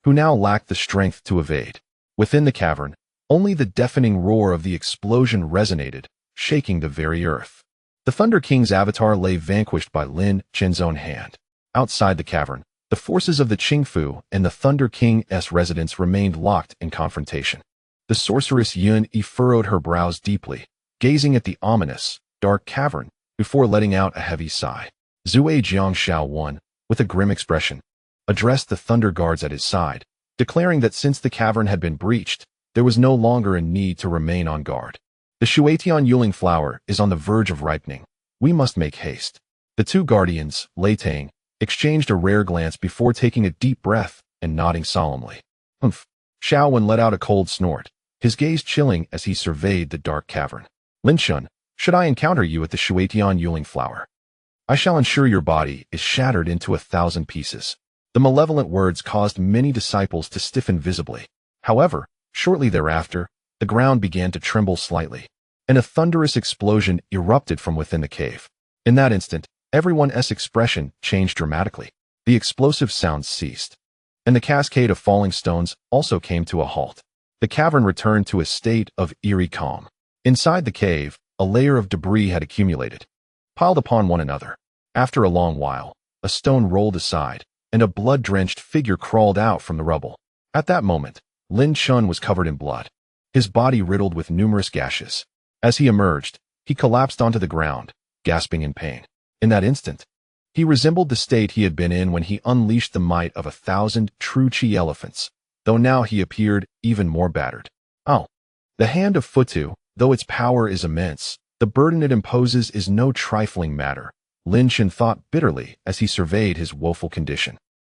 [SPEAKER 1] who now lacked the strength to evade. Within the cavern, only the deafening roar of the explosion resonated, shaking the very earth. The Thunder King's avatar lay vanquished by Lin Chen's own hand. Outside the cavern, the forces of the Qingfu and the Thunder King's residents remained locked in confrontation. The sorceress Yun furrowed her brows deeply, gazing at the ominous, dark cavern before letting out a heavy sigh. Zue Jiangshao Wan, with a grim expression, addressed the Thunder Guards at his side, declaring that since the cavern had been breached, there was no longer a need to remain on guard. The Shuatian Yuling flower is on the verge of ripening. We must make haste. The two guardians, Lei Tang, exchanged a rare glance before taking a deep breath and nodding solemnly. Humph. Xiaowen let out a cold snort, his gaze chilling as he surveyed the dark cavern. Lin Chen, should I encounter you at the Shuatian Yuling Flower, I shall ensure your body is shattered into 1,000 pieces. The malevolent words caused many disciples to stiffen visibly. However, shortly thereafter, the ground began to tremble slightly, and a thunderous explosion erupted from within the cave. In that instant, everyone's expression changed dramatically. The explosive sounds ceased, and the cascade of falling stones also came to a halt. The cavern returned to a state of eerie calm. Inside the cave, a layer of debris had accumulated, piled upon one another. After a long while, a stone rolled aside, and a blood-drenched figure crawled out from the rubble. At that moment, Lin Chen was covered in blood, his body riddled with numerous gashes. As he emerged, he collapsed onto the ground, gasping in pain. In that instant, he resembled the state he had been in when he unleashed the might of 1,000 true Qi elephants, though now he appeared even more battered. Oh, the hand of Futu, though its power is immense, the burden it imposes is no trifling matter, Lin Chen thought bitterly as he surveyed his woeful condition.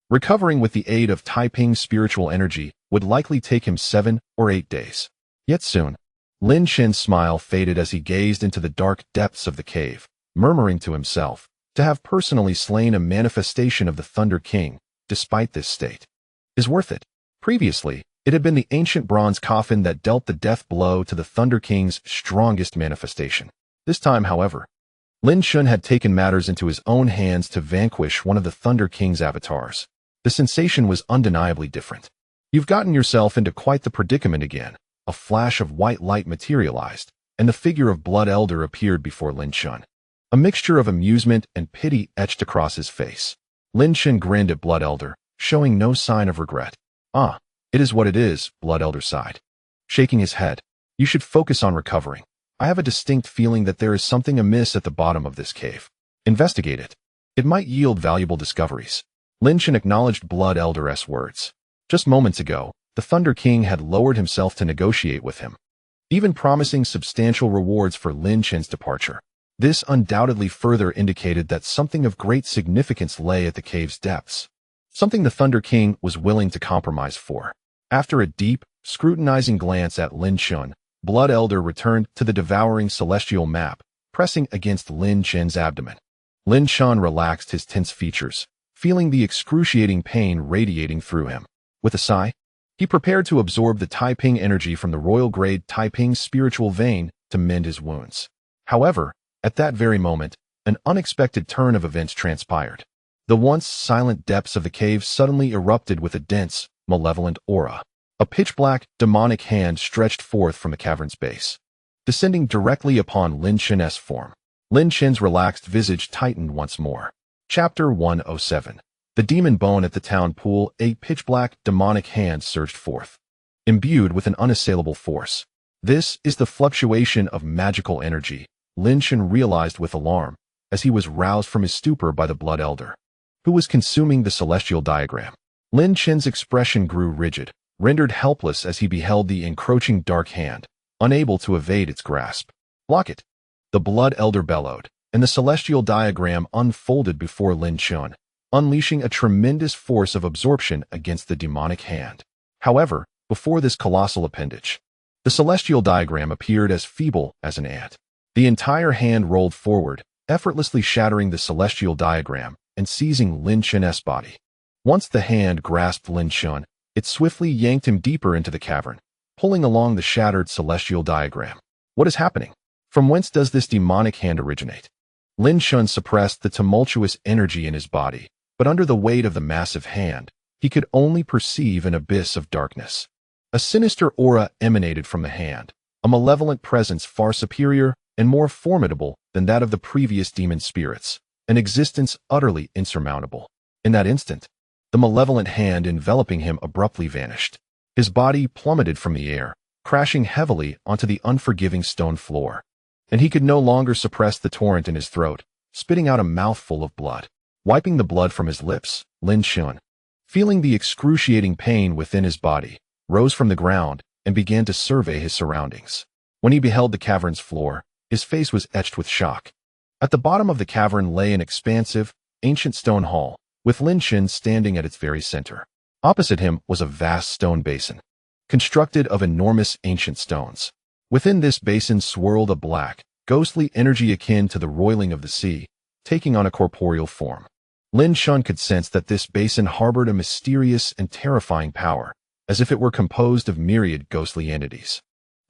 [SPEAKER 1] Recovering with the aid of Taiping's spiritual energy would likely take him 7 or 8 days. Yet soon, Lin Chen's smile faded as he gazed into the dark depths of the cave, murmuring to himself, to have personally slain a manifestation of the Thunder King, despite this state, is worth it. Previously, it had been the ancient bronze coffin that dealt the death blow to the Thunder King's strongest manifestation. This time, however, Lin Chen had taken matters into his own hands to vanquish one of the Thunder King's avatars. The sensation was undeniably different. You've gotten yourself into quite the predicament again. A flash of white light materialized, and the figure of Blood Elder appeared before Lin Chen. A mixture of amusement and pity etched across his face. Lin Chen grinned at Blood Elder, showing no sign of regret. Ah, it is what it is, Blood Elder sighed, shaking his head. You should focus on recovering. I have a distinct feeling that there is something amiss at the bottom of this cave. Investigate it. It might yield valuable discoveries. Lin Chen acknowledged Blood Elder's words. Just moments ago, the Thunder King had lowered himself to negotiate with him, even promising substantial rewards for Lin Chen's departure. This undoubtedly further indicated that something of great significance lay at the cave's depths, something the Thunder King was willing to compromise for. After a deep, scrutinizing glance at Lin Chen, Blood Elder returned to the devouring celestial map, pressing against Lin Chen's abdomen. Lin Chen relaxed his tense features, feeling the excruciating pain radiating through him. With a sigh, he prepared to absorb the Taiping energy from the royal-grade Taiping spiritual vein to mend his wounds. However, at that very moment, an unexpected turn of events transpired. The once silent depths of the cave suddenly erupted with a dense, malevolent aura. A pitch-black, demonic hand stretched forth from the cavern's base, descending directly upon Lin Chen's form. Lin Chen's relaxed visage tightened once more. Chapter 107. The demon bone at the town pool. A pitch-black, demonic hand surged forth, imbued with an unassailable force. This is the fluctuation of magical energy, Lin Chen realized with alarm, as he was roused from his stupor by the Blood Elder, who was consuming the celestial diagram. Lin Chen's expression grew rigid, rendered helpless as he beheld the encroaching dark hand, unable to evade its grasp. Block it! The Blood Elder bellowed, and the celestial diagram unfolded before Lin Chen, unleashing a tremendous force of absorption against the demonic hand. However, before this colossal appendage, the celestial diagram appeared as feeble as an ant. The entire hand rolled forward, effortlessly shattering the celestial diagram and seizing Lin Chen's body. Once the hand grasped Lin Chen, it swiftly yanked him deeper into the cavern, pulling along the shattered celestial diagram. What is happening? From whence does this demonic hand originate? Lin Chen suppressed the tumultuous energy in his body, but under the weight of the massive hand, he could only perceive an abyss of darkness. A sinister aura emanated from the hand, a malevolent presence far superior and more formidable than that of the previous demon spirits, an existence utterly insurmountable. In that instant, the malevolent hand enveloping him abruptly vanished. His body plummeted from the air, crashing heavily onto the unforgiving stone floor, and he could no longer suppress the torrent in his throat, spitting out a mouthful of blood. Wiping the blood from his lips, Lin Chen, feeling the excruciating pain within his body, rose from the ground and began to survey his surroundings. When he beheld the cavern's floor, his face was etched with shock. At the bottom of the cavern lay an expansive, ancient stone hall, with Lin Chen standing at its very center. Opposite him was a vast stone basin, constructed of enormous ancient stones. Within this basin swirled a black, ghostly energy akin to the roiling of the sea, taking on a corporeal form. Lin Chen could sense that this basin harbored a mysterious and terrifying power, as if it were composed of myriad ghostly entities.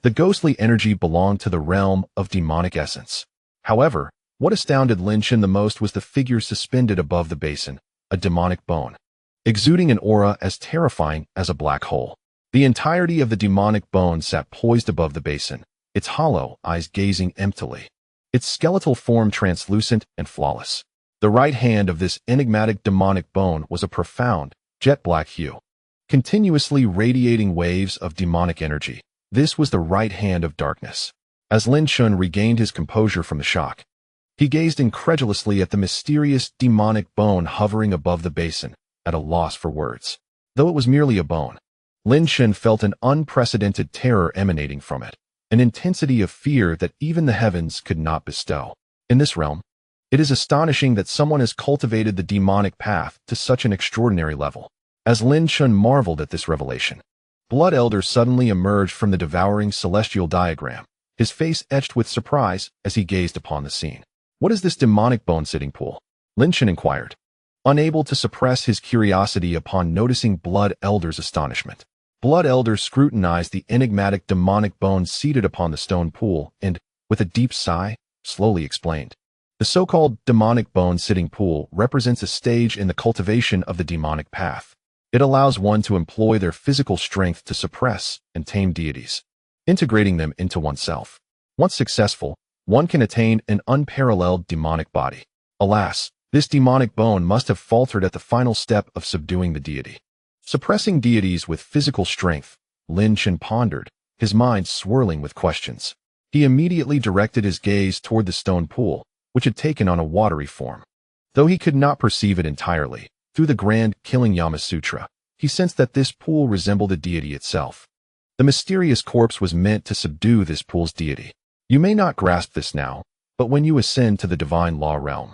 [SPEAKER 1] The ghostly energy belonged to the realm of demonic essence. However, what astounded Lin Chen the most was the figure suspended above the basin, a demonic bone, exuding an aura as terrifying as a black hole. The entirety of the demonic bone sat poised above the basin, its hollow eyes gazing emptily, its skeletal form translucent and flawless. The right hand of this enigmatic demonic bone was a profound, jet-black hue, continuously radiating waves of demonic energy. This was the right hand of darkness. As Lin Chen regained his composure from the shock, he gazed incredulously at the mysterious demonic bone hovering above the basin, at a loss for words. Though it was merely a bone, Lin Chen felt an unprecedented terror emanating from it, an intensity of fear that even the heavens could not bestow. In this realm, it is astonishing that someone has cultivated the demonic path to such an extraordinary level. As Lin Chen marveled at this revelation, Blood Elder suddenly emerged from the devouring celestial diagram, his face etched with surprise as he gazed upon the scene. "What is this demonic bone-sitting pool?" Lin Chen inquired, unable to suppress his curiosity upon noticing Blood Elder's astonishment. Blood Elder scrutinized the enigmatic demonic bone seated upon the stone pool and, with a deep sigh, slowly explained. The so-called demonic bone-sitting pool represents a stage in the cultivation of the demonic path. It allows one to employ their physical strength to suppress and tame deities, integrating them into oneself. Once successful, one can attain an unparalleled demonic body. Alas, this demonic bone must have faltered at the final step of subduing the deity. Suppressing deities with physical strength, Lin Chen pondered, his mind swirling with questions. He immediately directed his gaze toward the stone pool, which had taken on a watery form. Though he could not perceive it entirely, through the grand Killing Yama Sutra, he sensed that this pool resembled a deity itself. The mysterious corpse was meant to subdue this pool's deity. You may not grasp this now, but when you ascend to the divine law realm,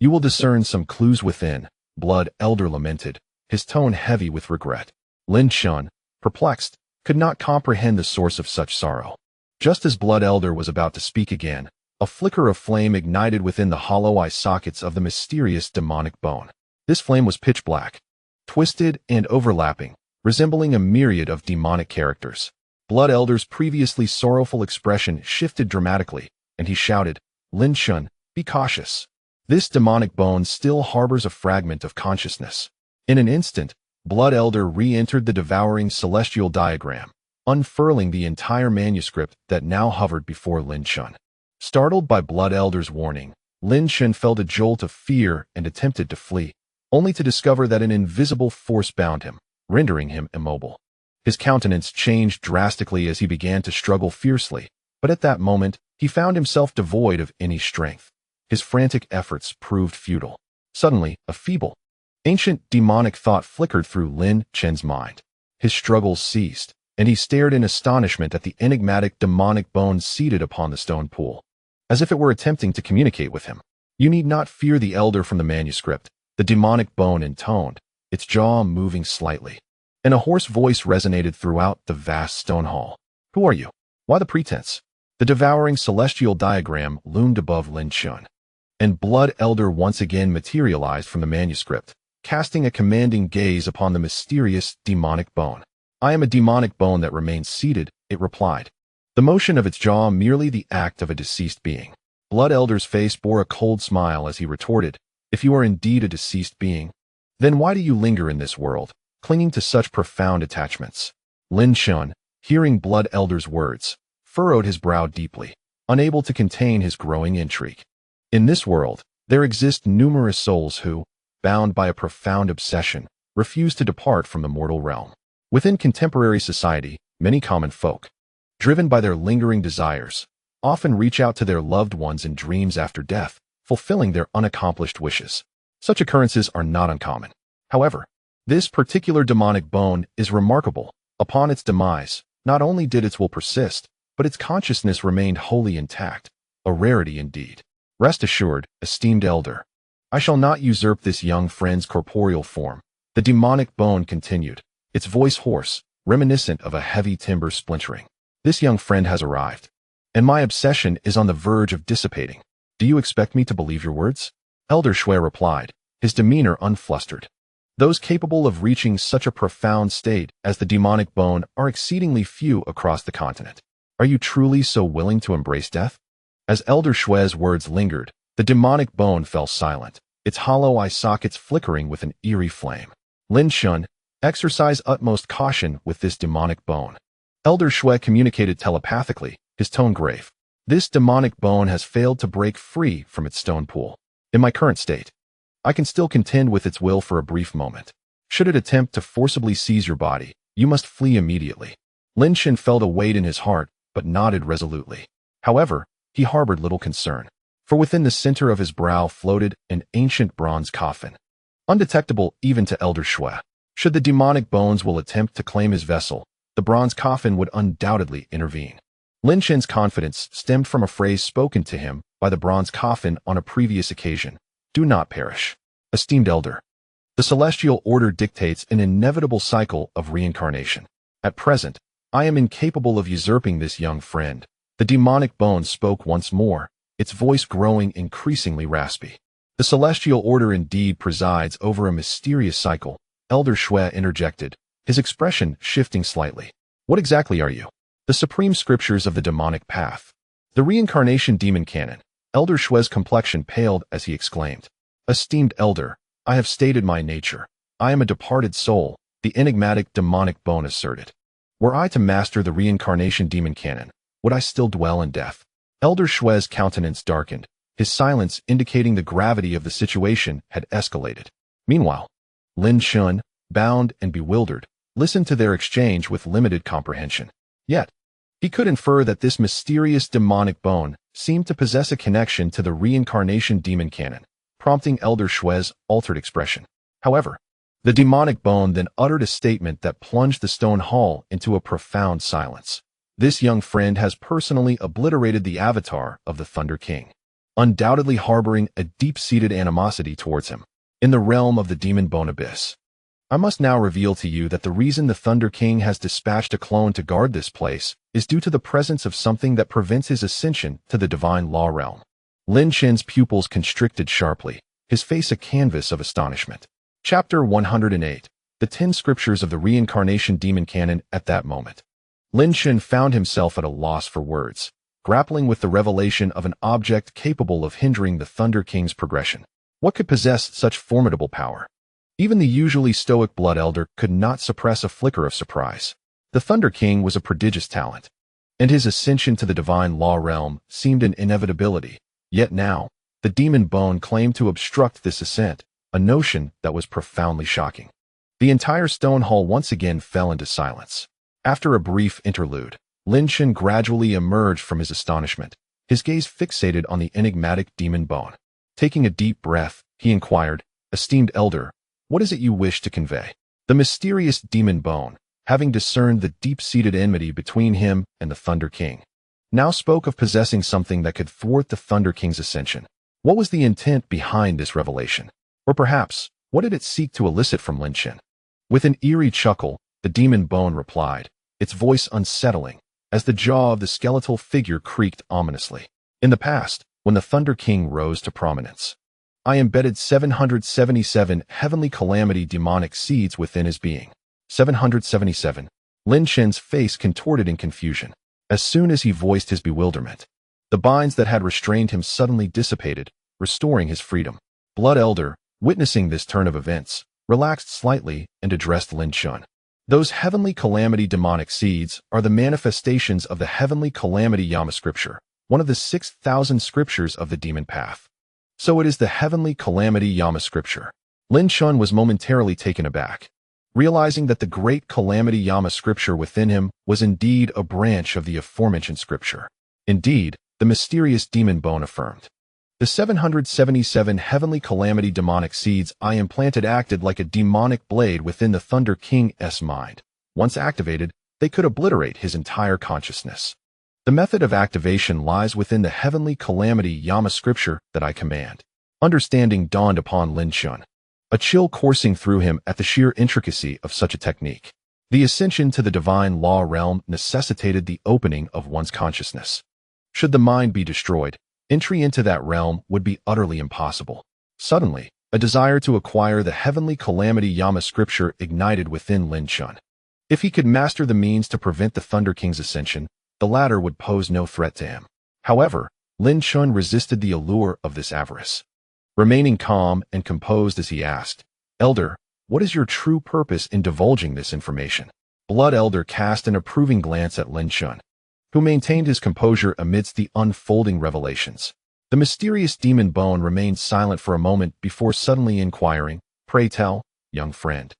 [SPEAKER 1] you will discern some clues within, Blood Elder lamented, his tone heavy with regret. Lin Chen, perplexed, could not comprehend the source of such sorrow. Just as Blood Elder was about to speak again, a flicker of flame ignited within the hollow eye sockets of the mysterious demonic bone. This flame was pitch black, twisted and overlapping, resembling a myriad of demonic characters. Blood Elder's previously sorrowful expression shifted dramatically, and he shouted, "Lin Chen, be cautious. This demonic bone still harbors a fragment of consciousness." In an instant, Blood Elder re-entered the devouring celestial diagram, unfurling the entire manuscript that now hovered before Lin Chen. Startled by Blood Elder's warning, Lin Chen felt a jolt of fear and attempted to flee, only to discover that an invisible force bound him, rendering him immobile. His countenance changed drastically as he began to struggle fiercely, but at that moment, he found himself devoid of any strength. His frantic efforts proved futile. Suddenly, a feeble, ancient demonic thought flickered through Lin Chen's mind. His struggles ceased, and he stared in astonishment at the enigmatic demonic bone seated upon the stone pool, as if it were attempting to communicate with him. "You need not fear the elder from the manuscript," the demonic bone intoned, its jaw moving slightly, and a hoarse voice resonated throughout the vast stone hall. "Who are you? Why the pretense?" The devouring celestial diagram loomed above Lin Chen, and Blood Elder once again materialized from the manuscript, casting a commanding gaze upon the mysterious demonic bone. "I am a demonic bone that remains seated," it replied, the motion of its jaw merely the act of a deceased being. Blood Elder's face bore a cold smile as he retorted, "If you are indeed a deceased being, then why do you linger in this world, clinging to such profound attachments?" Lin Chen, hearing Blood Elder's words, furrowed his brow deeply, unable to contain his growing intrigue. In this world, there exist numerous souls who, bound by a profound obsession, refuse to depart from the mortal realm. Within contemporary society, many common folk, driven by their lingering desires, often reach out to their loved ones in dreams after death, fulfilling their unaccomplished wishes. Such occurrences are not uncommon. However, this particular demonic bone is remarkable. Upon its demise, not only did its will persist, but its consciousness remained wholly intact, a rarity indeed. Rest assured, esteemed elder, I shall not usurp this young friend's corporeal form. The demonic bone continued, its voice hoarse, reminiscent of a heavy timber splintering. This young friend has arrived, and my obsession is on the verge of dissipating. Do you expect me to believe your words? Elder Xue replied, his demeanor unflustered. Those capable of reaching such a profound state as the demonic bone are exceedingly few across the continent. Are you truly so willing to embrace death? As Elder Xue's words lingered, the demonic bone fell silent, its hollow eye sockets flickering with an eerie flame. Lin Chen, exercise utmost caution with this demonic bone. Elder Xue communicated telepathically, his tone grave. This demonic bone has failed to break free from its stone pool. In my current state, I can still contend with its will for a brief moment. Should it attempt to forcibly seize your body, you must flee immediately. Lin Chen felt a weight in his heart, but nodded resolutely. However, he harbored little concern, for within the center of his brow floated an ancient bronze coffin, undetectable even to Elder Xue. Should the demonic bones will attempt to claim his vessel, the bronze coffin would undoubtedly intervene. Lin Chen's confidence stemmed from a phrase spoken to him by the bronze coffin on a previous occasion. Do not perish. Esteemed elder, the celestial order dictates an inevitable cycle of reincarnation. At present, I am incapable of usurping this young friend. The demonic bone spoke once more, its voice growing increasingly raspy. The celestial order indeed presides over a mysterious cycle, Elder Xue interjected, his expression shifting slightly. What exactly are you? The supreme scriptures of the demonic path. The reincarnation demon canon. Elder Xue's complexion paled as he exclaimed. Esteemed elder, I have stated my nature. I am a departed soul, the enigmatic demonic bone asserted. Were I to master the reincarnation demon canon, would I still dwell in death? Elder Xue's countenance darkened, his silence indicating the gravity of the situation had escalated. Meanwhile, Lin Chen, bound and bewildered, listened to their exchange with limited comprehension. Yet, he could infer that this mysterious demonic bone seemed to possess a connection to the reincarnation demon canon, prompting Elder Xue's altered expression. However, the demonic bone then uttered a statement that plunged the stone hall into a profound silence. This young friend has personally obliterated the avatar of the Thunder King, undoubtedly harboring a deep-seated animosity towards him. In the realm of the demon bone abyss, I must now reveal to you that the reason the Thunder King has dispatched a clone to guard this place is due to the presence of something that prevents his ascension to the divine law realm. Lin Chen's pupils constricted sharply, his face a canvas of astonishment. Chapter 108. The 10 Scriptures of the Reincarnation Demon Canon. At that moment, Lin Chen found himself at a loss for words, grappling with the revelation of an object capable of hindering the Thunder King's progression. What could possess such formidable power? Even the usually stoic Blood Elder could not suppress a flicker of surprise. The Thunder King was a prodigious talent, and his ascension to the divine law realm seemed an inevitability. Yet now, the demon bone claimed to obstruct this ascent, a notion that was profoundly shocking. The entire stone hall once again fell into silence. After a brief interlude, Lin Chen gradually emerged from his astonishment, his gaze fixated on the enigmatic demon bone. Taking a deep breath, he inquired, Esteemed elder, what is it you wish to convey? The mysterious demon bone, having discerned the deep-seated enmity between him and the Thunder King, now spoke of possessing something that could thwart the Thunder King's ascension. What was the intent behind this revelation? Or perhaps, what did it seek to elicit from Lin Chen? With an eerie chuckle, the demon bone replied, its voice unsettling, as the jaw of the skeletal figure creaked ominously. In the past, when the Thunder King rose to prominence, I embedded 777 heavenly calamity demonic seeds within his being. 777. Lin Chen's face contorted in confusion. As soon as he voiced his bewilderment, the binds that had restrained him suddenly dissipated, restoring his freedom. Blood Elder, witnessing this turn of events, relaxed slightly and addressed Lin Chen. Those heavenly calamity demonic seeds are the manifestations of the heavenly calamity Yama scripture, one of the 6,000 scriptures of the demon path. So it is the heavenly calamity Yama scripture. Lin Chen was momentarily taken aback, realizing that the great calamity Yama scripture within him was indeed a branch of the aforementioned scripture. Indeed, the mysterious demon bone affirmed. The 777 heavenly calamity demonic seeds I implanted acted like a demonic blade within the Thunder King's mind. Once activated, they could obliterate his entire consciousness. The method of activation lies within the heavenly calamity Yama scripture that I command. Understanding dawned upon Lin Chen, a chill coursing through him at the sheer intricacy of such a technique. The ascension to the divine law realm necessitated the opening of one's consciousness. Should the mind be destroyed, entry into that realm would be utterly impossible. Suddenly, a desire to acquire the heavenly calamity Yama scripture ignited within Lin Chen. If he could master the means to prevent the Thunder King's ascension, the latter would pose no threat to him. However, Lin Chen resisted the allure of this avarice. Remaining calm and composed as he asked, "Elder, what is your true purpose in divulging this information?" Blood Elder cast an approving glance at Lin Chen, who maintained his composure amidst the unfolding revelations. The mysterious demon bone remained silent for a moment before suddenly inquiring, "Pray tell, young friend,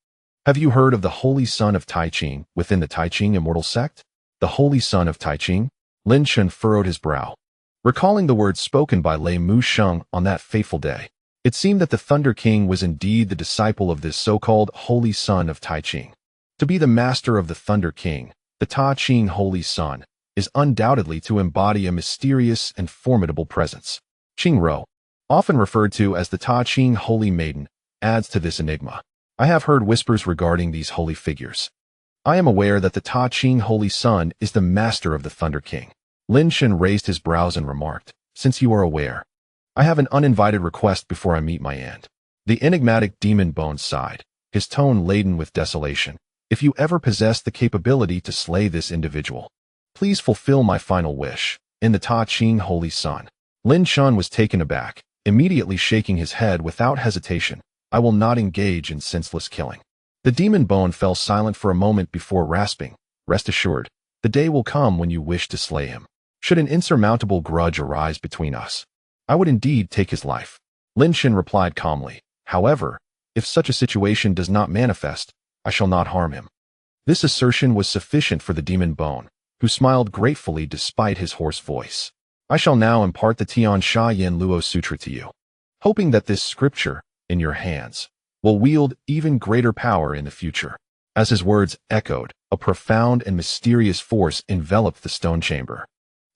[SPEAKER 1] have you heard of the Holy Son of Tai Qing within the Tai Qing immortal sect?" The Holy Son of Tai Qing? Lin Chen furrowed his brow, recalling the words spoken by Lei Mu Sheng on that fateful day. It seemed that the Thunder King was indeed the disciple of this so-called Holy Son of Tai Qing. To be the master of the Thunder King, the Tai Qing Holy Son, is undoubtedly to embody a mysterious and formidable presence. Qing Rou, often referred to as the Tai Qing Holy Maiden, adds to this enigma. I have heard whispers regarding these holy figures. I am aware that the Tai Qing Holy Son is the master of the Thunder King. Lin Chen raised his brows and remarked, "Since you are aware, I have an uninvited request before I meet my end." The enigmatic demon bone sighed, his tone laden with desolation. "If you ever possess the capability to slay this individual, please fulfill my final wish, in the Tai Qing Holy Son." Lin Chen was taken aback, immediately shaking his head without hesitation. "I will not engage in senseless killing." The demon bone fell silent for a moment before rasping, "Rest assured, the day will come when you wish to slay him. Should an insurmountable grudge arise between us, I would indeed take his life." Lin Chen replied calmly, "However, if such a situation does not manifest, I shall not harm him." This assertion was sufficient for the demon bone, who smiled gratefully despite his hoarse voice. "I shall now impart the Tian Sha Yin Luo Sutra to you, hoping that this scripture, in your hands, will wield even greater power in the future." As his words echoed, a profound and mysterious force enveloped the stone chamber.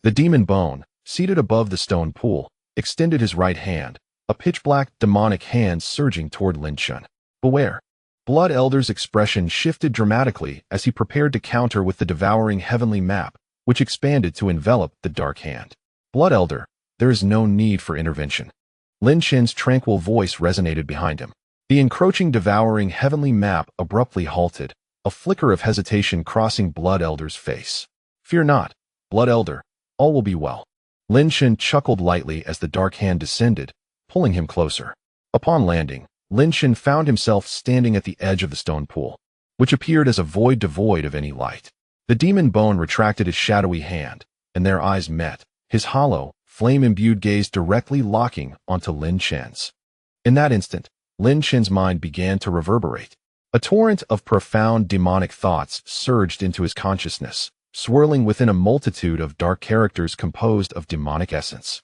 [SPEAKER 1] The demon bone, seated above the stone pool, extended his right hand, a pitch-black demonic hand surging toward Lin Chen. "Beware." Blood Elder's expression shifted dramatically as he prepared to counter with the devouring heavenly map, which expanded to envelop the dark hand. "Blood Elder, there is no need for intervention." Lin Chen's tranquil voice resonated behind him. The encroaching devouring heavenly map abruptly halted, a flicker of hesitation crossing Blood Elder's face. "Fear not, Blood Elder, all will be well." Lin Chen chuckled lightly as the dark hand descended, pulling him closer. Upon landing, Lin Chen found himself standing at the edge of the stone pool, which appeared as a void devoid of any light. The demon bone retracted his shadowy hand, and their eyes met, his hollow, flame-imbued gaze directly locking onto Lin Chen's. In that instant, Lin Chen's mind began to reverberate. A torrent of profound demonic thoughts surged into his consciousness, swirling within a multitude of dark characters composed of demonic essence.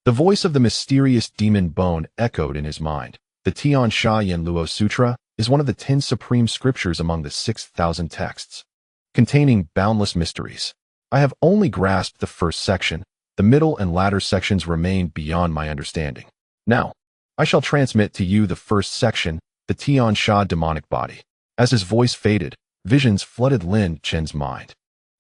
[SPEAKER 1] The voice of the mysterious demon bone echoed in his mind. The Tian Sha Yin Luo Sutra is one of the 10 supreme scriptures among the 6,000 texts, containing boundless mysteries. I have only grasped the first section. The middle and latter sections remain beyond my understanding. Now, I shall transmit to you the first section, the Tian Sha demonic body. As his voice faded, visions flooded Lin Chen's mind.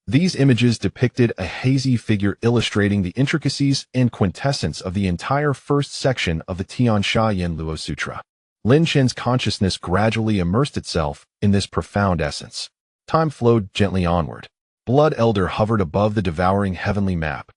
[SPEAKER 1] These images depicted a hazy figure illustrating the intricacies and quintessence of the entire first section of the Tian Sha Yin Luo Sutra. Lin Chen's consciousness gradually immersed itself in this profound essence. Time flowed gently onward. Blood Elder hovered above the devouring heavenly map,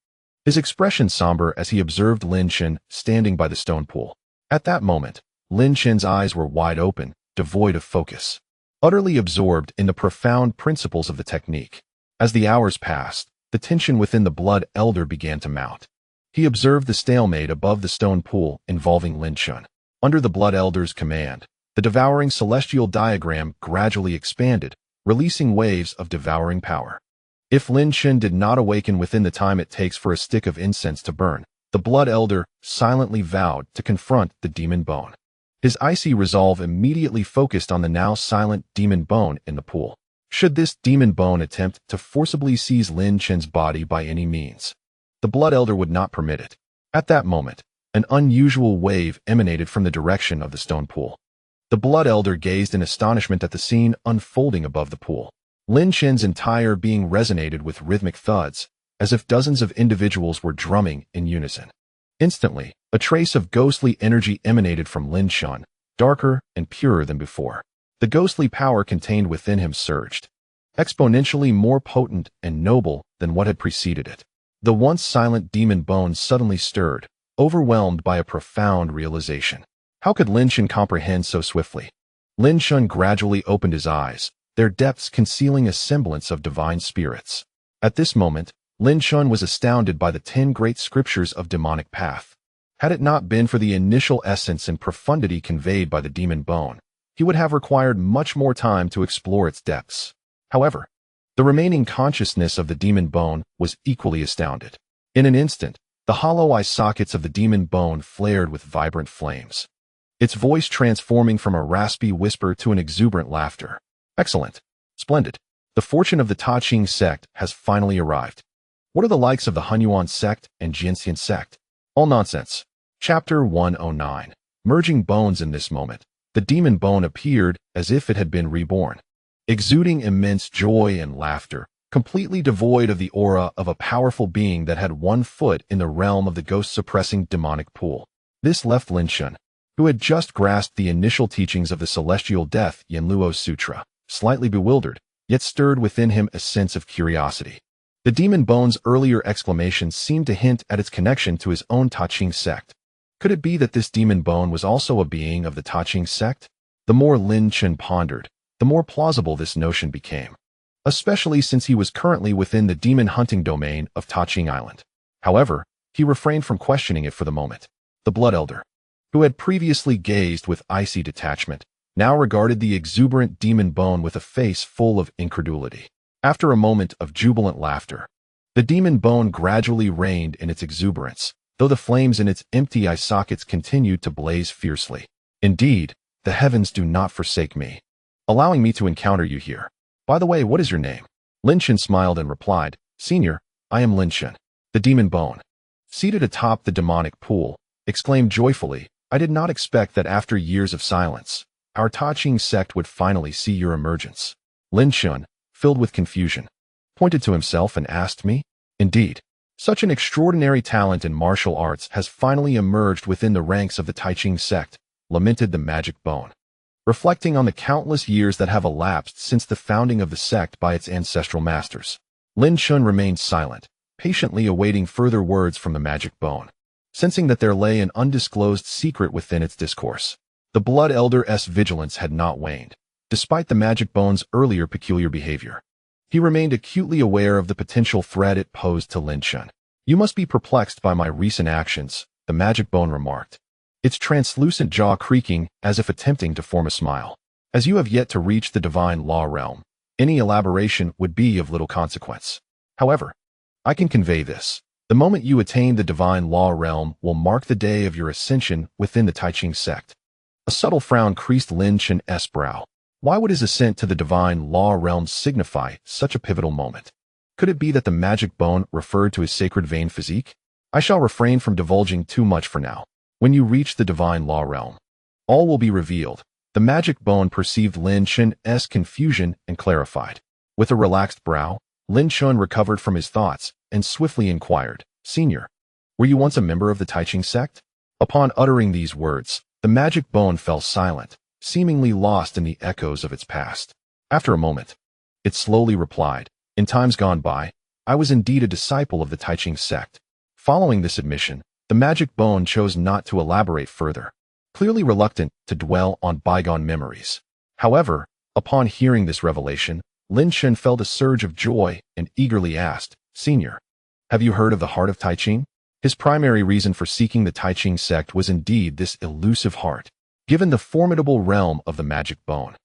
[SPEAKER 1] his expression somber as he observed Lin Chen standing by the stone pool. At that moment, Lin Chen's eyes were wide open, devoid of focus, utterly absorbed in the profound principles of the technique. As the hours passed, the tension within the Blood Elder began to mount. He observed the stalemate above the stone pool involving Lin Chen. Under the Blood Elder's command, the devouring celestial diagram gradually expanded, releasing waves of devouring power. If Lin Chen did not awaken within the time it takes for a stick of incense to burn, the Blood Elder silently vowed to confront the demon bone. His icy resolve immediately focused on the now silent demon bone in the pool. Should this demon bone attempt to forcibly seize Lin Chen's body by any means, the Blood Elder would not permit it. At that moment, An unusual wave emanated from the direction of the stone pool. The Blood Elder gazed in astonishment at the scene unfolding above the pool. Lin Chen's entire being resonated with rhythmic thuds, as if dozens of individuals were drumming in unison. Instantly, a trace of ghostly energy emanated from Lin Chen, darker and purer than before. The ghostly power contained within him surged, exponentially more potent and noble than what had preceded it. The once silent demon bones suddenly stirred, overwhelmed by a profound realization. How could Lin Chen comprehend so swiftly? Lin Chen gradually opened his eyes, their depths concealing a semblance of divine spirits. At this moment, Lin Chen was astounded by the 10 great scriptures of demonic path. Had it not been for the initial essence and profundity conveyed by the demon bone, he would have required much more time to explore its depths. However, the remaining consciousness of the demon bone was equally astounded. In an instant, the hollow eye sockets of the demon bone flared with vibrant flames, its voice transforming from a raspy whisper to an exuberant laughter. Excellent. Splendid. The fortune of the Qing sect has finally arrived. What are the likes of the Hunyuan sect and Jingyun sect? All nonsense. Chapter 109. Merging bones. In this moment, the demon bone appeared as if it had been reborn, exuding immense joy and laughter, completely devoid of the aura of a powerful being that had one foot in the realm of the ghost-suppressing demonic pool. This left Lin Chen, who had just grasped the initial teachings of the celestial death Yanluo Sutra, slightly bewildered, yet stirred within him a sense of curiosity. The demon bone's earlier exclamations seemed to hint at its connection to his own Qing sect. Could it be that this demon bone was also a being of the Qing sect? The more Lin Chen pondered, the more plausible this notion became, especially since he was currently within the demon hunting domain of Qing Island. However, he refrained from questioning it for the moment. The Blood Elder, who had previously gazed with icy detachment, now regarded the exuberant demon bone with a face full of incredulity. After a moment of jubilant laughter, the demon bone gradually reigned in its exuberance, though the flames in its empty eye sockets continued to blaze fiercely. Indeed, the heavens do not forsake me, allowing me to encounter you here. By the way, what is your name? Lin Chen smiled and replied, Senior, I am Lin Chen. The demon bone, seated atop the demonic pool, exclaimed joyfully, I did not expect that after years of silence, our Qing sect would finally see your emergence. Lin Chen, filled with confusion, pointed to himself and asked me, Indeed, such an extraordinary talent in martial arts has finally emerged within the ranks of the Qing sect, lamented the magic bone. Reflecting on the countless years that have elapsed since the founding of the sect by its ancestral masters, Lin Chen remained silent, patiently awaiting further words from the magic bone. Sensing that there lay an undisclosed secret within its discourse, the Blood Elder's vigilance had not waned. Despite the magic bone's earlier peculiar behavior, he remained acutely aware of the potential threat it posed to Lin Chen. You must be perplexed by my recent actions, the magic bone remarked, its translucent jaw creaking as if attempting to form a smile. As you have yet to reach the divine law realm, any elaboration would be of little consequence. However, I can convey this. The moment you attain the divine law realm will mark the day of your ascension within the Qing sect. A subtle frown creased Lin Chen's brow. Why would his ascent to the divine law realm signify such a pivotal moment? Could it be that the magic bone referred to his sacred vein physique? I shall refrain from divulging too much for now. When you reach the divine law realm, all will be revealed. The magic bone perceived Lin Chen's confusion and clarified. With a relaxed brow, Lin Chen recovered from his thoughts and swiftly inquired, Senior, were you once a member of the Qing sect? Upon uttering these words, the magic bone fell silent, seemingly lost in the echoes of its past. After a moment, it slowly replied, In times gone by, I was indeed a disciple of the Qing sect. Following this admission, the magic bone chose not to elaborate further, clearly reluctant to dwell on bygone memories. However, upon hearing this revelation, Lin Chen felt a surge of joy and eagerly asked, Senior, have you heard of the heart of Qing? His primary reason for seeking the Qing sect was indeed this elusive heart. Given the formidable realm of the magic bone,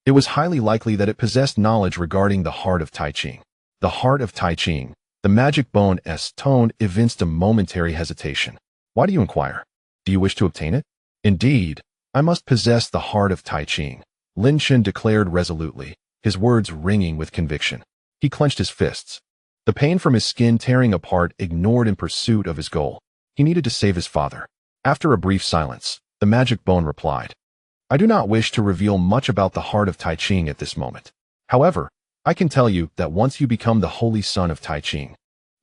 [SPEAKER 1] it was highly likely that it possessed knowledge regarding the heart of Qing. The heart of Qing, the magic bone's tone evinced a momentary hesitation. Why do you inquire? Do you wish to obtain it? Indeed, I must possess the heart of Qing, Lin Chen declared resolutely, his words ringing with conviction. He clenched his fists, the pain from his skin tearing apart ignored in pursuit of his goal. He needed to save his father. After a brief silence, the magic bone replied, I do not wish to reveal much about the heart of Tai Ching at this moment. However, I can tell you that once you become the holy son of Tai Ching,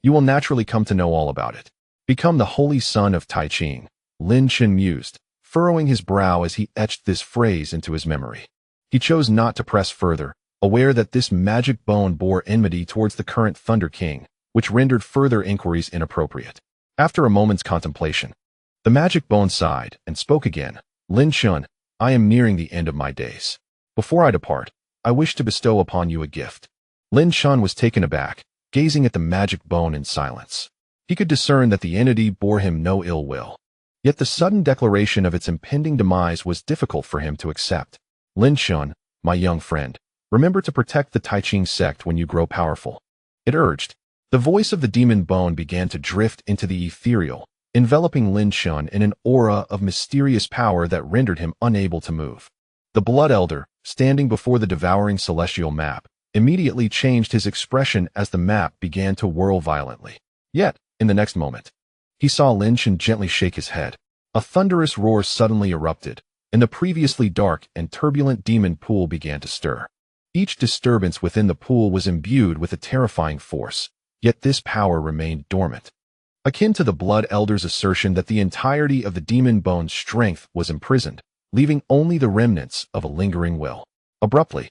[SPEAKER 1] you will naturally come to know all about it. Become the holy son of Tai Ching, Lin Chen mused, furrowing his brow as he etched this phrase into his memory. He chose not to press further, aware that this magic bone bore enmity towards the current Thunder King, which rendered further inquiries inappropriate. After a moment's contemplation, the magic bone sighed and spoke again. Lin Chen, I am nearing the end of my days. Before I depart, I wish to bestow upon you a gift. Lin Chen was taken aback, gazing at the magic bone in silence. He could discern that the entity bore him no ill will. Yet the sudden declaration of its impending demise was difficult for him to accept. Lin Chen, my young friend, remember to protect the Tai Ching sect when you grow powerful. It urged. The voice of the demon bone began to drift into the ethereal, enveloping Lin Chen in an aura of mysterious power that rendered him unable to move. The Blood Elder, standing before the devouring celestial map, immediately changed his expression as the map began to whirl violently. Yet, in the next moment, he saw Lin Chen gently shake his head. A thunderous roar suddenly erupted, and the previously dark and turbulent demon pool began to stir. Each disturbance within the pool was imbued with a terrifying force, yet this power remained dormant. Akin to the Blood Elder's assertion that the entirety of the demon bone's strength was imprisoned, leaving only the remnants of a lingering will. Abruptly,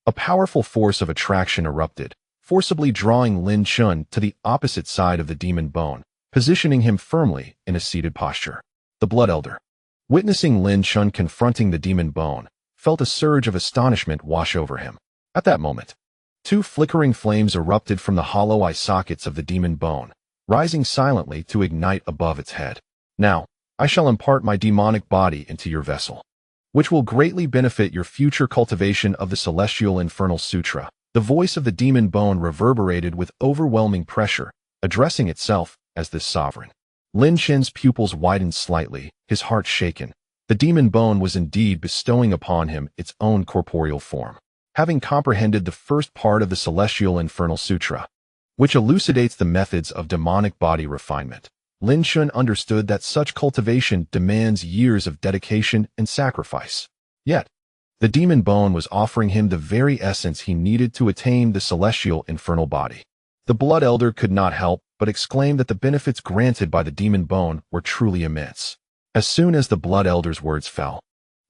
[SPEAKER 1] a powerful force of attraction erupted, forcibly drawing Lin Chen to the opposite side of the demon bone, positioning him firmly in a seated posture. The Blood Elder, witnessing Lin Chen confronting the demon bone, felt a surge of astonishment wash over him. At that moment, two flickering flames erupted from the hollow eye sockets of the demon bone, rising silently to ignite above its head. Now, I shall impart my demonic body into your vessel, which will greatly benefit your future cultivation of the Celestial Infernal Sutra. The voice of the demon bone reverberated with overwhelming pressure, addressing itself as this sovereign. Lin Chen's pupils widened slightly, his heart shaken. The demon bone was indeed bestowing upon him its own corporeal form. Having comprehended the first part of the Celestial Infernal Sutra, which elucidates the methods of demonic body refinement, Lin Chen understood that such cultivation demands years of dedication and sacrifice. Yet, the demon bone was offering him the very essence he needed to attain the celestial infernal body. The Blood Elder could not help but exclaim that the benefits granted by the demon bone were truly immense. As soon as the Blood Elder's words fell,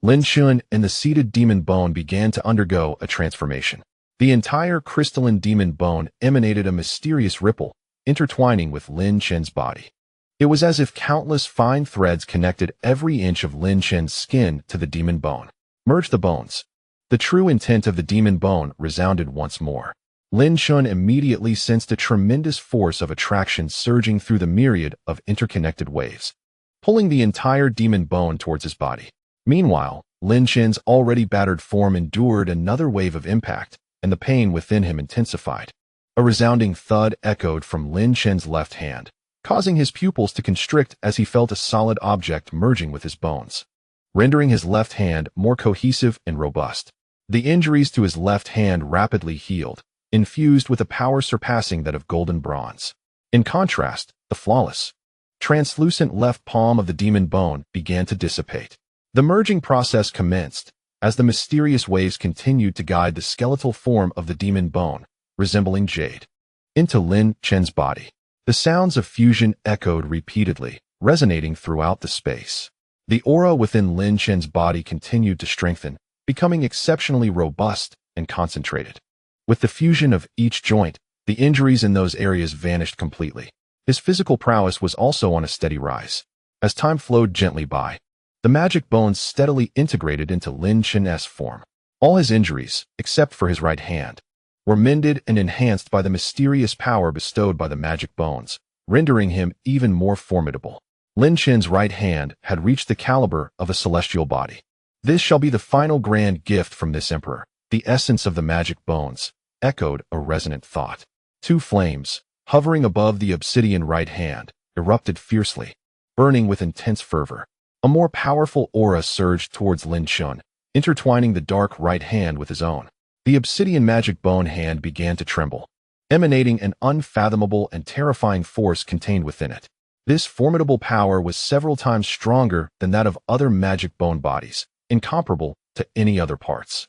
[SPEAKER 1] Lin Chen and the seated demon bone began to undergo a transformation. The entire crystalline demon bone emanated a mysterious ripple, intertwining with Lin Chen's body. It was as if countless fine threads connected every inch of Lin Chen's skin to the demon bone. Merge the bones. The true intent of the demon bone resounded once more. Lin Chen immediately sensed a tremendous force of attraction surging through the myriad of interconnected waves, pulling the entire demon bone towards his body. Meanwhile, Lin Chen's already battered form endured another wave of impact, and the pain within him intensified. A resounding thud echoed from Lin Chen's left hand, causing his pupils to constrict as he felt a solid object merging with his bones, rendering his left hand more cohesive and robust. The injuries to his left hand rapidly healed, infused with a power surpassing that of golden bronze. In contrast, the flawless, translucent left palm of the demon bone began to dissipate. The merging process commenced, as the mysterious waves continued to guide the skeletal form of the demon bone, resembling jade, into Lin Chen's body. The sounds of fusion echoed repeatedly, resonating throughout the space. The aura within Lin Chen's body continued to strengthen, becoming exceptionally robust and concentrated. With the fusion of each joint, the injuries in those areas vanished completely. His physical prowess was also on a steady rise. As time flowed gently by, the magic bones steadily integrated into Lin Chen's form. All his injuries, except for his right hand, were mended and enhanced by the mysterious power bestowed by the magic bones, rendering him even more formidable. Lin Chen's right hand had reached the caliber of a celestial body. This shall be the final grand gift from this emperor. The essence of the magic bones, echoed a resonant thought. Two flames, hovering above the obsidian right hand, erupted fiercely, burning with intense fervor. A more powerful aura surged towards Lin Chen, intertwining the dark right hand with his own. The obsidian magic bone hand began to tremble, emanating an unfathomable and terrifying force contained within it. This formidable power was several times stronger than that of other magic bone bodies, incomparable to any other parts.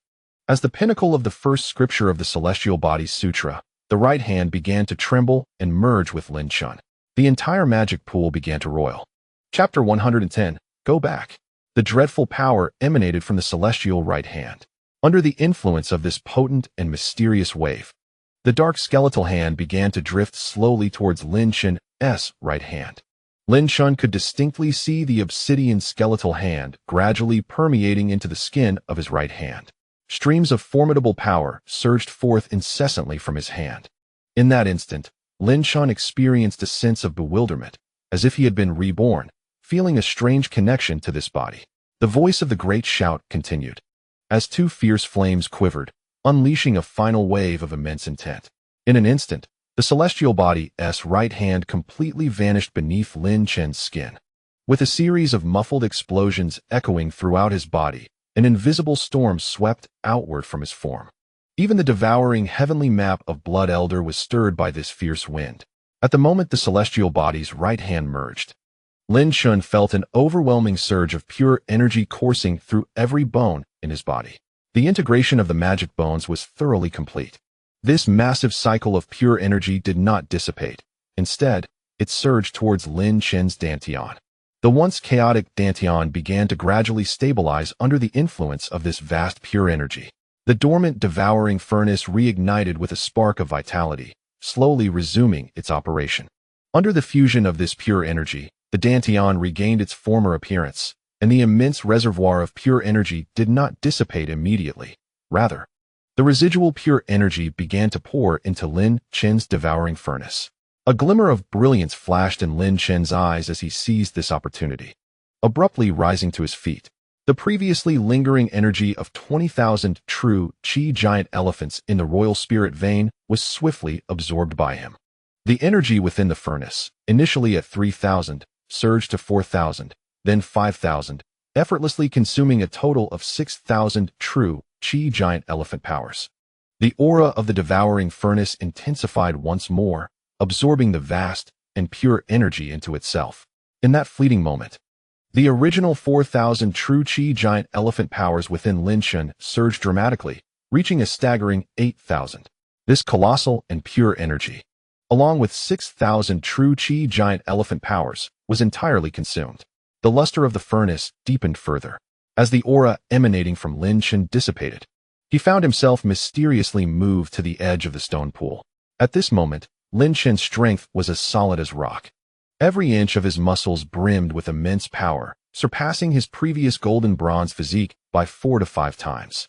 [SPEAKER 1] As the pinnacle of the first scripture of the Celestial Bodies Sutra, the right hand began to tremble and merge with Lin Chen. The entire magic pool began to roil. Chapter 110, Go Back. The dreadful power emanated from the celestial right hand. Under the influence of this potent and mysterious wave, the dark skeletal hand began to drift slowly towards Lin Chen's right hand. Lin Chen could distinctly see the obsidian skeletal hand gradually permeating into the skin of his right hand. Streams of formidable power surged forth incessantly from his hand. In that instant, Lin Chen experienced a sense of bewilderment, as if he had been reborn, feeling a strange connection to this body. The voice of the great shout continued, as two fierce flames quivered, unleashing a final wave of immense intent. In an instant, the celestial body's right hand completely vanished beneath Lin Chen's skin. With a series of muffled explosions echoing throughout his body, an invisible storm swept outward from his form. Even the devouring heavenly map of Blood Elder was stirred by this fierce wind. At the moment the celestial body's right hand merged, Lin Chen felt an overwhelming surge of pure energy coursing through every bone in his body. The integration of the magic bones was thoroughly complete. This massive cycle of pure energy did not dissipate. Instead, it surged towards Lin Chen's dantian. The once chaotic dantian began to gradually stabilize under the influence of this vast pure energy. The dormant devouring furnace reignited with a spark of vitality, slowly resuming its operation. Under the fusion of this pure energy, the dantian regained its former appearance, and the immense reservoir of pure energy did not dissipate immediately. Rather, the residual pure energy began to pour into Lin Chen's devouring furnace. A glimmer of brilliance flashed in Lin Chen's eyes as he seized this opportunity. Abruptly rising to his feet, the previously lingering energy of 20,000 true Qi giant elephants in the royal spirit vein was swiftly absorbed by him. The energy within the furnace, initially at 3,000, surged to 4,000, then 5,000, effortlessly consuming a total of 6,000 true Qi giant elephant powers. The aura of the devouring furnace intensified once more, absorbing the vast and pure energy into itself. In that fleeting moment, the original 4,000 true Qi giant elephant powers within Lin Chen surged dramatically, reaching a staggering 8,000. This colossal and pure energy, along with 6,000 true Qi giant elephant powers, was entirely consumed. The luster of the furnace deepened further. As the aura emanating from Lin Chen dissipated, he found himself mysteriously moved to the edge of the stone pool. At this moment, Lin Chen's strength was as solid as rock. Every inch of his muscles brimmed with immense power, surpassing his previous golden bronze physique by 4 to 5 times.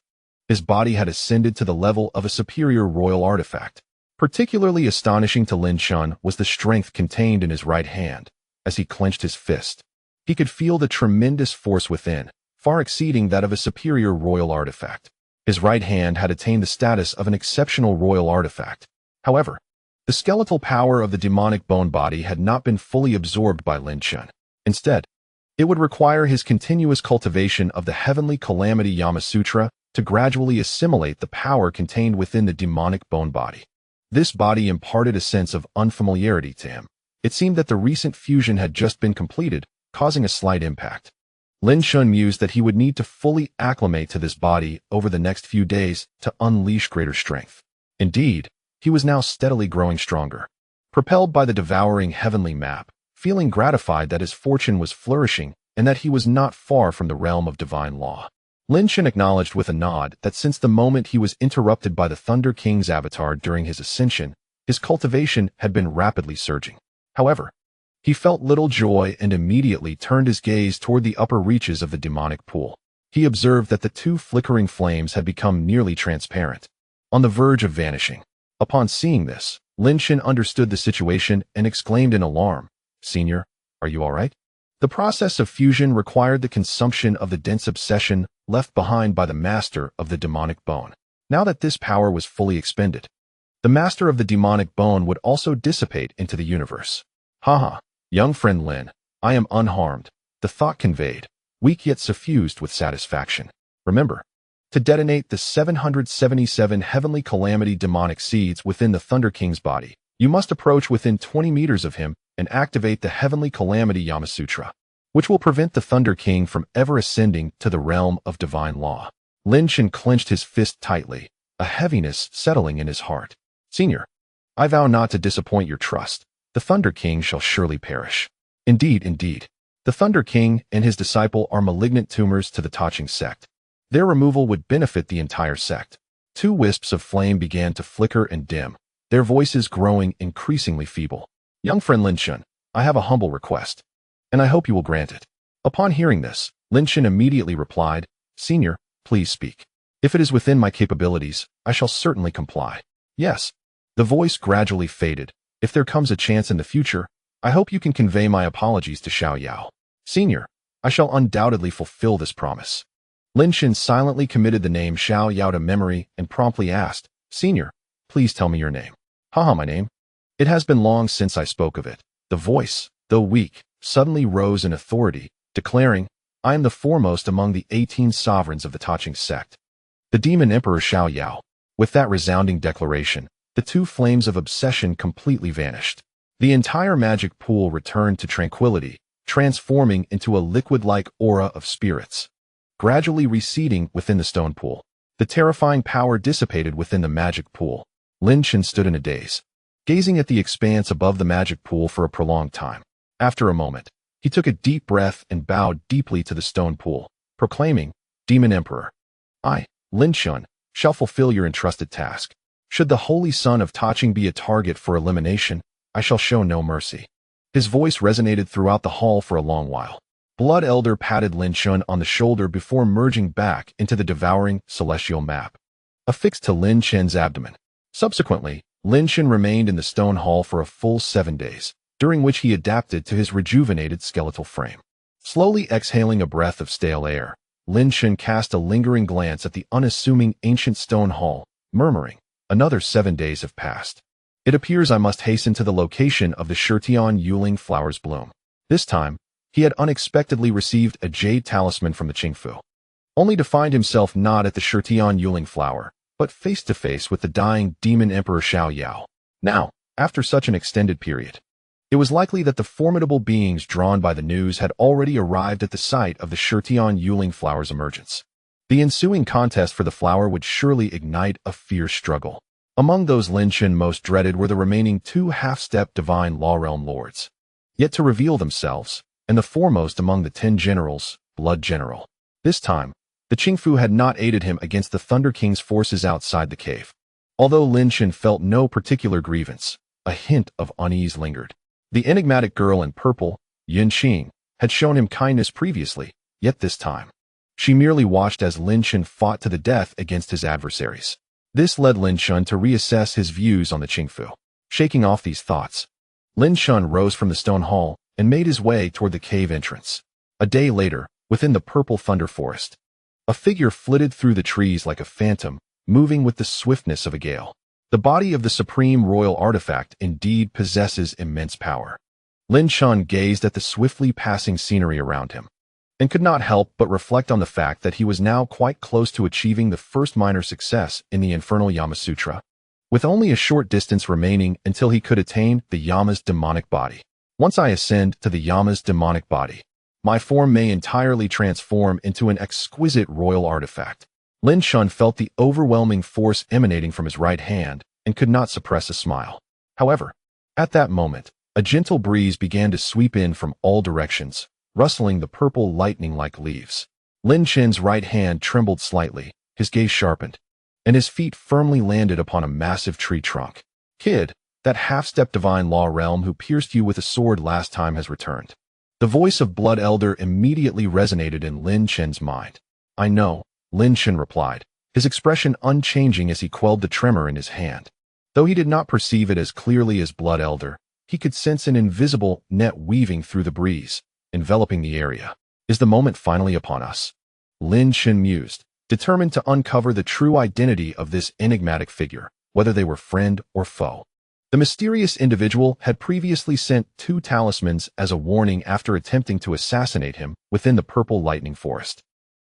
[SPEAKER 1] His body had ascended to the level of a superior royal artifact. Particularly astonishing to Lin Chen was the strength contained in his right hand. As he clenched his fist, he could feel the tremendous force within, far exceeding that of a superior royal artifact. His right hand had attained the status of an exceptional royal artifact. However, the skeletal power of the demonic bone body had not been fully absorbed by Lin Chen. Instead, it would require his continuous cultivation of the heavenly calamity Yama Sutra to gradually assimilate the power contained within the demonic bone body. This body imparted a sense of unfamiliarity to him. It seemed that the recent fusion had just been completed, causing a slight impact. Lin Chen mused that he would need to fully acclimate to this body over the next few days to unleash greater strength. Indeed, he was now steadily growing stronger. Propelled by the devouring heavenly map, feeling gratified that his fortune was flourishing and that he was not far from the realm of divine law, Lin Chen acknowledged with a nod that since the moment he was interrupted by the Thunder King's avatar during his ascension, his cultivation had been rapidly surging. However, he felt little joy and immediately turned his gaze toward the upper reaches of the demonic pool. He observed that the 2 flickering flames had become nearly transparent, on the verge of vanishing. Upon seeing this, Lin Chen understood the situation and exclaimed in alarm, "Senior, are you all right?" The process of fusion required the consumption of the dense obsession left behind by the master of the demonic bone. Now that this power was fully expended, the master of the demonic bone would also dissipate into the universe. Haha, young friend Lin, I am unharmed, the thought conveyed, weak yet suffused with satisfaction. Remember, to detonate the 777 heavenly calamity demonic seeds within the Thunder King's body, you must approach within 20 meters of him and activate the Heavenly Calamity Yamasutra, which will prevent the Thunder King from ever ascending to the realm of divine law. Lin Chen clenched his fist tightly, a heaviness settling in his heart. Senior, I vow not to disappoint your trust. The Thunder King shall surely perish. Indeed, indeed. The Thunder King and his disciple are malignant tumors to the Qing Sect. Their removal would benefit the entire sect. Two wisps of flame began to flicker and dim, their voices growing increasingly feeble. Young friend Lin Chen, I have a humble request, and I hope you will grant it. Upon hearing this, Lin Chen immediately replied, Senior, please speak. If it is within my capabilities, I shall certainly comply. Yes. The voice gradually faded. If there comes a chance in the future, I hope you can convey my apologies to Xiao Yao. Senior, I shall undoubtedly fulfill this promise. Lin Chen silently committed the name Xiao Yao to memory and promptly asked, Senior, please tell me your name. Haha, my name? It has been long since I spoke of it. The voice, though weak, suddenly rose in authority, declaring, I am the foremost among the 18 sovereigns of the Qing Sect. The Demon Emperor Xiao Yao. With that resounding declaration, the two flames of obsession completely vanished. The entire magic pool returned to tranquility, transforming into a liquid-like aura of spirits. Gradually receding within the stone pool, the terrifying power dissipated within the magic pool. Lin Chen stood in a daze, gazing at the expanse above the magic pool for a prolonged time. After a moment, he took a deep breath and bowed deeply to the stone pool, proclaiming, Demon Emperor, I, Lin Chen, shall fulfill your entrusted task. Should the Holy Son of Qing be a target for elimination, I shall show no mercy. His voice resonated throughout the hall for a long while. Blood Elder patted Lin Chen on the shoulder before merging back into the devouring celestial map, affixed to Lin Chen's abdomen. Subsequently, Lin Chen remained in the stone hall for a full 7 days, during which he adapted to his rejuvenated skeletal frame. Slowly exhaling a breath of stale air, Lin Chen cast a lingering glance at the unassuming ancient stone hall, murmuring, Another 7 days have passed. It appears I must hasten to the location of the Shirtian Yuling flower's bloom. This time, he had unexpectedly received a jade talisman from the Qingfu, only to find himself not at the Shirtian Yuling flower, but face to face with the dying Demon Emperor Xiao Yao. Now, after such an extended period, it was likely that the formidable beings drawn by the news had already arrived at the site of the Shirtian Yuling flower's emergence. The ensuing contest for the flower would surely ignite a fierce struggle. Among those Lin Chen most dreaded were the remaining 2 half-step divine law realm lords, yet to reveal themselves, and the foremost among the 10 generals, Blood General. This time, the Qingfu had not aided him against the Thunder King's forces outside the cave. Although Lin Chen felt no particular grievance, a hint of unease lingered. The enigmatic girl in purple, Yin Qing, had shown him kindness previously, yet this time, she merely watched as Lin Chen fought to the death against his adversaries. This led Lin Chen to reassess his views on the Qingfu. Shaking off these thoughts, Lin Chen rose from the stone hall and made his way toward the cave entrance. A day later, within the purple thunder forest, a figure flitted through the trees like a phantom, moving with the swiftness of a gale. The body of the supreme royal artifact indeed possesses immense power. Lin Chen gazed at the swiftly passing scenery around him, and could not help but reflect on the fact that he was now quite close to achieving the first minor success in the infernal Yamasutra, with only a short distance remaining until he could attain the Yama's demonic body. Once I ascend to the Yama's demonic body, my form may entirely transform into an exquisite royal artifact. Lin Chen felt the overwhelming force emanating from his right hand and could not suppress a smile. However, at that moment, a gentle breeze began to sweep in from all directions, rustling the purple lightning like leaves. Lin Chen's right hand trembled slightly, his gaze sharpened, and his feet firmly landed upon a massive tree trunk. Kid, that half-step divine law realm who pierced you with a sword last time has returned. The voice of Blood Elder immediately resonated in Lin Chen's mind. I know, Lin Chen replied, his expression unchanging as he quelled the tremor in his hand. Though he did not perceive it as clearly as Blood Elder, he could sense an invisible net weaving through the breeze, enveloping the area. Is the moment finally upon us? Lin Chen mused, determined to uncover the true identity of this enigmatic figure, whether they were friend or foe. The mysterious individual had previously sent 2 talismans as a warning after attempting to assassinate him within the purple lightning forest.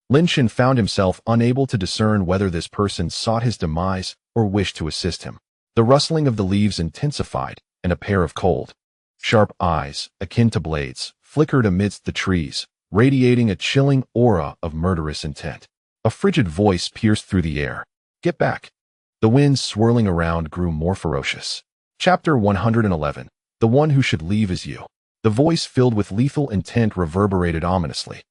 [SPEAKER 1] Lin Chen found himself unable to discern whether this person sought his demise or wished to assist him. The rustling of the leaves intensified, and a pair of cold, Sharp eyes, akin to blades, flickered amidst the trees, radiating a chilling aura of murderous intent. A frigid voice pierced through the air. Get back. The winds swirling around grew more ferocious. Chapter 111. The one who should leave is you. The voice filled with lethal intent reverberated ominously.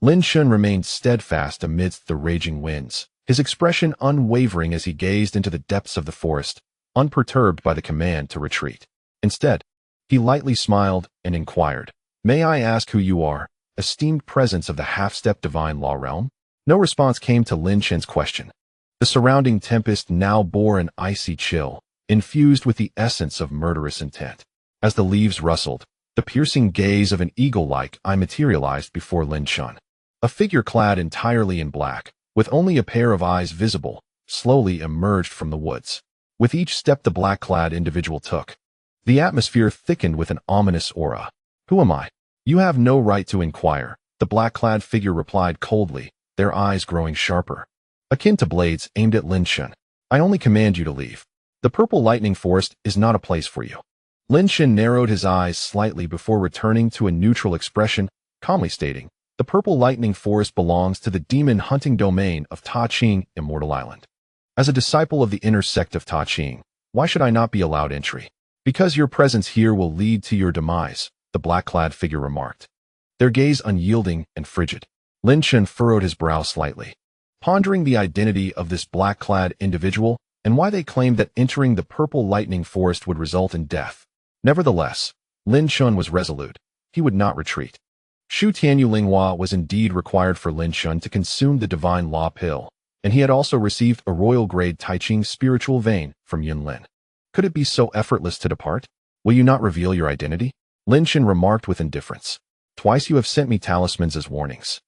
[SPEAKER 1] Lin Chen remained steadfast amidst the raging winds, his expression unwavering as he gazed into the depths of the forest, unperturbed by the command to retreat. Instead, he lightly smiled and inquired, "May I ask who you are, esteemed presence of the half-step divine law realm?" No response came to Lin Chen's question. The surrounding tempest now bore an icy chill, infused with the essence of murderous intent. As the leaves rustled, the piercing gaze of an eagle-like eye materialized before Lin Chen. A figure clad entirely in black, with only a pair of eyes visible, slowly emerged from the woods. With each step the black-clad individual took, the atmosphere thickened with an ominous aura. "Who am I?" "You have no right to inquire," the black-clad figure replied coldly, their eyes growing sharper, akin to blades aimed at Lin Chen. "I only command you to leave. The purple lightning forest is not a place for you." Lin Chen narrowed his eyes slightly before returning to a neutral expression, calmly stating, "The purple lightning forest belongs to the demon hunting domain of Ta Qing, Immortal Island. As a disciple of the inner sect of Ta Qing, why should I not be allowed entry?" "Because your presence here will lead to your demise," the black-clad figure remarked, their gaze unyielding and frigid. Lin Chen furrowed his brow slightly, pondering the identity of this black-clad individual and why they claimed that entering the purple lightning forest would result in death. Nevertheless, Lin Chen was resolute. He would not retreat. Shu Tianyulingwa was indeed required for Lin Chen to consume the divine law pill, and he had also received a royal-grade Taiching spiritual vein from Yunlin. Could it be so effortless to depart? "Will you not reveal your identity?" Lin Chen remarked with indifference. "Twice you have sent me talismans as warnings.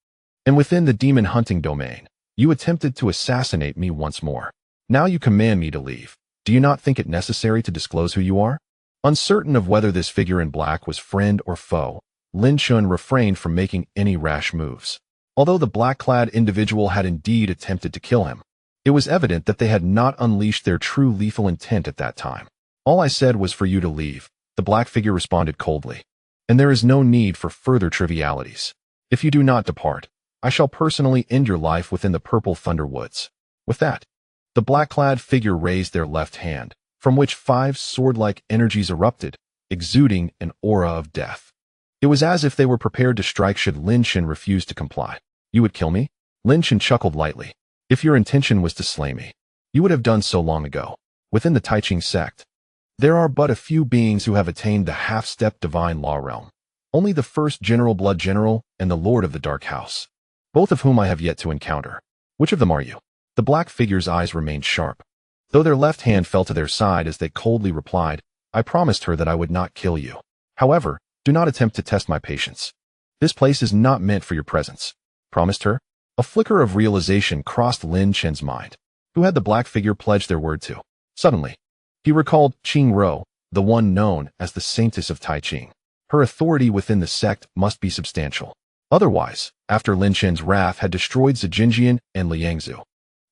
[SPEAKER 1] And within the demon hunting domain, you attempted to assassinate me once more. Now you command me to leave. Do you not think it necessary to disclose who you are?" Uncertain of whether this figure in black was friend or foe, Lin Chen refrained from making any rash moves. Although the black-clad individual had indeed attempted to kill him, it was evident that they had not unleashed their true lethal intent at that time. "All I said was for you to leave," the black figure responded coldly. "And there is no need for further trivialities. If you do not depart, I shall personally end your life within the purple thunder woods." With that, the black-clad figure raised their left hand, from which 5 sword-like energies erupted, exuding an aura of death. It was as if they were prepared to strike should Lin Chen refuse to comply. "You would kill me?" Lin Chen chuckled lightly. "If your intention was to slay me, you would have done so long ago. Within the Taiching sect, there are but a few beings who have attained the half-step divine law realm. Only the first general blood general and the lord of the dark house, both of whom I have yet to encounter. Which of them are you?" The black figure's eyes remained sharp, though their left hand fell to their side as they coldly replied, "I promised her that I would not kill you. However, do not attempt to test my patience. This place is not meant for your presence." "Promised her?" A flicker of realization crossed Lin Chen's mind. Who had the black figure pledged their word to? Suddenly, he recalled Qing Rou, the one known as the Saintess of Taiching. Her authority within the sect must be substantial. Otherwise, after Lin Chen's wrath had destroyed Jingyun and Yangzhou,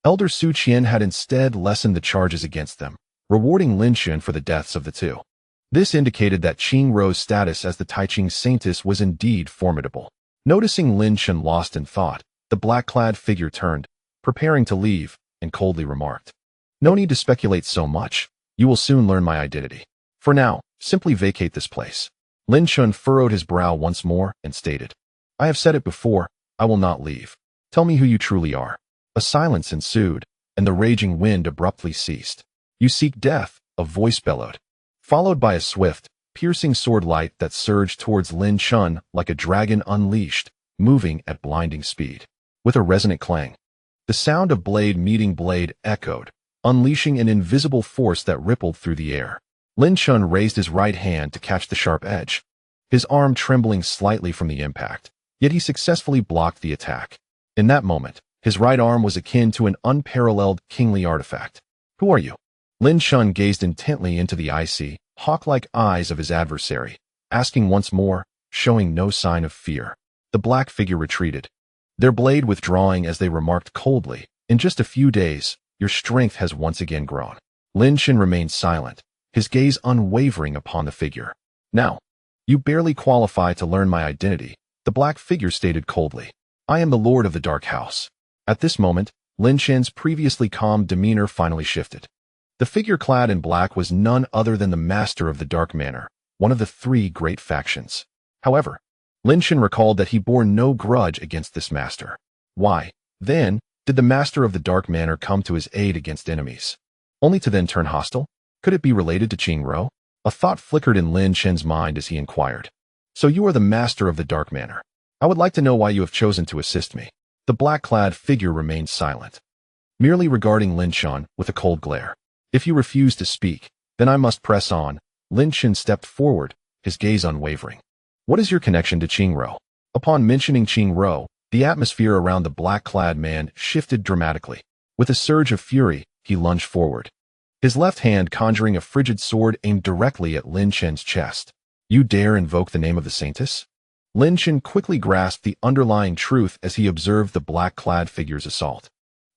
[SPEAKER 1] Elder Su Qian had instead lessened the charges against them, rewarding Lin Chen for the deaths of the two. This indicated that Qing Rou's status as the Taiching Saintess was indeed formidable. Noticing Lin Chen lost in thought, the black-clad figure turned, preparing to leave, and coldly remarked, "No need to speculate so much. You will soon learn my identity. For now, simply vacate this place." Lin Chen furrowed his brow once more and stated, "I have said it before, I will not leave. Tell me who you truly are." A silence ensued, and the raging wind abruptly ceased. "You seek death," a voice bellowed, followed by a swift, piercing sword light that surged towards Lin Chen like a dragon unleashed, moving at blinding speed. With a resonant clang, the sound of blade meeting blade echoed, unleashing an invisible force that rippled through the air. Lin Chen raised his right hand to catch the sharp edge, his arm trembling slightly from the impact, yet he successfully blocked the attack. In that moment, his right arm was akin to an unparalleled kingly artifact. "Who are you?" Lin Chen gazed intently into the icy, hawk-like eyes of his adversary, asking once more, showing no sign of fear. The black figure retreated, their blade withdrawing as they remarked coldly, "In just a few days, your strength has once again grown." Lin Chen remained silent, his gaze unwavering upon the figure. "Now, You barely qualify to learn my identity, the black figure stated coldly. I am the Lord of the Dark House. At this moment, Lin Chen's previously calm demeanor finally shifted. The figure clad in black was none other than the Master of the Dark Manor, one of the three great factions. However, Lin Chen recalled that he bore no grudge against this master. Why, then, did the Master of the Dark Manor come to his aid against enemies, only to then turn hostile? Could it be related to Qing Rou? A thought flickered in Lin Chen's mind as he inquired. So you are the Master of the Dark Manor. I would like to know why you have chosen to assist me. The black-clad figure remained silent, merely regarding Lin Chen with a cold glare. If you refuse to speak, then I must press on. Lin Chen stepped forward, his gaze unwavering. What is your connection to Qing Rou? Upon mentioning Qing Rou, the atmosphere around the black-clad man shifted dramatically. With a surge of fury, he lunged forward, his left hand conjuring a frigid sword aimed directly at Lin Chen's chest. You dare invoke the name of the Saintess? Lin Chen quickly grasped the underlying truth as he observed the black-clad figure's assault.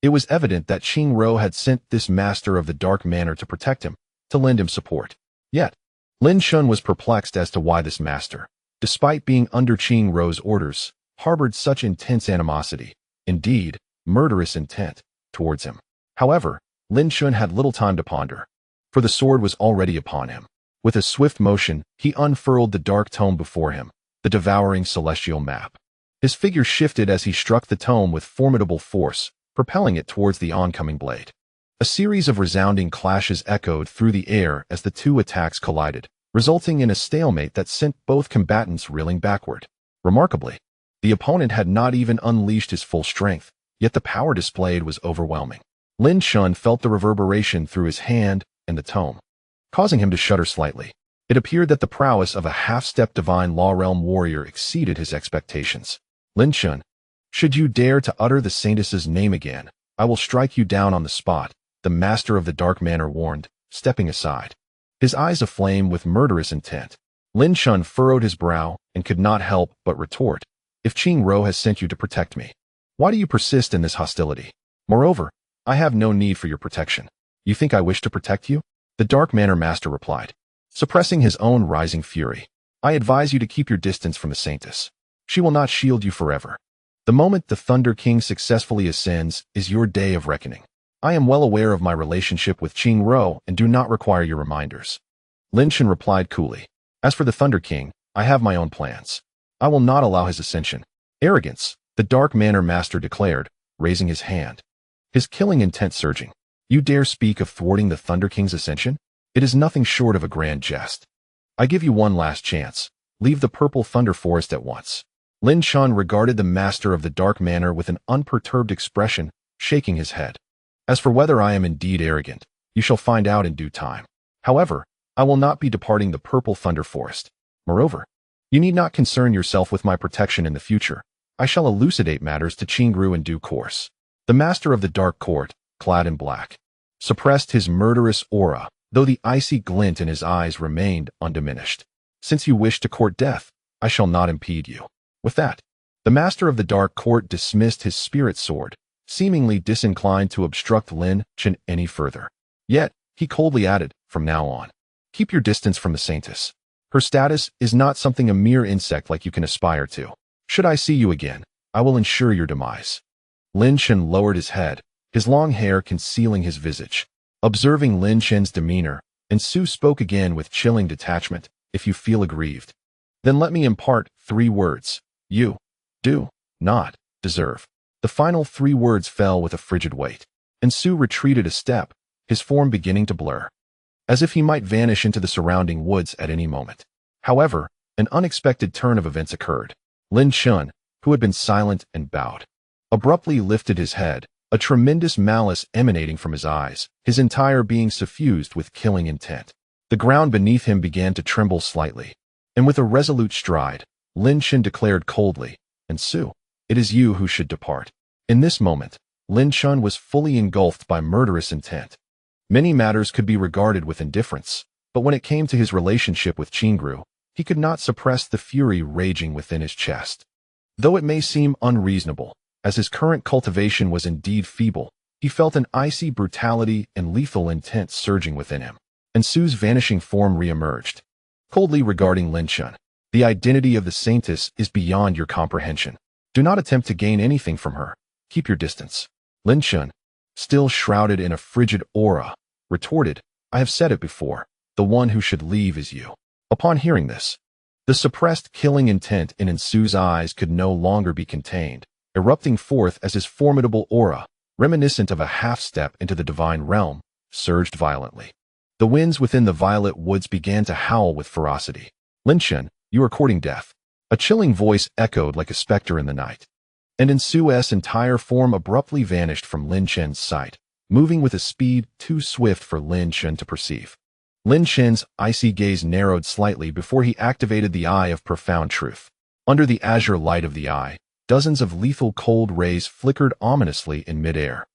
[SPEAKER 1] It was evident that Qing Rou had sent this Master of the Dark Manor to protect him, to lend him support. Yet, Lin Chen was perplexed as to why this master, despite being under Qing Rou's orders, harbored such intense animosity, indeed, murderous intent, towards him. However, Lin Chen had little time to ponder, for the sword was already upon him. With a swift motion, he unfurled the dark tome before him, the devouring celestial map. His figure shifted as he struck the tome with formidable force, propelling it towards the oncoming blade. A series of resounding clashes echoed through the air as the two attacks collided, resulting in a stalemate that sent both combatants reeling backward. Remarkably, the opponent had not even unleashed his full strength, yet the power displayed was overwhelming. Lin Chen felt the reverberation through his hand and the tome, causing him to shudder slightly. It appeared that the prowess of a half-step divine law realm warrior exceeded his expectations. Lin Chen, should you dare to utter the Saintess's name again, I will strike you down on the spot, the Master of the Dark Manor warned, stepping aside, his eyes aflame with murderous intent. Lin Chen furrowed his brow and could not help but retort. If Qing Rou has sent you to protect me, why do you persist in this hostility? Moreover, I have no need for your protection. You think I wish to protect you? The Dark Manor Master replied, suppressing his own rising fury. I advise you to keep your distance from the Saintess. She will not shield you forever. The moment the Thunder King successfully ascends is your day of reckoning. I am well aware of my relationship with Qing Rou and do not require your reminders. Lin Chen replied coolly. As for the Thunder King, I have my own plans. I will not allow his ascension. Arrogance, the Dark Manor Master declared, raising his hand, his killing intent surging. You dare speak of thwarting the Thunder King's ascension? It is nothing short of a grand jest. I give you one last chance. Leave the Purple Thunder Forest at once. Lin Chen regarded the Master of the Dark Manor with an unperturbed expression, shaking his head. As for whether I am indeed arrogant, you shall find out in due time. However, I will not be departing the Purple Thunder Forest. Moreover, you need not concern yourself with my protection in the future. I shall elucidate matters to Qing Rou in due course. The Master of the Dark Court, clad in black, suppressed his murderous aura, though the icy glint in his eyes remained undiminished. Since you wish to court death, I shall not impede you. With that, the Master of the Dark Court dismissed his spirit sword, seemingly disinclined to obstruct Lin Chen any further. Yet, he coldly added, from now on, keep your distance from the Saintess. Her status is not something a mere insect like you can aspire to. Should I see you again, I will ensure your demise. Lin Chen lowered his head, his long hair concealing his visage. Observing Lin Chen's demeanor, and Xu spoke again with chilling detachment, if you feel aggrieved, then let me impart 3 words. You do not deserve. The final 3 words fell with a frigid weight, and Xu retreated a step, his form beginning to blur, as if he might vanish into the surrounding woods at any moment. However, an unexpected turn of events occurred. Lin Chen, who had been silent and bowed, abruptly lifted his head, a tremendous malice emanating from his eyes, his entire being suffused with killing intent. The ground beneath him began to tremble slightly, and with a resolute stride, Lin Chen declared coldly, "And Xu, it is you who should depart." In this moment, Lin Chen was fully engulfed by murderous intent. Many matters could be regarded with indifference, but when it came to his relationship with Qing Rou, he could not suppress the fury raging within his chest. Though it may seem unreasonable, as his current cultivation was indeed feeble, he felt an icy brutality and lethal intent surging within him. And Xu's vanishing form re-emerged, coldly regarding Lin Chen. The identity of the saintess is beyond your comprehension. Do not attempt to gain anything from her. Keep your distance. Lin Chen, still shrouded in a frigid aura, retorted, I have said it before, the one who should leave is you. Upon hearing this, the suppressed killing intent in Ensu's eyes could no longer be contained, erupting forth as his formidable aura, reminiscent of a half-step into the divine realm, surged violently. The winds within the violet woods began to howl with ferocity. Lin Chen, you are courting death. A chilling voice echoed like a specter in the night. And Ensu's entire form abruptly vanished from Lin Chen's sight, moving with a speed too swift for Lin Chen to perceive. Lin Chen's icy gaze narrowed slightly before he activated the Eye of Profound Truth. Under the azure light of the eye, dozens of lethal cold rays flickered ominously in midair.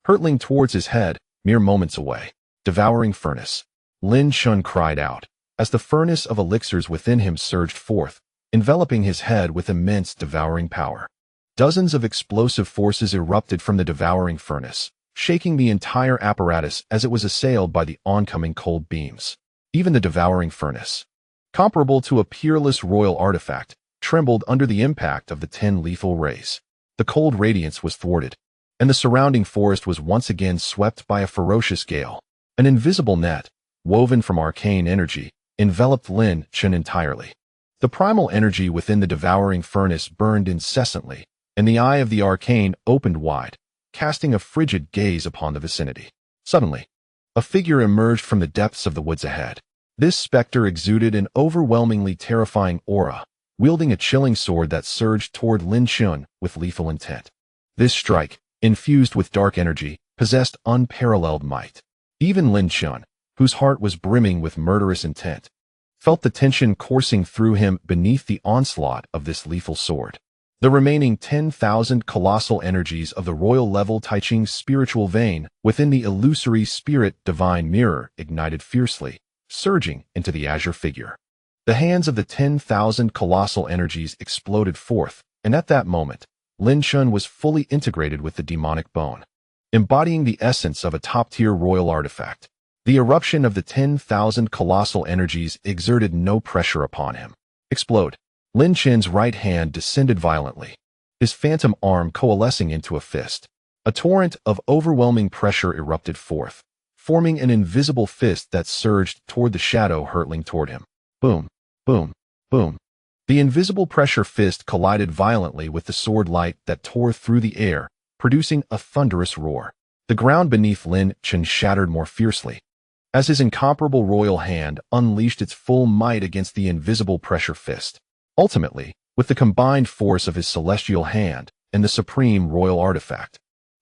[SPEAKER 1] Hurtling towards his head, mere moments away, devouring furnace. Lin Chen cried out, as the furnace of elixirs within him surged forth, enveloping his head with immense devouring power. Dozens of explosive forces erupted from the devouring furnace, shaking the entire apparatus as it was assailed by the oncoming cold beams. Even the devouring furnace, comparable to a peerless royal artifact, trembled under the impact of the 10 lethal rays. The cold radiance was thwarted, and the surrounding forest was once again swept by a ferocious gale. An invisible net, woven from arcane energy, enveloped Lin Chen entirely. The primal energy within the devouring furnace burned incessantly, and the eye of the arcane opened wide, casting a frigid gaze upon the vicinity. Suddenly, a figure emerged from the depths of the woods ahead. This specter exuded an overwhelmingly terrifying aura, wielding a chilling sword that surged toward Lin Chen with lethal intent. This strike, infused with dark energy, possessed unparalleled might. Even Lin Chen, whose heart was brimming with murderous intent, felt the tension coursing through him beneath the onslaught of this lethal sword. The remaining 10,000 colossal energies of the royal-level Taiching spiritual vein within the illusory spirit divine mirror ignited fiercely, surging into the azure figure. The hands of the 10,000 colossal energies exploded forth, and at that moment, Lin Chen was fully integrated with the demonic bone, embodying the essence of a top-tier royal artifact. The eruption of the 10,000 colossal energies exerted no pressure upon him. Explode. Lin Chen's right hand descended violently, his phantom arm coalescing into a fist. A torrent of overwhelming pressure erupted forth, forming an invisible fist that surged toward the shadow hurtling toward him. Boom, boom, boom. The invisible pressure fist collided violently with the sword light that tore through the air, producing a thunderous roar. The ground beneath Lin Chen shattered more fiercely, as his incomparable royal hand unleashed its full might against the invisible pressure fist. Ultimately, with the combined force of his celestial hand and the supreme royal artifact,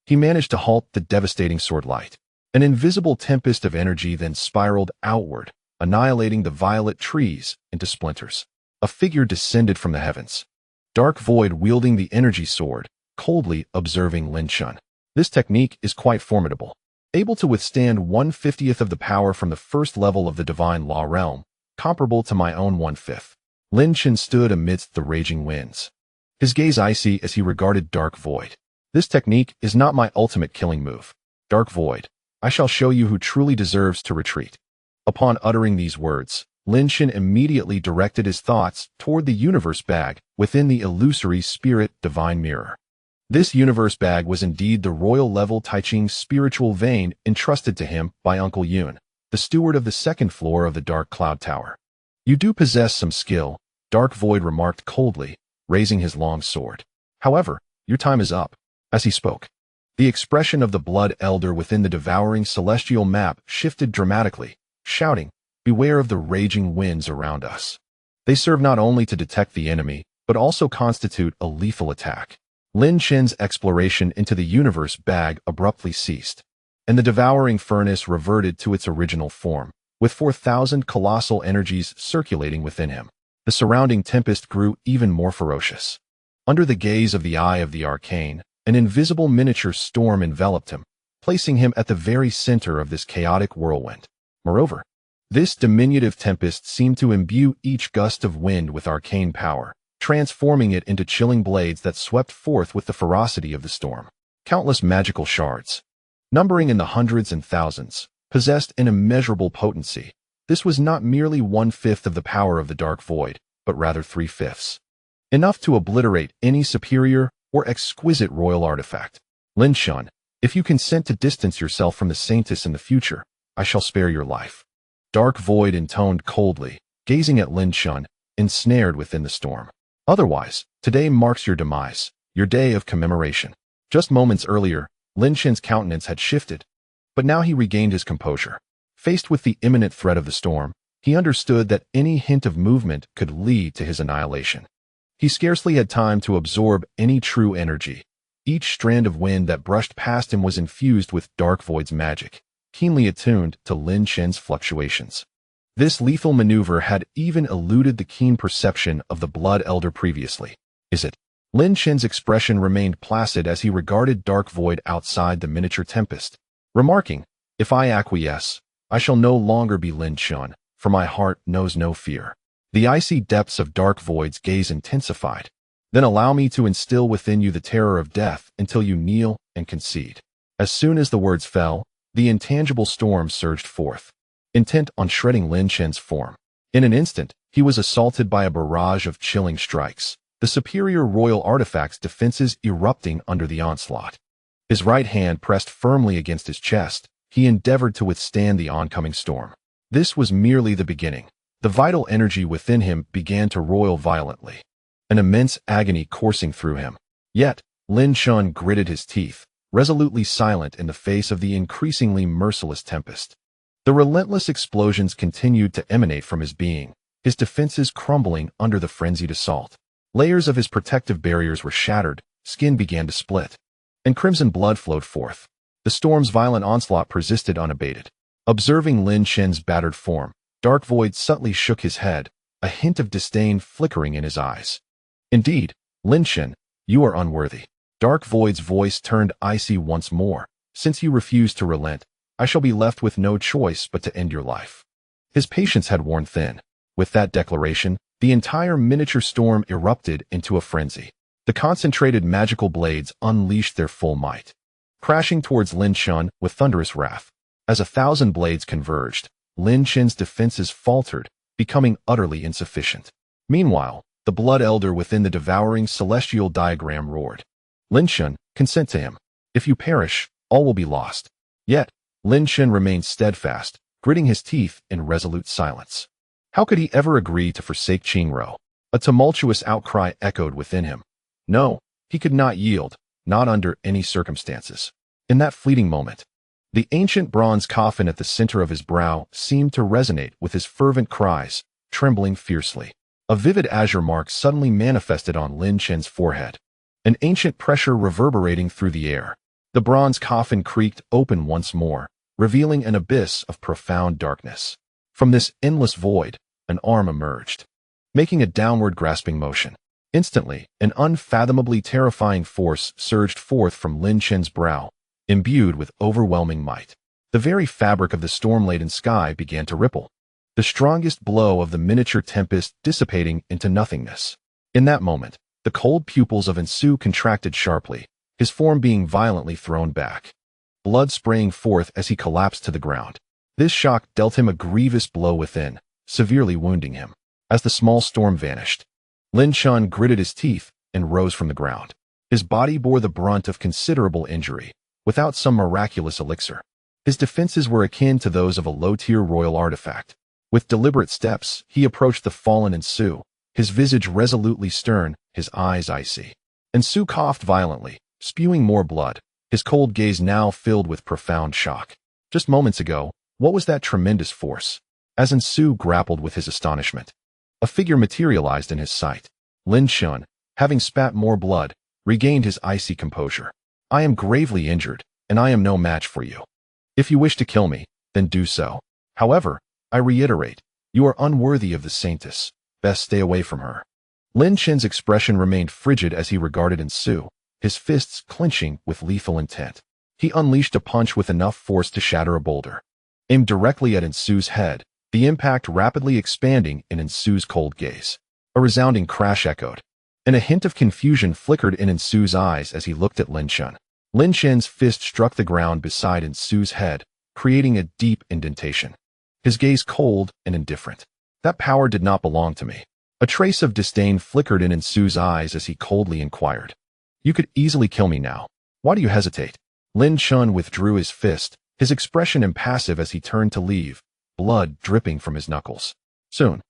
[SPEAKER 1] he managed to halt the devastating sword light. An invisible tempest of energy then spiraled outward, annihilating the violet trees into splinters. A figure descended from the heavens, Dark Void wielding the energy sword, coldly observing Lin Chen. This technique is quite formidable, able to withstand 1/50th of the power from the first level of the divine law realm, comparable to my own 1/5. Lin Chen stood amidst the raging winds, his gaze icy as he regarded Dark Void. This technique is not my ultimate killing move. Dark Void, I shall show you who truly deserves to retreat. Upon uttering these words, Lin Chen immediately directed his thoughts toward the universe bag within the illusory spirit divine mirror. This universe bag was indeed the royal-level Taiching spiritual vein entrusted to him by Uncle Yun, the steward of the second floor of the Dark Cloud Tower. You do possess some skill, Dark Void remarked coldly, raising his long sword. However, your time is up. As he spoke, the expression of the Blood Elder within the devouring celestial map shifted dramatically, shouting, beware of the raging winds around us. They serve not only to detect the enemy, but also constitute a lethal attack. Lin Chen's exploration into the universe bag abruptly ceased, and the devouring furnace reverted to its original form, with 4,000 colossal energies circulating within him. The surrounding tempest grew even more ferocious. Under the gaze of the Eye of the Arcane, an invisible miniature storm enveloped him, placing him at the very center of this chaotic whirlwind. Moreover, this diminutive tempest seemed to imbue each gust of wind with arcane power, transforming it into chilling blades that swept forth with the ferocity of the storm. Countless magical shards, numbering in the hundreds and thousands, possessed an immeasurable potency. This was not merely 1/5 of the power of the Dark Void, but rather 3/5. Enough to obliterate any superior or exquisite royal artifact. Lin Chen, if you consent to distance yourself from the saintess in the future, I shall spare your life. Dark Void intoned coldly, gazing at Lin Chen, ensnared within the storm. Otherwise, today marks your demise, your day of commemoration. Just moments earlier, Lin Chen's countenance had shifted, but now he regained his composure. Faced with the imminent threat of the storm, he understood that any hint of movement could lead to his annihilation. He scarcely had time to absorb any true energy. Each strand of wind that brushed past him was infused with Dark Void's magic, keenly attuned to Lin Chen's fluctuations. This lethal maneuver had even eluded the keen perception of the Blood Elder previously. Is it? Lin Chen's expression remained placid as he regarded Dark Void outside the miniature tempest, remarking, "If I acquiesce, I shall no longer be Lin Chen, for my heart knows no fear." The icy depths of Dark Void's gaze intensified. "Then allow me to instill within you the terror of death until you kneel and concede." As soon as the words fell, the intangible storm surged forth, intent on shredding Lin Chen's form. In an instant, he was assaulted by a barrage of chilling strikes, the superior royal artifact's defenses erupting under the onslaught. His right hand pressed firmly against his chest, he endeavored to withstand the oncoming storm. This was merely the beginning. The vital energy within him began to roil violently, an immense agony coursing through him. Yet, Lin Chen gritted his teeth, resolutely silent in the face of the increasingly merciless tempest. The relentless explosions continued to emanate from his being, his defenses crumbling under the frenzied assault. Layers of his protective barriers were shattered, skin began to split, and crimson blood flowed forth. The storm's violent onslaught persisted unabated. Observing Lin Chen's battered form, Dark Void subtly shook his head, a hint of disdain flickering in his eyes. "Indeed, Lin Chen, you are unworthy." Dark Void's voice turned icy once more. "Since you refuse to relent, I shall be left with no choice but to end your life." His patience had worn thin. With that declaration, the entire miniature storm erupted into a frenzy. The concentrated magical blades unleashed their full might, crashing towards Lin Chen with thunderous wrath. As 1,000 blades converged, Lin Chen's defenses faltered, becoming utterly insufficient. Meanwhile, the Blood Elder within the devouring celestial diagram roared, "Lin Chen, consent to him. If you perish, all will be lost." Yet, Lin Chen remained steadfast, gritting his teeth in resolute silence. How could he ever agree to forsake Qing Rou? A tumultuous outcry echoed within him. No, he could not yield, not under any circumstances. In that fleeting moment, the ancient bronze coffin at the center of his brow seemed to resonate with his fervent cries, trembling fiercely. A vivid azure mark suddenly manifested on Lin Chen's forehead, an ancient pressure reverberating through the air. The bronze coffin creaked open once more, revealing an abyss of profound darkness. From this endless void, an arm emerged, making a downward grasping motion. Instantly, an unfathomably terrifying force surged forth from Lin Chen's brow, imbued with overwhelming might. The very fabric of the storm-laden sky began to ripple, the strongest blow of the miniature tempest dissipating into nothingness. In that moment, the cold pupils of Xu contracted sharply, his form being violently thrown back, blood spraying forth as he collapsed to the ground. This shock dealt him a grievous blow within, severely wounding him. As the small storm vanished, Lin Chen gritted his teeth and rose from the ground. His body bore the brunt of considerable injury, without some miraculous elixir. His defenses were akin to those of a low-tier royal artifact. With deliberate steps, he approached the fallen Xu, his visage resolutely stern, his eyes icy. Xu coughed violently, spewing more blood, his cold gaze now filled with profound shock. Just moments ago, what was that tremendous force? As Xu grappled with his astonishment, a figure materialized in his sight. Lin Chen, having spat more blood, regained his icy composure. "I am gravely injured, and I am no match for you. If you wish to kill me, then do so. However, I reiterate, you are unworthy of the saintess. Best stay away from her." Lin Chen's expression remained frigid as he regarded Xu, his fists clenching with lethal intent. He unleashed a punch with enough force to shatter a boulder. Aimed directly at Xu's head, the impact rapidly expanding in Xu's cold gaze. A resounding crash echoed, and a hint of confusion flickered in Xu's eyes as he looked at Lin Chen. Lin Chen's fist struck the ground beside Xu's head, creating a deep indentation. His gaze cold and indifferent. "That power did not belong to me. A trace of disdain flickered in Su's eyes as he coldly inquired. You could easily kill me now. Why do you hesitate? Lin Chen withdrew his fist, his expression impassive as he turned to leave, blood dripping from his knuckles. Soon,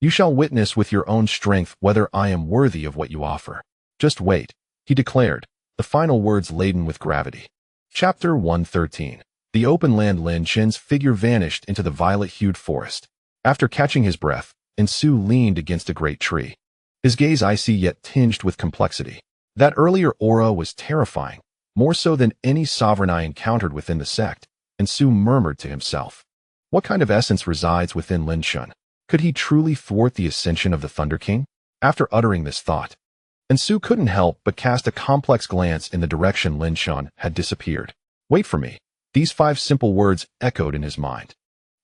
[SPEAKER 1] you shall witness with your own strength whether I am worthy of what you offer. Just wait, he declared, the final words laden with gravity. Chapter 113. The open land. Lin Chen's figure vanished into the violet-hued forest. After catching his breath, Su leaned against a great tree. His gaze icy yet tinged with complexity. That earlier aura was terrifying, more so than any sovereign I encountered within the sect, and Su murmured to himself. What kind of essence resides within Lin Chen? Could he truly thwart the ascension of the Thunder King? After uttering this thought, Su couldn't help but cast a complex glance in the direction Lin Chen had disappeared. Wait for me. These 5 simple words echoed in his mind.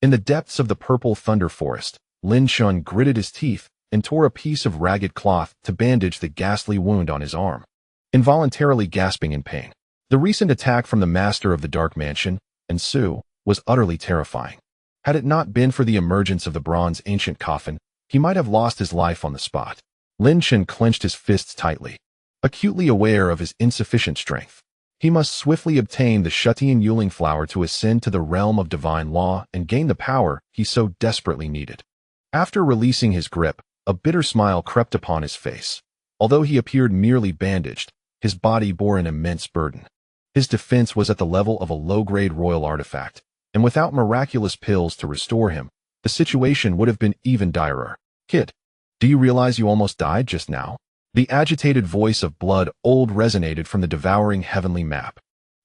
[SPEAKER 1] In the depths of the purple thunder forest, Lin Chen gritted his teeth and tore a piece of ragged cloth to bandage the ghastly wound on his arm, involuntarily gasping in pain. The recent attack from the master of the Dark Mansion, Su, was utterly terrifying. Had it not been for the emergence of the bronze ancient coffin, he might have lost his life on the spot. Lin Chen clenched his fists tightly, acutely aware of his insufficient strength. He must swiftly obtain the Shutian Yuling flower to ascend to the realm of divine law and gain the power he so desperately needed. After releasing his grip, a bitter smile crept upon his face. Although he appeared merely bandaged, his body bore an immense burden. His defense was at the level of a low-grade royal artifact, and without miraculous pills to restore him, the situation would have been even direr. Kid, do you realize you almost died just now? The agitated voice of Blood Old resonated from the devouring heavenly map.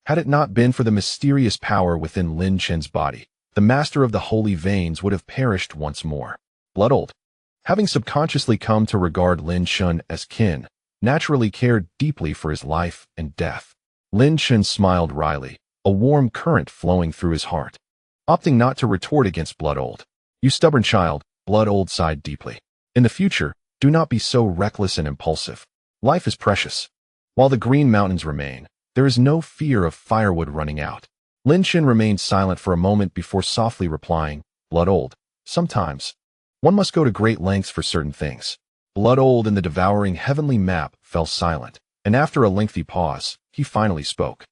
[SPEAKER 1] Had it not been for the mysterious power within Lin Chen's body, the master of the holy veins would have perished once more. Blood Old, having subconsciously come to regard Lin Chen as kin, naturally cared deeply for his life and death. Lin Chen smiled wryly, a warm current flowing through his heart. Opting not to retort against Blood Old. You stubborn child, Blood Old sighed deeply. In the future, do not be so reckless and impulsive. Life is precious. While the Green Mountains remain, there is no fear of firewood running out. Lin Chen remained silent for a moment before softly replying, Blood Old, sometimes one must go to great lengths for certain things. Blood Old in the devouring heavenly map fell silent, and after a lengthy pause, he finally spoke.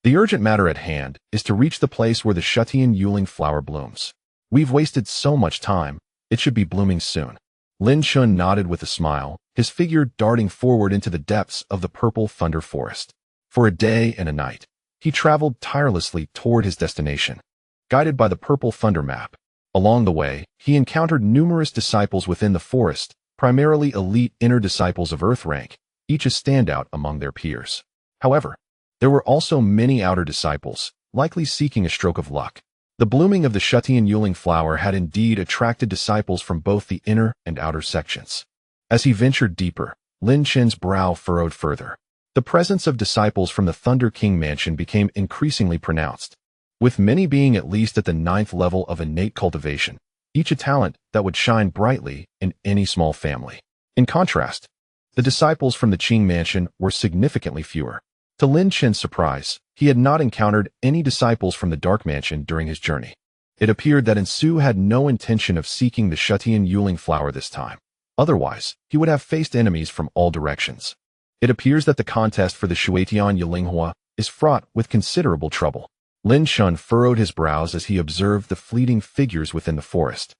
[SPEAKER 1] The urgent matter at hand is to reach the place where the Shutian Yuling flower blooms. We've wasted so much time, it should be blooming soon. Lin Chen nodded with a smile, his figure darting forward into the depths of the purple thunder forest. For a day and a night, he traveled tirelessly toward his destination, guided by the purple thunder map. Along the way, he encountered numerous disciples within the forest, primarily elite inner disciples of Earth rank, each a standout among their peers. However, there were also many outer disciples, likely seeking a stroke of luck. The blooming of the Shutian Yuling flower had indeed attracted disciples from both the inner and outer sections. As he ventured deeper, Lin Chen's brow furrowed further. The presence of disciples from the Thunder King mansion became increasingly pronounced, with many being at least at the 9th level of innate cultivation, each a talent that would shine brightly in any small family. In contrast, the disciples from the Qing mansion were significantly fewer. To Lin Chen's surprise, he had not encountered any disciples from the Dark Mansion during his journey. It appeared that Su had no intention of seeking the Shutian Yuling flower this time. Otherwise, he would have faced enemies from all directions. It appears that the contest for the Shuetian Yilinghua is fraught with considerable trouble. Lin Chen furrowed his brows as he observed the fleeting figures within the forest.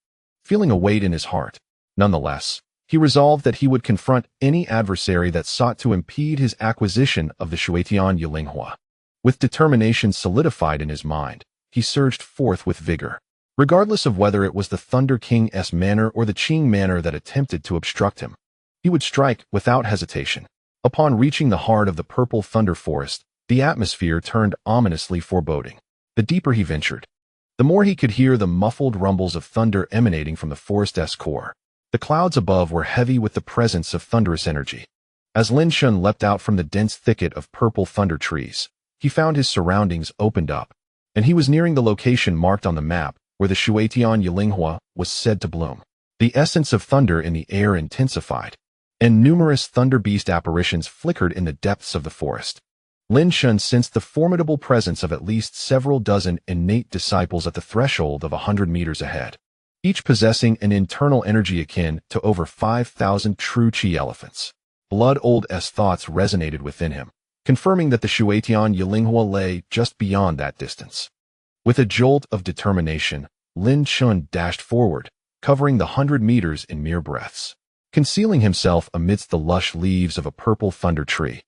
[SPEAKER 1] Feeling a weight in his heart, nonetheless, he resolved that he would confront any adversary that sought to impede his acquisition of the Shuetian Yilinghua. With determination solidified in his mind, he surged forth with vigor. Regardless of whether it was the Thunder King's manor or the Qing manor that attempted to obstruct him, he would strike without hesitation. Upon reaching the heart of the purple thunder forest, the atmosphere turned ominously foreboding. The deeper he ventured, the more he could hear the muffled rumbles of thunder emanating from the forest's core. The clouds above were heavy with the presence of thunderous energy. As Lin Chen leapt out from the dense thicket of purple thunder trees, he found his surroundings opened up, and he was nearing the location marked on the map where the Shuetian Yilinghua was said to bloom. The essence of thunder in the air intensified, and numerous thunder beast apparitions flickered in the depths of the forest. Lin Chen sensed the formidable presence of at least several dozen innate disciples at the threshold of 100 meters ahead. each possessing an internal energy akin to over 5,000 true Qi elephants. Blood-old-s thoughts resonated within him, confirming that the Shuetian Yilinghua lay just beyond that distance. With a jolt of determination, Lin Chen dashed forward, covering the 100 meters in mere breaths. Concealing himself amidst the lush leaves of a purple thunder tree,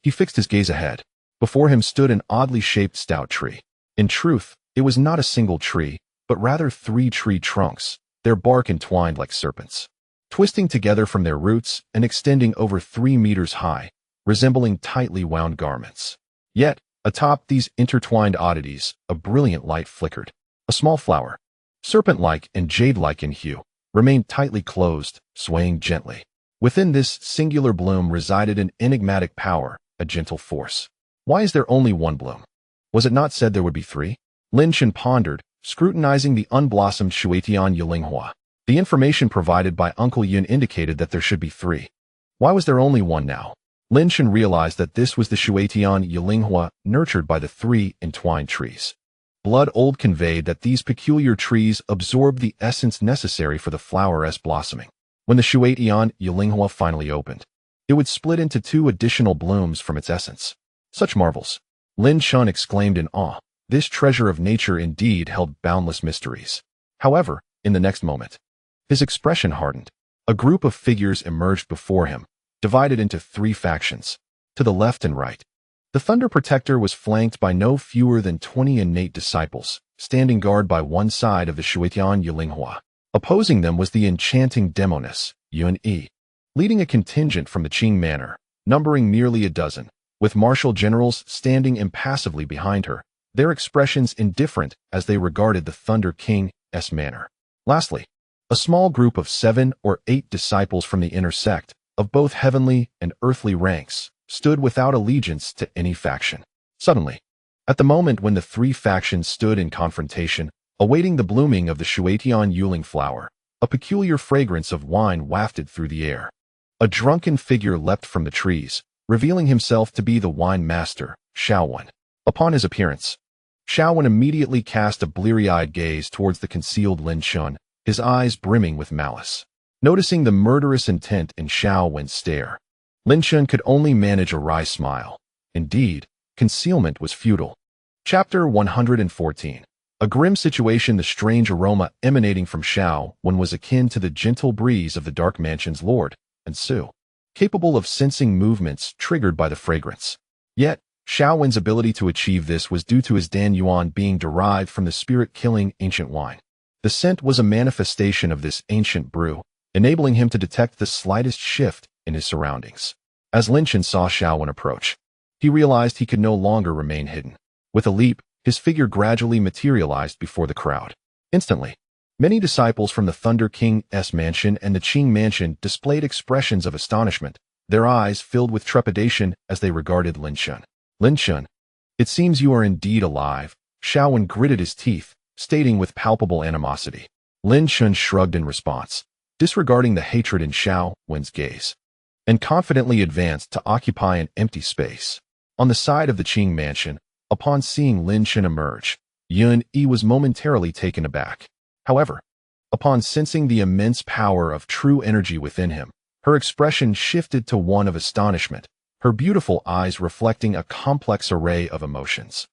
[SPEAKER 1] he fixed his gaze ahead. Before him stood an oddly shaped stout tree. In truth, it was not a single tree, but rather 3 tree trunks, their bark entwined like serpents, twisting together from their roots and extending over 3 meters high, resembling tightly wound garments. Yet, atop these intertwined oddities, a brilliant light flickered. A small flower, serpent-like and jade-like in hue, remained tightly closed, swaying gently. Within this singular bloom resided an enigmatic power, a gentle force. Why is there only one bloom? Was it not said there would be 3? Lin Chen pondered, scrutinizing the unblossomed Shuetian Yilinghua. The information provided by Uncle Yun indicated that there should be 3. Why was there only one now? Lin Chen realized that this was the Shuetian Yilinghua nurtured by the 3 entwined trees. Blood-old conveyed that these peculiar trees absorbed the essence necessary for the flower-s blossoming. When the Shuetian Yilinghua finally opened, it would split into 2 additional blooms from its essence. Such marvels! Lin Chen exclaimed in awe. This treasure of nature indeed held boundless mysteries. However, in the next moment, his expression hardened. A group of figures emerged before him, divided into 3 factions, to the left and right. The Thunder Protector was flanked by no fewer than 20 innate disciples, standing guard by one side of the Shuetian Yilinghua. Opposing them was the enchanting demoness, Yun Yi, leading a contingent from the Qing manor, numbering nearly a dozen, with martial generals standing impassively behind her, their expressions indifferent as they regarded the Thunder King's manor. Lastly, a small group of 7 or 8 disciples from the inner sect, of both heavenly and earthly ranks, stood without allegiance to any faction. Suddenly, at the moment when the 3 factions stood in confrontation, awaiting the blooming of the Shuetian Yuling flower, a peculiar fragrance of wine wafted through the air. A drunken figure leapt from the trees, revealing himself to be the wine master, Xiaowen. Upon his appearance, Xiaowen immediately cast a bleary-eyed gaze towards the concealed Lin Chen, his eyes brimming with malice. Noticing the murderous intent in Xiaowen's stare, Lin Chen could only manage a wry smile. Indeed, concealment was futile. Chapter 114. A grim situation. The strange aroma emanating from Xiaowen was akin to the gentle breeze of the Dark Mansion's lord and Su, capable of sensing movements triggered by the fragrance. Yet, Xiaowen's ability to achieve this was due to his Dan Yuan being derived from the spirit-killing ancient wine. The scent was a manifestation of this ancient brew, enabling him to detect the slightest shift in his surroundings. As Lin Chen saw Xiaowen approach, he realized he could no longer remain hidden. With a leap, his figure gradually materialized before the crowd. Instantly, many disciples from the Thunder King's mansion and the Qing mansion displayed expressions of astonishment, their eyes filled with trepidation as they regarded Lin Chen. Lin Chen, it seems you are indeed alive, Xiaowen gritted his teeth, stating with palpable animosity. Lin Chen shrugged in response, disregarding the hatred in Xiaowen's gaze, and confidently advanced to occupy an empty space. On the side of the Qing mansion, upon seeing Lin Chen emerge, Yun Yi was momentarily taken aback. However, upon sensing the immense power of true energy within him, her expression shifted to one of astonishment, her beautiful eyes reflecting a complex array of emotions.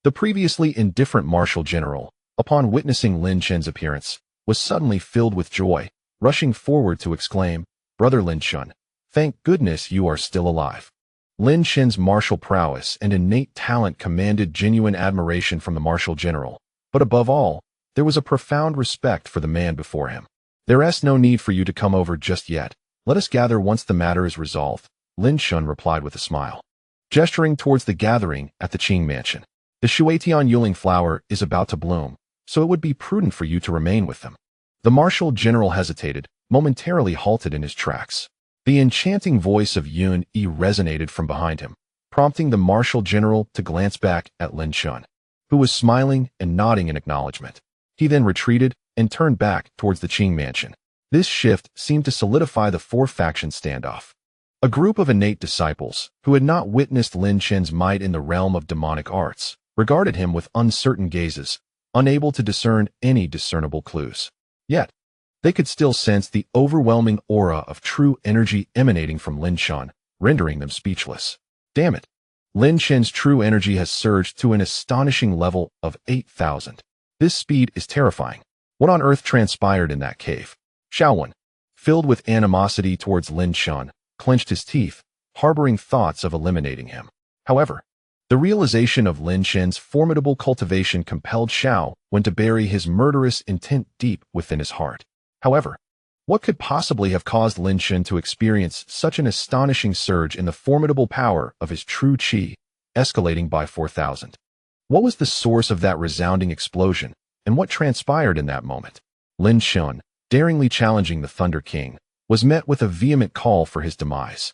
[SPEAKER 1] The previously indifferent martial general, upon witnessing Lin Chen's appearance, was suddenly filled with joy, rushing forward to exclaim, "Brother Lin Chen, thank goodness you are still alive." Lin Chen's martial prowess and innate talent commanded genuine admiration from the martial general, but above all, there was a profound respect for the man before him. "There's no need for you to come over just yet. Let us gather once the matter is resolved," Lin Chen replied with a smile, gesturing towards the gathering at the Qing mansion. "The Shuetian Yuling flower is about to bloom, so it would be prudent for you to remain with them." The martial general hesitated, momentarily halted in his tracks. The enchanting voice of Yun Yi resonated from behind him, prompting the martial general to glance back at Lin Chen, who was smiling and nodding in acknowledgement. He then retreated and turned back towards the Qing mansion. This shift seemed to solidify the 4-faction standoff. A group of innate disciples, who had not witnessed Lin Chen's might in the realm of demonic arts, regarded him with uncertain gazes, unable to discern any discernible clues. Yet, they could still sense the overwhelming aura of true energy emanating from Lin Chen, rendering them speechless. Damn it! Lin Chen's true energy has surged to an astonishing level of 8,000. This speed is terrifying. What on earth transpired in that cave? Xiaowen, filled with animosity towards Lin Chen, clenched his teeth, harboring thoughts of eliminating him. However, the realization of Lin Chen's formidable cultivation compelled Xiaowen to bury his murderous intent deep within his heart. However, what could possibly have caused Lin Chen to experience such an astonishing surge in the formidable power of his true qi, escalating by 4,000? What was the source of that resounding explosion, and what transpired in that moment? Lin Chen, daringly challenging the Thunder King, was met with a vehement call for his demise.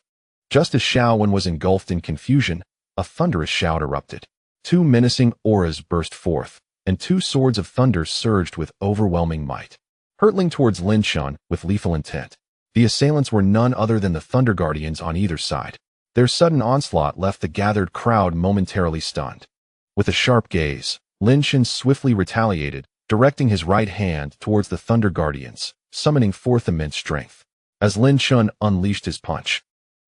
[SPEAKER 1] Just as Xiaowen was engulfed in confusion, a thunderous shout erupted. Two menacing auras burst forth, and two swords of thunder surged with overwhelming might, hurtling towards Lin Chen with lethal intent. The assailants were none other than the Thunder Guardians on either side. Their sudden onslaught left the gathered crowd momentarily stunned. With a sharp gaze, Lin Chen swiftly retaliated, directing his right hand towards the Thunder Guardians, summoning forth immense strength. As Lin Chen unleashed his punch,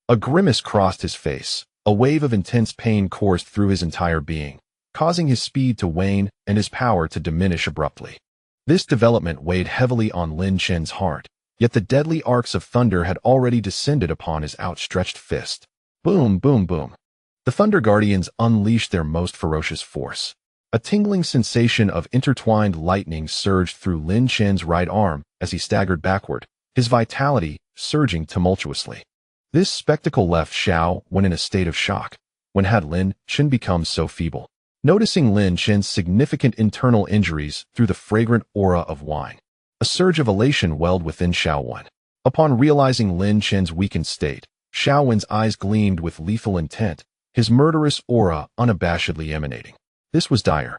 [SPEAKER 1] a grimace crossed his face. A wave of intense pain coursed through his entire being, causing his speed to wane and his power to diminish abruptly. This development weighed heavily on Lin Chen's heart, yet the deadly arcs of thunder had already descended upon his outstretched fist. Boom, boom, boom. The Thunder Guardians unleashed their most ferocious force. A tingling sensation of intertwined lightning surged through Lin Chen's right arm as he staggered backward, his vitality surging tumultuously. This spectacle left Xiaowen in a state of shock. When had Lin Chen become so feeble? Noticing Lin Chen's significant internal injuries through the fragrant aura of wine, a surge of elation welled within Xiaowen. Upon realizing Lin Chen's weakened state, Xiaowen's eyes gleamed with lethal intent, his murderous aura unabashedly emanating. This was dire.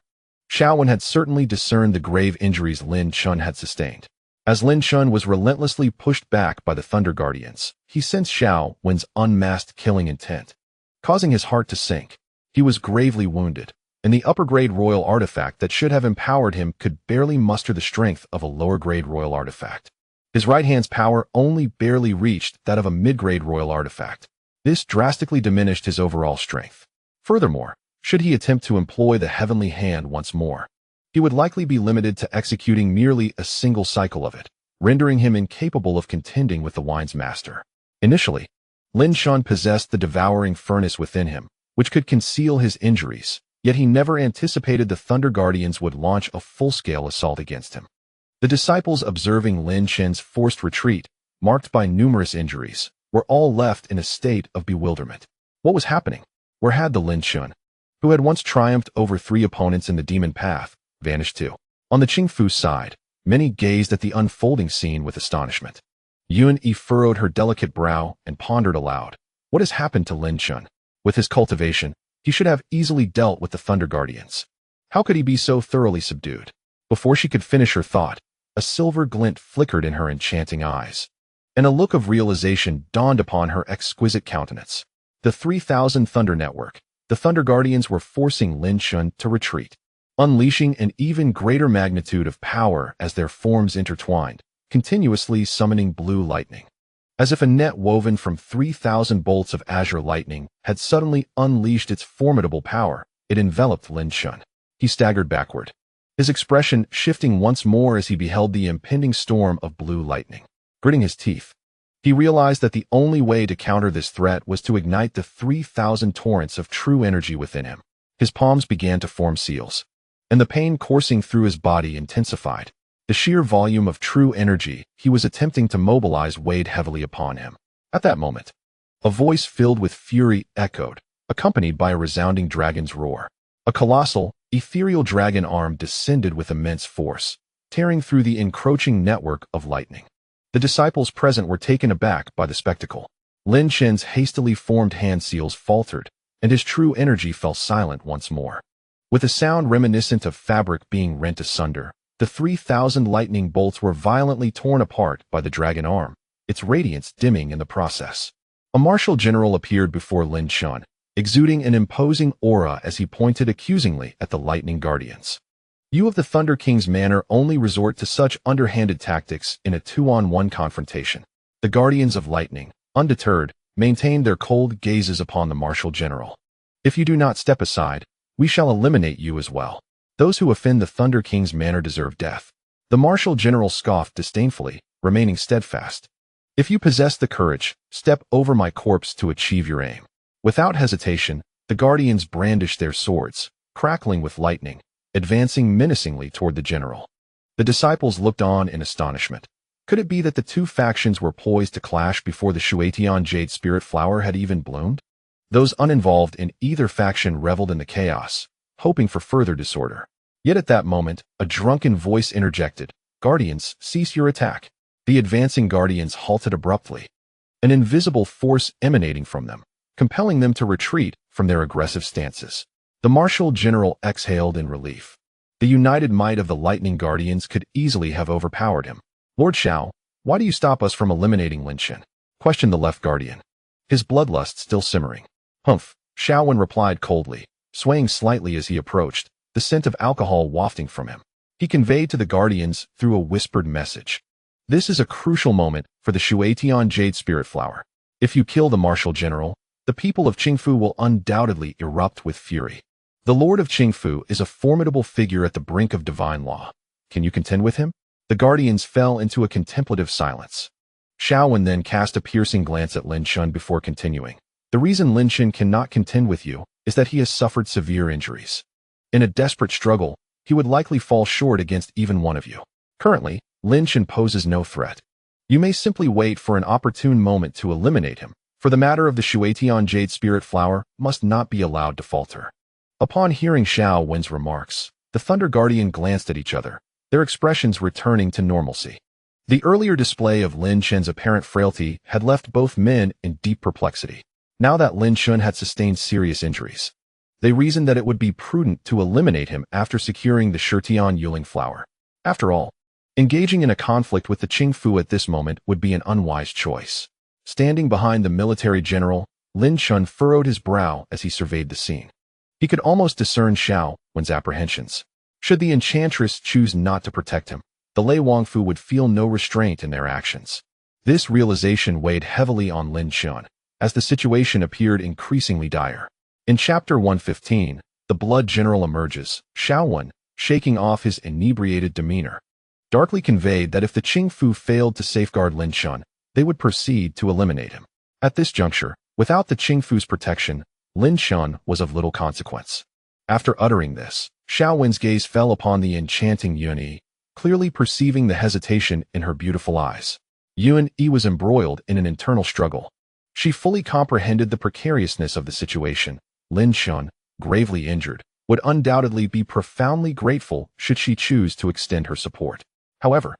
[SPEAKER 1] Xiaowen had certainly discerned the grave injuries Lin Chen had sustained. As Lin Chen was relentlessly pushed back by the Thunder Guardians, he sensed Xiaowen's unmasked killing intent, causing his heart to sink. He was gravely wounded, and the upper-grade royal artifact that should have empowered him could barely muster the strength of a lower-grade royal artifact. His right hand's power only barely reached that of a mid-grade royal artifact. This drastically diminished his overall strength. Furthermore, should he attempt to employ the heavenly hand once more, he would likely be limited to executing merely a single cycle of it, rendering him incapable of contending with the wine's master. Initially, Lin Chen possessed the devouring furnace within him, which could conceal his injuries, yet he never anticipated the Thunder Guardians would launch a full-scale assault against him. The disciples observing Lin Chen's forced retreat, marked by numerous injuries, were all left in a state of bewilderment. What was happening? Where had the Lin Chen, who had once triumphed over 3 opponents in the demon path, vanished to? On the Qingfu side, many gazed at the unfolding scene with astonishment. Yun furrowed her delicate brow and pondered aloud. What has happened to Lin Chen? With his cultivation, he should have easily dealt with the Thunder Guardians. How could he be so thoroughly subdued? Before she could finish her thought, a silver glint flickered in her enchanting eyes, and a look of realization dawned upon her exquisite countenance. The 3,000 Thunder Network, the Thunder Guardians were forcing Lin Chen to retreat, unleashing an even greater magnitude of power as their forms intertwined, continuously summoning blue lightning. As if a net woven from 3,000 bolts of azure lightning had suddenly unleashed its formidable power, it enveloped Lin Chen. He staggered backward, his expression shifting once more as he beheld the impending storm of blue lightning. Gritting his teeth, he realized that the only way to counter this threat was to ignite the 3,000 torrents of true energy within him. His palms began to form seals, and the pain coursing through his body intensified. The sheer volume of true energy he was attempting to mobilize weighed heavily upon him. At that moment, a voice filled with fury echoed, accompanied by a resounding dragon's roar. A colossal, ethereal dragon arm descended with immense force, tearing through the encroaching network of lightning. The disciples present were taken aback by the spectacle. Lin Chen's hastily formed hand seals faltered, and his true energy fell silent once more. With a sound reminiscent of fabric being rent asunder, the 3,000 lightning bolts were violently torn apart by the dragon arm, its radiance dimming in the process. A martial general appeared before Lin Chen, exuding an imposing aura as he pointed accusingly at the lightning guardians. You of the Thunder King's manner only resort to such underhanded tactics in a 2-on-1 confrontation. The Guardians of Lightning, undeterred, maintained their cold gazes upon the martial general. If you do not step aside, we shall eliminate you as well. Those who offend the Thunder King's manner deserve death. The martial general scoffed disdainfully, remaining steadfast. If you possess the courage, step over my corpse to achieve your aim. Without hesitation, the Guardians brandished their swords, crackling with lightning, advancing menacingly toward the general. The disciples looked on in astonishment. Could it be that the two factions were poised to clash before the Shuetian Jade Spirit Flower had even bloomed? Those uninvolved in either faction reveled in the chaos, hoping for further disorder. Yet at that moment, a drunken voice interjected, "Guardians, cease your attack." The advancing Guardians halted abruptly, an invisible force emanating from them, compelling them to retreat from their aggressive stances. The martial general exhaled in relief. The united might of the Lightning Guardians could easily have overpowered him. "Lord Xiao, why do you stop us from eliminating Lin Chen?" questioned the left Guardian, his bloodlust still simmering. "Humph," Xiaowen replied coldly, swaying slightly as he approached, the scent of alcohol wafting from him. He conveyed to the Guardians through a whispered message. "This is a crucial moment for the Shuetian Jade Spirit Flower. If you kill the martial general, the people of Qingfu will undoubtedly erupt with fury. The Lord of Qingfu is a formidable figure at the brink of divine law. Can you contend with him?" The Guardians fell into a contemplative silence. Xiaowen then cast a piercing glance at Lin Chen before continuing. "The reason Lin Chen cannot contend with you is that he has suffered severe injuries. In a desperate struggle, he would likely fall short against even one of you. Currently, Lin Chen poses no threat. You may simply wait for an opportune moment to eliminate him, for the matter of the Shuetian Jade Spirit Flower must not be allowed to falter." Upon hearing Xiao Wen's remarks, the Thunder Guardian glanced at each other, their expressions returning to normalcy. The earlier display of Lin Chen's apparent frailty had left both men in deep perplexity. Now that Lin Chen had sustained serious injuries, they reasoned that it would be prudent to eliminate him after securing the Shurtian Yuling Flower. After all, engaging in a conflict with the Qingfu at this moment would be an unwise choice. Standing behind the military general, Lin Chen furrowed his brow as he surveyed the scene. He could almost discern Xiao Wen's apprehensions. Should the enchantress choose not to protect him, the Lei Wangfu would feel no restraint in their actions. This realization weighed heavily on Lin Chen, as the situation appeared increasingly dire. In Chapter 115, the Blood General emerges, Xiao Wen, shaking off his inebriated demeanor, darkly conveyed that if the Qingfu failed to safeguard Lin Chen, they would proceed to eliminate him. At this juncture, without the Qingfu's protection, Lin Chen was of little consequence. After uttering this, Xiao Wen's gaze fell upon the enchanting Yun Yi, clearly perceiving the hesitation in her beautiful eyes. Yun Yi was embroiled in an internal struggle. She fully comprehended the precariousness of the situation. Lin Chen, gravely injured, would undoubtedly be profoundly grateful should she choose to extend her support. However,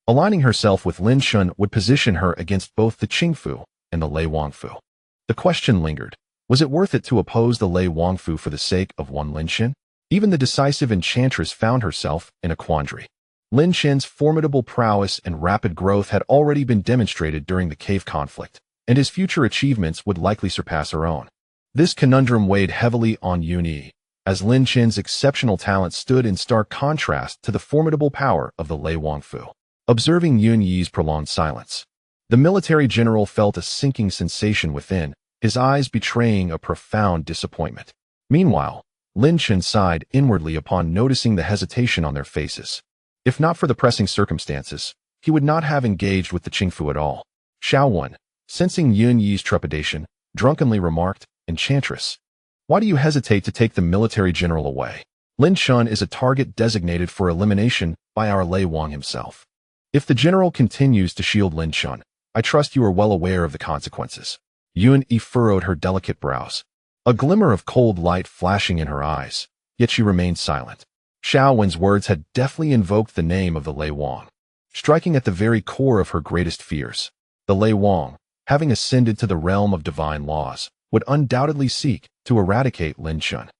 [SPEAKER 1] aligning herself with Lin Chen would position her against both the Qingfu and the Lei Wangfu. The question lingered. Was it worth it to oppose the Lei Wangfu for the sake of one Lin Chen? Even the decisive enchantress found herself in a quandary. Lin Chen's formidable prowess and rapid growth had already been demonstrated during the cave conflict, and his future achievements would likely surpass her own. This conundrum weighed heavily on Yun Yi, as Lin Chen's exceptional talent stood in stark contrast to the formidable power of the Lei Wangfu. Observing Yun Yi's prolonged silence, the military general felt a sinking sensation within, his eyes betraying a profound disappointment. Meanwhile, Lin Chen sighed inwardly upon noticing the hesitation on their faces. If not for the pressing circumstances, he would not have engaged with the Qingfu at all. Xiao Wen, sensing Yun Yi's trepidation, drunkenly remarked, "Enchantress, why do you hesitate to take the military general away? Lin Chen is a target designated for elimination by our Lei Wang himself. If the general continues to shield Lin Chen, I trust you are well aware of the consequences." Yun Yi furrowed her delicate brows, a glimmer of cold light flashing in her eyes, yet she remained silent. Xiao Wen's words had deftly invoked the name of the Lei Wang, striking at the very core of her greatest fears. The Lei Wang, having ascended to the realm of divine laws, would undoubtedly seek to eradicate Lin Chen.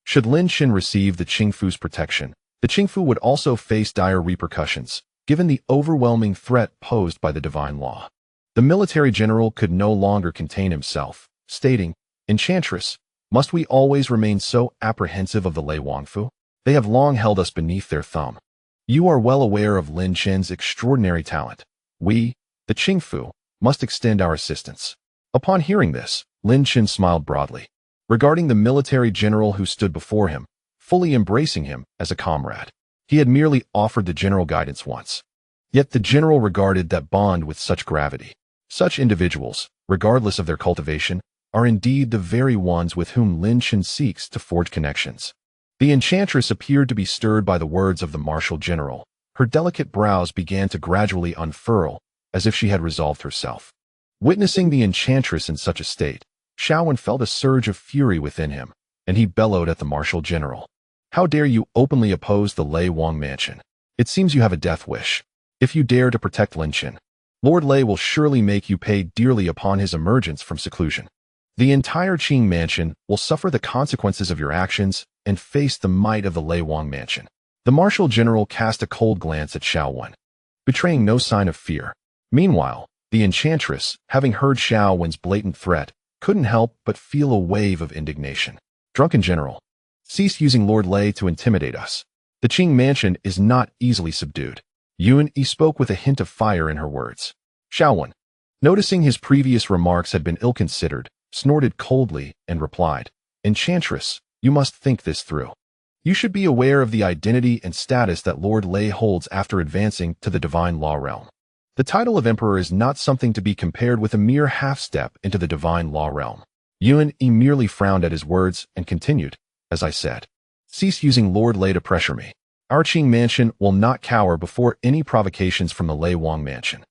[SPEAKER 1] Should Lin Chen receive the Qingfu's protection, the Qingfu would also face dire repercussions, given the overwhelming threat posed by the divine law. The military general could no longer contain himself, stating, "Enchantress, must we always remain so apprehensive of the Lei Wangfu?" They have long held us beneath their thumb. You are well aware of Lin Chen's extraordinary talent. We, the Qingfu, must extend our assistance." Upon hearing this, Lin Chen smiled broadly, regarding the military general who stood before him, fully embracing him as a comrade. He had merely offered the general guidance once. Yet the general regarded that bond with such gravity. Such individuals, regardless of their cultivation, are indeed the very ones with whom Lin Chen seeks to forge connections. The enchantress appeared to be stirred by the words of the martial general. Her delicate brows began to gradually unfurl, as if she had resolved herself. Witnessing the enchantress in such a state, Xiaowen felt a surge of fury within him, and he bellowed at the martial general. "How dare you openly oppose the Lei Wang mansion? It seems you have a death wish. If you dare to protect Lin Chen, Lord Lei will surely make you pay dearly upon his emergence from seclusion. The entire Qing mansion will suffer the consequences of your actions and face the might of the Lei Wang mansion." The martial general cast a cold glance at Xiaowen, betraying no sign of fear. Meanwhile, the enchantress, having heard Xiaowen's blatant threat, couldn't help but feel a wave of indignation. "Drunken general, cease using Lord Lei to intimidate us. The Qing mansion is not easily subdued." Yuan Yi spoke with a hint of fire in her words. Xiaowen, noticing his previous remarks had been ill-considered, snorted coldly and replied, "Enchantress, you must think this through. You should be aware of the identity and status that Lord Lei holds after advancing to the divine law realm. The title of emperor is not something to be compared with a mere half-step into the divine law realm." Yuan Yi merely frowned at his words and continued, "As I said, cease using Lord Lei to pressure me. Our Qing mansion will not cower before any provocations from the Lei Wang mansion.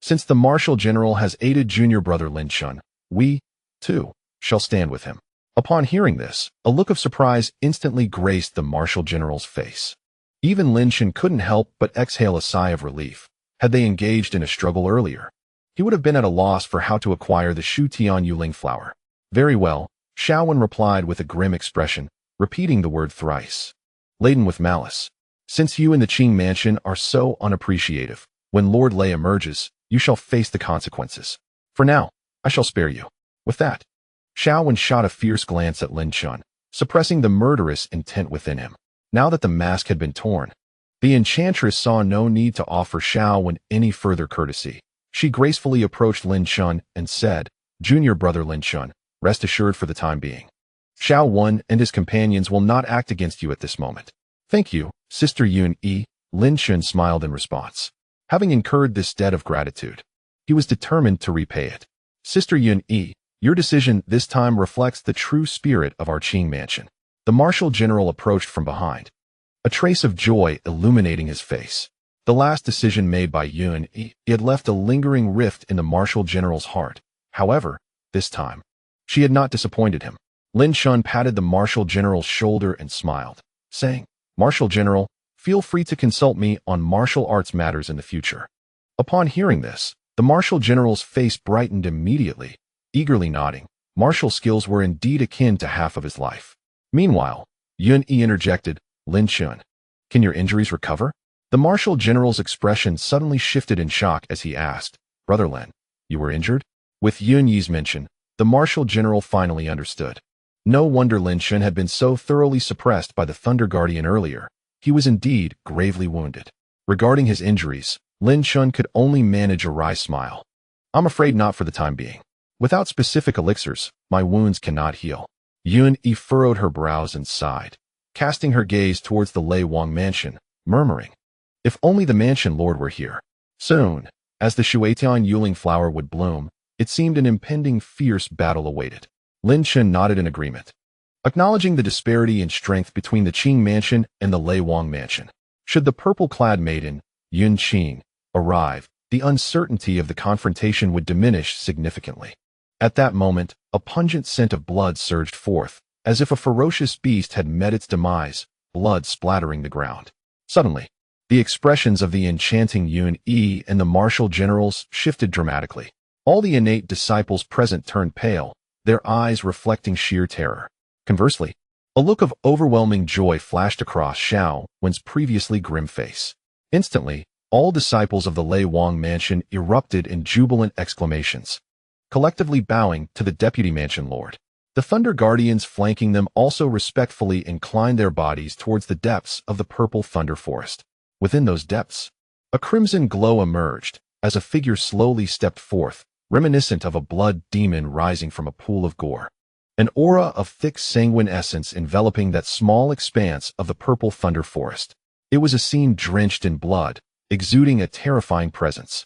[SPEAKER 1] Since the martial general has aided junior brother Lin Chen, we, too, shall stand with him." Upon hearing this, a look of surprise instantly graced the martial general's face. Even Lin Chen couldn't help but exhale a sigh of relief. Had they engaged in a struggle earlier, he would have been at a loss for how to acquire the Shu Tian Yuling flower. "Very well," Xiaowen replied with a grim expression, repeating the word thrice. "Laden with malice. Since you and the Qing mansion are so unappreciative, when Lord Lei emerges, you shall face the consequences. For now, I shall spare you." With that, Xiaowen shot a fierce glance at Lin Chen, suppressing the murderous intent within him. Now that the mask had been torn, the enchantress saw no need to offer Xiaowen any further courtesy. She gracefully approached Lin Chen and said, "Junior brother Lin Chen, rest assured for the time being. Xiaowen and his companions will not act against you at this moment." "Thank you, Sister Yuan Yi," Lin Chen smiled in response. Having incurred this debt of gratitude, he was determined to repay it. "Sister Yuan Yi, your decision this time reflects the true spirit of our Qing mansion." The martial general approached from behind, a trace of joy illuminating his face. The last decision made by Yuan Yi had left a lingering rift in the martial general's heart. However, this time, she had not disappointed him. Lin Chen patted the martial general's shoulder and smiled, saying, "Martial general, feel free to consult me on martial arts matters in the future." Upon hearing this, the martial general's face brightened immediately, eagerly nodding. Martial skills were indeed akin to half of his life. Meanwhile, Yuan Yi interjected, "Lin Chen, can your injuries recover?" The martial general's expression suddenly shifted in shock as he asked, "Brother Lin, you were injured?" With Yuan Yi's mention, the martial general finally understood. No wonder Lin Chen had been so thoroughly suppressed by the Thunder Guardian earlier. He was indeed gravely wounded. Regarding his injuries, Lin Chen could only manage a wry smile. "I'm afraid not for the time being. Without specific elixirs, my wounds cannot heal." Yuan Yi furrowed her brows and sighed, casting her gaze towards the Lei Wang mansion, murmuring, "If only the mansion lord were here." Soon, as the Shuetian Yuling flower would bloom, it seemed an impending fierce battle awaited. Lin Chen nodded in agreement, acknowledging the disparity in strength between the Qing mansion and the Lei Wang mansion. Should the purple-clad maiden, Yun Qing, arrive, the uncertainty of the confrontation would diminish significantly. At that moment, a pungent scent of blood surged forth, as if a ferocious beast had met its demise, blood splattering the ground. Suddenly, the expressions of the enchanting Yuan Yi and the martial generals shifted dramatically. All the innate disciples present turned pale, their eyes reflecting sheer terror. Conversely, a look of overwhelming joy flashed across Xiaowen's previously grim face. Instantly, all disciples of the Lei Wang mansion erupted in jubilant exclamations, collectively bowing to the deputy mansion lord. The Thunder Guardians flanking them also respectfully inclined their bodies towards the depths of the purple thunder forest. Within those depths, a crimson glow emerged as a figure slowly stepped forth, reminiscent of a blood demon rising from a pool of gore. An aura of thick sanguine essence enveloping that small expanse of the purple thunder forest. It was a scene drenched in blood, exuding a terrifying presence.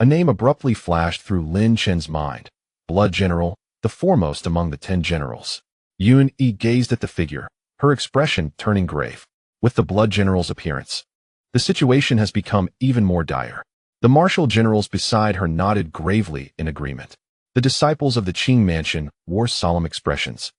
[SPEAKER 1] A name abruptly flashed through Lin Chen's mind. Blood General, the foremost among the 10 generals. Yun gazed at the figure, her expression turning grave. With the Blood General's appearance, the situation has become even more dire. The martial generals beside her nodded gravely in agreement. The disciples of the Qing mansion wore solemn expressions,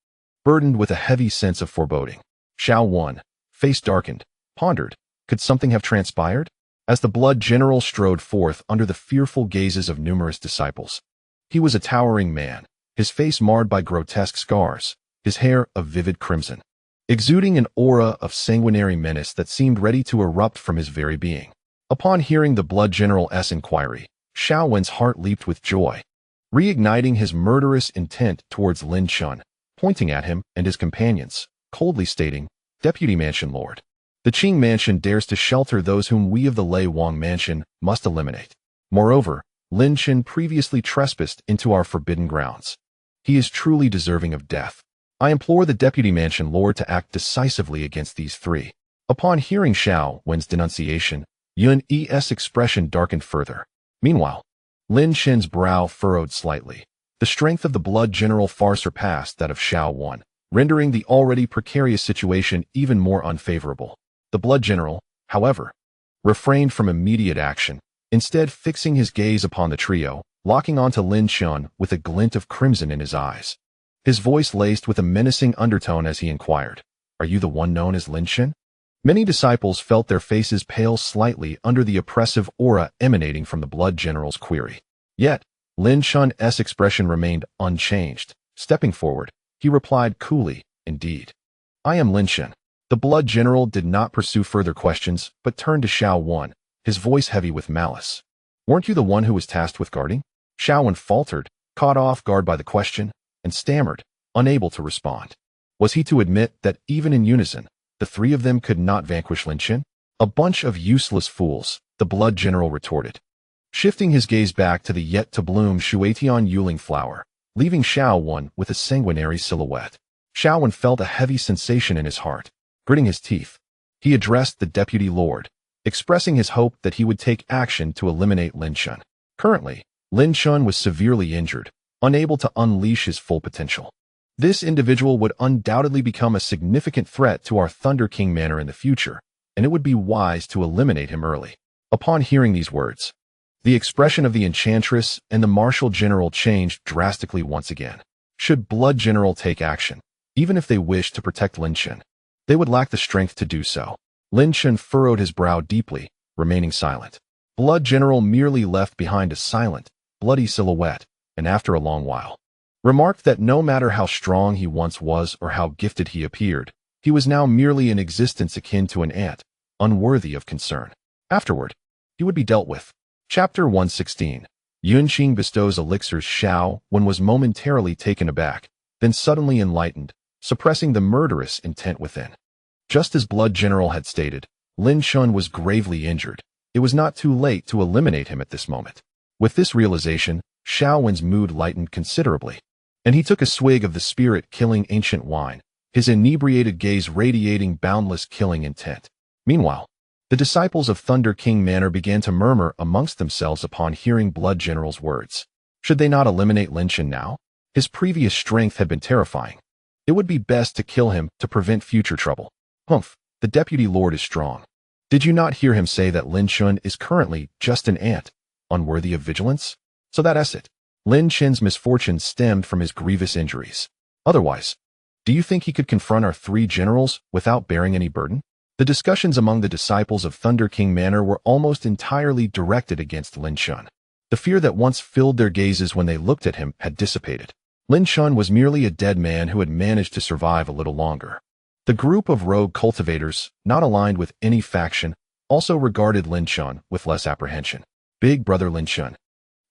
[SPEAKER 1] burdened with a heavy sense of foreboding. Xiao Wan, face darkened, pondered, could something have transpired? As the Blood General strode forth under the fearful gazes of numerous disciples. He was a towering man, his face marred by grotesque scars, his hair a vivid crimson, exuding an aura of sanguinary menace that seemed ready to erupt from his very being. Upon hearing the Blood General's inquiry, Xiao Wen's heart leaped with joy, reigniting his murderous intent towards Lin Chen, pointing at him and his companions, coldly stating, "Deputy Mansion Lord, the Qing Mansion dares to shelter those whom we of the Lei Wang Mansion must eliminate. Moreover, Lin Chen previously trespassed into our forbidden grounds. He is truly deserving of death. I implore the Deputy Mansion Lord to act decisively against these three." Upon hearing Xiao Wen's denunciation, Yun's expression darkened further. Meanwhile, Lin Chen's brow furrowed slightly. The strength of the Blood General far surpassed that of Xiao Wan, rendering the already precarious situation even more unfavorable. The Blood General, however, refrained from immediate action, instead fixing his gaze upon the trio, locking onto Lin Chen with a glint of crimson in his eyes. His voice laced with a menacing undertone as he inquired, "Are you the one known as Lin Chen?" Many disciples felt their faces pale slightly under the oppressive aura emanating from the Blood General's query. Yet, Lin Chen's expression remained unchanged. Stepping forward, he replied coolly, "Indeed. I am Lin Chen." The Blood General did not pursue further questions, but turned to Xiao Wan, his voice heavy with malice. "Weren't you the one who was tasked with guarding?" Xiao Wan faltered, caught off guard by the question, and stammered, unable to respond. Was he to admit that even in unison, the three of them could not vanquish Lin Chen? "A bunch of useless fools," the Blood General retorted, shifting his gaze back to the yet-to-bloom Shuatian Yuling flower, leaving Xiao Wan with a sanguinary silhouette. Xiao Wan felt a heavy sensation in his heart. Gritting his teeth, he addressed the Deputy Lord, expressing his hope that he would take action to eliminate Lin Chen. Currently, Lin Chen was severely injured, unable to unleash his full potential. This individual would undoubtedly become a significant threat to our Thunder King Manor in the future, and it would be wise to eliminate him early. Upon hearing these words, the expression of the Enchantress and the Martial General changed drastically once again. Should Blood General take action, even if they wished to protect Lin Chen, they would lack the strength to do so. Lin Chen furrowed his brow deeply, remaining silent. Blood General merely left behind a silent, bloody silhouette, and after a long while, remarked that no matter how strong he once was or how gifted he appeared, he was now merely an existence akin to an ant, unworthy of concern. Afterward, he would be dealt with. Chapter 116. Yunqing bestows elixirs. Xiao Wan was momentarily taken aback, then suddenly enlightened, suppressing the murderous intent within. Just as Blood General had stated, Lin Chen was gravely injured. It was not too late to eliminate him at this moment. With this realization, Xiao Wan's mood lightened considerably, and he took a swig of the spirit-killing ancient wine, his inebriated gaze radiating boundless killing intent. Meanwhile, the disciples of Thunder King Manor began to murmur amongst themselves upon hearing Blood General's words. Should they not eliminate Lin Chen now? His previous strength had been terrifying. It would be best to kill him to prevent future trouble. Humph, the Deputy Lord is strong. Did you not hear him say that Lin Chen is currently just an ant, unworthy of vigilance? So that's it. Lin Chen's misfortune stemmed from his grievous injuries. Otherwise, do you think he could confront our three generals without bearing any burden? The discussions among the disciples of Thunder King Manor were almost entirely directed against Lin Chen. The fear that once filled their gazes when they looked at him had dissipated. Lin Chen was merely a dead man who had managed to survive a little longer. The group of rogue cultivators, not aligned with any faction, also regarded Lin Chen with less apprehension. Big Brother Lin Chen,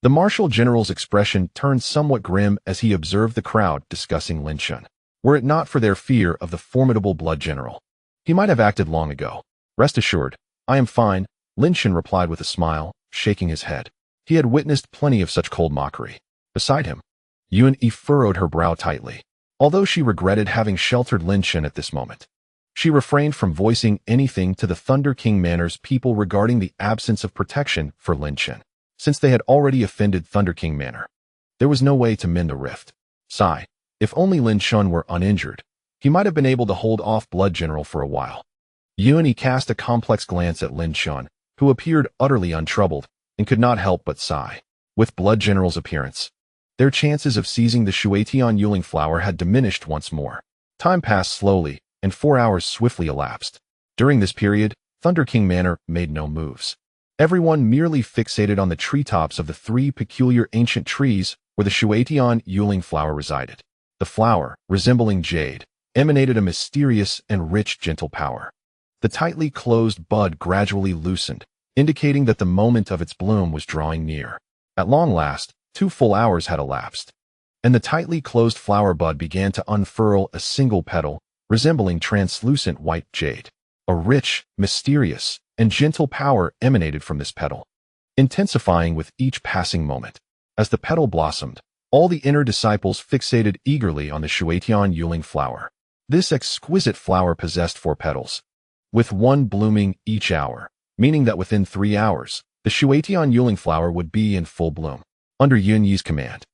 [SPEAKER 1] The martial general's expression turned somewhat grim as he observed the crowd discussing Lin Chen. Were it not for their fear of the formidable blood general, he might have acted long ago. Rest assured, I am fine, Lin Chen replied with a smile, shaking his head. He had witnessed plenty of such cold mockery. Beside him, Yuan furrowed her brow tightly. Although she regretted having sheltered Lin Chen at this moment, she refrained from voicing anything to the Thunder King Manor's people regarding the absence of protection for Lin Chen. Since they had already offended Thunder King Manor, there was no way to mend the rift. Sigh, if only Lin Chen were uninjured, he might have been able to hold off Blood General for a while. Yuan cast a complex glance at Lin Chen, who appeared utterly untroubled, and could not help but sigh. With Blood General's appearance, their chances of seizing the Shuetian Yuling flower had diminished once more. Time passed slowly, and 4 hours swiftly elapsed. During this period, Thunder King Manor made no moves. Everyone merely fixated on the treetops of the 3 peculiar ancient trees where the Shuetian Yuling flower resided. The flower, resembling jade, emanated a mysterious and rich gentle power. The tightly closed bud gradually loosened, indicating that the moment of its bloom was drawing near. At long last, 2 full hours had elapsed, and the tightly closed flower bud began to unfurl a single petal, resembling translucent white jade. A rich, mysterious, and gentle power emanated from this petal, intensifying with each passing moment. As the petal blossomed, all the inner disciples fixated eagerly on the Shuetian Yuling flower. This exquisite flower possessed 4 petals, with 1 blooming each hour, meaning that within 3 hours, the Shuetian Yuling flower would be in full bloom. Under Yun Yi's command,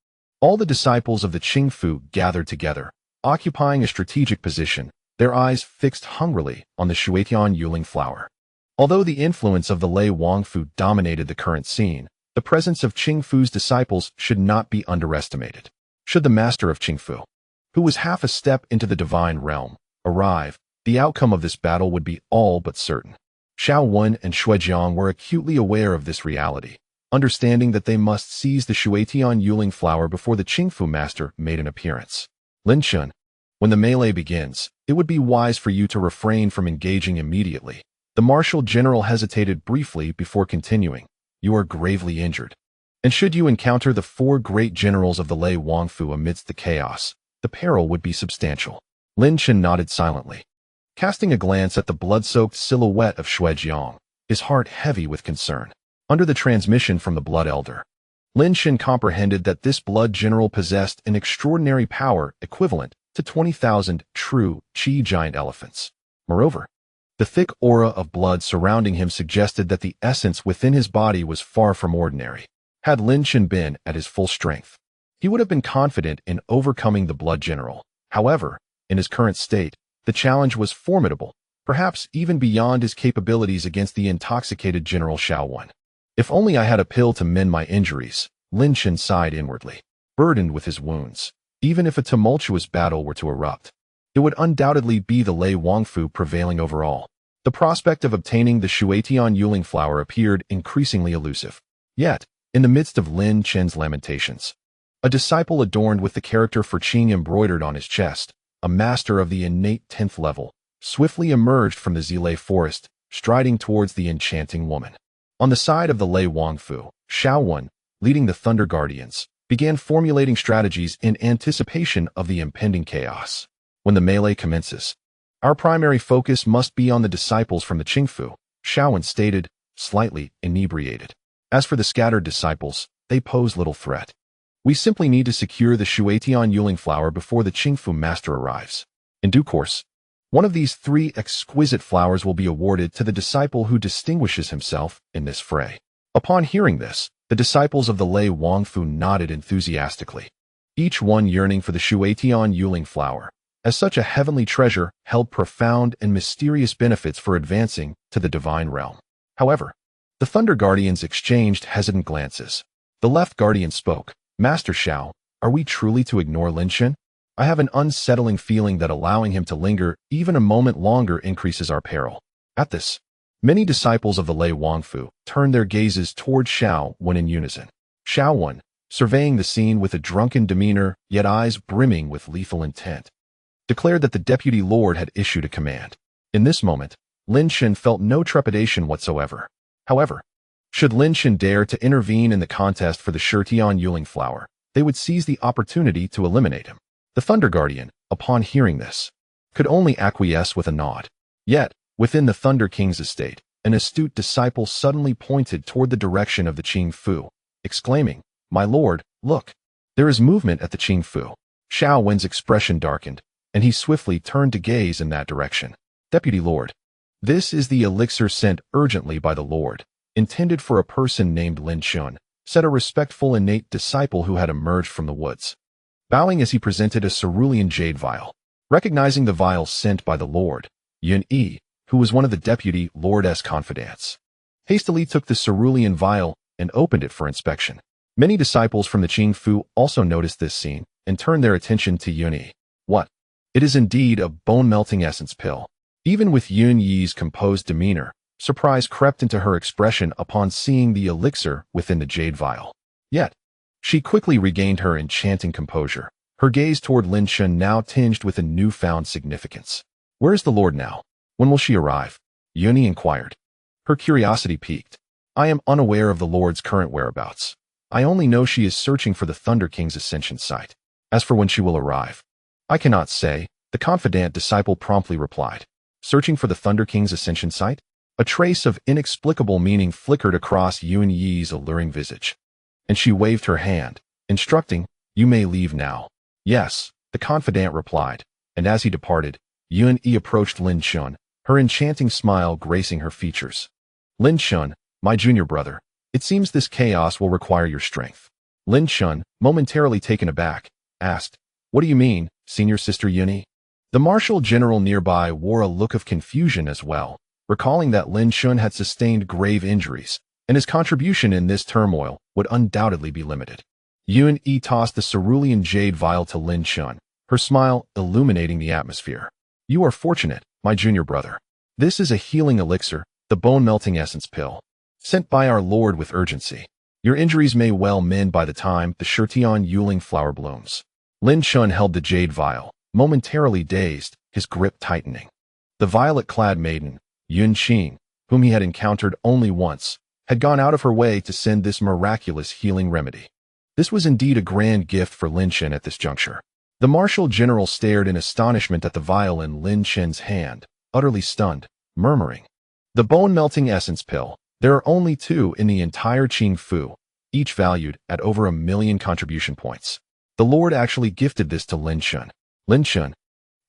[SPEAKER 1] all the disciples of the Qing Fu gathered together, occupying a strategic position, their eyes fixed hungrily on the Shuetian Yuling flower. Although the influence of the Lei Wangfu dominated the current scene, the presence of Qing Fu's disciples should not be underestimated. Should the master of Qing Fu, who was half a step into the divine realm, arrive, the outcome of this battle would be all but certain. Xiao Wen and Shuejiang were acutely aware of this reality, understanding that they must seize the Shuetian Yuling flower before the Qing Fu master made an appearance. Lin Chen, when the melee begins, it would be wise for you to refrain from engaging immediately. The martial general hesitated briefly before continuing. You are gravely injured. And should you encounter the 4 great generals of the Lei Wangfu amidst the chaos, the peril would be substantial. Lin Chen nodded silently, casting a glance at the blood-soaked silhouette of Shuejiang, his heart heavy with concern. Under the transmission from the Blood Elder, Lin Chen comprehended that this blood general possessed an extraordinary power equivalent to 20,000 true Qi giant elephants. Moreover, the thick aura of blood surrounding him suggested that the essence within his body was far from ordinary. Had Lin Chen been at his full strength, he would have been confident in overcoming the blood general. However, in his current state, the challenge was formidable, perhaps even beyond his capabilities against the intoxicated General Xiao Wen. If only I had a pill to mend my injuries, Lin Chen sighed inwardly. Burdened with his wounds, even if a tumultuous battle were to erupt, it would undoubtedly be the Lei Wangfu prevailing over all. The prospect of obtaining the Shuetian Yuling flower appeared increasingly elusive. Yet, in the midst of Lin Chen's lamentations, a disciple adorned with the character for Qing embroidered on his chest, a master of the innate 10th level, swiftly emerged from the Zilei forest, striding towards the enchanting woman. On the side of the Lei Wangfu, Xiao Wen, leading the Thunder Guardians, began formulating strategies in anticipation of the impending chaos. When the melee commences, our primary focus must be on the disciples from the Qing Fu, Xiao Wen stated, slightly inebriated. As for the scattered disciples, they pose little threat. We simply need to secure the Shuetian Yuling flower before the Qing Fu master arrives. In due course, one of these 3 exquisite flowers will be awarded to the disciple who distinguishes himself in this fray. Upon hearing this, the disciples of the Lei Wangfu nodded enthusiastically, each one yearning for the Shuetian Yuling flower, as such a heavenly treasure held profound and mysterious benefits for advancing to the divine realm. However, the Thunder Guardians exchanged hesitant glances. The left guardian spoke. Master Xiao, are we truly to ignore Lin Chen? I have an unsettling feeling that allowing him to linger even a moment longer increases our peril. At this, many disciples of the Lei Wangfu turned their gazes toward Xiao Wen in unison. Xiao Wen, surveying the scene with a drunken demeanor yet eyes brimming with lethal intent, declared that the deputy lord had issued a command. In this moment, Lin Chen felt no trepidation whatsoever. However, Should Lin Chen dare to intervene in the contest for the cerulean flower, they would seize the opportunity to eliminate him. The Thunder Guardian, upon hearing this, could only acquiesce with a nod. Yet, within the Thunder King's estate, an astute disciple suddenly pointed toward the direction of the Qing Fu, exclaiming, "My lord, look! There is movement at the Qing Fu." Xiao Wen's expression darkened, and he swiftly turned to gaze in that direction. "Deputy Lord, this is the elixir sent urgently by the Lord, intended for a person named Lin Chen," said a respectful innate disciple who had emerged from the woods, bowing as he presented a cerulean jade vial. Recognizing the vial sent by the Lord, Yun Yi, who was one of the deputy Lord's confidants, hastily took the cerulean vial and opened it for inspection. Many disciples from the Qing Fu also noticed this scene and turned their attention to Yun Yi. What? It is indeed a bone-melting essence pill. Even with Yun Yi's composed demeanor, surprise crept into her expression upon seeing the elixir within the jade vial. Yet, she quickly regained her enchanting composure, her gaze toward Lin Chen now tinged with a newfound significance. "Where is the Lord now? When will she arrive?" Yun Yi inquired. Her curiosity piqued. "I am unaware of the Lord's current whereabouts. I only know she is searching for the Thunder King's ascension site. As for when she will arrive, I cannot say," the confidant disciple promptly replied. "Searching for the Thunder King's ascension site?" A trace of inexplicable meaning flickered across Yun Yi's alluring visage, and she waved her hand, instructing, "You may leave now." "Yes," the confidant replied, and as he departed, Yun Yi approached Lin Chen, her enchanting smile gracing her features. "Lin Chen, my junior brother, it seems this chaos will require your strength." Lin Chen, momentarily taken aback, asked, "What do you mean, senior sister Yun Yi?" The marshal general nearby wore a look of confusion as well, recalling that Lin Chen had sustained grave injuries, and his contribution in this turmoil would undoubtedly be limited. Yun Yi tossed the cerulean jade vial to Lin Chen, her smile illuminating the atmosphere. "You are fortunate, my junior brother. This is a healing elixir, the bone-melting essence pill, sent by our Lord with urgency. Your injuries may well mend by the time the cerulean flower blooms." Lin Chen held the jade vial, momentarily dazed, his grip tightening. The violet-clad maiden, Yun Qing, whom he had encountered only once, had gone out of her way to send this miraculous healing remedy. This was indeed a grand gift for Lin Chen at this juncture. The marshal general stared in astonishment at the vial in Lin Chen's hand, utterly stunned, murmuring, "The bone-melting essence pill. There are only 2 in the entire Qing Fu, each valued at over 1,000,000 contribution points. The Lord actually gifted this to Lin Chen." Lin Chen,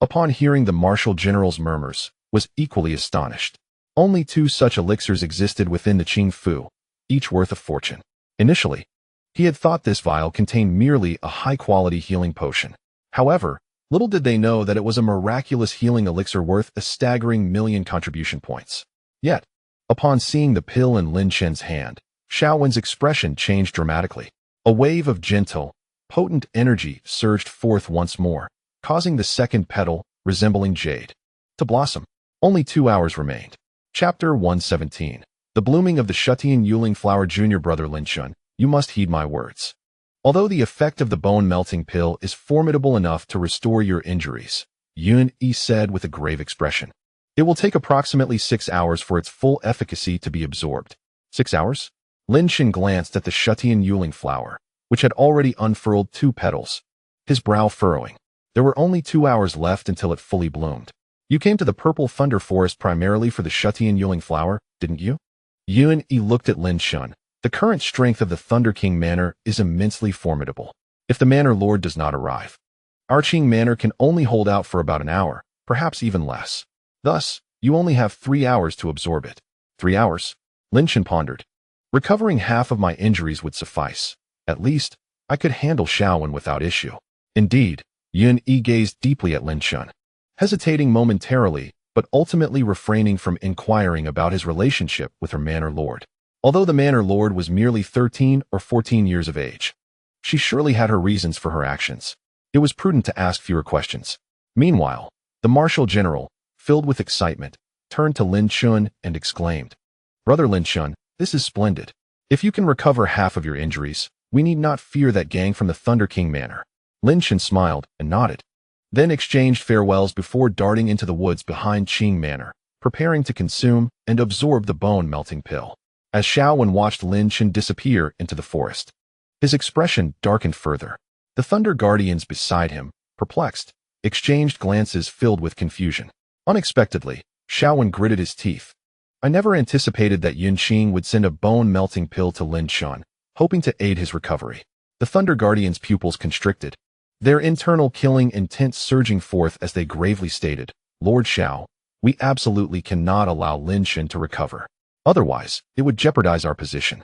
[SPEAKER 1] upon hearing the marshal general's murmurs, was equally astonished. Only 2 such elixirs existed within the Qing Fu, each worth a fortune. Initially, he had thought this vial contained merely a high-quality healing potion. However, little did they know that it was a miraculous healing elixir worth a staggering 1,000,000 contribution points. Yet, upon seeing the pill in Lin Chen's hand, Xiao Wen's expression changed dramatically. A wave of gentle, potent energy surged forth once more, causing the second petal, resembling jade, to blossom. Only 2 hours remained. Chapter 117. The blooming of the cerulean flower. Junior brother Lin Chen, you must heed my words. Although the effect of the bone-melting pill is formidable enough to restore your injuries, Yun Yi said with a grave expression, it will take approximately 6 hours for its full efficacy to be absorbed. 6 hours? Lin Chen glanced at the cerulean flower, which had already unfurled 2 petals, his brow furrowing. There were only 2 hours left until it fully bloomed. You came to the purple thunder forest primarily for the cerulean flower, didn't you? Yun Yi looked at Lin Chen. The current strength of the Thunder King Manor is immensely formidable. If the Manor Lord does not arrive, our Qing Manor can only hold out for about an hour, perhaps even less. Thus, you only have 3 hours to absorb it. 3 hours? Lin Chen pondered. Recovering half of my injuries would suffice. At least, I could handle Xiaowen without issue. Indeed, Yun Yi gazed deeply at Lin Chen, hesitating momentarily, but ultimately refraining from inquiring about his relationship with her Manor Lord. Although the Manor Lord was merely 13 or 14 years of age, she surely had her reasons for her actions. It was prudent to ask fewer questions. Meanwhile, the Marshal General, filled with excitement, turned to Lin Chen and exclaimed, "Brother Lin Chen, this is splendid. If you can recover half of your injuries, we need not fear that gang from the Thunder King Manor." Lin Chen smiled and nodded, then exchanged farewells before darting into the woods behind Qing Manor, preparing to consume and absorb the bone-melting pill. as Xiaowen watched Lin Chen disappear into the forest. His expression darkened further. The Thunder Guardians beside him, perplexed, exchanged glances filled with confusion. Unexpectedly, Xiaowen gritted his teeth. I never anticipated that Yunqing would send a bone-melting pill to Lin Chen, hoping to aid his recovery. The Thunder Guardians' pupils constricted, their internal killing intent surging forth as they gravely stated, Lord Xiao, we absolutely cannot allow Lin Chen to recover. Otherwise, it would jeopardize our position.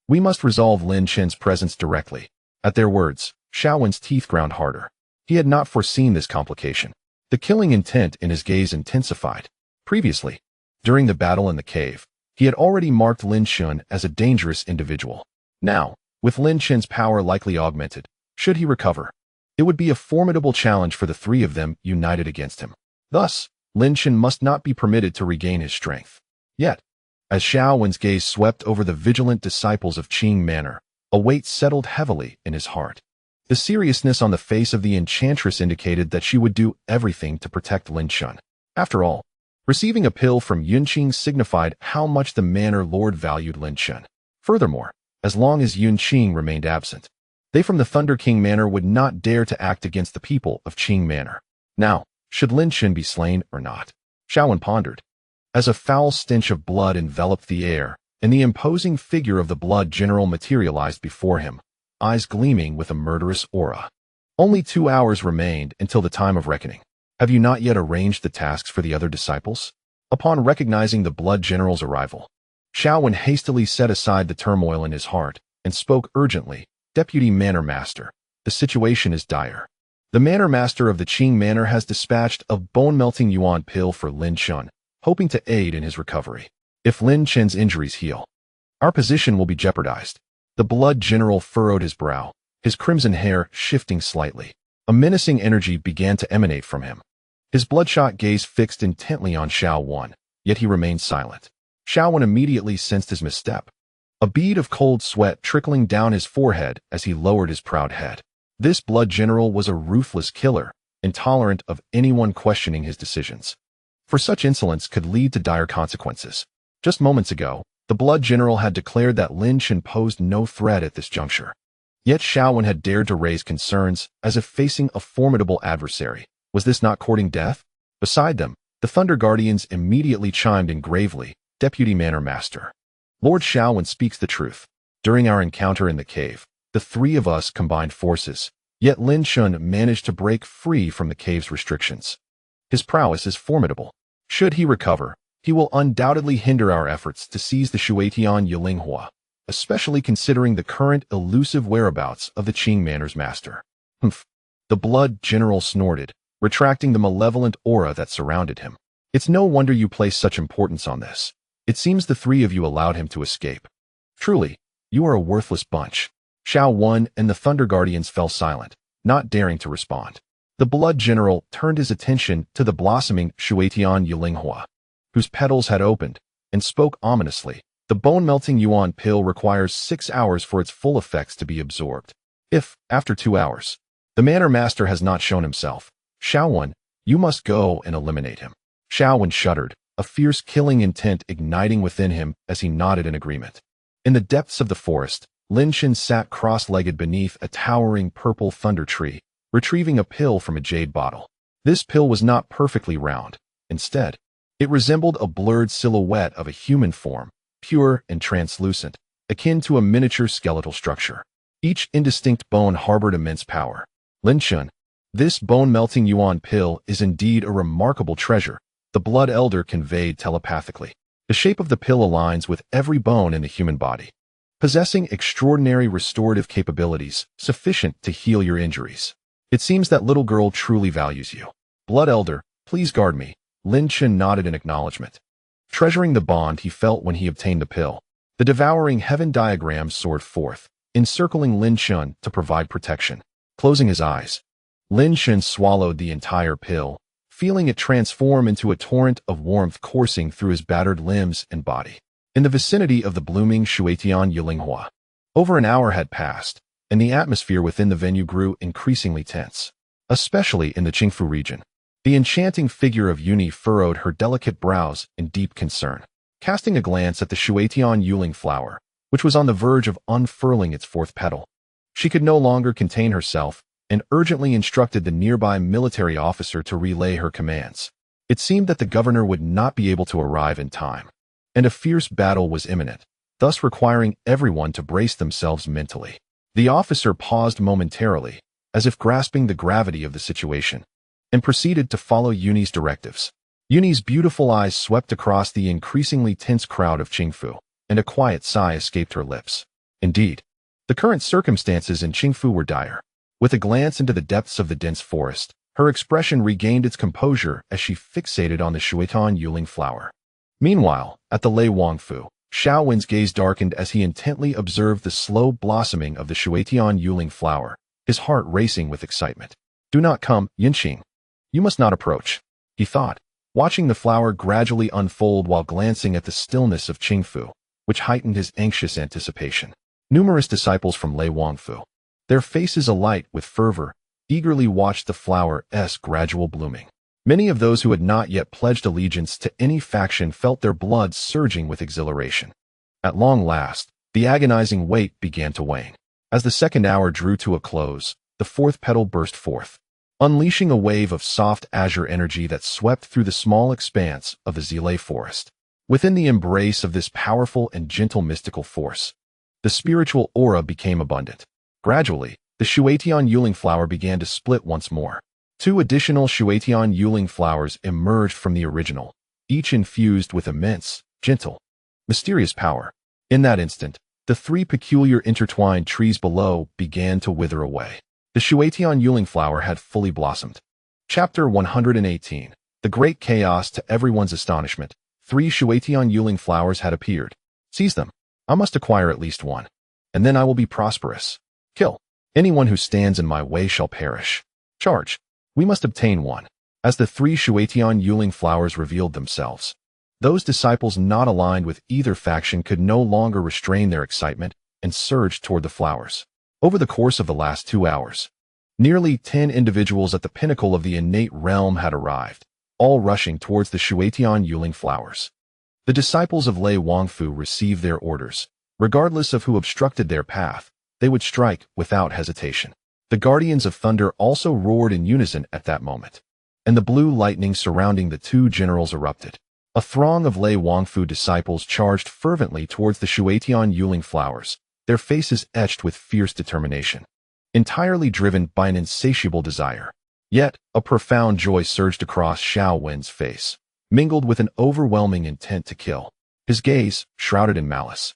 [SPEAKER 1] We must resolve Lin Chen's presence directly. At their words, Xiaowen's teeth ground harder. He had not foreseen this complication. The killing intent in his gaze intensified. Previously, during the battle in the cave, he had already marked Lin Chen as a dangerous individual. Now, with Lin Chen's power likely augmented, should he recover, it would be a formidable challenge for the three of them united against him. Thus, Lin Chen must not be permitted to regain his strength. Yet, as Xiaowen's gaze swept over the vigilant disciples of Qing Manor, a weight settled heavily in his heart. The seriousness on the face of the enchantress indicated that she would do everything to protect Lin Chen. After all, receiving a pill from Yunqing signified how much the manor lord valued Lin Chen. Furthermore, as long as Yunqing remained absent, they from the Thunder King Manor would not dare to act against the people of Qing Manor. Now, should Lin Chen be slain or not? Xiaowen pondered. As a foul stench of blood enveloped the air, and the imposing figure of the blood general materialized before him, eyes gleaming with a murderous aura. Only 2 hours remained until the time of reckoning. Have you not yet arranged the tasks for the other disciples? Upon recognizing the blood general's arrival, Xiaowen hastily set aside the turmoil in his heart and spoke urgently, Deputy Manor Master, the situation is dire. The Manor Master of the Qing Manor has dispatched a bone-melting yuan pill for Lin Chen, hoping to aid in his recovery. If Lin Chen's injuries heal, our position will be jeopardized. The blood general furrowed his brow, his crimson hair shifting slightly. A menacing energy began to emanate from him. His bloodshot gaze fixed intently on Xiaowen, yet he remained silent. Xiaowen immediately sensed his misstep. A bead of cold sweat trickling down his forehead as he lowered his proud head. This blood general was a ruthless killer, intolerant of anyone questioning his decisions. For such insolence could lead to dire consequences. Just moments ago, the blood general had declared that Lin Chen posed no threat at this juncture. Yet Xiaowen had dared to raise concerns as if facing a formidable adversary. Was this not courting death? Beside them, the Thunder Guardians immediately chimed in gravely, Deputy Manor Master. Lord Xiaowen speaks the truth. During our encounter in the cave, the three of us combined forces, yet Lin Chen managed to break free from the cave's restrictions. His prowess is formidable. Should he recover, he will undoubtedly hinder our efforts to seize the Shuetian Yilinghua, especially considering the current elusive whereabouts of the Qing Manor's master. Humph. The blood general snorted, retracting the malevolent aura that surrounded him. It's no wonder you place such importance on this. It seems the three of you allowed him to escape. Truly, you are a worthless bunch. Xiaowen and the Thunder Guardians fell silent, not daring to respond. The blood general turned his attention to the blossoming Shuetian Yilinghua, whose petals had opened, and spoke ominously. The bone-melting yuan pill requires 6 hours for its full effects to be absorbed. If, after 2 hours, the Manor Master has not shown himself, Xiaowen, you must go and eliminate him. Xiaowen shuddered, a fierce killing intent igniting within him as he nodded in agreement. In the depths of the forest, Lin Chen sat cross-legged beneath a towering purple thunder tree, retrieving a pill from a jade bottle. This pill was not perfectly round. Instead, it resembled a blurred silhouette of a human form, pure and translucent, akin to a miniature skeletal structure. Each indistinct bone harbored immense power. Lin Chen, this bone-melting yuan pill is indeed a remarkable treasure, the Blood Elder conveyed telepathically. The shape of the pill aligns with every bone in the human body, possessing extraordinary restorative capabilities sufficient to heal your injuries. It seems that little girl truly values you. Blood Elder, please guard me. Lin Chen nodded in acknowledgement, treasuring the bond he felt when he obtained the pill. The devouring heaven diagram soared forth, encircling Lin Chen to provide protection. Closing his eyes, Lin Chen swallowed the entire pill, feeling it transform into a torrent of warmth coursing through his battered limbs and body. In the vicinity of the blooming Shuetian Yilinghua, over an hour had passed, and the atmosphere within the venue grew increasingly tense, especially in the Qing Rou region. The enchanting figure of Uni furrowed her delicate brows in deep concern. casting a glance at the Shuetian Yuling flower, which was on the verge of unfurling its fourth petal. She could no longer contain herself and urgently instructed the nearby military officer to relay her commands. It seemed that the governor would not be able to arrive in time, and a fierce battle was imminent, thus requiring everyone to brace themselves mentally. The officer paused momentarily, as if grasping the gravity of the situation, and proceeded to follow Yuni's directives. Yuni's beautiful eyes swept across the increasingly tense crowd of Qingfu, and a quiet sigh escaped her lips. Indeed, the current circumstances in Qingfu were dire. With a glance into the depths of the dense forest, her expression regained its composure as she fixated on the Shuetian Yuling flower. Meanwhile, at the Lei Wangfu, Xiao Wen's gaze darkened as he intently observed the slow blossoming of the Shuetian Yuling flower, his heart racing with excitement. "Do not come, Yinqing. You must not approach," he thought, watching the flower gradually unfold while glancing at the stillness of Qingfu, which heightened his anxious anticipation. Numerous disciples from Lei Wangfu, their faces alight with fervor, eagerly watched the flower's gradual blooming. Many of those who had not yet pledged allegiance to any faction felt their blood surging with exhilaration. At long last, the agonizing wait began to wane. As the second hour drew to a close, the fourth petal burst forth, unleashing a wave of soft azure energy that swept through the small expanse of the Zilei forest. Within the embrace of this powerful and gentle mystical force, the spiritual aura became abundant. Gradually, the Shuetian Yuling flower began to split once more. 2 additional Shuetian Yuling flowers emerged from the original, each infused with immense, gentle, mysterious power. In that instant, the 3 peculiar intertwined trees below began to wither away. The Shuetian Yuling flower had fully blossomed. Chapter 118. The Great Chaos. To everyone's astonishment, 3 Shuetian Yuling flowers had appeared. Seize them. I must acquire at least one, and then I will be prosperous. Kill. Anyone who stands in my way shall perish. Charge. We must obtain one. As the 3 Shuetian Yuling flowers revealed themselves, those disciples not aligned with either faction could no longer restrain their excitement and surged toward the flowers. Over the course of the last 2 hours, nearly 10 individuals at the pinnacle of the innate realm had arrived, all rushing towards the Shuetian Yuling flowers. The disciples of Lei Wangfu received their orders. Regardless of who obstructed their path, they would strike without hesitation. The Guardians of Thunder also roared in unison at that moment, and the blue lightning surrounding the 2 generals erupted. A throng of Lei Wangfu disciples charged fervently towards the Shuetian Yuling flowers, their faces etched with fierce determination, entirely driven by an insatiable desire. Yet, a profound joy surged across Xiao Wen's face, mingled with an overwhelming intent to kill. His gaze, shrouded in malice,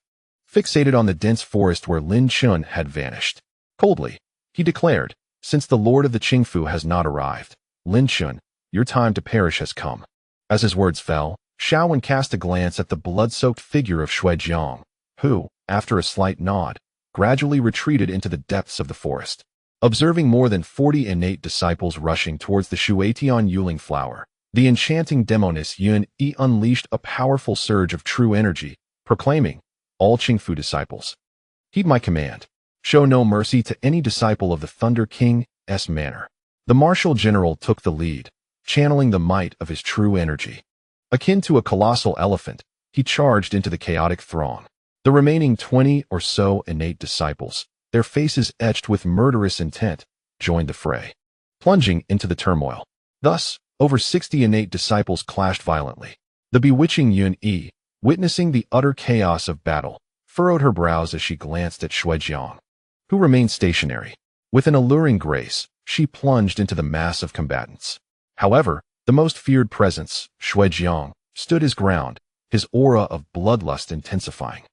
[SPEAKER 1] fixated on the dense forest where Lin Chen had vanished. Coldly, he declared, "Since the Lord of the Qingfu has not arrived, Lin Chen, your time to perish has come." As his words fell, Xiao Wen cast a glance at the blood-soaked figure of Shuijiang, who, after a slight nod, gradually retreated into the depths of the forest. Observing more than 40 innate disciples rushing towards the Shuetian Yuling flower, the enchanting demoness Yun Yi unleashed a powerful surge of true energy, proclaiming, "All Qingfu disciples, heed my command. Show no mercy to any disciple of the Thunder King's manner." The martial general took the lead, channeling the might of his true energy. Akin to a colossal elephant, he charged into the chaotic throng. The remaining 20 or so innate disciples, their faces etched with murderous intent, joined the fray, plunging into the turmoil. Thus, over 60 innate disciples clashed violently. The bewitching Yun Yi, witnessing the utter chaos of battle, furrowed her brows as she glanced at Shuijiang, who remained stationary. With an alluring grace, she plunged into the mass of combatants. However, the most feared presence, Shuijiang, stood his ground, his aura of bloodlust intensifying.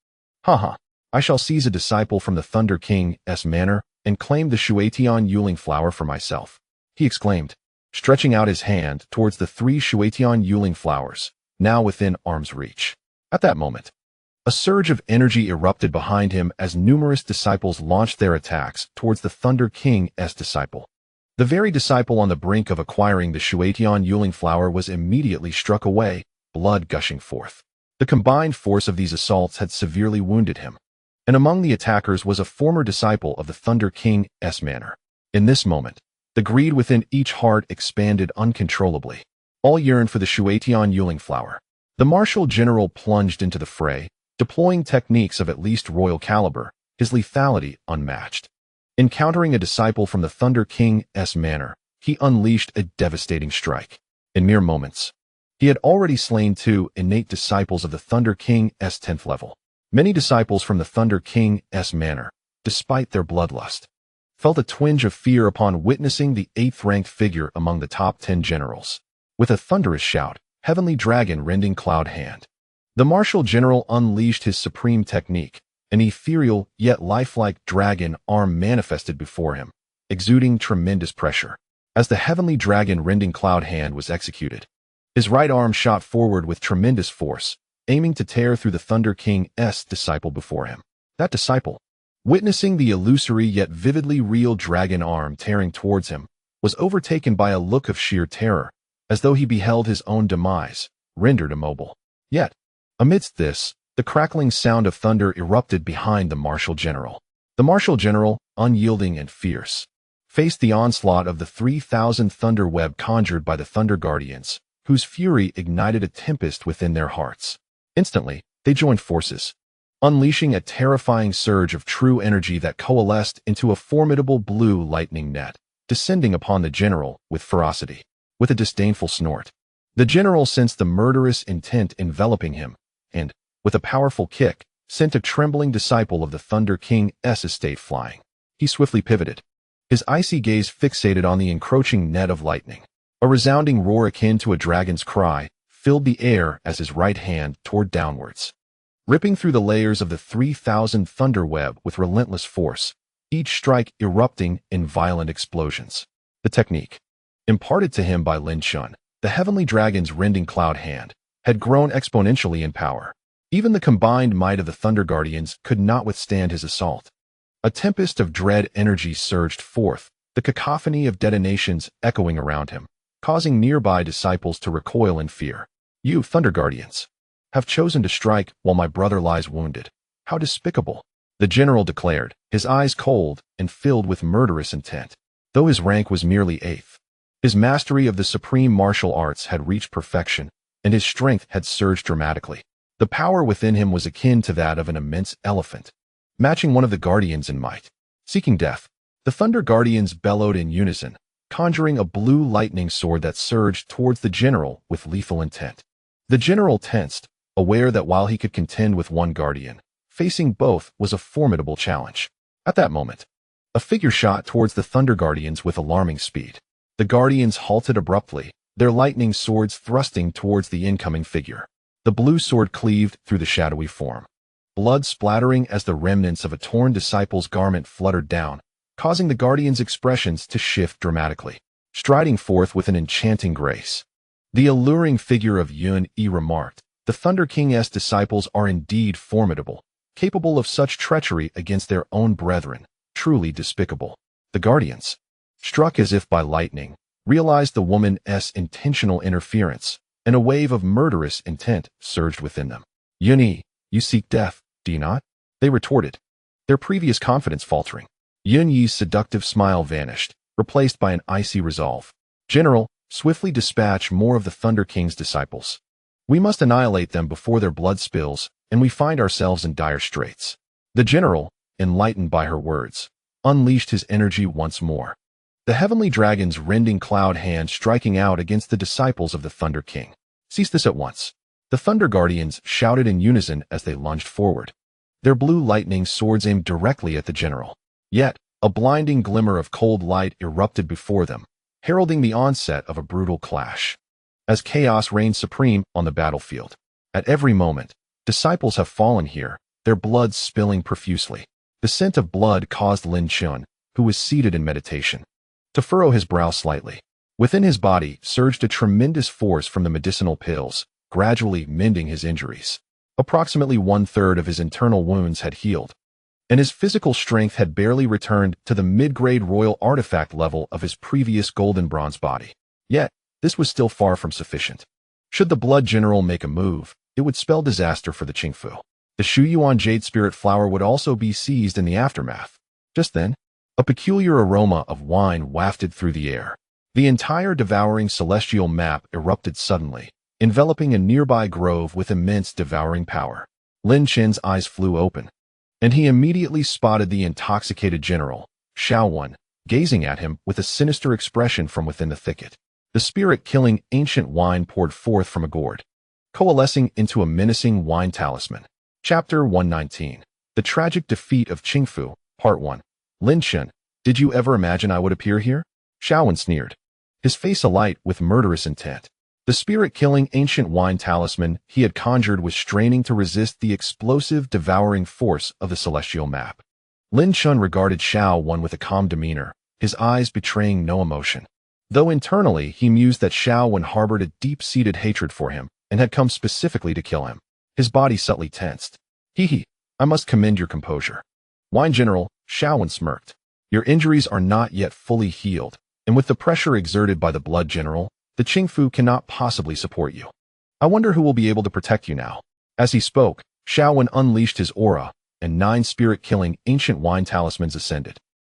[SPEAKER 1] "Haha, I shall seize a disciple from the Thunder King's manor and claim the Shuetian Yuling flower for myself," he exclaimed, stretching out his hand towards the 3 Shuetian Yuling flowers, now within arm's reach. At that moment, a surge of energy erupted behind him as numerous disciples launched their attacks towards the Thunder King's disciple. The very disciple on the brink of acquiring the Shuetian Yuling flower was immediately struck away, blood gushing forth. The combined force of these assaults had severely wounded him, and among the attackers was a former disciple of the Thunder King's manor. In this moment, the greed within each heart expanded uncontrollably. All yearned for the Shuetian Yuling flower. The martial general plunged into the fray, deploying techniques of at least royal caliber, his lethality unmatched. Encountering a disciple from the Thunder King's manor, he unleashed a devastating strike. In mere moments, he had already slain 2 innate disciples of the Thunder King's 10th level. Many disciples from the Thunder King's manor, despite their bloodlust, felt a twinge of fear upon witnessing the 8th-ranked figure among the top 10 generals. With a thunderous shout, Heavenly Dragon rending cloud hand, the martial general unleashed his supreme technique. An ethereal yet lifelike dragon arm manifested before him, exuding tremendous pressure. As the Heavenly Dragon rending cloud hand was executed, his right arm shot forward with tremendous force, aiming to tear through the Thunder King's disciple before him. That disciple, witnessing the illusory yet vividly real dragon arm tearing towards him, was overtaken by a look of sheer terror, as though he beheld his own demise, rendered immobile. Yet, amidst this, the crackling sound of thunder erupted behind the martial general. The martial general, unyielding and fierce, faced the onslaught of the 3,000 thunder web conjured by the Thunder Guardians, whose fury ignited a tempest within their hearts. Instantly, they joined forces, unleashing a terrifying surge of true energy that coalesced into a formidable blue lightning net, descending upon the general with ferocity. With a disdainful snort, the general sensed the murderous intent enveloping him, and, with a powerful kick, sent a trembling disciple of the Thunder King's estate flying. He swiftly pivoted, his icy gaze fixated on the encroaching net of lightning. A resounding roar akin to a dragon's cry filled the air as his right hand tore downwards, ripping through the layers of the 3,000 thunder web with relentless force, each strike erupting in violent explosions. The technique, imparted to him by Lin Chen, the Heavenly Dragon's rending cloud hand, had grown exponentially in power. Even the combined might of the Thunder Guardians could not withstand his assault. A tempest of dread energy surged forth, the cacophony of detonations echoing around him, causing nearby disciples to recoil in fear. You, Thunder Guardians, have chosen to strike while my brother lies wounded. How despicable! The general declared, his eyes cold and filled with murderous intent. Though his rank was merely 8th, his mastery of the supreme martial arts had reached perfection, and his strength had surged dramatically. The power within him was akin to that of an immense elephant, matching one of the Guardians in might. Seeking death, the Thunder Guardians bellowed in unison, conjuring a blue lightning sword that surged towards the general with lethal intent. The general tensed, aware that while he could contend with one Guardian, facing both was a formidable challenge. At that moment, a figure shot towards the Thunder Guardians with alarming speed. The Guardians halted abruptly, their lightning swords thrusting towards the incoming figure. The blue sword cleaved through the shadowy form, blood splattering as the remnants of a torn disciple's garment fluttered down, causing the Guardian's expressions to shift dramatically. Striding forth with an enchanting grace, the alluring figure of Yun remarked, "The Thunder King's disciples are indeed formidable, capable of such treachery against their own brethren, truly despicable." The Guardians, struck as if by lightning, realized the woman's intentional interference, and a wave of murderous intent surged within them. "Yun, you seek death, do you not?" they retorted, their previous confidence faltering. Yun Yi's seductive smile vanished, replaced by an icy resolve. "General, swiftly dispatch more of the Thunder King's disciples. We must annihilate them before their blood spills, and we find ourselves in dire straits." The general, enlightened by her words, unleashed his energy once more, the Heavenly Dragon's rending cloud hand striking out against the disciples of the Thunder King. "Cease this at once," the Thunder Guardians shouted in unison as they lunged forward, their blue lightning swords aimed directly at the general. Yet, a blinding glimmer of cold light erupted before them, heralding the onset of a brutal clash. As chaos reigned supreme on the battlefield, at every moment, disciples have fallen here, their blood spilling profusely. The scent of blood caused Lin Chen, who was seated in meditation, to furrow his brow slightly. Within his body surged a tremendous force from the medicinal pills, gradually mending his injuries. Approximately 1/3 of his internal wounds had healed, and his physical strength had barely returned to the mid-grade royal artifact level of his previous golden bronze body. Yet, this was still far from sufficient. Should the Blood General make a move, it would spell disaster for the Qingfu. The Shuyuan Jade Spirit Flower would also be seized in the aftermath. Just then, a peculiar aroma of wine wafted through the air. The entire devouring celestial map erupted suddenly, enveloping a nearby grove with immense devouring power. Lin Chen's eyes flew open, and he immediately spotted the intoxicated general, Xiao, gazing at him with a sinister expression from within the thicket. The spirit-killing ancient wine poured forth from a gourd, coalescing into a menacing wine talisman. Chapter 119. The Tragic Defeat of Qing Rou, Part 1. Lin Chen, did you ever imagine I would appear here? Xiao sneered, his face alight with murderous intent. The spirit-killing ancient wine talisman he had conjured was straining to resist the explosive, devouring force of the celestial map. Lin Chen regarded Xiao with a calm demeanor, his eyes betraying no emotion. Though internally he mused that Xiao harbored a deep-seated hatred for him and had come specifically to kill him. His body subtly tensed. Hee, I must commend your composure. Wine General, Xiao smirked. Your injuries are not yet fully healed, and with the pressure exerted by the Blood General, the Qing Rou cannot possibly support you. I wonder who will be able to protect you now. As he spoke, Xiao unleashed his aura, and 9 spirit-killing ancient wine talismans ascended,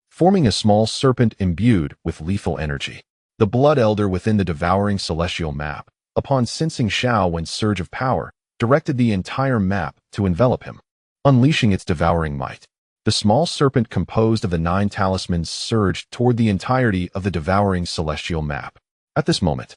[SPEAKER 1] forming a small serpent imbued with lethal energy. The Blood Elder within the devouring celestial map, upon sensing Xiao's surge of power, directed the entire map to envelop him, unleashing its devouring might. The small serpent composed of the 9 talismans surged toward the entirety of the devouring celestial map. At this moment,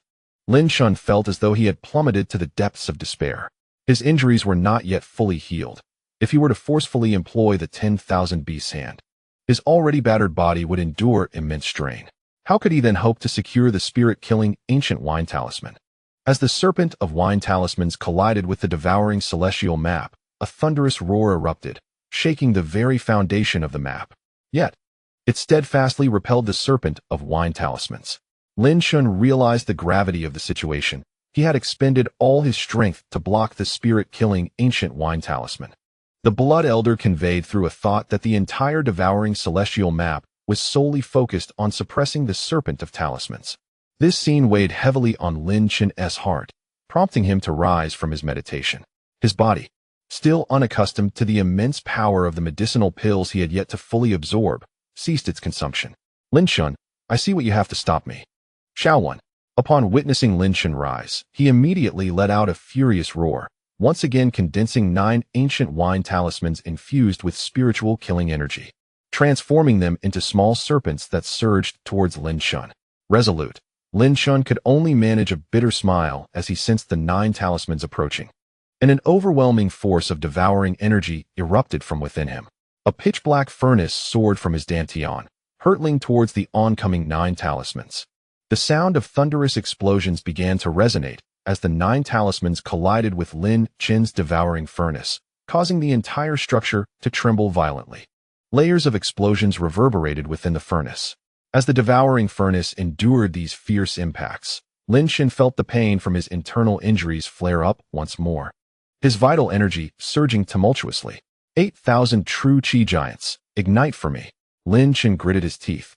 [SPEAKER 1] Lin Chen felt as though he had plummeted to the depths of despair. His injuries were not yet fully healed. If he were to forcefully employ the 10,000 beast's hand, his already battered body would endure immense strain. How could he then hope to secure the spirit-killing ancient wine talisman? As the serpent of wine talismans collided with the devouring celestial map, a thunderous roar erupted, shaking the very foundation of the map. Yet, it steadfastly repelled the serpent of wine talismans. Lin Chen realized the gravity of the situation. He had expended all his strength to block the spirit-killing ancient wine talisman. The Blood Elder conveyed through a thought that the entire devouring celestial map was solely focused on suppressing the serpent of talismans. This scene weighed heavily on Lin Chen's heart, prompting him to rise from his meditation. His body, still unaccustomed to the immense power of the medicinal pills he had yet to fully absorb, ceased its consumption. Lin Chen, I see what you have to stop me. Xiao, upon witnessing Lin Chen rise, he immediately let out a furious roar, once again condensing 9 ancient wine talismans infused with spiritual killing energy, transforming them into small serpents that surged towards Lin Chen. Resolute, Lin Chen could only manage a bitter smile as he sensed the 9 talismans approaching, and an overwhelming force of devouring energy erupted from within him. A pitch-black furnace soared from his dantian, hurtling towards the oncoming 9 talismans. The sound of thunderous explosions began to resonate as the 9 talismans collided with Lin Chen's devouring furnace, causing the entire structure to tremble violently. Layers of explosions reverberated within the furnace. As the devouring furnace endured these fierce impacts, Lin Chen felt the pain from his internal injuries flare up once more, his vital energy surging tumultuously. 8,000 true Qi giants, ignite for me. Lin Chen gritted his teeth,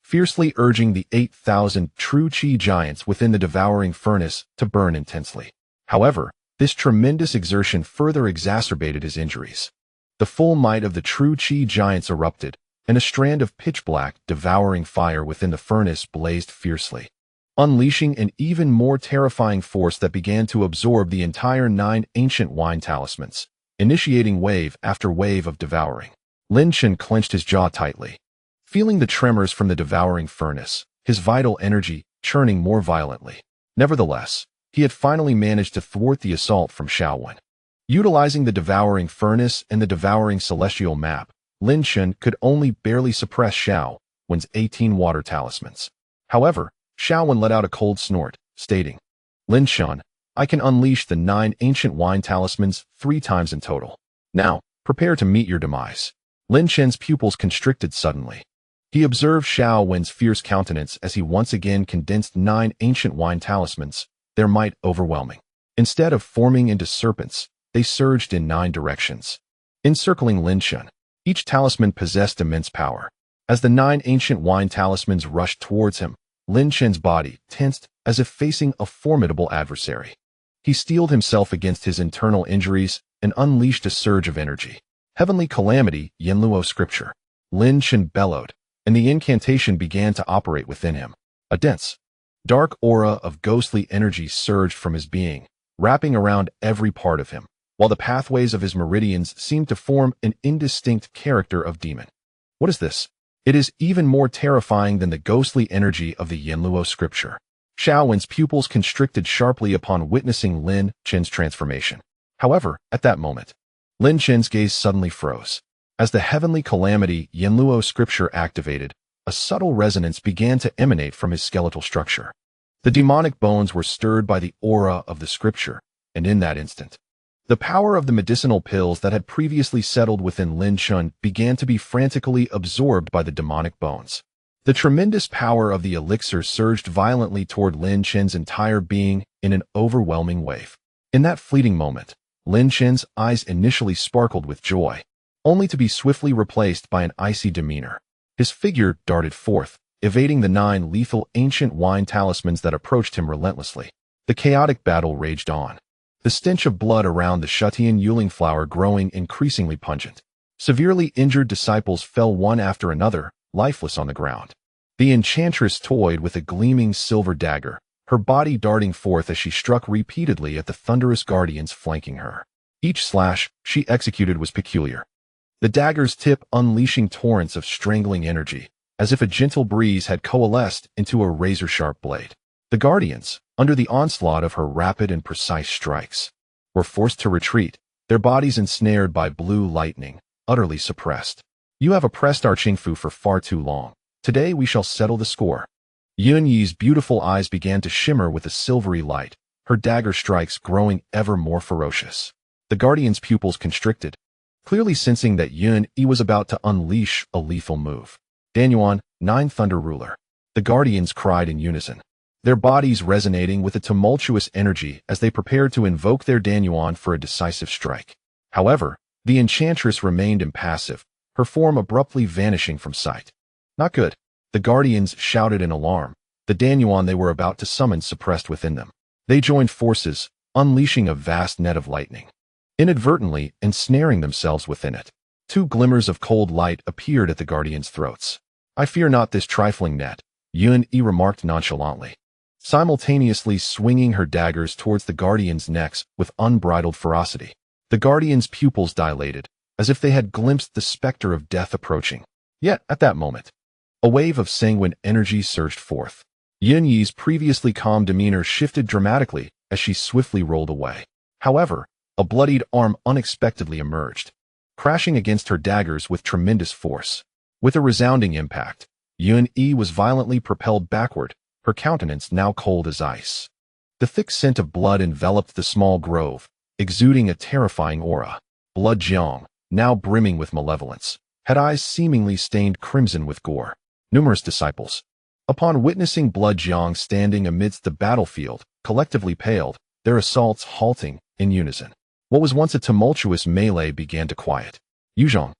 [SPEAKER 1] fiercely urging the 8,000 true Qi giants within the devouring furnace to burn intensely. However, this tremendous exertion further exacerbated his injuries. The full might of the true Qi giants erupted, and a strand of pitch-black, devouring fire within the furnace blazed fiercely, unleashing an even more terrifying force that began to absorb the entire 9 ancient wine talismans, initiating wave after wave of devouring. Lin Chen clenched his jaw tightly, feeling the tremors from the devouring furnace, his vital energy churning more violently. Nevertheless, he had finally managed to thwart the assault from Xiao. Utilizing the devouring furnace and the devouring celestial map, Lin Chen could only barely suppress Xiao's 18 water talismans. However, Xiao let out a cold snort, stating, Lin Chen, I can unleash the 9 ancient wine talismans 3 times in total. Now, prepare to meet your demise. Lin Chen's pupils constricted suddenly. He observed Xiao's fierce countenance as he once again condensed 9 ancient wine talismans, their might overwhelming. Instead of forming into serpents, they surged in 9 directions, encircling Lin Chen. Each talisman possessed immense power. As the 9 ancient wine talismans rushed towards him, Lin Chen's body tensed as if facing a formidable adversary. He steeled himself against his internal injuries and unleashed a surge of energy. Heavenly calamity, Yanluo scripture. Lin Chen bellowed, and the incantation began to operate within him. A dense, Dark aura of ghostly energy surged from his being, wrapping around every part of him, while the pathways of his meridians seemed to form an indistinct character of demon. What is this? It is even more terrifying than the ghostly energy of the Yinluo scripture. Xiaowen's pupils constricted sharply upon witnessing Lin Chen's transformation. However, at that moment, Lin Chen's gaze suddenly froze. As the heavenly calamity Yinluo scripture activated, a subtle resonance began to emanate from his skeletal structure. The demonic bones were stirred by the aura of the scripture, and in that instant, the power of the medicinal pills that had previously settled within Lin Chen began to be frantically absorbed by the demonic bones. The tremendous power of the elixir surged violently toward Lin Chen's entire being in an overwhelming wave. In that fleeting moment, Lin Chen's eyes initially sparkled with joy, only to be swiftly replaced by an icy demeanor. His figure darted forth, evading the 9 lethal ancient wine talismans that approached him relentlessly. The chaotic battle raged on, the stench of blood around the Shutian Yuling flower growing increasingly pungent. Severely injured disciples fell one after another, lifeless on the ground. The enchantress toyed with a gleaming silver dagger, her body darting forth as she struck repeatedly at the thunderous guardians flanking her. Each slash she executed was peculiar, the dagger's tip unleashing torrents of strangling energy, as if a gentle breeze had coalesced into a razor-sharp blade. The guardians, under the onslaught of her rapid and precise strikes, were forced to retreat, their bodies ensnared by blue lightning, utterly suppressed. You have oppressed our Qingfu for far too long. Today we shall settle the score. Yun Yi's beautiful eyes began to shimmer with a silvery light, her dagger strikes growing ever more ferocious. The guardian's pupils constricted, clearly sensing that Yun Yi was about to unleash a lethal move. Danyuan, 9 Thunder Ruler. The guardians cried in unison, their bodies resonating with a tumultuous energy as they prepared to invoke their Danyuan for a decisive strike. However, the enchantress remained impassive, her form abruptly vanishing from sight. Not good. The guardians shouted in alarm, the Danyuan they were about to summon suppressed within them. They joined forces, unleashing a vast net of lightning, inadvertently ensnaring themselves within it. 2 glimmers of cold light appeared at the guardians' throats. I fear not this trifling net, Yun Yi remarked nonchalantly, simultaneously swinging her daggers towards the guardians' necks with unbridled ferocity. The guardians' pupils dilated, as if they had glimpsed the specter of death approaching. Yet, at that moment, a wave of sanguine energy surged forth. Yun Yi's previously calm demeanor shifted dramatically as she swiftly rolled away. However, a bloodied arm unexpectedly emerged, crashing against her daggers with tremendous force. With a resounding impact, Yun Yi was violently propelled backward, her countenance now cold as ice. The thick scent of blood enveloped the small grove, exuding a terrifying aura. Blood Jiang, now brimming with malevolence, had eyes seemingly stained crimson with gore. Numerous disciples, upon witnessing Blood Jiang standing amidst the battlefield, collectively paled, their assaults halting in unison. What was once a tumultuous melee began to quiet. Yuzhong,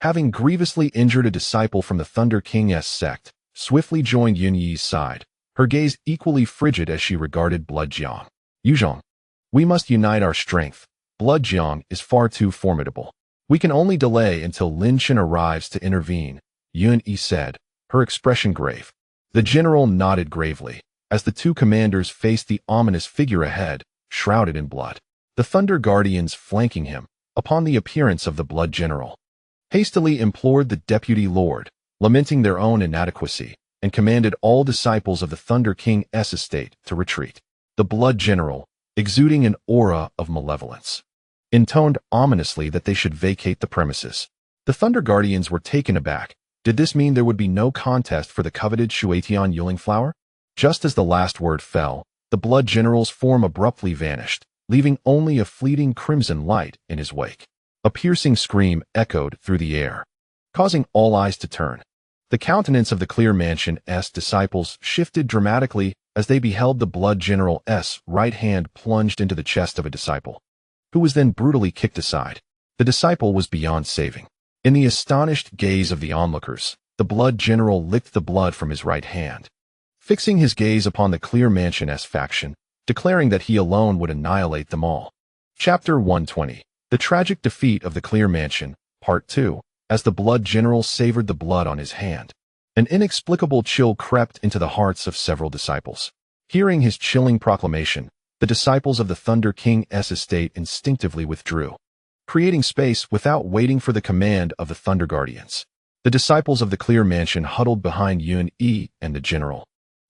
[SPEAKER 1] having grievously injured a disciple from the Thunder King's sect, swiftly joined Yun Yi's side, her gaze equally frigid as she regarded Blood Jiang. Yuzhong, we must unite our strength. Blood Jiang is far too formidable. We can only delay until Lin Chen arrives to intervene, Yun Yi said, her expression grave. The general nodded gravely, as the 2 commanders faced the ominous figure ahead, shrouded in blood. The Thunder Guardians flanking him, upon the appearance of the Blood General, hastily implored the Deputy Lord, lamenting their own inadequacy, and commanded all disciples of the Thunder King's estate to retreat. The Blood General, exuding an aura of malevolence, intoned ominously that they should vacate the premises. The Thunder Guardians were taken aback. Did this mean there would be no contest for the coveted Shutian Yuling flower? Just as the last word fell, the Blood General's form abruptly vanished, leaving only a fleeting crimson light in his wake. A piercing scream echoed through the air, causing all eyes to turn. The countenance of the Clear Mansion's disciples shifted dramatically as they beheld the Blood General's right hand plunged into the chest of a disciple, who was then brutally kicked aside. The disciple was beyond saving. In the astonished gaze of the onlookers, the Blood General licked the blood from his right hand, fixing his gaze upon the Clear Mansion's faction, declaring that he alone would annihilate them all. Chapter 120. The Tragic Defeat of the Clear Mansion, Part 2. As the Blood General savored the blood on his hand, an inexplicable chill crept into the hearts of several disciples. Hearing his chilling proclamation, the disciples of the Thunder King's estate instinctively withdrew, creating space without waiting for the command of the Thunder Guardians. The disciples of the Clear Mansion huddled behind Yun Yi and the general,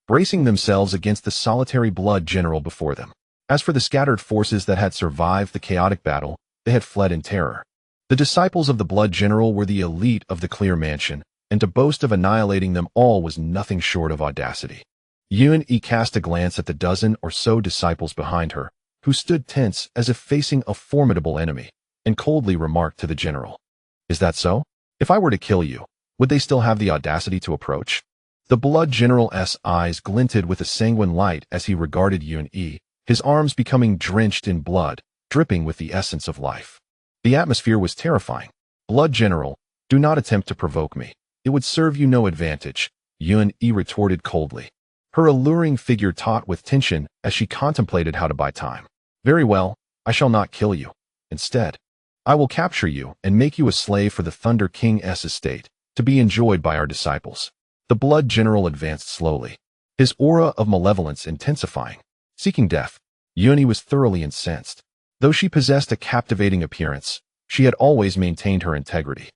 [SPEAKER 1] bracing themselves against the solitary blood general before them. As for the scattered forces that had survived the chaotic battle, they had fled in terror. The disciples of the blood general were the elite of the Clear Mansion, and to boast of annihilating them all was nothing short of audacity. Yun Yi cast a glance at the dozen or so disciples behind her, who stood tense as if facing a formidable enemy, and coldly remarked to the general, "Is that so? If I were to kill you, would they still have the audacity to approach?" The blood general's eyes glinted with a sanguine light as he regarded Yun Yi, his arms becoming drenched in blood, dripping with the essence of life. The atmosphere was terrifying. "Blood general, do not attempt to provoke me. It would serve you no advantage," Yun Yi retorted coldly, her alluring figure taut with tension as she contemplated how to buy time. "Very well, I shall not kill you. Instead, I will capture you and make you a slave for the Thunder King's estate, to be enjoyed by our disciples." The blood general advanced slowly, his aura of malevolence intensifying. Seeking death, Yun Yi was thoroughly incensed. Though she possessed a captivating appearance, she had always maintained her integrity.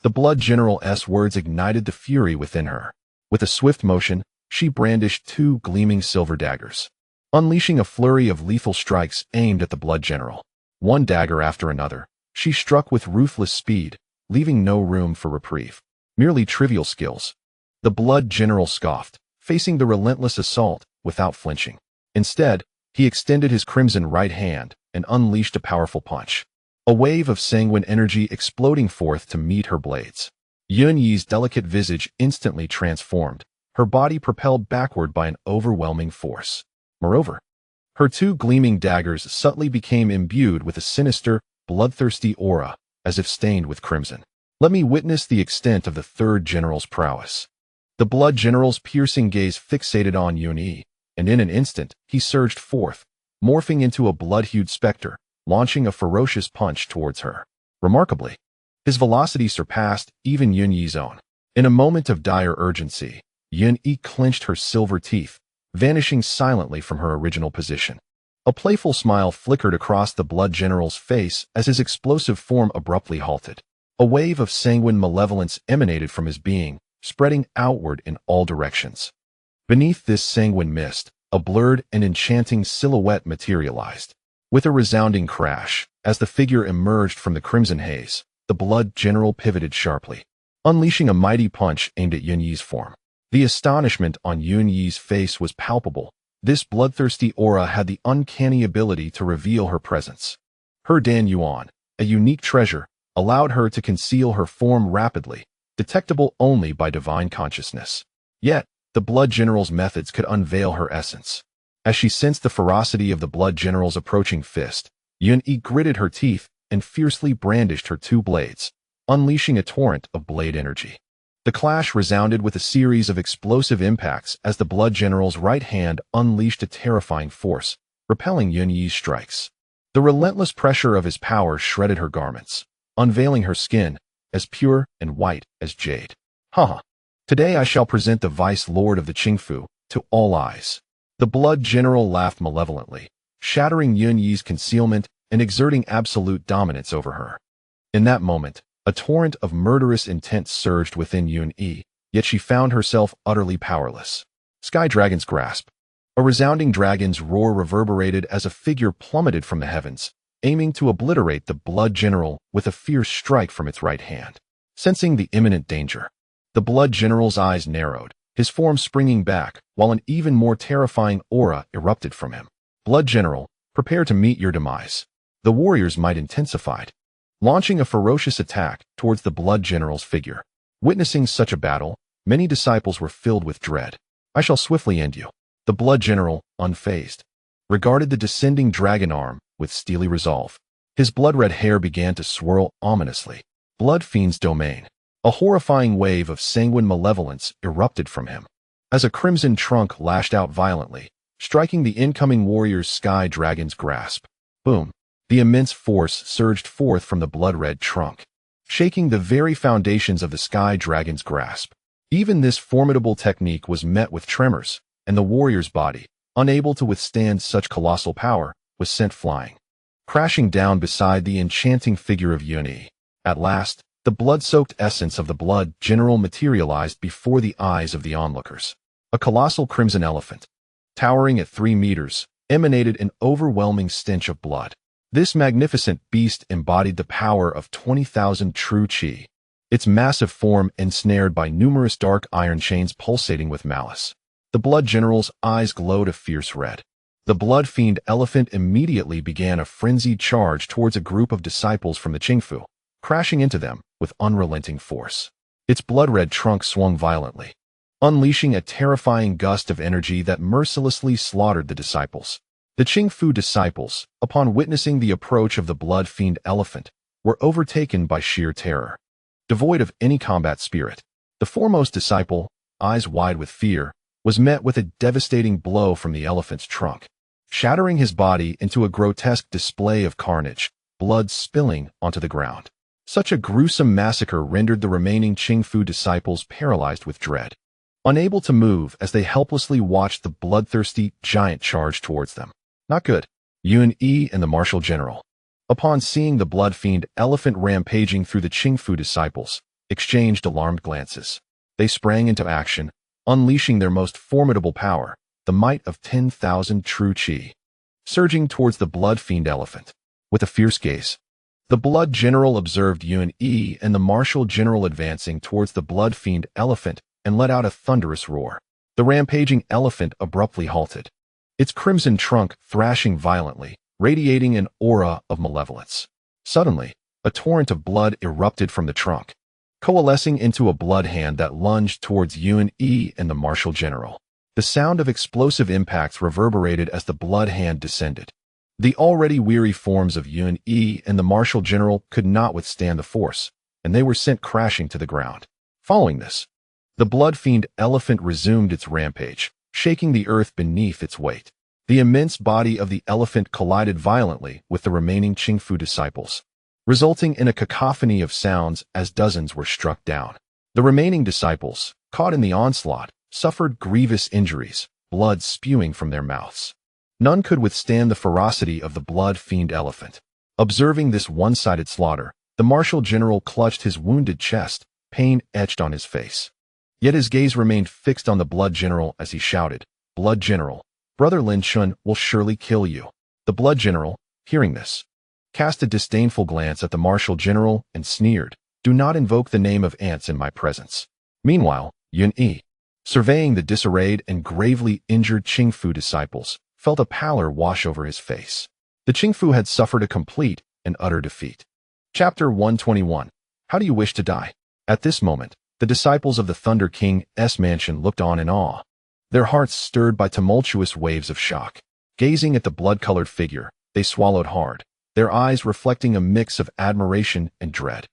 [SPEAKER 1] The blood general's words ignited the fury within her. With a swift motion, she brandished two gleaming silver daggers, unleashing a flurry of lethal strikes aimed at the blood general. One dagger after another, she struck with ruthless speed, leaving no room for reprieve. Merely trivial skills. The blood general scoffed, facing the relentless assault without flinching. Instead, he extended his crimson right hand and unleashed a powerful punch, a wave of sanguine energy exploding forth to meet her blades. Yun Yi's delicate visage instantly transformed, her body propelled backward by an overwhelming force. Moreover, her two gleaming daggers subtly became imbued with a sinister, bloodthirsty aura, as if stained with crimson. Let me witness the extent of the third general's prowess. The blood general's piercing gaze fixated on Yun Yi, and in an instant, he surged forth, morphing into a blood-hued specter, launching a ferocious punch towards her. Remarkably, his velocity surpassed even Yun Yi's own. In a moment of dire urgency, Yun Yi clenched her silver teeth, vanishing silently from her original position. A playful smile flickered across the blood general's face as his explosive form abruptly halted. A wave of sanguine malevolence emanated from his being, spreading outward in all directions. Beneath this sanguine mist, a blurred and enchanting silhouette materialized. With a resounding crash, as the figure emerged from the crimson haze, the blood general pivoted sharply, unleashing a mighty punch aimed at Yun Yi's form. The astonishment on Yun Yi's face was palpable. This bloodthirsty aura had the uncanny ability to reveal her presence. Her Dan Yuan, a unique treasure, allowed her to conceal her form rapidly, detectable only by divine consciousness. Yet, the blood general's methods could unveil her essence. As she sensed the ferocity of the blood general's approaching fist, Yun Yi gritted her teeth and fiercely brandished her two blades, unleashing a torrent of blade energy. The clash resounded with a series of explosive impacts as the blood general's right hand unleashed a terrifying force, repelling Yun Yi's strikes. The relentless pressure of his power shredded her garments, unveiling her skin, as pure and white as jade. "Ha! Today I shall present the Vice Lord of the Qingfu to all eyes." The blood general laughed malevolently, shattering Yun Yi's concealment and exerting absolute dominance over her. In that moment, a torrent of murderous intent surged within Yun Yi, yet she found herself utterly powerless. Sky Dragon's grasp. A resounding dragon's roar reverberated as a figure plummeted from the heavens, aiming to obliterate the blood general with a fierce strike from its right hand. Sensing the imminent danger, the blood general's eyes narrowed, his form springing back, while an even more terrifying aura erupted from him. "Blood general, prepare to meet your demise." The warrior's might intensified, launching a ferocious attack towards the blood general's figure. Witnessing such a battle, many disciples were filled with dread. "I shall swiftly end you." The blood general, unfazed, regarded the descending dragon arm with steely resolve. His blood-red hair began to swirl ominously. Blood Fiend's domain. A horrifying wave of sanguine malevolence erupted from him, as a crimson trunk lashed out violently, striking the incoming warrior's Sky Dragon's grasp. Boom! The immense force surged forth from the blood-red trunk, shaking the very foundations of the Sky Dragon's grasp. Even this formidable technique was met with tremors, and the warrior's body, unable to withstand such colossal power, was sent flying, crashing down beside the enchanting figure of Yun. At last, the blood-soaked essence of the blood general materialized before the eyes of the onlookers. A colossal crimson elephant, towering at 3 meters, emanated an overwhelming stench of blood. This magnificent beast embodied the power of 20,000 true qi, its massive form ensnared by numerous dark iron chains pulsating with malice. The blood general's eyes glowed a fierce red. The blood fiend elephant immediately began a frenzied charge towards a group of disciples from the Qingfu, crashing into them with unrelenting force. Its blood-red trunk swung violently, unleashing a terrifying gust of energy that mercilessly slaughtered the disciples. The Qingfu disciples, upon witnessing the approach of the blood fiend elephant, were overtaken by sheer terror. Devoid of any combat spirit, the foremost disciple, eyes wide with fear, was met with a devastating blow from the elephant's trunk, shattering his body into a grotesque display of carnage, blood spilling onto the ground. Such a gruesome massacre rendered the remaining Qingfu disciples paralyzed with dread, unable to move as they helplessly watched the bloodthirsty giant charge towards them. Not good. Yun and the martial general, upon seeing the blood fiend elephant rampaging through the Qingfu disciples, exchanged alarmed glances. They sprang into action, unleashing their most formidable power, the might of 10,000 true qi. Surging towards the blood fiend elephant, with a fierce gaze, the blood general observed Yun and the martial general advancing towards the blood fiend elephant and let out a thunderous roar. The rampaging elephant abruptly halted, its crimson trunk thrashing violently, radiating an aura of malevolence. Suddenly, a torrent of blood erupted from the trunk, coalescing into a blood hand that lunged towards Yun and the martial general. The sound of explosive impacts reverberated as the blood hand descended. The already weary forms of Yun and the martial general could not withstand the force, and they were sent crashing to the ground. Following this, the blood fiend elephant resumed its rampage, shaking the earth beneath its weight. The immense body of the elephant collided violently with the remaining Qingfu disciples, resulting in a cacophony of sounds as dozens were struck down. The remaining disciples, caught in the onslaught, suffered grievous injuries, blood spewing from their mouths. None could withstand the ferocity of the blood fiend elephant. Observing this one-sided slaughter, the martial general clutched his wounded chest, pain etched on his face. Yet his gaze remained fixed on the blood general as he shouted, "Blood general, Brother Lin Chen will surely kill you." The blood general, hearing this, cast a disdainful glance at the martial general and sneered, "Do not invoke the name of ants in my presence." Meanwhile, Yun, surveying the disarrayed and gravely injured Qingfu disciples, felt a pallor wash over his face. The Qingfu had suffered a complete and utter defeat. Chapter 121. How do you wish to die? At this moment, the disciples of the Thunder King's mansion looked on in awe, their hearts stirred by tumultuous waves of shock. Gazing at the blood-colored figure, they swallowed hard, their eyes reflecting a mix of admiration and dread.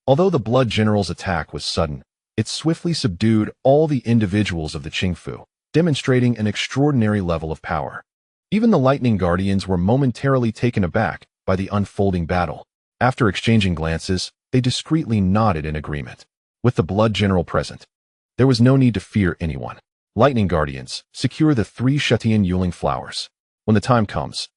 [SPEAKER 1] Although the blood general's attack was sudden, it swiftly subdued all the individuals of the Qingfu, demonstrating an extraordinary level of power. Even the Lightning Guardians were momentarily taken aback by the unfolding battle. After exchanging glances, they discreetly nodded in agreement. With the blood general present, there was no need to fear anyone. Lightning Guardians, secure the 3 Shetian Yuling flowers. When the time comes,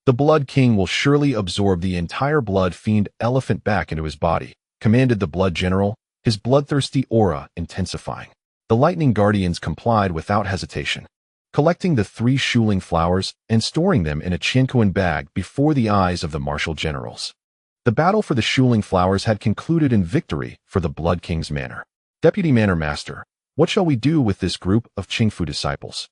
[SPEAKER 1] the Blood King will surely absorb the entire blood fiend elephant back into his body, commanded the blood general, his bloodthirsty aura intensifying. The Lightning Guardians complied without hesitation, collecting the 3 Shuling flowers and storing them in a Qianquan bag before the eyes of the martial generals. The battle for the Shuling flowers had concluded in victory for the Blood King's manor. "Deputy Manor Master, what shall we do with this group of Qingfu disciples?"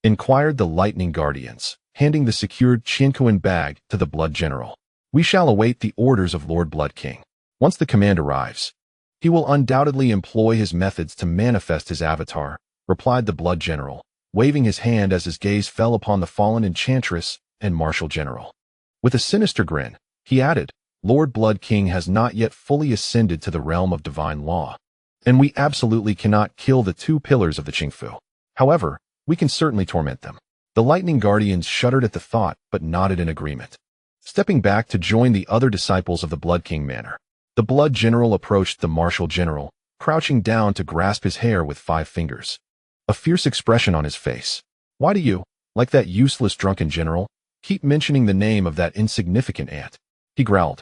[SPEAKER 1] inquired the Lightning Guardians, handing the secured Qianquan bag to the Blood General. "We shall await the orders of Lord Blood King. Once the command arrives, he will undoubtedly employ his methods to manifest his avatar," replied the Blood General, waving his hand as his gaze fell upon the fallen enchantress and martial general. With a sinister grin, he added, "Lord Blood King has not yet fully ascended to the realm of divine law, and we absolutely cannot kill the 2 pillars of the Qingfu. However, we can certainly torment them." The Lightning Guardians shuddered at the thought but nodded in agreement. Stepping back to join the other disciples of the Blood King Manor, the Blood General approached the martial general, crouching down to grasp his hair with 5 fingers, a fierce expression on his face. "Why do you, Like that useless drunken general, keep mentioning the name of that insignificant ant, he growled,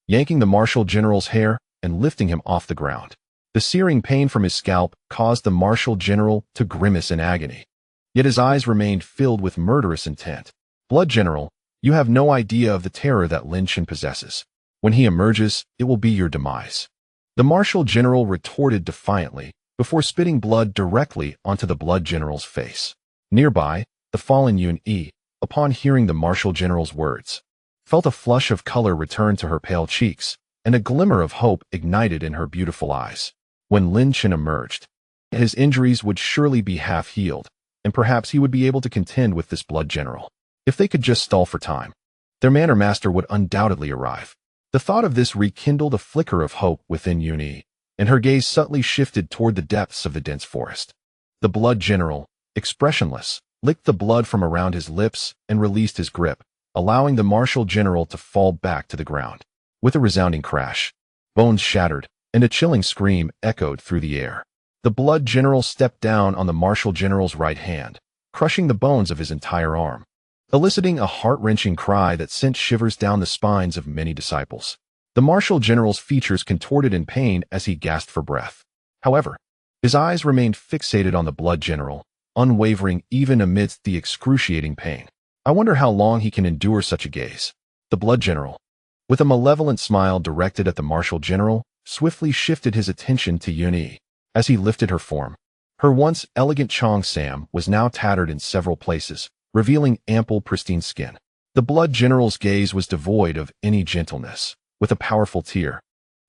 [SPEAKER 1] yanking the martial general's hair and lifting him off the ground. The searing pain from his scalp caused the martial general to grimace in agony. Yet his eyes remained filled with murderous intent. Blood General, you have no idea of the terror that Lin Chen possesses. When he emerges, it will be your demise. The martial general retorted defiantly before spitting blood directly onto the blood general's face. Nearby, the fallen Yun Yi, upon hearing the martial general's words, felt a flush of color return to her pale cheeks, and a glimmer of hope ignited in her beautiful eyes. When Lin Chen emerged, his injuries would surely be half healed, and perhaps he would be able to contend with this blood general. If they could just stall for time, their manor master would undoubtedly arrive. The thought of this rekindled a flicker of hope within Yun Yi, and her gaze subtly shifted toward the depths of the dense forest. The blood general, expressionless, licked the blood from around his lips and released his grip, allowing the martial general to fall back to the ground. With a resounding crash, bones shattered, and a chilling scream echoed through the air. The blood general stepped down on the martial general's right hand, crushing the bones of his entire arm, eliciting a heart-wrenching cry that sent shivers down the spines of many disciples. The martial general's features contorted in pain as he gasped for breath. However, his eyes remained fixated on the blood general, unwavering even amidst the excruciating pain. I wonder how long he can endure such a gaze. The blood general, with a malevolent smile directed at the martial general, swiftly shifted his attention to Yun Yi. As he lifted her form, her once elegant cheongsam was now tattered in several places, revealing ample, pristine skin. The blood general's gaze was devoid of any gentleness. With a powerful tear,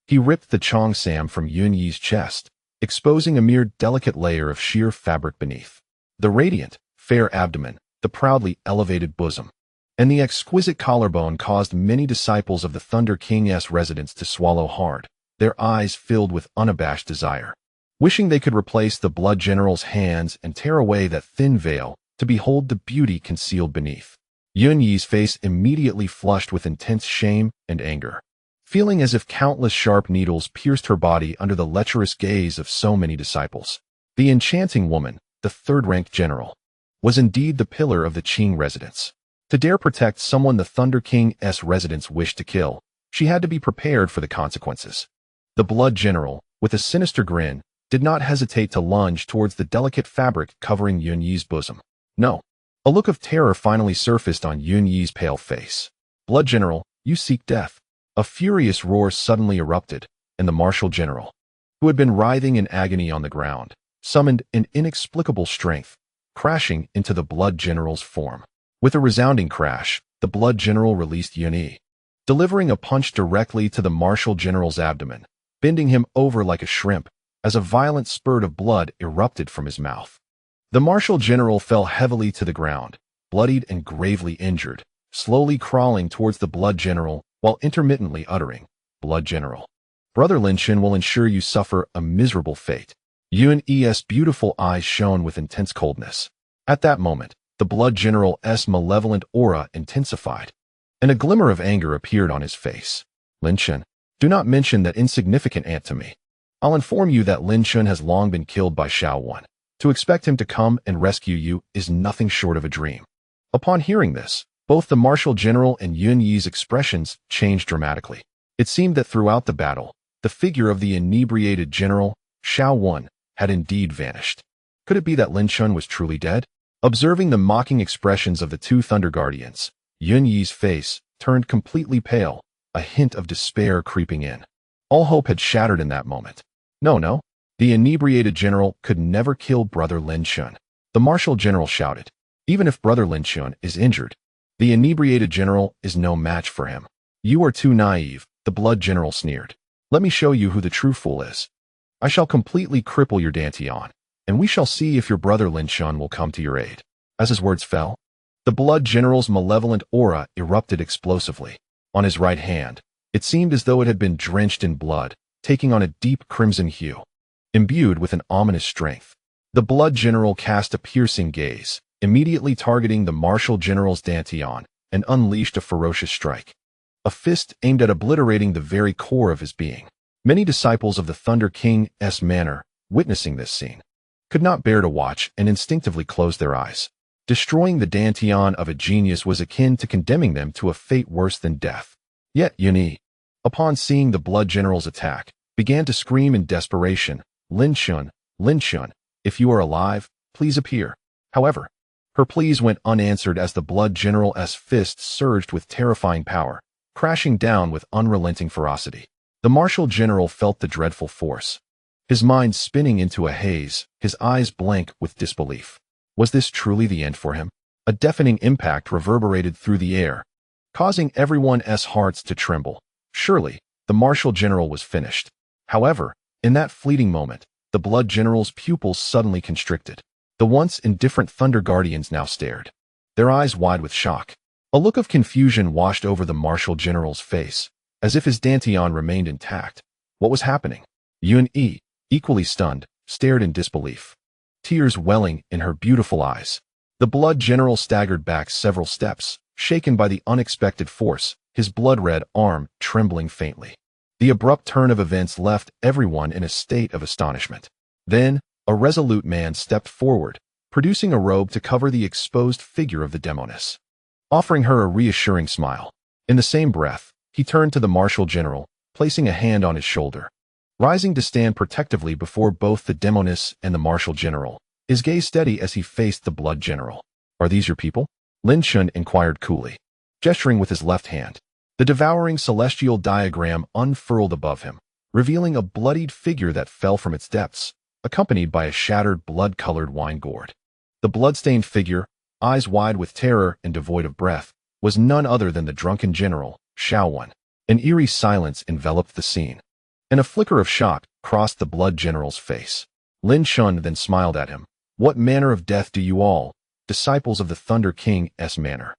[SPEAKER 1] he ripped the cheongsam from Yun Yi's chest, exposing a mere delicate layer of sheer fabric beneath. The radiant, fair abdomen, the proudly elevated bosom, and the exquisite collarbone caused many disciples of the Thunder King's residence to swallow hard, their eyes filled with unabashed desire, wishing they could replace the blood general's hands and tear away that thin veil to behold the beauty concealed beneath. Yun Yi's face immediately flushed with intense shame and anger, feeling as if countless sharp needles pierced her body under the lecherous gaze of so many disciples. The enchanting woman, the third-ranked general, was indeed the pillar of the Qing residence. To dare protect someone the Thunder King's residence wished to kill, she had to be prepared for the consequences. The blood general, with a sinister grin, did not hesitate to lunge towards the delicate fabric covering Yun Yi's bosom. No. A look of terror finally surfaced on Yun Yi's pale face. Blood general, you seek death. A furious roar suddenly erupted, and the martial general, who had been writhing in agony on the ground, summoned an inexplicable strength, crashing into the blood general's form. With a resounding crash, the blood general released Yun Yi, delivering a punch directly to the martial general's abdomen, bending him over like a shrimp, as a violent spurt of blood erupted from his mouth. The martial general fell heavily to the ground, bloodied and gravely injured, slowly crawling towards the blood general while intermittently uttering, "Blood general, Brother Lin Chen will ensure you suffer a miserable fate." Yun Yi's beautiful eyes shone with intense coldness. At that moment, the blood general's malevolent aura intensified, and a glimmer of anger appeared on his face. "Lin Chen, do not mention that insignificant ant to me. I'll inform you that Lin Chen has long been killed by Xiao Wan. To expect him to come and rescue you is nothing short of a dream." Upon hearing this, both the martial general and Yun Yi's expressions changed dramatically. It seemed that throughout the battle, the figure of the inebriated general, Xiao Wan, had indeed vanished. Could it be that Lin Chen was truly dead? Observing the mocking expressions of the two Thunder Guardians, Yun Yi's face turned completely pale, a hint of despair creeping in. All hope had shattered in that moment. No. The inebriated general could never kill Brother Lin Chen. The martial general shouted. Even if Brother Lin Chen is injured, the inebriated general is no match for him. "You are too naive," the blood general sneered. "Let me show you who the true fool is. I shall completely cripple your Dantian, and we shall see if your brother Lin Chen will come to your aid." As his words fell, the blood general's malevolent aura erupted explosively. On his right hand, it seemed as though it had been drenched in blood, taking on a deep crimson hue. Imbued with an ominous strength, the blood general cast a piercing gaze, immediately targeting the martial general's Dantian, and unleashed a ferocious strike. A fist aimed at obliterating the very core of his being. Many disciples of the Thunder King's manor, witnessing this scene, could not bear to watch and instinctively closed their eyes. Destroying the dantian of a genius was akin to condemning them to a fate worse than death. Yet Yun, upon seeing the blood general's attack, began to scream in desperation, Lin Chen, if you are alive, please appear. However, her pleas went unanswered as the blood general's fists surged with terrifying power, crashing down with unrelenting ferocity. The martial general felt the dreadful force, his mind spinning into a haze, his eyes blank with disbelief. Was this truly the end for him? A deafening impact reverberated through the air, causing everyone's hearts to tremble. Surely, the martial general was finished. However, in that fleeting moment, the blood general's pupils suddenly constricted. The once indifferent Thunder Guardians now stared, their eyes wide with shock. A look of confusion washed over the martial general's face, as if his dantian remained intact. What was happening? Yun, equally stunned, stared in disbelief, tears welling in her beautiful eyes. The blood general staggered back several steps, shaken by the unexpected force, his blood-red arm trembling faintly. The abrupt turn of events left everyone in a state of astonishment. Then, a resolute man stepped forward, producing a robe to cover the exposed figure of the demoness, offering her a reassuring smile. In the same breath, he turned to the martial general, placing a hand on his shoulder. Rising to stand protectively before both the demoness and the martial general, his gaze steady as he faced the blood general. Are these your people? Lin Chen inquired coolly, gesturing with his left hand. The devouring celestial diagram unfurled above him, revealing a bloodied figure that fell from its depths, accompanied by a shattered blood-colored wine gourd. The blood-stained figure, eyes wide with terror and devoid of breath, was none other than the drunken general, Xu. An eerie silence enveloped the scene, and a flicker of shock crossed the blood general's face. Lin Chen then smiled at him. What manner of death do you all, disciples of the Thunder King's manner,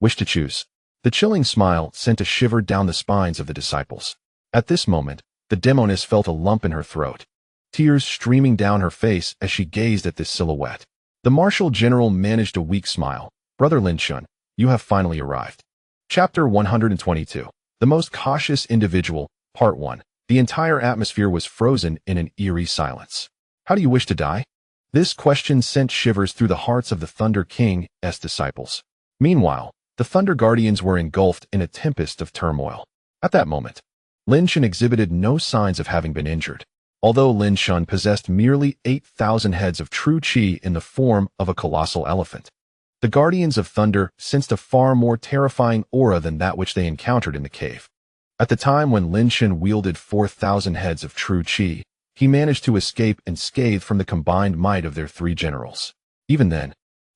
[SPEAKER 1] wish to choose? The chilling smile sent a shiver down the spines of the disciples. At this moment, the demoness felt a lump in her throat, tears streaming down her face as she gazed at this silhouette. The martial general managed a weak smile. Brother Lin Chen, you have finally arrived. Chapter 122. The Most Cautious Individual, Part 1. The entire atmosphere was frozen in an eerie silence. How do you wish to die? This question sent shivers through the hearts of the Thunder King's disciples. Meanwhile, the Thunder Guardians were engulfed in a tempest of turmoil. At that moment, Lin Chen exhibited no signs of having been injured. Although Lin Chen possessed merely 8,000 heads of true qi in the form of a colossal elephant, the Guardians of Thunder sensed a far more terrifying aura than that which they encountered in the cave. At the time when Lin Chen wielded 4,000 heads of true qi, he managed to escape unscathed from the combined might of their three generals. Even then,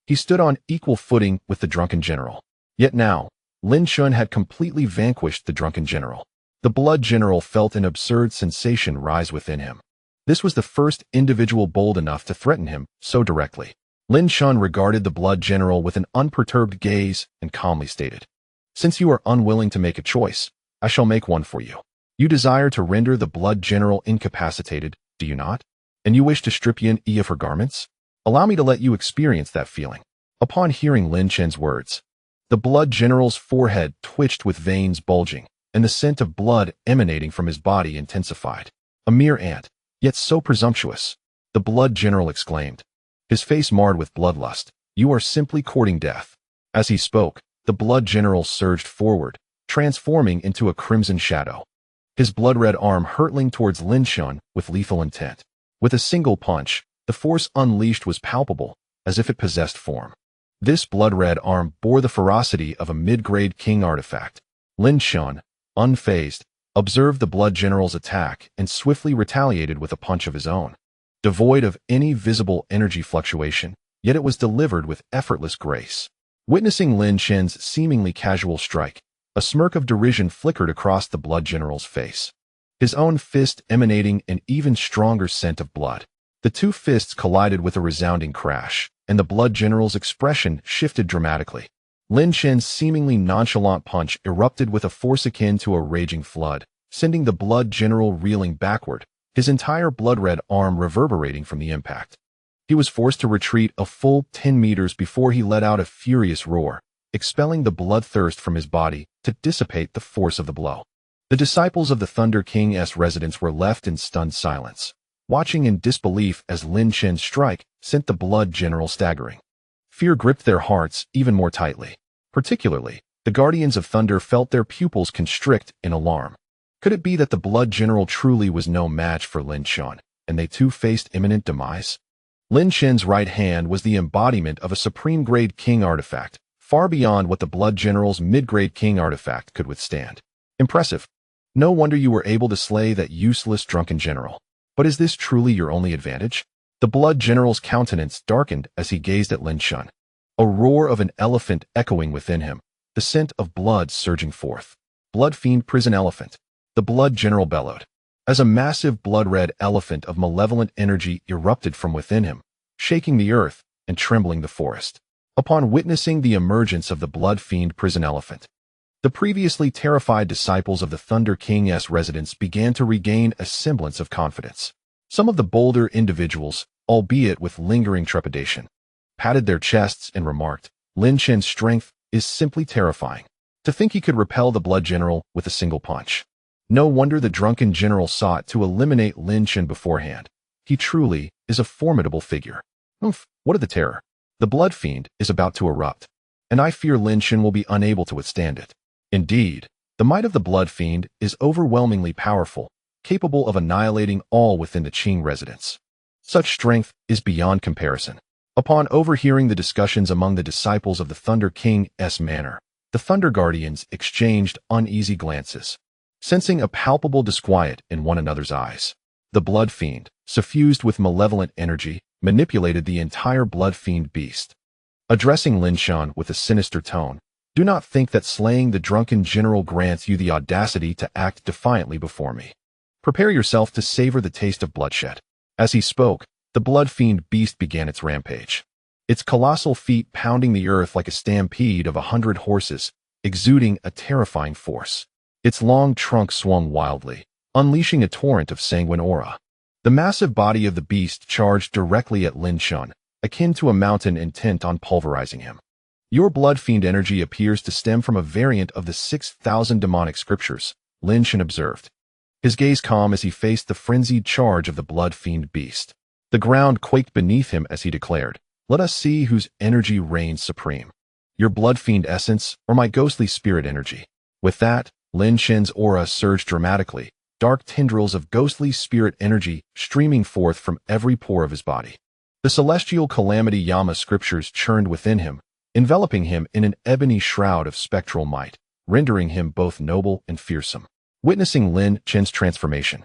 [SPEAKER 1] he stood on equal footing with the drunken general. Yet now, Lin Chen had completely vanquished the drunken general. The blood general felt an absurd sensation rise within him. This was the first individual bold enough to threaten him so directly. Lin Chen regarded the blood general with an unperturbed gaze and calmly stated, "Since you are unwilling to make a choice, I shall make one for you. You desire to render the blood general incapacitated, do you not? And you wish to strip Yun of her garments? Allow me to let you experience that feeling." Upon hearing Lin Chen's words, the blood general's forehead twitched with veins bulging, and the scent of blood emanating from his body intensified. A mere ant, yet so presumptuous, the blood general exclaimed, his face marred with bloodlust. You are simply courting death. As he spoke, the blood general surged forward, transforming into a crimson shadow, his blood-red arm hurtling towards Lin Chen with lethal intent. With a single punch, the force unleashed was palpable, as if it possessed form. This blood-red arm bore the ferocity of a mid-grade king artifact. Lin Chen, unfazed, observed the blood general's attack and swiftly retaliated with a punch of his own. Devoid of any visible energy fluctuation, yet it was delivered with effortless grace. Witnessing Lin Chen's seemingly casual strike, a smirk of derision flickered across the blood general's face, his own fist emanating an even stronger scent of blood. The two fists collided with a resounding crash, and the blood general's expression shifted dramatically. Lin Chen's seemingly nonchalant punch erupted with a force akin to a raging flood, sending the blood general reeling backward, his entire blood-red arm reverberating from the impact. He was forced to retreat a full 10 meters before he let out a furious roar, expelling the bloodthirst from his body to dissipate the force of the blow. The disciples of the Thunder King's residents were left in stunned silence, watching in disbelief as Lin Chen's strike sent the blood general staggering. Fear gripped their hearts even more tightly. Particularly, the Guardians of Thunder felt their pupils constrict in alarm. Could it be that the Blood General truly was no match for Lin Chen, and they too faced imminent demise? Lin Chen's right hand was the embodiment of a supreme-grade king artifact, far beyond what the Blood General's mid-grade king artifact could withstand. Impressive. No wonder you were able to slay that useless drunken general. But is this truly your only advantage? The Blood General's countenance darkened as he gazed at Lin Chen. A roar of an elephant echoing within him, the scent of blood surging forth. Blood fiend prison elephant. The Blood General bellowed. As a massive blood-red elephant of malevolent energy erupted from within him, shaking the earth and trembling the forest. Upon witnessing the emergence of the Blood Fiend prison elephant, the previously terrified disciples of the Thunder King's residence began to regain a semblance of confidence. Some of the bolder individuals, albeit with lingering trepidation, patted their chests and remarked, "Lin Chen's strength is simply terrifying. To think he could repel the Blood General with a single punch. No wonder the drunken general sought to eliminate Lin Chen beforehand. He truly is a formidable figure." Oof, what of the terror? The Blood Fiend is about to erupt, and I fear Lin Chen will be unable to withstand it. Indeed, the might of the Blood Fiend is overwhelmingly powerful, capable of annihilating all within the Qing residence. Such strength is beyond comparison. Upon overhearing the discussions among the disciples of the Thunder King's manor, the Thunder Guardians exchanged uneasy glances, sensing a palpable disquiet in one another's eyes. The Blood Fiend, suffused with malevolent energy, manipulated the entire Blood Fiend beast. Addressing Lin Chen with a sinister tone, "Do not think that slaying the drunken general grants you the audacity to act defiantly before me. Prepare yourself to savor the taste of bloodshed." As he spoke, the Blood Fiend beast began its rampage. Its colossal feet pounding the earth like a stampede of 100 horses, exuding a terrifying force. Its long trunk swung wildly, unleashing a torrent of sanguine aura. The massive body of the beast charged directly at Lin Chen, akin to a mountain intent on pulverizing him. "Your Blood Fiend energy appears to stem from a variant of the 6,000 demonic scriptures," Lin Chen observed. His gaze calm as he faced the frenzied charge of the Blood Fiend beast. The ground quaked beneath him as he declared, "Let us see whose energy reigns supreme. Your Blood Fiend essence or my ghostly spirit energy." With that, Lin Chen's aura surged dramatically, dark tendrils of ghostly spirit energy streaming forth from every pore of his body. The celestial calamity Yama scriptures churned within him, enveloping him in an ebony shroud of spectral might, rendering him both noble and fearsome. Witnessing Lin Chen's transformation,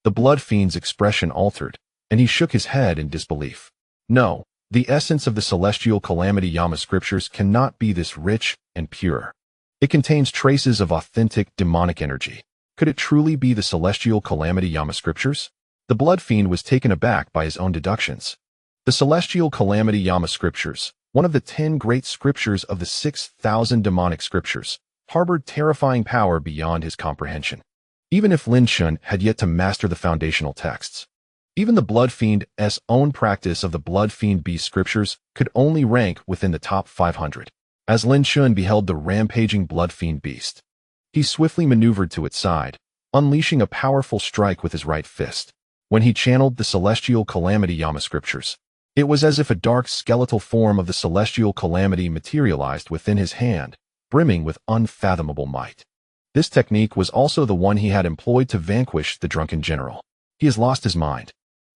[SPEAKER 1] the Blood Fiend's expression altered, and he shook his head in disbelief. No, the essence of the celestial calamity Yama scriptures cannot be this rich and pure. It contains traces of authentic demonic energy. Could it truly be the celestial calamity Yama scriptures? The Blood Fiend was taken aback by his own deductions. The celestial calamity Yama scriptures, one of the 10 great scriptures of the 6,000 demonic scriptures, harbored terrifying power beyond his comprehension. Even if Lin Chen had yet to master the foundational texts, even the Blood Fiend's own practice of the Blood Fiend beast scriptures could only rank within the top 500. As Lin Chen beheld the rampaging Blood Fiend beast, he swiftly maneuvered to its side, unleashing a powerful strike with his right fist. When he channeled the celestial calamity Yama scriptures, it was as if a dark skeletal form of the celestial calamity materialized within his hand, brimming with unfathomable might. This technique was also the one he had employed to vanquish the drunken general. He has lost his mind.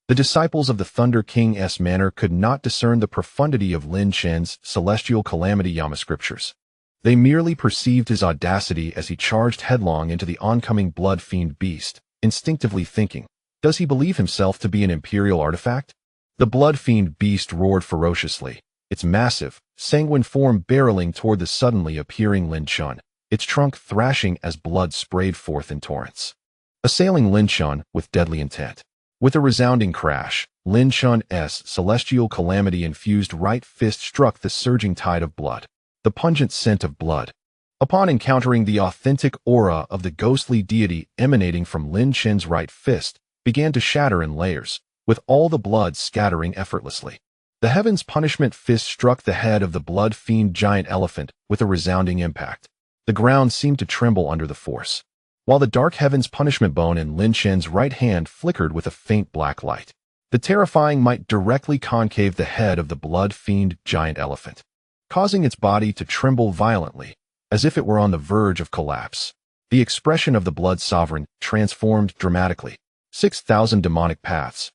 [SPEAKER 1] The disciples of the Thunder King's manor could not discern the profundity of Lin Chen's celestial calamity Yama scriptures. They merely perceived his audacity as he charged headlong into the oncoming Blood Fiend beast, instinctively thinking, does he believe himself to be an imperial artifact? The Blood Fiend beast roared ferociously, its massive, sanguine form barreling toward the suddenly appearing Lin Chen, its trunk thrashing as blood sprayed forth in torrents, assailing Lin Chen with deadly intent. With a resounding crash, Lin Chen's celestial calamity-infused right fist struck the surging tide of blood. The pungent scent of blood, upon encountering the authentic aura of the ghostly deity emanating from Lin Chen's right fist, began to shatter in layers, with all the blood scattering effortlessly. The Heaven's Punishment fist struck the head of the Blood Fiend giant elephant with a resounding impact. The ground seemed to tremble under the force, while the dark Heaven's Punishment bone in Lin Chen's right hand flickered with a faint black light. The terrifying might directly concave the head of the Blood Fiend giant elephant. causing its body to tremble violently, as if it were on the verge of collapse. The expression of the Blood Sovereign transformed dramatically. 6,000 demonic paths.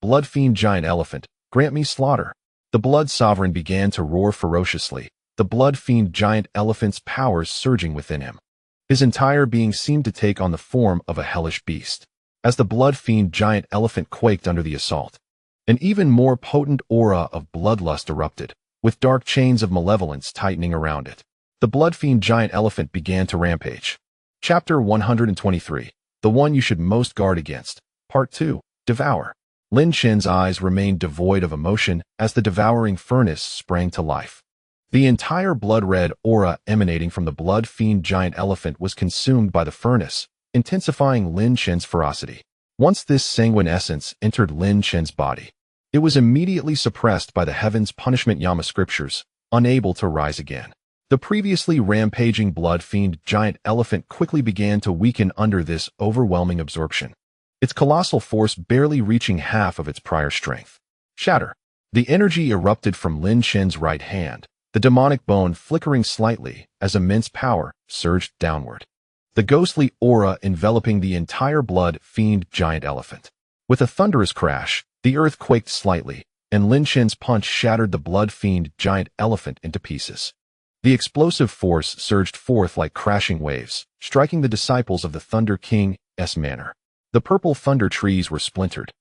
[SPEAKER 1] Blood Fiend Giant Elephant, grant me slaughter. The Blood Sovereign began to roar ferociously, the Blood Fiend Giant Elephant's powers surging within him. His entire being seemed to take on the form of a hellish beast. As the Blood Fiend Giant Elephant quaked under the assault, an even more potent aura of bloodlust erupted, with dark chains of malevolence tightening around it. The Blood Fiend Giant Elephant began to rampage. Chapter 123. The One You Should Most Guard Against. Part 2. Devour. Lin Chen's eyes remained devoid of emotion as the devouring furnace sprang to life. The entire blood-red aura emanating from the Blood Fiend Giant Elephant was consumed by the furnace, intensifying Lin Chen's ferocity. Once this sanguine essence entered Lin Chen's body, it was immediately suppressed by the Heaven's Punishment Yama scriptures, unable to rise again. The previously rampaging Blood Fiend Giant Elephant quickly began to weaken under this overwhelming absorption, its colossal force barely reaching half of its prior strength. Shatter. The energy erupted from Lin Chen's right hand, the demonic bone flickering slightly as immense power surged downward. The ghostly aura enveloping the entire Blood Fiend Giant Elephant. With a thunderous crash, the earth quaked slightly, and Lin Chen's punch shattered the Blood Fiend Giant Elephant into pieces. The explosive force surged forth like crashing waves, striking the disciples of the Thunder King's manor. The purple thunder trees were splintered,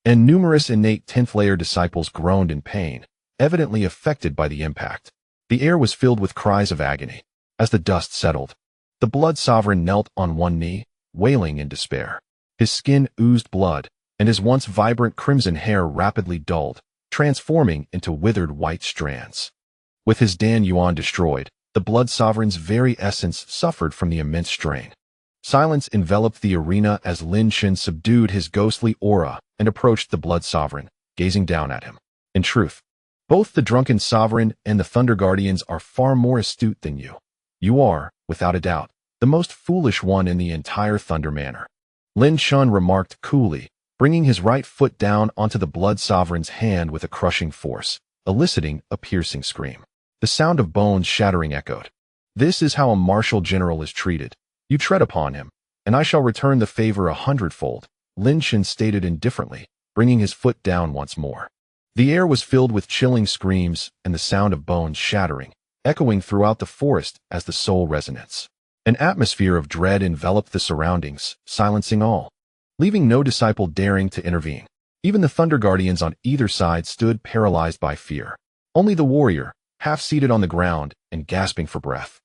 [SPEAKER 1] and numerous innate 10th-layer disciples groaned in pain, evidently affected by the impact. The air was filled with cries of agony. As the dust settled, the Blood Sovereign knelt on one knee, wailing in despair. His skin oozed blood, and his once vibrant crimson hair rapidly dulled, transforming into withered white strands. With his Dan Yuan destroyed, the Blood Sovereign's very essence suffered from the immense strain. Silence enveloped the arena as Lin Chen subdued his ghostly aura and approached the Blood Sovereign, gazing down at him. In truth, both the Drunken Sovereign and the Thunder Guardians are far more astute than you. You are, without a doubt, the most foolish one in the entire Thunder Manor. Lin Chen remarked coolly, bringing his right foot down onto the Blood Sovereign's hand with a crushing force, eliciting a piercing scream. The sound of bones shattering echoed. This is how a martial general is treated. You tread upon him, and I shall return the favor 100-fold, Lin Chen stated indifferently, bringing his foot down once more. The air was filled with chilling screams and the sound of bones shattering, echoing throughout the forest as the soul resonance. An atmosphere of dread enveloped the surroundings, silencing all, leaving no disciple daring to intervene. Even the Thunder Guardians on either side stood paralyzed by fear. Only the warrior, half-seated on the ground and gasping for breath,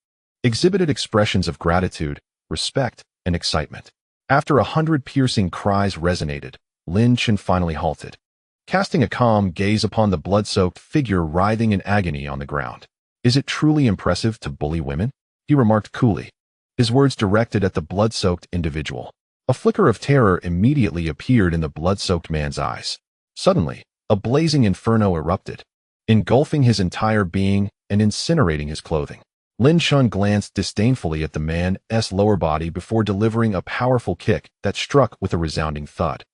[SPEAKER 1] exhibited expressions of gratitude, respect, and excitement. After 100 piercing cries resonated, Lin Chen finally halted, casting a calm gaze upon the blood-soaked figure writhing in agony on the ground. Is it truly impressive to bully women? He remarked coolly, his words directed at the blood-soaked individual. A flicker of terror immediately appeared in the blood-soaked man's eyes. Suddenly, a blazing inferno erupted, engulfing his entire being and incinerating his clothing. Lin Chen glanced disdainfully at the man's lower body before delivering a powerful kick that struck with a resounding thud,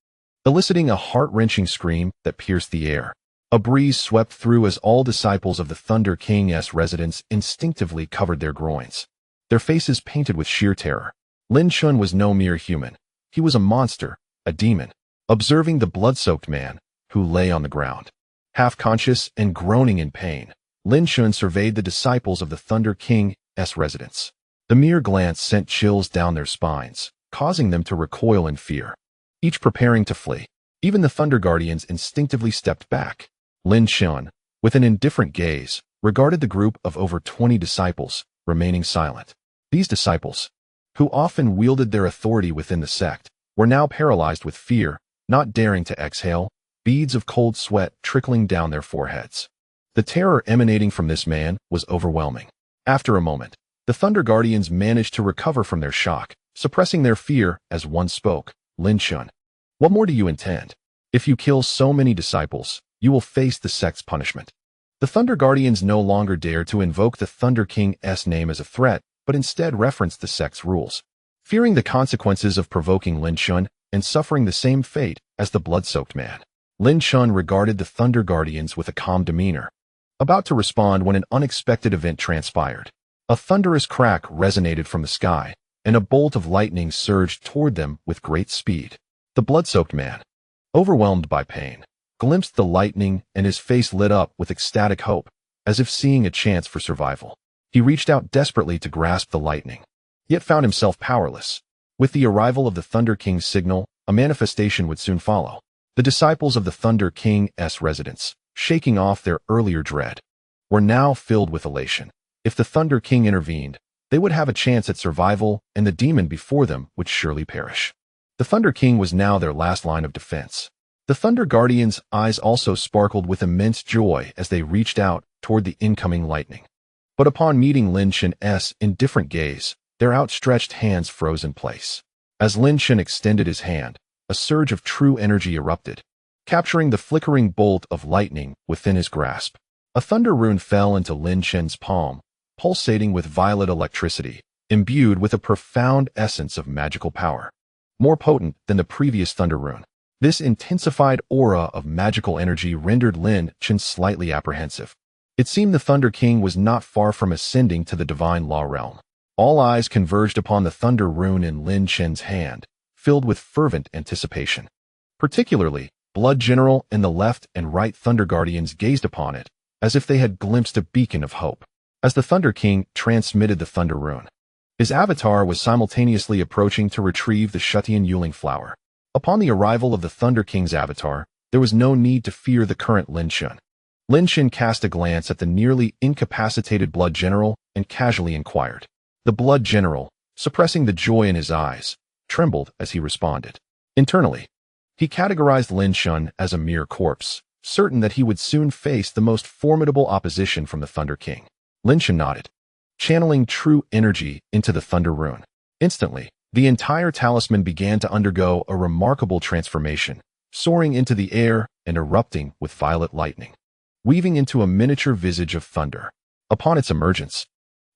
[SPEAKER 1] eliciting a heart-wrenching scream that pierced the air. A breeze swept through as all disciples of the Thunder King's residence instinctively covered their groins, their faces painted with sheer terror. Lin Chen was no mere human. He was a monster, a demon. Observing the blood-soaked man, who lay on the ground, half-conscious and groaning in pain, Lin Chen surveyed the disciples of the Thunder King's residence. The mere glance sent chills down their spines, causing them to recoil in fear, each preparing to flee. Even the Thunder Guardians instinctively stepped back. Lin Chen, with an indifferent gaze, regarded the group of over 20 disciples, remaining silent. These disciples, who often wielded their authority within the sect, were now paralyzed with fear, not daring to exhale, beads of cold sweat trickling down their foreheads. The terror emanating from this man was overwhelming. After a moment, the Thunder Guardians managed to recover from their shock, suppressing their fear as one spoke. Lin Chen, what more do you intend? If you kill so many disciples, you will face the sect's punishment. The Thunder Guardians no longer dared to invoke the Thunder King's name as a threat, but instead referenced the sect's rules, fearing the consequences of provoking Lin Chen and suffering the same fate as the blood-soaked man. Lin Chen regarded the Thunder Guardians with a calm demeanor, about to respond when an unexpected event transpired. A thunderous crack resonated from the sky, and a bolt of lightning surged toward them with great speed. The blood-soaked man, overwhelmed by pain, glimpsed the lightning and his face lit up with ecstatic hope, as if seeing a chance for survival. He reached out desperately to grasp the lightning, yet found himself powerless. With the arrival of the Thunder King's signal, a manifestation would soon follow. The disciples of the Thunder King's residence, shaking off their earlier dread, were now filled with elation. If the Thunder King intervened, they would have a chance at survival, and the demon before them would surely perish. The Thunder King was now their last line of defense. The Thunder Guardians' eyes also sparkled with immense joy as they reached out toward the incoming lightning. But upon meeting Lin Chen's indifferent gaze, their outstretched hands froze in place. As Lin Chen extended his hand, a surge of true energy erupted, capturing the flickering bolt of lightning within his grasp. A thunder rune fell into Lin Chen's palm, pulsating with violet electricity, imbued with a profound essence of magical power. More potent than the previous thunder rune, this intensified aura of magical energy rendered Lin Chen slightly apprehensive. It seemed the Thunder King was not far from ascending to the divine law realm. All eyes converged upon the thunder rune in Lin Chen's hand, filled with fervent anticipation. Particularly, Blood General and the left and right Thunder Guardians gazed upon it, as if they had glimpsed a beacon of hope. As the Thunder King transmitted the thunder rune, his avatar was simultaneously approaching to retrieve the unveiling flower. Upon the arrival of the Thunder King's avatar, there was no need to fear the current Lin Chen. Lin Chen cast a glance at the nearly incapacitated Blood General and casually inquired. The Blood General, suppressing the joy in his eyes, trembled as he responded. Internally, he categorized Lin Chen as a mere corpse, certain that he would soon face the most formidable opposition from the Thunder King. Lin Chen nodded, channeling true energy into the thunder rune. Instantly, the entire talisman began to undergo a remarkable transformation, soaring into the air and erupting with violet lightning, weaving into a miniature visage of thunder. Upon its emergence,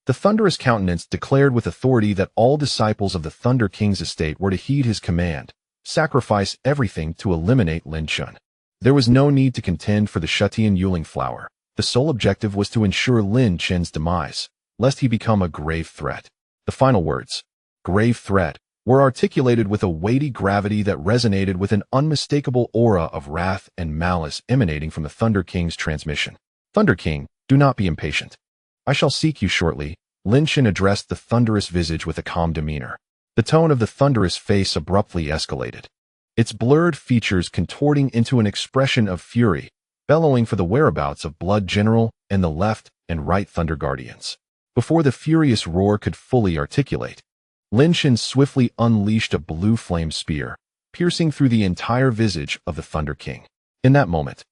[SPEAKER 1] the thunderous countenance declared with authority that all disciples of the Thunder King's estate were to heed his command, sacrifice everything to eliminate Lin Chen. There was no need to contend for the unveiling flower. The sole objective was to ensure Lin Chen's demise, lest he become a grave threat. The final words, grave threat, were articulated with a weighty gravity that resonated with an unmistakable aura of wrath and malice emanating from the Thunder King's transmission. Thunder King, do not be impatient. I shall seek you shortly. Lin Chen addressed the thunderous visage with a calm demeanor. The tone of the thunderous face abruptly escalated, its blurred features contorting into an expression of fury, bellowing for the whereabouts of Blood General and the left and right Thunder Guardians. Before the furious roar could fully articulate, Lin Chen swiftly unleashed a blue flame spear, piercing through the entire visage of the Thunder King. In that moment,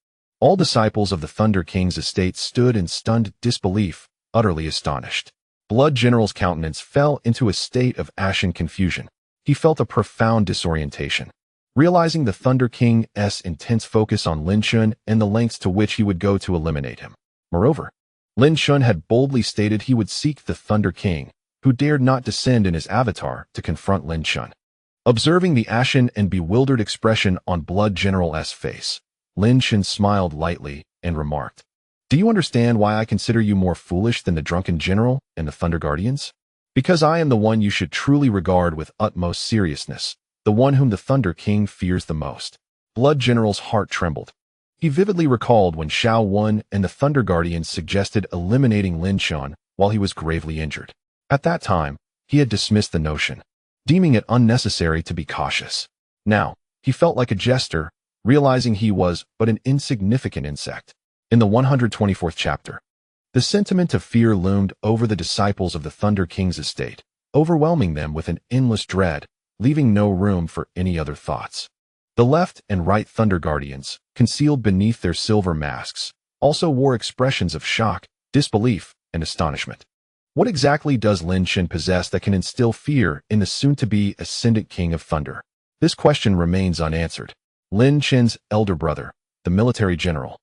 [SPEAKER 1] all disciples of the Thunder King's estate stood in stunned disbelief, utterly astonished. Blood General's countenance fell into a state of ashen confusion. He felt a profound disorientation, realizing the Thunder King's intense focus on Lin Chen and the lengths to which he would go to eliminate him. Moreover, Lin Chen had boldly stated he would seek the Thunder King, who dared not descend in his avatar to confront Lin Chen. Observing the ashen and bewildered expression on Blood General's face, Lin Chen smiled lightly and remarked, "Do you understand why I consider you more foolish than the drunken general and the Thunder Guardians? Because I am the one you should truly regard with utmost seriousness, the one whom the Thunder King fears the most." Blood General's heart trembled. He vividly recalled when Xiao Wan and the Thunder Guardians suggested eliminating Lin Chen while he was gravely injured. At that time, he had dismissed the notion, deeming it unnecessary to be cautious. Now, he felt like a jester, realizing he was but an insignificant insect. In the 124th chapter, the sentiment of fear loomed over the disciples of the Thunder King's estate, overwhelming them with an endless dread, leaving no room for any other thoughts. The left and right Thunder Guardians, concealed beneath their silver masks, also wore expressions of shock, disbelief, and astonishment. What exactly does Lin Chen possess that can instill fear in the soon-to-be ascendant King of Thunder? This question remains unanswered. Lin Chen's elder brother, the military general,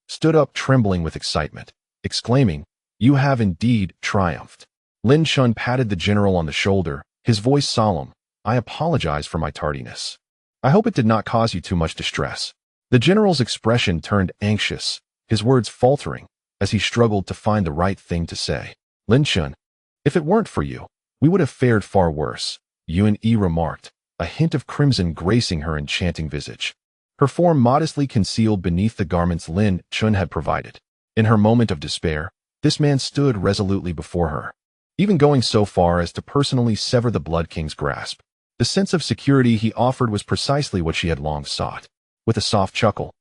[SPEAKER 1] stood up trembling with excitement, exclaiming, "You have indeed triumphed." Lin Chen patted the general on the shoulder, his voice solemn. "I apologize for my tardiness. I hope it did not cause you too much distress." The general's expression turned anxious, his words faltering, as he struggled to find the right thing to say. Lin Chen, if it weren't for you, we would have fared far worse, Yuan remarked, a hint of crimson gracing her enchanting visage. Her form modestly concealed beneath the garments Lin Chen had provided. In her moment of despair, this man stood resolutely before her, even going so far as to personally sever the Blood King's grasp. The sense of security he offered was precisely what she had long sought. With a soft chuckle,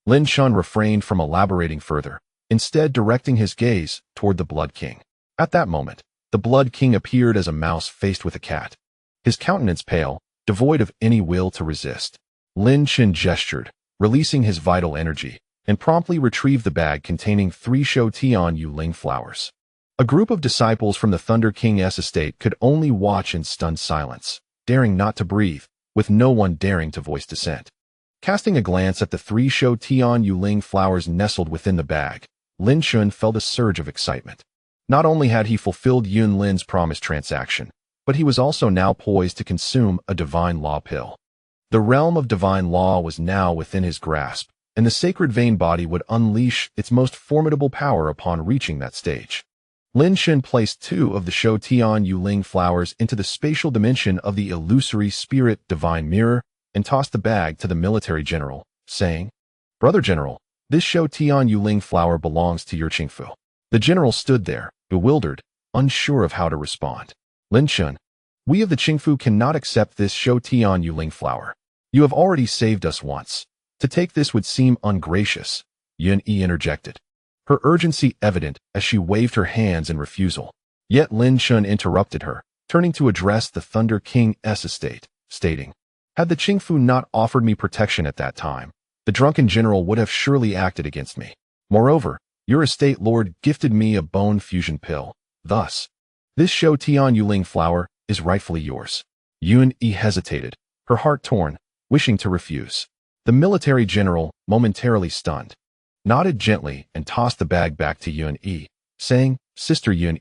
[SPEAKER 1] Lin Chen refrained from elaborating further, instead directing his gaze toward the Blood King. At that moment, the Blood King appeared as a mouse faced with a cat, his countenance pale, devoid of any will to resist. Lin Chen gestured, releasing his vital energy, and promptly retrieved the bag containing 3 Tian Yuling flowers. A group of disciples from the Thunder King's estate could only watch in stunned silence, daring not to breathe, with no one daring to voice dissent. Casting a glance at the 3 Tian Yuling flowers nestled within the bag, Lin Chen felt a surge of excitement. Not only had he fulfilled Yun Lin's promised transaction, but he was also now poised to consume a divine law pill. The realm of divine law was now within his grasp, and the sacred vein body would unleash its most formidable power upon reaching that stage. Lin Chen placed 2 of the Tian Yuling flowers into the spatial dimension of the illusory spirit divine mirror and tossed the bag to the military general, saying, "Brother General, this Tian Yuling flower belongs to your Qingfu." The general stood there, bewildered, unsure of how to respond. "Lin Chen, we of the Qingfu cannot accept this Tian Yuling flower. You have already saved us once. To take this would seem ungracious," Yun interjected, her urgency evident as she waved her hands in refusal. Yet Lin Chen interrupted her, turning to address the Thunder King's estate, stating, "Had the Qingfu not offered me protection at that time, the drunken general would have surely acted against me. Moreover, your estate lord gifted me a bone fusion pill. Thus, this Tian Yuling flower is rightfully yours." Yun hesitated, her heart torn, wishing to refuse. The military general, momentarily stunned, nodded gently and tossed the bag back to Yun, saying, "Sister Yun,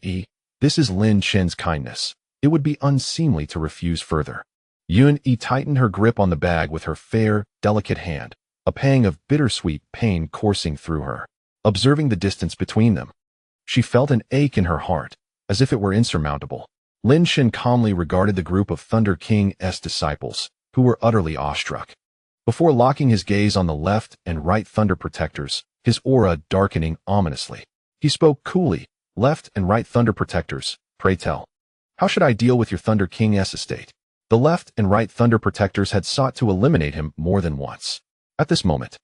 [SPEAKER 1] this is Lin Chen's kindness. It would be unseemly to refuse further." Yun tightened her grip on the bag with her fair, delicate hand, a pang of bittersweet pain coursing through her. Observing the distance between them, she felt an ache in her heart, as if it were insurmountable. Lin Chen calmly regarded the group of Thunder King's disciples, who were utterly awestruck. Before locking his gaze on the left and right Thunder Protectors, his aura darkening ominously, he spoke coolly, "Left and right Thunder Protectors, pray tell, how should I deal with your Thunder King's estate?" The left and right Thunder Protectors had sought to eliminate him more than once. At this moment,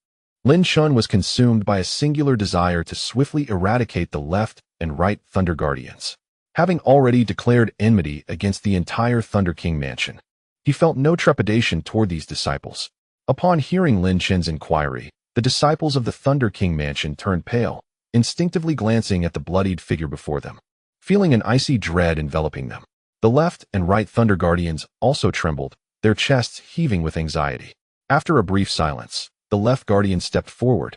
[SPEAKER 1] Lin Chen was consumed by a singular desire to swiftly eradicate the left and right Thunder Guardians. Having already declared enmity against the entire Thunder King mansion, he felt no trepidation toward these disciples. Upon hearing Lin Chen's inquiry, the disciples of the Thunder King mansion turned pale, instinctively glancing at the bloodied figure before them, feeling an icy dread enveloping them. The left and right Thunder Guardians also trembled, their chests heaving with anxiety. After a brief silence, the left Guardian stepped forward,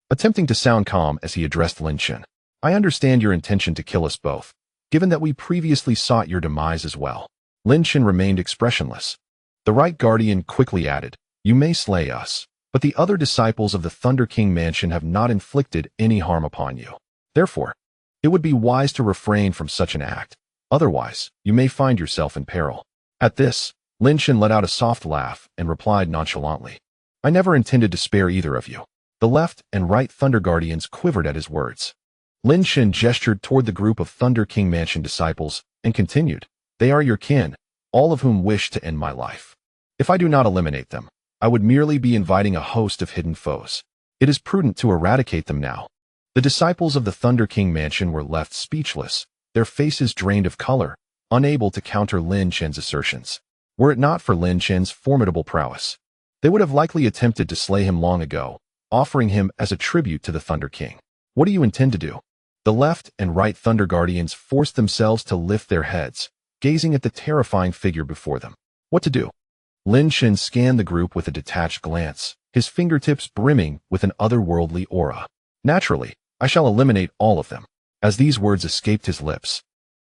[SPEAKER 1] attempting to sound calm as he addressed Lin Chen. "I understand your intention to kill us both, given that we previously sought your demise as well." Lin Chen remained expressionless. The right Guardian quickly added, "You may slay us, but the other disciples of the Thunder King mansion have not inflicted any harm upon you. Therefore, it would be wise to refrain from such an act. Otherwise, you may find yourself in peril." At this, Lin Chen let out a soft laugh and replied nonchalantly, "I never intended to spare either of you." The left and right Thunder Guardians quivered at his words. Lin Chen gestured toward the group of Thunder King mansion disciples and continued, "They are your kin, all of whom wish to end my life. If I do not eliminate them, I would merely be inviting a host of hidden foes. It is prudent to eradicate them now." The disciples of the Thunder King mansion were left speechless, their faces drained of color, unable to counter Lin Chen's assertions. Were it not for Lin Chen's formidable prowess, they would have likely attempted to slay him long ago, offering him as a tribute to the Thunder King. "What do you intend to do?" The left and right Thunder Guardians forced themselves to lift their heads, gazing at the terrifying figure before them. What to do? Lin Chen scanned the group with a detached glance, his fingertips brimming with an otherworldly aura. "Naturally, I shall eliminate all of them." As these words escaped his lips,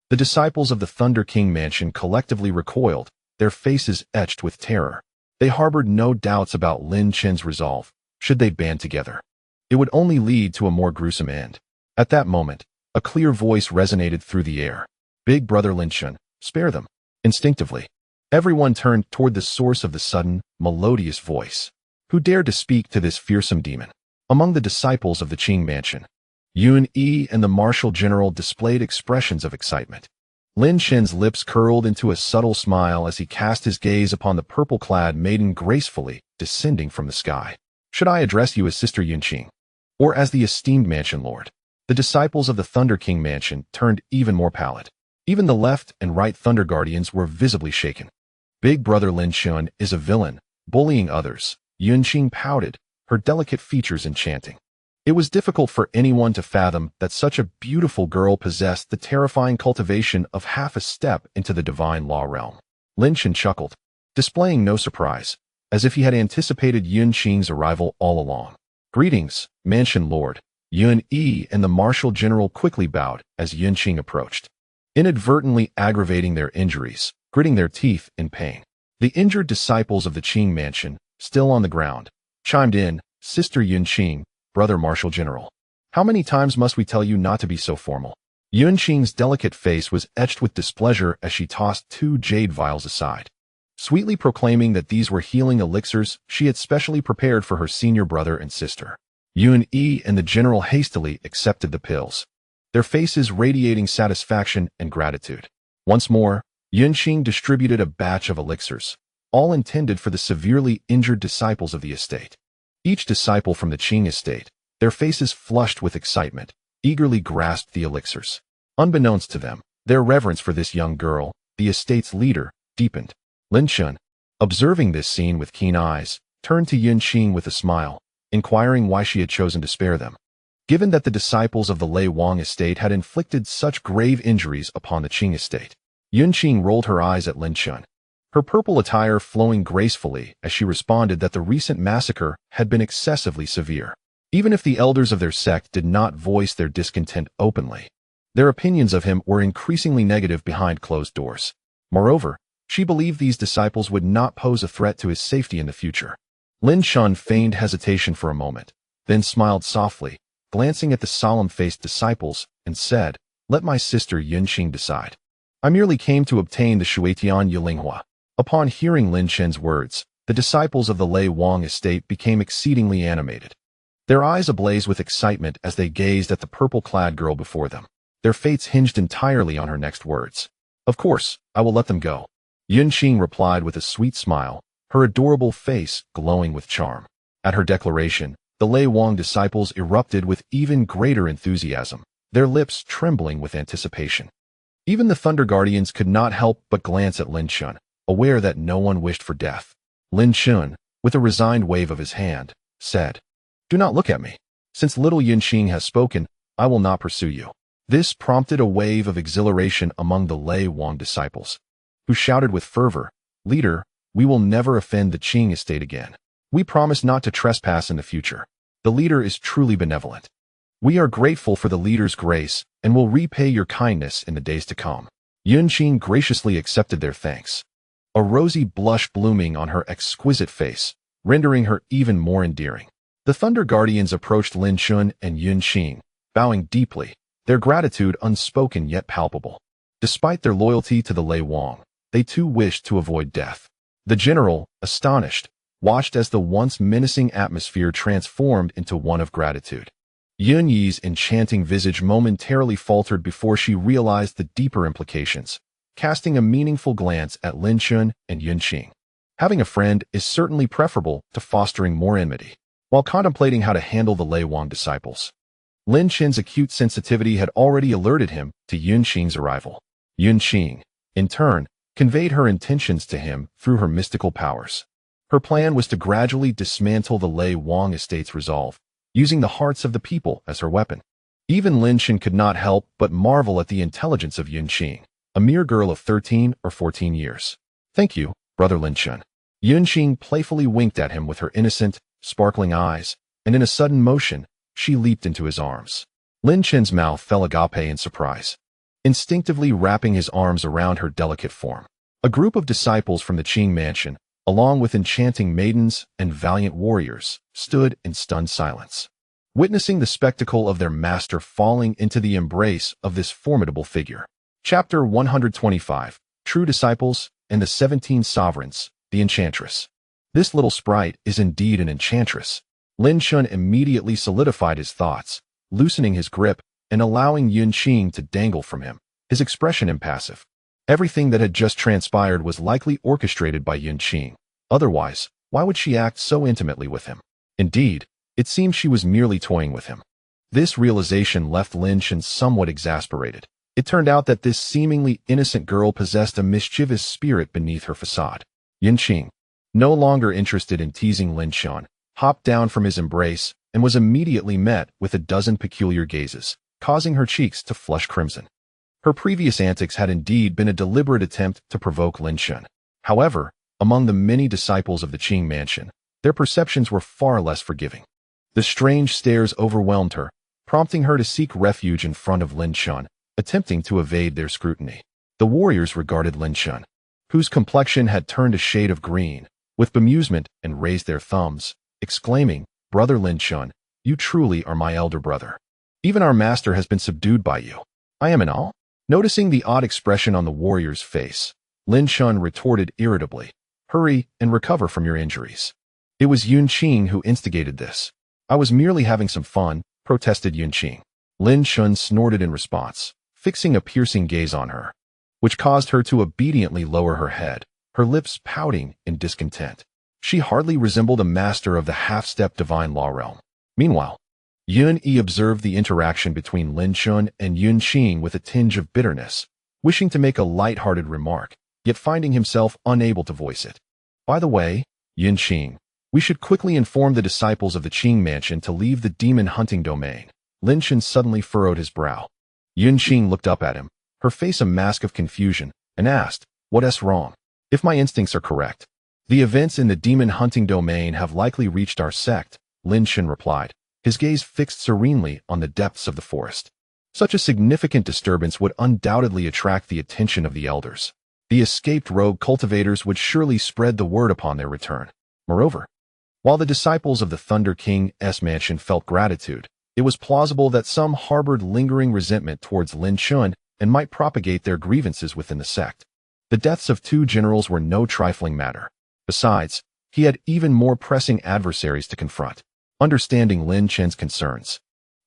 [SPEAKER 1] the disciples of the Thunder King mansion collectively recoiled, their faces etched with terror. They harbored no doubts about Lin Chen's resolve. Should they band together, it would only lead to a more gruesome end. At that moment, a clear voice resonated through the air. "Big brother Lin Chen, spare them." Instinctively, everyone turned toward the source of the sudden, melodious voice. Who dared to speak to this fearsome demon? Among the disciples of the Qing mansion, Yun Yi and the martial general displayed expressions of excitement. Lin Chen's lips curled into a subtle smile as he cast his gaze upon the purple-clad maiden gracefully descending from the sky. "Should I address you as Sister Yunqing, or as the esteemed mansion lord?" The disciples of the Thunder King mansion turned even more pallid. Even the left and right Thunder Guardians were visibly shaken. "Big brother Lin Chen is a villain, bullying others." Yunqing pouted, her delicate features enchanting. It was difficult for anyone to fathom that such a beautiful girl possessed the terrifying cultivation of half a step into the divine law realm. Lin Chen chuckled, displaying no surprise, as if he had anticipated Yunqing's arrival all along. "Greetings, Mansion Lord." Yun Yi and the martial general quickly bowed as Yunqing approached, inadvertently aggravating their injuries, gritting their teeth in pain. The injured disciples of the Qing mansion, still on the ground, chimed in, "Sister Yunqing, brother martial general. How many times must we tell you not to be so formal?" Yunqing's delicate face was etched with displeasure as she tossed 2 jade vials aside, sweetly proclaiming that these were healing elixirs she had specially prepared for her senior brother and sister. Yun Yi and the general hastily accepted the pills, their faces radiating satisfaction and gratitude. Once more, Yunqing distributed a batch of elixirs, all intended for the severely injured disciples of the estate. Each disciple from the Qing estate, their faces flushed with excitement, eagerly grasped the elixirs. Unbeknownst to them, their reverence for this young girl, the estate's leader, deepened. Lin Chen, observing this scene with keen eyes, turned to Yunqing with a smile, inquiring why she had chosen to spare them. Given that the disciples of the Lei Wang estate had inflicted such grave injuries upon the Qing estate, Yunqing rolled her eyes at Lin Chen, her purple attire flowing gracefully as she responded that the recent massacre had been excessively severe. Even if the elders of their sect did not voice their discontent openly, their opinions of him were increasingly negative behind closed doors. Moreover, she believed these disciples would not pose a threat to his safety in the future. Lin Chen feigned hesitation for a moment, then smiled softly, glancing at the solemn-faced disciples, and said, "Let my sister Yunqing decide. I merely came to obtain the Shuetian Yilinghua." Upon hearing Lin Chen's words, the disciples of the Lei Wang estate became exceedingly animated, their eyes ablaze with excitement as they gazed at the purple-clad girl before them. Their fates hinged entirely on her next words. "Of course, I will let them go." Yunqing replied with a sweet smile, her adorable face glowing with charm. At her declaration, the Lei Wang disciples erupted with even greater enthusiasm, their lips trembling with anticipation. Even the Thunder Guardians could not help but glance at Lin Chen, aware that no one wished for death. Lin Chen, with a resigned wave of his hand, said, "Do not look at me. Since little Yunqing has spoken, I will not pursue you." This prompted a wave of exhilaration among the Lei Wang disciples, who shouted with fervor, "Leader, we will never offend the Qing estate again. We promise not to trespass in the future. The leader is truly benevolent. We are grateful for the leader's grace and will repay your kindness in the days to come." Yunqing graciously accepted their thanks, a rosy blush blooming on her exquisite face, rendering her even more endearing. The Thunder Guardians approached Lin Chen and Yunqing, bowing deeply, their gratitude unspoken yet palpable. Despite their loyalty to the Lei Wang, they too wished to avoid death. The general, astonished, watched as the once menacing atmosphere transformed into one of gratitude. Yun Yi's enchanting visage momentarily faltered before she realized the deeper implications, casting a meaningful glance at Lin Chen and Yunqing. Having a friend is certainly preferable to fostering more enmity. While contemplating how to handle the Lei Wang disciples, Lin Chen's acute sensitivity had already alerted him to Yunqing's arrival. Yunqing, in turn, conveyed her intentions to him through her mystical powers. Her plan was to gradually dismantle the Lei Wang estate's resolve, using the hearts of the people as her weapon. Even Lin Chen could not help but marvel at the intelligence of Yunqing, a mere girl of 13 or 14 years. "Thank you, brother Lin Chen." Yunqing playfully winked at him with her innocent, sparkling eyes, and in a sudden motion, she leaped into his arms. Lin Chen's mouth fell agape in surprise, instinctively wrapping his arms around her delicate form. A group of disciples from the Qing mansion, along with enchanting maidens and valiant warriors, stood in stunned silence. witnessing the spectacle of their master falling into the embrace of this formidable figure. Chapter 125, True Disciples and the 17 Sovereigns, the Enchantress. This little sprite is indeed an enchantress. Lin Chen immediately solidified his thoughts, loosening his grip and allowing Yun Qing to dangle from him, his expression impassive. Everything that had just transpired was likely orchestrated by Yun Qing. Otherwise, why would she act so intimately with him? Indeed, it seemed she was merely toying with him. This realization left Lin Chen somewhat exasperated. It turned out that this seemingly innocent girl possessed a mischievous spirit beneath her facade. Yun Qing, no longer interested in teasing Lin Chen, hopped down from his embrace and was immediately met with a dozen peculiar gazes, causing her cheeks to flush crimson. Her previous antics had indeed been a deliberate attempt to provoke Lin Chen. However, among the many disciples of the Qing mansion, their perceptions were far less forgiving. The strange stares overwhelmed her, prompting her to seek refuge in front of Lin Chen, attempting to evade their scrutiny. The warriors regarded Lin Chen, whose complexion had turned a shade of green, with bemusement and raised their thumbs, exclaiming, "Brother Lin Chen, you truly are my elder brother. Even our master has been subdued by you. I am in awe." Noticing the odd expression on the warrior's face, Lin Chen retorted irritably, "Hurry and recover from your injuries." It was Yun Qing who instigated this. "I was merely having some fun," protested Yun Qing. Lin Chen snorted in response, fixing a piercing gaze on her, which caused her to obediently lower her head, her lips pouting in discontent. She hardly resembled a master of the half-step divine law realm. Meanwhile, Yun Yi observed the interaction between Lin Chen and Yun Qing with a tinge of bitterness, wishing to make a light-hearted remark, yet finding himself unable to voice it. "By the way, Yun Qing, we should quickly inform the disciples of the Qing mansion to leave the demon hunting domain." Lin Chen suddenly furrowed his brow. Yun Qing looked up at him, her face a mask of confusion, and asked, "What's wrong?" "If my instincts are correct, the events in the demon hunting domain have likely reached our sect," Lin Chen replied, his gaze fixed serenely on the depths of the forest. Such a significant disturbance would undoubtedly attract the attention of the elders. The escaped rogue cultivators would surely spread the word upon their return. Moreover, while the disciples of the Thunder King's mansion felt gratitude, it was plausible that some harbored lingering resentment towards Lin Chen and might propagate their grievances within the sect. The deaths of 2 generals were no trifling matter. Besides, he had even more pressing adversaries to confront. Understanding Lin Chen's concerns,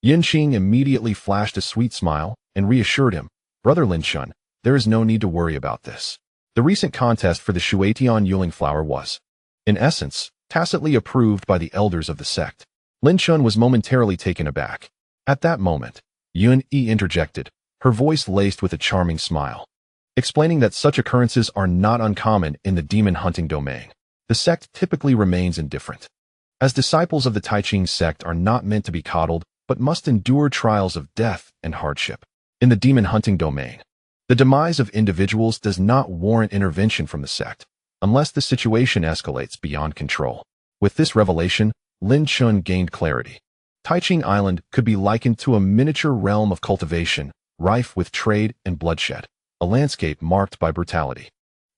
[SPEAKER 1] Yun Qing immediately flashed a sweet smile and reassured him, "Brother Lin Chen, there is no need to worry about this. The recent contest for the Shuetian Yuling flower was, in essence, tacitly approved by the elders of the sect." Lin Chen was momentarily taken aback. At that moment, Yun Yi interjected, her voice laced with a charming smile, explaining that such occurrences are not uncommon in the demon hunting domain. The sect typically remains indifferent, as disciples of the Taiqing sect are not meant to be coddled, but must endure trials of death and hardship. In the demon hunting domain, the demise of individuals does not warrant intervention from the sect, unless the situation escalates beyond control. With this revelation, Lin Chen gained clarity. Taiqing Island could be likened to a miniature realm of cultivation, rife with trade and bloodshed, a landscape marked by brutality.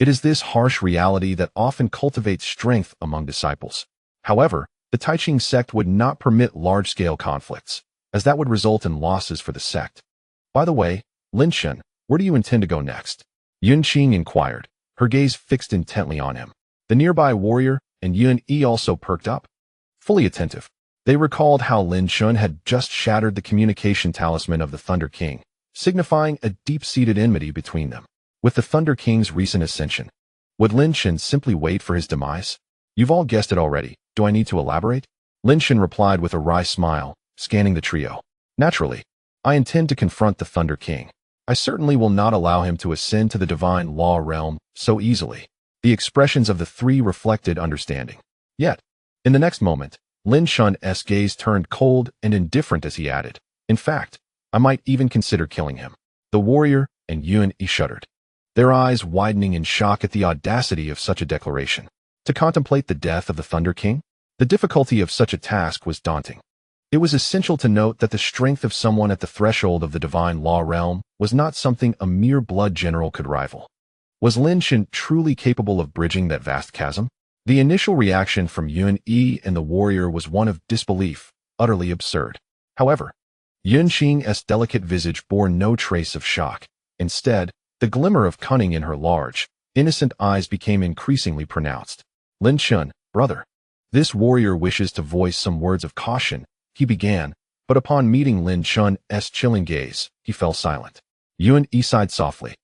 [SPEAKER 1] It is this harsh reality that often cultivates strength among disciples. However, the Taiqing sect would not permit large-scale conflicts, as that would result in losses for the sect. "By the way, Lin Chen, where do you intend to go next?" Yun Qing inquired, her gaze fixed intently on him. The nearby warrior and Yun Yi also perked up, fully attentive. They recalled how Lin Chen had just shattered the communication talisman of the Thunder King, signifying a deep-seated enmity between them. With the Thunder King's recent ascension, would Lin Chen simply wait for his demise? "You've all guessed it already. Do I need to elaborate?" Lin Chen replied with a wry smile, scanning the trio. "Naturally, I intend to confront the Thunder King. I certainly will not allow him to ascend to the divine law realm so easily." The expressions of the 3 reflected understanding. Yet, in the next moment, Lin Chen's gaze turned cold and indifferent as he added, "In fact, I might even consider killing him." The warrior and Yun Yi shuddered, their eyes widening in shock at the audacity of such a declaration. To contemplate the death of the Thunder King? The difficulty of such a task was daunting. It was essential to note that the strength of someone at the threshold of the divine law realm was not something a mere blood general could rival. Was Lin Chen truly capable of bridging that vast chasm? The initial reaction from Yun Yi and the warrior was one of disbelief, utterly absurd. However, Yun Qing's delicate visage bore no trace of shock. Instead, the glimmer of cunning in her large, innocent eyes became increasingly pronounced. Lin Chen, brother. This warrior wishes to voice some words of caution, he began, but upon meeting Lin Chen's chilling gaze, he fell silent. Yun sighed softly,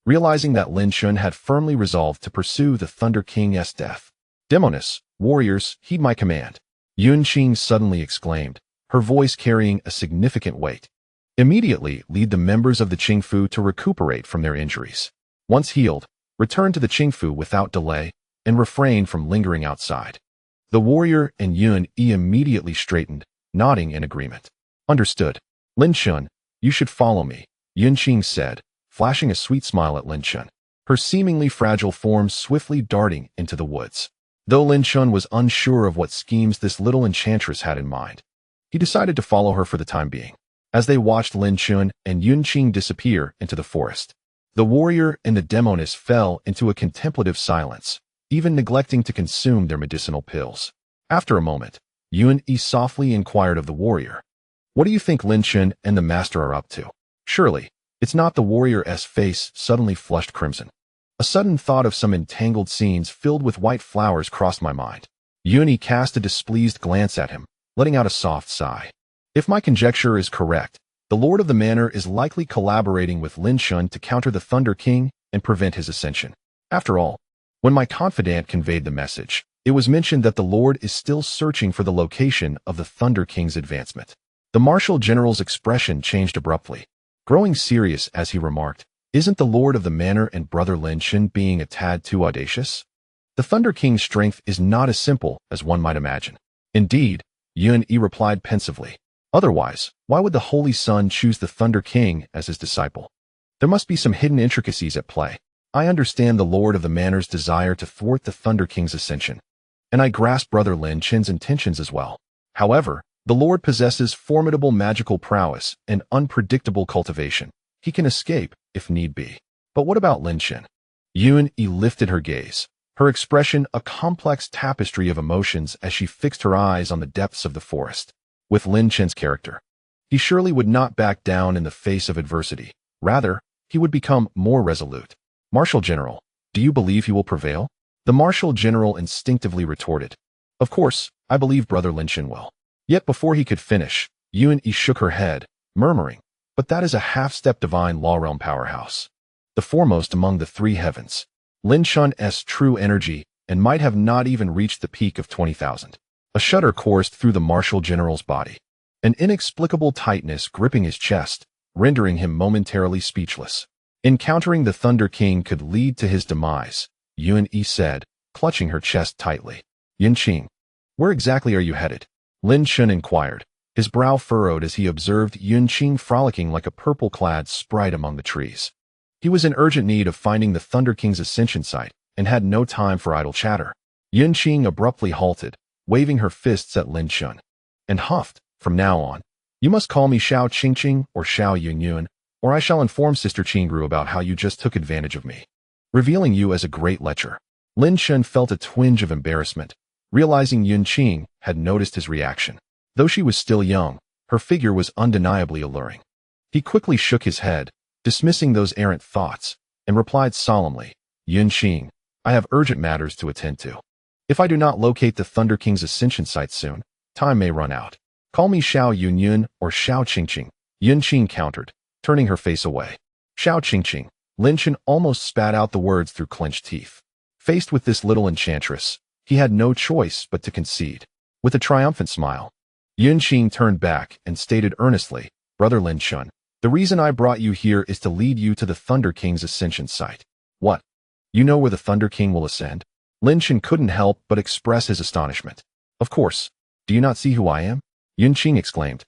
[SPEAKER 1] realizing that Lin Chen had firmly resolved to pursue the Thunder King's death. Demoness, warriors, heed my command. Yun Qing suddenly exclaimed, her voice carrying a significant weight. Immediately lead the members of the Qingfu to recuperate from their injuries. Once healed, return to the Qingfu without delay, and refrain from lingering outside. The warrior and Yun immediately straightened, nodding in agreement. Understood. Lin Chen, you should follow me, Yun Qing said, flashing a sweet smile at Lin Chen, her seemingly fragile form swiftly darting into the woods. Though Lin Chen was unsure of what schemes this little enchantress had in mind, he decided to follow her for the time being. As they watched Lin Chen and Yun Qing disappear into the forest, the warrior and the demoness fell into a contemplative silence, even neglecting to consume their medicinal pills. After a moment, Yun softly inquired of the warrior, what do you think Lin Chen and the master are up to? Surely, it's not the warrior's face suddenly flushed crimson. A sudden thought of some entangled scenes filled with white flowers crossed my mind. Yun cast a displeased glance at him, letting out a soft sigh. If my conjecture is correct, the lord of the manor is likely collaborating with Lin Chen to counter the Thunder King and prevent his ascension. After all, when my confidant conveyed the message, it was mentioned that the lord is still searching for the location of the Thunder King's advancement. The martial general's expression changed abruptly, growing serious as he remarked, isn't the lord of the manor and brother Lin Chen being a tad too audacious? The Thunder King's strength is not as simple as one might imagine. Indeed, Yun replied pensively. Otherwise, why would the Holy Sun choose the Thunder King as his disciple? There must be some hidden intricacies at play. I understand the lord of the manor's desire to thwart the Thunder King's ascension, and I grasp brother Lin Chen's intentions as well. However, the lord possesses formidable magical prowess and unpredictable cultivation. He can escape, if need be. But what about Lin Chen? Yun lifted her gaze, her expression a complex tapestry of emotions as she fixed her eyes on the depths of the forest. With Lin Chen's character, he surely would not back down in the face of adversity. Rather, he would become more resolute. Marshal General, do you believe he will prevail? The Marshal General instinctively retorted. Of course, I believe brother Lin Chen will. Yet before he could finish, Yun shook her head, murmuring, but that is a half-step divine law realm powerhouse. The foremost among the three heavens. Lin Chen's true energy and might have not even reached the peak of 20,000. A shudder coursed through the Marshal General's body, an inexplicable tightness gripping his chest, rendering him momentarily speechless. Encountering the Thunder King could lead to his demise, Yun said, clutching her chest tightly. Yun Qing, where exactly are you headed? Lin Chen inquired, his brow furrowed as he observed Yun Qing frolicking like a purple-clad sprite among the trees. He was in urgent need of finding the Thunder King's ascension site and had no time for idle chatter. Yun Qing abruptly halted, waving her fists at Lin Chen, and huffed, from now on, you must call me Xiao Qingqing or Xiao Yungyun, or I shall inform Sister Qing Rou about how you just took advantage of me, revealing you as a great lecher. Lin Chen felt a twinge of embarrassment, realizing Yun Qing had noticed his reaction. Though she was still young, her figure was undeniably alluring. He quickly shook his head, dismissing those errant thoughts, and replied solemnly, Yun Qing, I have urgent matters to attend to. If I do not locate the Thunder King's ascension site soon, time may run out. Call me Xiao Yungyun or Xiao Qingqing, Yun Qing countered, turning her face away. Xiao Qingqing, Lin Chen almost spat out the words through clenched teeth. Faced with this little enchantress, he had no choice but to concede. With a triumphant smile, Yun Qing turned back and stated earnestly, Brother Lin Chen, the reason I brought you here is to lead you to the Thunder King's ascension site. What? You know where the Thunder King will ascend? Lin Chen couldn't help but express his astonishment. Of course. Do you not see who I am? Yun Qing exclaimed,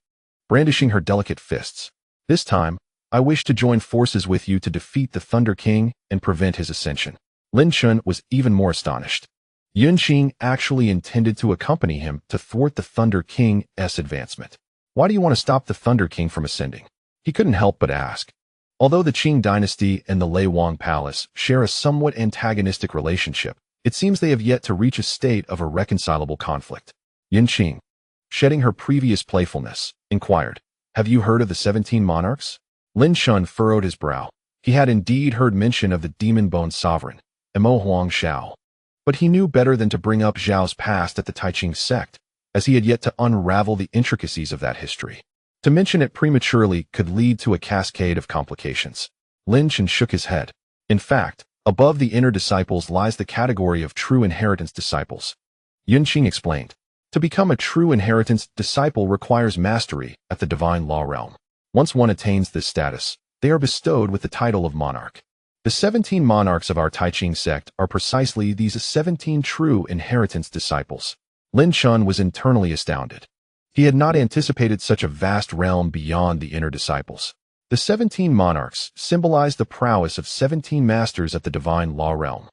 [SPEAKER 1] brandishing her delicate fists. This time, I wish to join forces with you to defeat the Thunder King and prevent his ascension. Lin Chen was even more astonished. Yun Qing actually intended to accompany him to thwart the Thunder King's advancement. Why do you want to stop the Thunder King from ascending? He couldn't help but ask. Although the Qing dynasty and the Lei Wang Palace share a somewhat antagonistic relationship, it seems they have yet to reach a state of irreconcilable conflict. Yun Qing, shedding her previous playfulness, inquired, "Have you heard of the 17 monarchs?" Lin Chen furrowed his brow. He had indeed heard mention of the demon-bone sovereign, Emo Huang Xiao. But he knew better than to bring up Zhao's past at the Taiqing sect, as he had yet to unravel the intricacies of that history. To mention it prematurely could lead to a cascade of complications. Lin Chen shook his head. In fact, above the inner disciples lies the category of true inheritance disciples. Yunqing explained. To become a true inheritance disciple requires mastery at the divine law realm. Once one attains this status, they are bestowed with the title of monarch. The 17 monarchs of our Taiqing sect are precisely these 17 true inheritance disciples. Lin Chen was internally astounded. He had not anticipated such a vast realm beyond the inner disciples. The 17 monarchs symbolize the prowess of 17 masters at the divine law realm,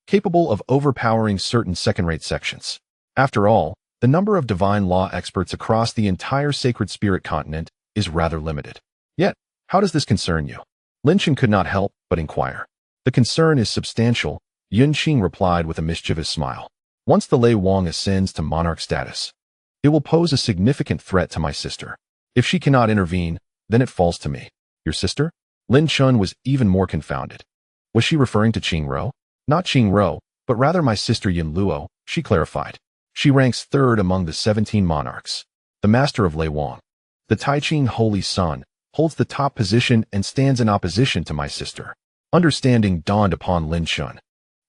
[SPEAKER 1] capable of overpowering certain second-rate sections. After all, the number of divine law experts across the entire sacred spirit continent is rather limited. Yet, how does this concern you? Lin Chen could not help but inquire. The concern is substantial, Yunqing replied with a mischievous smile. Once the Lei Wang ascends to monarch status, it will pose a significant threat to my sister. If she cannot intervene, then it falls to me. Your sister? Lin Chen was even more confounded. Was she referring to Qing Rou? Not Qing Rou, but rather my sister Yin Luo, she clarified. She ranks third among the 17 monarchs. The master of Lei Wang, the Taiqing Holy Sun, holds the top position and stands in opposition to my sister. Understanding dawned upon Lin Chen.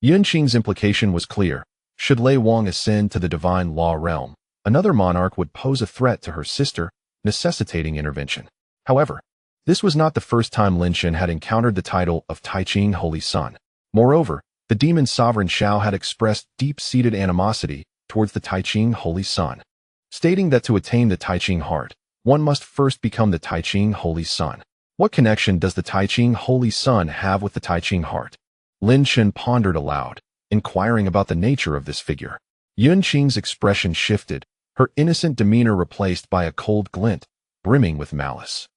[SPEAKER 1] Yunqing's implication was clear. Should Lei Wang ascend to the divine law realm, another monarch would pose a threat to her sister, necessitating intervention. However, this was not the first time Lin Chen had encountered the title of Taiqing Holy Sun. Moreover, the demon sovereign Xiao had expressed deep-seated animosity towards the Taiqing Holy Sun, stating that to attain the Taiqing heart, one must first become the Taiqing Holy Sun. What connection does the Taiqing Holy Sun have with the Taiqing heart? Lin Chen pondered aloud, inquiring about the nature of this figure. Yunqing's expression shifted, her innocent demeanor replaced by a cold glint, brimming with malice.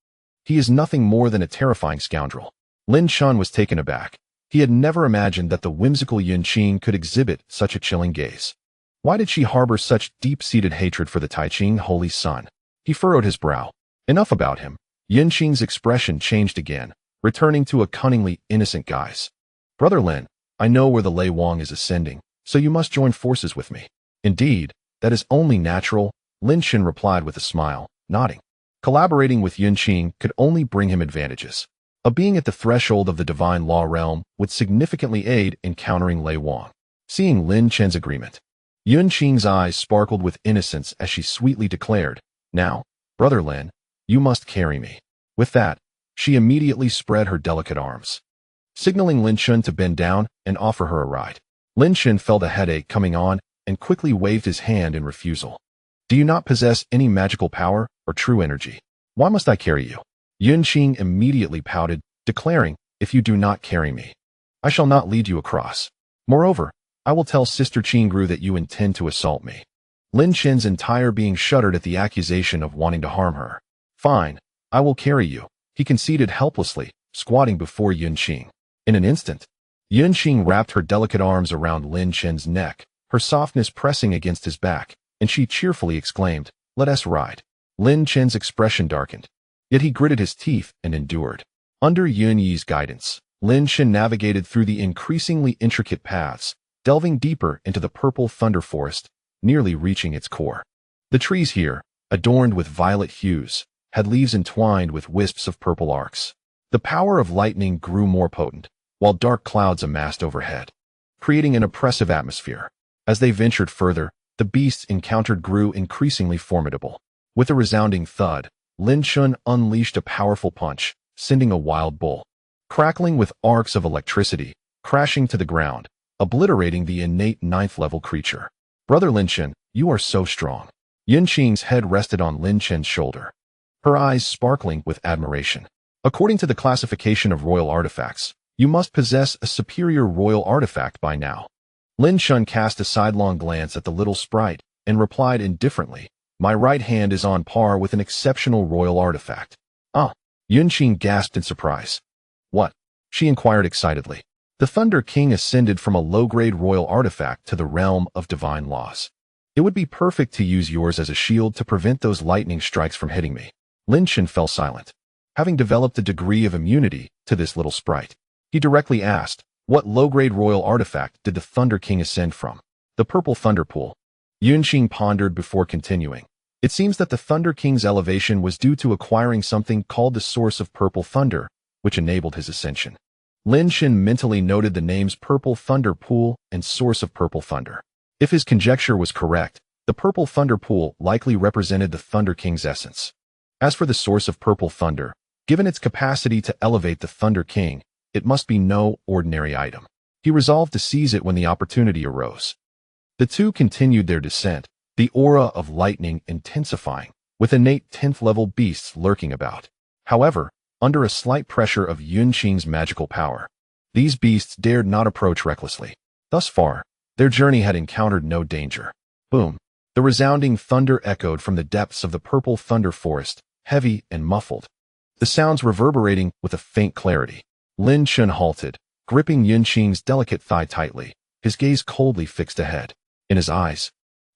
[SPEAKER 1] He is nothing more than a terrifying scoundrel. Lin Chen was taken aback. He had never imagined that the whimsical Yunqing could exhibit such a chilling gaze. Why did she harbor such deep-seated hatred for the Taiqing Holy Sun? He furrowed his brow. Enough about him. Yunqing's expression changed again, returning to a cunningly innocent guise. Brother Lin, I know where the Lei Wang is ascending, so you must join forces with me. Indeed, that is only natural, Lin Chen replied with a smile, nodding. Collaborating with Yunqing could only bring him advantages. A being at the threshold of the divine law realm would significantly aid in countering Lei Wang. Seeing Lin Chen's agreement, Yunqing's eyes sparkled with innocence as she sweetly declared, Now, Brother Lin, you must carry me. With that, she immediately spread her delicate arms, signaling Lin Chen to bend down and offer her a ride. Lin Chen felt a headache coming on and quickly waved his hand in refusal. Do you not possess any magical power or true energy? Why must I carry you? Yunqing immediately pouted, declaring, If you do not carry me, I shall not lead you across. Moreover, I will tell Sister Qing Rou that you intend to assault me. Lin Chen's entire being shuddered at the accusation of wanting to harm her. Fine, I will carry you, he conceded helplessly, squatting before Yunqing. In an instant, Yunqing wrapped her delicate arms around Lin Chen's neck, her softness pressing against his back, and she cheerfully exclaimed, Let us ride. Lin Chen's expression darkened, yet he gritted his teeth and endured. Under Yun Yi's guidance, Lin Chen navigated through the increasingly intricate paths, delving deeper into the purple thunder forest, nearly reaching its core. The trees here, adorned with violet hues, had leaves entwined with wisps of purple arcs. The power of lightning grew more potent, while dark clouds amassed overhead, creating an oppressive atmosphere. As they ventured further, the beasts encountered grew increasingly formidable. With a resounding thud, Lin Chen unleashed a powerful punch, sending a wild bull, crackling with arcs of electricity, crashing to the ground, obliterating the innate 9th-level creature. Brother Lin Chen, you are so strong. Yunqing's head rested on Lin Chen's shoulder, her eyes sparkling with admiration. According to the classification of royal artifacts, you must possess a superior royal artifact by now. Lin Chen cast a sidelong glance at the little sprite and replied indifferently, My right hand is on par with an exceptional royal artifact. Ah, Yunqing gasped in surprise. What? She inquired excitedly. The Thunder King ascended from a low-grade royal artifact to the realm of divine laws. It would be perfect to use yours as a shield to prevent those lightning strikes from hitting me. Lin Chen fell silent. Having developed a degree of immunity to this little sprite, he directly asked, what low-grade royal artifact did the Thunder King ascend from? The Purple Thunder Pool. Yunqing pondered before continuing. It seems that the Thunder King's elevation was due to acquiring something called the Source of Purple Thunder, which enabled his ascension. Lin Chen mentally noted the names Purple Thunder Pool and Source of Purple Thunder. If his conjecture was correct, the Purple Thunder Pool likely represented the Thunder King's essence. As for the Source of Purple Thunder, given its capacity to elevate the Thunder King, it must be no ordinary item. He resolved to seize it when the opportunity arose. The two continued their descent, the aura of lightning intensifying, with innate 10th-level beasts lurking about. However, under a slight pressure of Yunqing's magical power, these beasts dared not approach recklessly. Thus far, their journey had encountered no danger. Boom! The resounding thunder echoed from the depths of the Purple Thunder Forest, heavy and muffled, the sounds reverberating with a faint clarity. Lin Chen halted, gripping Yunqing's delicate thigh tightly, his gaze coldly fixed ahead. In his eyes,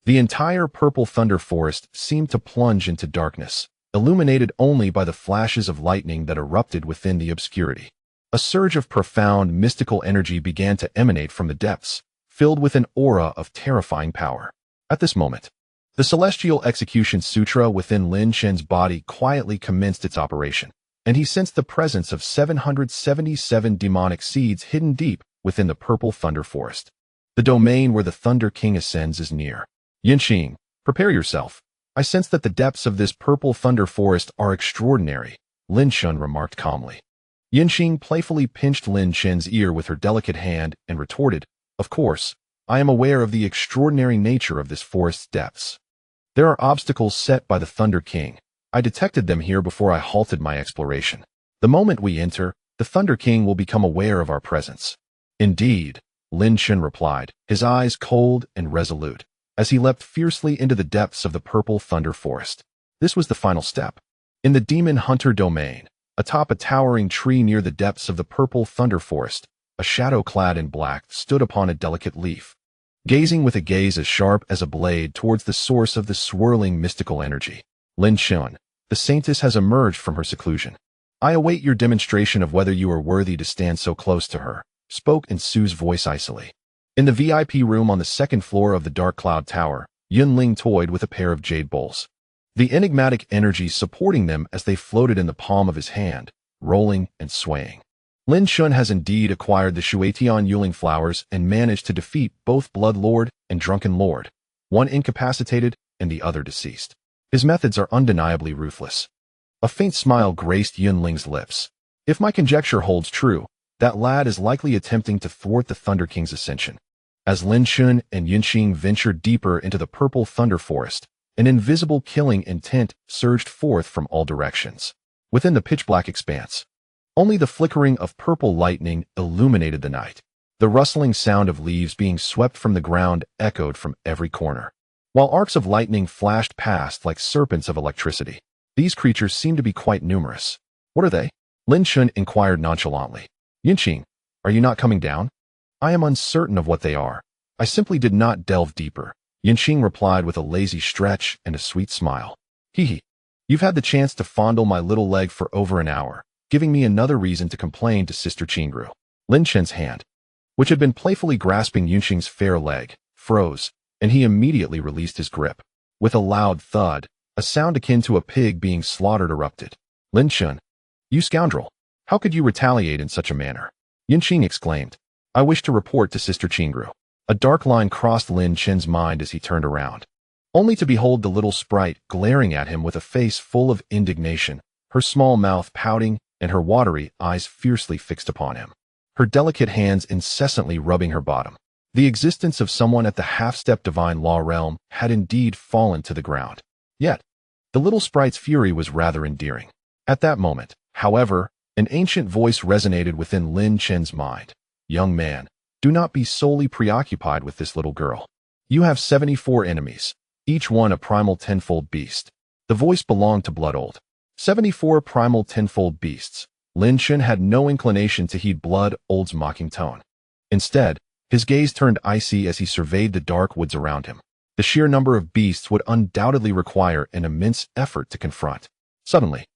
[SPEAKER 1] the entire Purple Thunder Forest seemed to plunge into darkness, illuminated only by the flashes of lightning that erupted within the obscurity. A surge of profound, mystical energy began to emanate from the depths, filled with an aura of terrifying power. At this moment, the Celestial Execution Sutra within Lin Chen's body quietly commenced its operation, and he sensed the presence of 777 demonic seeds hidden deep within the Purple Thunder Forest. The domain where the Thunder King ascends is near. Yunqing, prepare yourself. I sense that the depths of this Purple Thunder Forest are extraordinary, Lin Chen remarked calmly. Yunqing playfully pinched Lin Chen's ear with her delicate hand and retorted, of course, I am aware of the extraordinary nature of this forest's depths. There are obstacles set by the Thunder King. I detected them here before I halted my exploration. The moment we enter, the Thunder King will become aware of our presence. Indeed, Lin Chen replied, his eyes cold and resolute, as he leapt fiercely into the depths of the Purple Thunder Forest. This was the final step. In the Demon Hunter domain, atop a towering tree near the depths of the Purple Thunder Forest, a shadow clad in black stood upon a delicate leaf, gazing with a gaze as sharp as a blade towards the source of the swirling mystical energy. Lin Chen, the saintess has emerged from her seclusion. I await your demonstration of whether you are worthy to stand so close to her, spoke in Su's voice icily. In the VIP room on the second floor of the Dark Cloud Tower, Yunling toyed with a pair of jade bowls, the enigmatic energy supporting them as they floated in the palm of his hand, rolling and swaying. Lin Chen has indeed acquired the Shuetian Yuling flowers and managed to defeat both Blood Lord and Drunken Lord, one incapacitated and the other deceased. His methods are undeniably ruthless. A faint smile graced Yunling's lips. If my conjecture holds true, that lad is likely attempting to thwart the Thunder King's ascension. As Lin Chen and Yunqing ventured deeper into the Purple Thunder Forest, an invisible killing intent surged forth from all directions. Within the pitch-black expanse, only the flickering of purple lightning illuminated the night. The rustling sound of leaves being swept from the ground echoed from every corner, while arcs of lightning flashed past like serpents of electricity. These creatures seemed to be quite numerous. What are they? Lin Chen inquired nonchalantly. Yunqing, are you not coming down? I am uncertain of what they are. I simply did not delve deeper, Yunqing replied with a lazy stretch and a sweet smile. Hee. You've had the chance to fondle my little leg for over an hour, giving me another reason to complain to Sister Qing Rou. Lin Chen's hand, which had been playfully grasping Yunqing's fair leg, froze, and he immediately released his grip. With a loud thud, a sound akin to a pig being slaughtered erupted. Lin Chen, you scoundrel! How could you retaliate in such a manner? Yunqing exclaimed. I wish to report to Sister Qing Rou. A dark line crossed Lin Chen's mind as he turned around, only to behold the little sprite glaring at him with a face full of indignation, her small mouth pouting and her watery eyes fiercely fixed upon him, her delicate hands incessantly rubbing her bottom. The existence of someone at the half-step divine law realm had indeed fallen to the ground. Yet, the little sprite's fury was rather endearing. At that moment, however, an ancient voice resonated within Lin Chen's mind. Young man, do not be solely preoccupied with this little girl. You have 74 enemies, each one a primal tenfold beast. The voice belonged to Blood Old. 74 primal tenfold beasts. Lin Chen had no inclination to heed Blood Old's mocking tone. Instead, his gaze turned icy as he surveyed the dark woods around him. The sheer number of beasts would undoubtedly require an immense effort to confront. Suddenly,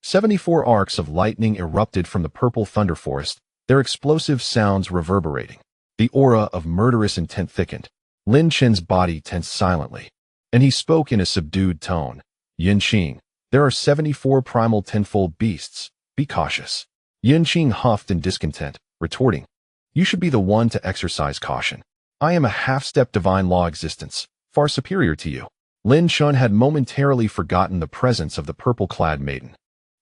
[SPEAKER 1] 74 arcs of lightning erupted from the purple thunder forest, their explosive sounds reverberating. The aura of murderous intent thickened. Lin Chen's body tensed silently, and he spoke in a subdued tone. Yinqing, there are 74 primal tenfold beasts. Be cautious. Yinqing huffed in discontent, retorting, you should be the one to exercise caution. I am a half-step divine law existence, far superior to you. Lin Chen had momentarily forgotten the presence of the purple-clad maiden,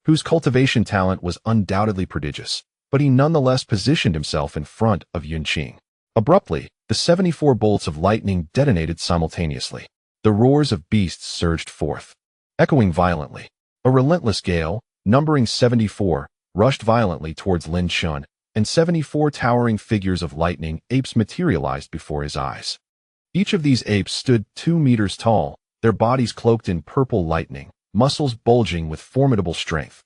[SPEAKER 1] whose cultivation talent was undoubtedly prodigious, but he nonetheless positioned himself in front of Yinqing. Abruptly, the 74 bolts of lightning detonated simultaneously. The roars of beasts surged forth, echoing violently. A relentless gale, numbering 74, rushed violently towards Lin Chen, and 74 towering figures of lightning apes materialized before his eyes. Each of these apes stood 2 meters tall, their bodies cloaked in purple lightning, muscles bulging with formidable strength.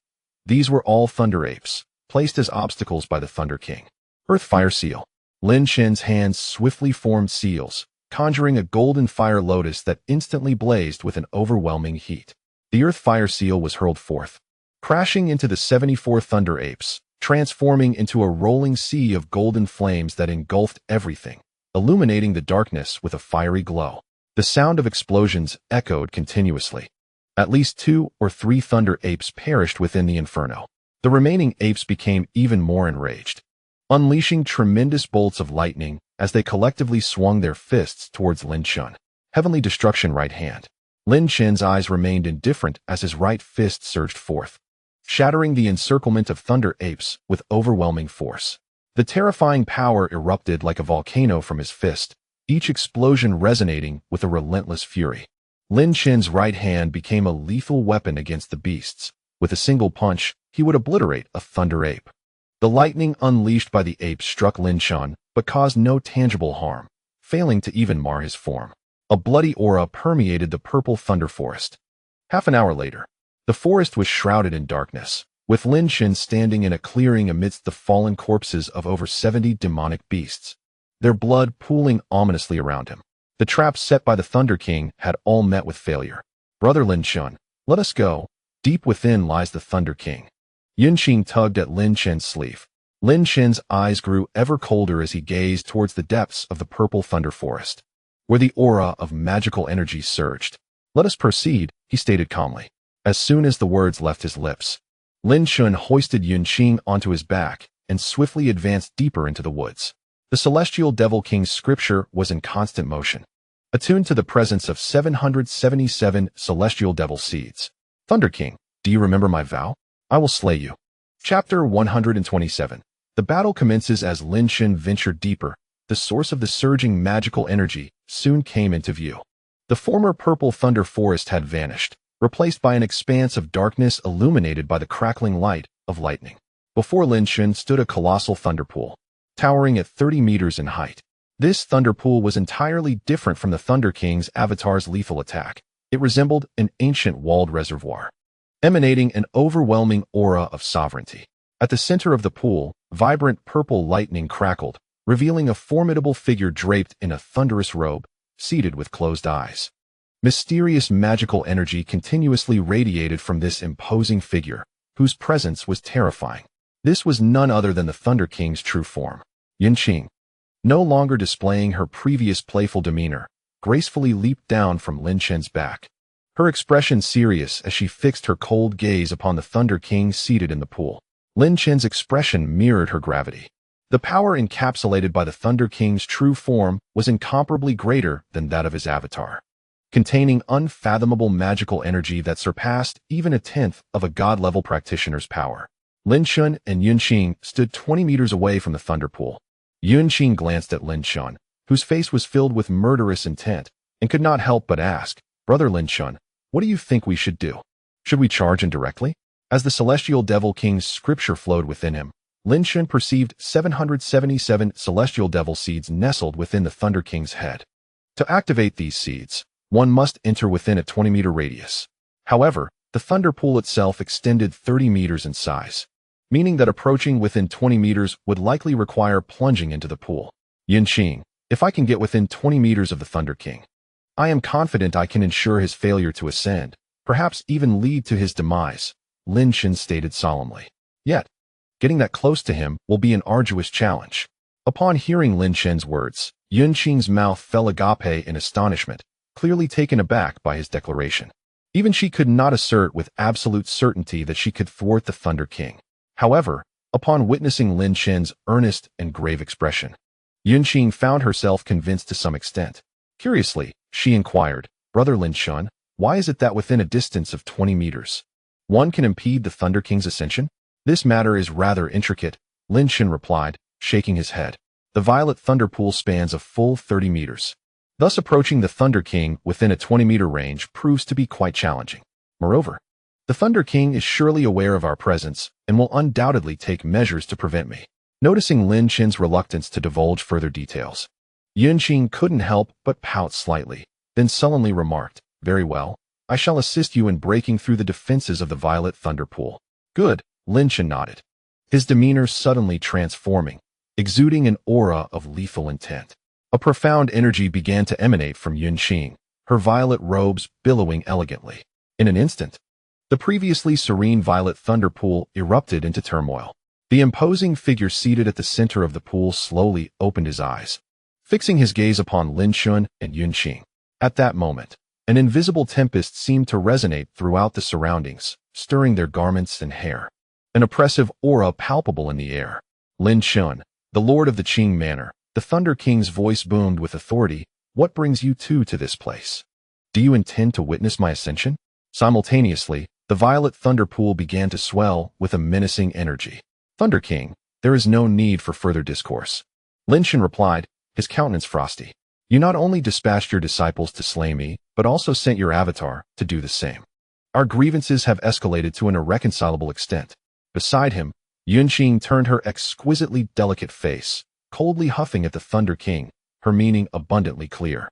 [SPEAKER 1] These were all thunder apes, placed as obstacles by the Thunder King. Earth Fire Seal. Lin Chen's hands swiftly formed seals, conjuring a golden fire lotus that instantly blazed with an overwhelming heat. The Earth Fire Seal was hurled forth, crashing into the 74 thunder apes, transforming into a rolling sea of golden flames that engulfed everything, illuminating the darkness with a fiery glow. The sound of explosions echoed continuously. At least 2 or 3 thunder apes perished within the inferno. The remaining apes became even more enraged, unleashing tremendous bolts of lightning as they collectively swung their fists towards Lin Chen. Heavenly Destruction right hand. Lin Chen's eyes remained indifferent as his right fist surged forth, shattering the encirclement of thunder apes with overwhelming force. The terrifying power erupted like a volcano from his fist, each explosion resonating with a relentless fury. Lin Chen's right hand became a lethal weapon against the beasts. With a single punch, he would obliterate a thunder ape. The lightning unleashed by the ape struck Lin Chen, but caused no tangible harm, failing to even mar his form. A bloody aura permeated the purple thunder forest. Half an hour later, the forest was shrouded in darkness, with Lin Chen standing in a clearing amidst the fallen corpses of over 70 demonic beasts, their blood pooling ominously around him. The traps set by the Thunder King had all met with failure. Brother Lin Chen, let us go. Deep within lies the Thunder King. Yinqing tugged at Lin Chen's sleeve. Lin Chen's eyes grew ever colder as he gazed towards the depths of the purple thunder forest, where the aura of magical energy surged. Let us proceed, he stated calmly. As soon as the words left his lips, Lin Chen hoisted Yinqing onto his back and swiftly advanced deeper into the woods. The celestial devil king's scripture was in constant motion, attuned to the presence of 777 celestial devil seeds. Thunder King, do you remember my vow? I will slay you. Chapter 127. The battle commences as Lin Chen ventured deeper. The source of the surging magical energy soon came into view. The former purple thunder forest had vanished, replaced by an expanse of darkness illuminated by the crackling light of lightning. Before Lin Chen stood a colossal thunder pool, towering at 30 meters in height. This thunder pool was entirely different from the Thunder King's avatar's lethal attack. It resembled an ancient walled reservoir, emanating an overwhelming aura of sovereignty. At the center of the pool, vibrant purple lightning crackled, revealing a formidable figure draped in a thunderous robe, seated with closed eyes. Mysterious magical energy continuously radiated from this imposing figure, whose presence was terrifying. This was none other than the Thunder King's true form. Yinqing, no longer displaying her previous playful demeanor, gracefully leaped down from Lin Chen's back, her expression serious as she fixed her cold gaze upon the Thunder King seated in the pool. Lin Chen's expression mirrored her gravity. The power encapsulated by the Thunder King's true form was incomparably greater than that of his avatar, containing unfathomable magical energy that surpassed even a tenth of a god-level practitioner's power. Lin Chen and Yinqing stood 20 meters away from the thunder pool. Yinqing glanced at Lin Chen, whose face was filled with murderous intent, and could not help but ask, Brother Lin Chen, what do you think we should do? Should we charge in directly? As the celestial devil king's scripture flowed within him, Lin Chen perceived 777 celestial devil seeds nestled within the Thunder King's head. To activate these seeds, one must enter within a 20-meter radius. However, the thunder pool itself extended 30 meters in size, meaning that approaching within 20 meters would likely require plunging into the pool. Yinqing, if I can get within 20 meters of the Thunder King, I am confident I can ensure his failure to ascend, perhaps even lead to his demise, Lin Chen stated solemnly. Yet, getting that close to him will be an arduous challenge. Upon hearing Lin Chen's words, Yunqing's mouth fell agape in astonishment, clearly taken aback by his declaration. Even she could not assert with absolute certainty that she could thwart the Thunder King. However, upon witnessing Lin Chen's earnest and grave expression, Yunqing found herself convinced to some extent. Curiously, she inquired, Brother Lin Chen, why is it that within a distance of 20 meters, one can impede the Thunder King's ascension? This matter is rather intricate, Lin Chen replied, shaking his head. The violet thunder pool spans a full 30 meters. Thus approaching the Thunder King within a 20-meter range proves to be quite challenging. Moreover, the Thunder King is surely aware of our presence and will undoubtedly take measures to prevent me. Noticing Lin Chen's reluctance to divulge further details, Yunqing couldn't help but pout slightly, then sullenly remarked, Very well, I shall assist you in breaking through the defenses of the violet thunder pool. Good, Lin Chen nodded, his demeanor suddenly transforming, exuding an aura of lethal intent. A profound energy began to emanate from Yunqing, her violet robes billowing elegantly. In an instant, the previously serene violet thunder pool erupted into turmoil. The imposing figure seated at the center of the pool slowly opened his eyes, fixing his gaze upon Lin Chen and Yunqing. At that moment, an invisible tempest seemed to resonate throughout the surroundings, stirring their garments and hair. An oppressive aura palpable in the air. Lin Chen, the lord of the Qing manor, the Thunder King's voice boomed with authority. What brings you two to this place? Do you intend to witness my ascension? Simultaneously, the violet thunder pool began to swell with a menacing energy. Thunder King, there is no need for further discourse. Lin Chen replied, his countenance frosty. You not only dispatched your disciples to slay me, but also sent your avatar to do the same. Our grievances have escalated to an irreconcilable extent. Beside him, Yunqing turned her exquisitely delicate face, coldly huffing at the Thunder King, her meaning abundantly clear.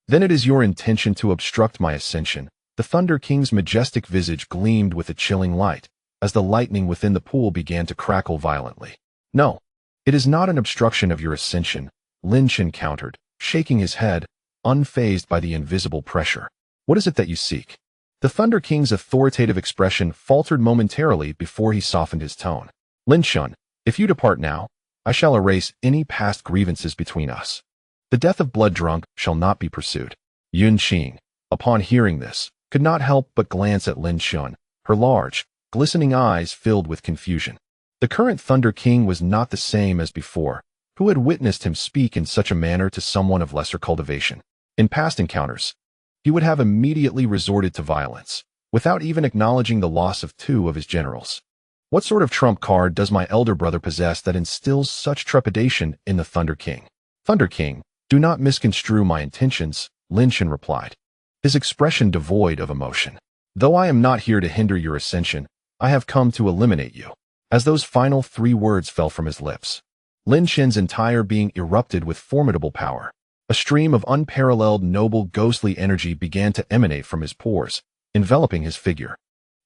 [SPEAKER 1] Then it is your intention to obstruct my ascension. The Thunder King's majestic visage gleamed with a chilling light, as the lightning within the pool began to crackle violently. No, it is not an obstruction of your ascension, Lin Chen countered, shaking his head, unfazed by the invisible pressure. What is it that you seek? The Thunder King's authoritative expression faltered momentarily before he softened his tone. Lin Chen, if you depart now, I shall erase any past grievances between us. The death of blood drunk shall not be pursued. Yunqing, upon hearing this, could not help but glance at Lin Chen, her large, glistening eyes filled with confusion. The current Thunder King was not the same as before, who had witnessed him speak in such a manner to someone of lesser cultivation. In past encounters, he would have immediately resorted to violence, without even acknowledging the loss of 2 of his generals. What sort of trump card does my elder brother possess that instills such trepidation in the Thunder King? Thunder King, do not misconstrue my intentions, Lin Chen replied, his expression devoid of emotion. Though I am not here to hinder your ascension, I have come to eliminate you. As those final 3 words fell from his lips, Lin Chen's entire being erupted with formidable power. A stream of unparalleled noble ghostly energy began to emanate from his pores, enveloping his figure,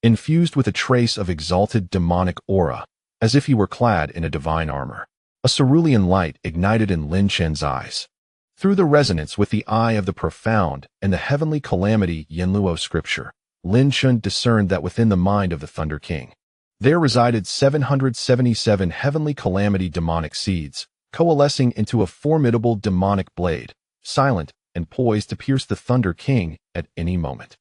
[SPEAKER 1] infused with a trace of exalted demonic aura, as if he were clad in a divine armor. A cerulean light ignited in Lin Chen's eyes. Through the resonance with the eye of the profound and the heavenly calamity Yinluo scripture, Lin Chen discerned that within the mind of the Thunder King, there resided 777 heavenly calamity demonic seeds, coalescing into a formidable demonic blade, silent and poised to pierce the Thunder King at any moment.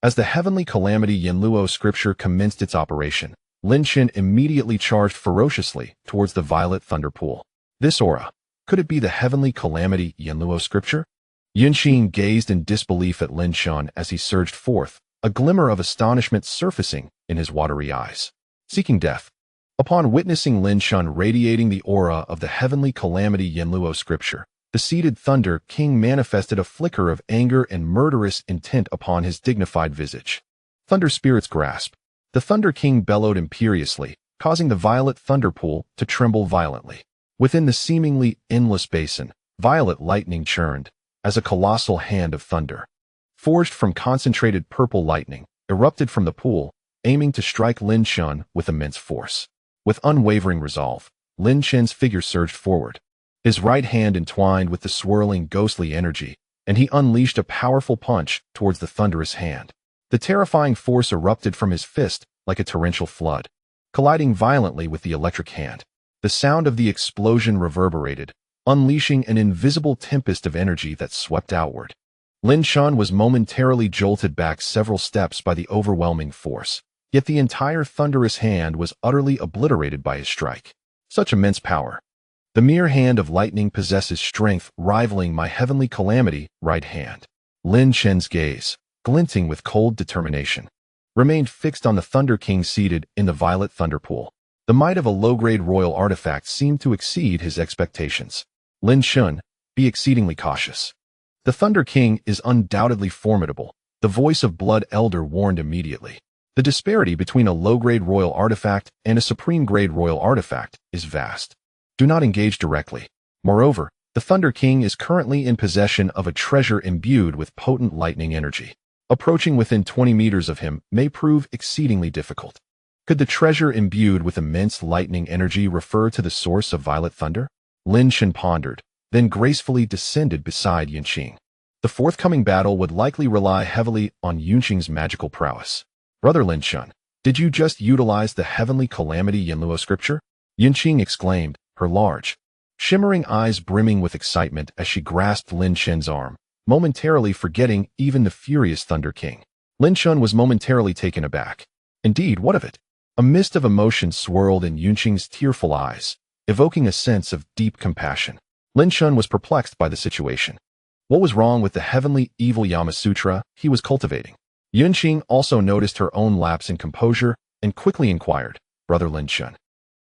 [SPEAKER 1] As the heavenly calamity Yinluo scripture commenced its operation, Lin Chen immediately charged ferociously towards the violet thunder pool. This aura, could it be the heavenly calamity Yinluo scripture? Yunqing gazed in disbelief at Lin Chen as he surged forth, a glimmer of astonishment surfacing in his watery eyes. Seeking death. Upon witnessing Lin Chen radiating the aura of the heavenly calamity Yinluo scripture, the seated Thunder King manifested a flicker of anger and murderous intent upon his dignified visage. Thunder spirits grasp. The Thunder King bellowed imperiously, causing the violet thunder pool to tremble violently. Within the seemingly endless basin, violet lightning churned, as a colossal hand of thunder, forged from concentrated purple lightning, erupted from the pool, aiming to strike Lin Chen with immense force. With unwavering resolve, Lin Chen's figure surged forward, his right hand entwined with the swirling ghostly energy, and he unleashed a powerful punch towards the thunderous hand. The terrifying force erupted from his fist like a torrential flood, colliding violently with the electric hand. The sound of the explosion reverberated, unleashing an invisible tempest of energy that swept outward. Lin Chen was momentarily jolted back several steps by the overwhelming force, yet the entire thunderous hand was utterly obliterated by his strike. Such immense power. The mere hand of lightning possesses strength rivaling my heavenly calamity right hand. Lin Chen's gaze, glinting with cold determination, remained fixed on the Thunder King seated in the violet thunder pool. The might of a low-grade royal artifact seemed to exceed his expectations. Lin Chen, be exceedingly cautious. The Thunder King is undoubtedly formidable, the voice of Blood Elder warned immediately. The disparity between a low-grade royal artifact and a supreme-grade royal artifact is vast. Do not engage directly. Moreover, the Thunder King is currently in possession of a treasure imbued with potent lightning energy. Approaching within 20 meters of him may prove exceedingly difficult. Could the treasure imbued with immense lightning energy refer to the source of violet thunder? Lin Chen pondered, then gracefully descended beside Yunqing. The forthcoming battle would likely rely heavily on Yunqing's magical prowess. Brother Lin Chen, did you just utilize the heavenly calamity Yinluo scripture? Yunqing exclaimed, her large, shimmering eyes brimming with excitement as she grasped Lin Chen's arm, momentarily forgetting even the furious Thunder King. Lin Chen was momentarily taken aback. Indeed, what of it? A mist of emotion swirled in Yunqing's tearful eyes, evoking a sense of deep compassion. Lin Chen was perplexed by the situation. What was wrong with the heavenly evil Yamasutra he was cultivating? Yunqing also noticed her own lapse in composure and quickly inquired, Brother Lin Chen,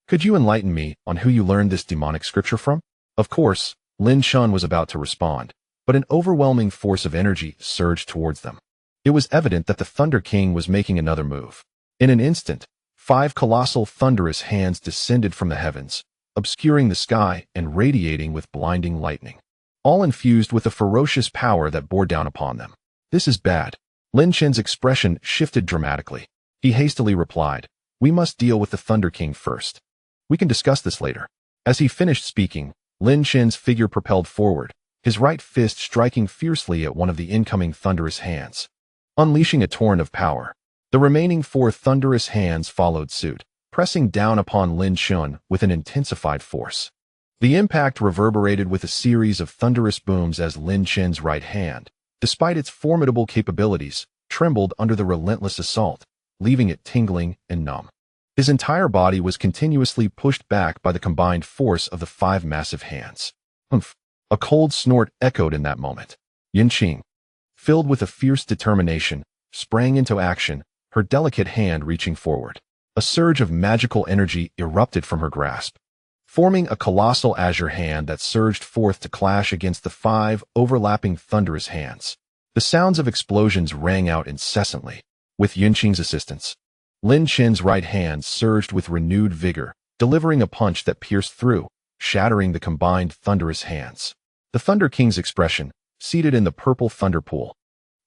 [SPEAKER 1] could you enlighten me on who you learned this demonic scripture from? Of course, Lin Chen was about to respond, but an overwhelming force of energy surged towards them. It was evident that the Thunder King was making another move. In an instant, 5 colossal thunderous hands descended from the heavens, obscuring the sky and radiating with blinding lightning, all infused with a ferocious power that bore down upon them. This is bad. Lin Chen's expression shifted dramatically. He hastily replied, we must deal with the Thunder King first. We can discuss this later. As he finished speaking, Lin Chen's figure propelled forward, his right fist striking fiercely at one of the incoming thunderous hands, unleashing a torrent of power. The remaining 4 thunderous hands followed suit, pressing down upon Lin Chen with an intensified force. The impact reverberated with a series of thunderous booms as Lin Chen's right hand, despite its formidable capabilities, trembled under the relentless assault, leaving it tingling and numb. His entire body was continuously pushed back by the combined force of the 5 massive hands. Humph! A cold snort echoed in that moment. Yunqing, filled with a fierce determination, sprang into action, her delicate hand reaching forward. A surge of magical energy erupted from her grasp, forming a colossal azure hand that surged forth to clash against the 5 overlapping thunderous hands. The sounds of explosions rang out incessantly. With Yunqing's assistance, Lin Chen's right hand surged with renewed vigor, delivering a punch that pierced through, shattering the combined thunderous hands. The Thunder King's expression, seated in the purple thunder pool,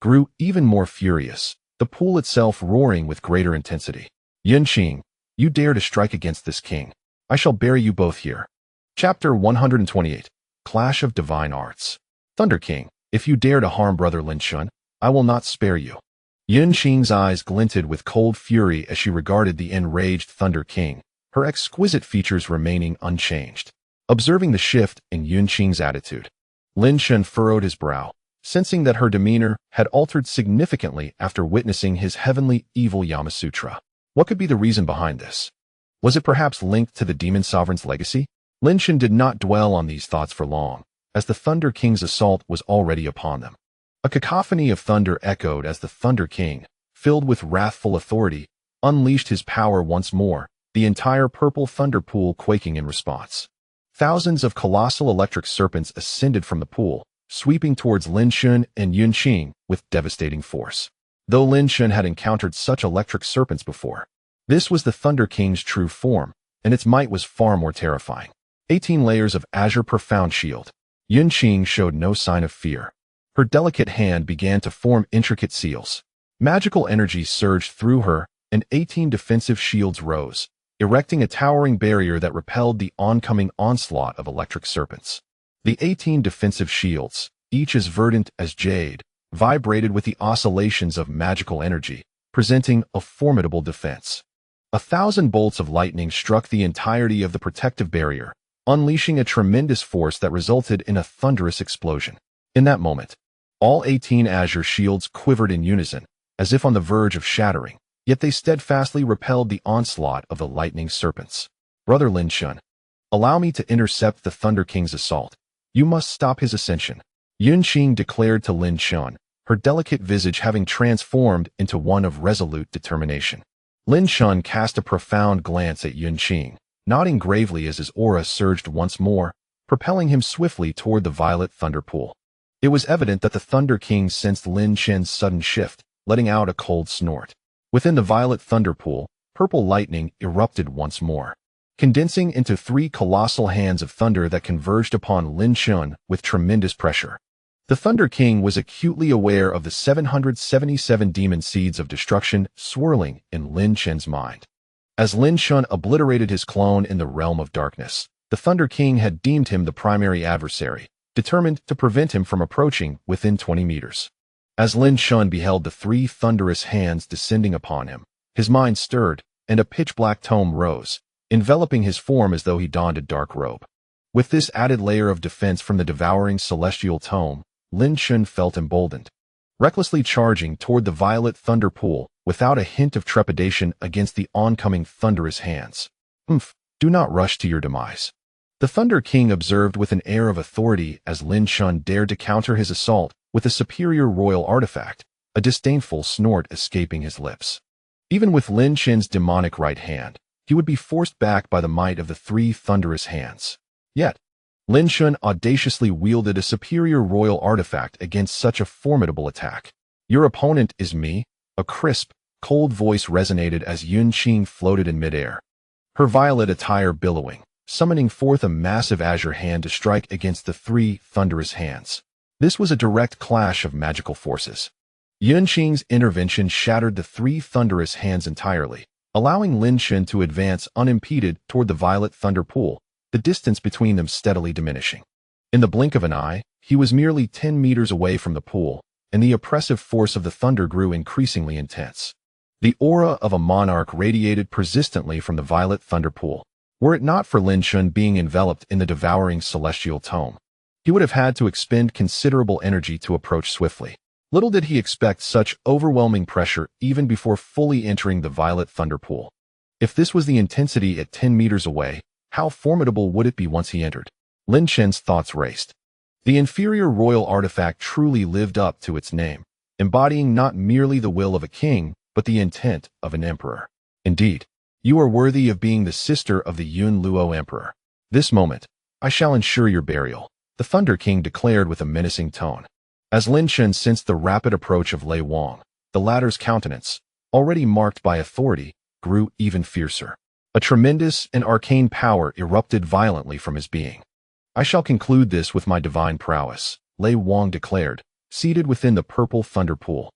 [SPEAKER 1] grew even more furious, the pool itself roaring with greater intensity. Yunqing, you dare to strike against this king. I shall bury you both here. Chapter 128, Clash of Divine Arts. Thunder King, if you dare to harm Brother Lin Chen, I will not spare you. Yunqing's eyes glinted with cold fury as she regarded the enraged Thunder King, her exquisite features remaining unchanged. Observing the shift in Yunqing's attitude, Lin Chen furrowed his brow, sensing that her demeanor had altered significantly after witnessing his heavenly evil Yamasutra. What could be the reason behind this? Was it perhaps linked to the Demon Sovereign's legacy? Lin Chen did not dwell on these thoughts for long, as the Thunder King's assault was already upon them. A cacophony of thunder echoed as the Thunder King, filled with wrathful authority, unleashed his power once more, the entire purple thunder pool quaking in response. Thousands of colossal electric serpents ascended from the pool, sweeping towards Lin Chen and Yunqing with devastating force. Though Lin Chen had encountered such electric serpents before, this was the Thunder King's true form, and its might was far more terrifying. 18 layers of azure profound shield. Yunqing showed no sign of fear. Her delicate hand began to form intricate seals. Magical energy surged through her, and 18 defensive shields rose, erecting a towering barrier that repelled the oncoming onslaught of electric serpents. The 18 defensive shields, each as verdant as jade, vibrated with the oscillations of magical energy, presenting a formidable defense. 1,000 bolts of lightning struck the entirety of the protective barrier, unleashing a tremendous force that resulted in a thunderous explosion. In that moment, all 18 azure shields quivered in unison, as if on the verge of shattering, yet they steadfastly repelled the onslaught of the lightning serpents. Brother Lin Chen, allow me to intercept the Thunder King's assault. You must stop his ascension. Yunqing declared to Lin Chen, her delicate visage having transformed into one of resolute determination. Lin Chen cast a profound glance at Yunqing, nodding gravely as his aura surged once more, propelling him swiftly toward the violet thunder pool. It was evident that the Thunder King sensed Lin Chen's sudden shift, letting out a cold snort. Within the violet thunder pool, purple lightning erupted once more, condensing into 3 colossal hands of thunder that converged upon Lin Chen with tremendous pressure. The Thunder King was acutely aware of the 777 demon seeds of destruction swirling in Lin Chen's mind. As Lin Chen obliterated his clone in the realm of darkness, the Thunder King had deemed him the primary adversary, determined to prevent him from approaching within 20 meters. As Lin Chen beheld the 3 thunderous hands descending upon him, his mind stirred, and a pitch-black tome rose, enveloping his form as though he donned a dark robe. With this added layer of defense from the devouring celestial tome, Lin Chen felt emboldened, recklessly charging toward the violet thunder pool without a hint of trepidation against the oncoming thunderous hands. Do not rush to your demise. The Thunder King observed with an air of authority as Lin Chen dared to counter his assault with a superior royal artifact, a disdainful snort escaping his lips. Even with Lin Chen's demonic right hand, he would be forced back by the might of the 3 thunderous hands. Yet, Lin Chen audaciously wielded a superior royal artifact against such a formidable attack. Your opponent is me, a crisp, cold voice resonated as Yunqing floated in midair, her violet attire billowing, summoning forth a massive azure hand to strike against the 3 thunderous hands. This was a direct clash of magical forces. Yunqing's intervention shattered the 3 thunderous hands entirely, allowing Lin Chen to advance unimpeded toward the violet thunder pool, the distance between them steadily diminishing. In the blink of an eye, he was merely 10 meters away from the pool, and the oppressive force of the thunder grew increasingly intense. The aura of a monarch radiated persistently from the violet thunder pool. Were it not for Lin Chen being enveloped in the devouring celestial tome, he would have had to expend considerable energy to approach swiftly. Little did he expect such overwhelming pressure even before fully entering the violet thunder pool. If this was the intensity at 10 meters away, how formidable would it be once he entered? Lin Chen's thoughts raced. The inferior royal artifact truly lived up to its name, embodying not merely the will of a king, but the intent of an emperor. Indeed, you are worthy of being the sister of the Yunluo Emperor. This moment, I shall ensure your burial, the Thunder King declared with a menacing tone. As Lin Chen sensed the rapid approach of Lei Wang, the latter's countenance, already marked by authority, grew even fiercer. A tremendous and arcane power erupted violently from his being. I shall conclude this with my divine prowess, Lei Wang declared, seated within the purple thunder pool,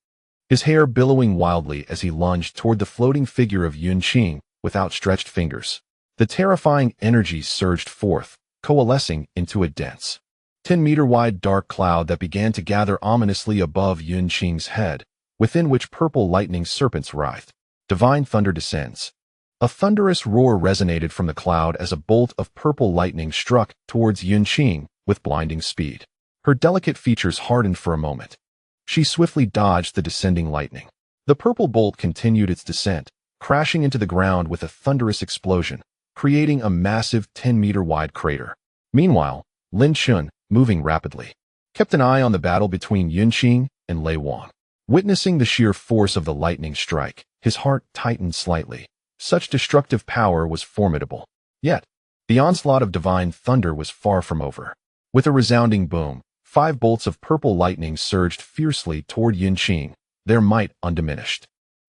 [SPEAKER 1] his hair billowing wildly as he lunged toward the floating figure of Yunqing with outstretched fingers. The terrifying energy surged forth, coalescing into a dense, 10-meter-wide dark cloud that began to gather ominously above Yunqing's head, within which purple lightning serpents writhed. Divine thunder descends. A thunderous roar resonated from the cloud as a bolt of purple lightning struck towards Yunqing with blinding speed. Her delicate features hardened for a moment. She swiftly dodged the descending lightning. The purple bolt continued its descent, crashing into the ground with a thunderous explosion, creating a massive 10-meter-wide crater. Meanwhile, Lin Chen, moving rapidly, kept an eye on the battle between Yunqing and Lei Wang. Witnessing the sheer force of the lightning strike, his heart tightened slightly. Such destructive power was formidable. Yet, the onslaught of divine thunder was far from over. With a resounding boom, 5 bolts of purple lightning surged fiercely toward Yunqing, their might undiminished.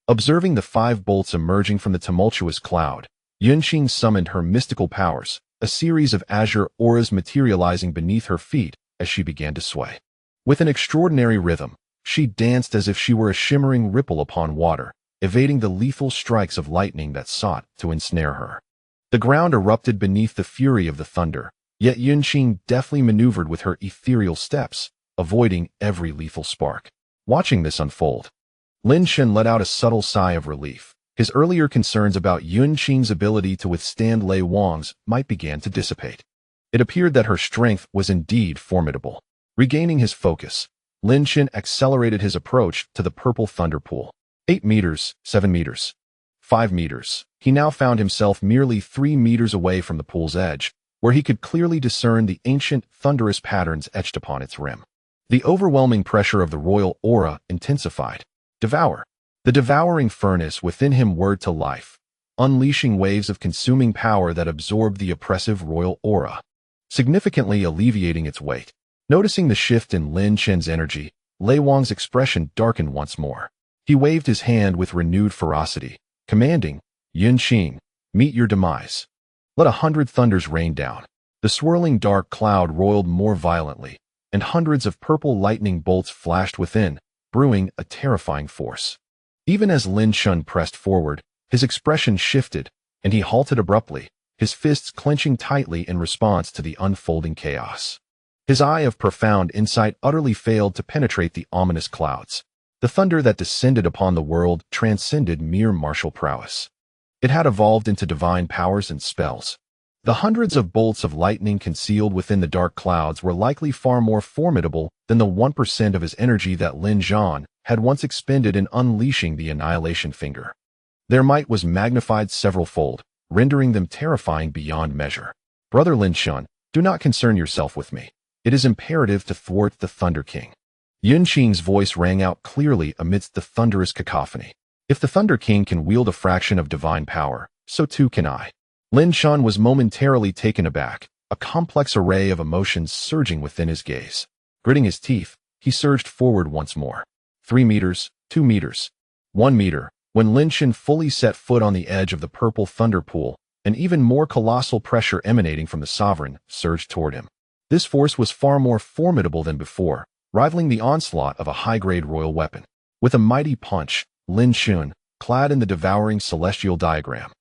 [SPEAKER 1] Observing the 5 bolts emerging from the tumultuous cloud, Yunqing summoned her mystical powers, a series of azure auras materializing beneath her feet as she began to sway. With an extraordinary rhythm, she danced as if she were a shimmering ripple upon water, evading the lethal strikes of lightning that sought to ensnare her. The ground erupted beneath the fury of the thunder, yet Yunqing deftly maneuvered with her ethereal steps, avoiding every lethal spark. Watching this unfold, Lin Chen let out a subtle sigh of relief. His earlier concerns about Yun Qing's ability to withstand Lei Wang's might begin to dissipate. It appeared that her strength was indeed formidable. Regaining his focus, Lin Chen accelerated his approach to the purple thunder pool. 8 meters, 7 meters, 5 meters. He now found himself merely 3 meters away from the pool's edge, where he could clearly discern the ancient, thunderous patterns etched upon its rim. The overwhelming pressure of the royal aura intensified. Devour. The devouring furnace within him whirred to life, unleashing waves of consuming power that absorbed the oppressive royal aura, significantly alleviating its weight. Noticing the shift in Lin Chen's energy, Lei Wang's expression darkened once more. He waved his hand with renewed ferocity, commanding, "Yun Qing, meet your demise. Let 100 thunders rain down." The swirling dark cloud roiled more violently, and hundreds of purple lightning bolts flashed within, brewing a terrifying force. Even as Lin Chen pressed forward, his expression shifted, and he halted abruptly, his fists clenching tightly in response to the unfolding chaos. His eye of profound insight utterly failed to penetrate the ominous clouds. The thunder that descended upon the world transcended mere martial prowess. It had evolved into divine powers and spells. The hundreds of bolts of lightning concealed within the dark clouds were likely far more formidable than the 1% of his energy that Lin Zhan had once expended in unleashing the annihilation finger. Their might was magnified several-fold, rendering them terrifying beyond measure. "Brother Lin Chen, do not concern yourself with me. It is imperative to thwart the Thunder King." Yun Qing's voice rang out clearly amidst the thunderous cacophony. "If the Thunder King can wield a fraction of divine power, so too can I." Lin Chen was momentarily taken aback, a complex array of emotions surging within his gaze. Gritting his teeth, he surged forward once more. 3 meters, 2 meters, 1 meter. When Lin Chen fully set foot on the edge of the purple thunder pool, an even more colossal pressure emanating from the sovereign surged toward him. This force was far more formidable than before, rivaling the onslaught of a high-grade royal weapon. With a mighty punch, Lin Chen, clad in the devouring celestial diagram,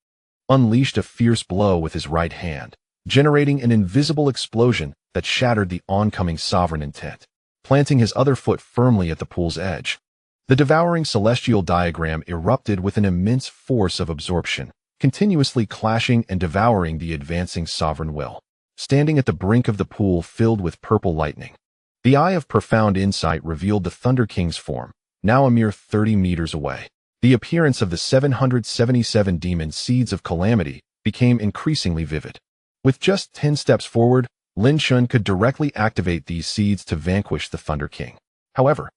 [SPEAKER 1] unleashed a fierce blow with his right hand, generating an invisible explosion that shattered the oncoming sovereign intent. Planting his other foot firmly at the pool's edge, the devouring celestial diagram erupted with an immense force of absorption, continuously clashing and devouring the advancing sovereign will. Standing at the brink of the pool filled with purple lightning, the eye of profound insight revealed the Thunder King's form, now a mere 30 meters away. The appearance of the 777 demon seeds of calamity became increasingly vivid. With just 10 steps forward, Lin Chen could directly activate these seeds to vanquish the Thunder King. However,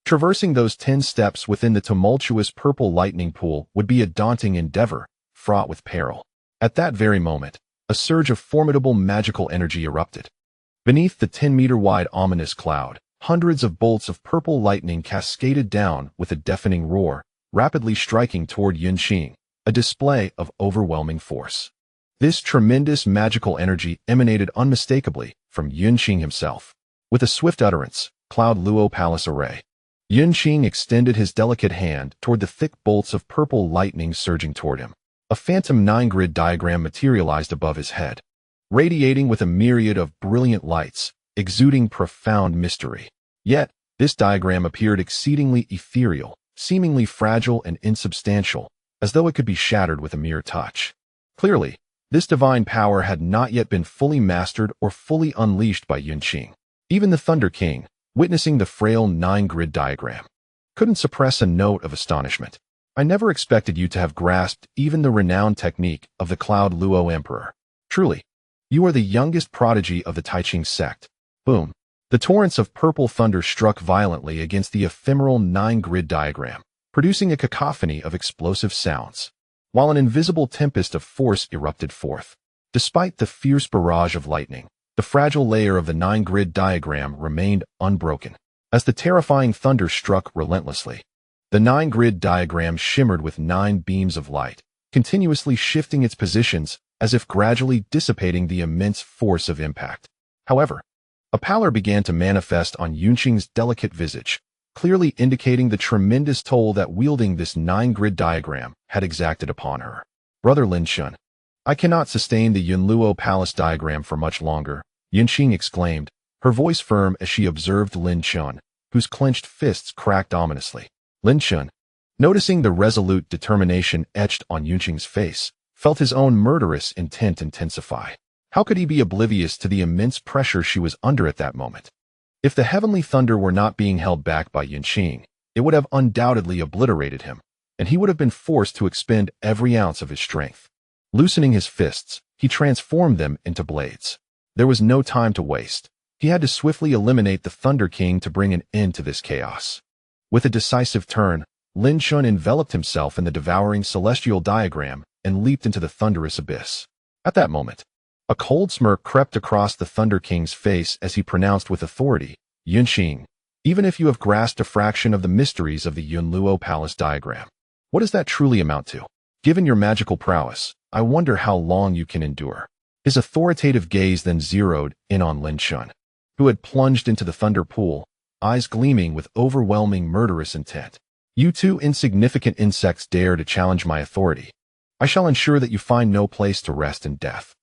[SPEAKER 1] traversing those 10 steps within the tumultuous purple lightning pool would be a daunting endeavor, fraught with peril. At that very moment, a surge of formidable magical energy erupted. Beneath the 10-meter-wide ominous cloud, hundreds of bolts of purple lightning cascaded down with a deafening roar, rapidly striking toward Yun Qing, a display of overwhelming force. This tremendous magical energy emanated unmistakably from Yun Qing himself. With a swift utterance, Cloud Luo Palace Array, Yun Qing extended his delicate hand toward the thick bolts of purple lightning surging toward him. A phantom 9-grid diagram materialized above his head, radiating with a myriad of brilliant lights, exuding profound mystery. Yet, this diagram appeared exceedingly ethereal, seemingly fragile and insubstantial, as though it could be shattered with a mere touch. Clearly, this divine power had not yet been fully mastered or fully unleashed by Yun Qing. Even the Thunder King, witnessing the frail 9-grid diagram, couldn't suppress a note of astonishment. "I never expected you to have grasped even the renowned technique of the Cloud Luo Emperor. Truly, you are the youngest prodigy of the Taiqing sect." Boom. The torrents of purple thunder struck violently against the ephemeral 9-grid diagram, producing a cacophony of explosive sounds, while an invisible tempest of force erupted forth. Despite the fierce barrage of lightning, the fragile layer of the 9-grid diagram remained unbroken. As the terrifying thunder struck relentlessly, the 9-grid diagram shimmered with 9 beams of light, continuously shifting its positions as if gradually dissipating the immense force of impact. However, a pallor began to manifest on Yun Qing's delicate visage, clearly indicating the tremendous toll that wielding this 9-grid diagram had exacted upon her. "Brother Lin Chen, I cannot sustain the Yunluo Palace diagram for much longer," Yun Qing exclaimed, her voice firm as she observed Lin Chen, whose clenched fists cracked ominously. Lin Chen, noticing the resolute determination etched on Yunqing's face, felt his own murderous intent intensify. How could he be oblivious to the immense pressure she was under at that moment? If the heavenly thunder were not being held back by Yunqing, it would have undoubtedly obliterated him, and he would have been forced to expend every ounce of his strength. Loosening his fists, he transformed them into blades. There was no time to waste. He had to swiftly eliminate the Thunder King to bring an end to this chaos. With a decisive turn, Lin Chen enveloped himself in the devouring celestial diagram and leaped into the thunderous abyss. At that moment, a cold smirk crept across the Thunder King's face as he pronounced with authority, "Yunqing, even if you have grasped a fraction of the mysteries of the Yunluo Palace diagram, what does that truly amount to? Given your magical prowess, I wonder how long you can endure." His authoritative gaze then zeroed in on Lin Chen, who had plunged into the thunder pool, eyes gleaming with overwhelming murderous intent. "You two insignificant insects dare to challenge my authority. I shall ensure that you find no place to rest in death."